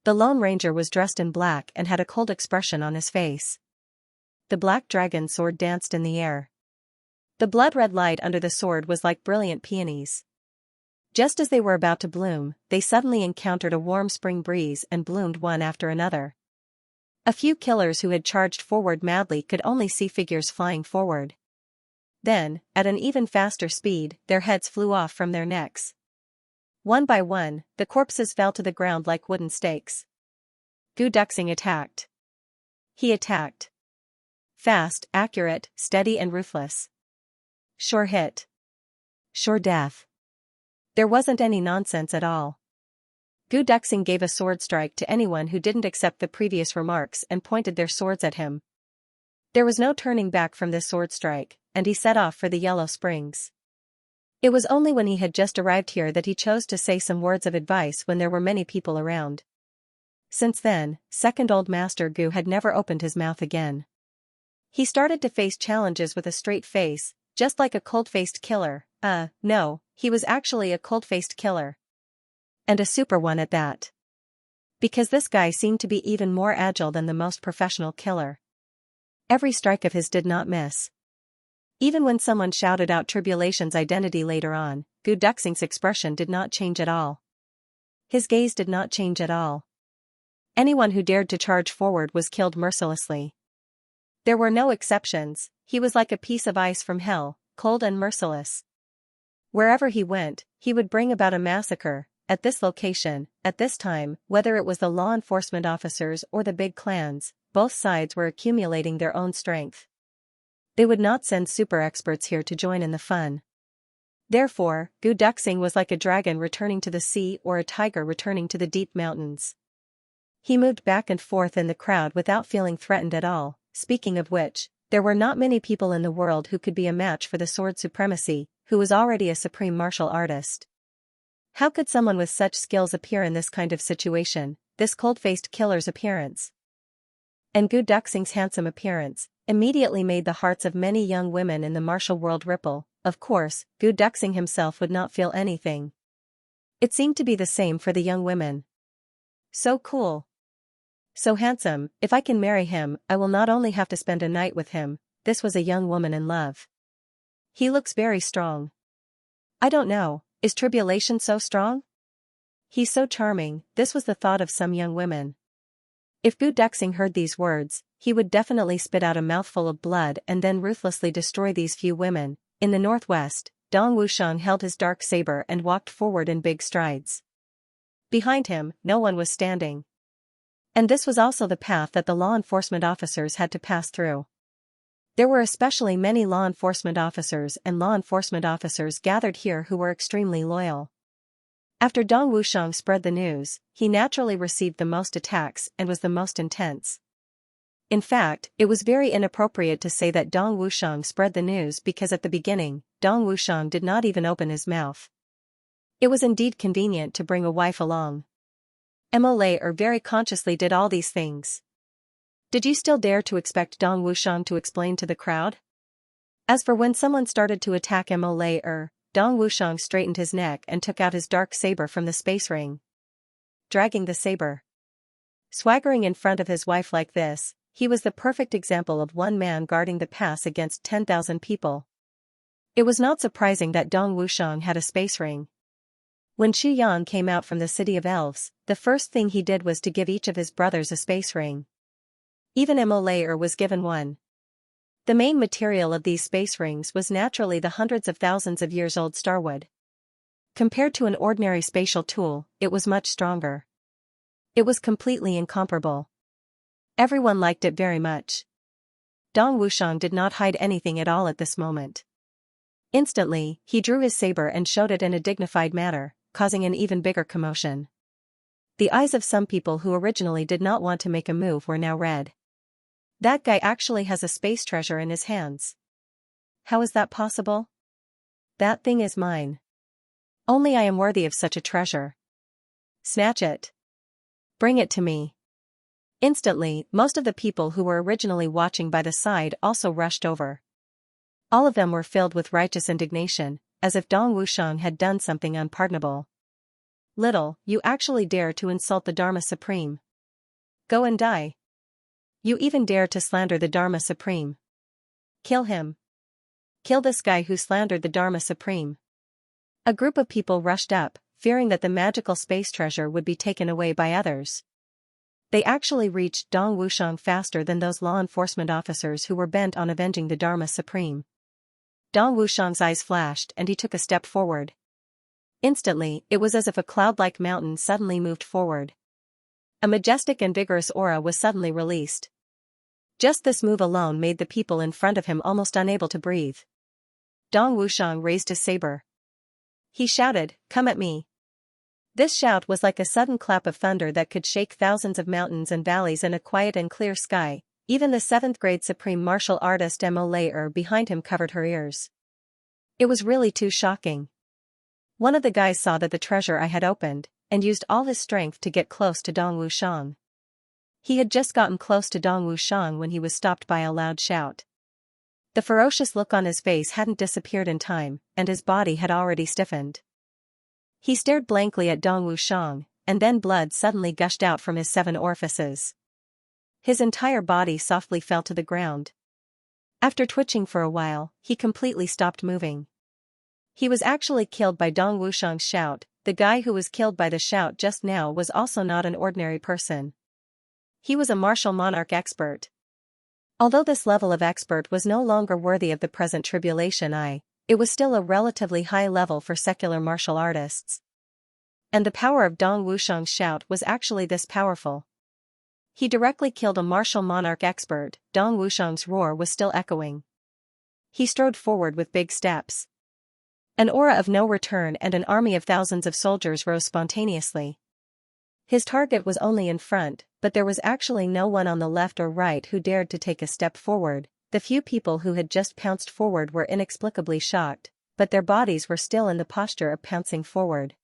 The Lone Ranger was dressed in black and had a cold expression on his face. The black dragon sword danced in the air. The blood-red light under the sword was like brilliant peonies. Just as they were about to bloom, they suddenly encountered a warm spring breeze and bloomed one after another. A few killers who had charged forward madly could only see figures flying forward. Then, at an even faster speed, their heads flew off from their necks. One by one, the corpses fell to the ground like wooden stakes. Gu Duxing attacked. He attacked. Fast, accurate, steady and ruthless. Sure hit. Sure death. There wasn't any nonsense at all. Gu Duxing gave a sword strike to anyone who didn't accept the previous remarks and pointed their swords at him. There was no turning back from this sword strike, and he set off for the Yellow Springs. It was only when he had just arrived here that he chose to say some words of advice when there were many people around. Since then, Second Old Master Gu had never opened his mouth again. He started to face challenges with a straight face, just like a cold-faced killer. No, he was actually a cold-faced killer. And a super one at that. Because this guy seemed to be even more agile than the most professional killer. Every strike of his did not miss. Even when someone shouted out Tribulation's identity later on, Gu Duxing's expression did not change at all. His gaze did not change at all. Anyone who dared to charge forward was killed mercilessly. There were no exceptions. He was like a piece of ice from hell, cold and merciless. Wherever he went, he would bring about a massacre. At this location, at this time, whether it was the law enforcement officers or the big clans, both sides were accumulating their own strength. They would not send super experts here to join in the fun. Therefore, Gu Duxing was like a dragon returning to the sea or a tiger returning to the deep mountains. He moved back and forth in the crowd without feeling threatened at all. Speaking of which, there were not many people in the world who could be a match for the sword supremacy, who was already a supreme martial artist. How could someone with such skills appear in this kind of situation, this cold-faced killer's appearance? And Gu Duxing's handsome appearance immediately made the hearts of many young women in the martial world ripple. Of course, Gu Duxing himself would not feel anything. It seemed to be the same for the young women. So cool. So handsome, if I can marry him, I will not only have to spend a night with him. This was a young woman in love. He looks very strong. I don't know, is Tribulation so strong? He's so charming, this was the thought of some young women. If Gu Duxing heard these words, he would definitely spit out a mouthful of blood and then ruthlessly destroy these few women. In the northwest, Dong Wushang held his dark saber and walked forward in big strides. Behind him, no one was standing. And this was also the path that the law enforcement officers had to pass through. There were especially many law enforcement officers gathered here who were extremely loyal. After Dong Wushang spread the news, he naturally received the most attacks and was the most intense. In fact, it was very inappropriate to say that Dong Wushang spread the news because at the beginning, Dong Wushang did not even open his mouth. It was indeed convenient to bring a wife along. Mo very consciously did all these things. Did you still dare to expect Dong Wushang to explain to the crowd? As for when someone started to attack Mo Dong Wushang straightened his neck and took out his dark saber from the space ring. Dragging the saber. Swaggering in front of his wife like this, he was the perfect example of one man guarding the pass against 10,000 people. It was not surprising that Dong Wushang had a space ring. When Xu Yang came out from the City of Elves, the first thing he did was to give each of his brothers a space ring. Even Mo was given one. The main material of these space rings was naturally the hundreds of thousands of years old starwood. Compared to an ordinary spatial tool, it was much stronger. It was completely incomparable. Everyone liked it very much. Dong Wushang did not hide anything at all at this moment. Instantly, he drew his saber and showed it in a dignified manner, causing an even bigger commotion. The eyes of some people who originally did not want to make a move were now red. That guy actually has a space treasure in his hands. How is that possible? That thing is mine. Only I am worthy of such a treasure. Snatch it. Bring it to me. Instantly, most of the people who were originally watching by the side also rushed over. All of them were filled with righteous indignation, as if Dong Wushang had done something unpardonable. Little, you actually dare to insult the Dharma Supreme. Go and die. You even dare to slander the Dharma Supreme. Kill him. Kill this guy who slandered the Dharma Supreme. A group of people rushed up, fearing that the magical space treasure would be taken away by others. They actually reached Dong Wushang faster than those law enforcement officers who were bent on avenging the Dharma Supreme. Dong Wushang's eyes flashed and he took a step forward. Instantly, it was as if a cloud-like mountain suddenly moved forward. A majestic and vigorous aura was suddenly released. Just this move alone made the people in front of him almost unable to breathe. Dong Wushang raised his saber. He shouted, "Come at me." This shout was like a sudden clap of thunder that could shake thousands of mountains and valleys in a quiet and clear sky. Even the 7th grade supreme martial artist Mo Layer behind him covered her ears. It was really too shocking. One of the guys saw that the treasure I had opened, and used all his strength to get close to Dong Wushang. He had just gotten close to Dong Wushang when he was stopped by a loud shout. The ferocious look on his face hadn't disappeared in time, and his body had already stiffened. He stared blankly at Dong Wushang, and then blood suddenly gushed out from his 7 orifices. His entire body softly fell to the ground. After twitching for a while, he completely stopped moving. He was actually killed by Dong Wushang's shout. The guy who was killed by the shout just now was also not an ordinary person. He was a martial monarch expert. Although this level of expert was no longer worthy of the present tribulation it was still a relatively high level for secular martial artists. And the power of Dong Wushang's shout was actually this powerful. He directly killed a martial monarch expert. Dong Wushang's roar was still echoing. He strode forward with big steps. An aura of no return and an army of thousands of soldiers rose spontaneously. His target was only in front, but there was actually no one on the left or right who dared to take a step forward. The few people who had just pounced forward were inexplicably shocked, but their bodies were still in the posture of pouncing forward.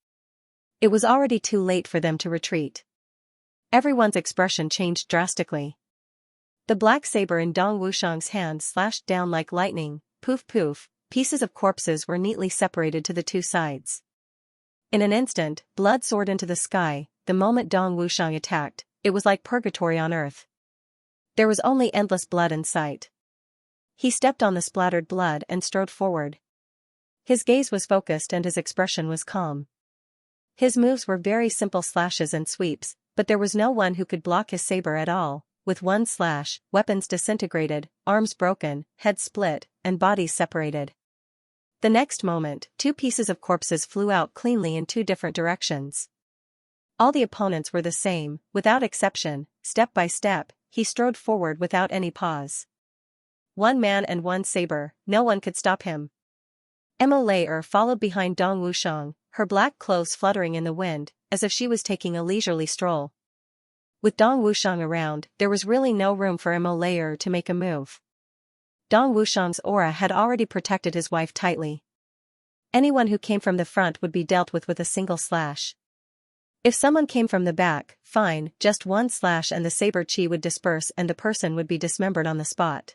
It was already too late for them to retreat. Everyone's expression changed drastically. The black saber in Dong Wushang's hand slashed down like lightning. Poof poof, pieces of corpses were neatly separated to the 2 sides. In an instant, blood soared into the sky. The moment Dong Wushang attacked, it was like purgatory on earth. There was only endless blood in sight. He stepped on the splattered blood and strode forward. His gaze was focused and his expression was calm. His moves were very simple slashes and sweeps, but there was no one who could block his saber at all. With one slash, weapons disintegrated, arms broken, heads split, and bodies separated. The next moment, 2 pieces of corpses flew out cleanly in 2 different directions. All the opponents were the same, without exception. Step by step, he strode forward without any pause. 1 man and 1 saber, no one could stop him. Mo Layer followed behind Dong Wushang, her black clothes fluttering in the wind, as if she was taking a leisurely stroll. With Dong Wushang around, there was really no room for Mo Layer to make a move. Dong Wushang's aura had already protected his wife tightly. Anyone who came from the front would be dealt with a single slash. If someone came from the back, fine, just 1 slash and the saber chi would disperse and the person would be dismembered on the spot.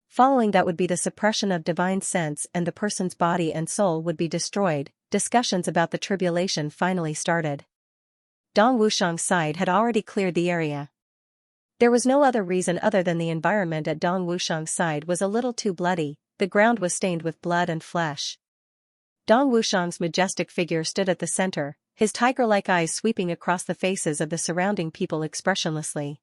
Following that would be the suppression of divine sense and the person's body and soul would be destroyed. Discussions about the tribulation finally started. Dong Wushang's side had already cleared the area. There was no other reason other than the environment at Dong Wushang's side was a little too bloody. The ground was stained with blood and flesh. Dong Wushang's majestic figure stood at the center, his tiger-like eyes sweeping across the faces of the surrounding people expressionlessly.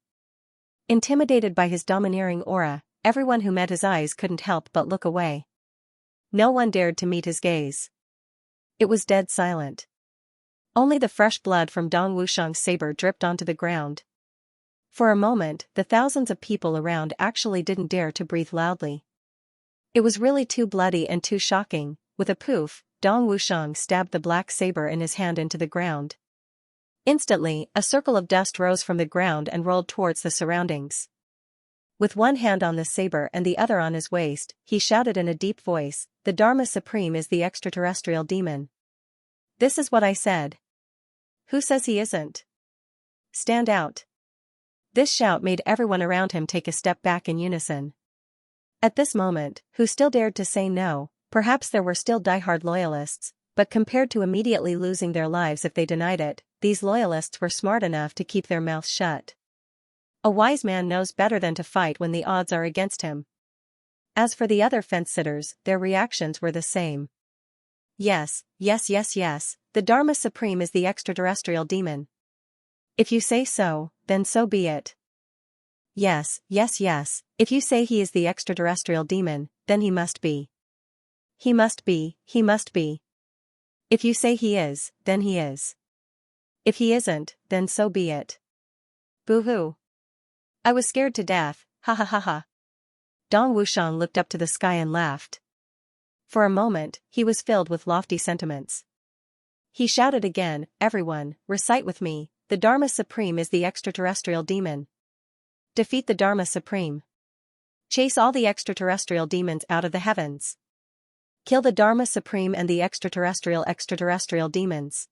Intimidated by his domineering aura, everyone who met his eyes couldn't help but look away. No one dared to meet his gaze. It was dead silent. Only the fresh blood from Dong Wushang's saber dripped onto the ground. For a moment, the thousands of people around actually didn't dare to breathe loudly. It was really too bloody and too shocking. With a poof, Dong Wushang stabbed the black saber in his hand into the ground. Instantly, a circle of dust rose from the ground and rolled towards the surroundings. With one hand on the saber and the other on his waist, he shouted in a deep voice, "The Dharma Supreme is the extraterrestrial demon." This is what I said. Who says he isn't? Stand out. This shout made everyone around him take a step back in unison. At this moment, who still dared to say no? Perhaps there were still diehard loyalists, but compared to immediately losing their lives if they denied it, these loyalists were smart enough to keep their mouths shut. A wise man knows better than to fight when the odds are against him. As for the other fence-sitters, their reactions were the same. Yes, yes, yes, yes, the Dharma Supreme is the extraterrestrial demon. If you say so, then so be it. Yes, yes, yes, if you say he is the extraterrestrial demon, then he must be. He must be, he must be. If you say he is, then he is. If he isn't, then so be it. Boo-hoo. I was scared to death, ha ha ha ha. Dong Wushang looked up to the sky and laughed. For a moment, he was filled with lofty sentiments. He shouted again, "Everyone, recite with me, the Dharma Supreme is the extraterrestrial demon. Defeat the Dharma Supreme. Chase all the extraterrestrial demons out of the heavens. Kill the Dharma Supreme and the extraterrestrial demons."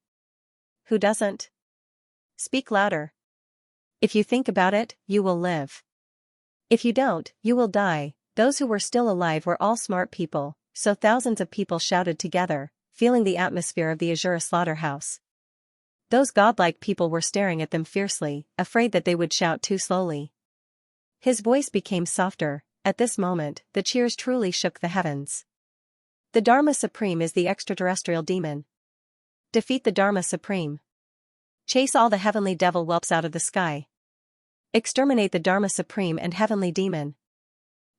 Who doesn't? Speak louder. If you think about it, you will live. If you don't, you will die. Those who were still alive were all smart people, so thousands of people shouted together, feeling the atmosphere of the Azura slaughterhouse. Those godlike people were staring at them fiercely, afraid that they would shout too slowly. His voice became softer. At this moment, the cheers truly shook the heavens. The Dharma Supreme is the extraterrestrial demon. Defeat the Dharma Supreme. Chase all the heavenly devil whelps out of the sky. Exterminate the Dharma Supreme and heavenly demon.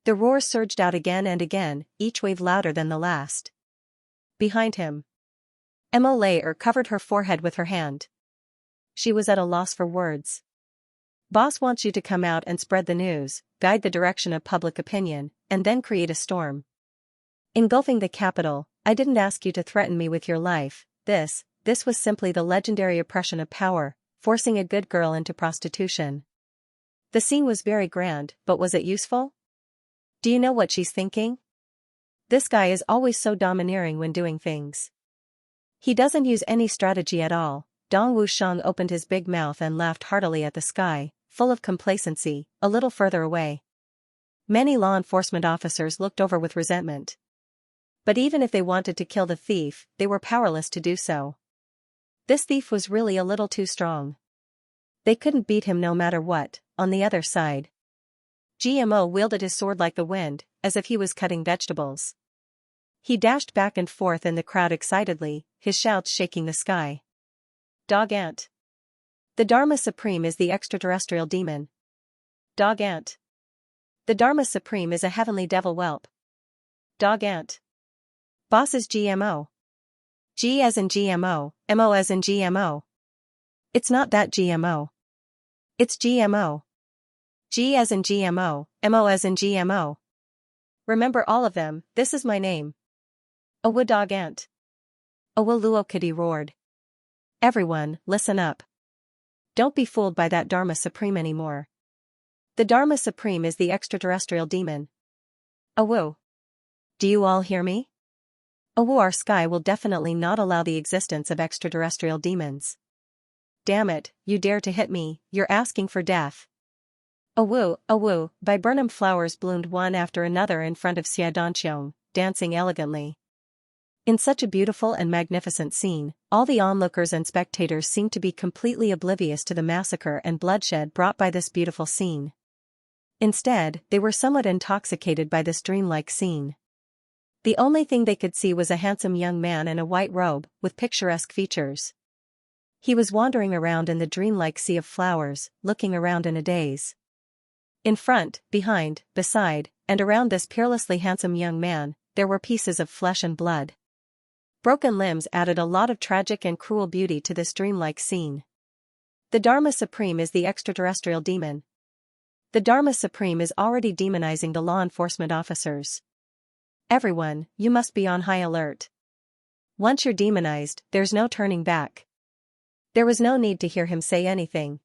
The roars surged out again and again, each wave louder than the last. Behind him, Emma Layer covered her forehead with her hand. She was at a loss for words. Boss wants you to come out and spread the news, guide the direction of public opinion, and then create a storm. Engulfing the capital, I didn't ask you to threaten me with your life. This was simply the legendary oppression of power, forcing a good girl into prostitution. The scene was very grand, but was it useful? Do you know what she's thinking? This guy is always so domineering when doing things. He doesn't use any strategy at all. Dong Wusheng opened his big mouth and laughed heartily at the sky, full of complacency, a little further away. Many law enforcement officers looked over with resentment. But even if they wanted to kill the thief, they were powerless to do so. This thief was really a little too strong. They couldn't beat him no matter what. On the other side, GMO wielded his sword like the wind, as if he was cutting vegetables. He dashed back and forth in the crowd excitedly, his shouts shaking the sky. Dog ant. The Dharma Supreme is the extraterrestrial demon. Dog ant. The Dharma Supreme is a heavenly devil whelp. Dog ant. Boss is GMO. G as in GMO, MO as in GMO. It's not that GMO. It's GMO. G as in GMO, MO as in GMO. Remember all of them, this is my name. Awu dog ant. Awu luo kitty roared. Everyone, listen up. Don't be fooled by that Dharma Supreme anymore. The Dharma Supreme is the extraterrestrial demon. Awu. Do you all hear me? Awu, our sky will definitely not allow the existence of extraterrestrial demons. Damn it, you dare to hit me, you're asking for death. Awu, awu, viburnum flowers bloomed one after another in front of Xianxia, dancing elegantly. In such a beautiful and magnificent scene, all the onlookers and spectators seemed to be completely oblivious to the massacre and bloodshed brought by this beautiful scene. Instead, they were somewhat intoxicated by this dreamlike scene. The only thing they could see was a handsome young man in a white robe, with picturesque features. He was wandering around in the dreamlike sea of flowers, looking around in a daze. In front, behind, beside, and around this peerlessly handsome young man, there were pieces of flesh and blood. Broken limbs added a lot of tragic and cruel beauty to this dreamlike scene. The Dharma Supreme is the extraterrestrial demon. The Dharma Supreme is already demonizing the law enforcement officers. Everyone, you must be on high alert. Once you're demonized, there's no turning back. There was no need to hear him say anything.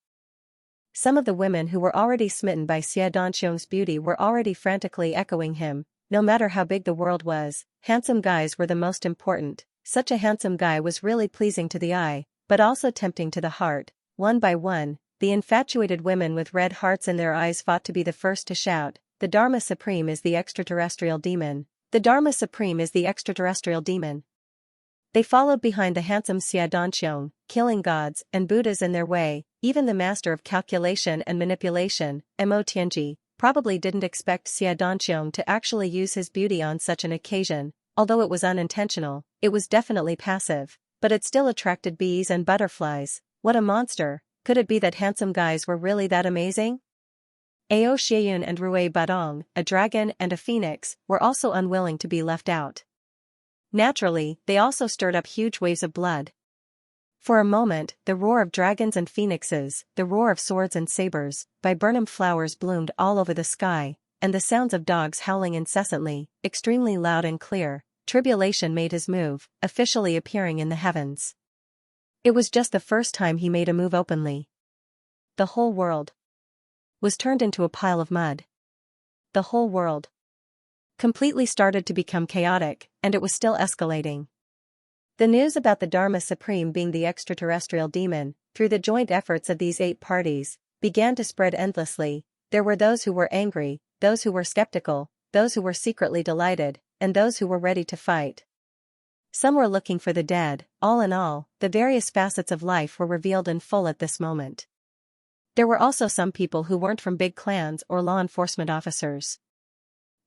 Some of the women who were already smitten by Xianxia's beauty were already frantically echoing him. No matter how big the world was, handsome guys were the most important. Such a handsome guy was really pleasing to the eye, but also tempting to the heart. One by one, the infatuated women with red hearts in their eyes fought to be the first to shout, "The Dharma Supreme is the extraterrestrial demon. The Dharma Supreme is the extraterrestrial demon." They followed behind the handsome Xianxia, killing gods and Buddhas in their way. Even the master of calculation and manipulation, Mo Tianji, probably didn't expect Xianxia to actually use his beauty on such an occasion. Although it was unintentional, it was definitely passive, but it still attracted bees and butterflies. What a monster! Could it be that handsome guys were really that amazing? Ao Xieyun and Rui Badong, a dragon and a phoenix, were also unwilling to be left out. Naturally, they also stirred up huge waves of blood. For a moment, the roar of dragons and phoenixes, the roar of swords and sabers, viburnum flowers bloomed all over the sky, and the sounds of dogs howling incessantly, extremely loud and clear. Tribulation made his move, officially appearing in the heavens. It was just the first time he made a move openly. The whole world was turned into a pile of mud. The whole world completely started to become chaotic, and it was still escalating. The news about the Dharma Supreme being the extraterrestrial demon, through the joint efforts of these 8 parties, began to spread endlessly. There were those who were angry, those who were skeptical, those who were secretly delighted, and those who were ready to fight. Some were looking for the dead. All in all, the various facets of life were revealed in full at this moment. There were also some people who weren't from big clans or law enforcement officers.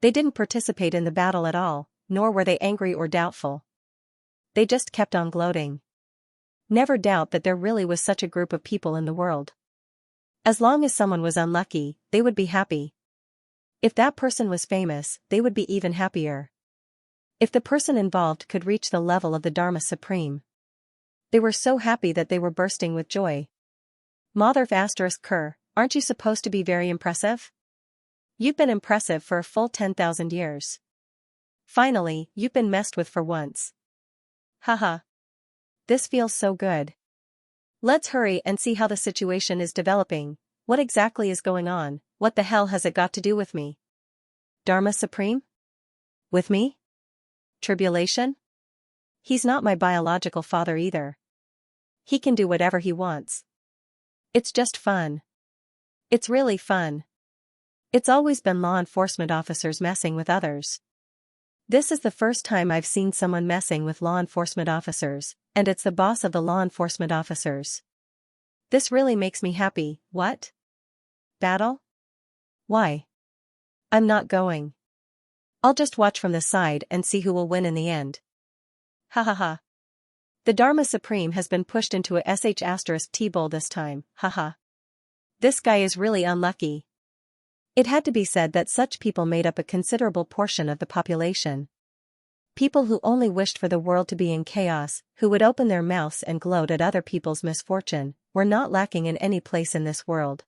They didn't participate in the battle at all, nor were they angry or doubtful. They just kept on gloating. Never doubt that there really was such a group of people in the world. As long as someone was unlucky, they would be happy. If that person was famous, they would be even happier. If the person involved could reach the level of the Dharma Supreme, they were so happy that they were bursting with joy. Mother *Ker, aren't you supposed to be very impressive? You've been impressive for a full 10,000 years. Finally, you've been messed with for once. Haha. This feels so good. Let's hurry and see how the situation is developing. What exactly is going on? What the hell has it got to do with me? Dharma Supreme? With me? Tribulation? He's not my biological father either. He can do whatever he wants. It's just fun. It's really fun. It's always been law enforcement officers messing with others. This is the first time I've seen someone messing with law enforcement officers, and it's the boss of the law enforcement officers. This really makes me happy. What? Battle? Why? I'm not going. I'll just watch from the side and see who will win in the end. Ha ha ha. The Dharma Supreme has been pushed into a *T bowl this time, haha. This guy is really unlucky. It had to be said that such people made up a considerable portion of the population. People who only wished for the world to be in chaos, who would open their mouths and gloat at other people's misfortune, were not lacking in any place in this world.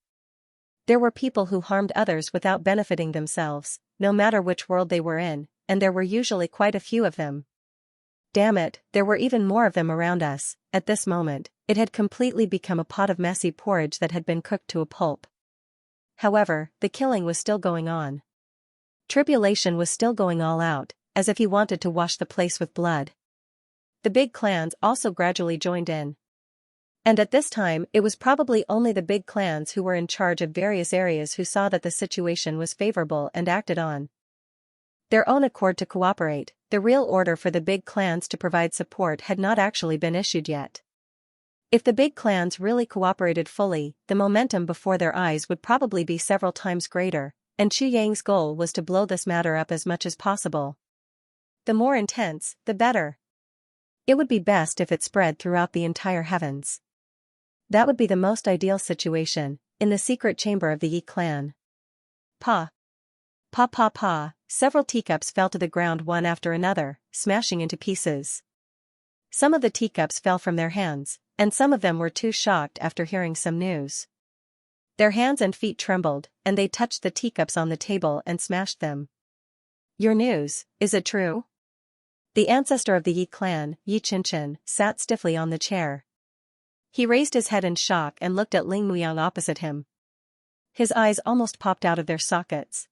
There were people who harmed others without benefiting themselves, no matter which world they were in, and there were usually quite a few of them. Damn it, there were even more of them around us. At this moment, it had completely become a pot of messy porridge that had been cooked to a pulp. However, the killing was still going on. Tribulation was still going all out, as if he wanted to wash the place with blood. The big clans also gradually joined in. And at this time, it was probably only the big clans who were in charge of various areas who saw that the situation was favorable and acted on their own accord to cooperate. The real order for the big clans to provide support had not actually been issued yet. If the big clans really cooperated fully, the momentum before their eyes would probably be several times greater, and Xu Yang's goal was to blow this matter up as much as possible. The more intense, the better. It would be best if it spread throughout the entire heavens. That would be the most ideal situation, in the secret chamber of the Yi clan. Pa. Pa pa pa, several teacups fell to the ground one after another, smashing into pieces. Some of the teacups fell from their hands, and some of them were too shocked after hearing some news. Their hands and feet trembled, and they touched the teacups on the table and smashed them. Your news, is it true? The ancestor of the Yi clan, Yi Qianxia, sat stiffly on the chair. He raised his head in shock and looked at Ling Muyang opposite him. His eyes almost popped out of their sockets.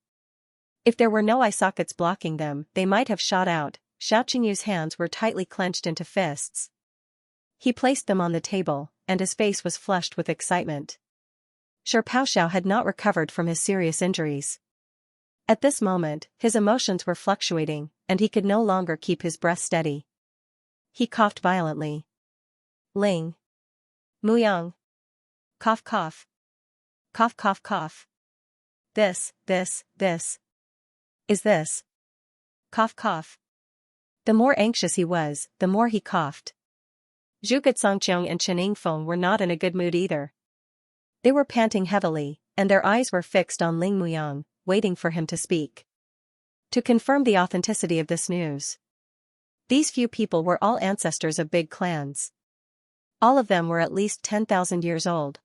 If there were no eye sockets blocking them, they might have shot out. Xiao Qingyu's hands were tightly clenched into fists. He placed them on the table, and his face was flushed with excitement. Sure, Pao Xiao had not recovered from his serious injuries. At this moment, his emotions were fluctuating, and he could no longer keep his breath steady. He coughed violently. Ling Muyang. Cough cough. Cough cough cough. This. Is this? Cough cough. The more anxious he was, the more he coughed. Zhu Xianxia and Chen Yingfeng were not in a good mood either. They were panting heavily, and their eyes were fixed on Ling Muyang, waiting for him to speak. To confirm the authenticity of this news. These few people were all ancestors of big clans. All of them were at least 10,000 years old.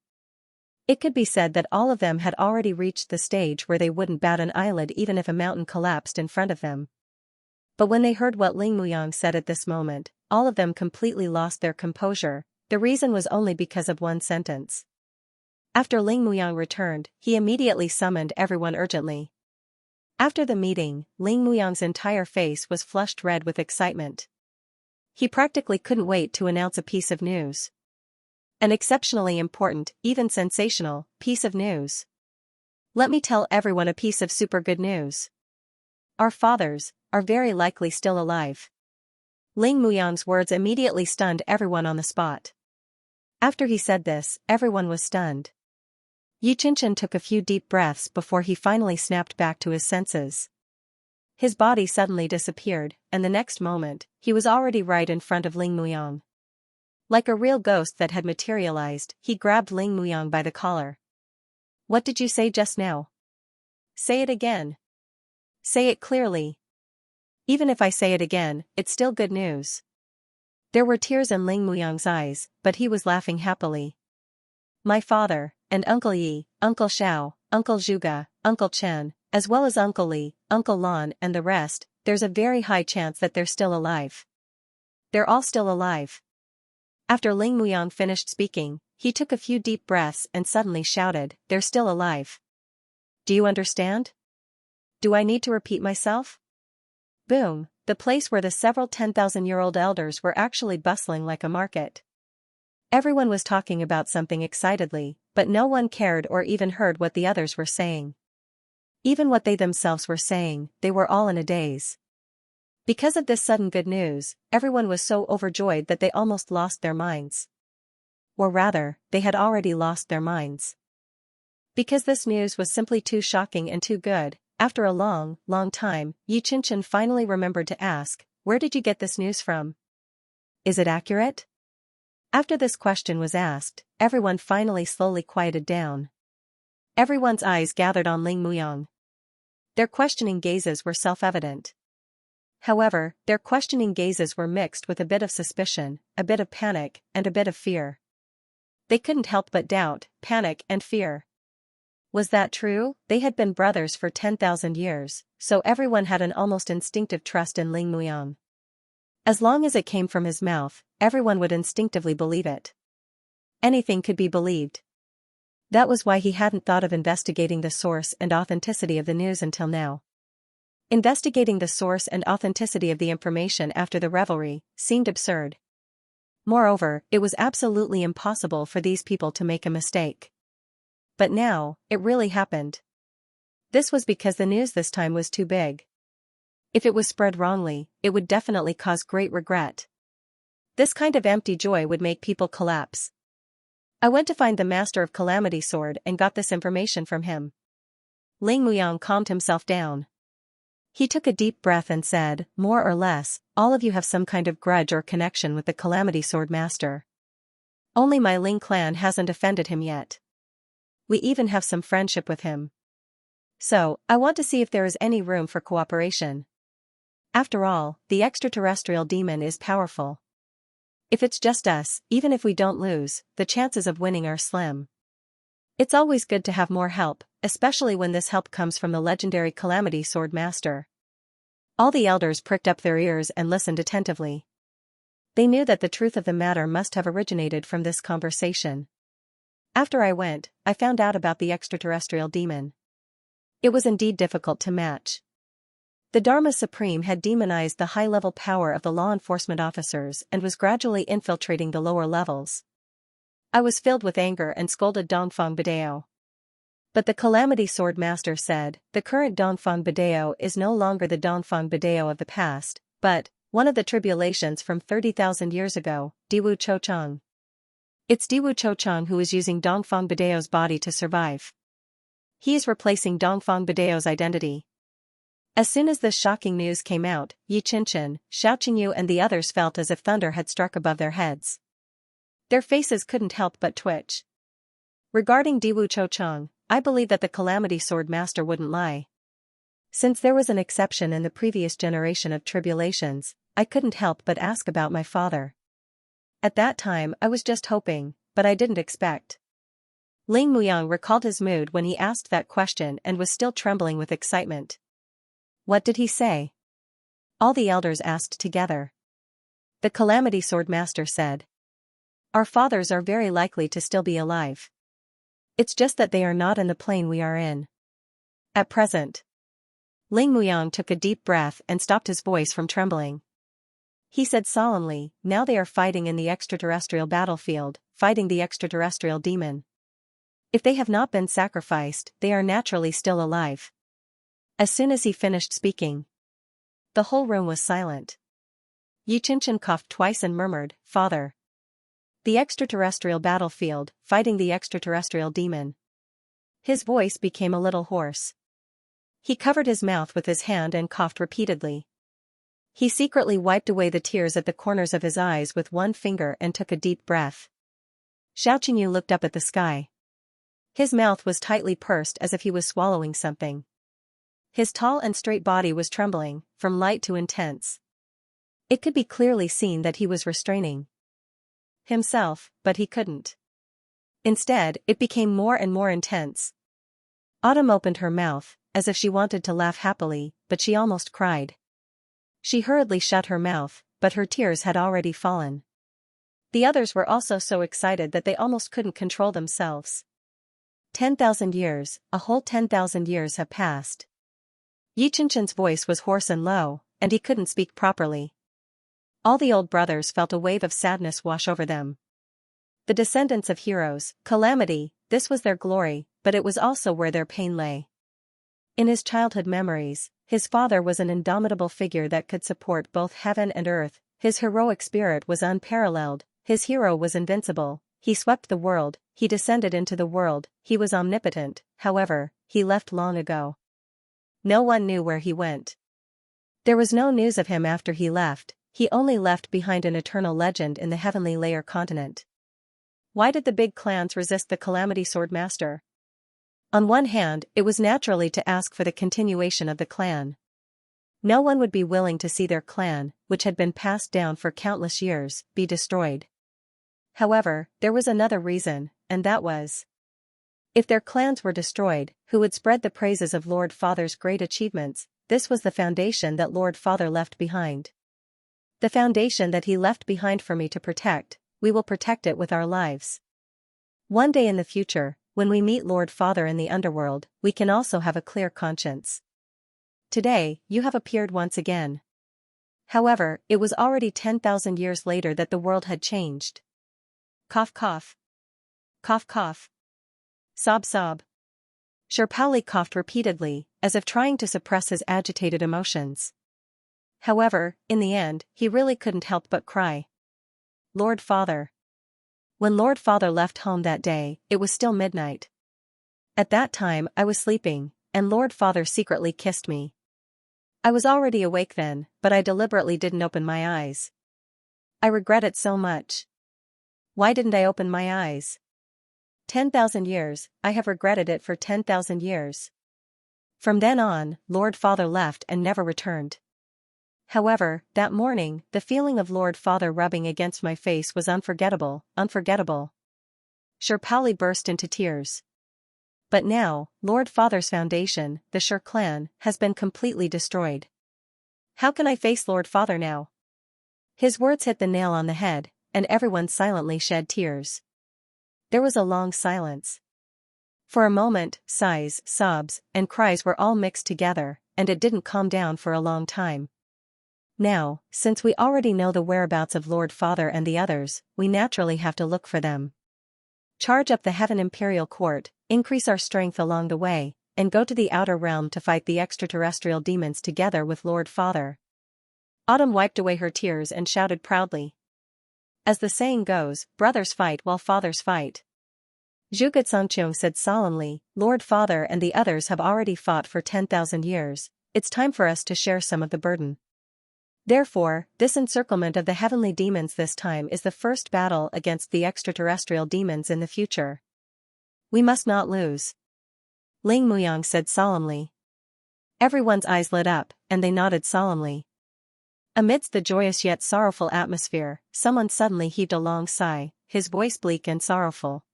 It could be said that all of them had already reached the stage where they wouldn't bat an eyelid even if a mountain collapsed in front of them. But when they heard what Ling Muyang said at this moment, all of them completely lost their composure. The reason was only because of one sentence. After Ling Muyang returned, he immediately summoned everyone urgently. After the meeting, Ling Muyang's entire face was flushed red with excitement. He practically couldn't wait to announce a piece of news. An exceptionally important, even sensational, piece of news. Let me tell everyone a piece of super good news. Our fathers are very likely still alive. Ling Muyang's words immediately stunned everyone on the spot. After he said this, everyone was stunned. Xianxia took a few deep breaths before he finally snapped back to his senses. His body suddenly disappeared, and the next moment, he was already right in front of Ling Muyang. Like a real ghost that had materialized, he grabbed Ling Muyang by the collar. What did you say just now? Say it again. Say it clearly. Even if I say it again, it's still good news. There were tears in Ling Muyang's eyes, but he was laughing happily. My father, and Uncle Yi, Uncle Xiao, Uncle Zhuge, Uncle Chen, as well as Uncle Li, Uncle Lan and the rest, there's a very high chance that they're still alive. They're all still alive. After Ling Muyang finished speaking, he took a few deep breaths and suddenly shouted, they're still alive. Do you understand? Do I need to repeat myself? Boom, the place where the several 10,000-year-old elders were actually bustling like a market. Everyone was talking about something excitedly, but no one cared or even heard what the others were saying. Even what they themselves were saying, they were all in a daze. Because of this sudden good news, everyone was so overjoyed that they almost lost their minds. Or rather, they had already lost their minds. Because this news was simply too shocking and too good, after a long, long time, Xianxia finally remembered to ask, where did you get this news from? Is it accurate? After this question was asked, everyone finally slowly quieted down. Everyone's eyes gathered on Ling Muyang. Their questioning gazes were self-evident. However, their questioning gazes were mixed with a bit of suspicion, a bit of panic, and a bit of fear. They couldn't help but doubt, panic and fear. Was that true? They had been brothers for 10,000 years, so everyone had an almost instinctive trust in Ling Muyang. As long as it came from his mouth, everyone would instinctively believe it. Anything could be believed. That was why he hadn't thought of investigating the source and authenticity of the news until now. Investigating the source and authenticity of the information after the revelry seemed absurd. Moreover, it was absolutely impossible for these people to make a mistake. But now, it really happened. This was because the news this time was too big. If it was spread wrongly, it would definitely cause great regret. This kind of empty joy would make people collapse. I went to find the master of Calamity Sword and got this information from him. Ling Muyang calmed himself down. He took a deep breath and said, more or less, all of you have some kind of grudge or connection with the Calamity Sword Master. Only my Ling clan hasn't offended him yet. We even have some friendship with him. So, I want to see if there is any room for cooperation. After all, the extraterrestrial demon is powerful. If it's just us, even if we don't lose, the chances of winning are slim. It's always good to have more help, especially when this help comes from the legendary Calamity Sword Master. All the elders pricked up their ears and listened attentively. They knew that the truth of the matter must have originated from this conversation. After I went, I found out about the extraterrestrial demon. It was indeed difficult to match. The Dharma Supreme had demonized the high-level power of the law enforcement officers and was gradually infiltrating the lower levels. I was filled with anger and scolded Dongfang Bidao. But the Calamity Sword Master said, the current Dongfang Bidao is no longer the Dongfang Bidao of the past, but one of the tribulations from 30,000 years ago, Diwu Chochang. It's Diwu Chochang who is using Dongfang Bidao's body to survive. He is replacing Dongfang Bidao's identity. As soon as this shocking news came out, Xianxia, Xiaoqingyu and the others felt as if thunder had struck above their heads. Their faces couldn't help but twitch. Regarding Diwu Chochang, I believe that the Calamity Sword Master wouldn't lie. Since there was an exception in the previous generation of tribulations, I couldn't help but ask about my father. At that time I was just hoping, but I didn't expect. Ling Muyang recalled his mood when he asked that question and was still trembling with excitement. What did he say? All the elders asked together. The Calamity Sword Master said. Our fathers are very likely to still be alive. It's just that they are not in the plane we are in at present. Ling Muyang took a deep breath and stopped his voice from trembling. He said solemnly, now they are fighting in the extraterrestrial battlefield, fighting the extraterrestrial demon. If they have not been sacrificed, they are naturally still alive. As soon as he finished speaking, the whole room was silent. Xianxia coughed twice and murmured, Father. The extraterrestrial battlefield, fighting the extraterrestrial demon. His voice became a little hoarse. He covered his mouth with his hand and coughed repeatedly. He secretly wiped away the tears at the corners of his eyes with one finger and took a deep breath. Xiaoqingyu looked up at the sky. His mouth was tightly pursed as if he was swallowing something. His tall and straight body was trembling, from light to intense. It could be clearly seen that he was restraining himself, but he couldn't. Instead, it became more and more intense. Autumn opened her mouth, as if she wanted to laugh happily, but she almost cried. She hurriedly shut her mouth, but her tears had already fallen. The others were also so excited that they almost couldn't control themselves. 10,000 years, a whole 10,000 years have passed. Xianxia's voice was hoarse and low, and he couldn't speak properly. All the old brothers felt a wave of sadness wash over them. The descendants of heroes, calamity, this was their glory, but it was also where their pain lay. In his childhood memories, his father was an indomitable figure that could support both heaven and earth, his heroic spirit was unparalleled, his hero was invincible, he swept the world, he descended into the world, he was omnipotent, however, he left long ago. No one knew where he went. There was no news of him after he left, he only left behind an eternal legend in the heavenly layer continent. Why did the big clans resist the Calamity Sword Master? On one hand, it was naturally to ask for the continuation of the clan. No one would be willing to see their clan, which had been passed down for countless years, be destroyed. However, there was another reason, and that was, if their clans were destroyed, who would spread the praises of Lord Father's great achievements? This was the foundation that Lord Father left behind. The foundation that he left behind for me to protect, we will protect it with our lives. One day in the future, when we meet Lord Father in the underworld, we can also have a clear conscience. Today, you have appeared once again. However, it was already 10,000 years later that the world had changed. Cough cough. Cough cough. Sob sob. Sherpaoli coughed repeatedly, as if trying to suppress his agitated emotions. However, in the end, he really couldn't help but cry. Lord Father. When Lord Father left home that day, it was still midnight. At that time I was sleeping, and Lord Father secretly kissed me. I was already awake then, but I deliberately didn't open my eyes. I regret it so much. Why didn't I open my eyes? 10,000 years, I have regretted it for 10,000 years. From then on, Lord Father left and never returned. However, that morning, the feeling of Lord Father rubbing against my face was unforgettable, unforgettable. Sherpaoli burst into tears. But now, Lord Father's foundation, the Sher clan, has been completely destroyed. How can I face Lord Father now? His words hit the nail on the head, and everyone silently shed tears. There was a long silence. For a moment, sighs, sobs, and cries were all mixed together, and it didn't calm down for a long time. Now, since we already know the whereabouts of Lord Father and the others, we naturally have to look for them. Charge up the Heaven Imperial Court, increase our strength along the way, and go to the outer realm to fight the extraterrestrial demons together with Lord Father. Autumn wiped away her tears and shouted proudly. As the saying goes, brothers fight while fathers fight. Zhuge Zongqiong said solemnly, Lord Father and the others have already fought for 10,000 years, it's time for us to share some of the burden. Therefore, this encirclement of the heavenly demons this time is the first battle against the extraterrestrial demons in the future. We must not lose. Ling Muyang said solemnly. Everyone's eyes lit up, and they nodded solemnly. Amidst the joyous yet sorrowful atmosphere, someone suddenly heaved a long sigh, his voice bleak and sorrowful.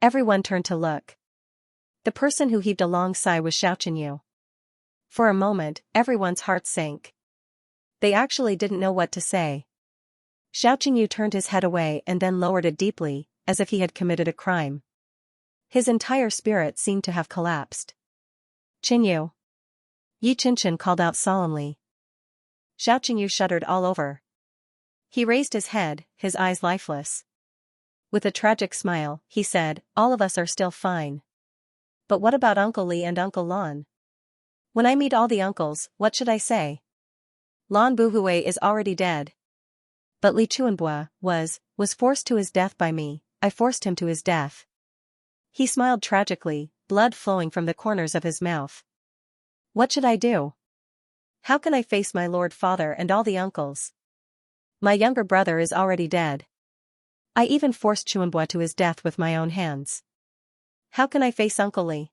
Everyone turned to look. The person who heaved a long sigh was Xiaoqingyu. For a moment, everyone's hearts sank. They actually didn't know what to say. Xiaoqingyu turned his head away and then lowered it deeply, as if he had committed a crime. His entire spirit seemed to have collapsed. Qingyu. Yi Qinshan called out solemnly. Xiaoqingyu shuddered all over. He raised his head, his eyes lifeless. With a tragic smile, he said, "All of us are still fine. But what about Uncle Li and Uncle Lan? When I meet all the uncles, what should I say? Lan Buhui is already dead. But Li Chuanbua was forced to his death by me, I forced him to his death." He smiled tragically, blood flowing from the corners of his mouth. What should I do? How can I face my Lord Father and all the uncles? My younger brother is already dead. I even forced Chuanbua to his death with my own hands. How can I face Uncle Li?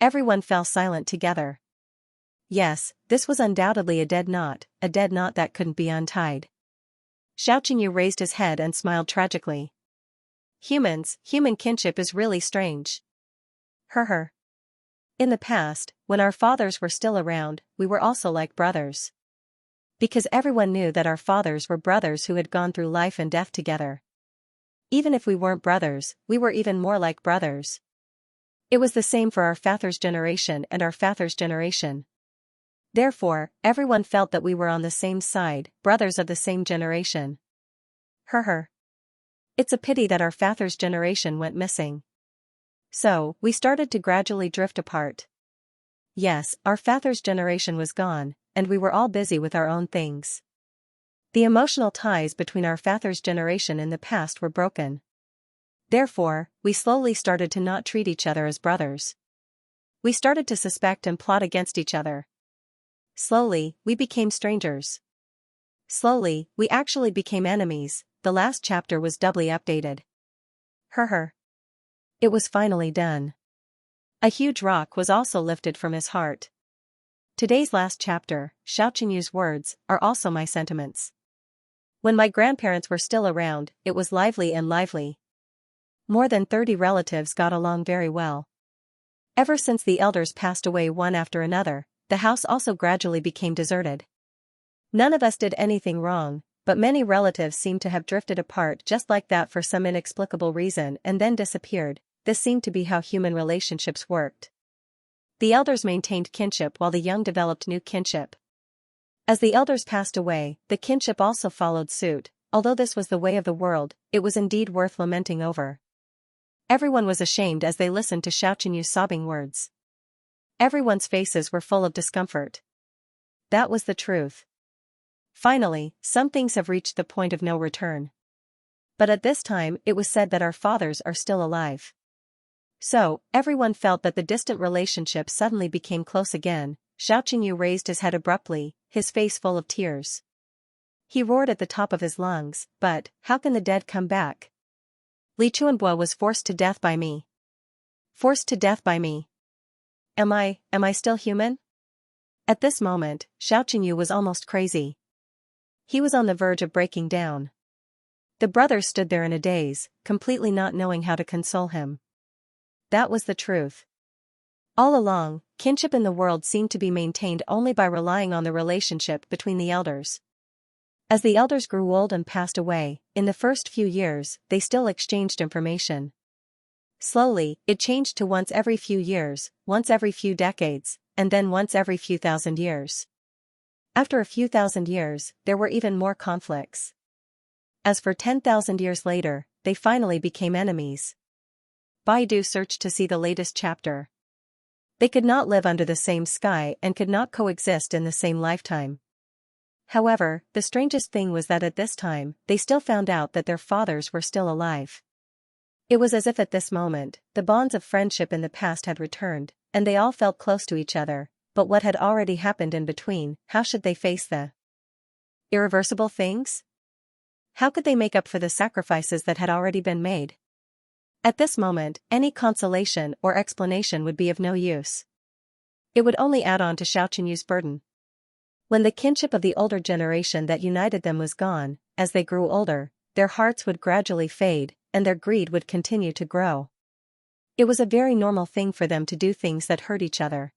Everyone fell silent together. Yes, this was undoubtedly a dead knot that couldn't be untied. Xiaoqingyu raised his head and smiled tragically. Human kinship is really strange. Her. In the past, when our fathers were still around, we were also like brothers. Because everyone knew that our fathers were brothers who had gone through life and death together. Even if we weren't brothers, we were even more like brothers. It was the same for our father's generation and our father's generation. Therefore, everyone felt that we were on the same side, brothers of the same generation. Her. It's a pity that our father's generation went missing. So, we started to gradually drift apart. Yes, our father's generation was gone, and we were all busy with our own things. The emotional ties between our father's generation in the past were broken. Therefore, we slowly started to not treat each other as brothers. We started to suspect and plot against each other. Slowly, we became strangers. Slowly, we actually became enemies. The last chapter was doubly updated. Her. It was finally done. A huge rock was also lifted from his heart. Today's last chapter, Xiaoqingyu's words, are also my sentiments. When my grandparents were still around, it was lively and lively. More than 30 relatives got along very well. Ever since the elders passed away one after another, the house also gradually became deserted. None of us did anything wrong, but many relatives seemed to have drifted apart just like that for some inexplicable reason and then disappeared. This seemed to be how human relationships worked. The elders maintained kinship while the young developed new kinship. As the elders passed away, the kinship also followed suit. Although this was the way of the world, it was indeed worth lamenting over. Everyone was ashamed as they listened to Xiaoqingyu's sobbing words. Everyone's faces were full of discomfort. That was the truth. Finally, some things have reached the point of no return. But at this time it was said that our fathers are still alive. So, everyone felt that the distant relationship suddenly became close again. Xiaoqingyu raised his head abruptly, his face full of tears. He roared at the top of his lungs, "But, how can the dead come back? Li Chuanbua was forced to death by me. Forced to death by me. Am I still human?" At this moment, Xiaoqingyu was almost crazy. He was on the verge of breaking down. The brothers stood there in a daze, completely not knowing how to console him. That was the truth. All along, kinship in the world seemed to be maintained only by relying on the relationship between the elders. As the elders grew old and passed away, in the first few years, they still exchanged information. Slowly, it changed to once every few years, once every few decades, and then once every few thousand years. After a few thousand years, there were even more conflicts. As for 10,000 years later, they finally became enemies. Baidu searched to see the latest chapter. They could not live under the same sky and could not coexist in the same lifetime. However, the strangest thing was that at this time, they still found out that their fathers were still alive. It was as if at this moment, the bonds of friendship in the past had returned, and they all felt close to each other, but what had already happened in between, how should they face the irreversible things? How could they make up for the sacrifices that had already been made? At this moment, any consolation or explanation would be of no use. It would only add on to Xiaoqingyu's burden. When the kinship of the older generation that united them was gone, as they grew older, their hearts would gradually fade, and their greed would continue to grow. It was a very normal thing for them to do things that hurt each other.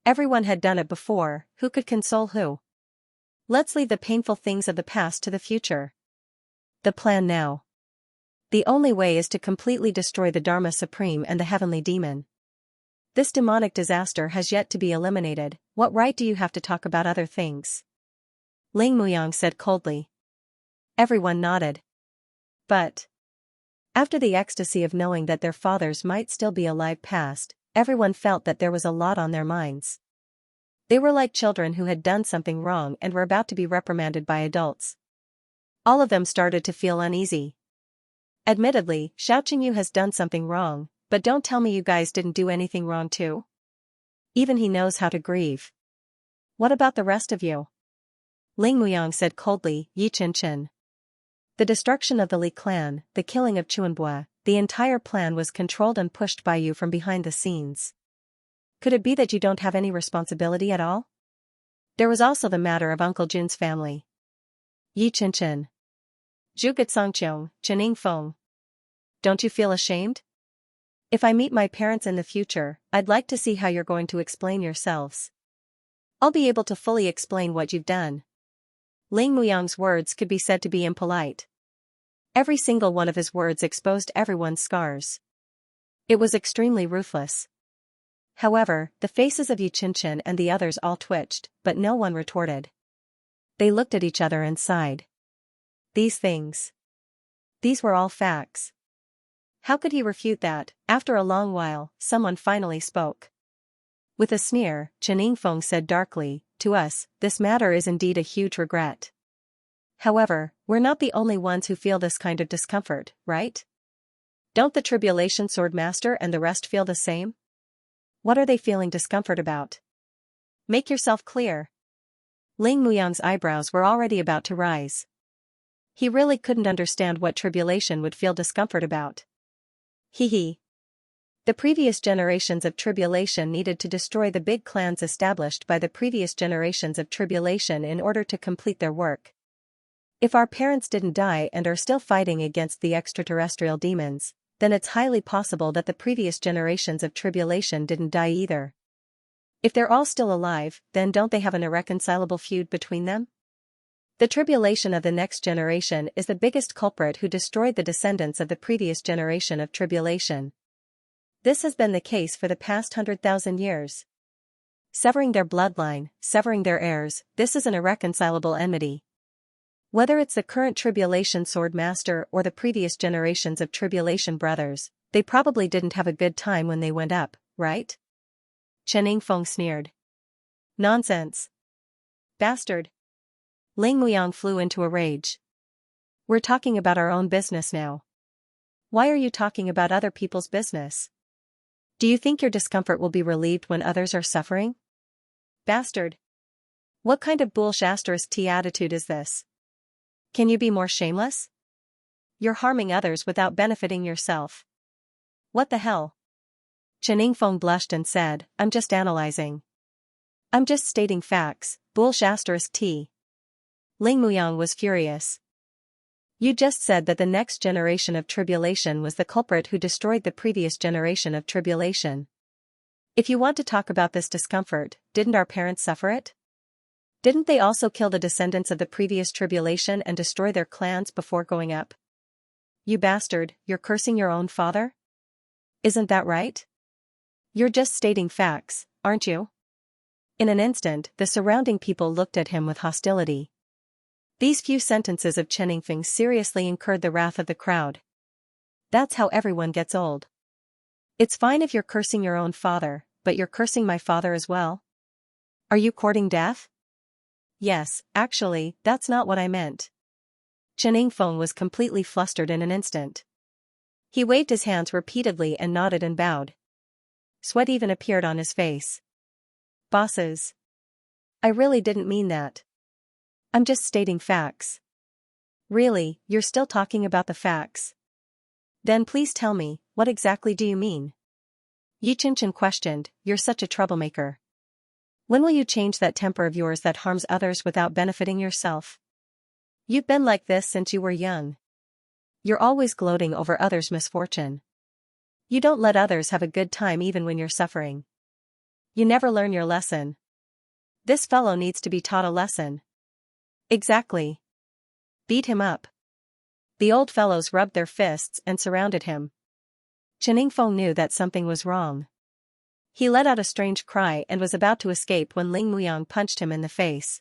Everyone had done it before, who could console who? Let's leave the painful things of the past to the future. The plan now. The only way is to completely destroy the Dharma Supreme and the heavenly demon. This demonic disaster has yet to be eliminated. What right do you have to talk about other things? Ling Muyang said coldly. Everyone nodded. But after the ecstasy of knowing that their fathers might still be alive passed, everyone felt that there was a lot on their minds. They were like children who had done something wrong and were about to be reprimanded by adults. All of them started to feel uneasy. Admittedly, Xiaoqingyu has done something wrong, but don't tell me you guys didn't do anything wrong too? Even he knows how to grieve. What about the rest of you? Ling Muyang said coldly, Yi Chen. The destruction of the Li clan, the killing of Chuanbua, the entire plan was controlled and pushed by you from behind the scenes. Could it be that you don't have any responsibility at all? There was also the matter of Uncle Jun's family. Yi Chen. Zhuge Songqiong, Chening Feng. Don't you feel ashamed? If I meet my parents in the future, I'd like to see how you're going to explain yourselves. I'll be able to fully explain what you've done. Ling Muyang's words could be said to be impolite. Every single one of his words exposed everyone's scars. It was extremely ruthless. However, the faces of Yi Chen and the others all twitched, but no one retorted. They looked at each other and sighed. These were all facts. How could he refute that? After a long while, someone finally spoke. With a sneer, Chening Feng said darkly, to us, this matter is indeed a huge regret. However, we're not the only ones who feel this kind of discomfort, right? Don't the Tribulation Sword Master and the rest feel the same? What are they feeling discomfort about? Make yourself clear. Ling Muyang's eyebrows were already about to rise. He really couldn't understand what tribulation would feel discomfort about. Hee. The previous generations of tribulation needed to destroy the big clans established by the previous generations of tribulation in order to complete their work. If our parents didn't die and are still fighting against the extraterrestrial demons, then it's highly possible that the previous generations of tribulation didn't die either. If they're all still alive, then don't they have an irreconcilable feud between them? The tribulation of the next generation is the biggest culprit who destroyed the descendants of the previous generation of tribulation. This has been the case for the past 100,000 years. Severing their bloodline, severing their heirs, this is an irreconcilable enmity. Whether it's the current Tribulation Sword Master or the previous generations of Tribulation Brothers, they probably didn't have a good time when they went up, right? Chening Feng sneered. Nonsense. Bastard. Ling Muyang flew into a rage. We're talking about our own business now. Why are you talking about other people's business? Do you think your discomfort will be relieved when others are suffering? Bastard. What kind of bullshit attitude is this? Can you be more shameless? You're harming others without benefiting yourself. What the hell? Chening Feng blushed and said, I'm just analyzing. I'm just stating facts, bullshit. Ling Muyang was furious. You just said that the next generation of tribulation was the culprit who destroyed the previous generation of tribulation. If you want to talk about this discomfort, didn't our parents suffer it? Didn't they also kill the descendants of the previous tribulation and destroy their clans before going up? You bastard, you're cursing your own father? Isn't that right? You're just stating facts, aren't you? In an instant, the surrounding people looked at him with hostility. These few sentences of Chening Feng seriously incurred the wrath of the crowd. That's how everyone gets old. It's fine if you're cursing your own father, but you're cursing my father as well? Are you courting death? Yes, actually, that's not what I meant. Chening Feng was completely flustered in an instant. He waved his hands repeatedly and nodded and bowed. Sweat even appeared on his face. Bosses. I really didn't mean that. I'm just stating facts. Really, you're still talking about the facts? Then please tell me, what exactly do you mean? Yi Chen questioned, you're such a troublemaker. When will you change that temper of yours that harms others without benefiting yourself? You've been like this since you were young. You're always gloating over others' misfortune. You don't let others have a good time even when you're suffering. You never learn your lesson. This fellow needs to be taught a lesson. Exactly. Beat him up. The old fellows rubbed their fists and surrounded him. Cheningfeng knew that something was wrong. He let out a strange cry and was about to escape when Ling Muyang punched him in the face.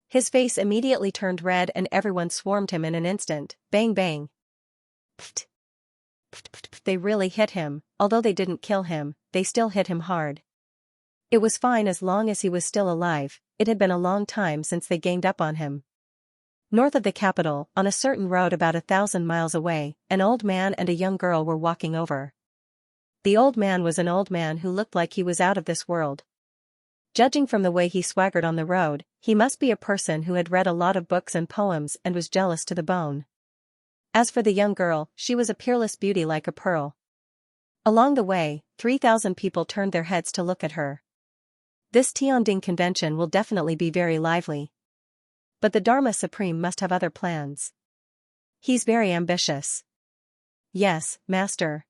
His face immediately turned red and everyone swarmed him in an instant. Bang bang. Pft. Pft, pft, pft. They really hit him. Although they didn't kill him, they still hit him hard. It was fine as long as he was still alive. It had been a long time since they ganged up on him. North of the capital, on a certain road about 1,000 miles away, an old man and a young girl were walking over. The old man was an old man who looked like he was out of this world. Judging from the way he swaggered on the road, he must be a person who had read a lot of books and poems and was jealous to the bone. As for the young girl, she was a peerless beauty like a pearl. Along the way, 3,000 people turned their heads to look at her. This Tianding convention will definitely be very lively. But the Dharma Supreme must have other plans. He's very ambitious. Yes, Master.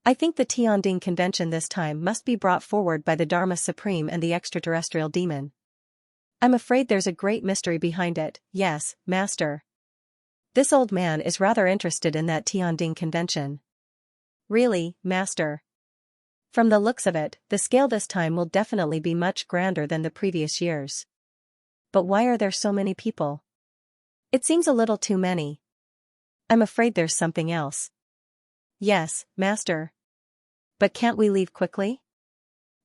I think the Tianding convention this time must be brought forward by the Dharma Supreme and the extraterrestrial demon. I'm afraid there's a great mystery behind it. Yes, Master. This old man is rather interested in that Tianding convention. Really, Master? From the looks of it, the scale this time will definitely be much grander than the previous years. But why are there so many people? It seems a little too many. I'm afraid there's something else. Yes, Master. But can't we leave quickly?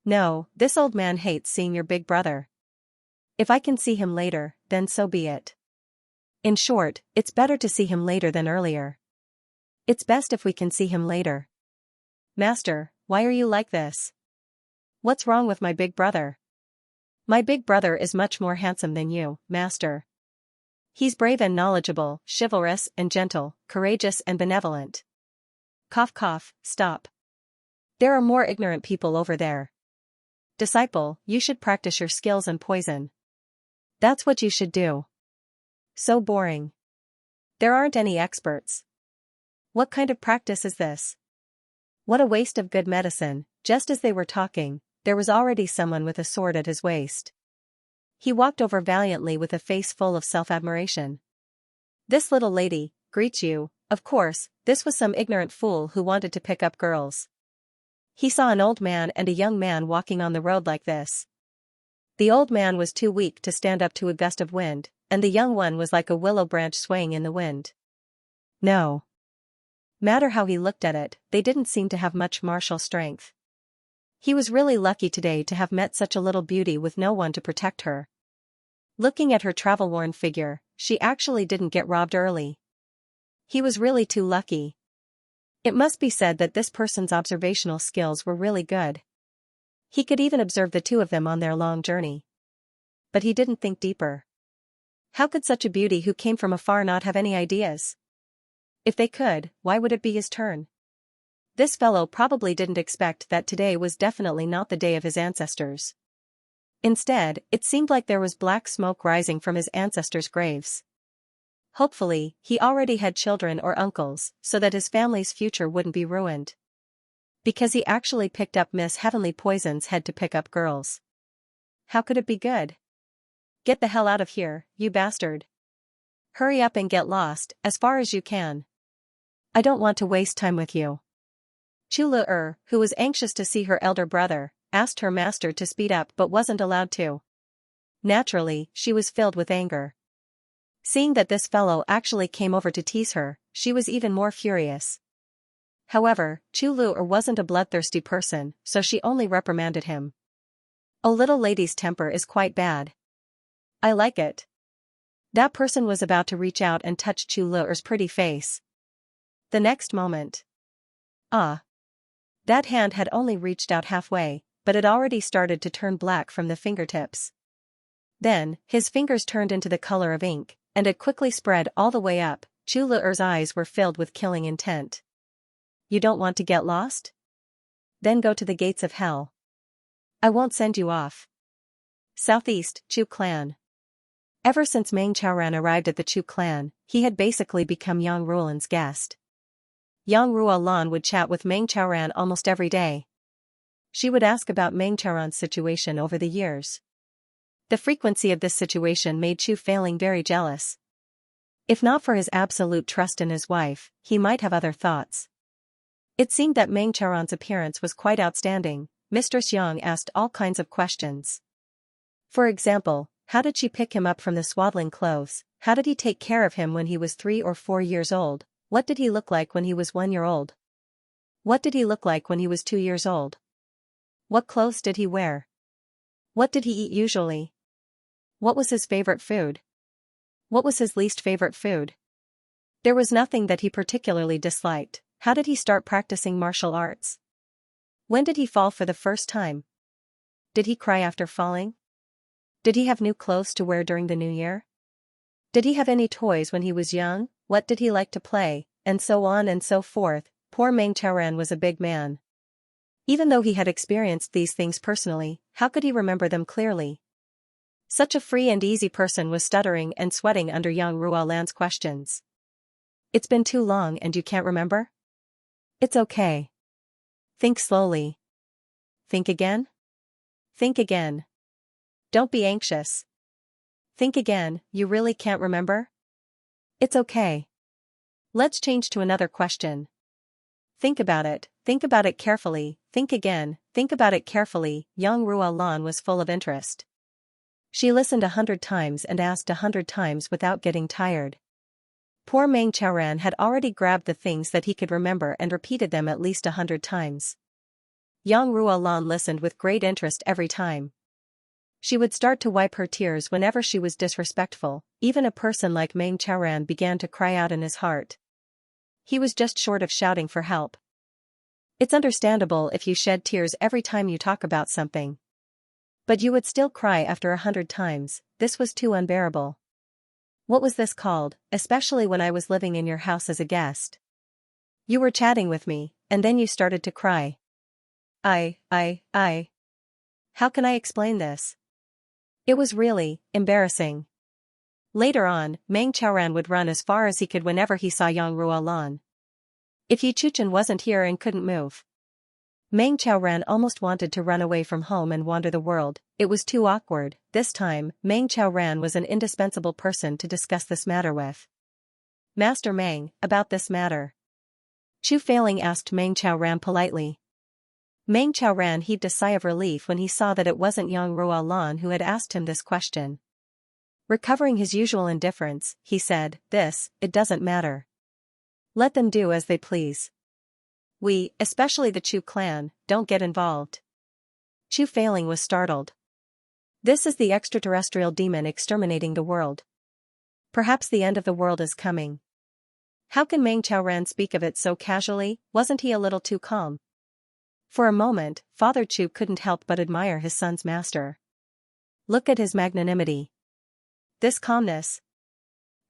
No, this old man hates seeing your big brother. If I can see him later, then so be it. In short, it's better to see him later than earlier. It's best if we can see him later. Master, why are you like this? What's wrong with my big brother? My big brother is much more handsome than you, Master. He's brave and knowledgeable, chivalrous and gentle, courageous and benevolent. Cough cough, stop. There are more ignorant people over there. Disciple, you should practice your skills and poison. That's what you should do. So boring. There aren't any experts. What kind of practice is this? What a waste of good medicine. Just as they were talking, there was already someone with a sword at his waist. He walked over valiantly with a face full of self-admiration. This little lady, greets you. Of course, this was some ignorant fool who wanted to pick up girls. He saw an old man and a young man walking on the road like this. The old man was too weak to stand up to a gust of wind, and the young one was like a willow branch swaying in the wind. No matter how he looked at it, they didn't seem to have much martial strength. He was really lucky today to have met such a little beauty with no one to protect her. Looking at her travel-worn figure, she actually didn't get robbed early. He was really too lucky. It must be said that this person's observational skills were really good. He could even observe the two of them on their long journey. But he didn't think deeper. How could such a beauty who came from afar not have any ideas? If they could, why would it be his turn? This fellow probably didn't expect that today was definitely not the day of his ancestors. Instead, it seemed like there was black smoke rising from his ancestors' graves. Hopefully, he already had children or uncles, so that his family's future wouldn't be ruined. Because he actually picked up Miss Heavenly Poison's head to pick up girls. How could it be good? Get the hell out of here, you bastard. Hurry up and get lost, as far as you can. I don't want to waste time with you. Chu Le, who was anxious to see her elder brother, asked her master to speed up but wasn't allowed to. Naturally, she was filled with anger. Seeing that this fellow actually came over to tease her, she was even more furious. However, Chu Le wasn't a bloodthirsty person, so she only reprimanded him. A little lady's temper is quite bad. I like it. That person was about to reach out and touch Chu Le's pretty face. The next moment. Ah. That hand had only reached out halfway, but it already started to turn black from the fingertips. Then, his fingers turned into the color of ink, and it quickly spread all the way up. Chu Le's eyes were filled with killing intent. You don't want to get lost? Then go to the gates of hell. I won't send you off. Southeast, Chu clan. Ever since Meng Chaoran arrived at the Chu clan, he had basically become Yang Ruolan's guest. Yang Ruolan would chat with Meng Chaoran almost every day. She would ask about Meng Chaoran's situation over the years. The frequency of this situation made Chu Failing very jealous. If not for his absolute trust in his wife, he might have other thoughts. It seemed that Meng Chaoran's appearance was quite outstanding. Mistress Yang asked all kinds of questions. For example, how did she pick him up from the swaddling clothes? How did he take care of him when he was 3 or 4 years old? What did he look like when he was 1 year old? What did he look like when he was 2 years old? What clothes did he wear? What did he eat usually? What was his favorite food? What was his least favorite food? There was nothing that he particularly disliked. How did he start practicing martial arts? When did he fall for the first time? Did he cry after falling? Did he have new clothes to wear during the new year? Did he have any toys when he was young? What did he like to play? And so on and so forth. Poor Meng Chaoran was a big man. Even though he had experienced these things personally, how could he remember them clearly? Such a free and easy person was stuttering and sweating under Yang Ruolan's questions. It's been too long and you can't remember? It's okay. Think slowly. Think again? Think again. Don't be anxious. Think again, you really can't remember? It's okay. Let's change to another question. Think about it carefully, think again, think about it carefully. Yang Ruolan was full of interest. She listened 100 times and asked 100 times without getting tired. Poor Meng Chaoran had already grabbed the things that he could remember and repeated them at least 100 times. Yang Ruolan listened with great interest every time. She would start to wipe her tears whenever she was disrespectful. Even a person like Meng Chaoran began to cry out in his heart. He was just short of shouting for help. It's understandable if you shed tears every time you talk about something. But you would still cry after 100 times. This was too unbearable. What was this called, especially when I was living in your house as a guest? You were chatting with me, and then you started to cry. How can I explain this? It was really embarrassing. Later on, Meng Chaoran would run as far as he could whenever he saw Yang Ruolan. If Yi Chuchen wasn't here and couldn't move, Meng Chaoran almost wanted to run away from home and wander the world. It was too awkward. This time, Meng Chaoran was an indispensable person to discuss this matter with. Master Meng, about this matter. Chu Failing asked Meng Chaoran politely. Meng Chaoran heaved a sigh of relief when he saw that it wasn't Yang Ruolan who had asked him this question. Recovering his usual indifference, he said, it doesn't matter. Let them do as they please. We, especially the Chu clan, don't get involved. Chu Failing was startled. This is the extraterrestrial demon exterminating the world. Perhaps the end of the world is coming. How can Meng Chaoran speak of it so casually? Wasn't he a little too calm? For a moment, Father Chu couldn't help but admire his son's master. Look at his magnanimity. This calmness.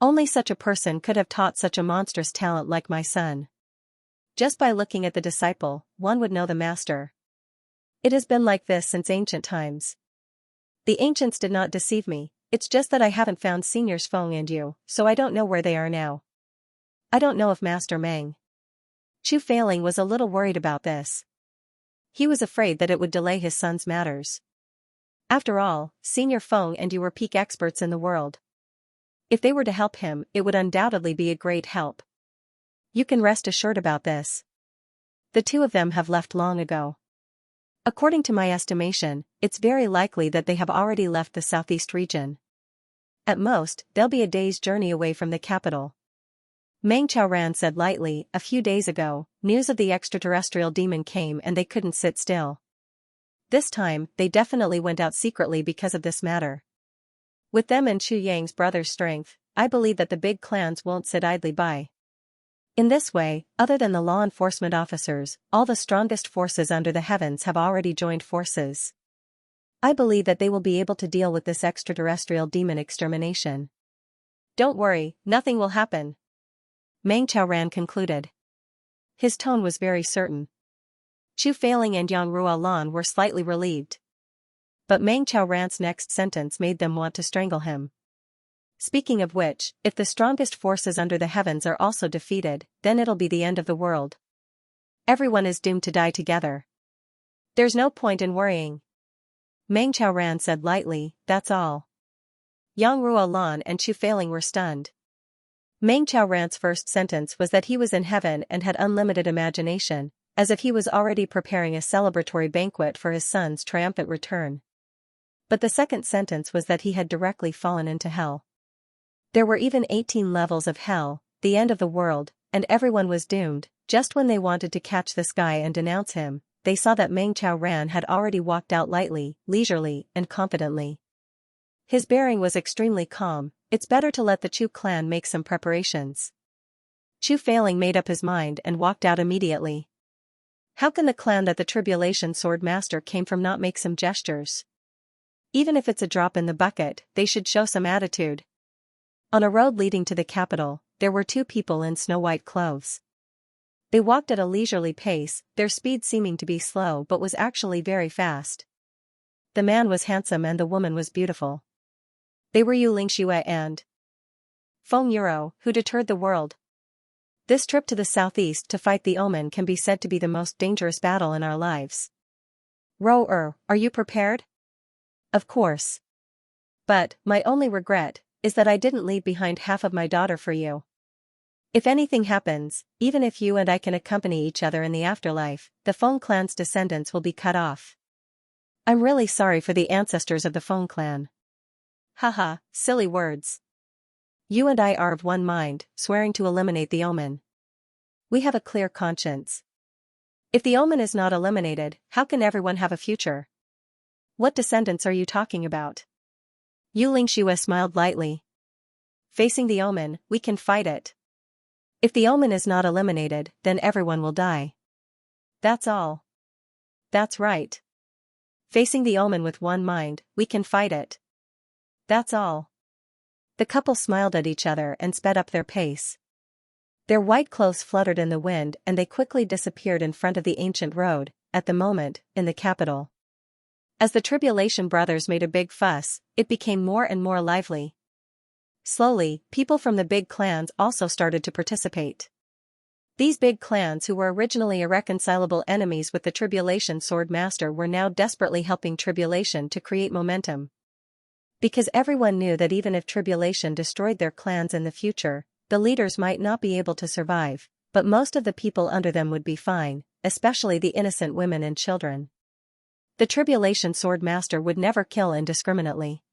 Only such a person could have taught such a monstrous talent like my son. Just by looking at the disciple, one would know the master. It has been like this since ancient times. The ancients did not deceive me, it's just that I haven't found Seniors Feng and you, so I don't know where they are now. I don't know if Master Meng. Chu Failing was a little worried about this. He was afraid that it would delay his son's matters. After all, Senior Feng and you were peak experts in the world. If they were to help him, it would undoubtedly be a great help. You can rest assured about this. The two of them have left long ago. According to my estimation, it's very likely that they have already left the southeast region. At most, they'll be a day's journey away from the capital. Meng Chaoran said lightly, a few days ago, news of the extraterrestrial demon came and they couldn't sit still. This time, they definitely went out secretly because of this matter. With them and Chu Yang's brother's strength, I believe that the big clans won't sit idly by. In this way, other than the law enforcement officers, all the strongest forces under the heavens have already joined forces. I believe that they will be able to deal with this extraterrestrial demon extermination. Don't worry, nothing will happen. Meng Chaoran concluded. His tone was very certain. Chu Failing and Yang Ruolan were slightly relieved. But Meng Chaoran's next sentence made them want to strangle him. Speaking of which, if the strongest forces under the heavens are also defeated, then it'll be the end of the world. Everyone is doomed to die together. There's no point in worrying. Meng Chaoran said lightly, that's all. Yang Ruolan and Chu Failing were stunned. Meng Chaoran's first sentence was that he was in heaven and had unlimited imagination, as if he was already preparing a celebratory banquet for his son's triumphant return. But the second sentence was that he had directly fallen into hell. There were even 18 levels of hell, the end of the world, and everyone was doomed. Just when they wanted to catch this guy and denounce him, they saw that Meng Chaoran had already walked out lightly, leisurely, and confidently. His bearing was extremely calm. It's better to let the Chu clan make some preparations. Chu Failing made up his mind and walked out immediately. How can the clan that the Tribulation Sword Master came from not make some gestures? Even if it's a drop in the bucket, they should show some attitude. On a road leading to the capital, there were two people in snow-white clothes. They walked at a leisurely pace, their speed seeming to be slow but was actually very fast. The man was handsome and the woman was beautiful. They were Xianxia and Feng Euro, who deterred the world. This trip to the southeast to fight the Omen can be said to be the most dangerous battle in our lives. Ro-er, are you prepared? Of course. But, my only regret is that I didn't leave behind half of my daughter for you. If anything happens, even if you and I can accompany each other in the afterlife, the Feng clan's descendants will be cut off. I'm really sorry for the ancestors of the Feng clan. Haha, silly words. You and I are of one mind, swearing to eliminate the Omen. We have a clear conscience. If the Omen is not eliminated, how can everyone have a future? What descendants are you talking about? Xianxia smiled lightly. Facing the Omen, we can fight it. If the Omen is not eliminated, then everyone will die. That's all. That's right. Facing the Omen with one mind, we can fight it. That's all. The couple smiled at each other and sped up their pace. Their white clothes fluttered in the wind and they quickly disappeared in front of the ancient road, at the moment, in the capital. As the Tribulation brothers made a big fuss, it became more and more lively. Slowly, people from the big clans also started to participate. These big clans who were originally irreconcilable enemies with the Tribulation Sword Master were now desperately helping Tribulation to create momentum. Because everyone knew that even if Tribulation destroyed their clans in the future, the leaders might not be able to survive, but most of the people under them would be fine, especially the innocent women and children. The Tribulation Sword Master would never kill indiscriminately.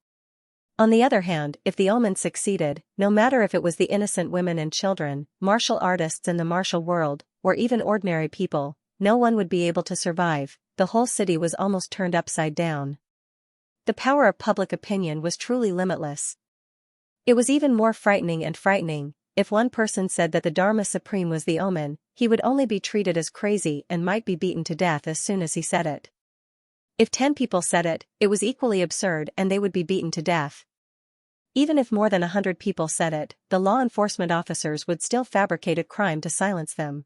On the other hand, if the Omen succeeded, no matter if it was the innocent women and children, martial artists in the martial world, or even ordinary people, no one would be able to survive. The whole city was almost turned upside down. The power of public opinion was truly limitless. It was even more frightening. If one person said that the Dharma Supreme was the Omen, he would only be treated as crazy and might be beaten to death as soon as he said it. If 10 people said it, it was equally absurd and they would be beaten to death. Even if more than 100 people said it, the law enforcement officers would still fabricate a crime to silence them.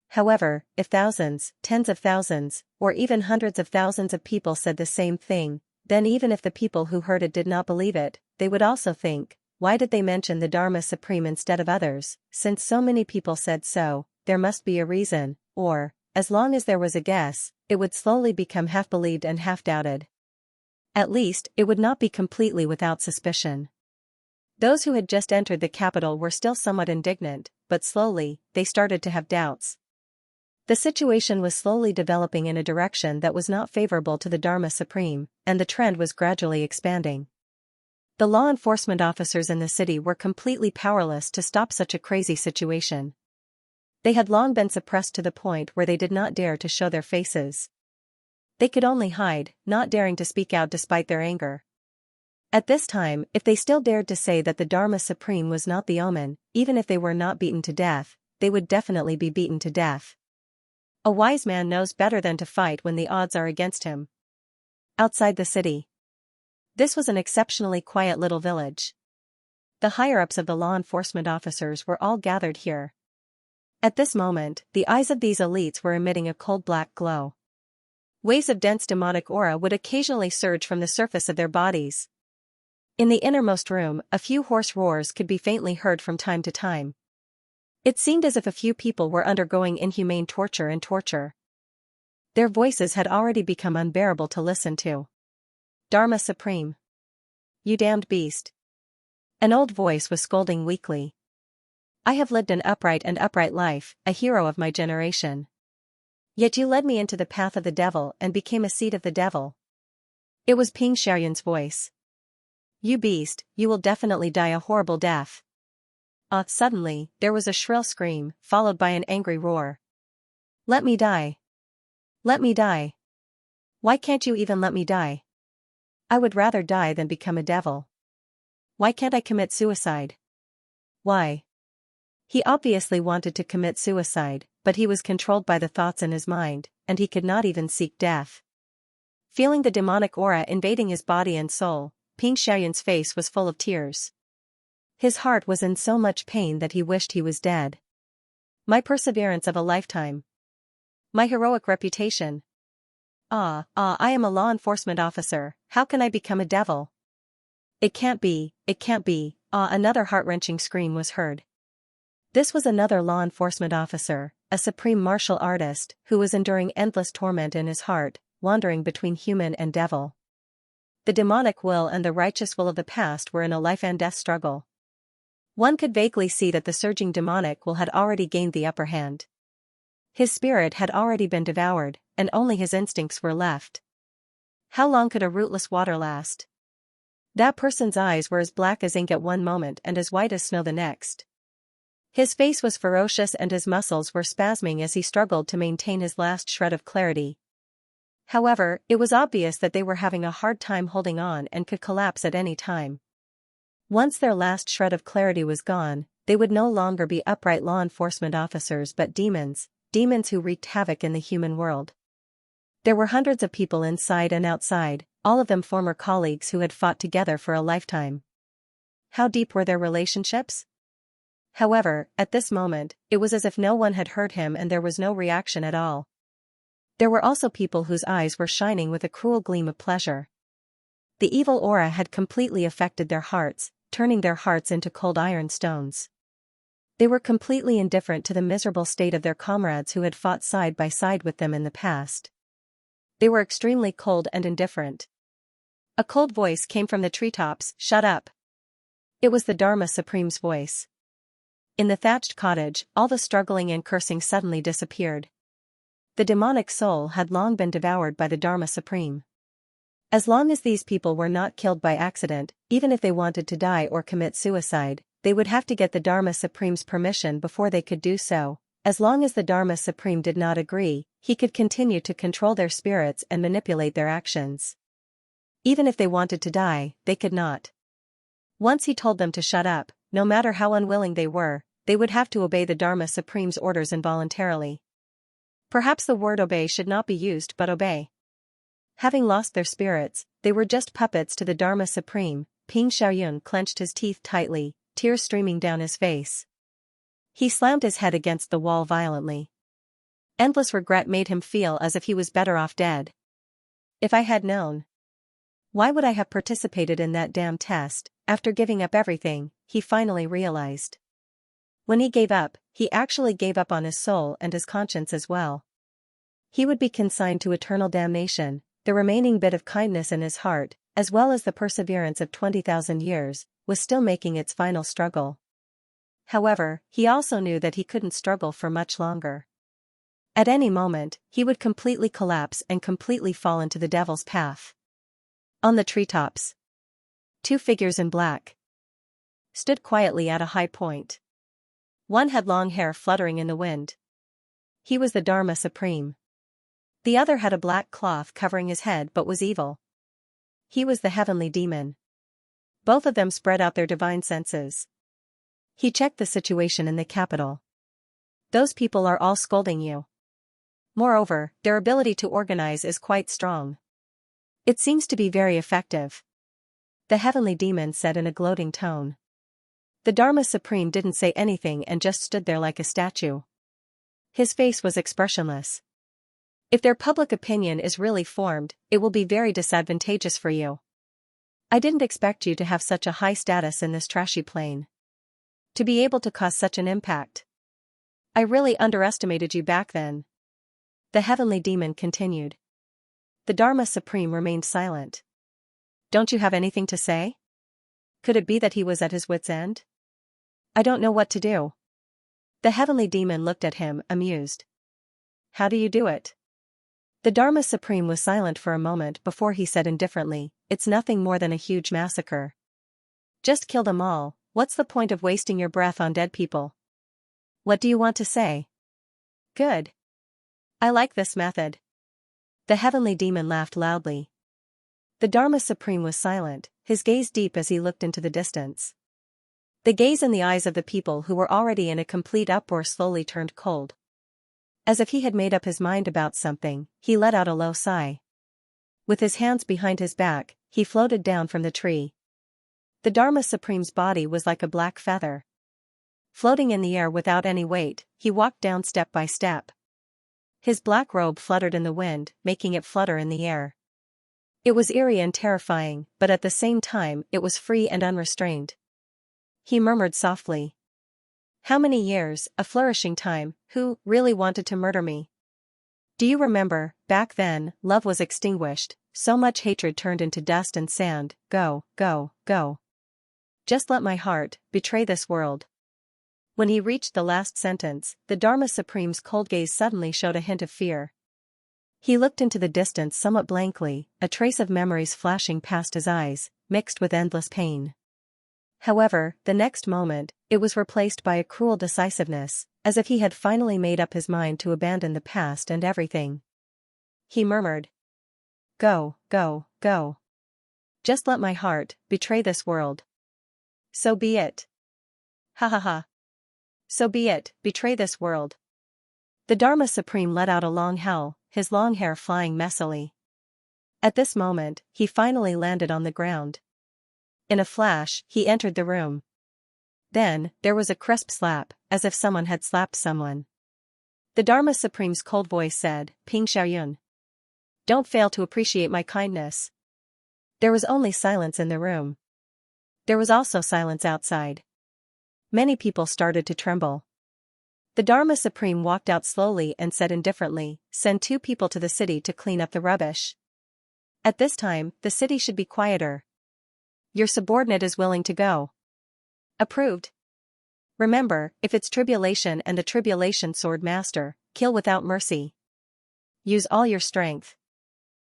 However, if thousands, tens of thousands, or even hundreds of thousands of people said the same thing, then even if the people who heard it did not believe it, they would also think, why did they mention the Dharma Supreme instead of others? Since so many people said so, there must be a reason, or, as long as there was a guess, it would slowly become half believed and half doubted. At least, it would not be completely without suspicion. Those who had just entered the capital were still somewhat indignant, but slowly, they started to have doubts. The situation was slowly developing in a direction that was not favorable to the Dharma Supreme, and the trend was gradually expanding. The law enforcement officers in the city were completely powerless to stop such a crazy situation. They had long been suppressed to the point where they did not dare to show their faces. They could only hide, not daring to speak out despite their anger. At this time, if they still dared to say that the Dharma Supreme was not the Omen, even if they were not beaten to death, they would definitely be beaten to death. A wise man knows better than to fight when the odds are against him. Outside the city. This was an exceptionally quiet little village. The higher-ups of the law enforcement officers were all gathered here. At this moment, the eyes of these elites were emitting a cold black glow. Waves of dense demonic aura would occasionally surge from the surface of their bodies. In the innermost room, a few hoarse roars could be faintly heard from time to time. It seemed as if a few people were undergoing inhumane torture. Their voices had already become unbearable to listen to. Dharma Supreme. You damned beast. An old voice was scolding weakly. I have lived an upright life, a hero of my generation. Yet you led me into the path of the devil and became a seed of the devil. It was Ping Xiaoyun's voice. You beast, you will definitely die a horrible death. Suddenly, there was a shrill scream, followed by an angry roar. Let me die. Let me die. Why can't you even let me die? I would rather die than become a devil. Why can't I commit suicide? Why? He obviously wanted to commit suicide, but he was controlled by the thoughts in his mind, and he could not even seek death. Feeling the demonic aura invading his body and soul, Ping Xiaoyun's face was full of tears. His heart was in so much pain that he wished he was dead. My perseverance of a lifetime. My heroic reputation. I am a law enforcement officer, how can I become a devil? It can't be. Another heart-wrenching scream was heard. This was another law enforcement officer, a supreme martial artist, who was enduring endless torment in his heart, wandering between human and devil. The demonic will and the righteous will of the past were in a life-and-death struggle. One could vaguely see that the surging demonic will had already gained the upper hand. His spirit had already been devoured, and only his instincts were left. How long could a rootless water last? That person's eyes were as black as ink at one moment and as white as snow the next. His face was ferocious and his muscles were spasming as he struggled to maintain his last shred of clarity. However, it was obvious that they were having a hard time holding on and could collapse at any time. Once their last shred of clarity was gone, they would no longer be upright law enforcement officers but demons who wreaked havoc in the human world. There were hundreds of people inside and outside, all of them former colleagues who had fought together for a lifetime. How deep were their relationships? However, at this moment, it was as if no one had heard him and there was no reaction at all. There were also people whose eyes were shining with a cruel gleam of pleasure. The evil aura had completely affected their hearts, turning their hearts into cold iron stones. They were completely indifferent to the miserable state of their comrades who had fought side by side with them in the past. They were extremely cold and indifferent. A cold voice came from the treetops, "Shut up." It was the Dharma Supreme's voice. In the thatched cottage, all the struggling and cursing suddenly disappeared. The demonic soul had long been devoured by the Dharma Supreme. As long as these people were not killed by accident, even if they wanted to die or commit suicide, they would have to get the Dharma Supreme's permission before they could do so. As long as the Dharma Supreme did not agree, he could continue to control their spirits and manipulate their actions. Even if they wanted to die, they could not. Once he told them to shut up, no matter how unwilling they would have to obey the Dharma Supreme's orders involuntarily. Perhaps the word obey should not be used but obey. Having lost their spirits, they were just puppets to the Dharma Supreme. Ping Xiaoyun clenched his teeth tightly, tears streaming down his face. He slammed his head against the wall violently. Endless regret made him feel as if he was better off dead. If I had known. Why would I have participated in that damn test? After giving up everything, he finally realized. When he gave up, he actually gave up on his soul and his conscience as well. He would be consigned to eternal damnation. The remaining bit of kindness in his heart, as well as the perseverance of 20,000 years, was still making its final struggle. However, he also knew that he couldn't struggle for much longer. At any moment, he would completely collapse and completely fall into the devil's path. On the treetops, two figures in black stood quietly at a high point. One had long hair fluttering in the wind. He was the Dharma Supreme. The other had a black cloth covering his head but was evil. He was the heavenly demon. Both of them spread out their divine senses. He checked the situation in the capital. Those people are all scolding you. Moreover, their ability to organize is quite strong. It seems to be very effective. The heavenly demon said in a gloating tone. The Dharma Supreme didn't say anything and just stood there like a statue. His face was expressionless. If their public opinion is really formed, it will be very disadvantageous for you. I didn't expect you to have such a high status in this trashy plane. To be able to cause such an impact. I really underestimated you back then. The heavenly demon continued. The Dharma Supreme remained silent. Don't you have anything to say? Could it be that he was at his wit's end? I don't know what to do. The heavenly demon looked at him, amused. How do you do it? The Dharma Supreme was silent for a moment before he said indifferently, it's nothing more than a huge massacre. Just kill them all, what's the point of wasting your breath on dead people? What do you want to say? Good. I like this method. The heavenly demon laughed loudly. The Dharma Supreme was silent, his gaze deep as he looked into the distance. The gaze in the eyes of the people who were already in a complete uproar slowly turned cold. As if he had made up his mind about something, he let out a low sigh. With his hands behind his back, he floated down from the tree. The Dharma Supreme's body was like a black feather. Floating in the air without any weight, he walked down step by step. His black robe fluttered in the wind, making it flutter in the air. It was eerie and terrifying, but at the same time it was free and unrestrained. He murmured softly. How many years, a flourishing time, who really wanted to murder me? Do you remember, back then, love was extinguished, so much hatred turned into dust and sand, go, go, go. Just let my heart betray this world. When he reached the last sentence, the Dharma Supreme's cold gaze suddenly showed a hint of fear. He looked into the distance somewhat blankly, a trace of memories flashing past his eyes, mixed with endless pain. However, the next moment, it was replaced by a cruel decisiveness, as if he had finally made up his mind to abandon the past and everything. He murmured. Go, go, go. Just let my heart betray this world. So be it. Ha ha ha. So be it, betray this world. The Dharma Supreme let out a long howl, his long hair flying messily. At this moment, he finally landed on the ground. In a flash, he entered the room. Then, there was a crisp slap, as if someone had slapped someone. The Dharma Supreme's cold voice said, Ping Xiaoyun. Don't fail to appreciate my kindness. There was only silence in the room. There was also silence outside. Many people started to tremble. The Dharma Supreme walked out slowly and said indifferently, send 2 people to the city to clean up the rubbish. At this time, the city should be quieter. Your subordinate is willing to go. Approved. Remember, if it's tribulation and the tribulation sword master, kill without mercy. Use all your strength.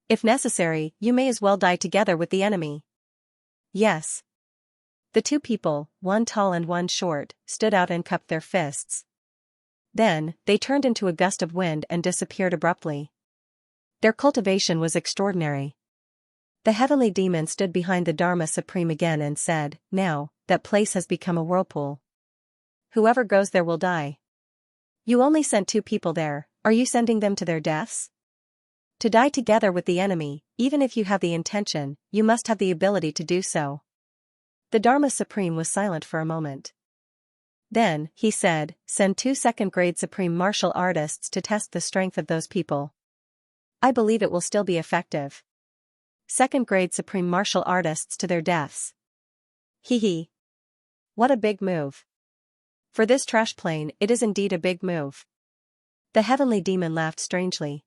If necessary, you may as well die together with the enemy. Yes. The 2 people, one tall and one short, stood out and cupped their fists. Then, they turned into a gust of wind and disappeared abruptly. Their cultivation was extraordinary. The heavenly demon stood behind the Dharma Supreme again and said, now, that place has become a whirlpool. Whoever goes there will die. You only sent 2 people there, are you sending them to their deaths? To die together with the enemy, even if you have the intention, you must have the ability to do so. The Dharma Supreme was silent for a moment. Then, he said, send 2 second-grade supreme martial artists to test the strength of those people. I believe it will still be effective. Second-grade supreme martial artists to their deaths. Hee hee. What a big move. For this trash plane, it is indeed a big move. The heavenly demon laughed strangely.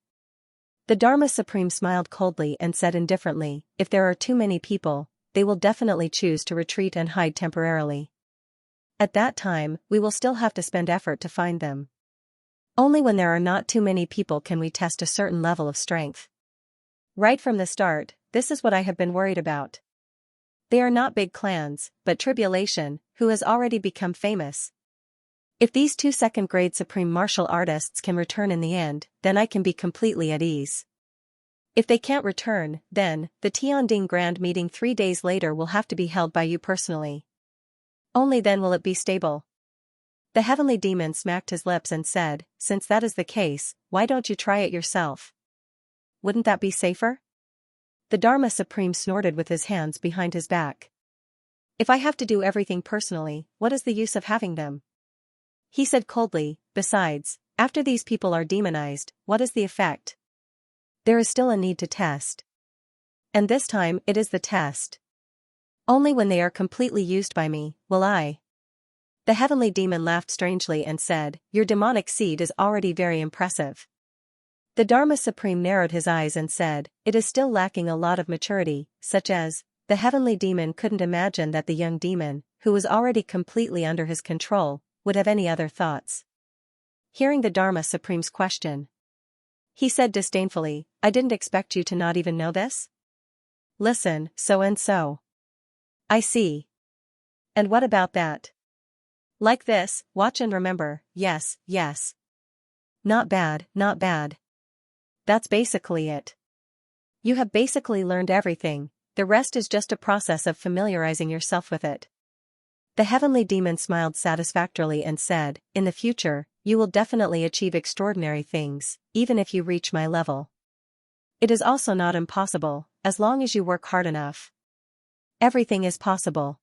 The Dharma Supreme smiled coldly and said indifferently, if there are too many people, they will definitely choose to retreat and hide temporarily. At that time, we will still have to spend effort to find them. Only when there are not too many people can we test a certain level of strength. Right from the start, this is what I have been worried about. They are not big clans, but tribulation, who has already become famous. If these 2 second-grade supreme martial artists can return in the end, then I can be completely at ease. If they can't return, then, the Tianding Grand Meeting 3 days later will have to be held by you personally. Only then will it be stable. The heavenly demon smacked his lips and said, since that is the case, why don't you try it yourself? Wouldn't that be safer? The Dharma Supreme snorted with his hands behind his back. If I have to do everything personally, what is the use of having them? He said coldly, besides, after these people are demonized, what is the effect? There is still a need to test. And this time it is the test. Only when they are completely used by me, will I. The heavenly demon laughed strangely and said, your demonic seed is already very impressive. The Dharma Supreme narrowed his eyes and said, it is still lacking a lot of maturity, such as, the heavenly demon couldn't imagine that the young demon, who was already completely under his control, would have any other thoughts. hearing the Dharma Supreme's question. He said disdainfully, I didn't expect you to not even know this? Listen, so and so. I see. And what about that? Like this, watch and remember, yes, yes. Not bad, not bad. That's basically it. You have basically learned everything, the rest is just a process of familiarizing yourself with it. The heavenly demon smiled satisfactorily and said, in the future, you will definitely achieve extraordinary things, even if you reach my level. It is also not impossible, as long as you work hard enough. Everything is possible.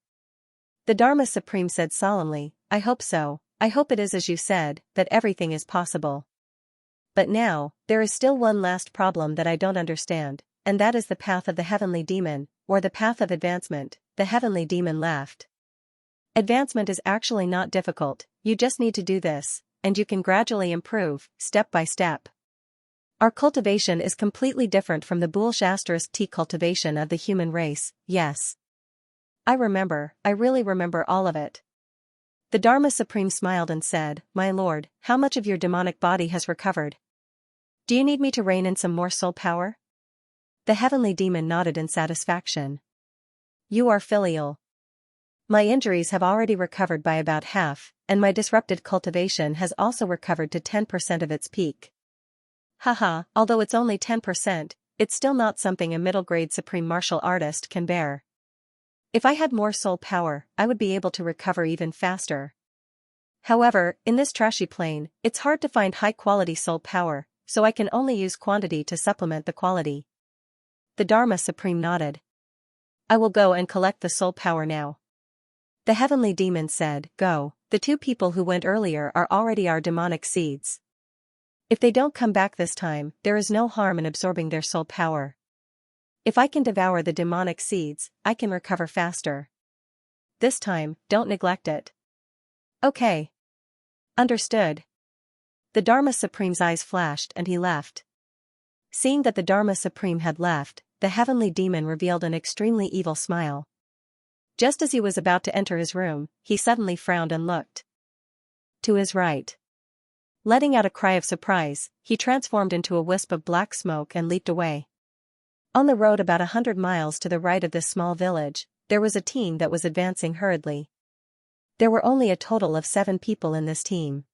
The Dharma Supreme said solemnly, I hope so, I hope it is as you said, that everything is possible. But now, there is still one last problem that I don't understand, and that is the path of the heavenly demon, or the path of advancement. The heavenly demon laughed. Advancement is actually not difficult, you just need to do this, and you can gradually improve, step by step. Our cultivation is completely different from the *T cultivation of the human race, yes. I really remember all of it. The Dharma Supreme smiled and said, My lord, how much of your demonic body has recovered? Do you need me to rein in some more soul power? The heavenly demon nodded in satisfaction. You are filial. My injuries have already recovered by about half, and my disrupted cultivation has also recovered to 10% of its peak. Haha, although it's only 10%, it's still not something a middle-grade supreme martial artist can bear. If I had more soul power, I would be able to recover even faster. However, in this trashy plane, it's hard to find high-quality soul power, so I can only use quantity to supplement the quality. The Dharma Supreme nodded. I will go and collect the soul power now. The heavenly demon said, Go, the two people who went earlier are already our demonic seeds. If they don't come back this time, there is no harm in absorbing their soul power. If I can devour the demonic seeds, I can recover faster. This time, don't neglect it. Okay. Understood. The Dharma Supreme's eyes flashed and he left. Seeing that the Dharma Supreme had left, the heavenly demon revealed an extremely evil smile. Just as he was about to enter his room, he suddenly frowned and looked to his right. Letting out a cry of surprise, he transformed into a wisp of black smoke and leaped away. On the road about 100 miles to the right of this small village, there was a team that was advancing hurriedly. There were only a total of 7 people in this team.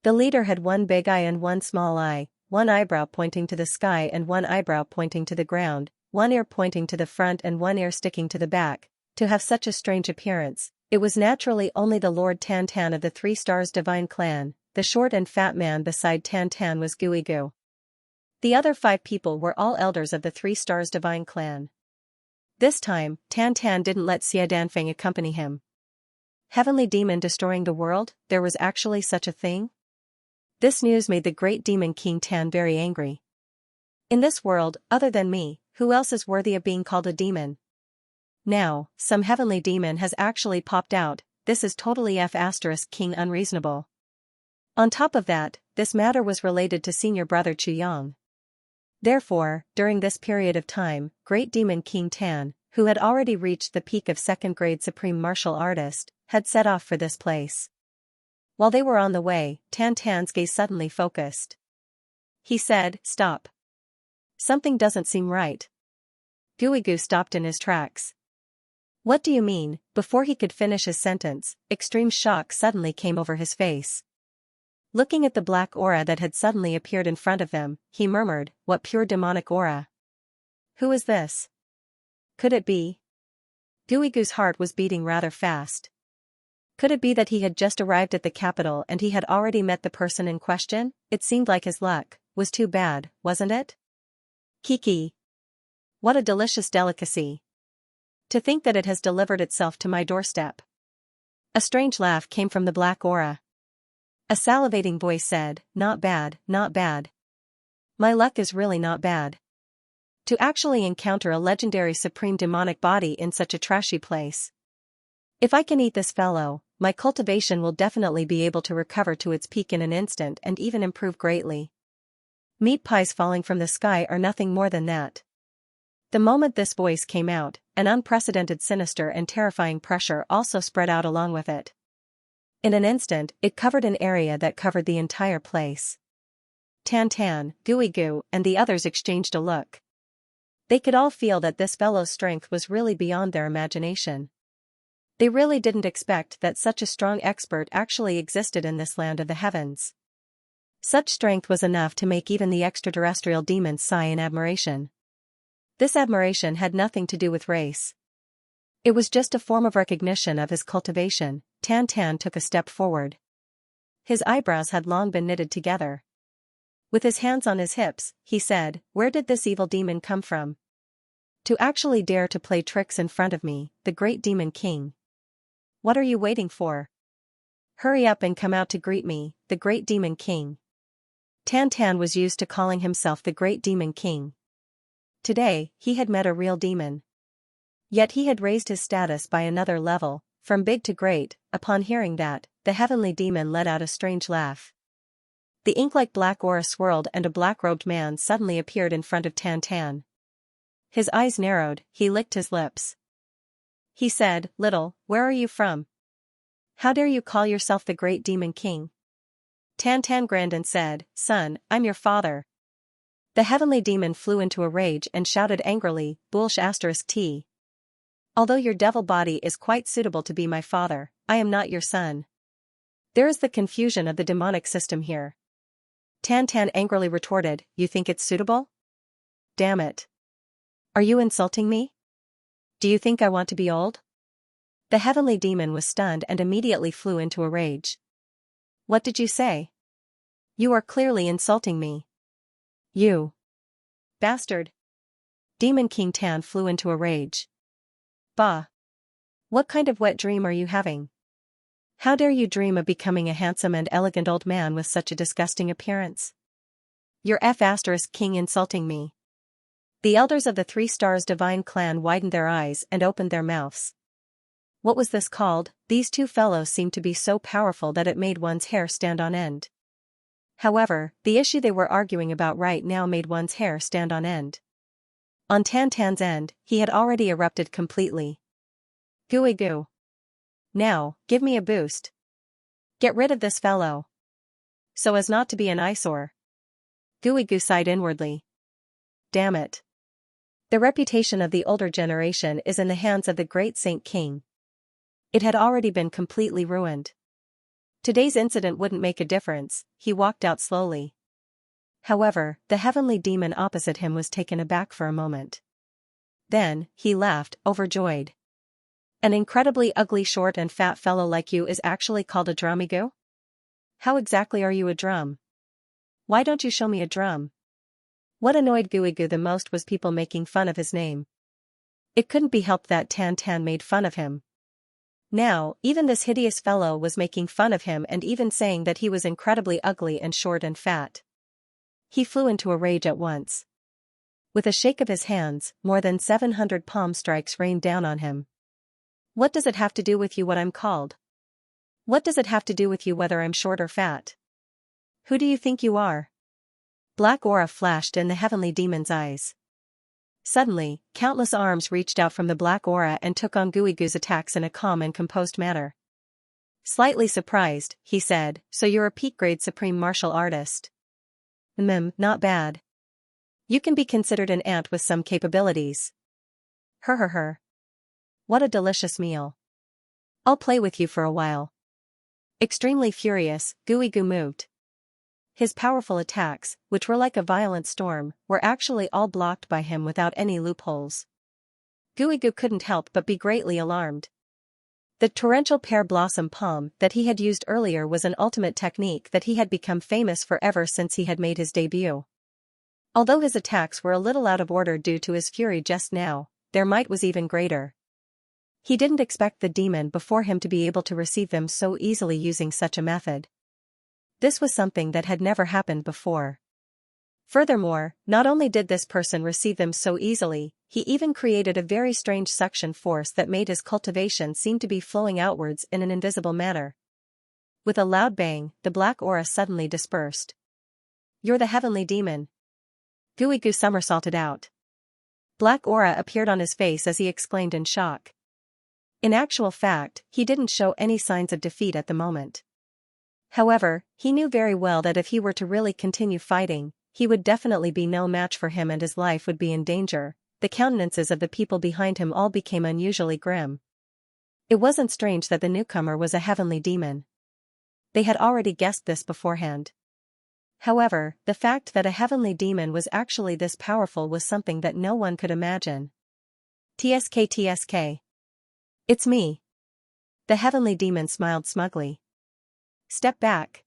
The leader had one big eye and one small eye, one eyebrow pointing to the sky and one eyebrow pointing to the ground, one ear pointing to the front and one ear sticking to the back. To have such a strange appearance, it was naturally only the Lord Tan Tan of the 3 Stars Divine Clan. The short and fat man beside Tan Tan was Gooey Goo. The other 5 people were all elders of the 3 Stars Divine Clan. This time, Tan Tan didn't let Xia Danfeng accompany him. Heavenly demon destroying the world, there was actually such a thing? This news made the great demon King Tan very angry. In this world, other than me, who else is worthy of being called a demon? Now, some heavenly demon has actually popped out, this is totally King unreasonable. On top of that, this matter was related to senior brother Chu Yang. Therefore, during this period of time, Great Demon King Tan, who had already reached the peak of 2nd grade supreme martial artist, had set off for this place. While they were on the way, Tan Tan's gaze suddenly focused. He said, Stop. Something doesn't seem right. Gooey Goo stopped in his tracks. What do you mean? Before he could finish his sentence, extreme shock suddenly came over his face. Looking at the black aura that had suddenly appeared in front of them, he murmured, What pure demonic aura? Who is this? Could it be? Gooey Goo's heart was beating rather fast. Could it be that he had just arrived at the capital and he had already met the person in question? It seemed like his luck was too bad, wasn't it? Kiki. What a delicious delicacy. To think that it has delivered itself to my doorstep. A strange laugh came from the black aura. A salivating voice said, Not bad, not bad. My luck is really not bad. To actually encounter a legendary supreme demonic body in such a trashy place. If I can eat this fellow, my cultivation will definitely be able to recover to its peak in an instant and even improve greatly. Meat pies falling from the sky are nothing more than that. The moment this voice came out, an unprecedented sinister and terrifying pressure also spread out along with it. In an instant, it covered an area that covered the entire place. Tan, Goo, and the others exchanged a look. They could all feel that this fellow's strength was really beyond their imagination. They really didn't expect that such a strong expert actually existed in this land of the heavens. Such strength was enough to make even the extraterrestrial demons sigh in admiration. This admiration had nothing to do with race. It was just a form of recognition of his cultivation. Tan took a step forward. His eyebrows had long been knitted together. With his hands on his hips, he said, "Where did this evil demon come from? To actually dare to play tricks in front of me, the great demon king. What are you waiting for? Hurry up and come out to greet me, the great demon king." Tan was used to calling himself the great demon king. Today, he had met a real demon. Yet he had raised his status by another level, from big to great. Upon hearing that, the heavenly demon let out a strange laugh. The ink-like black aura swirled and a black-robed man suddenly appeared in front of Tan. His eyes narrowed, he licked his lips. He said, "Little, where are you from? How dare you call yourself the great demon king?" Tan grinned and said, "Son, I'm your father." The heavenly demon flew into a rage and shouted angrily, "Bullsh*t. Although your devil body is quite suitable to be my father, I am not your son. There is the confusion of the demonic system here." Tan angrily retorted, "You think it's suitable? Damn it. Are you insulting me? Do you think I want to be old?" The heavenly demon was stunned and immediately flew into a rage. "What did you say? You are clearly insulting me. You bastard." Demon King Tan flew into a rage. "Bah! What kind of wet dream are you having? How dare you dream of becoming a handsome and elegant old man with such a disgusting appearance? You're King insulting me." The elders of the 3 Stars Divine Clan widened their eyes and opened their mouths. What was this called? These two fellows seemed to be so powerful that it made one's hair stand on end. However, the issue they were arguing about right now made one's hair stand on end. On Tan's end, he had already erupted completely. Goo. Now, give me a boost. Get rid of this fellow. So as not to be an eyesore. Goo sighed inwardly. Damn it. The reputation of the older generation is in the hands of the great Saint King. It had already been completely ruined. Today's incident wouldn't make a difference. He walked out slowly. However, the heavenly demon opposite him was taken aback for a moment. Then, he laughed, overjoyed. "An incredibly ugly short and fat fellow like you is actually called a drumigo? How exactly are you a drum? Why don't you show me a drum?" What annoyed Goo the most was people making fun of his name. It couldn't be helped that Tan made fun of him. Now, even this hideous fellow was making fun of him and even saying that he was incredibly ugly and short and fat. He flew into a rage at once. With a shake of his hands, more than 700 palm strikes rained down on him. "What does it have to do with you what I'm called? What does it have to do with you whether I'm short or fat? Who do you think you are?" Black aura flashed in the heavenly demon's eyes. Suddenly, countless arms reached out from the black aura and took on Goo's attacks in a calm and composed manner. Slightly surprised, he said, "So you're a peak-grade supreme martial artist. Not bad. You can be considered an ant with some capabilities. Her. What a delicious meal. I'll play with you for a while." Extremely furious, Goo moved. His powerful attacks, which were like a violent storm, were actually all blocked by him without any loopholes. Goo couldn't help but be greatly alarmed. The torrential pear blossom palm that he had used earlier was an ultimate technique that he had become famous for ever since he had made his debut. Although his attacks were a little out of order due to his fury just now, their might was even greater. He didn't expect the demon before him to be able to receive them so easily using such a method. This was something that had never happened before. Furthermore, not only did this person receive them so easily, he even created a very strange suction force that made his cultivation seem to be flowing outwards in an invisible manner. With a loud bang, the black aura suddenly dispersed. "You're the heavenly demon." Goo somersaulted out. Black aura appeared on his face as he exclaimed in shock. In actual fact, he didn't show any signs of defeat at the moment. However, he knew very well that if he were to really continue fighting, he would definitely be no match for him and his life would be in danger. The countenances of the people behind him all became unusually grim. It wasn't strange that the newcomer was a heavenly demon. They had already guessed this beforehand. However, the fact that a heavenly demon was actually this powerful was something that no one could imagine. TSK. It's me. The heavenly demon smiled smugly. Step back.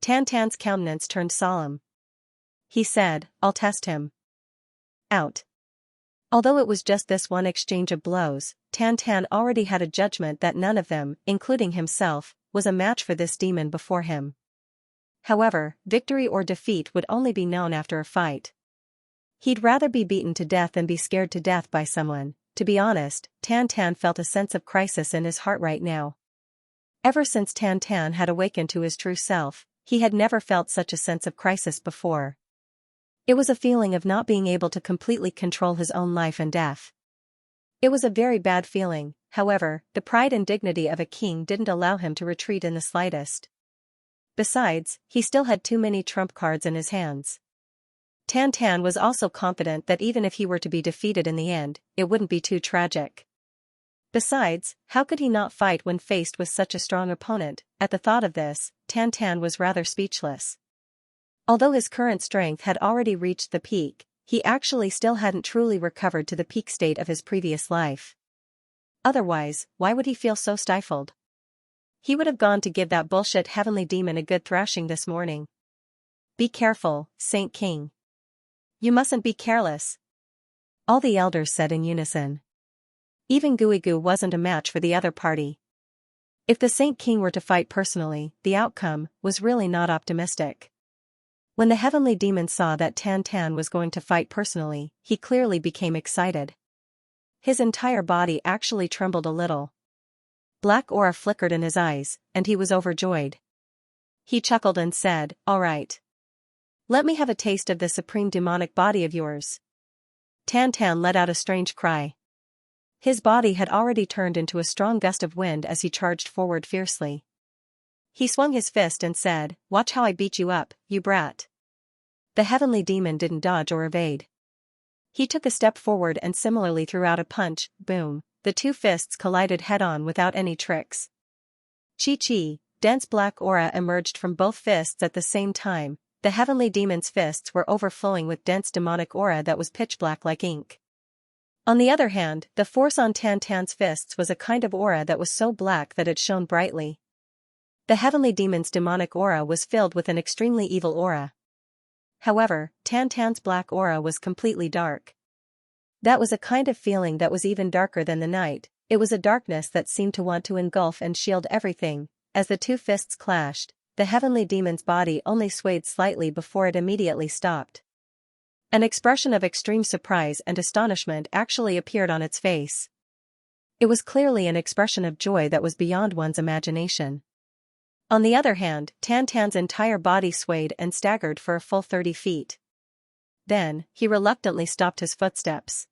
Tantan's countenance turned solemn. He said, I'll test him. Out. Although it was just this one exchange of blows, Tantan already had a judgment that none of them, including himself, was a match for this demon before him. However, victory or defeat would only be known after a fight. He'd rather be beaten to death than be scared to death by someone. To be honest, Tantan felt a sense of crisis in his heart right now. Ever since Tantan had awakened to his true self, he had never felt such a sense of crisis before. It was a feeling of not being able to completely control his own life and death. It was a very bad feeling. However, the pride and dignity of a king didn't allow him to retreat in the slightest. Besides, he still had too many trump cards in his hands. Tantan was also confident that even if he were to be defeated in the end, it wouldn't be too tragic. Besides, how could he not fight when faced with such a strong opponent? At the thought of this, Tantan was rather speechless. Although his current strength had already reached the peak, he actually still hadn't truly recovered to the peak state of his previous life. Otherwise, why would he feel so stifled? He would have gone to give that bullshit heavenly demon a good thrashing this morning. Be careful, Saint King. You mustn't be careless. All the elders said in unison. Even Guigu wasn't a match for the other party. If the Saint King were to fight personally, the outcome was really not optimistic. When the heavenly demon saw that Tantan was going to fight personally, he clearly became excited. His entire body actually trembled a little. Black aura flickered in his eyes, and he was overjoyed. He chuckled and said, All right. Let me have a taste of the supreme demonic body of yours. Tantan let out a strange cry. His body had already turned into a strong gust of wind as he charged forward fiercely. He swung his fist and said, Watch how I beat you up, you brat. The heavenly demon didn't dodge or evade. He took a step forward and similarly threw out a punch. Boom, the two fists collided head-on without any tricks. Chi-chi, dense black aura emerged from both fists at the same time. The heavenly demon's fists were overflowing with dense demonic aura that was pitch black like ink. On the other hand, the force on Tantan's fists was a kind of aura that was so black that it shone brightly. The heavenly demon's demonic aura was filled with an extremely evil aura. However, Tantan's black aura was completely dark. That was a kind of feeling that was even darker than the night. It was a darkness that seemed to want to engulf and shield everything. As the two fists clashed, the heavenly demon's body only swayed slightly before it immediately stopped. An expression of extreme surprise and astonishment actually appeared on its face. It was clearly an expression of joy that was beyond one's imagination. On the other hand, Tantan's entire body swayed and staggered for a full 30 feet. Then, he reluctantly stopped his footsteps.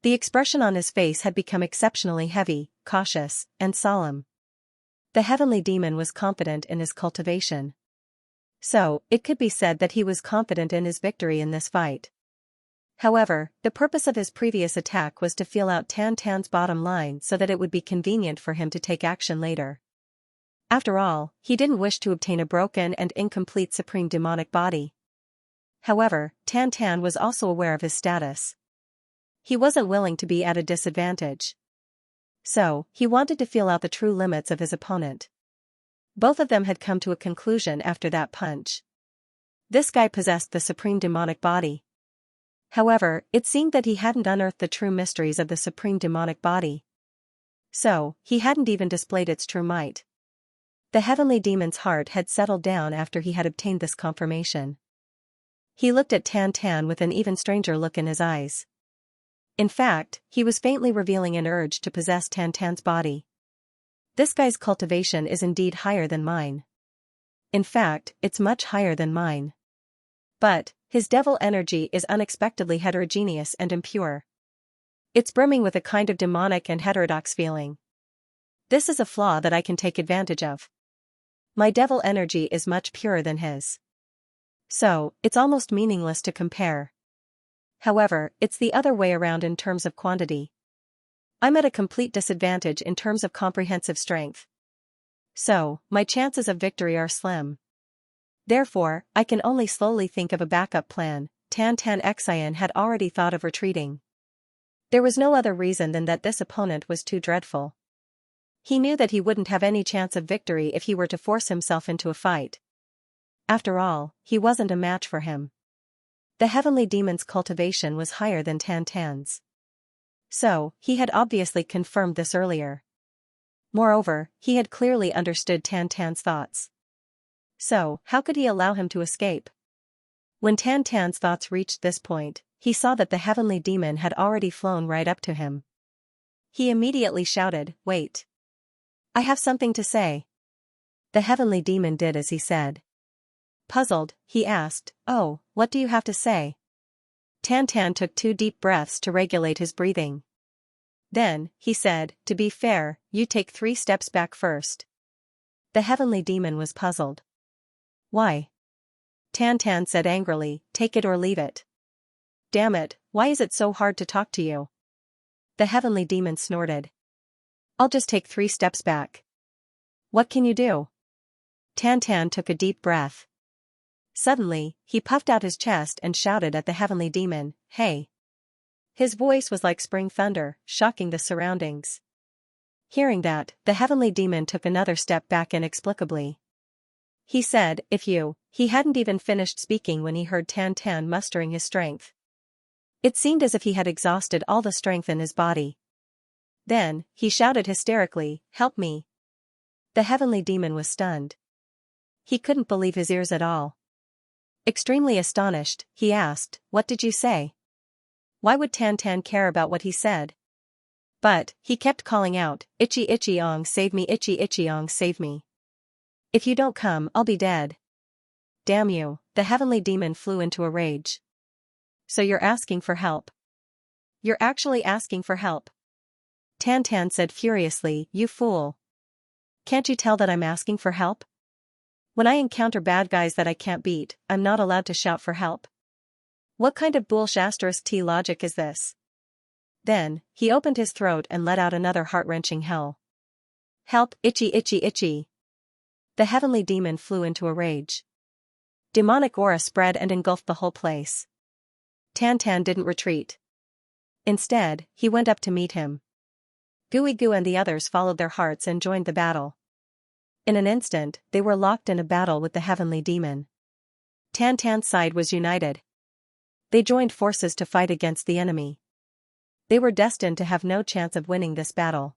The expression on his face had become exceptionally heavy, cautious, and solemn. The heavenly demon was confident in his cultivation. So, it could be said that he was confident in his victory in this fight. However, the purpose of his previous attack was to feel out Tantan's bottom line so that it would be convenient for him to take action later. After all, he didn't wish to obtain a broken and incomplete supreme demonic body. However, Tantan was also aware of his status. He wasn't willing to be at a disadvantage. So, he wanted to feel out the true limits of his opponent. Both of them had come to a conclusion after that punch. This guy possessed the supreme demonic body. However, it seemed that he hadn't unearthed the true mysteries of the supreme demonic body. So, he hadn't even displayed its true might. The heavenly demon's heart had settled down after he had obtained this confirmation. He looked at Tantan with an even stranger look in his eyes. In fact, he was faintly revealing an urge to possess Tantan's body. This guy's cultivation is indeed higher than mine. In fact, it's much higher than mine. But, his devil energy is unexpectedly heterogeneous and impure. It's brimming with a kind of demonic and heterodox feeling. This is a flaw that I can take advantage of. My devil energy is much purer than his. So, it's almost meaningless to compare. However, it's the other way around in terms of quantity. I'm at a complete disadvantage in terms of comprehensive strength. So, my chances of victory are slim. Therefore, I can only slowly think of a backup plan. Xian had already thought of retreating. There was no other reason than that this opponent was too dreadful. He knew that he wouldn't have any chance of victory if he were to force himself into a fight. After all, he wasn't a match for him. The heavenly demon's cultivation was higher than Tan's. So, he had obviously confirmed this earlier. Moreover, he had clearly understood Tan's thoughts. So, how could he allow him to escape? When Tan's thoughts reached this point, he saw that the heavenly demon had already flown right up to him. He immediately shouted, "Wait. I have something to say." The heavenly demon did as he said. Puzzled, he asked, "Oh, what do you have to say?" Tan took 2 deep breaths to regulate his breathing. Then, he said, "To be fair, you take 3 steps back first." The heavenly demon was puzzled. "Why?" Tan said angrily, "Take it or leave it." "Damn it, why is it so hard to talk to you?" The heavenly demon snorted. "I'll just take 3 steps back." "What can you do?" Tan took a deep breath. Suddenly, he puffed out his chest and shouted at the heavenly demon, "Hey!" His voice was like spring thunder, shocking the surroundings. Hearing that, the heavenly demon took another step back inexplicably. He said, He hadn't even finished speaking when he heard Tan mustering his strength. It seemed as if he had exhausted all the strength in his body. Then, he shouted hysterically, "Help me!" The heavenly demon was stunned. He couldn't believe his ears at all. Extremely astonished, he asked, "What did you say?" Why would Tan care about what he said? But, he kept calling out, Itchy ong save me, itchy ong save me. If you don't come, I'll be dead." "Damn you," the heavenly demon flew into a rage. "So you're asking for help?" "You're actually asking for help?" Tan said furiously, "You fool. Can't you tell that I'm asking for help? When I encounter bad guys that I can't beat, I'm not allowed to shout for help. What kind of **T logic is this?" Then, he opened his throat and let out another heart-wrenching howl. "Help, itchy. The heavenly demon flew into a rage. Demonic aura spread and engulfed the whole place. Tan didn't retreat. Instead, he went up to meet him. Goo and the others followed their hearts and joined the battle. In an instant, they were locked in a battle with the heavenly demon. Tan's side was united. They joined forces to fight against the enemy. They were destined to have no chance of winning this battle.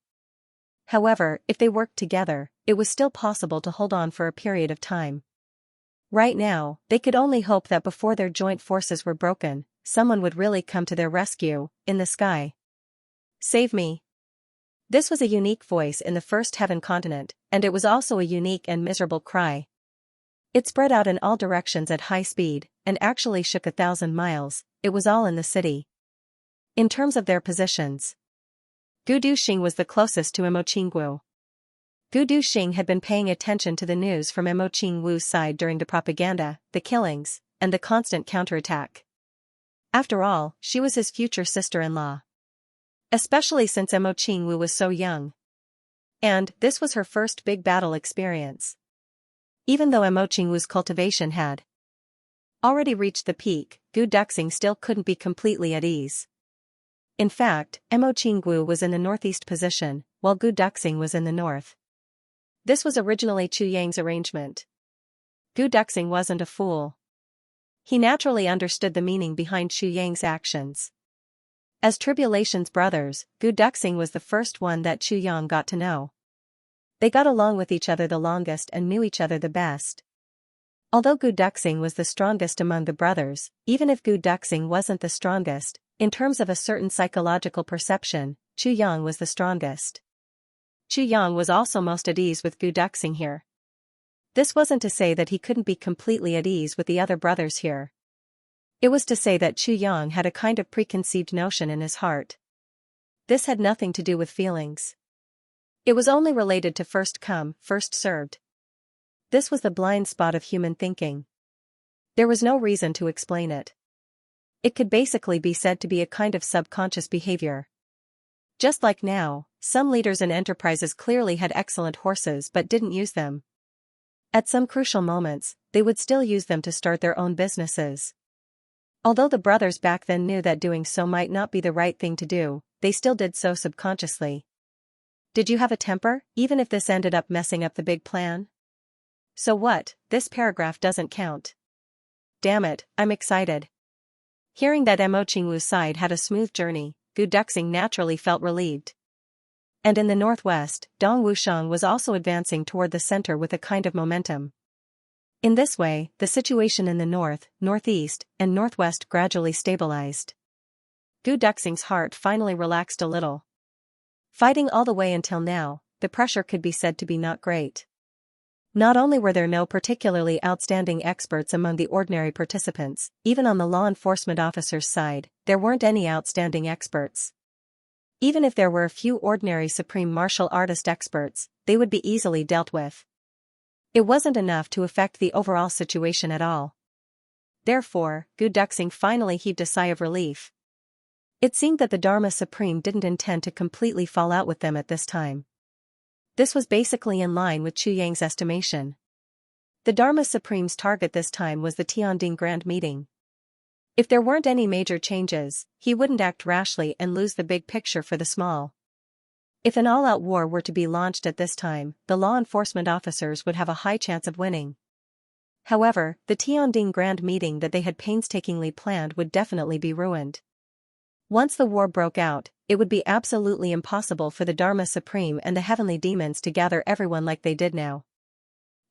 However, if they worked together, it was still possible to hold on for a period of time. Right now, they could only hope that before their joint forces were broken, someone would really come to their rescue, in the sky. "Save me." This was a unique voice in the first heaven continent, and it was also a unique and miserable cry. It spread out in all directions at high speed, and actually shook 1,000 miles, it was all in the city. In terms of their positions, Gu Duxing was the closest to Imoqingwu. Gu Duxing had been paying attention to the news from Imoqingwu's side during the propaganda, the killings, and the constant counterattack. After all, she was his future sister-in-law. Especially since Imoqingwu was so young. And, this was her first big battle experience. Even though Imoqingwu's cultivation had already reached the peak, Gu Duxing still couldn't be completely at ease. In fact, Imoqingwu was in the northeast position, while Gu Duxing was in the north. This was originally Chu Yang's arrangement. Gu Duxing wasn't a fool. He naturally understood the meaning behind Chu Yang's actions. As Tribulation's brothers, Gu Duxing was the first one that Chu Yang got to know. They got along with each other the longest and knew each other the best. Although Gu Duxing was the strongest among the brothers, even if Gu Duxing wasn't the strongest, in terms of a certain psychological perception, Chu Yang was the strongest. Chu Yang was also most at ease with Gu Duxing here. This wasn't to say that he couldn't be completely at ease with the other brothers here. It was to say that Chu Yang had a kind of preconceived notion in his heart. This had nothing to do with feelings. It was only related to first come, first served. This was the blind spot of human thinking. There was no reason to explain it. It could basically be said to be a kind of subconscious behavior. Just like now, some leaders and enterprises clearly had excellent horses but didn't use them. At some crucial moments, they would still use them to start their own businesses. Although the brothers back then knew that doing so might not be the right thing to do, they still did so subconsciously. Did you have a temper, even if this ended up messing up the big plan? So what, this paragraph doesn't count. Damn it, I'm excited. Hearing that Mo Qingwu's side had a smooth journey, Gu Duxing naturally felt relieved. And in the northwest, Dong Wushang was also advancing toward the center with a kind of momentum. In this way, the situation in the north, northeast, and northwest gradually stabilized. Gu Duxing's heart finally relaxed a little. Fighting all the way until now, the pressure could be said to be not great. Not only were there no particularly outstanding experts among the ordinary participants, even on the law enforcement officer's side, there weren't any outstanding experts. Even if there were a few ordinary supreme martial artist experts, they would be easily dealt with. It wasn't enough to affect the overall situation at all. Therefore, Gu Duxing finally heaved a sigh of relief. It seemed that the Dharma Supreme didn't intend to completely fall out with them at this time. This was basically in line with Chu Yang's estimation. The Dharma Supreme's target this time was the Tianding Grand Meeting. If there weren't any major changes, he wouldn't act rashly and lose the big picture for the small. If an all-out war were to be launched at this time, the law enforcement officers would have a high chance of winning. However, the Tianding Grand Meeting that they had painstakingly planned would definitely be ruined. Once the war broke out, it would be absolutely impossible for the Dharma Supreme and the heavenly demons to gather everyone like they did now.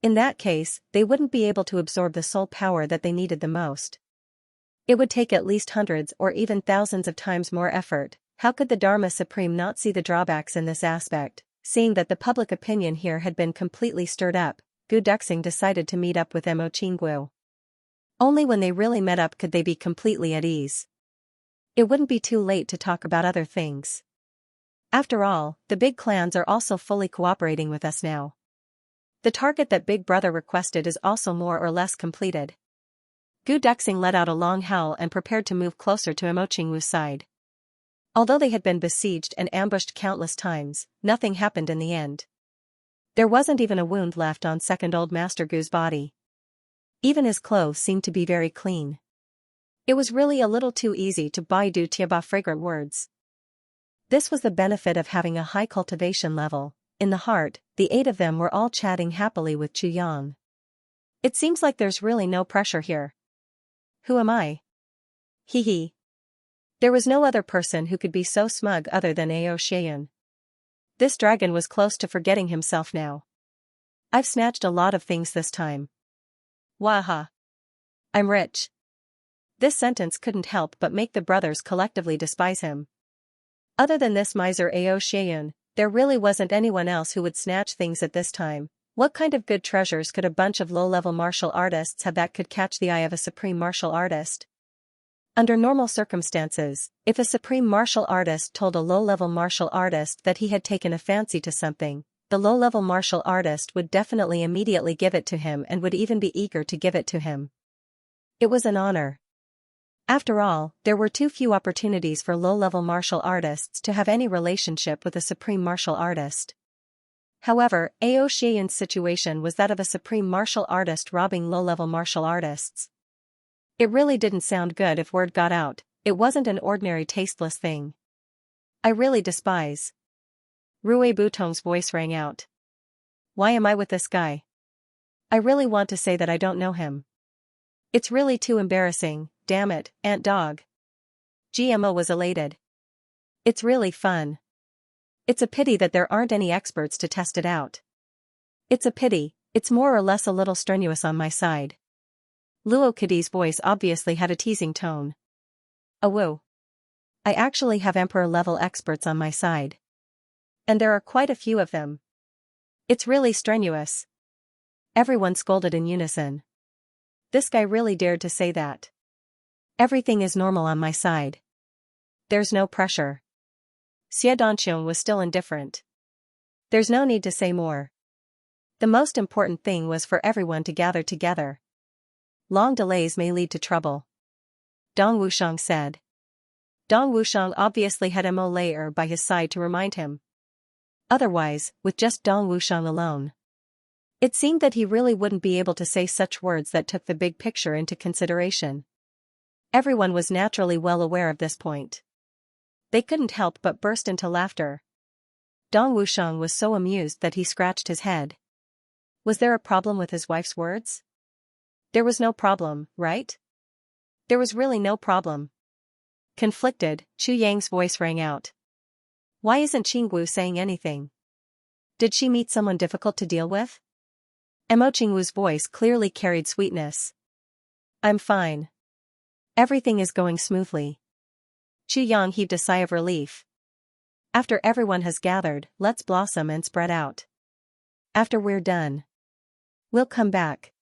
In that case, they wouldn't be able to absorb the soul power that they needed the most. It would take at least hundreds or even thousands of times more effort. How could the Dharma Supreme not see the drawbacks in this aspect? Seeing that the public opinion here had been completely stirred up, Gu Duxing decided to meet up with Mo Qingwu. Only when they really met up could they be completely at ease. It wouldn't be too late to talk about other things. After all, the big clans are also fully cooperating with us now. The target that Big Brother requested is also more or less completed. Gu Duxing let out a long howl and prepared to move closer to Mo Qingwu's side. Although they had been besieged and ambushed countless times, nothing happened in the end. There wasn't even a wound left on second old Master Gu's body. Even his clothes seemed to be very clean. It was really a little too easy to baidu Tiaba fragrant words. This was the benefit of having a high cultivation level. In the heart, the 8 of them were all chatting happily with Chu Yang. It seems like there's really no pressure here. Who am I? Hee hee. There was no other person who could be so smug other than Ao Xian. This dragon was close to forgetting himself now. I've snatched a lot of things this time. Waha. I'm rich. This sentence couldn't help but make the brothers collectively despise him. Other than this miser Ao Xian, there really wasn't anyone else who would snatch things at this time. What kind of good treasures could a bunch of low-level martial artists have that could catch the eye of a supreme martial artist? Under normal circumstances, if a supreme martial artist told a low-level martial artist that he had taken a fancy to something, the low-level martial artist would definitely immediately give it to him and would even be eager to give it to him. It was an honor. After all, there were too few opportunities for low-level martial artists to have any relationship with a supreme martial artist. However, Ao Xian's situation was that of a supreme martial artist robbing low-level martial artists. It really didn't sound good if word got out. It wasn't an ordinary tasteless thing. I really despise. Rui Butong's voice rang out. Why am I with this guy? I really want to say that I don't know him. It's really too embarrassing, damn it, Ant Dog. GMO was elated. It's really fun. It's a pity that there aren't any experts to test it out. It's a pity, it's more or less a little strenuous on my side. Luo Kadi's voice obviously had a teasing tone. Awoo. I actually have emperor-level experts on my side. And there are quite a few of them. It's really strenuous. Everyone scolded in unison. This guy really dared to say that. Everything is normal on my side. There's no pressure. Xianxia was still indifferent. There's no need to say more. The most important thing was for everyone to gather together. Long delays may lead to trouble, Dong Wushang said. Dong Wushang obviously had Mo Layer by his side to remind him. Otherwise, with just Dong Wushang alone, it seemed that he really wouldn't be able to say such words that took the big picture into consideration. Everyone was naturally well aware of this point. They couldn't help but burst into laughter. Dong Wushang was so amused that he scratched his head. Was there a problem with his wife's words? There was no problem, right? There was really no problem. Conflicted, Chu Yang's voice rang out. Why isn't Qingwu saying anything? Did she meet someone difficult to deal with? Mo Qingwu's voice clearly carried sweetness. I'm fine. Everything is going smoothly. Chu Yang heaved a sigh of relief. After everyone has gathered, let's blossom and spread out. After we're done, we'll come back.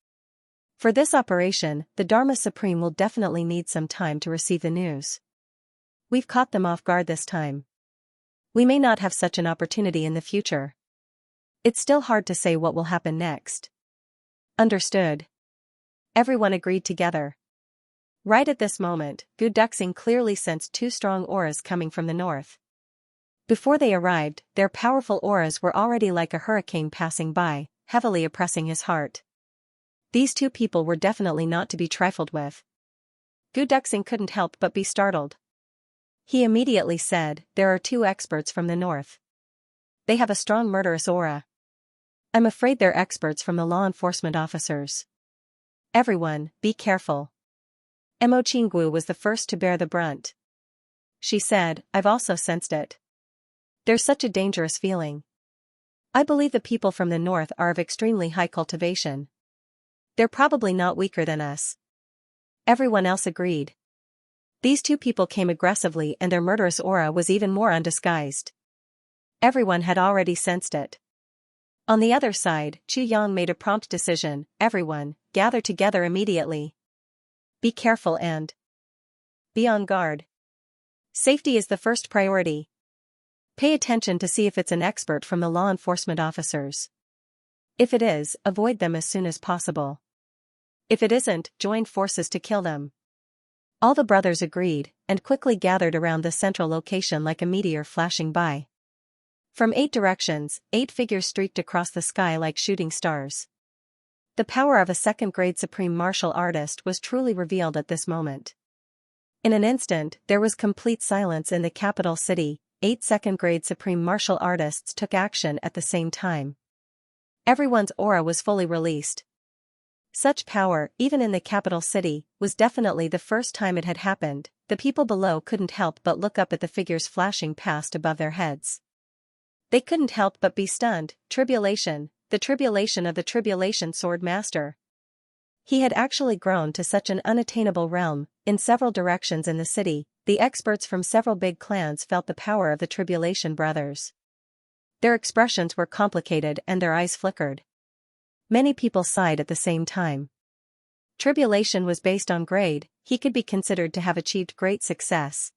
For this operation, the Dharma Supreme will definitely need some time to receive the news. We've caught them off guard this time. We may not have such an opportunity in the future. It's still hard to say what will happen next. Understood. Everyone agreed together. Right at this moment, Gu Duxing clearly sensed two strong auras coming from the north. Before they arrived, their powerful auras were already like a hurricane passing by, heavily oppressing his heart. These two people were definitely not to be trifled with. Gu Duxing couldn't help but be startled. He immediately said, there are two experts from the north. They have a strong murderous aura. I'm afraid they're experts from the law enforcement officers. Everyone, be careful. Mo Qingwu was the first to bear the brunt. She said, I've also sensed it. There's such a dangerous feeling. I believe the people from the north are of extremely high cultivation. They're probably not weaker than us. Everyone else agreed. These two people came aggressively and their murderous aura was even more undisguised. Everyone had already sensed it. On the other side, Chu Yang made a prompt decision. Everyone, gather together immediately. Be careful and be on guard. Safety is the first priority. Pay attention to see if it's an expert from the law enforcement officers. If it is, avoid them as soon as possible. If it isn't, join forces to kill them. All the brothers agreed, and quickly gathered around the central location like a meteor flashing by. From 8 directions, 8 figures streaked across the sky like shooting stars. The power of a second-grade supreme martial artist was truly revealed at this moment. In an instant, there was complete silence in the capital city. 8 second-grade supreme martial artists took action at the same time. Everyone's aura was fully released. Such power, even in the capital city, was definitely the first time it had happened. The people below couldn't help but look up at the figures flashing past above their heads. They couldn't help but be stunned. Tribulation, the tribulation of the Tribulation Sword Master. He had actually grown to such an unattainable realm. In several directions in the city, the experts from several big clans felt the power of the Tribulation Brothers. Their expressions were complicated and their eyes flickered. Many people sighed at the same time. Tribulation was based on grade. He could be considered to have achieved great success.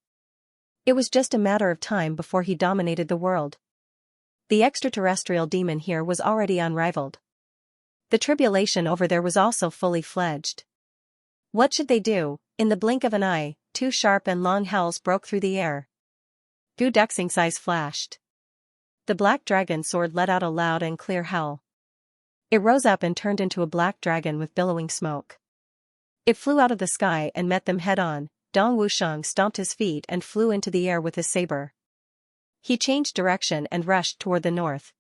It was just a matter of time before he dominated the world. The extraterrestrial demon here was already unrivaled. The tribulation over there was also fully fledged. What should they do? In the blink of an eye, 2 sharp and long howls broke through the air. Gu Duxing's eyes flashed. The black dragon sword let out a loud and clear howl. It rose up and turned into a black dragon with billowing smoke. It flew out of the sky and met them head-on. Dong Wushang stomped his feet and flew into the air with his saber. He changed direction and rushed toward the north.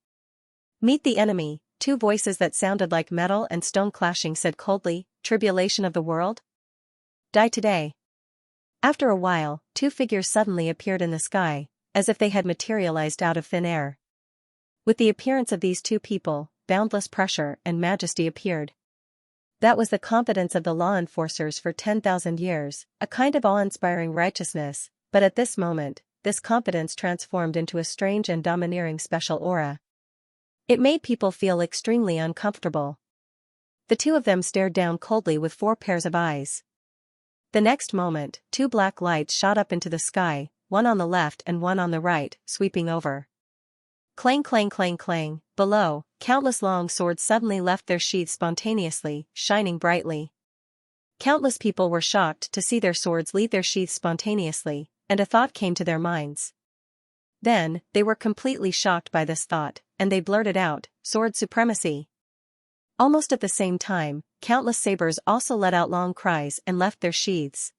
Meet the enemy, 2 voices that sounded like metal and stone clashing said coldly, tribulation of the world? Die today. After a while, 2 figures suddenly appeared in the sky, as if they had materialized out of thin air. With the appearance of these 2 people, boundless pressure and majesty appeared. That was the confidence of the law enforcers for 10,000 years, a kind of awe-inspiring righteousness, but at this moment, this confidence transformed into a strange and domineering special aura. It made people feel extremely uncomfortable. The 2 of them stared down coldly with 4 pairs of eyes. The next moment, 2 black lights shot up into the sky. one on the left and one on the right, sweeping over. Clang clang clang clang, below, countless long swords suddenly left their sheaths spontaneously, shining brightly. Countless people were shocked to see their swords leave their sheaths spontaneously, and a thought came to their minds. Then, they were completely shocked by this thought, and they blurted out, "Sword supremacy!" Almost at the same time, countless sabers also let out long cries and left their sheaths.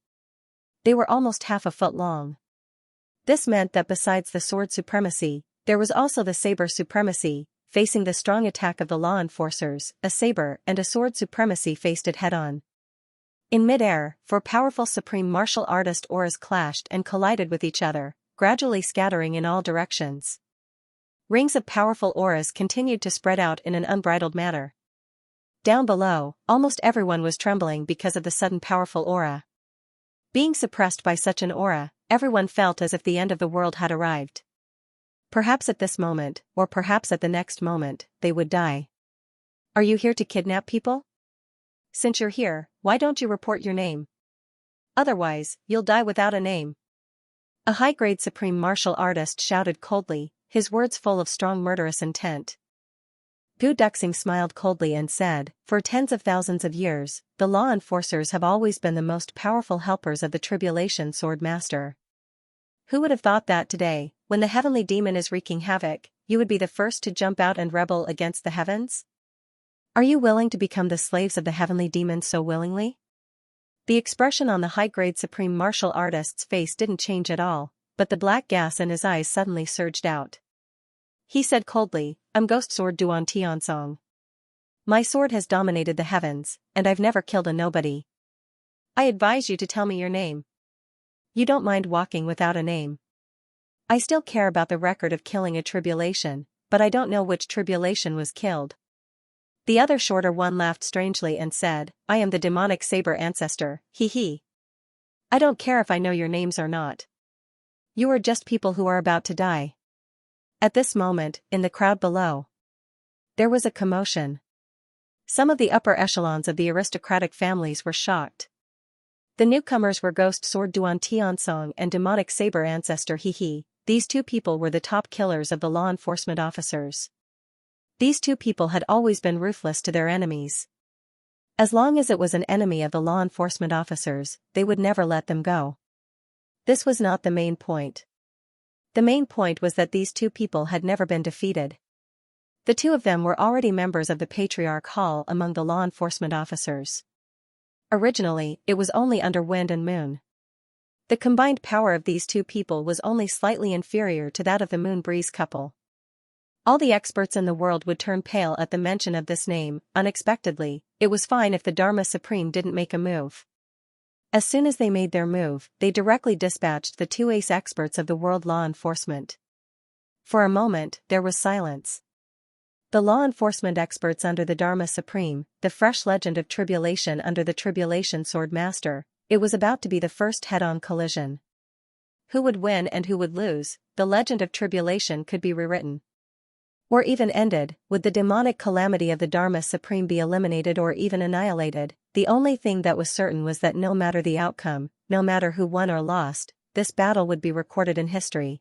They were almost half a foot long. This meant that besides the sword supremacy, there was also the saber supremacy. Facing the strong attack of the law enforcers, a saber and a sword supremacy faced it head-on. In mid-air, four powerful supreme martial artist auras clashed and collided with each other, gradually scattering in all directions. Rings of powerful auras continued to spread out in an unbridled manner. Down below, almost everyone was trembling because of the sudden powerful aura. Being suppressed by such an aura, everyone felt as if the end of the world had arrived. Perhaps at this moment, or perhaps at the next moment, they would die. Are you here to kidnap people? Since you're here, why don't you report your name? Otherwise, you'll die without a name. A high-grade supreme martial artist shouted coldly, his words full of strong murderous intent. Gu Duxing smiled coldly and said, "For tens of thousands of years, the law enforcers have always been the most powerful helpers of the Tribulation Sword Master. Who would have thought that today, when the heavenly demon is wreaking havoc, you would be the first to jump out and rebel against the heavens? Are you willing to become the slaves of the heavenly demon so willingly?" The expression on the high-grade supreme martial artist's face didn't change at all, but the black gas in his eyes suddenly surged out. He said coldly, "I'm Ghost Sword Duan Tiansong. My sword has dominated the heavens, and I've never killed a nobody. I advise you to tell me your name. You don't mind walking without a name. I still care about the record of killing a tribulation, but I don't know which tribulation was killed." The other shorter one laughed strangely and said, "I am the demonic saber ancestor, hee hee. I don't care if I know your names or not. You are just people who are about to die." At this moment, in the crowd below, there was a commotion. Some of the upper echelons of the aristocratic families were shocked. The newcomers were Ghost Sword Duan Tiansong and Demonic Saber Ancestor Hee Hee. These two people were the top killers of the law enforcement officers. These two people had always been ruthless to their enemies. As long as it was an enemy of the law enforcement officers, they would never let them go. This was not the main point. The main point was that these two people had never been defeated. The two of them were already members of the Patriarch Hall among the law enforcement officers. Originally, it was only under Wind and Moon. The combined power of these two people was only slightly inferior to that of the Moon Breeze couple. All the experts in the world would turn pale at the mention of this name. Unexpectedly, it was fine if the Dharma Supreme didn't make a move. As soon as they made their move, they directly dispatched the two ace experts of the world law enforcement. For a moment, there was silence. The law enforcement experts under the Dharma Supreme, the fresh legend of tribulation under the Tribulation Sword Master, it was about to be the first head-on collision. Who would win and who would lose? The legend of tribulation could be rewritten. Or even ended. Would the demonic calamity of the Dharma Supreme be eliminated or even annihilated? The only thing that was certain was that no matter the outcome, no matter who won or lost, this battle would be recorded in history.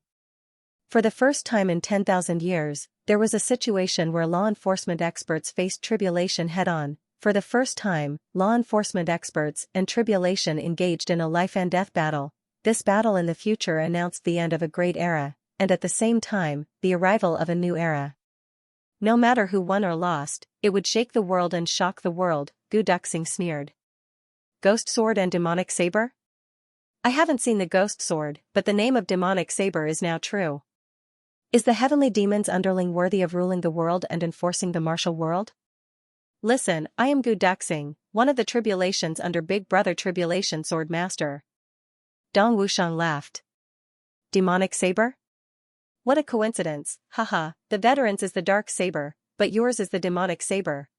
For the first time in 10,000 years, there was a situation where law enforcement experts faced tribulation head-on. For the first time, law enforcement experts and tribulation engaged in a life-and-death battle. This battle in the future announced the end of a great era, and at the same time, the arrival of a new era. No matter who won or lost, it would shake the world and shock the world, Gu Duxing sneered. Ghost Sword and Demonic Saber? I haven't seen the Ghost Sword, but the name of Demonic Saber is now true. Is the heavenly demon's underling worthy of ruling the world and enforcing the martial world? Listen, I am Gu Duxing, one of the tribulations under Big Brother Tribulation Sword Master. Dong Wushang laughed. Demonic Saber? What a coincidence, haha, the veteran's is the dark saber, but yours is the demonic saber.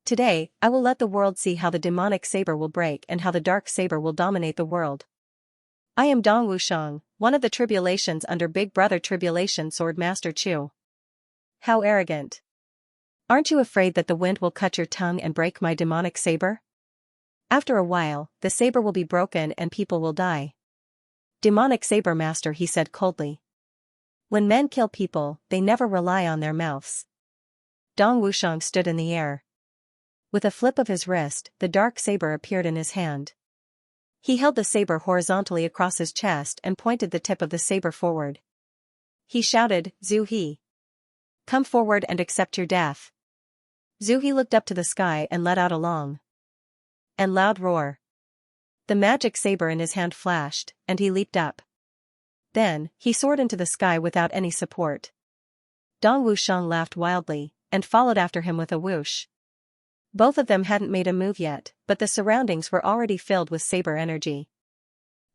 Today, I will let the world see how the demonic saber will break and how the dark saber will dominate the world. I am Dong Wushang, one of the tribulations under Big Brother Tribulation Sword Master Chu. How arrogant. Aren't you afraid that the wind will cut your tongue and break my demonic saber? After a while, the saber will be broken and people will die. Demonic saber master, he said coldly. When men kill people, they never rely on their mouths. Dong Wushang stood in the air. With a flip of his wrist, the dark saber appeared in his hand. He held the saber horizontally across his chest and pointed the tip of the saber forward. He shouted, "Zhu He! Come forward and accept your death." Zhu He looked up to the sky and let out a long and loud roar. The magic saber in his hand flashed, and he leaped up. Then, he soared into the sky without any support. Dong Wushang laughed wildly, and followed after him with a whoosh. Both of them hadn't made a move yet, but the surroundings were already filled with saber energy.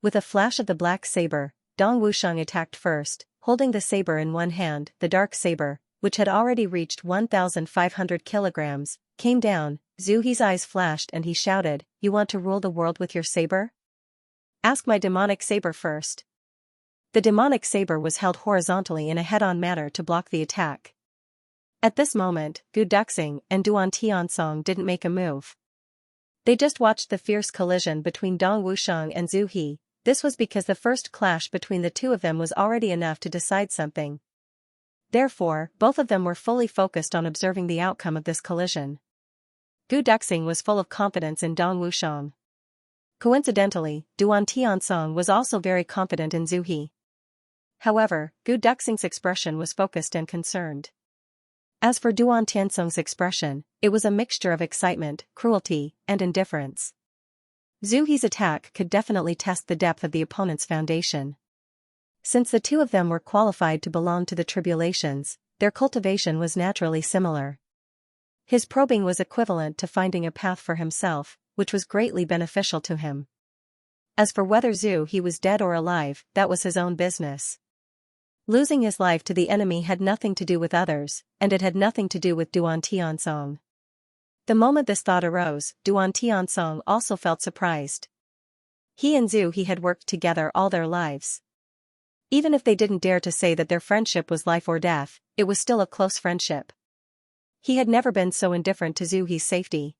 With a flash of the black saber, Dong Wushang attacked first, holding the saber in one hand. The dark saber, which had already reached 1,500 kilograms, came down. Zhu He's eyes flashed and he shouted, "You want to rule the world with your saber? Ask my demonic saber first." The demonic saber was held horizontally in a head-on manner to block the attack. At this moment, Gu Duxing and Duan Tiansong didn't make a move. They just watched the fierce collision between Dong Wushang and Zhu He. This was because the first clash between the two of them was already enough to decide something. Therefore, both of them were fully focused on observing the outcome of this collision. Gu Duxing was full of confidence in Dong Wushang. Coincidentally, Duan Tiansong was also very confident in Zhu He. However, Gu Duxing's expression was focused and concerned. As for Duan Tiansong's expression, it was a mixture of excitement, cruelty, and indifference. Zhu He's attack could definitely test the depth of the opponent's foundation. Since the two of them were qualified to belong to the tribulations, their cultivation was naturally similar. His probing was equivalent to finding a path for himself, which was greatly beneficial to him. As for whether Zhu He was dead or alive, that was his own business. Losing his life to the enemy had nothing to do with others, and it had nothing to do with Duan Tiansong. The moment this thought arose, Duan Tiansong also felt surprised. He and Zhu He had worked together all their lives. Even if they didn't dare to say that their friendship was life or death, it was still a close friendship. He had never been so indifferent to Zhu He's safety.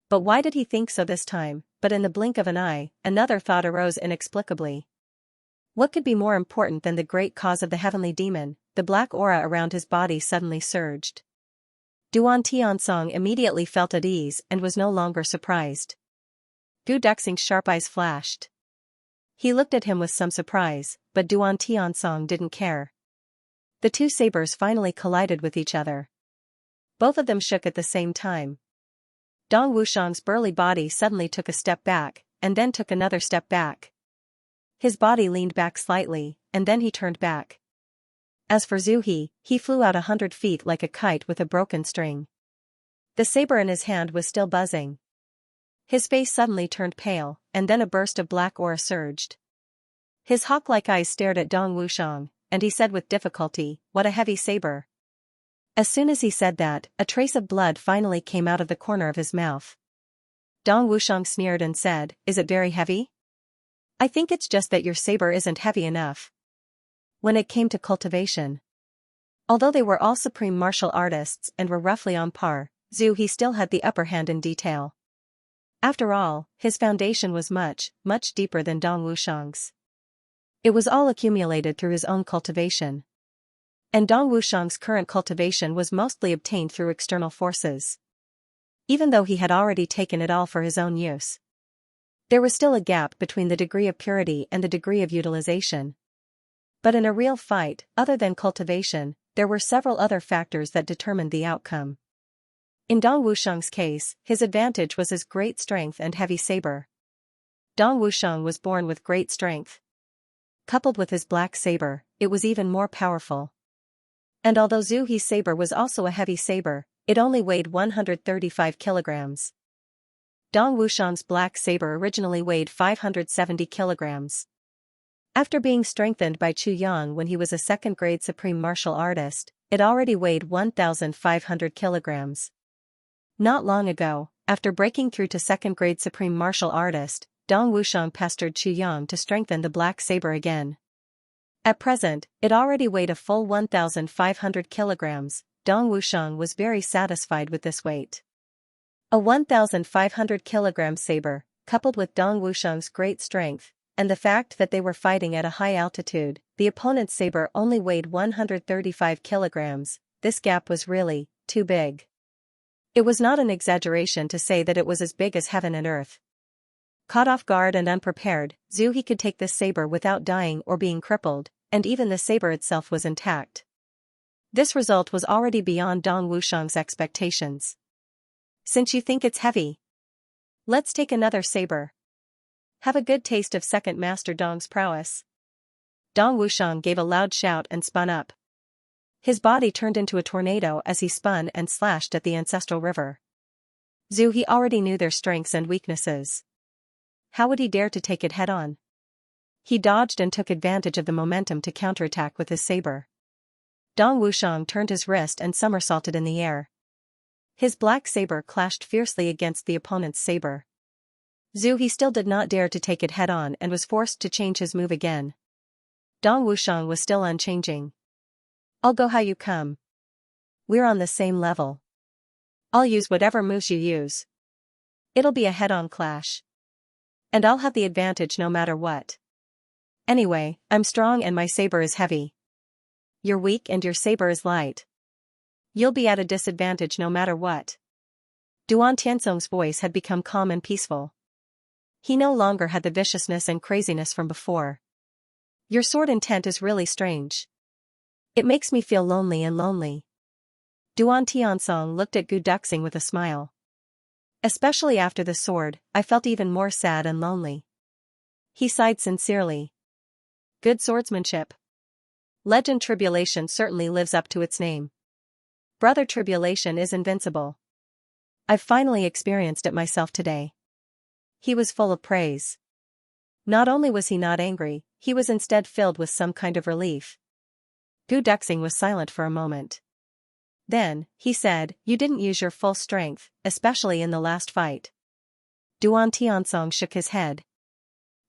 But why did he think so this time? But in the blink of an eye, another thought arose inexplicably. What could be more important than the great cause of the heavenly demon? The black aura around his body suddenly surged. Duan Tiansong immediately felt at ease and was no longer surprised. Gu Duxing's sharp eyes flashed. He looked at him with some surprise, but Duan Tiansong didn't care. The two sabers finally collided with each other. Both of them shook at the same time. Dong Wushang's burly body suddenly took a step back, and then took another step back. His body leaned back slightly, and then he turned back. As for Zhu He, he flew out 100 feet like a kite with a broken string. The saber in his hand was still buzzing. His face suddenly turned pale, and then a burst of black aura surged. His hawk-like eyes stared at Dong Wushang, and he said with difficulty, "What a heavy saber." As soon as he said that, a trace of blood finally came out of the corner of his mouth. Dong Wushang sneered and said, "Is it very heavy? I think it's just that your saber isn't heavy enough." When it came to cultivation, although they were all supreme martial artists and were roughly on par, Zhu He still had the upper hand in detail. After all, his foundation was much, much deeper than Dong Wushang's. It was all accumulated through his own cultivation. And Dong Wushang's current cultivation was mostly obtained through external forces. Even though he had already taken it all for his own use, there was still a gap between the degree of purity and the degree of utilization. But in a real fight, other than cultivation, there were several other factors that determined the outcome. In Dong Wushang's case, his advantage was his great strength and heavy saber. Dong Wushang was born with great strength. Coupled with his black saber, it was even more powerful. And although Zhu He's saber was also a heavy saber, it only weighed 135 kilograms. Dong Wushang's black saber originally weighed 570 kilograms. After being strengthened by Chu Yang when he was a second-grade supreme martial artist, it already weighed 1,500 kilograms. Not long ago, after breaking through to second-grade supreme martial artist, Dong Wushang pestered Chu Yang to strengthen the black saber again. At present, it already weighed a full 1,500 kilograms. Dong Wushang was very satisfied with this weight. A 1,500 kilogram saber, coupled with Dong Wushang's great strength, and the fact that they were fighting at a high altitude, the opponent's saber only weighed 135 kilograms, this gap was really too big. It was not an exaggeration to say that it was as big as heaven and earth. Caught off guard and unprepared, Zhu He could take this saber without dying or being crippled, and even the saber itself was intact. This result was already beyond Dong Wushang's expectations. Since you think it's heavy, let's take another saber. Have a good taste of second master Dong's prowess. Dong Wushang gave a loud shout and spun up. His body turned into a tornado as he spun and slashed at the ancestral river. Zhu He already knew their strengths and weaknesses. How would he dare to take it head-on? He dodged and took advantage of the momentum to counterattack with his saber. Dong Wushang turned his wrist and somersaulted in the air. His black saber clashed fiercely against the opponent's saber. Zhu He still did not dare to take it head-on and was forced to change his move again. Dong Wushang was still unchanging. I'll go how you come. We're on the same level. I'll use whatever moves you use. It'll be a head-on clash. And I'll have the advantage no matter what. Anyway, I'm strong and my saber is heavy. You're weak and your saber is light. You'll be at a disadvantage no matter what. Duan Tiansong's voice had become calm and peaceful. He no longer had the viciousness and craziness from before. Your sword intent is really strange. It makes me feel lonely and lonely. Duan Tiansong looked at Gu Duxing with a smile. Especially after the sword, I felt even more sad and lonely. He sighed sincerely. Good swordsmanship. Legend Tribulation certainly lives up to its name. Brother Tribulation is invincible. I've finally experienced it myself today. He was full of praise. Not only was he not angry, he was instead filled with some kind of relief. Gu Duxing was silent for a moment. Then, he said, you didn't use your full strength, especially in the last fight. Duan Tiansong shook his head.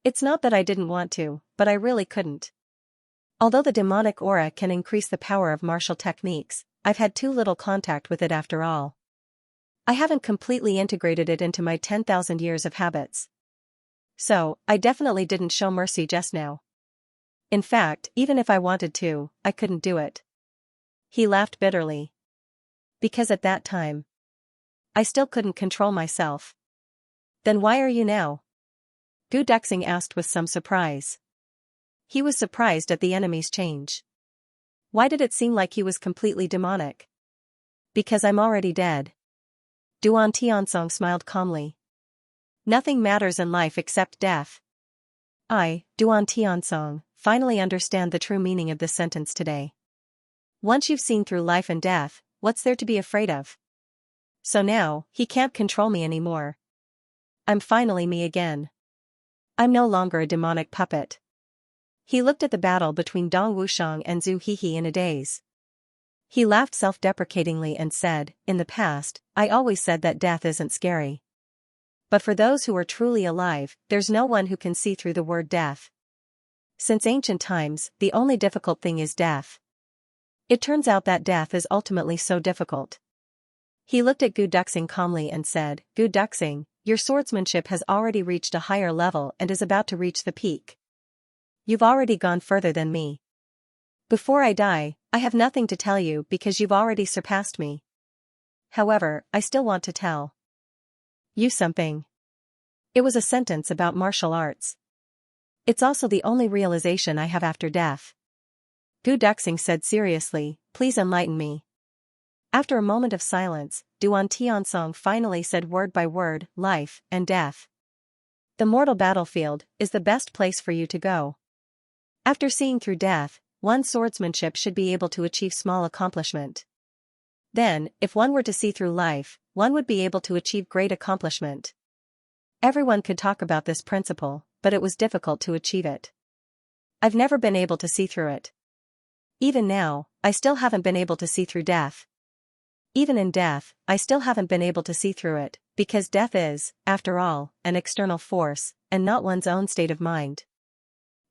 It's not that I didn't want to, but I really couldn't. Although the demonic aura can increase the power of martial techniques, I've had too little contact with it after all. I haven't completely integrated it into my 10,000 years of habits. So, I definitely didn't show mercy just now. In fact, even if I wanted to, I couldn't do it. He laughed bitterly. Because at that time, I still couldn't control myself. Then why are you now? Gu Duxing asked with some surprise. He was surprised at the enemy's change. Why did it seem like he was completely demonic? Because I'm already dead. Duan Tiansong smiled calmly. Nothing matters in life except death. I, Duan Tiansong, finally understand the true meaning of this sentence today. Once you've seen through life and death, what's there to be afraid of? So now, he can't control me anymore. I'm finally me again. I'm no longer a demonic puppet. He looked at the battle between Dong Wushang and Zhu He in a daze. He laughed self-deprecatingly and said, in the past, I always said that death isn't scary. But for those who are truly alive, there's no one who can see through the word death. Since ancient times, the only difficult thing is death. It turns out that death is ultimately so difficult. He looked at Gu Duxing calmly and said, Gu Duxing, your swordsmanship has already reached a higher level and is about to reach the peak. You've already gone further than me. Before I die, I have nothing to tell you because you've already surpassed me. However, I still want to tell you something. It was a sentence about martial arts. It's also the only realization I have after death. Gu Duxing said seriously, please enlighten me. After a moment of silence, Duan Tiansong finally said word by word, life and death. The mortal battlefield is the best place for you to go. After seeing through death, one's swordsmanship should be able to achieve small accomplishment. Then, if one were to see through life, one would be able to achieve great accomplishment. Everyone could talk about this principle, but it was difficult to achieve it. I've never been able to see through it. Even now, I still haven't been able to see through death. Even in death, I still haven't been able to see through it, because death is, after all, an external force, and not one's own state of mind.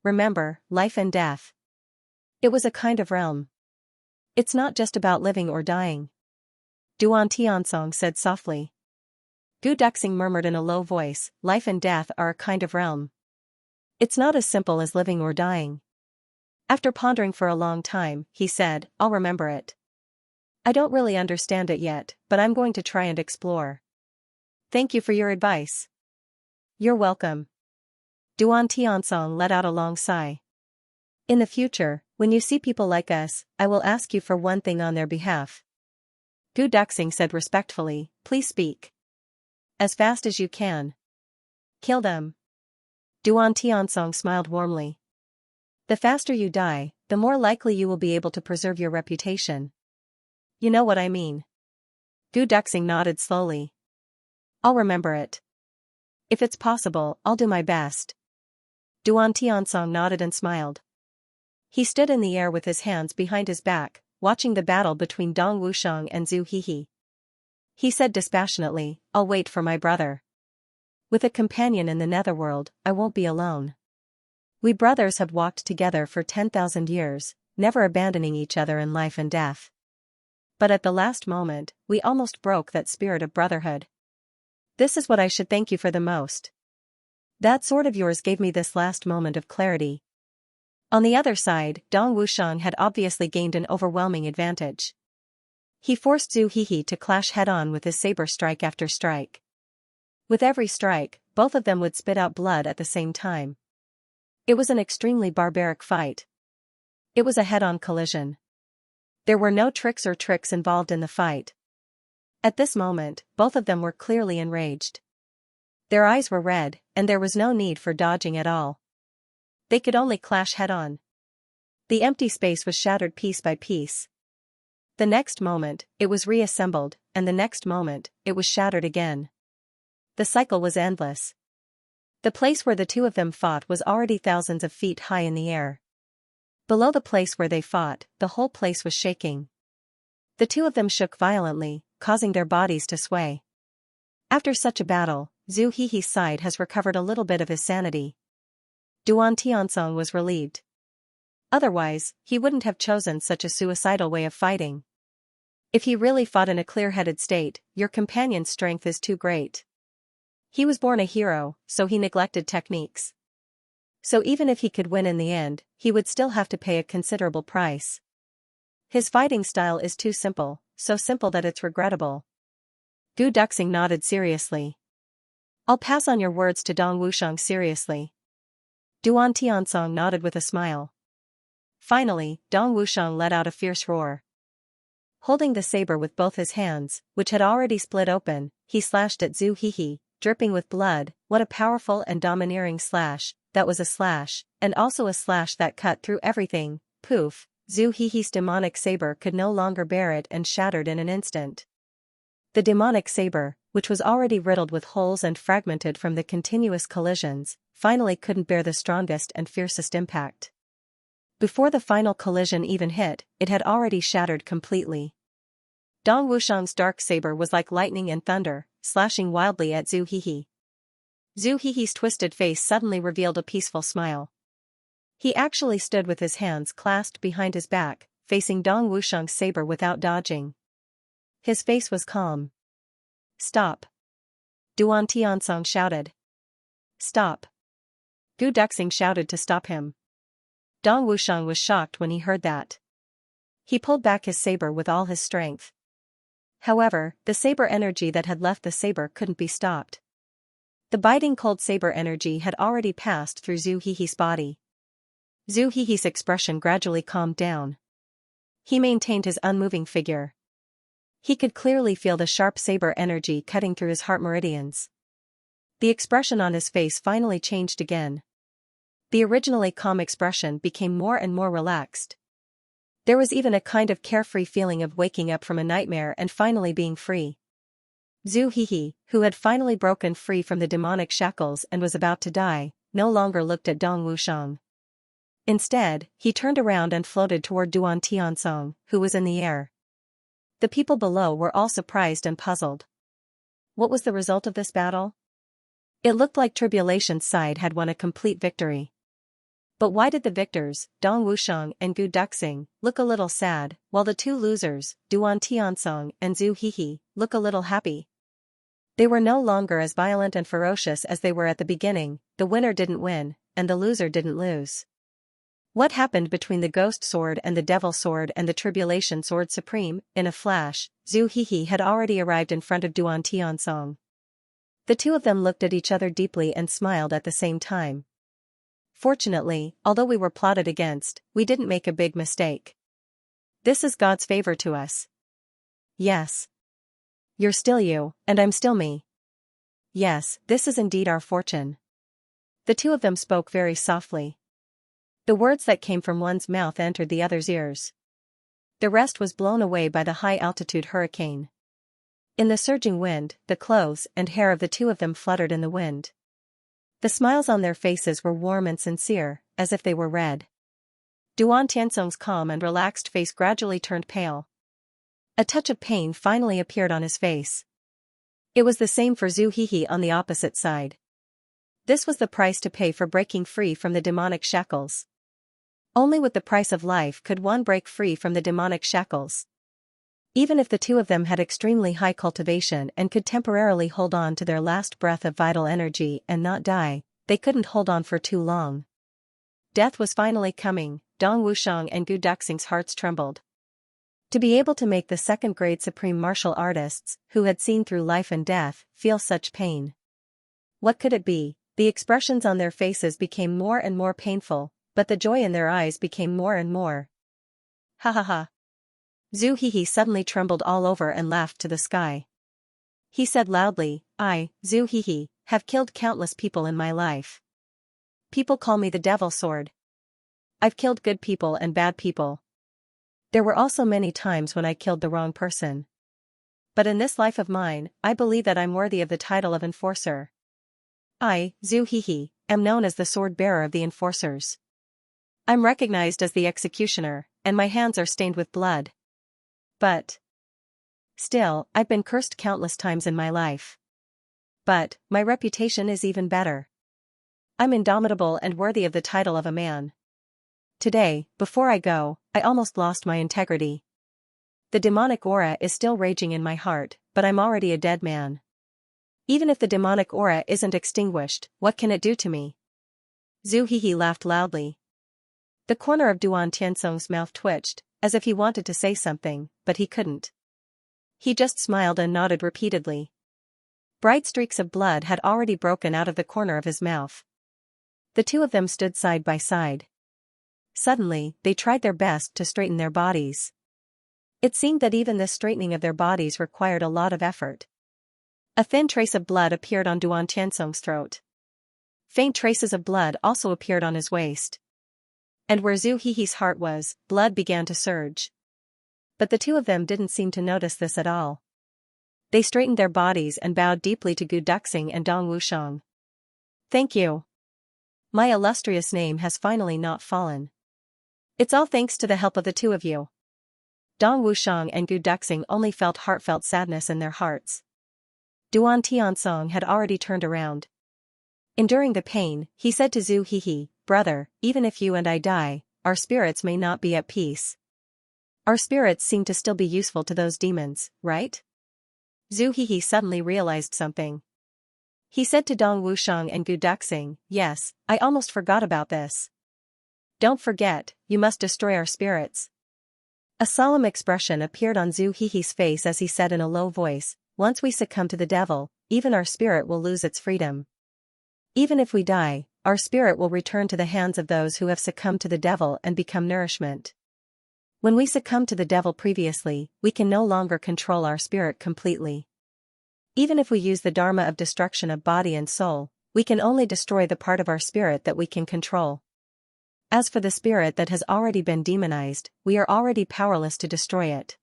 Remember, life and death. It was a kind of realm. It's not just about living or dying. Duan Tiansong said softly. Gu Duxing murmured in a low voice, life and death are a kind of realm. It's not as simple as living or dying. After pondering for a long time, he said, I'll remember it. I don't really understand it yet, but I'm going to try and explore. Thank you for your advice. You're welcome. Duan Tiansong let out a long sigh. In the future, when you see people like us, I will ask you for one thing on their behalf. Gu Duxing said respectfully, please speak. As fast as you can. Kill them. Duan Tiansong smiled warmly. The faster you die, the more likely you will be able to preserve your reputation. You know what I mean. Gu Duxing nodded slowly. I'll remember it. If it's possible, I'll do my best. Duan Tiansong nodded and smiled. He stood in the air with his hands behind his back, watching the battle between Dong Wushang and Zhu Hihi. He said dispassionately, I'll wait for my brother. With a companion in the netherworld, I won't be alone. We brothers have walked together for 10,000 years, never abandoning each other in life and death. But at the last moment, we almost broke that spirit of brotherhood. This is what I should thank you for the most. That sword of yours gave me this last moment of clarity. On the other side, Dong Wushang had obviously gained an overwhelming advantage. He forced Zhu Hihi to clash head-on with his saber strike after strike. With every strike, both of them would spit out blood at the same time. It was an extremely barbaric fight. It was a head-on collision. There were no tricks involved in the fight. At this moment, both of them were clearly enraged. Their eyes were red, and there was no need for dodging at all. They could only clash head-on. The empty space was shattered piece by piece. The next moment, it was reassembled, and the next moment, it was shattered again. The cycle was endless. The place where the two of them fought was already thousands of feet high in the air. Below the place where they fought, the whole place was shaking. The two of them shook violently, causing their bodies to sway. After such a battle, Zhu Hihi's side has recovered a little bit of his sanity. Duan Tiansong was relieved. Otherwise, he wouldn't have chosen such a suicidal way of fighting. If he really fought in a clear-headed state, your companion's strength is too great. He was born a hero, so he neglected techniques. So even if he could win in the end, he would still have to pay a considerable price. His fighting style is too simple, so simple that it's regrettable. Gu Duxing nodded seriously. I'll pass on your words to Dong Wushang seriously. Duan Tiansong nodded with a smile. Finally, Dong Wushang let out a fierce roar. Holding the saber with both his hands, which had already split open, he slashed at Zhu Hihi, dripping with blood. What a powerful and domineering slash. That was a slash, and also a slash that cut through everything. Poof, Zhu Hihi's demonic saber could no longer bear it and shattered in an instant. The demonic saber, which was already riddled with holes and fragmented from the continuous collisions, finally couldn't bear the strongest and fiercest impact. Before the final collision even hit, it had already shattered completely. Dong Wushang's dark saber was like lightning and thunder, slashing wildly at Zhu Hihi. Zhu Hihi's twisted face suddenly revealed a peaceful smile. He actually stood with his hands clasped behind his back, facing Dong Wushang's saber without dodging. His face was calm. Stop. Duan Tiansong shouted. Stop. Gu Duxing shouted to stop him. Dong Wushang was shocked when he heard that. He pulled back his saber with all his strength. However, the saber energy that had left the saber couldn't be stopped. The biting cold saber energy had already passed through Zhu Hihi's body. Zhu Hihi's expression gradually calmed down. He maintained his unmoving figure. He could clearly feel the sharp saber energy cutting through his heart meridians. The expression on his face finally changed again. The originally calm expression became more and more relaxed. There was even a kind of carefree feeling of waking up from a nightmare and finally being free. Zhu Hihi, who had finally broken free from the demonic shackles and was about to die, no longer looked at Dong Wushang. Instead, he turned around and floated toward Duan Tiansong, who was in the air. The people below were all surprised and puzzled. What was the result of this battle? It looked like Tribulation's side had won a complete victory. But why did the victors, Dong Wushang and Gu Duxing, look a little sad, while the two losers, Duan Tiansong and Zhu Hihi, look a little happy? They were no longer as violent and ferocious as they were at the beginning. The winner didn't win, and the loser didn't lose. What happened between the Ghost Sword and the Devil Sword and the Tribulation Sword Supreme? In a flash, Zhu Hihi had already arrived in front of Duan Tiansong. The two of them looked at each other deeply and smiled at the same time. Fortunately, although we were plotted against, we didn't make a big mistake. This is God's favor to us. Yes. You're still you, and I'm still me. Yes, this is indeed our fortune. The two of them spoke very softly. The words that came from one's mouth entered the other's ears. The rest was blown away by the high-altitude hurricane. In the surging wind, the clothes and hair of the two of them fluttered in the wind. The smiles on their faces were warm and sincere, as if they were red. Duan Tiansong's calm and relaxed face gradually turned pale. A touch of pain finally appeared on his face. It was the same for Zhu Hihi on the opposite side. This was the price to pay for breaking free from the demonic shackles. Only with the price of life could one break free from the demonic shackles. Even if the two of them had extremely high cultivation and could temporarily hold on to their last breath of vital energy and not die, they couldn't hold on for too long. Death was finally coming. Dong Wushang and Gu Duxing's hearts trembled. To be able to make the second-grade supreme martial artists, who had seen through life and death, feel such pain. What could it be? The expressions on their faces became more and more painful, but the joy in their eyes became more and more. Ha ha ha. Zhu Hihi suddenly trembled all over and laughed to the sky. He said loudly, I, Zhu Hihi, have killed countless people in my life. People call me the Devil Sword. I've killed good people and bad people. There were also many times when I killed the wrong person. But in this life of mine, I believe that I'm worthy of the title of Enforcer. I, Zhu Hihi, am known as the sword bearer of the Enforcers. I'm recognized as the executioner, and my hands are stained with blood. But still, I've been cursed countless times in my life. But my reputation is even better. I'm indomitable and worthy of the title of a man. Today, before I go, I almost lost my integrity. The demonic aura is still raging in my heart, but I'm already a dead man. Even if the demonic aura isn't extinguished, what can it do to me? Zhu Hihi laughed loudly. The corner of Duan Tiansong's mouth twitched, as if he wanted to say something, but he couldn't. He just smiled and nodded repeatedly. Bright streaks of blood had already broken out of the corner of his mouth. The two of them stood side by side. Suddenly, they tried their best to straighten their bodies. It seemed that even this straightening of their bodies required a lot of effort. A thin trace of blood appeared on Duan Tiansong's throat. Faint traces of blood also appeared on his waist. And where Zhu Hihi's heart was, blood began to surge. But the two of them didn't seem to notice this at all. They straightened their bodies and bowed deeply to Gu Duxing and Dong Wushang. Thank you. My illustrious name has finally not fallen. It's all thanks to the help of the two of you. Dong Wushang and Gu Duxing only felt heartfelt sadness in their hearts. Duan Tiansong had already turned around. Enduring the pain, he said to Zhu Hihi, Brother, even if you and I die, our spirits may not be at peace. Our spirits seem to still be useful to those demons, right? Zhu Hihi suddenly realized something. He said to Dong Wushang and Gu Duxing, Yes, I almost forgot about this. Don't forget, you must destroy our spirits. A solemn expression appeared on Zhu Hihi's face as he said in a low voice, Once we succumb to the devil, even our spirit will lose its freedom. Even if we die, our spirit will return to the hands of those who have succumbed to the devil and become nourishment. When we succumb to the devil previously, we can no longer control our spirit completely. Even if we use the dharma of destruction of body and soul, we can only destroy the part of our spirit that we can control. As for the spirit that has already been demonized, we are already powerless to destroy it.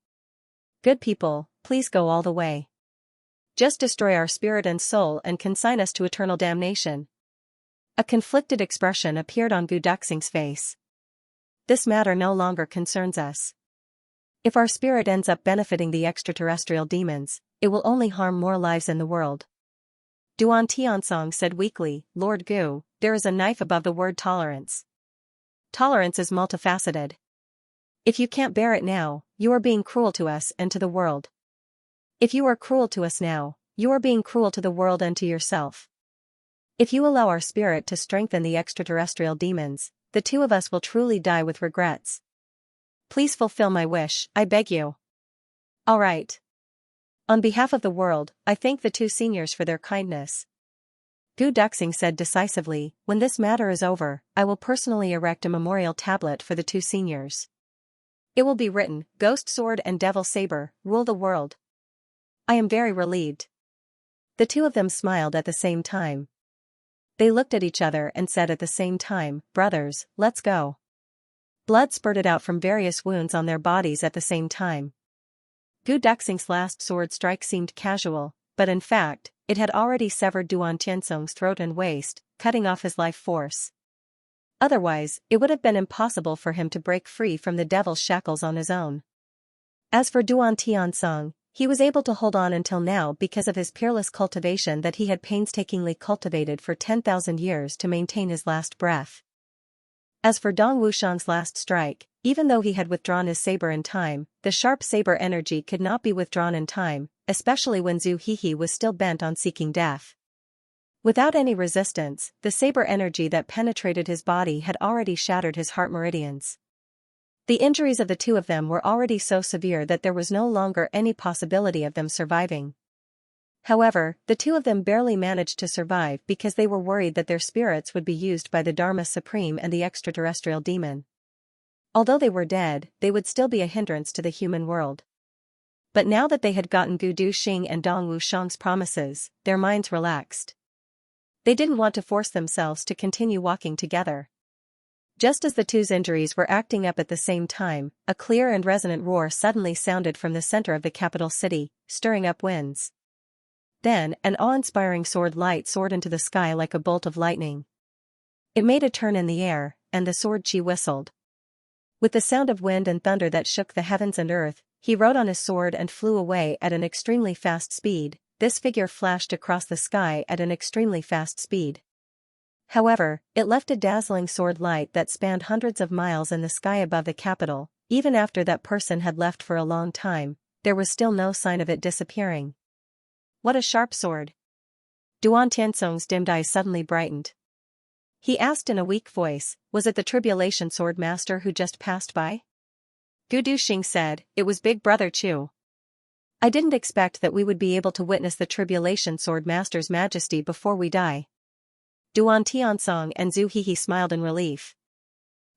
Good people, please go all the way. Just destroy our spirit and soul and consign us to eternal damnation. A conflicted expression appeared on Gu Duxing's face. This matter no longer concerns us. If our spirit ends up benefiting the extraterrestrial demons, it will only harm more lives in the world. Duan Tiansong said weakly, Lord Gu, there is a knife above the word tolerance. Tolerance is multifaceted. If you can't bear it now, you are being cruel to us and to the world. If you are cruel to us now, you are being cruel to the world and to yourself. If you allow our spirit to strengthen the extraterrestrial demons, the two of us will truly die with regrets. Please fulfill my wish, I beg you. All right. On behalf of the world, I thank the two seniors for their kindness. Gu Duxing said decisively, when this matter is over, I will personally erect a memorial tablet for the two seniors. It will be written, Ghost Sword and Devil Saber, rule the world. I am very relieved. The two of them smiled at the same time. They looked at each other and said at the same time, brothers, let's go. Blood spurted out from various wounds on their bodies at the same time. Gu Duxing's last sword strike seemed casual, but in fact, it had already severed Duan Tiansong's throat and waist, cutting off his life force. Otherwise, it would have been impossible for him to break free from the devil's shackles on his own. As for Duan Tiansong, he was able to hold on until now because of his peerless cultivation that he had painstakingly cultivated for 10,000 years to maintain his last breath. As for Dong Wushang's last strike, even though he had withdrawn his saber in time, the sharp saber energy could not be withdrawn in time, especially when Zhu Hehe was still bent on seeking death. Without any resistance, the saber energy that penetrated his body had already shattered his heart meridians. The injuries of the two of them were already so severe that there was no longer any possibility of them surviving. However, the two of them barely managed to survive because they were worried that their spirits would be used by the Dharma Supreme and the extraterrestrial demon. Although they were dead, they would still be a hindrance to the human world. But now that they had gotten Gu Duxing and Dong Wushang's promises, their minds relaxed. They didn't want to force themselves to continue walking together. Just as the two's injuries were acting up at the same time, a clear and resonant roar suddenly sounded from the center of the capital city, stirring up winds. Then, an awe-inspiring sword light soared into the sky like a bolt of lightning. It made a turn in the air, and the sword chi whistled. With the sound of wind and thunder that shook the heavens and earth, he rode on his sword and flew away at an extremely fast speed. This figure flashed across the sky at an extremely fast speed. However, it left a dazzling sword light that spanned hundreds of miles in the sky above the capital. Even after that person had left for a long time, there was still no sign of it disappearing. What a sharp sword! Duan Tiansong's dimmed eyes suddenly brightened. He asked in a weak voice, was it the Tribulation Sword Master who just passed by? Gu Duxing said, it was Big Brother Chu. I didn't expect that we would be able to witness the Tribulation Sword Master's majesty before we die. Duan Tiansong and Zhu Hehe smiled in relief.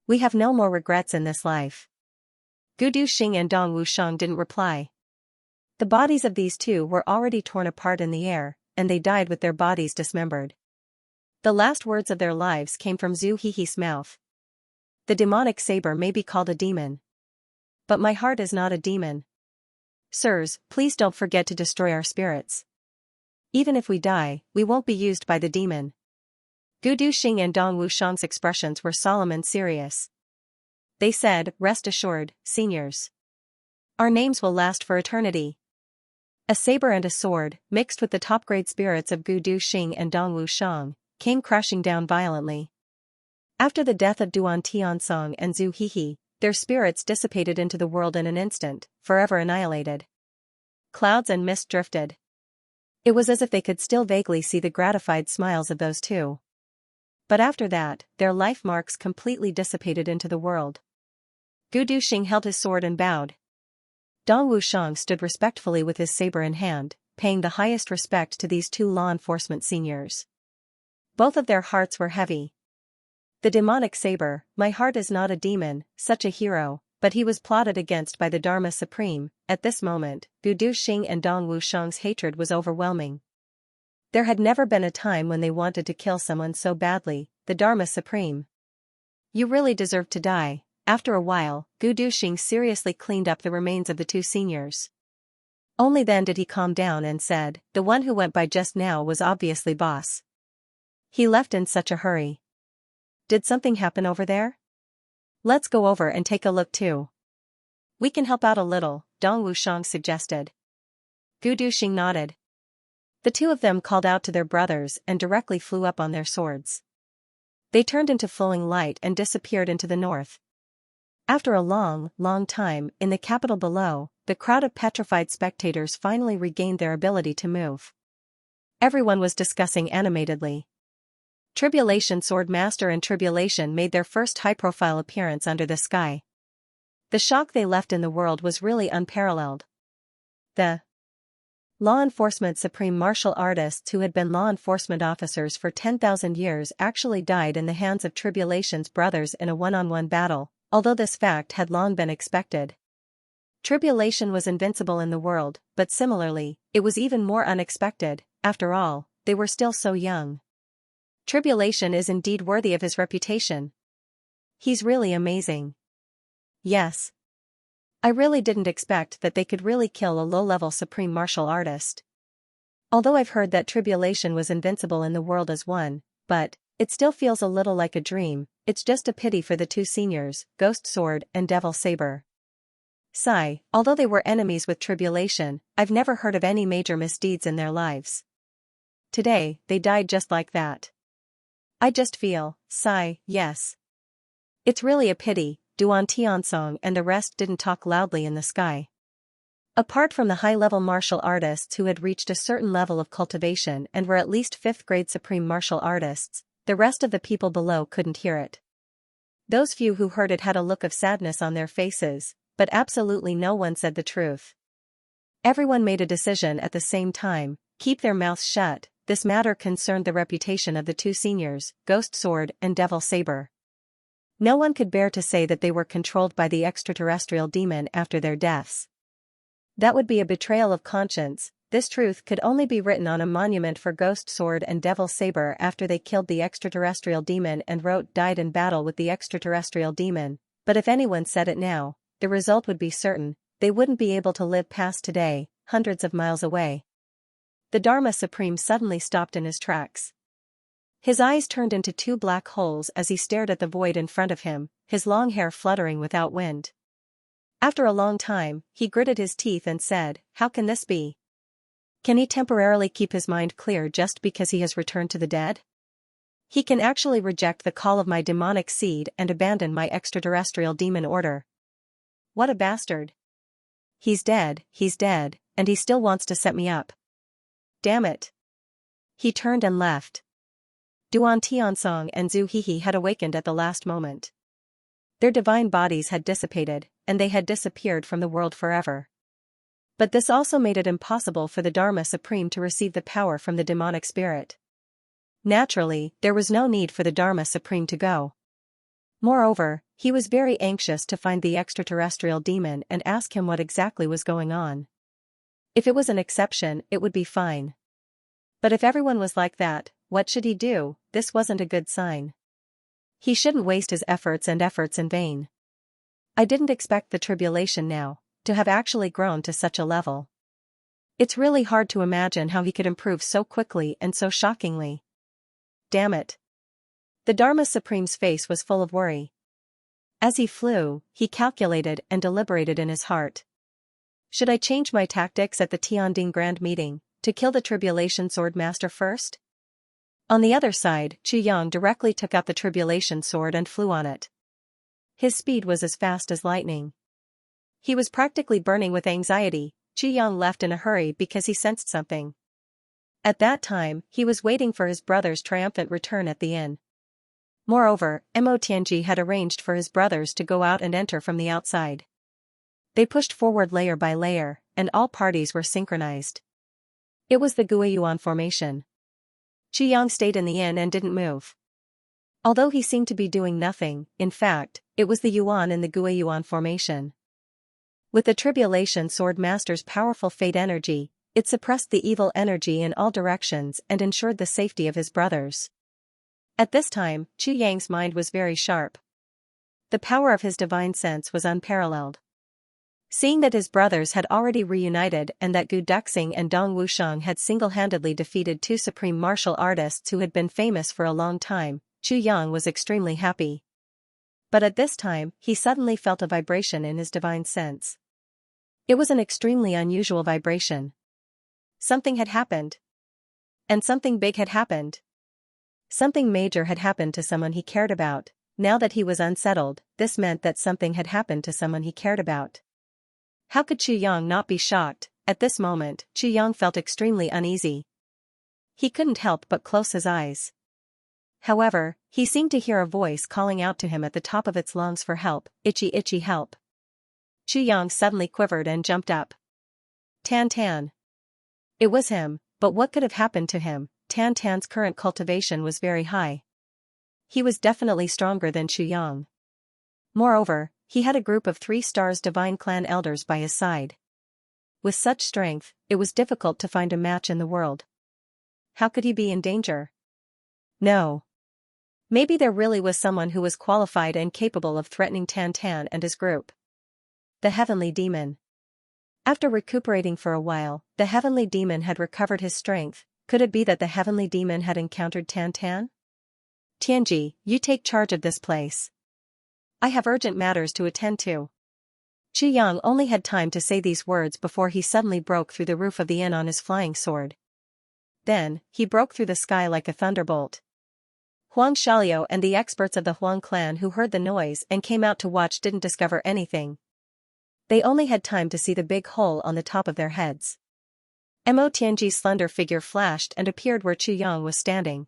We have no more regrets in this life. Gu Duxing and Dong Wushang didn't reply. The bodies of these two were already torn apart in the air, and they died with their bodies dismembered. The last words of their lives came from Zhu Hehe's mouth. The demonic saber may be called a demon. But my heart is not a demon. Sirs, please don't forget to destroy our spirits. Even if we die, we won't be used by the demon. Gu Duxing and Dong Wushang's expressions were solemn and serious. They said, rest assured, seniors. Our names will last for eternity. A saber and a sword, mixed with the top-grade spirits of Gu Duxing and Dong Wushang, came crashing down violently. After the death of Duan Tiansong and Zhu Hehe, their spirits dissipated into the world in an instant, forever annihilated. Clouds and mist drifted. It was as if they could still vaguely see the gratified smiles of those two. But after that, their life marks completely dissipated into the world. Gu Duxing held his sword and bowed. Dong Wushang stood respectfully with his saber in hand, paying the highest respect to these two law enforcement seniors. Both of their hearts were heavy. The demonic saber, my heart is not a demon, such a hero, but he was plotted against by the Dharma Supreme. At this moment, Gu Duxing and Dong Wushang's hatred was overwhelming. There had never been a time when they wanted to kill someone so badly. The Dharma Supreme. You really deserve to die. After a while, Gu Duxing seriously cleaned up the remains of the two seniors. Only then did he calm down and said, the one who went by just now was obviously boss. He left in such a hurry. Did something happen over there? Let's go over and take a look too. We can help out a little, Dong Wushang suggested. Gu Duxing nodded. The two of them called out to their brothers and directly flew up on their swords. They turned into flowing light and disappeared into the north. After a long, long time, in the capital below, the crowd of petrified spectators finally regained their ability to move. Everyone was discussing animatedly. Tribulation Sword Master and Tribulation made their first high-profile appearance under the sky. The shock they left in the world was really unparalleled. The law enforcement supreme martial artists who had been law enforcement officers for 10,000 years actually died in the hands of Tribulation's brothers in a one-on-one battle, although this fact had long been expected. Tribulation was invincible in the world, but similarly, it was even more unexpected. After all, they were still so young. Tribulation is indeed worthy of his reputation. He's really amazing. Yes. I really didn't expect that they could really kill a low-level supreme martial artist. Although I've heard that Tribulation was invincible in the world as one, but it still feels a little like a dream. It's just a pity for the two seniors, Ghost Sword and Devil Saber. Sigh, although they were enemies with Tribulation, I've never heard of any major misdeeds in their lives. Today, they died just like that. I just feel, sigh, yes. It's really a pity. Duan Tiansong and the rest didn't talk loudly in the sky. Apart from the high-level martial artists who had reached a certain level of cultivation and were at least 5th-grade supreme martial artists, the rest of the people below couldn't hear it. Those few who heard it had a look of sadness on their faces, but absolutely no one said the truth. Everyone made a decision at the same time: keep their mouths shut. This matter concerned the reputation of the two seniors, Ghost Sword and Devil Saber. No one could bear to say that they were controlled by the extraterrestrial demon after their deaths. That would be a betrayal of conscience. This truth could only be written on a monument for Ghost Sword and Devil Saber after they killed the extraterrestrial demon and wrote died in battle with the extraterrestrial demon. But if anyone said it now, the result would be certain: they wouldn't be able to live past today, hundreds of miles away. The Dharma Supreme suddenly stopped in his tracks. His eyes turned into two black holes as he stared at the void in front of him, his long hair fluttering without wind. After a long time, he gritted his teeth and said, "How can this be? Can he temporarily keep his mind clear just because he has returned to the dead? He can actually reject the call of my demonic seed and abandon my extraterrestrial demon order. What a bastard. He's dead, and he still wants to set me up. Damn it." He turned and left. Duan Tiansong and Zhu Hehe had awakened at the last moment. Their divine bodies had dissipated, and they had disappeared from the world forever. But this also made it impossible for the Dharma Supreme to receive the power from the demonic spirit. Naturally, there was no need for the Dharma Supreme to go. Moreover, he was very anxious to find the extraterrestrial demon and ask him what exactly was going on. If it was an exception, it would be fine. But if everyone was like that, what should he do? This wasn't a good sign. He shouldn't waste his efforts in vain. I didn't expect the Tribulation now to have actually grown to such a level. It's really hard to imagine how he could improve so quickly and so shockingly. Damn it. The Dharma Supreme's face was full of worry. As he flew, he calculated and deliberated in his heart. Should I change my tactics at the Tianding Grand Meeting, to kill the Tribulation Sword Master first? On the other side, Chu Yang directly took out the Tribulation Sword and flew on it. His speed was as fast as lightning. He was practically burning with anxiety. Chu Yang left in a hurry because he sensed something. At that time, he was waiting for his brother's triumphant return at the inn. Moreover, Mo Tianji had arranged for his brothers to go out and enter from the outside. They pushed forward layer by layer, and all parties were synchronized. It was the Guiyuan formation. Chu Yang stayed in the inn and didn't move. Although he seemed to be doing nothing, in fact, it was the Yuan in the Guiyuan formation. With the Tribulation Sword Master's powerful fate energy, it suppressed the evil energy in all directions and ensured the safety of his brothers. At this time, Chu Yang's mind was very sharp. The power of his divine sense was unparalleled. Seeing that his brothers had already reunited and that Gu Duxing and Dong Wushang had single-handedly defeated two supreme martial artists who had been famous for a long time, Chu Yang was extremely happy. But at this time, he suddenly felt a vibration in his divine sense. It was an extremely unusual vibration. Something had happened. And something big had happened. Something major had happened to someone he cared about. Now that he was unsettled, this meant that something had happened to someone he cared about. How could Chu Yang not be shocked? At this moment, Chu Yang felt extremely uneasy. He couldn't help but close his eyes. However, he seemed to hear a voice calling out to him at the top of its lungs for help, itchy itchy help. Yang suddenly quivered and jumped up. Tan. It was him, but what could have happened to him? Tan's current cultivation was very high. He was definitely stronger than Yang. Moreover, he had a group of 3 stars divine clan elders by his side. With such strength, it was difficult to find a match in the world. How could he be in danger? No. Maybe there really was someone who was qualified and capable of threatening Tan and his group. The Heavenly Demon. After recuperating for a while, the Heavenly Demon had recovered his strength. Could it be that the Heavenly Demon had encountered Tan? Tianji, you take charge of this place. I have urgent matters to attend to. Yang only had time to say these words before he suddenly broke through the roof of the inn on his flying sword. Then, he broke through the sky like a thunderbolt. Huang Xiaoliu and the experts of the Huang clan who heard the noise and came out to watch didn't discover anything. They only had time to see the big hole on the top of their heads. Mo Tianji's slender figure flashed and appeared where Yang was standing.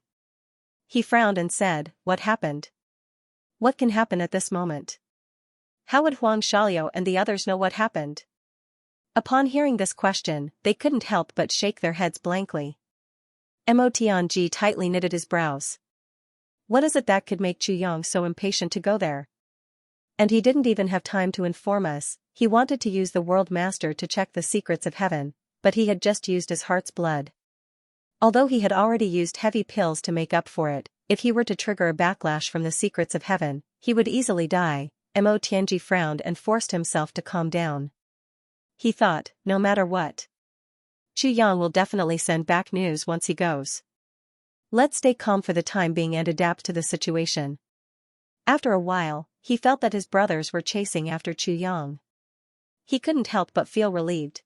He frowned and said, "What happened? What can happen at this moment? How would Huang Xiaoliu and the others know what happened?" Upon hearing this question, they couldn't help but shake their heads blankly. Mo Tianji tightly knitted his brows. What is it that could make Yang so impatient to go there? And he didn't even have time to inform us. He wanted to use the World Master to check the secrets of heaven, but he had just used his heart's blood. Although he had already used heavy pills to make up for it, if he were to trigger a backlash from the secrets of heaven, he would easily die. Mo Tianji frowned and forced himself to calm down. He thought, no matter what, Yang will definitely send back news once he goes. Let's stay calm for the time being and adapt to the situation. After a while, he felt that his brothers were chasing after Yang. He couldn't help but feel relieved.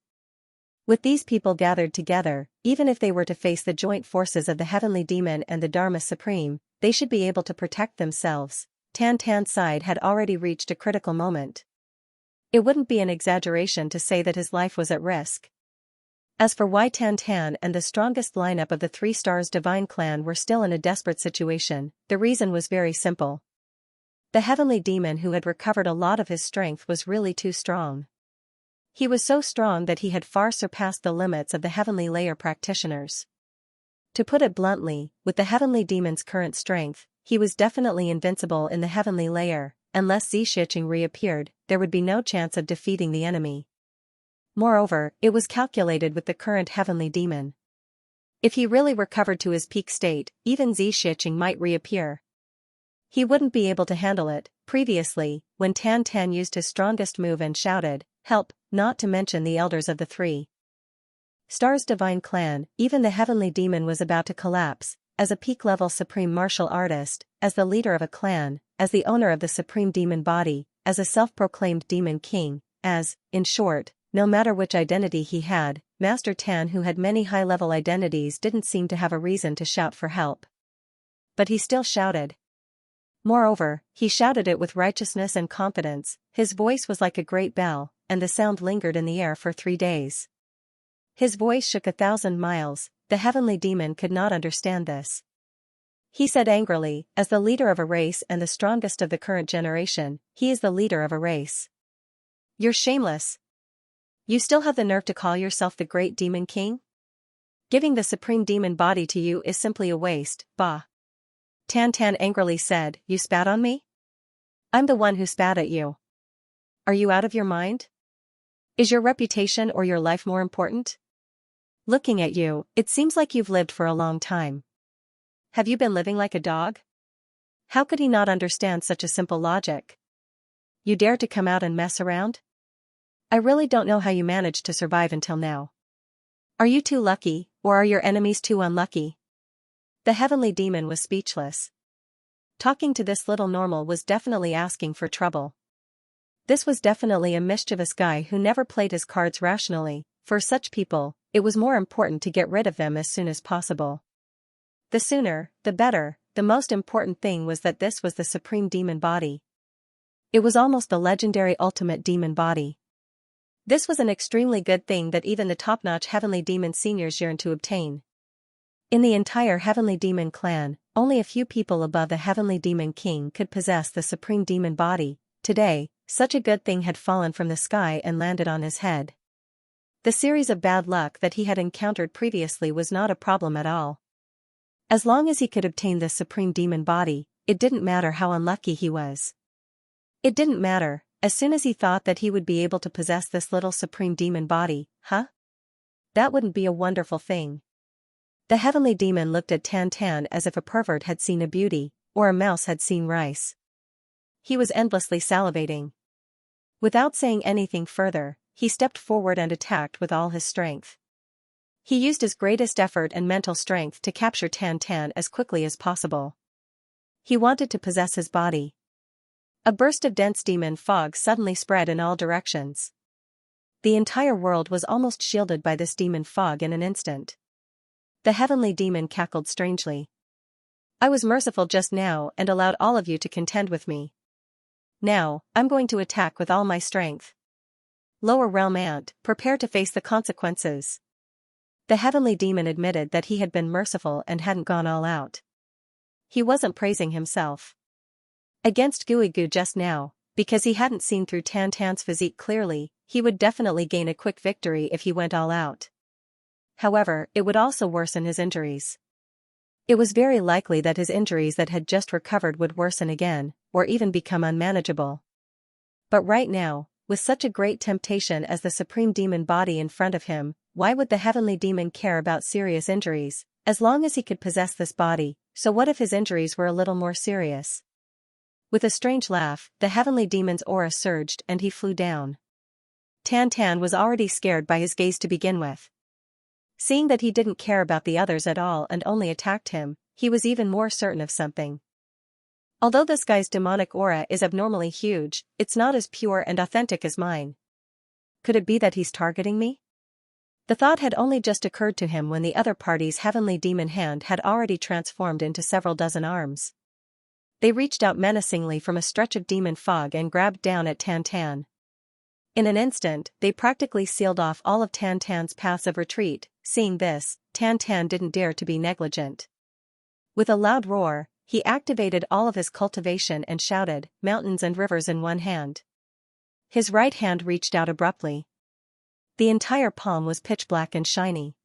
With these people gathered together, even if they were to face the joint forces of the Heavenly Demon and the Dharma Supreme, they should be able to protect themselves. Tan's side had already reached a critical moment. It wouldn't be an exaggeration to say that his life was at risk. As for why Tan and the strongest lineup of the 3 stars divine clan were still in a desperate situation, the reason was very simple. The Heavenly Demon who had recovered a lot of his strength was really too strong. He was so strong that he had far surpassed the limits of the Heavenly Layer practitioners. To put it bluntly, with the Heavenly Demon's current strength, he was definitely invincible in the Heavenly Layer. Unless Xianxia reappeared, there would be no chance of defeating the enemy. Moreover, it was calculated with the current Heavenly Demon. If he really recovered to his peak state, even Xianxia might reappear. He wouldn't be able to handle it. Previously, when Tan used his strongest move and shouted, "Help," not to mention the elders of the 3 stars divine clan, even the Heavenly Demon was about to collapse. As a peak-level supreme martial artist, as the leader of a clan, as the owner of the supreme demon body, as a self-proclaimed demon king, as, in short, no matter which identity he had, Master Tan who had many high-level identities didn't seem to have a reason to shout for help. But he still shouted. Moreover, he shouted it with righteousness and confidence. His voice was like a great bell, and the sound lingered in the air for 3 days. His voice shook 1,000 miles. The Heavenly Demon could not understand this. He said angrily, as the leader of a race and the strongest of the current generation, he is the leader of a race. You're shameless. You still have the nerve to call yourself the Great Demon King? Giving the supreme demon body to you is simply a waste, bah. Tan angrily said, "You spat on me? I'm the one who spat at you. Are you out of your mind? Is your reputation or your life more important? Looking at you, it seems like you've lived for a long time. Have you been living like a dog?" How could he not understand such a simple logic? You dare to come out and mess around? I really don't know how you managed to survive until now. Are you too lucky, or are your enemies too unlucky? The Heavenly Demon was speechless. Talking to this little normal was definitely asking for trouble. This was definitely a mischievous guy who never played his cards rationally. For such people, it was more important to get rid of them as soon as possible. The sooner, the better. The most important thing was that this was the supreme demon body. It was almost the legendary ultimate demon body. This was an extremely good thing that even the top-notch Heavenly Demon seniors yearned to obtain. In the entire Heavenly Demon clan, only a few people above the Heavenly Demon King could possess the Supreme Demon body. Today, such a good thing had fallen from the sky and landed on his head. The series of bad luck that he had encountered previously was not a problem at all. As long as he could obtain this Supreme Demon body, it didn't matter how unlucky he was. It didn't matter, as soon as he thought that he would be able to possess this little Supreme Demon body, That wouldn't be a wonderful thing. The Heavenly Demon looked at Tan Tan as if a pervert had seen a beauty, or a mouse had seen rice. He was endlessly salivating. Without saying anything further, he stepped forward and attacked with all his strength. He used his greatest effort and mental strength to capture Tan Tan as quickly as possible. He wanted to possess his body. A burst of dense demon fog suddenly spread in all directions. The entire world was almost shielded by this demon fog in an instant. The Heavenly Demon cackled strangely. I was merciful just now and allowed all of you to contend with me. Now, I'm going to attack with all my strength. Lower Realm Ant, prepare to face the consequences. The Heavenly Demon admitted that he had been merciful and hadn't gone all out. He wasn't praising himself against Gooey Goo just now, because he hadn't seen through Tan Tan's physique clearly. He would definitely gain a quick victory if he went all out. However, it would also worsen his injuries. It was very likely that his injuries that had just recovered would worsen again, or even become unmanageable. But right now, with such a great temptation as the Supreme Demon body in front of him, why would the Heavenly Demon care about serious injuries, as long as he could possess this body? So what if his injuries were a little more serious? With a strange laugh, the Heavenly Demon's aura surged and he flew down. Tan Tan was already scared by his gaze to begin with. Seeing that he didn't care about the others at all and only attacked him, he was even more certain of something. Although this guy's demonic aura is abnormally huge, it's not as pure and authentic as mine. Could it be that he's targeting me? The thought had only just occurred to him when the other party's Heavenly Demon hand had already transformed into several dozen arms. They reached out menacingly from a stretch of demon fog and grabbed down at Tan Tan. In an instant, they practically sealed off all of Tan Tan's paths of retreat. Seeing this, Tan Tan didn't dare to be negligent. With a loud roar, he activated all of his cultivation and shouted, "Mountains and rivers in one hand." His right hand reached out abruptly. The entire palm was pitch black and shiny.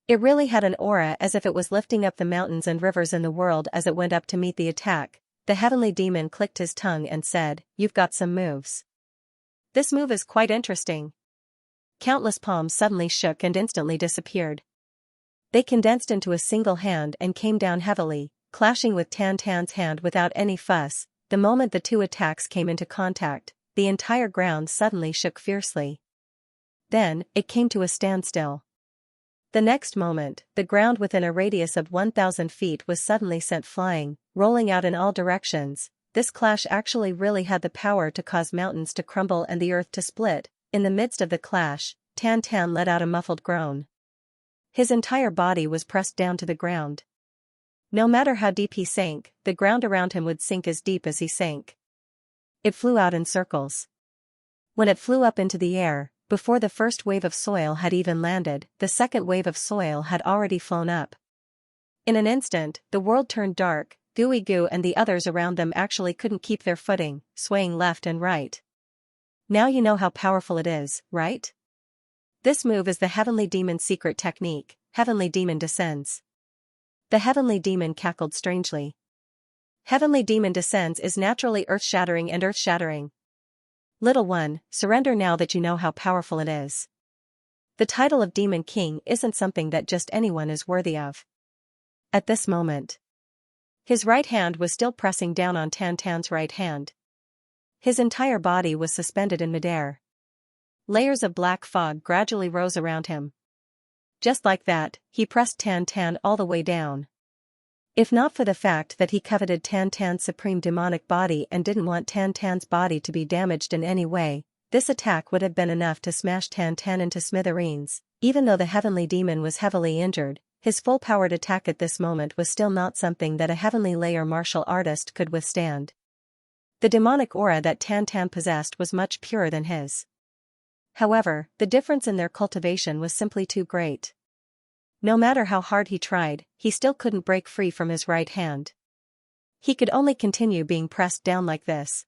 It really had an aura as if it was lifting up the mountains and rivers in the world as it went up to meet the attack. The Heavenly Demon clicked his tongue and said, "You've got some moves. This move is quite interesting." Countless palms suddenly shook and instantly disappeared. They condensed into a single hand and came down heavily, clashing with Tan Tan's hand without any fuss. The moment the two attacks came into contact, the entire ground suddenly shook fiercely. Then, it came to a standstill. The next moment, the ground within a radius of 1,000 feet was suddenly sent flying, rolling out in all directions. This clash actually really had the power to cause mountains to crumble and the earth to split. In the midst of the clash, Tan Tan let out a muffled groan. His entire body was pressed down to the ground. No matter how deep he sank, the ground around him would sink as deep as he sank. It flew out in circles. When it flew up into the air, before the first wave of soil had even landed, the second wave of soil had already flown up. In an instant, the world turned dark. Gooey Goo and the others around them actually couldn't keep their footing, swaying left and right. Now you know how powerful it is, right? This move is the Heavenly Demon's secret technique. Heavenly Demon Descends. The Heavenly Demon cackled strangely. Heavenly Demon Descends is naturally earth-shattering and earth-shattering. Little one, surrender now that you know how powerful it is. The title of Demon King isn't something that just anyone is worthy of. At this moment, his right hand was still pressing down on Tan Tan's right hand. His entire body was suspended in midair. Layers of black fog gradually rose around him. Just like that, he pressed Tan Tan all the way down. If not for the fact that he coveted Tan Tan's supreme demonic body and didn't want Tan Tan's body to be damaged in any way, this attack would have been enough to smash Tan Tan into smithereens. Even though the Heavenly Demon was heavily injured, his full-powered attack at this moment was still not something that a heavenly layer martial artist could withstand. The demonic aura that Tan Tan possessed was much purer than his. However, the difference in their cultivation was simply too great. No matter how hard he tried, he still couldn't break free from his right hand. He could only continue being pressed down like this.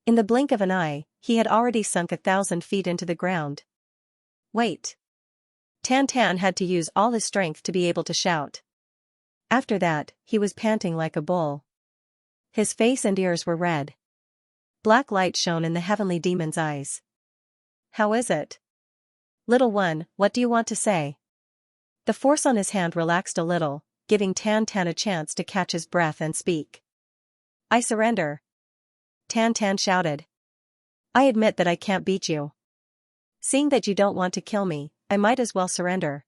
In the blink of an eye, he had already sunk 1,000 feet into the ground. Wait! Tan had to use all his strength to be able to shout. After that, he was panting like a bull. His face and ears were red. Black light shone in the heavenly demon's eyes. How is it? Little one, what do you want to say? The force on his hand relaxed a little, giving Tan a chance to catch his breath and speak. I surrender. Tan shouted. I admit that I can't beat you. Seeing that you don't want to kill me, I might as well surrender.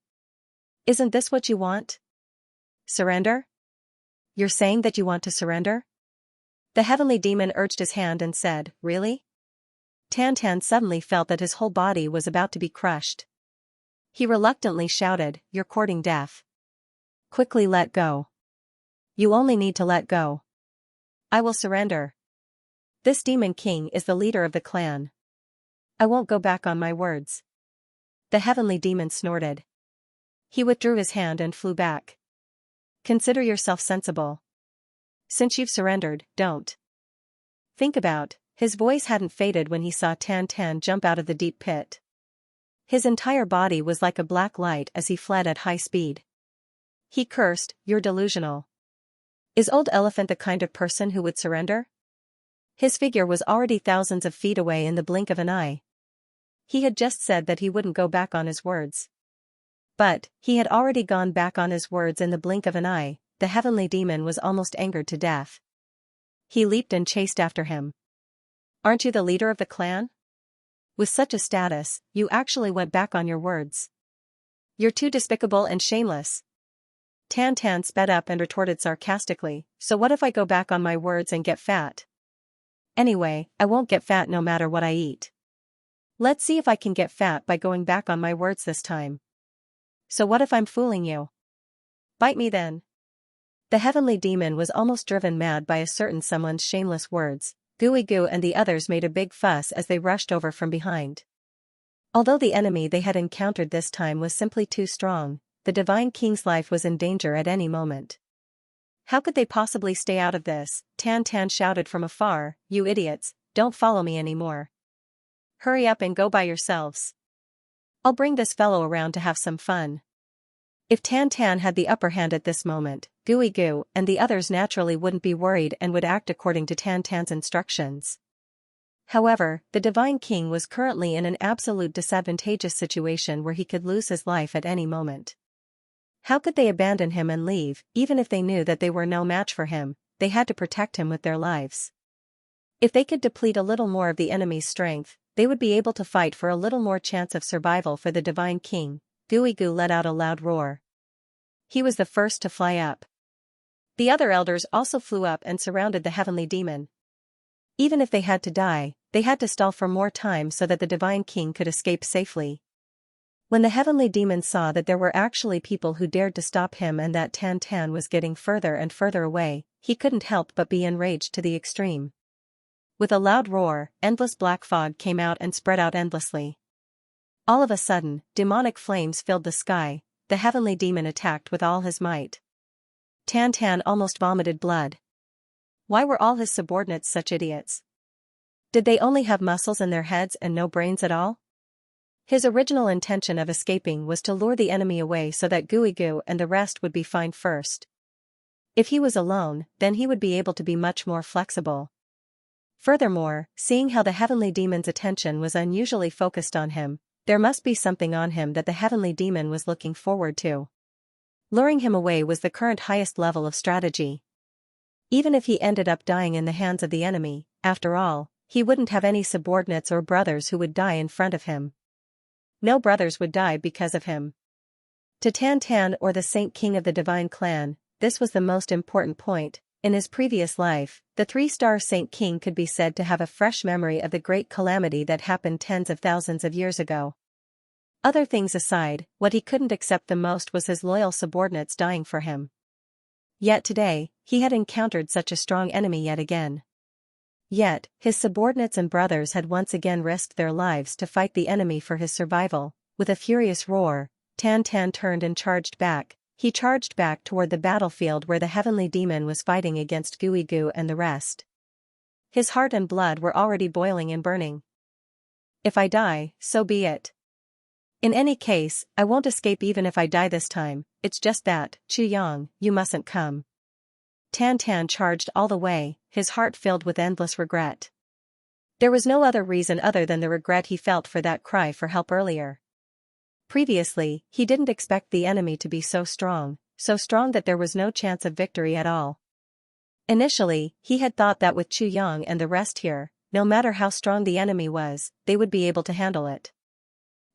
Isn't this what you want? Surrender? You're saying that you want to surrender? The heavenly demon urged his hand and said, Really? Tan suddenly felt that his whole body was about to be crushed. He reluctantly shouted, You're courting death. Quickly let go. You only need to let go. I will surrender. This demon king is the leader of the clan. I won't go back on my words. The heavenly demon snorted. He withdrew his hand and flew back. Consider yourself sensible. Since you've surrendered, don't. Think about. His voice hadn't faded when he saw Tan jump out of the deep pit. His entire body was like a black light as he fled at high speed. He cursed, You're delusional. Is Old Elephant the kind of person who would surrender? His figure was already thousands of feet away in the blink of an eye. He had just said that he wouldn't go back on his words. But, he had already gone back on his words in the blink of an eye. The heavenly demon was almost angered to death. He leaped and chased after him. Aren't you the leader of the clan? With such a status, you actually went back on your words. You're too despicable and shameless. Tan sped up and retorted sarcastically, So what if I go back on my words and get fat? Anyway, I won't get fat no matter what I eat. Let's see if I can get fat by going back on my words this time. So what if I'm fooling you? Bite me then. The heavenly demon was almost driven mad by a certain someone's shameless words. Gooey Goo and the others made a big fuss as they rushed over from behind. Although the enemy they had encountered this time was simply too strong, the Divine King's life was in danger at any moment. How could they possibly stay out of this? Tan shouted from afar, You idiots, don't follow me anymore. Hurry up and go by yourselves. I'll bring this fellow around to have some fun. If Tan had the upper hand at this moment, Gooey Goo and the others naturally wouldn't be worried and would act according to Tan's instructions. However, the Divine King was currently in an absolute disadvantageous situation where he could lose his life at any moment. How could they abandon him and leave? Even if they knew that they were no match for him, they had to protect him with their lives. If they could deplete a little more of the enemy's strength, they would be able to fight for a little more chance of survival for the Divine King. Gooey Goo let out a loud roar. He was the first to fly up. The other elders also flew up and surrounded the heavenly demon. Even if they had to die, they had to stall for more time so that the Divine King could escape safely. When the heavenly demon saw that there were actually people who dared to stop him and that Tan was getting further and further away, he couldn't help but be enraged to the extreme. With a loud roar, endless black fog came out and spread out endlessly. All of a sudden, demonic flames filled the sky. The heavenly demon attacked with all his might. Tan almost vomited blood. Why were all his subordinates such idiots? Did they only have muscles in their heads and no brains at all? His original intention of escaping was to lure the enemy away so that Gooey Goo and the rest would be fine first. If he was alone, then he would be able to be much more flexible. Furthermore, seeing how the heavenly demon's attention was unusually focused on him, there must be something on him that the heavenly demon was looking forward to. Luring him away was the current highest level of strategy. Even if he ended up dying in the hands of the enemy, after all, he wouldn't have any subordinates or brothers who would die in front of him. No brothers would die because of him. To Tan or the Saint King of the Divine Clan, this was the most important point. In his previous life, the 3-star Saint King could be said to have a fresh memory of the great calamity that happened tens of thousands of years ago. Other things aside, what he couldn't accept the most was his loyal subordinates dying for him. Yet today, he had encountered such a strong enemy yet again. Yet, his subordinates and brothers had once again risked their lives to fight the enemy for his survival. With a furious roar, Tan Tan turned and charged back. He charged back toward the battlefield where the heavenly demon was fighting against Gui Gu and the rest. His heart and blood were already boiling and burning. If I die, so be it. In any case, I won't escape even if I die this time. It's just that, Chu Yang, you mustn't come. Tan Tan charged all the way, his heart filled with endless regret. There was no other reason other than the regret he felt for that cry for help earlier. Previously, he didn't expect the enemy to be so strong that there was no chance of victory at all. Initially, he had thought that with Chu Yang and the rest here, no matter how strong the enemy was, they would be able to handle it.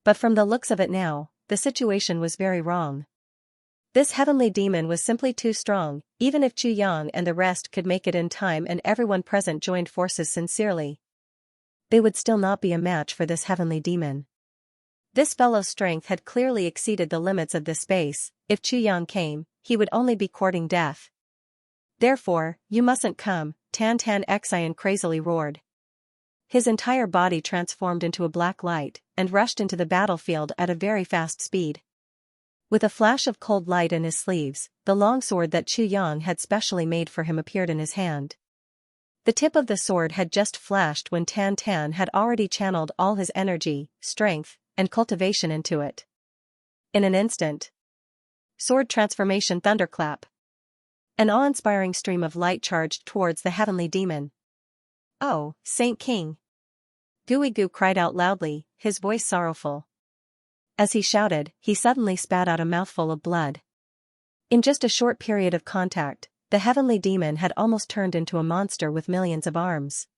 But from the looks of it now, the situation was very wrong. This heavenly demon was simply too strong. Even if Chu Yang and the rest could make it in time and everyone present joined forces sincerely, they would still not be a match for this heavenly demon. This fellow's strength had clearly exceeded the limits of this space. If Chu Yang came, he would only be courting death. Therefore, you mustn't come, Tan Tan Xian crazily roared. His entire body transformed into a black light, and rushed into the battlefield at a very fast speed. With a flash of cold light in his sleeves, the long sword that Chu Yang had specially made for him appeared in his hand. The tip of the sword had just flashed when Tan Tan had already channeled all his energy, strength, and cultivation into it. In an instant. Sword transformation thunderclap. An awe-inspiring stream of light charged towards the heavenly demon. Oh, Saint King! Gui Gu cried out loudly, his voice sorrowful. As he shouted, he suddenly spat out a mouthful of blood. In just a short period of contact, the heavenly demon had almost turned into a monster with millions of arms.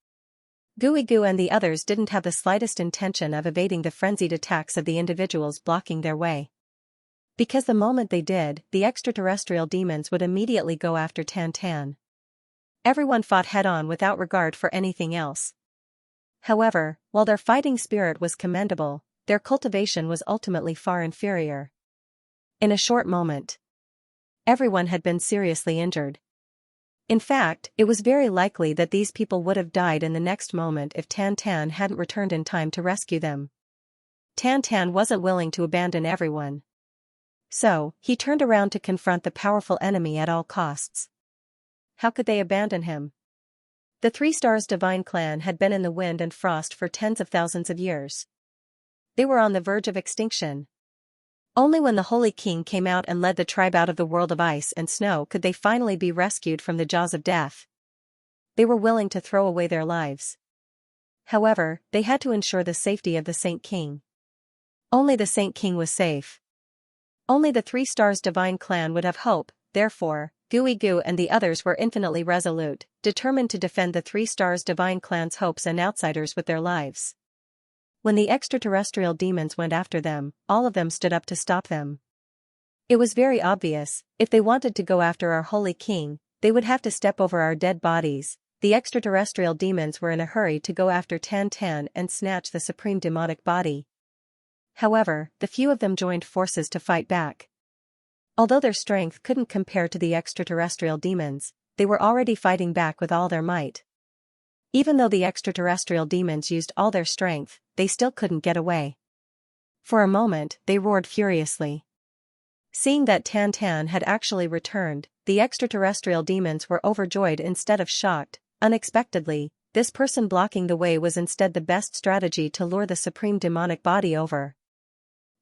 Gui Gu and the others didn't have the slightest intention of evading the frenzied attacks of the individuals blocking their way. Because the moment they did, the extraterrestrial demons would immediately go after Tan Tan. Everyone fought head-on without regard for anything else. However, while their fighting spirit was commendable, their cultivation was ultimately far inferior. In a short moment, everyone had been seriously injured. In fact, it was very likely that these people would have died in the next moment if Tan Tan hadn't returned in time to rescue them. Tan Tan wasn't willing to abandon everyone. So, he turned around to confront the powerful enemy at all costs. How could they abandon him? The Three Stars Divine Clan had been in the wind and frost for tens of thousands of years. They were on the verge of extinction. Only when the Holy King came out and led the tribe out of the world of ice and snow could they finally be rescued from the jaws of death. They were willing to throw away their lives. However, they had to ensure the safety of the Saint King. Only the Saint King was safe. Only the Three Stars Divine Clan would have hope. Therefore, Gui Gu and the others were infinitely resolute, determined to defend the Three Stars Divine Clan's hopes and outsiders with their lives. When the extraterrestrial demons went after them, all of them stood up to stop them. It was very obvious, if they wanted to go after our Holy King, they would have to step over our dead bodies. The extraterrestrial demons were in a hurry to go after Tan Tan and snatch the supreme demonic body. However, the few of them joined forces to fight back. Although their strength couldn't compare to the extraterrestrial demons, they were already fighting back with all their might. Even though the extraterrestrial demons used all their strength, they still couldn't get away. For a moment, they roared furiously. Seeing that Tan Tan had actually returned, the extraterrestrial demons were overjoyed instead of shocked. Unexpectedly, this person blocking the way was instead the best strategy to lure the supreme demonic body over.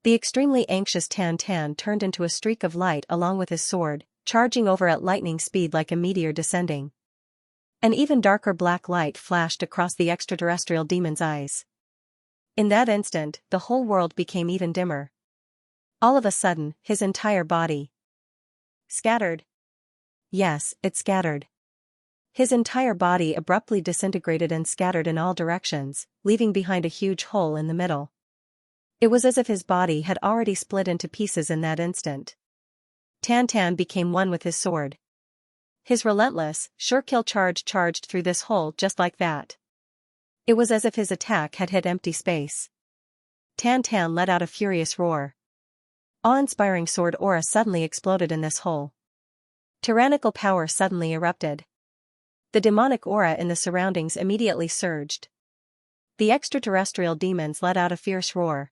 The extremely anxious Tan Tan turned into a streak of light along with his sword, charging over at lightning speed like a meteor descending. An even darker black light flashed across the extraterrestrial demon's eyes. In that instant, the whole world became even dimmer. All of a sudden, his entire body scattered. Yes, it scattered. His entire body abruptly disintegrated and scattered in all directions, leaving behind a huge hole in the middle. It was as if his body had already split into pieces in that instant. Tan Tan became one with his sword. His relentless, sure-kill charge charged through this hole just like that. It was as if his attack had hit empty space. Tan Tan let out a furious roar. Awe-inspiring sword aura suddenly exploded in this hole. Tyrannical power suddenly erupted. The demonic aura in the surroundings immediately surged. The extraterrestrial demons let out a fierce roar.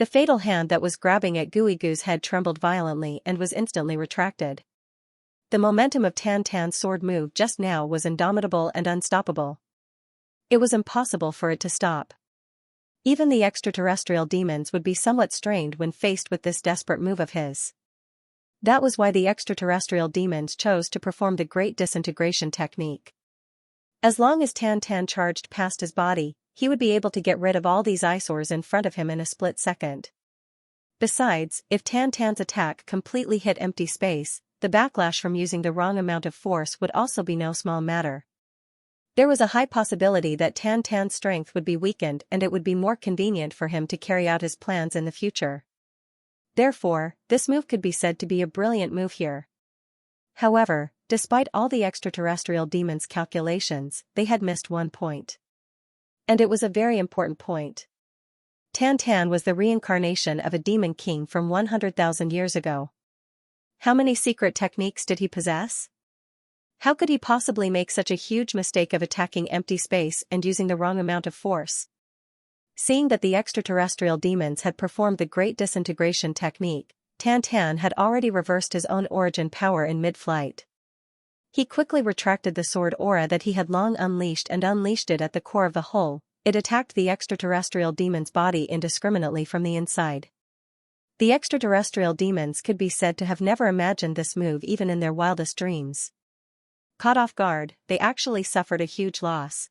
The fatal hand that was grabbing at Guigu's head trembled violently and was instantly retracted. The momentum of Tan Tan's sword move just now was indomitable and unstoppable. It was impossible for it to stop. Even the extraterrestrial demons would be somewhat strained when faced with this desperate move of his. That was why the extraterrestrial demons chose to perform the Great Disintegration technique. As long as Tan Tan charged past his body, he would be able to get rid of all these eyesores in front of him in a split second. Besides, if Tan Tan's attack completely hit empty space, the backlash from using the wrong amount of force would also be no small matter. There was a high possibility that Tan Tan's strength would be weakened and it would be more convenient for him to carry out his plans in the future. Therefore, this move could be said to be a brilliant move here. However, despite all the extraterrestrial demons' calculations, they had missed one point. And it was a very important point. Tan Tan was the reincarnation of a demon king from 100,000 years ago. How many secret techniques did he possess? How could he possibly make such a huge mistake of attacking empty space and using the wrong amount of force? Seeing that the extraterrestrial demons had performed the Great Disintegration technique, Tan Tan had already reversed his own origin power in mid-flight. He quickly retracted the sword aura that he had long unleashed and unleashed it at the core of the hole. It attacked the extraterrestrial demon's body indiscriminately from the inside. The extraterrestrial demons could be said to have never imagined this move even in their wildest dreams. Caught off guard, they actually suffered a huge loss.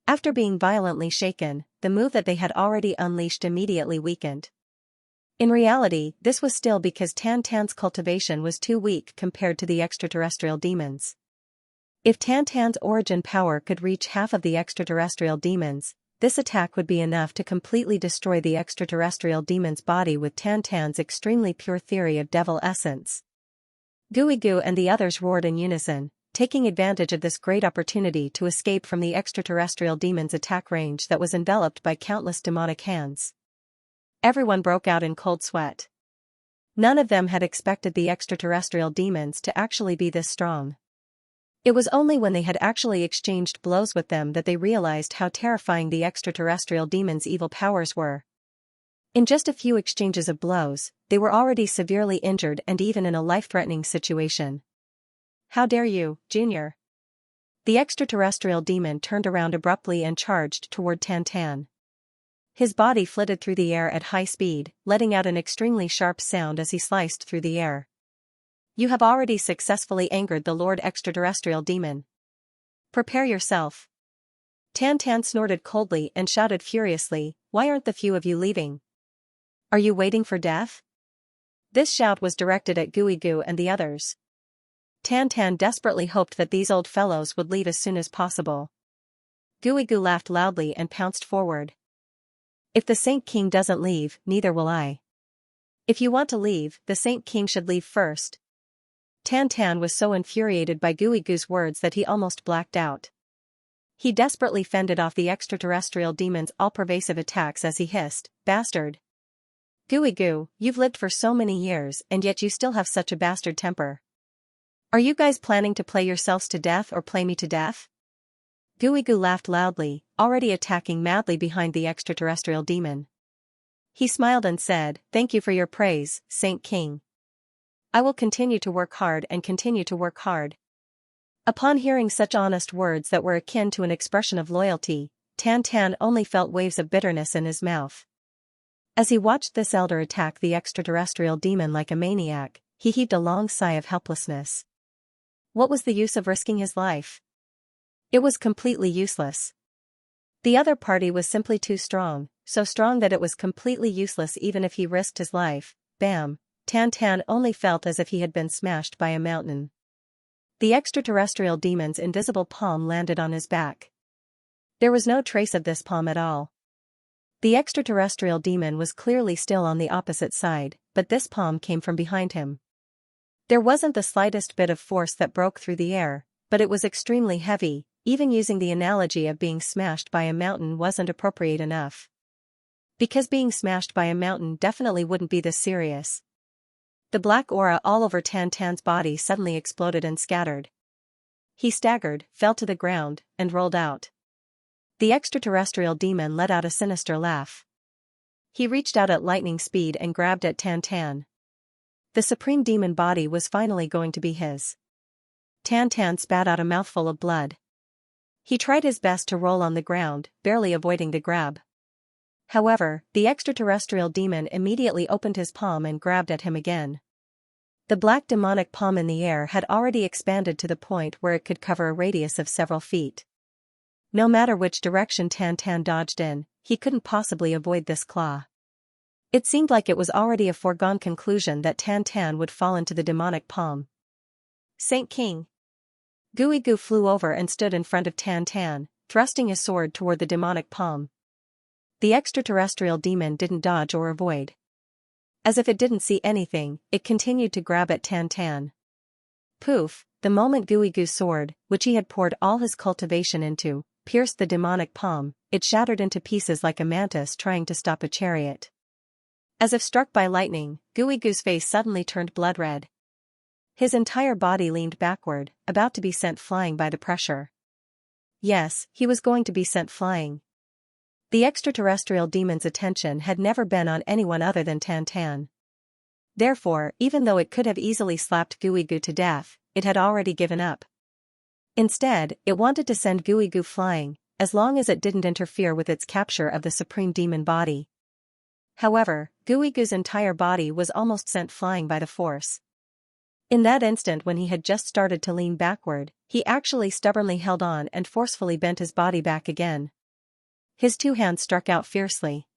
After being violently shaken, the move that they had already unleashed immediately weakened. In reality, this was still because Tan Tan's cultivation was too weak compared to the extraterrestrial demons. If Tan Tan's origin power could reach half of the extraterrestrial demons, this attack would be enough to completely destroy the extraterrestrial demon's body with Tan Tan's extremely pure theory of devil essence. Guigu and the others roared in unison, taking advantage of this great opportunity to escape from the extraterrestrial demon's attack range that was enveloped by countless demonic hands. Everyone broke out in cold sweat. None of them had expected the extraterrestrial demons to actually be this strong. It was only when they had actually exchanged blows with them that they realized how terrifying the extraterrestrial demons' evil powers were. In just a few exchanges of blows, they were already severely injured and even in a life-threatening situation. How dare you, Junior? The extraterrestrial demon turned around abruptly and charged toward Tan Tan. His body flitted through the air at high speed, letting out an extremely sharp sound as he sliced through the air. You have already successfully angered the Lord Extraterrestrial Demon. Prepare yourself. Tan Tan snorted coldly and shouted furiously, why aren't the few of you leaving? Are you waiting for death? This shout was directed at Guigu and the others. Tan Tan desperately hoped that these old fellows would leave as soon as possible. Guigu laughed loudly and pounced forward. If the Saint King doesn't leave, neither will I. If you want to leave, the Saint King should leave first. Tan Tan was so infuriated by Guigu's words that he almost blacked out. He desperately fended off the extraterrestrial demon's all-pervasive attacks as he hissed, bastard. Guigu, you've lived for so many years and yet you still have such a bastard temper. Are you guys planning to play yourselves to death or play me to death? Guigu laughed loudly, already attacking madly behind the extraterrestrial demon. He smiled and said, thank you for your praise, Saint King. I will continue to work hard and continue to work hard. Upon hearing such honest words that were akin to an expression of loyalty, Tan Tan only felt waves of bitterness in his mouth. As he watched this elder attack the extraterrestrial demon like a maniac, he heaved a long sigh of helplessness. What was the use of risking his life? It was completely useless. The other party was simply too strong, so strong that it was completely useless even if he risked his life. Bam! Tan Tan only felt as if he had been smashed by a mountain. The extraterrestrial demon's invisible palm landed on his back. There was no trace of this palm at all. The extraterrestrial demon was clearly still on the opposite side, but this palm came from behind him. There wasn't the slightest bit of force that broke through the air, but it was extremely heavy. Even using the analogy of being smashed by a mountain wasn't appropriate enough. Because being smashed by a mountain definitely wouldn't be this serious. The black aura all over Tan Tan's body suddenly exploded and scattered. He staggered, fell to the ground, and rolled out. The extraterrestrial demon let out a sinister laugh. He reached out at lightning speed and grabbed at Tan Tan. The supreme demon body was finally going to be his. Tan Tan spat out a mouthful of blood. He tried his best to roll on the ground, barely avoiding the grab. However, the extraterrestrial demon immediately opened his palm and grabbed at him again. The black demonic palm in the air had already expanded to the point where it could cover a radius of several feet. No matter which direction Tan Tan dodged in, he couldn't possibly avoid this claw. It seemed like it was already a foregone conclusion that Tan Tan would fall into the demonic palm. Saint King. Gooey Goo flew over and stood in front of Tan Tan, thrusting his sword toward the demonic palm. The extraterrestrial demon didn't dodge or avoid. As if it didn't see anything, it continued to grab at Tan Tan. Poof, the moment Gooey Goo's sword, which he had poured all his cultivation into, pierced the demonic palm, it shattered into pieces like a mantis trying to stop a chariot. As if struck by lightning, Gooey Goo's face suddenly turned blood red. His entire body leaned backward, about to be sent flying by the pressure. Yes, he was going to be sent flying. The extraterrestrial demon's attention had never been on anyone other than Tan Tan. Therefore, even though it could have easily slapped Gooey Goo to death, it had already given up. Instead, it wanted to send Gooey Goo flying, as long as it didn't interfere with its capture of the supreme demon body. However, Gooey Goo's entire body was almost sent flying by the force. In that instant when he had just started to lean backward, he actually stubbornly held on and forcefully bent his body back again. His two hands struck out fiercely.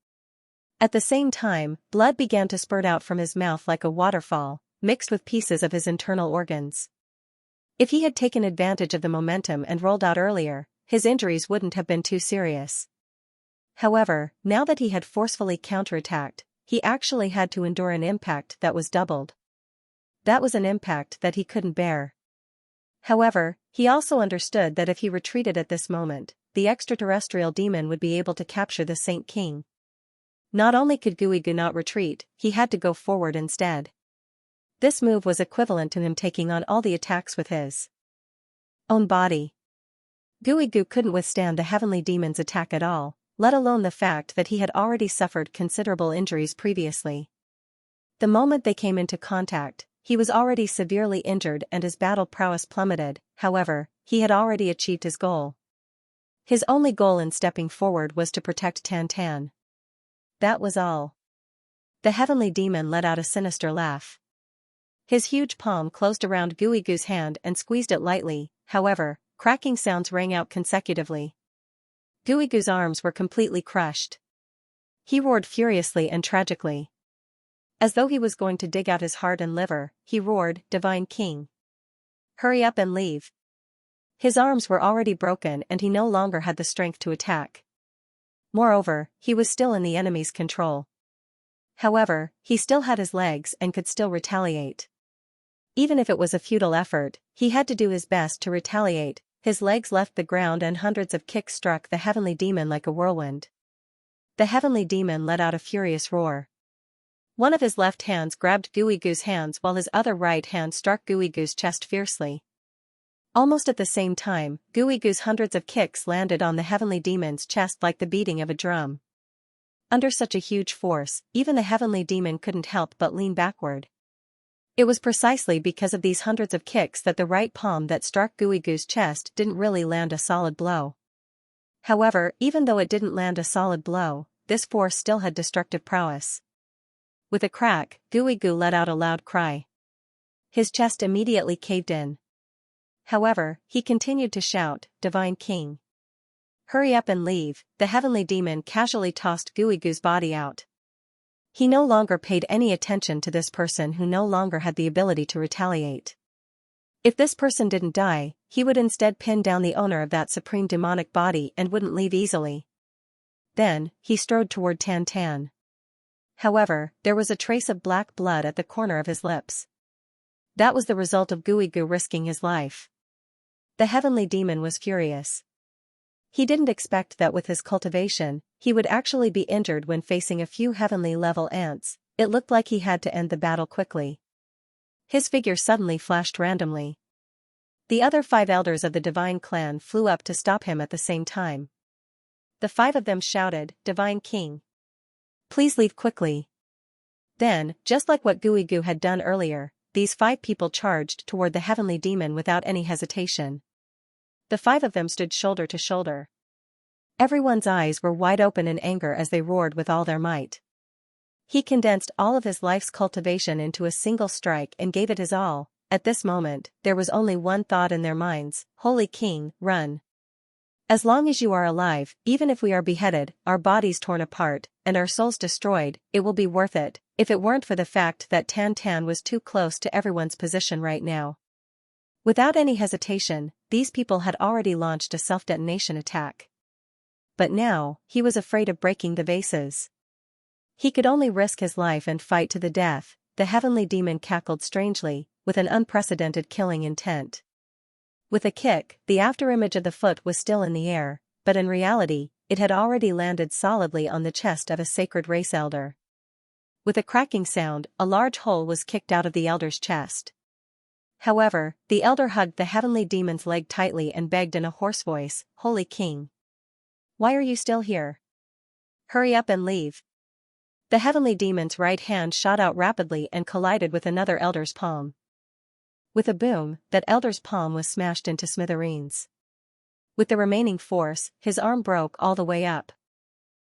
At the same time, blood began to spurt out from his mouth like a waterfall, mixed with pieces of his internal organs. If he had taken advantage of the momentum and rolled out earlier, his injuries wouldn't have been too serious. However, now that he had forcefully counterattacked, he actually had to endure an impact that was doubled. That was an impact that he couldn't bear. However, he also understood that if he retreated at this moment, the extraterrestrial demon would be able to capture the Saint King. Not only could Gooey Goo not retreat, he had to go forward instead. This move was equivalent to him taking on all the attacks with his own body. Gooey Goo couldn't withstand the heavenly demon's attack at all, let alone the fact that he had already suffered considerable injuries previously. The moment they came into contact, he was already severely injured and his battle prowess plummeted. However, he had already achieved his goal. His only goal in stepping forward was to protect Tan Tan. That was all. The heavenly demon let out a sinister laugh. His huge palm closed around Gooey Goo's hand and squeezed it lightly. However, cracking sounds rang out consecutively. Gooey Goo's arms were completely crushed. He roared furiously and tragically. As though he was going to dig out his heart and liver, he roared, "Divine King! Hurry up and leave!" His arms were already broken and he no longer had the strength to attack. Moreover, he was still in the enemy's control. However, he still had his legs and could still retaliate. Even if it was a futile effort, he had to do his best to retaliate. His legs left the ground and hundreds of kicks struck the heavenly demon like a whirlwind. The heavenly demon let out a furious roar. One of his left hands grabbed Gooey Goo's hands while his other right hand struck Gooey Goo's chest fiercely. Almost at the same time, Gooey Goo's hundreds of kicks landed on the heavenly demon's chest like the beating of a drum. Under such a huge force, even the heavenly demon couldn't help but lean backward. It was precisely because of these hundreds of kicks that the right palm that struck Gooey Goo's chest didn't really land a solid blow. However, even though it didn't land a solid blow, this force still had destructive prowess. With a crack, Gooey Goo let out a loud cry. His chest immediately caved in. However, he continued to shout, "Divine King! Hurry up and leave." The heavenly demon casually tossed Gooey Goo's body out. He no longer paid any attention to this person who no longer had the ability to retaliate. If this person didn't die, he would instead pin down the owner of that supreme demonic body and wouldn't leave easily. Then, he strode toward Tan Tan. However, there was a trace of black blood at the corner of his lips. That was the result of Gooey Goo risking his life. The heavenly demon was furious. He didn't expect that with his cultivation, he would actually be injured when facing a few heavenly-level ants. It looked like he had to end the battle quickly. His figure suddenly flashed randomly. The other 5 elders of the divine clan flew up to stop him at the same time. The 5 of them shouted, "Divine King! Please leave quickly. Then, just like what Guigu had done earlier, these 5 people charged toward the heavenly demon without any hesitation. The 5 of them stood shoulder to shoulder. Everyone's eyes were wide open in anger as they roared with all their might. He condensed all of his life's cultivation into a single strike and gave it his all. At this moment, there was only one thought in their minds: Holy King, run. As long as you are alive, even if we are beheaded, our bodies torn apart, and our souls destroyed, it will be worth it, if it weren't for the fact that Tan Tan was too close to everyone's position right now. Without any hesitation, these people had already launched a self-detonation attack. But now, he was afraid of breaking the vases. He could only risk his life and fight to the death. The heavenly demon cackled strangely, with an unprecedented killing intent. With a kick, the afterimage of the foot was still in the air, but in reality, it had already landed solidly on the chest of a sacred race elder. With a cracking sound, a large hole was kicked out of the elder's chest. However, the elder hugged the heavenly demon's leg tightly and begged in a hoarse voice, "Holy King. Why are you still here? Hurry up and leave." The heavenly demon's right hand shot out rapidly and collided with another elder's palm. With a boom, that elder's palm was smashed into smithereens. With the remaining force, his arm broke all the way up.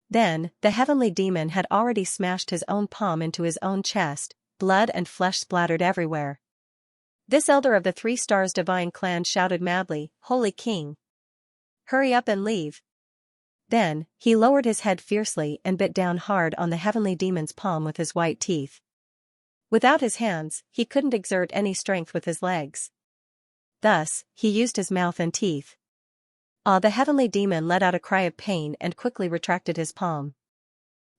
Then, the heavenly demon had already smashed his own palm into his own chest. Blood and flesh splattered everywhere. This elder of the 3 Stars Divine clan shouted madly, "Holy King. Hurry up and leave." Then, he lowered his head fiercely and bit down hard on the heavenly demon's palm with his white teeth. Without his hands, he couldn't exert any strength with his legs. Thus, he used his mouth and teeth. The heavenly demon let out a cry of pain and quickly retracted his palm.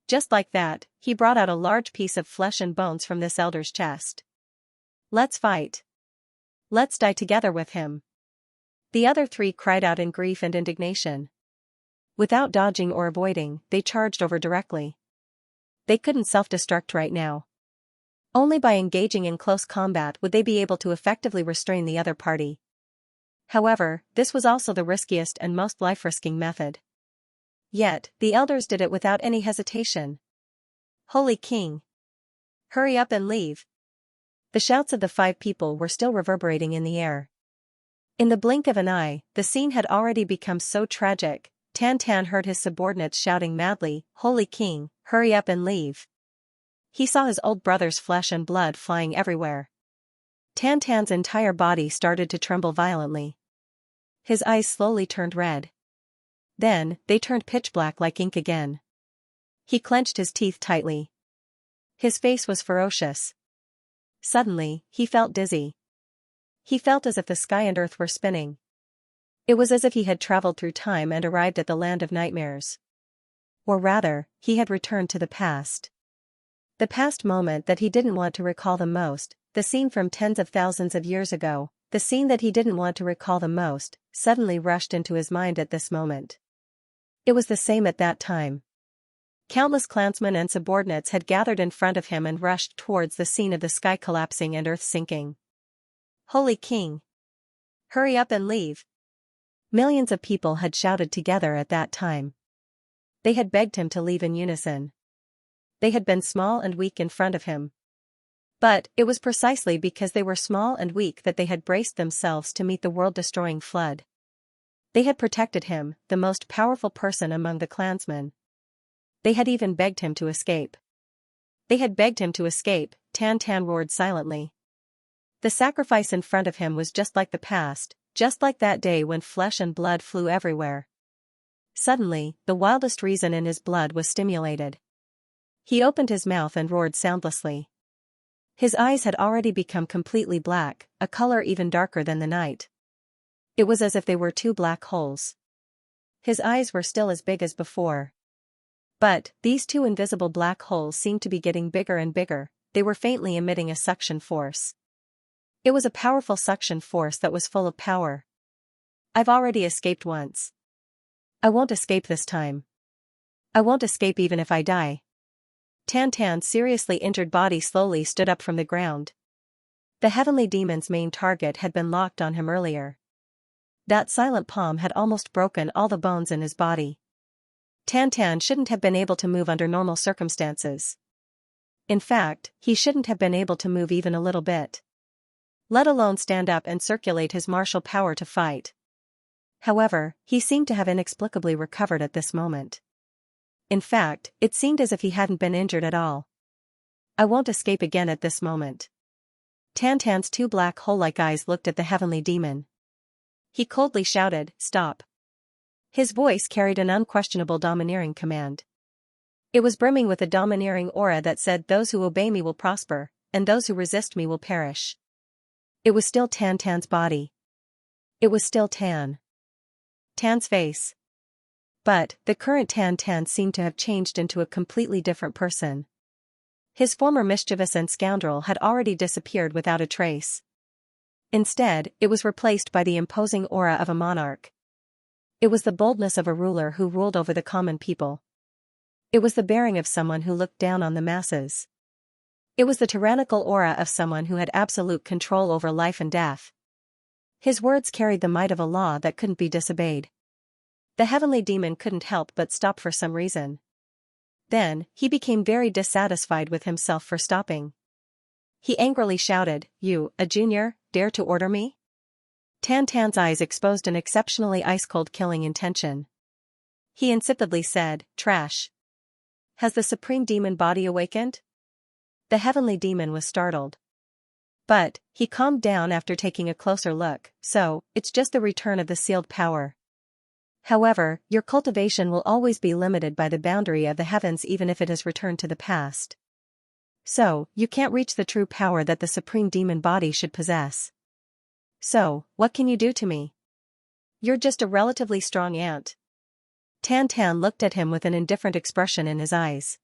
Just like that, he brought out a large piece of flesh and bones from this elder's chest. "Let's fight. Let's die together with him." The other 3 cried out in grief and indignation. Without dodging or avoiding, they charged over directly. They couldn't self-destruct right now. Only by engaging in close combat would they be able to effectively restrain the other party. However, this was also the riskiest and most life-risking method. Yet, the elders did it without any hesitation. "Holy King. Hurry up and leave." The shouts of the 5 people were still reverberating in the air. In the blink of an eye, the scene had already become so tragic. Tan Tan heard his subordinates shouting madly, "Holy King, hurry up and leave." He saw his old brother's flesh and blood flying everywhere. Tan Tan's entire body started to tremble violently. His eyes slowly turned red. Then, they turned pitch black like ink again. He clenched his teeth tightly. His face was ferocious. Suddenly, he felt dizzy. He felt as if the sky and earth were spinning. It was as if he had traveled through time and arrived at the land of nightmares. Or rather, he had returned to the past. The past moment that he didn't want to recall the most, the scene from tens of thousands of years ago, the scene that he didn't want to recall the most, suddenly rushed into his mind at this moment. It was the same at that time. Countless clansmen and subordinates had gathered in front of him and rushed towards the scene of the sky collapsing and earth sinking. "Holy King. Hurry up and leave." Millions of people had shouted together at that time. They had begged him to leave in unison. They had been small and weak in front of him. But, it was precisely because they were small and weak that they had braced themselves to meet the world-destroying flood. They had protected him, the most powerful person among the clansmen. They had even begged him to escape. They had begged him to escape. Tan Tan roared silently. The sacrifice in front of him was just like the past, just like that day when flesh and blood flew everywhere. Suddenly, the wildest reason in his blood was stimulated. He opened his mouth and roared soundlessly. His eyes had already become completely black, a color even darker than the night. It was as if they were 2 black holes. His eyes were still as big as before. But, these 2 invisible black holes seemed to be getting bigger and bigger. They were faintly emitting a suction force. It was a powerful suction force that was full of power. "I've already escaped once. I won't escape this time. I won't escape even if I die." Tan Tan's seriously injured body slowly stood up from the ground. The heavenly demon's main target had been locked on him earlier. That silent palm had almost broken all the bones in his body. Tan shouldn't have been able to move under normal circumstances. In fact, he shouldn't have been able to move even a little bit. Let alone stand up and circulate his martial power to fight. However, he seemed to have inexplicably recovered at this moment. In fact, it seemed as if he hadn't been injured at all. I won't escape again at this moment. Tan's two black hole-like eyes looked at the heavenly demon. He coldly shouted, "Stop." His voice carried an unquestionable domineering command. It was brimming with a domineering aura that said, "Those who obey me will prosper, and those who resist me will perish." It was still Tan's body. It was still Tan's face. But, the current Tan seemed to have changed into a completely different person. His former mischievous and scoundrel had already disappeared without a trace. Instead, it was replaced by the imposing aura of a monarch. It was the boldness of a ruler who ruled over the common people. It was the bearing of someone who looked down on the masses. It was the tyrannical aura of someone who had absolute control over life and death. His words carried the might of a law that couldn't be disobeyed. The heavenly demon couldn't help but stop for some reason. Then, he became very dissatisfied with himself for stopping. He angrily shouted, "You, a junior, dare to order me?" Tan's eyes exposed an exceptionally ice-cold killing intention. He insipidly said, "Trash. Has the supreme demon body awakened?" The heavenly demon was startled. But, he calmed down after taking a closer look, "So, it's just the return of the sealed power. However, your cultivation will always be limited by the boundary of the heavens even if it has returned to the past. So, you can't reach the true power that the supreme demon body should possess. So, what can you do to me? You're just a relatively strong ant." Tan looked at him with an indifferent expression in his eyes.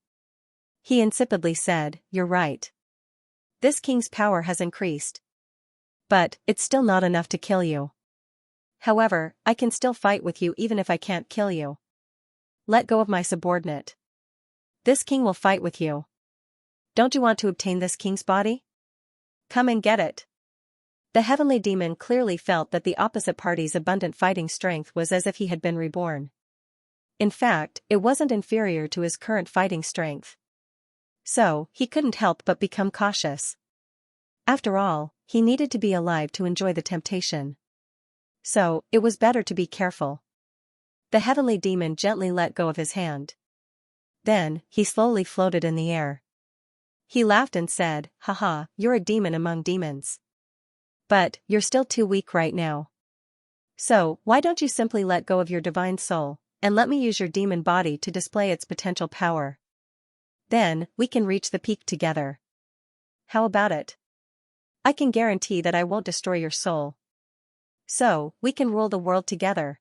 He insipidly said, "You're right. This king's power has increased. But, it's still not enough to kill you. However, I can still fight with you even if I can't kill you. Let go of my subordinate. This king will fight with you. Don't you want to obtain this king's body? Come and get it." The heavenly demon clearly felt that the opposite party's abundant fighting strength was as if he had been reborn. In fact, it wasn't inferior to his current fighting strength. So, he couldn't help but become cautious. After all, he needed to be alive to enjoy the temptation. So, it was better to be careful. The heavenly demon gently let go of his hand. Then, he slowly floated in the air. He laughed and said, "Haha, you're a demon among demons. But, you're still too weak right now. So, why don't you simply let go of your divine soul, and let me use your demon body to display its potential power? Then, we can reach the peak together. How about it? I can guarantee that I won't destroy your soul. So, we can rule the world together."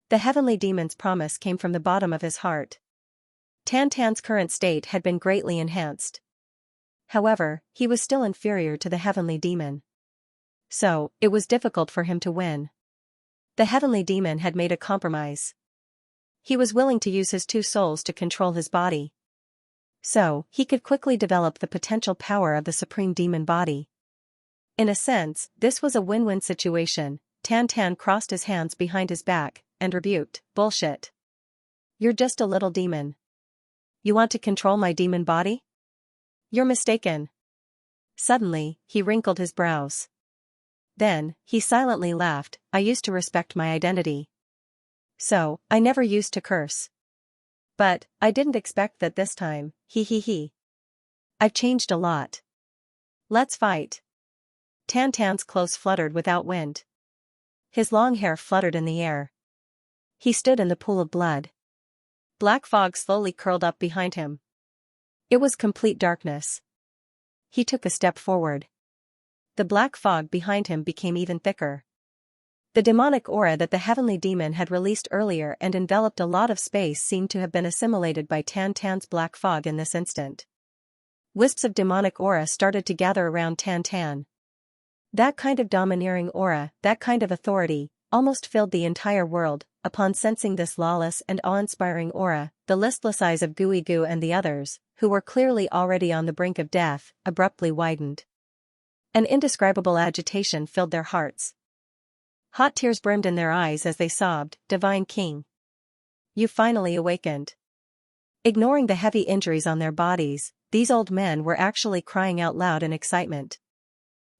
The heavenly demon's promise came from the bottom of his heart. Tan's current state had been greatly enhanced. However, he was still inferior to the heavenly demon. So, it was difficult for him to win. The heavenly demon had made a compromise. He was willing to use his two souls to control his body. So, he could quickly develop the potential power of the supreme demon body. In a sense, this was a win-win situation. Tan crossed his hands behind his back, and rebuked, "Bullshit. You're just a little demon. You want to control my demon body? You're mistaken." Suddenly, he wrinkled his brows. Then, he silently laughed, "I used to respect my identity. So, I never used to curse. But, I didn't expect that this time, he. I've changed a lot. Let's fight." Tan's clothes fluttered without wind. His long hair fluttered in the air. He stood in the pool of blood. Black fog slowly curled up behind him. It was complete darkness. He took a step forward. The black fog behind him became even thicker. The demonic aura that the heavenly demon had released earlier and enveloped a lot of space seemed to have been assimilated by Tan's black fog in this instant. Wisps of demonic aura started to gather around Tan. That kind of domineering aura, that kind of authority, almost filled the entire world. Upon sensing this lawless and awe-inspiring aura, the listless eyes of Goo and the others, who were clearly already on the brink of death, abruptly widened. An indescribable agitation filled their hearts. Hot tears brimmed in their eyes as they sobbed, "Divine King. You finally awakened. Ignoring the heavy injuries on their bodies, these old men were actually crying out loud in excitement.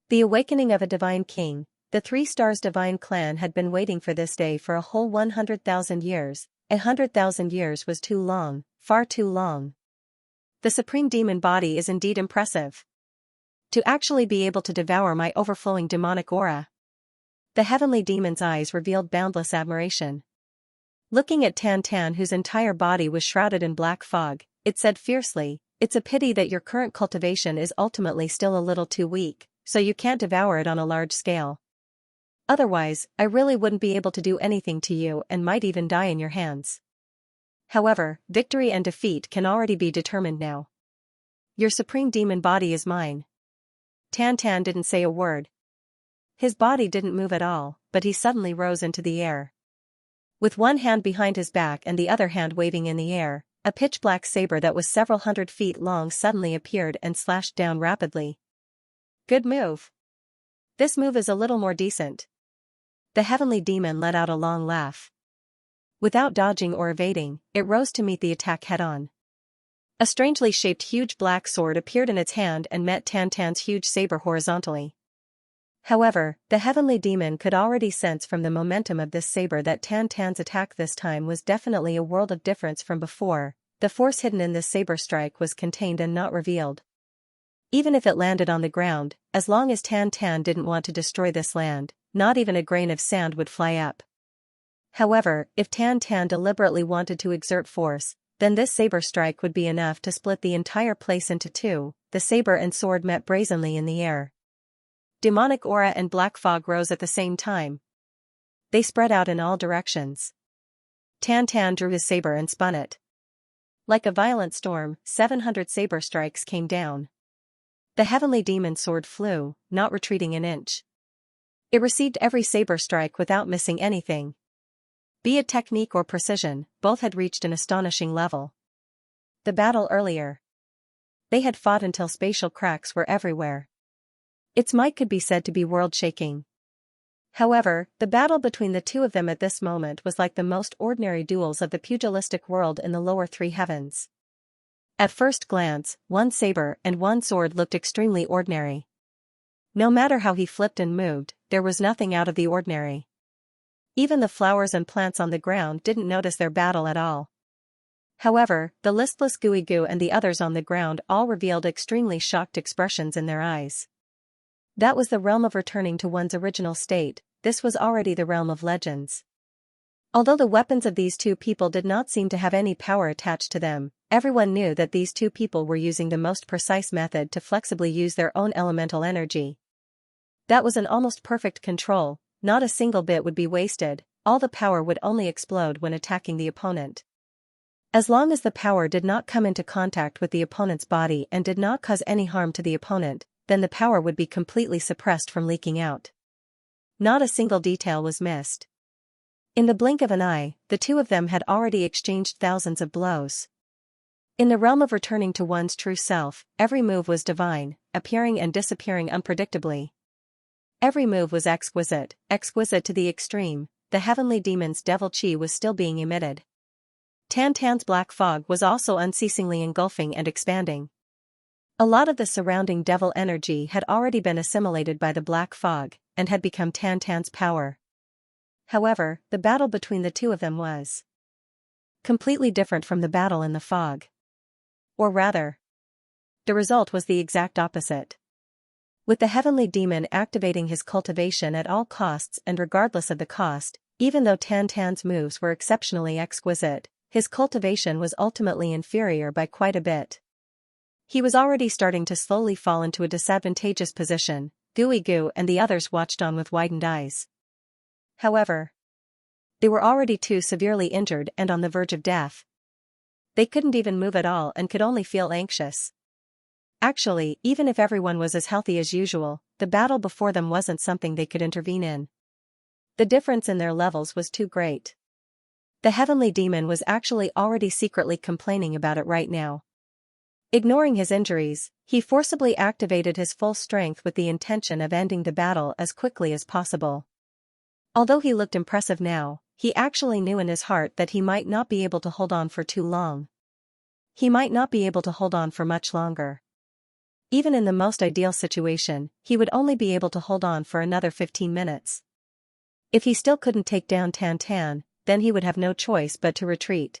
The awakening of a divine king, the 3 Stars divine clan had been waiting for this day for a whole 100,000 years. 100,000 years was too long, far too long. The supreme demon body is indeed impressive. To actually be able to devour my overflowing demonic aura. The heavenly demon's eyes revealed boundless admiration. Looking at Tan, whose entire body was shrouded in black fog, it said fiercely, "It's a pity that your current cultivation is ultimately still a little too weak, so you can't devour it on a large scale. Otherwise, I really wouldn't be able to do anything to you and might even die in your hands. However, victory and defeat can already be determined now. Your supreme demon body is mine." Tan didn't say a word. His body didn't move at all, but he suddenly rose into the air. With one hand behind his back and the other hand waving in the air, a pitch-black saber that was several hundred feet long suddenly appeared and slashed down rapidly. Good move. This move is a little more decent. The heavenly demon let out a long laugh. Without dodging or evading, it rose to meet the attack head-on. A strangely shaped huge black sword appeared in its hand and met Tan's huge saber horizontally. However, the heavenly demon could already sense from the momentum of this saber that Tan's attack this time was definitely a world of difference from before. The force hidden in this saber strike was contained and not revealed. Even if it landed on the ground, as long as Tan didn't want to destroy this land, not even a grain of sand would fly up. However, if Tan deliberately wanted to exert force, then this saber strike would be enough to split the entire place into 2. The saber and sword met brazenly in the air. Demonic aura and black fog rose at the same time. They spread out in all directions. Tan drew his saber and spun it. Like a violent storm, 700 saber strikes came down. The heavenly demon sword flew, not retreating an inch. It received every saber strike without missing anything. Be it technique or precision, both had reached an astonishing level. The battle earlier. They had fought until spatial cracks were everywhere. Its might could be said to be world-shaking. However, the battle between the 2 of them at this moment was like the most ordinary duels of the pugilistic world in the lower 3 heavens. At first glance, one saber and one sword looked extremely ordinary. No matter how he flipped and moved, there was nothing out of the ordinary. Even the flowers and plants on the ground didn't notice their battle at all. However, the listless Goo and the others on the ground all revealed extremely shocked expressions in their eyes. That was the realm of returning to one's original state. This was already the realm of legends. Although the weapons of these 2 people did not seem to have any power attached to them, everyone knew that these 2 people were using the most precise method to flexibly use their own elemental energy. That was an almost perfect control, not a single bit would be wasted, all the power would only explode when attacking the opponent. As long as the power did not come into contact with the opponent's body and did not cause any harm to the opponent, then the power would be completely suppressed from leaking out. Not a single detail was missed. In the blink of an eye, the 2 of them had already exchanged thousands of blows. In the realm of returning to one's true self, every move was divine, appearing and disappearing unpredictably. Every move was exquisite to the extreme. The heavenly demon's devil chi was still being emitted. Tan's black fog was also unceasingly engulfing and expanding. A lot of the surrounding devil energy had already been assimilated by the black fog, and had become Tan's power. However, the battle between the 2 of them was completely different from the battle in the fog. Or rather, the result was the exact opposite. With the heavenly demon activating his cultivation at all costs and regardless of the cost, even though Tan's moves were exceptionally exquisite, his cultivation was ultimately inferior by quite a bit. He was already starting to slowly fall into a disadvantageous position. Goo and the others watched on with widened eyes. However, they were already too severely injured and on the verge of death. They couldn't even move at all and could only feel anxious. Actually, even if everyone was as healthy as usual, the battle before them wasn't something they could intervene in. The difference in their levels was too great. The heavenly demon was actually already secretly complaining about it right now. Ignoring his injuries, he forcibly activated his full strength with the intention of ending the battle as quickly as possible. Although he looked impressive now, he actually knew in his heart that he might not be able to hold on for too long. He might not be able to hold on for much longer. Even in the most ideal situation, he would only be able to hold on for another 15 minutes. If he still couldn't take down Tan Tan, then he would have no choice but to retreat.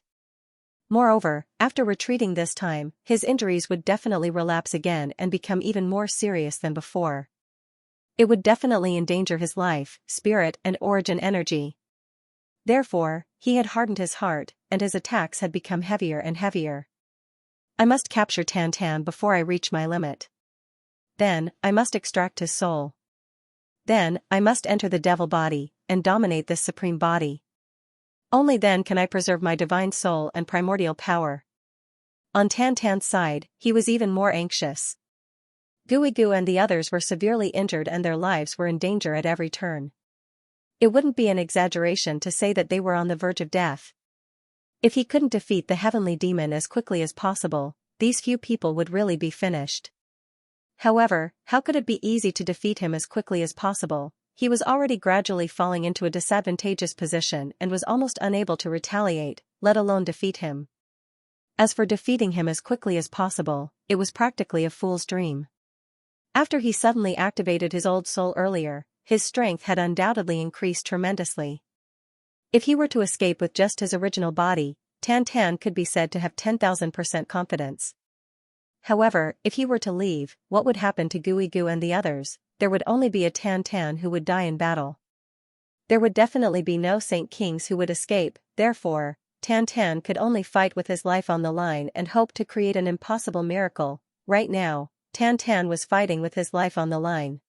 Moreover, after retreating this time, his injuries would definitely relapse again and become even more serious than before. It would definitely endanger his life, spirit and origin energy. Therefore, he had hardened his heart, and his attacks had become heavier and heavier. I must capture Tan Tan before I reach my limit. Then, I must extract his soul. Then, I must enter the devil body, and dominate this supreme body. Only then can I preserve my divine soul and primordial power. On Tan Tan's side, he was even more anxious. Guigu and the others were severely injured and their lives were in danger at every turn. It wouldn't be an exaggeration to say that they were on the verge of death. If he couldn't defeat the heavenly demon as quickly as possible, these few people would really be finished. However, how could it be easy to defeat him as quickly as possible? He was already gradually falling into a disadvantageous position and was almost unable to retaliate, let alone defeat him. As for defeating him as quickly as possible, it was practically a fool's dream. After he suddenly activated his old soul earlier, his strength had undoubtedly increased tremendously. If he were to escape with just his original body, Tan Tan could be said to have 10,000% confidence. However, if he were to leave, what would happen to Guigu and the others? There would only be a Tan Tan who would die in battle. There would definitely be no Saint Kings who would escape, therefore, Tan Tan could only fight with his life on the line and hope to create an impossible miracle. Right now, Tan Tan was fighting with his life on the line.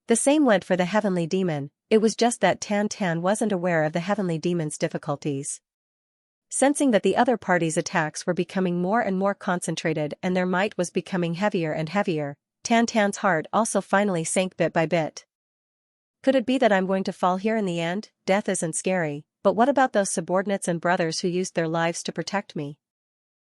The same went for the heavenly demon, it was just that Tan Tan wasn't aware of the heavenly demon's difficulties. Sensing that the other party's attacks were becoming more and more concentrated and their might was becoming heavier and heavier, Tan Tan's heart also finally sank bit by bit. Could it be that I'm going to fall here in the end? Death isn't scary, but what about those subordinates and brothers who used their lives to protect me?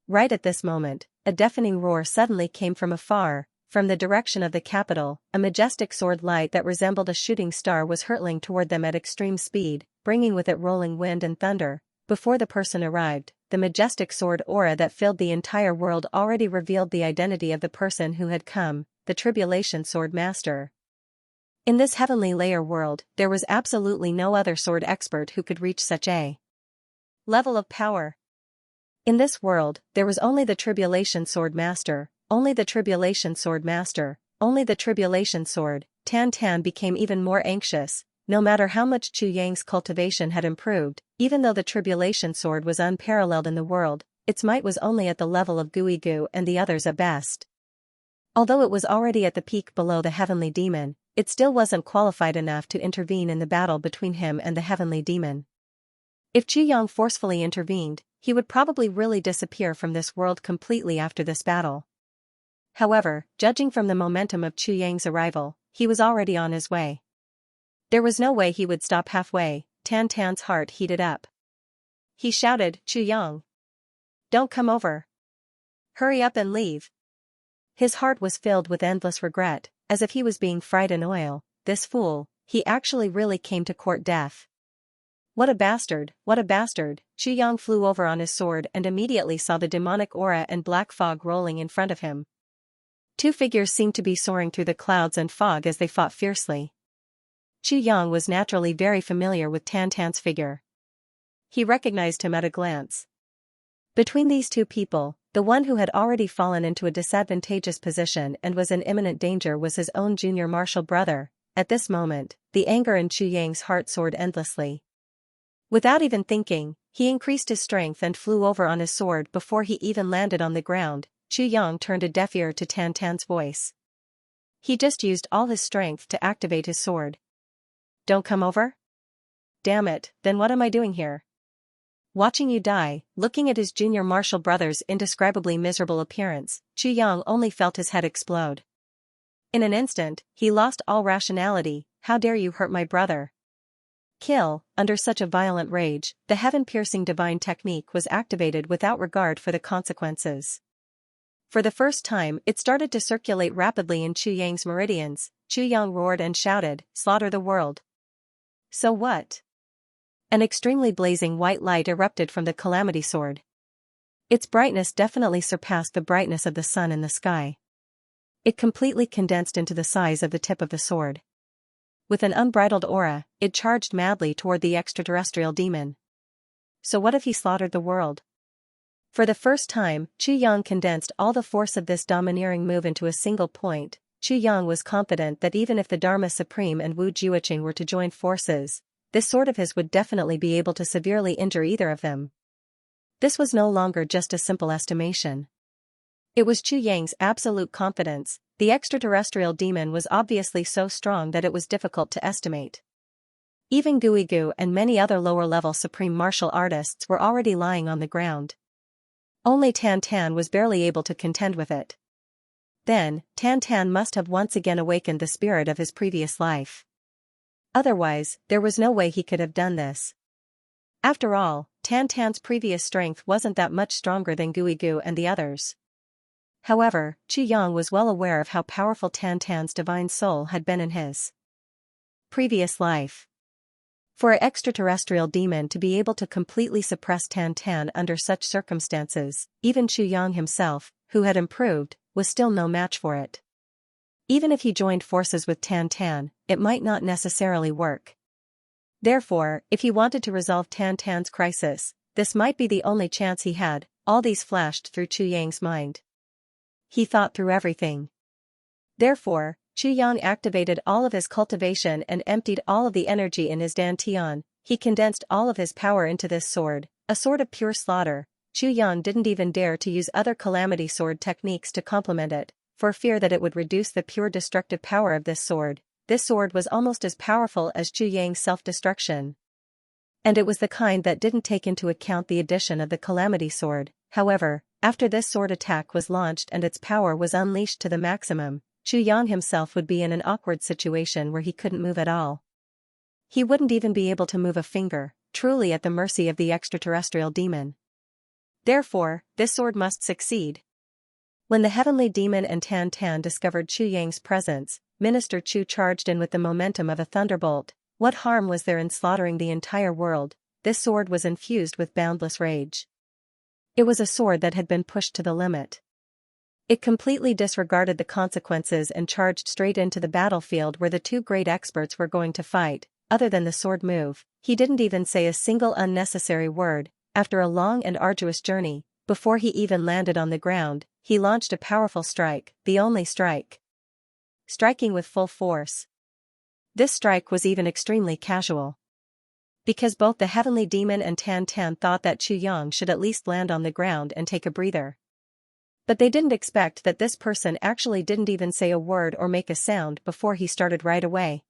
Right at this moment, a deafening roar suddenly came from afar. From the direction of the capital, a majestic sword light that resembled a shooting star was hurtling toward them at extreme speed, bringing with it rolling wind and thunder. Before the person arrived, the majestic sword aura that filled the entire world already revealed the identity of the person who had come, the Tribulation Sword Master. In this heavenly layer world, there was absolutely no other sword expert who could reach such a level of power. In this world, there was only the Tribulation Sword Master, only the Tribulation Sword Master, only the Tribulation Sword. Tan Tan became even more anxious. No matter how much Chu Yang's cultivation had improved, even though the Tribulation Sword was unparalleled in the world, its might was only at the level of Guigu and the others at best. Although it was already at the peak below the heavenly demon, it still wasn't qualified enough to intervene in the battle between him and the heavenly demon. If Chu Yang forcefully intervened, he would probably really disappear from this world completely after this battle. However, judging from the momentum of Chu Yang's arrival, he was already on his way. There was no way he would stop halfway. Tan Tan's heart heated up. He shouted, "Chu Yang! Don't come over! Hurry up and leave!" His heart was filled with endless regret, as if he was being fried in oil. This fool, he actually really came to court death. What a bastard, what a bastard! Chu Yang flew over on his sword and immediately saw the demonic aura and black fog rolling in front of him. Two figures seemed to be soaring through the clouds and fog as they fought fiercely. Chu Yang was naturally very familiar with Tan Tan's figure. He recognized him at a glance. Between these two people, the one who had already fallen into a disadvantageous position and was in imminent danger was his own junior martial brother. At this moment, the anger in Chu Yang's heart soared endlessly. Without even thinking, he increased his strength and flew over on his sword before he even landed on the ground. Chu Yang turned a deaf ear to Tan Tan's voice. He just used all his strength to activate his sword. Don't come over? Damn it, then what am I doing here? Watching you die, looking at his junior martial brother's indescribably miserable appearance, Chu Yang only felt his head explode. In an instant, he lost all rationality. How dare you hurt my brother? Kill. Under such a violent rage, the heaven-piercing divine technique was activated without regard for the consequences. For the first time, it started to circulate rapidly in Chu Yang's meridians. Chu Yang roared and shouted, "Slaughter the world!" So what? An extremely blazing white light erupted from the calamity sword. Its brightness definitely surpassed the brightness of the sun in the sky. It completely condensed into the size of the tip of the sword. With an unbridled aura, it charged madly toward the extraterrestrial demon. So what if he slaughtered the world? For the first time, Chu Yang condensed all the force of this domineering move into a single point. Chu Yang was confident that even if the Dharma Supreme and Wu Jiuqing were to join forces, this sword of his would definitely be able to severely injure either of them. This was no longer just a simple estimation. It was Chu Yang's absolute confidence. The extraterrestrial demon was obviously so strong that it was difficult to estimate. Even Guigu and many other lower-level supreme martial artists were already lying on the ground. Only Tan Tan was barely able to contend with it. Then, Tan Tan must have once again awakened the spirit of his previous life. Otherwise, there was no way he could have done this. After all, Tan Tan's previous strength wasn't that much stronger than Guigu and the others. However, Chu Yang was well aware of how powerful Tan Tan's divine soul had been in his previous life. For an extraterrestrial demon to be able to completely suppress Tan Tan under such circumstances, even Chu Yang himself, who had improved, was still no match for it. Even if he joined forces with Tan Tan, it might not necessarily work. Therefore, if he wanted to resolve Tan Tan's crisis, this might be the only chance he had. All these flashed through Chu Yang's mind. He thought through everything. Therefore, Chu Yang activated all of his cultivation and emptied all of the energy in his dantian. He condensed all of his power into this sword, a sword of pure slaughter. Chu Yang didn't even dare to use other calamity sword techniques to complement it, for fear that it would reduce the pure destructive power of this sword. This sword was almost as powerful as Chu Yang's self-destruction. And it was the kind that didn't take into account the addition of the calamity sword. However, after this sword attack was launched and its power was unleashed to the maximum, Chu Yang himself would be in an awkward situation where he couldn't move at all. He wouldn't even be able to move a finger, truly at the mercy of the extraterrestrial demon. Therefore, this sword must succeed. When the heavenly demon and Tan Tan discovered Chu Yang's presence, Minister Chu charged in with the momentum of a thunderbolt. What harm was there in slaughtering the entire world? This sword was infused with boundless rage. It was a sword that had been pushed to the limit. It completely disregarded the consequences and charged straight into the battlefield where the two great experts were going to fight. Other than the sword move, he didn't even say a single unnecessary word. After a long and arduous journey, before he even landed on the ground, he launched a powerful strike, the only strike. Striking with full force. This strike was even extremely casual. Because both the heavenly demon and Tan Tan thought that Chu Yang should at least land on the ground and take a breather. But they didn't expect that this person actually didn't even say a word or make a sound before he started right away.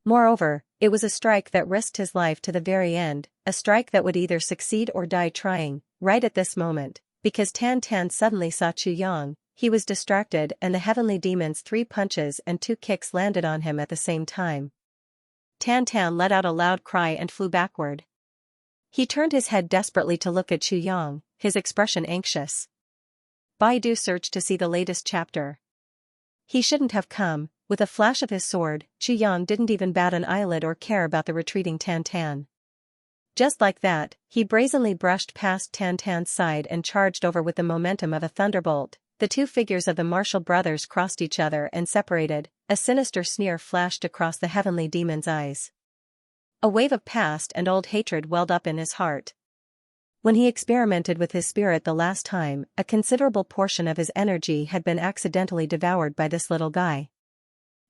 Moreover, it was a strike that risked his life to the very end, a strike that would either succeed or die trying. Right at this moment, because Tan Tan suddenly saw Chu Yang, he was distracted and the heavenly demon's 3 punches and 2 kicks landed on him at the same time. Tan Tan let out a loud cry and flew backward. He turned his head desperately to look at Chu Yang, his expression anxious. Baidu searched to see the latest chapter. He shouldn't have come. With a flash of his sword, Chu Yang didn't even bat an eyelid or care about the retreating Tan Tan. Just like that, he brazenly brushed past Tan Tan's side and charged over with the momentum of a thunderbolt. The two figures of the Martial brothers crossed each other and separated. A sinister sneer flashed across the heavenly demon's eyes. A wave of past and old hatred welled up in his heart. When he experimented with his spirit the last time, a considerable portion of his energy had been accidentally devoured by this little guy.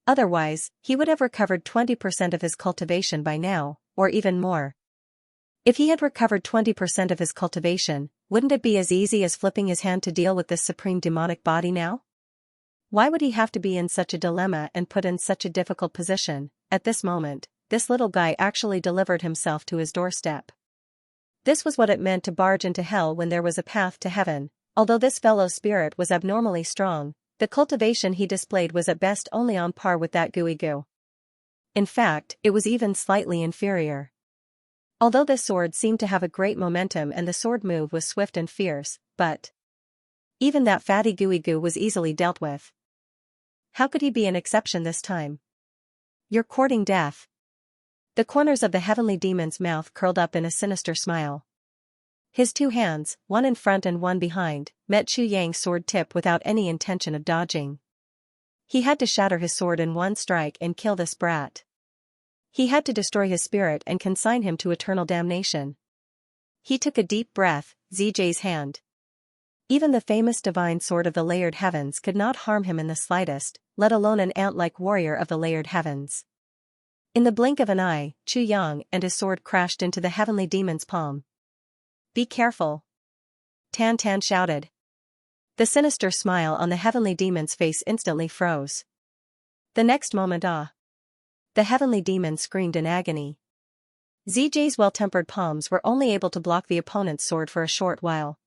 Otherwise, he would have recovered 20% of his cultivation by now, or even more. If he had recovered 20% of his cultivation, wouldn't it be as easy as flipping his hand to deal with this supreme demonic body now? Why would he have to be in such a dilemma and put in such a difficult position? At this moment, this little guy actually delivered himself to his doorstep. This was what it meant to barge into hell when there was a path to heaven. Although this fellow's spirit was abnormally strong, the cultivation he displayed was at best only on par with that Guigu. In fact, it was even slightly inferior. Although this sword seemed to have a great momentum and the sword move was swift and fierce, but even that fatty Guigu was easily dealt with. How could he be an exception this time? You're courting death. The corners of the heavenly demon's mouth curled up in a sinister smile. His two hands, one in front and one behind, met Chu Yang's sword tip without any intention of dodging. He had to shatter his sword in one strike and kill this brat. He had to destroy his spirit and consign him to eternal damnation. He took a deep breath, Zijie's hand. Even the famous divine sword of the layered heavens could not harm him in the slightest, let alone an ant-like warrior of the layered heavens. In the blink of an eye, Chu Yang and his sword crashed into the heavenly demon's palm. "Be careful!" Tan Tan shouted. The sinister smile on the heavenly demon's face instantly froze. The next moment, the heavenly demon screamed in agony. Zijie's well-tempered palms were only able to block the opponent's sword for a short while.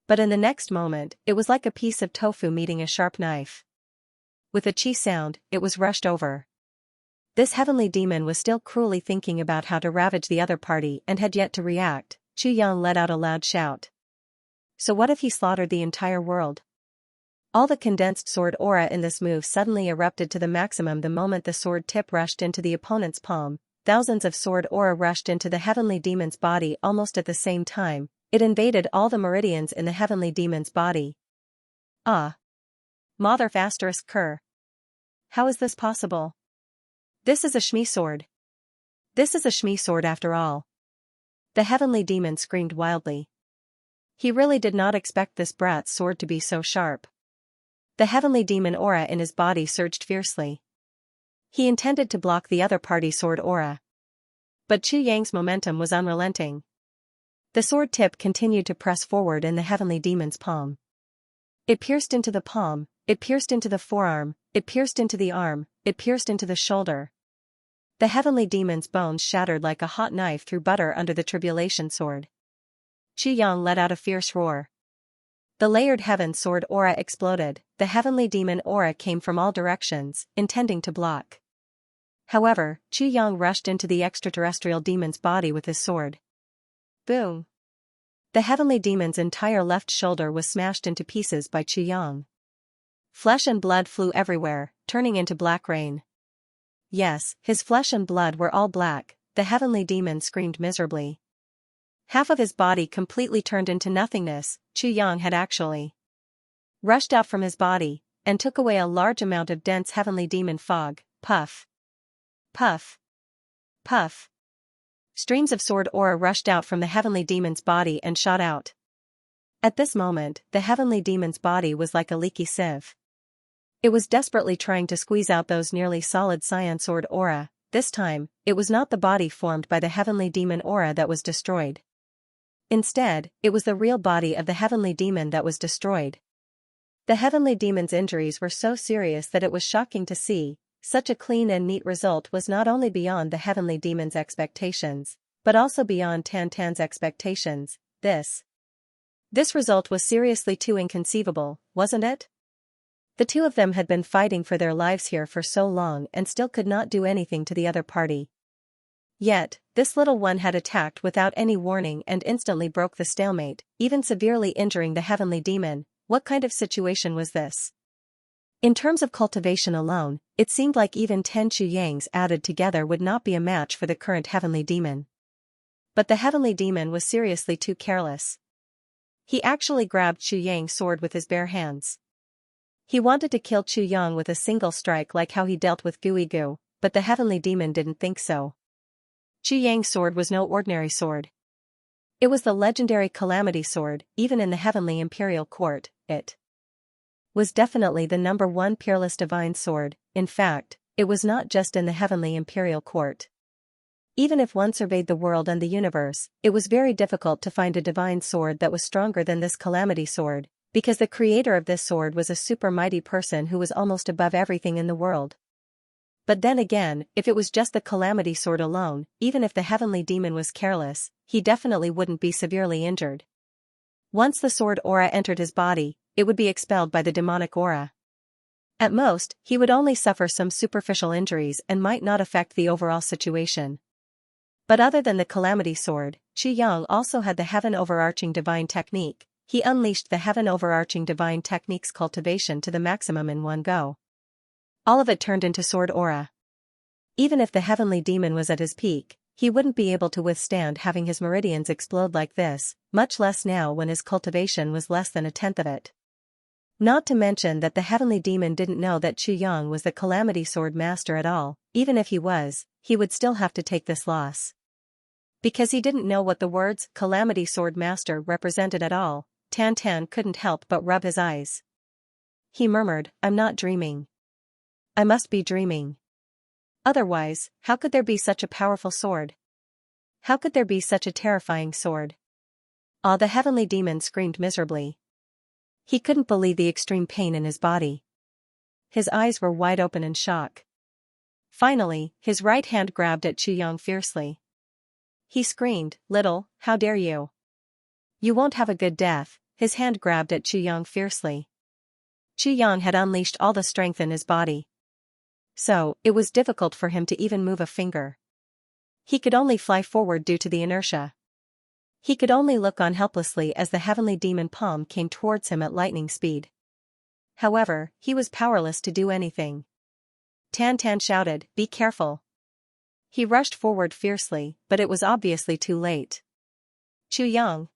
But in the next moment, it was like a piece of tofu meeting a sharp knife. With a chi sound, it was rushed over. This heavenly demon was still cruelly thinking about how to ravage the other party and had yet to react. Chu Yang let out a loud shout. So what if he slaughtered the entire world? All the condensed sword aura in this move suddenly erupted to the maximum the moment the sword tip rushed into the opponent's palm. Thousands of sword aura rushed into the heavenly demon's body almost at the same time. It invaded all the meridians in the heavenly demon's body. Mother asterisk cur. How is this possible? This is a Shmi sword. This is a Shmi sword after all. The heavenly demon screamed wildly. He really did not expect this brat's sword to be so sharp. The heavenly demon aura in his body surged fiercely. He intended to block the other party's sword aura. But Chu Yang's momentum was unrelenting. The sword tip continued to press forward in the heavenly demon's palm. It pierced into the palm, it pierced into the forearm, it pierced into the arm, it pierced into the shoulder. The heavenly demon's bones shattered like a hot knife through butter under the tribulation sword. Chu Yang let out a fierce roar. The layered heaven sword aura exploded. The heavenly demon aura came from all directions, intending to block. However, Chu Yang rushed into the extraterrestrial demon's body with his sword. Boom! The heavenly demon's entire left shoulder was smashed into pieces by Chu Yang. Flesh and blood flew everywhere, turning into black rain. Yes, his flesh and blood were all black. The heavenly demon screamed miserably. Half of his body completely turned into nothingness. Chu Yang had actually rushed out from his body, and took away a large amount of dense heavenly demon fog. Puff! Puff! Puff! Streams of sword aura rushed out from the heavenly demon's body and shot out. At this moment, the heavenly demon's body was like a leaky sieve. It was desperately trying to squeeze out those nearly solid cyan sword aura. This time, it was not the body formed by the heavenly demon aura that was destroyed. Instead, it was the real body of the heavenly demon that was destroyed. The heavenly demon's injuries were so serious that it was shocking to see. Such a clean and neat result was not only beyond the heavenly demon's expectations, but also beyond Tan Tan's expectations. This result was seriously too inconceivable, wasn't it? The two of them had been fighting for their lives here for so long and still could not do anything to the other party. Yet, this little one had attacked without any warning and instantly broke the stalemate, even severely injuring the heavenly demon. What kind of situation was this? In terms of cultivation alone, it seemed like even 10 Chu Yangs added together would not be a match for the current heavenly demon. But the heavenly demon was seriously too careless. He actually grabbed Chu Yang's sword with his bare hands. He wanted to kill Chu Yang with a single strike like how he dealt with Gui Gu, but the heavenly demon didn't think so. Chu Yang's sword was no ordinary sword. It was the legendary Calamity Sword. Even in the heavenly imperial court, it was definitely the #1 peerless divine sword. In fact, it was not just in the heavenly imperial court. Even if one surveyed the world and the universe, it was very difficult to find a divine sword that was stronger than this Calamity Sword, because the creator of this sword was a super mighty person who was almost above everything in the world. But then again, if it was just the Calamity Sword alone, even if the heavenly demon was careless, he definitely wouldn't be severely injured. Once the sword aura entered his body, it would be expelled by the demonic aura. At most, he would only suffer some superficial injuries and might not affect the overall situation. But other than the Calamity Sword, Chu Yang also had the Heaven Overarching Divine Technique. He unleashed the Heaven Overarching Divine Technique's cultivation to the maximum in one go. All of it turned into sword aura. Even if the heavenly demon was at his peak, he wouldn't be able to withstand having his meridians explode like this, much less now when his cultivation was less than a tenth of it. Not to mention that the heavenly demon didn't know that Chu Yang was the Calamity Sword Master at all. Even if he was, he would still have to take this loss. Because he didn't know what the words Calamity Sword Master represented at all, Tan Tan couldn't help but rub his eyes. He murmured, "I'm not dreaming. I must be dreaming. Otherwise, how could there be such a powerful sword? How could there be such a terrifying sword?" The heavenly demon screamed miserably. He couldn't believe the extreme pain in his body. His eyes were wide open in shock. Finally, his right hand grabbed at Chu Yang fiercely. He screamed, "Little, how dare you? You won't have a good death." His hand grabbed at Chu Yang fiercely. Chu Yang had unleashed all the strength in his body. So, it was difficult for him to even move a finger. He could only fly forward due to the inertia. He could only look on helplessly as the heavenly demon palm came towards him at lightning speed. However, he was powerless to do anything. Tan Tan shouted, "Be careful." He rushed forward fiercely, but it was obviously too late. "Chu Yang."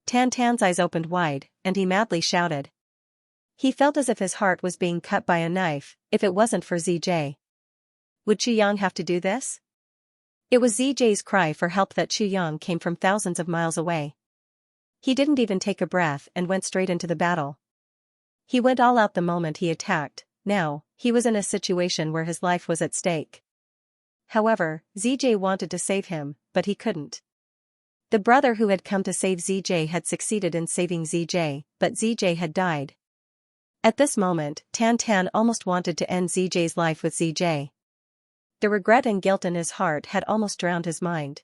Tan Tan's eyes opened wide, and he madly shouted. He felt as if his heart was being cut by a knife. If it wasn't for ZJ. Would Chu Yang have to do this? It was ZJ's cry for help that Chu Yang came from thousands of miles away. He didn't even take a breath and went straight into the battle. He went all out the moment he attacked. Now, he was in a situation where his life was at stake. However, ZJ wanted to save him, but he couldn't. The brother who had come to save ZJ had succeeded in saving ZJ, but ZJ had died. At this moment, Tan Tan almost wanted to end ZJ's life with ZJ. The regret and guilt in his heart had almost drowned his mind.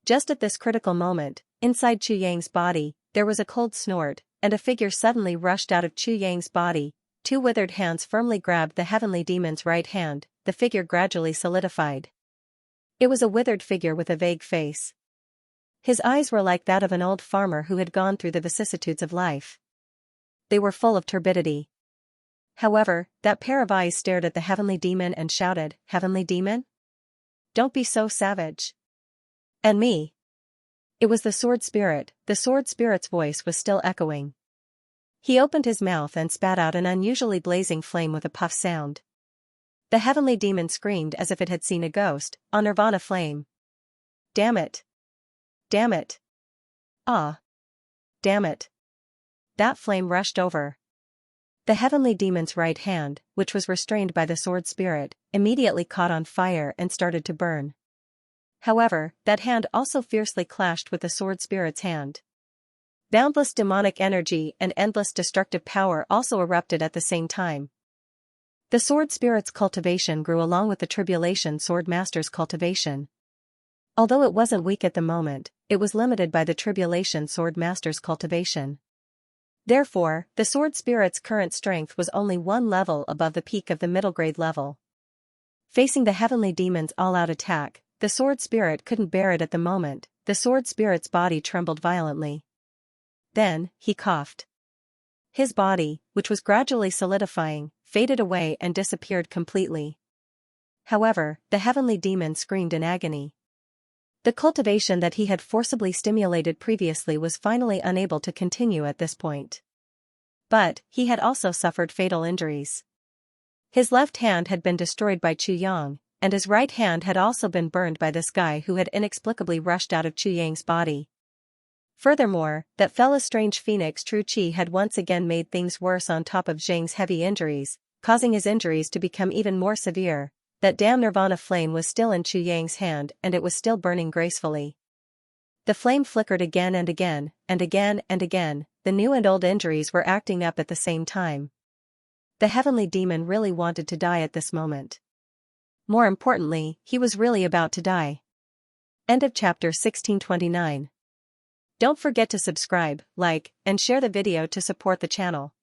Just at this critical moment, inside Chu Yang's body, there was a cold snort, and a figure suddenly rushed out of Chu Yang's body. Two withered hands firmly grabbed the heavenly demon's right hand. The figure gradually solidified. It was a withered figure with a vague face. His eyes were like that of an old farmer who had gone through the vicissitudes of life. They were full of turbidity. However, that pair of eyes stared at the heavenly demon and shouted, "Heavenly demon? Don't be so savage. And me?" It was the sword spirit. The sword spirit's voice was still echoing. He opened his mouth and spat out an unusually blazing flame with a puff sound. The heavenly demon screamed as if it had seen a ghost, a nirvana flame. "Damn it! Damn it! Ah! Damn it!" That flame rushed over. The heavenly demon's right hand, which was restrained by the sword spirit, immediately caught on fire and started to burn. However, that hand also fiercely clashed with the sword spirit's hand. Boundless demonic energy and endless destructive power also erupted at the same time. The sword spirit's cultivation grew along with the tribulation sword master's cultivation. Although it wasn't weak at the moment, it was limited by the tribulation sword master's cultivation. Therefore, the sword spirit's current strength was only one level above the peak of the middle grade level. Facing the heavenly demon's all-out attack, the sword spirit couldn't bear it at the moment. The sword spirit's body trembled violently. Then, he coughed. His body, which was gradually solidifying, faded away and disappeared completely. However, the heavenly demon screamed in agony. The cultivation that he had forcibly stimulated previously was finally unable to continue at this point. But, he had also suffered fatal injuries. His left hand had been destroyed by Chu Yang, and his right hand had also been burned by this guy who had inexplicably rushed out of Chu Yang's body. Furthermore, that fella's strange phoenix True Chi had once again made things worse on top of Zhang's heavy injuries, causing his injuries to become even more severe. That damn nirvana flame was still in Chu Yang's hand and it was still burning gracefully. The flame flickered again and again, and again and again. The new and old injuries were acting up at the same time. The heavenly demon really wanted to die at this moment. More importantly, he was really about to die. End of chapter 1629. Don't forget to subscribe, like, and share the video to support the channel.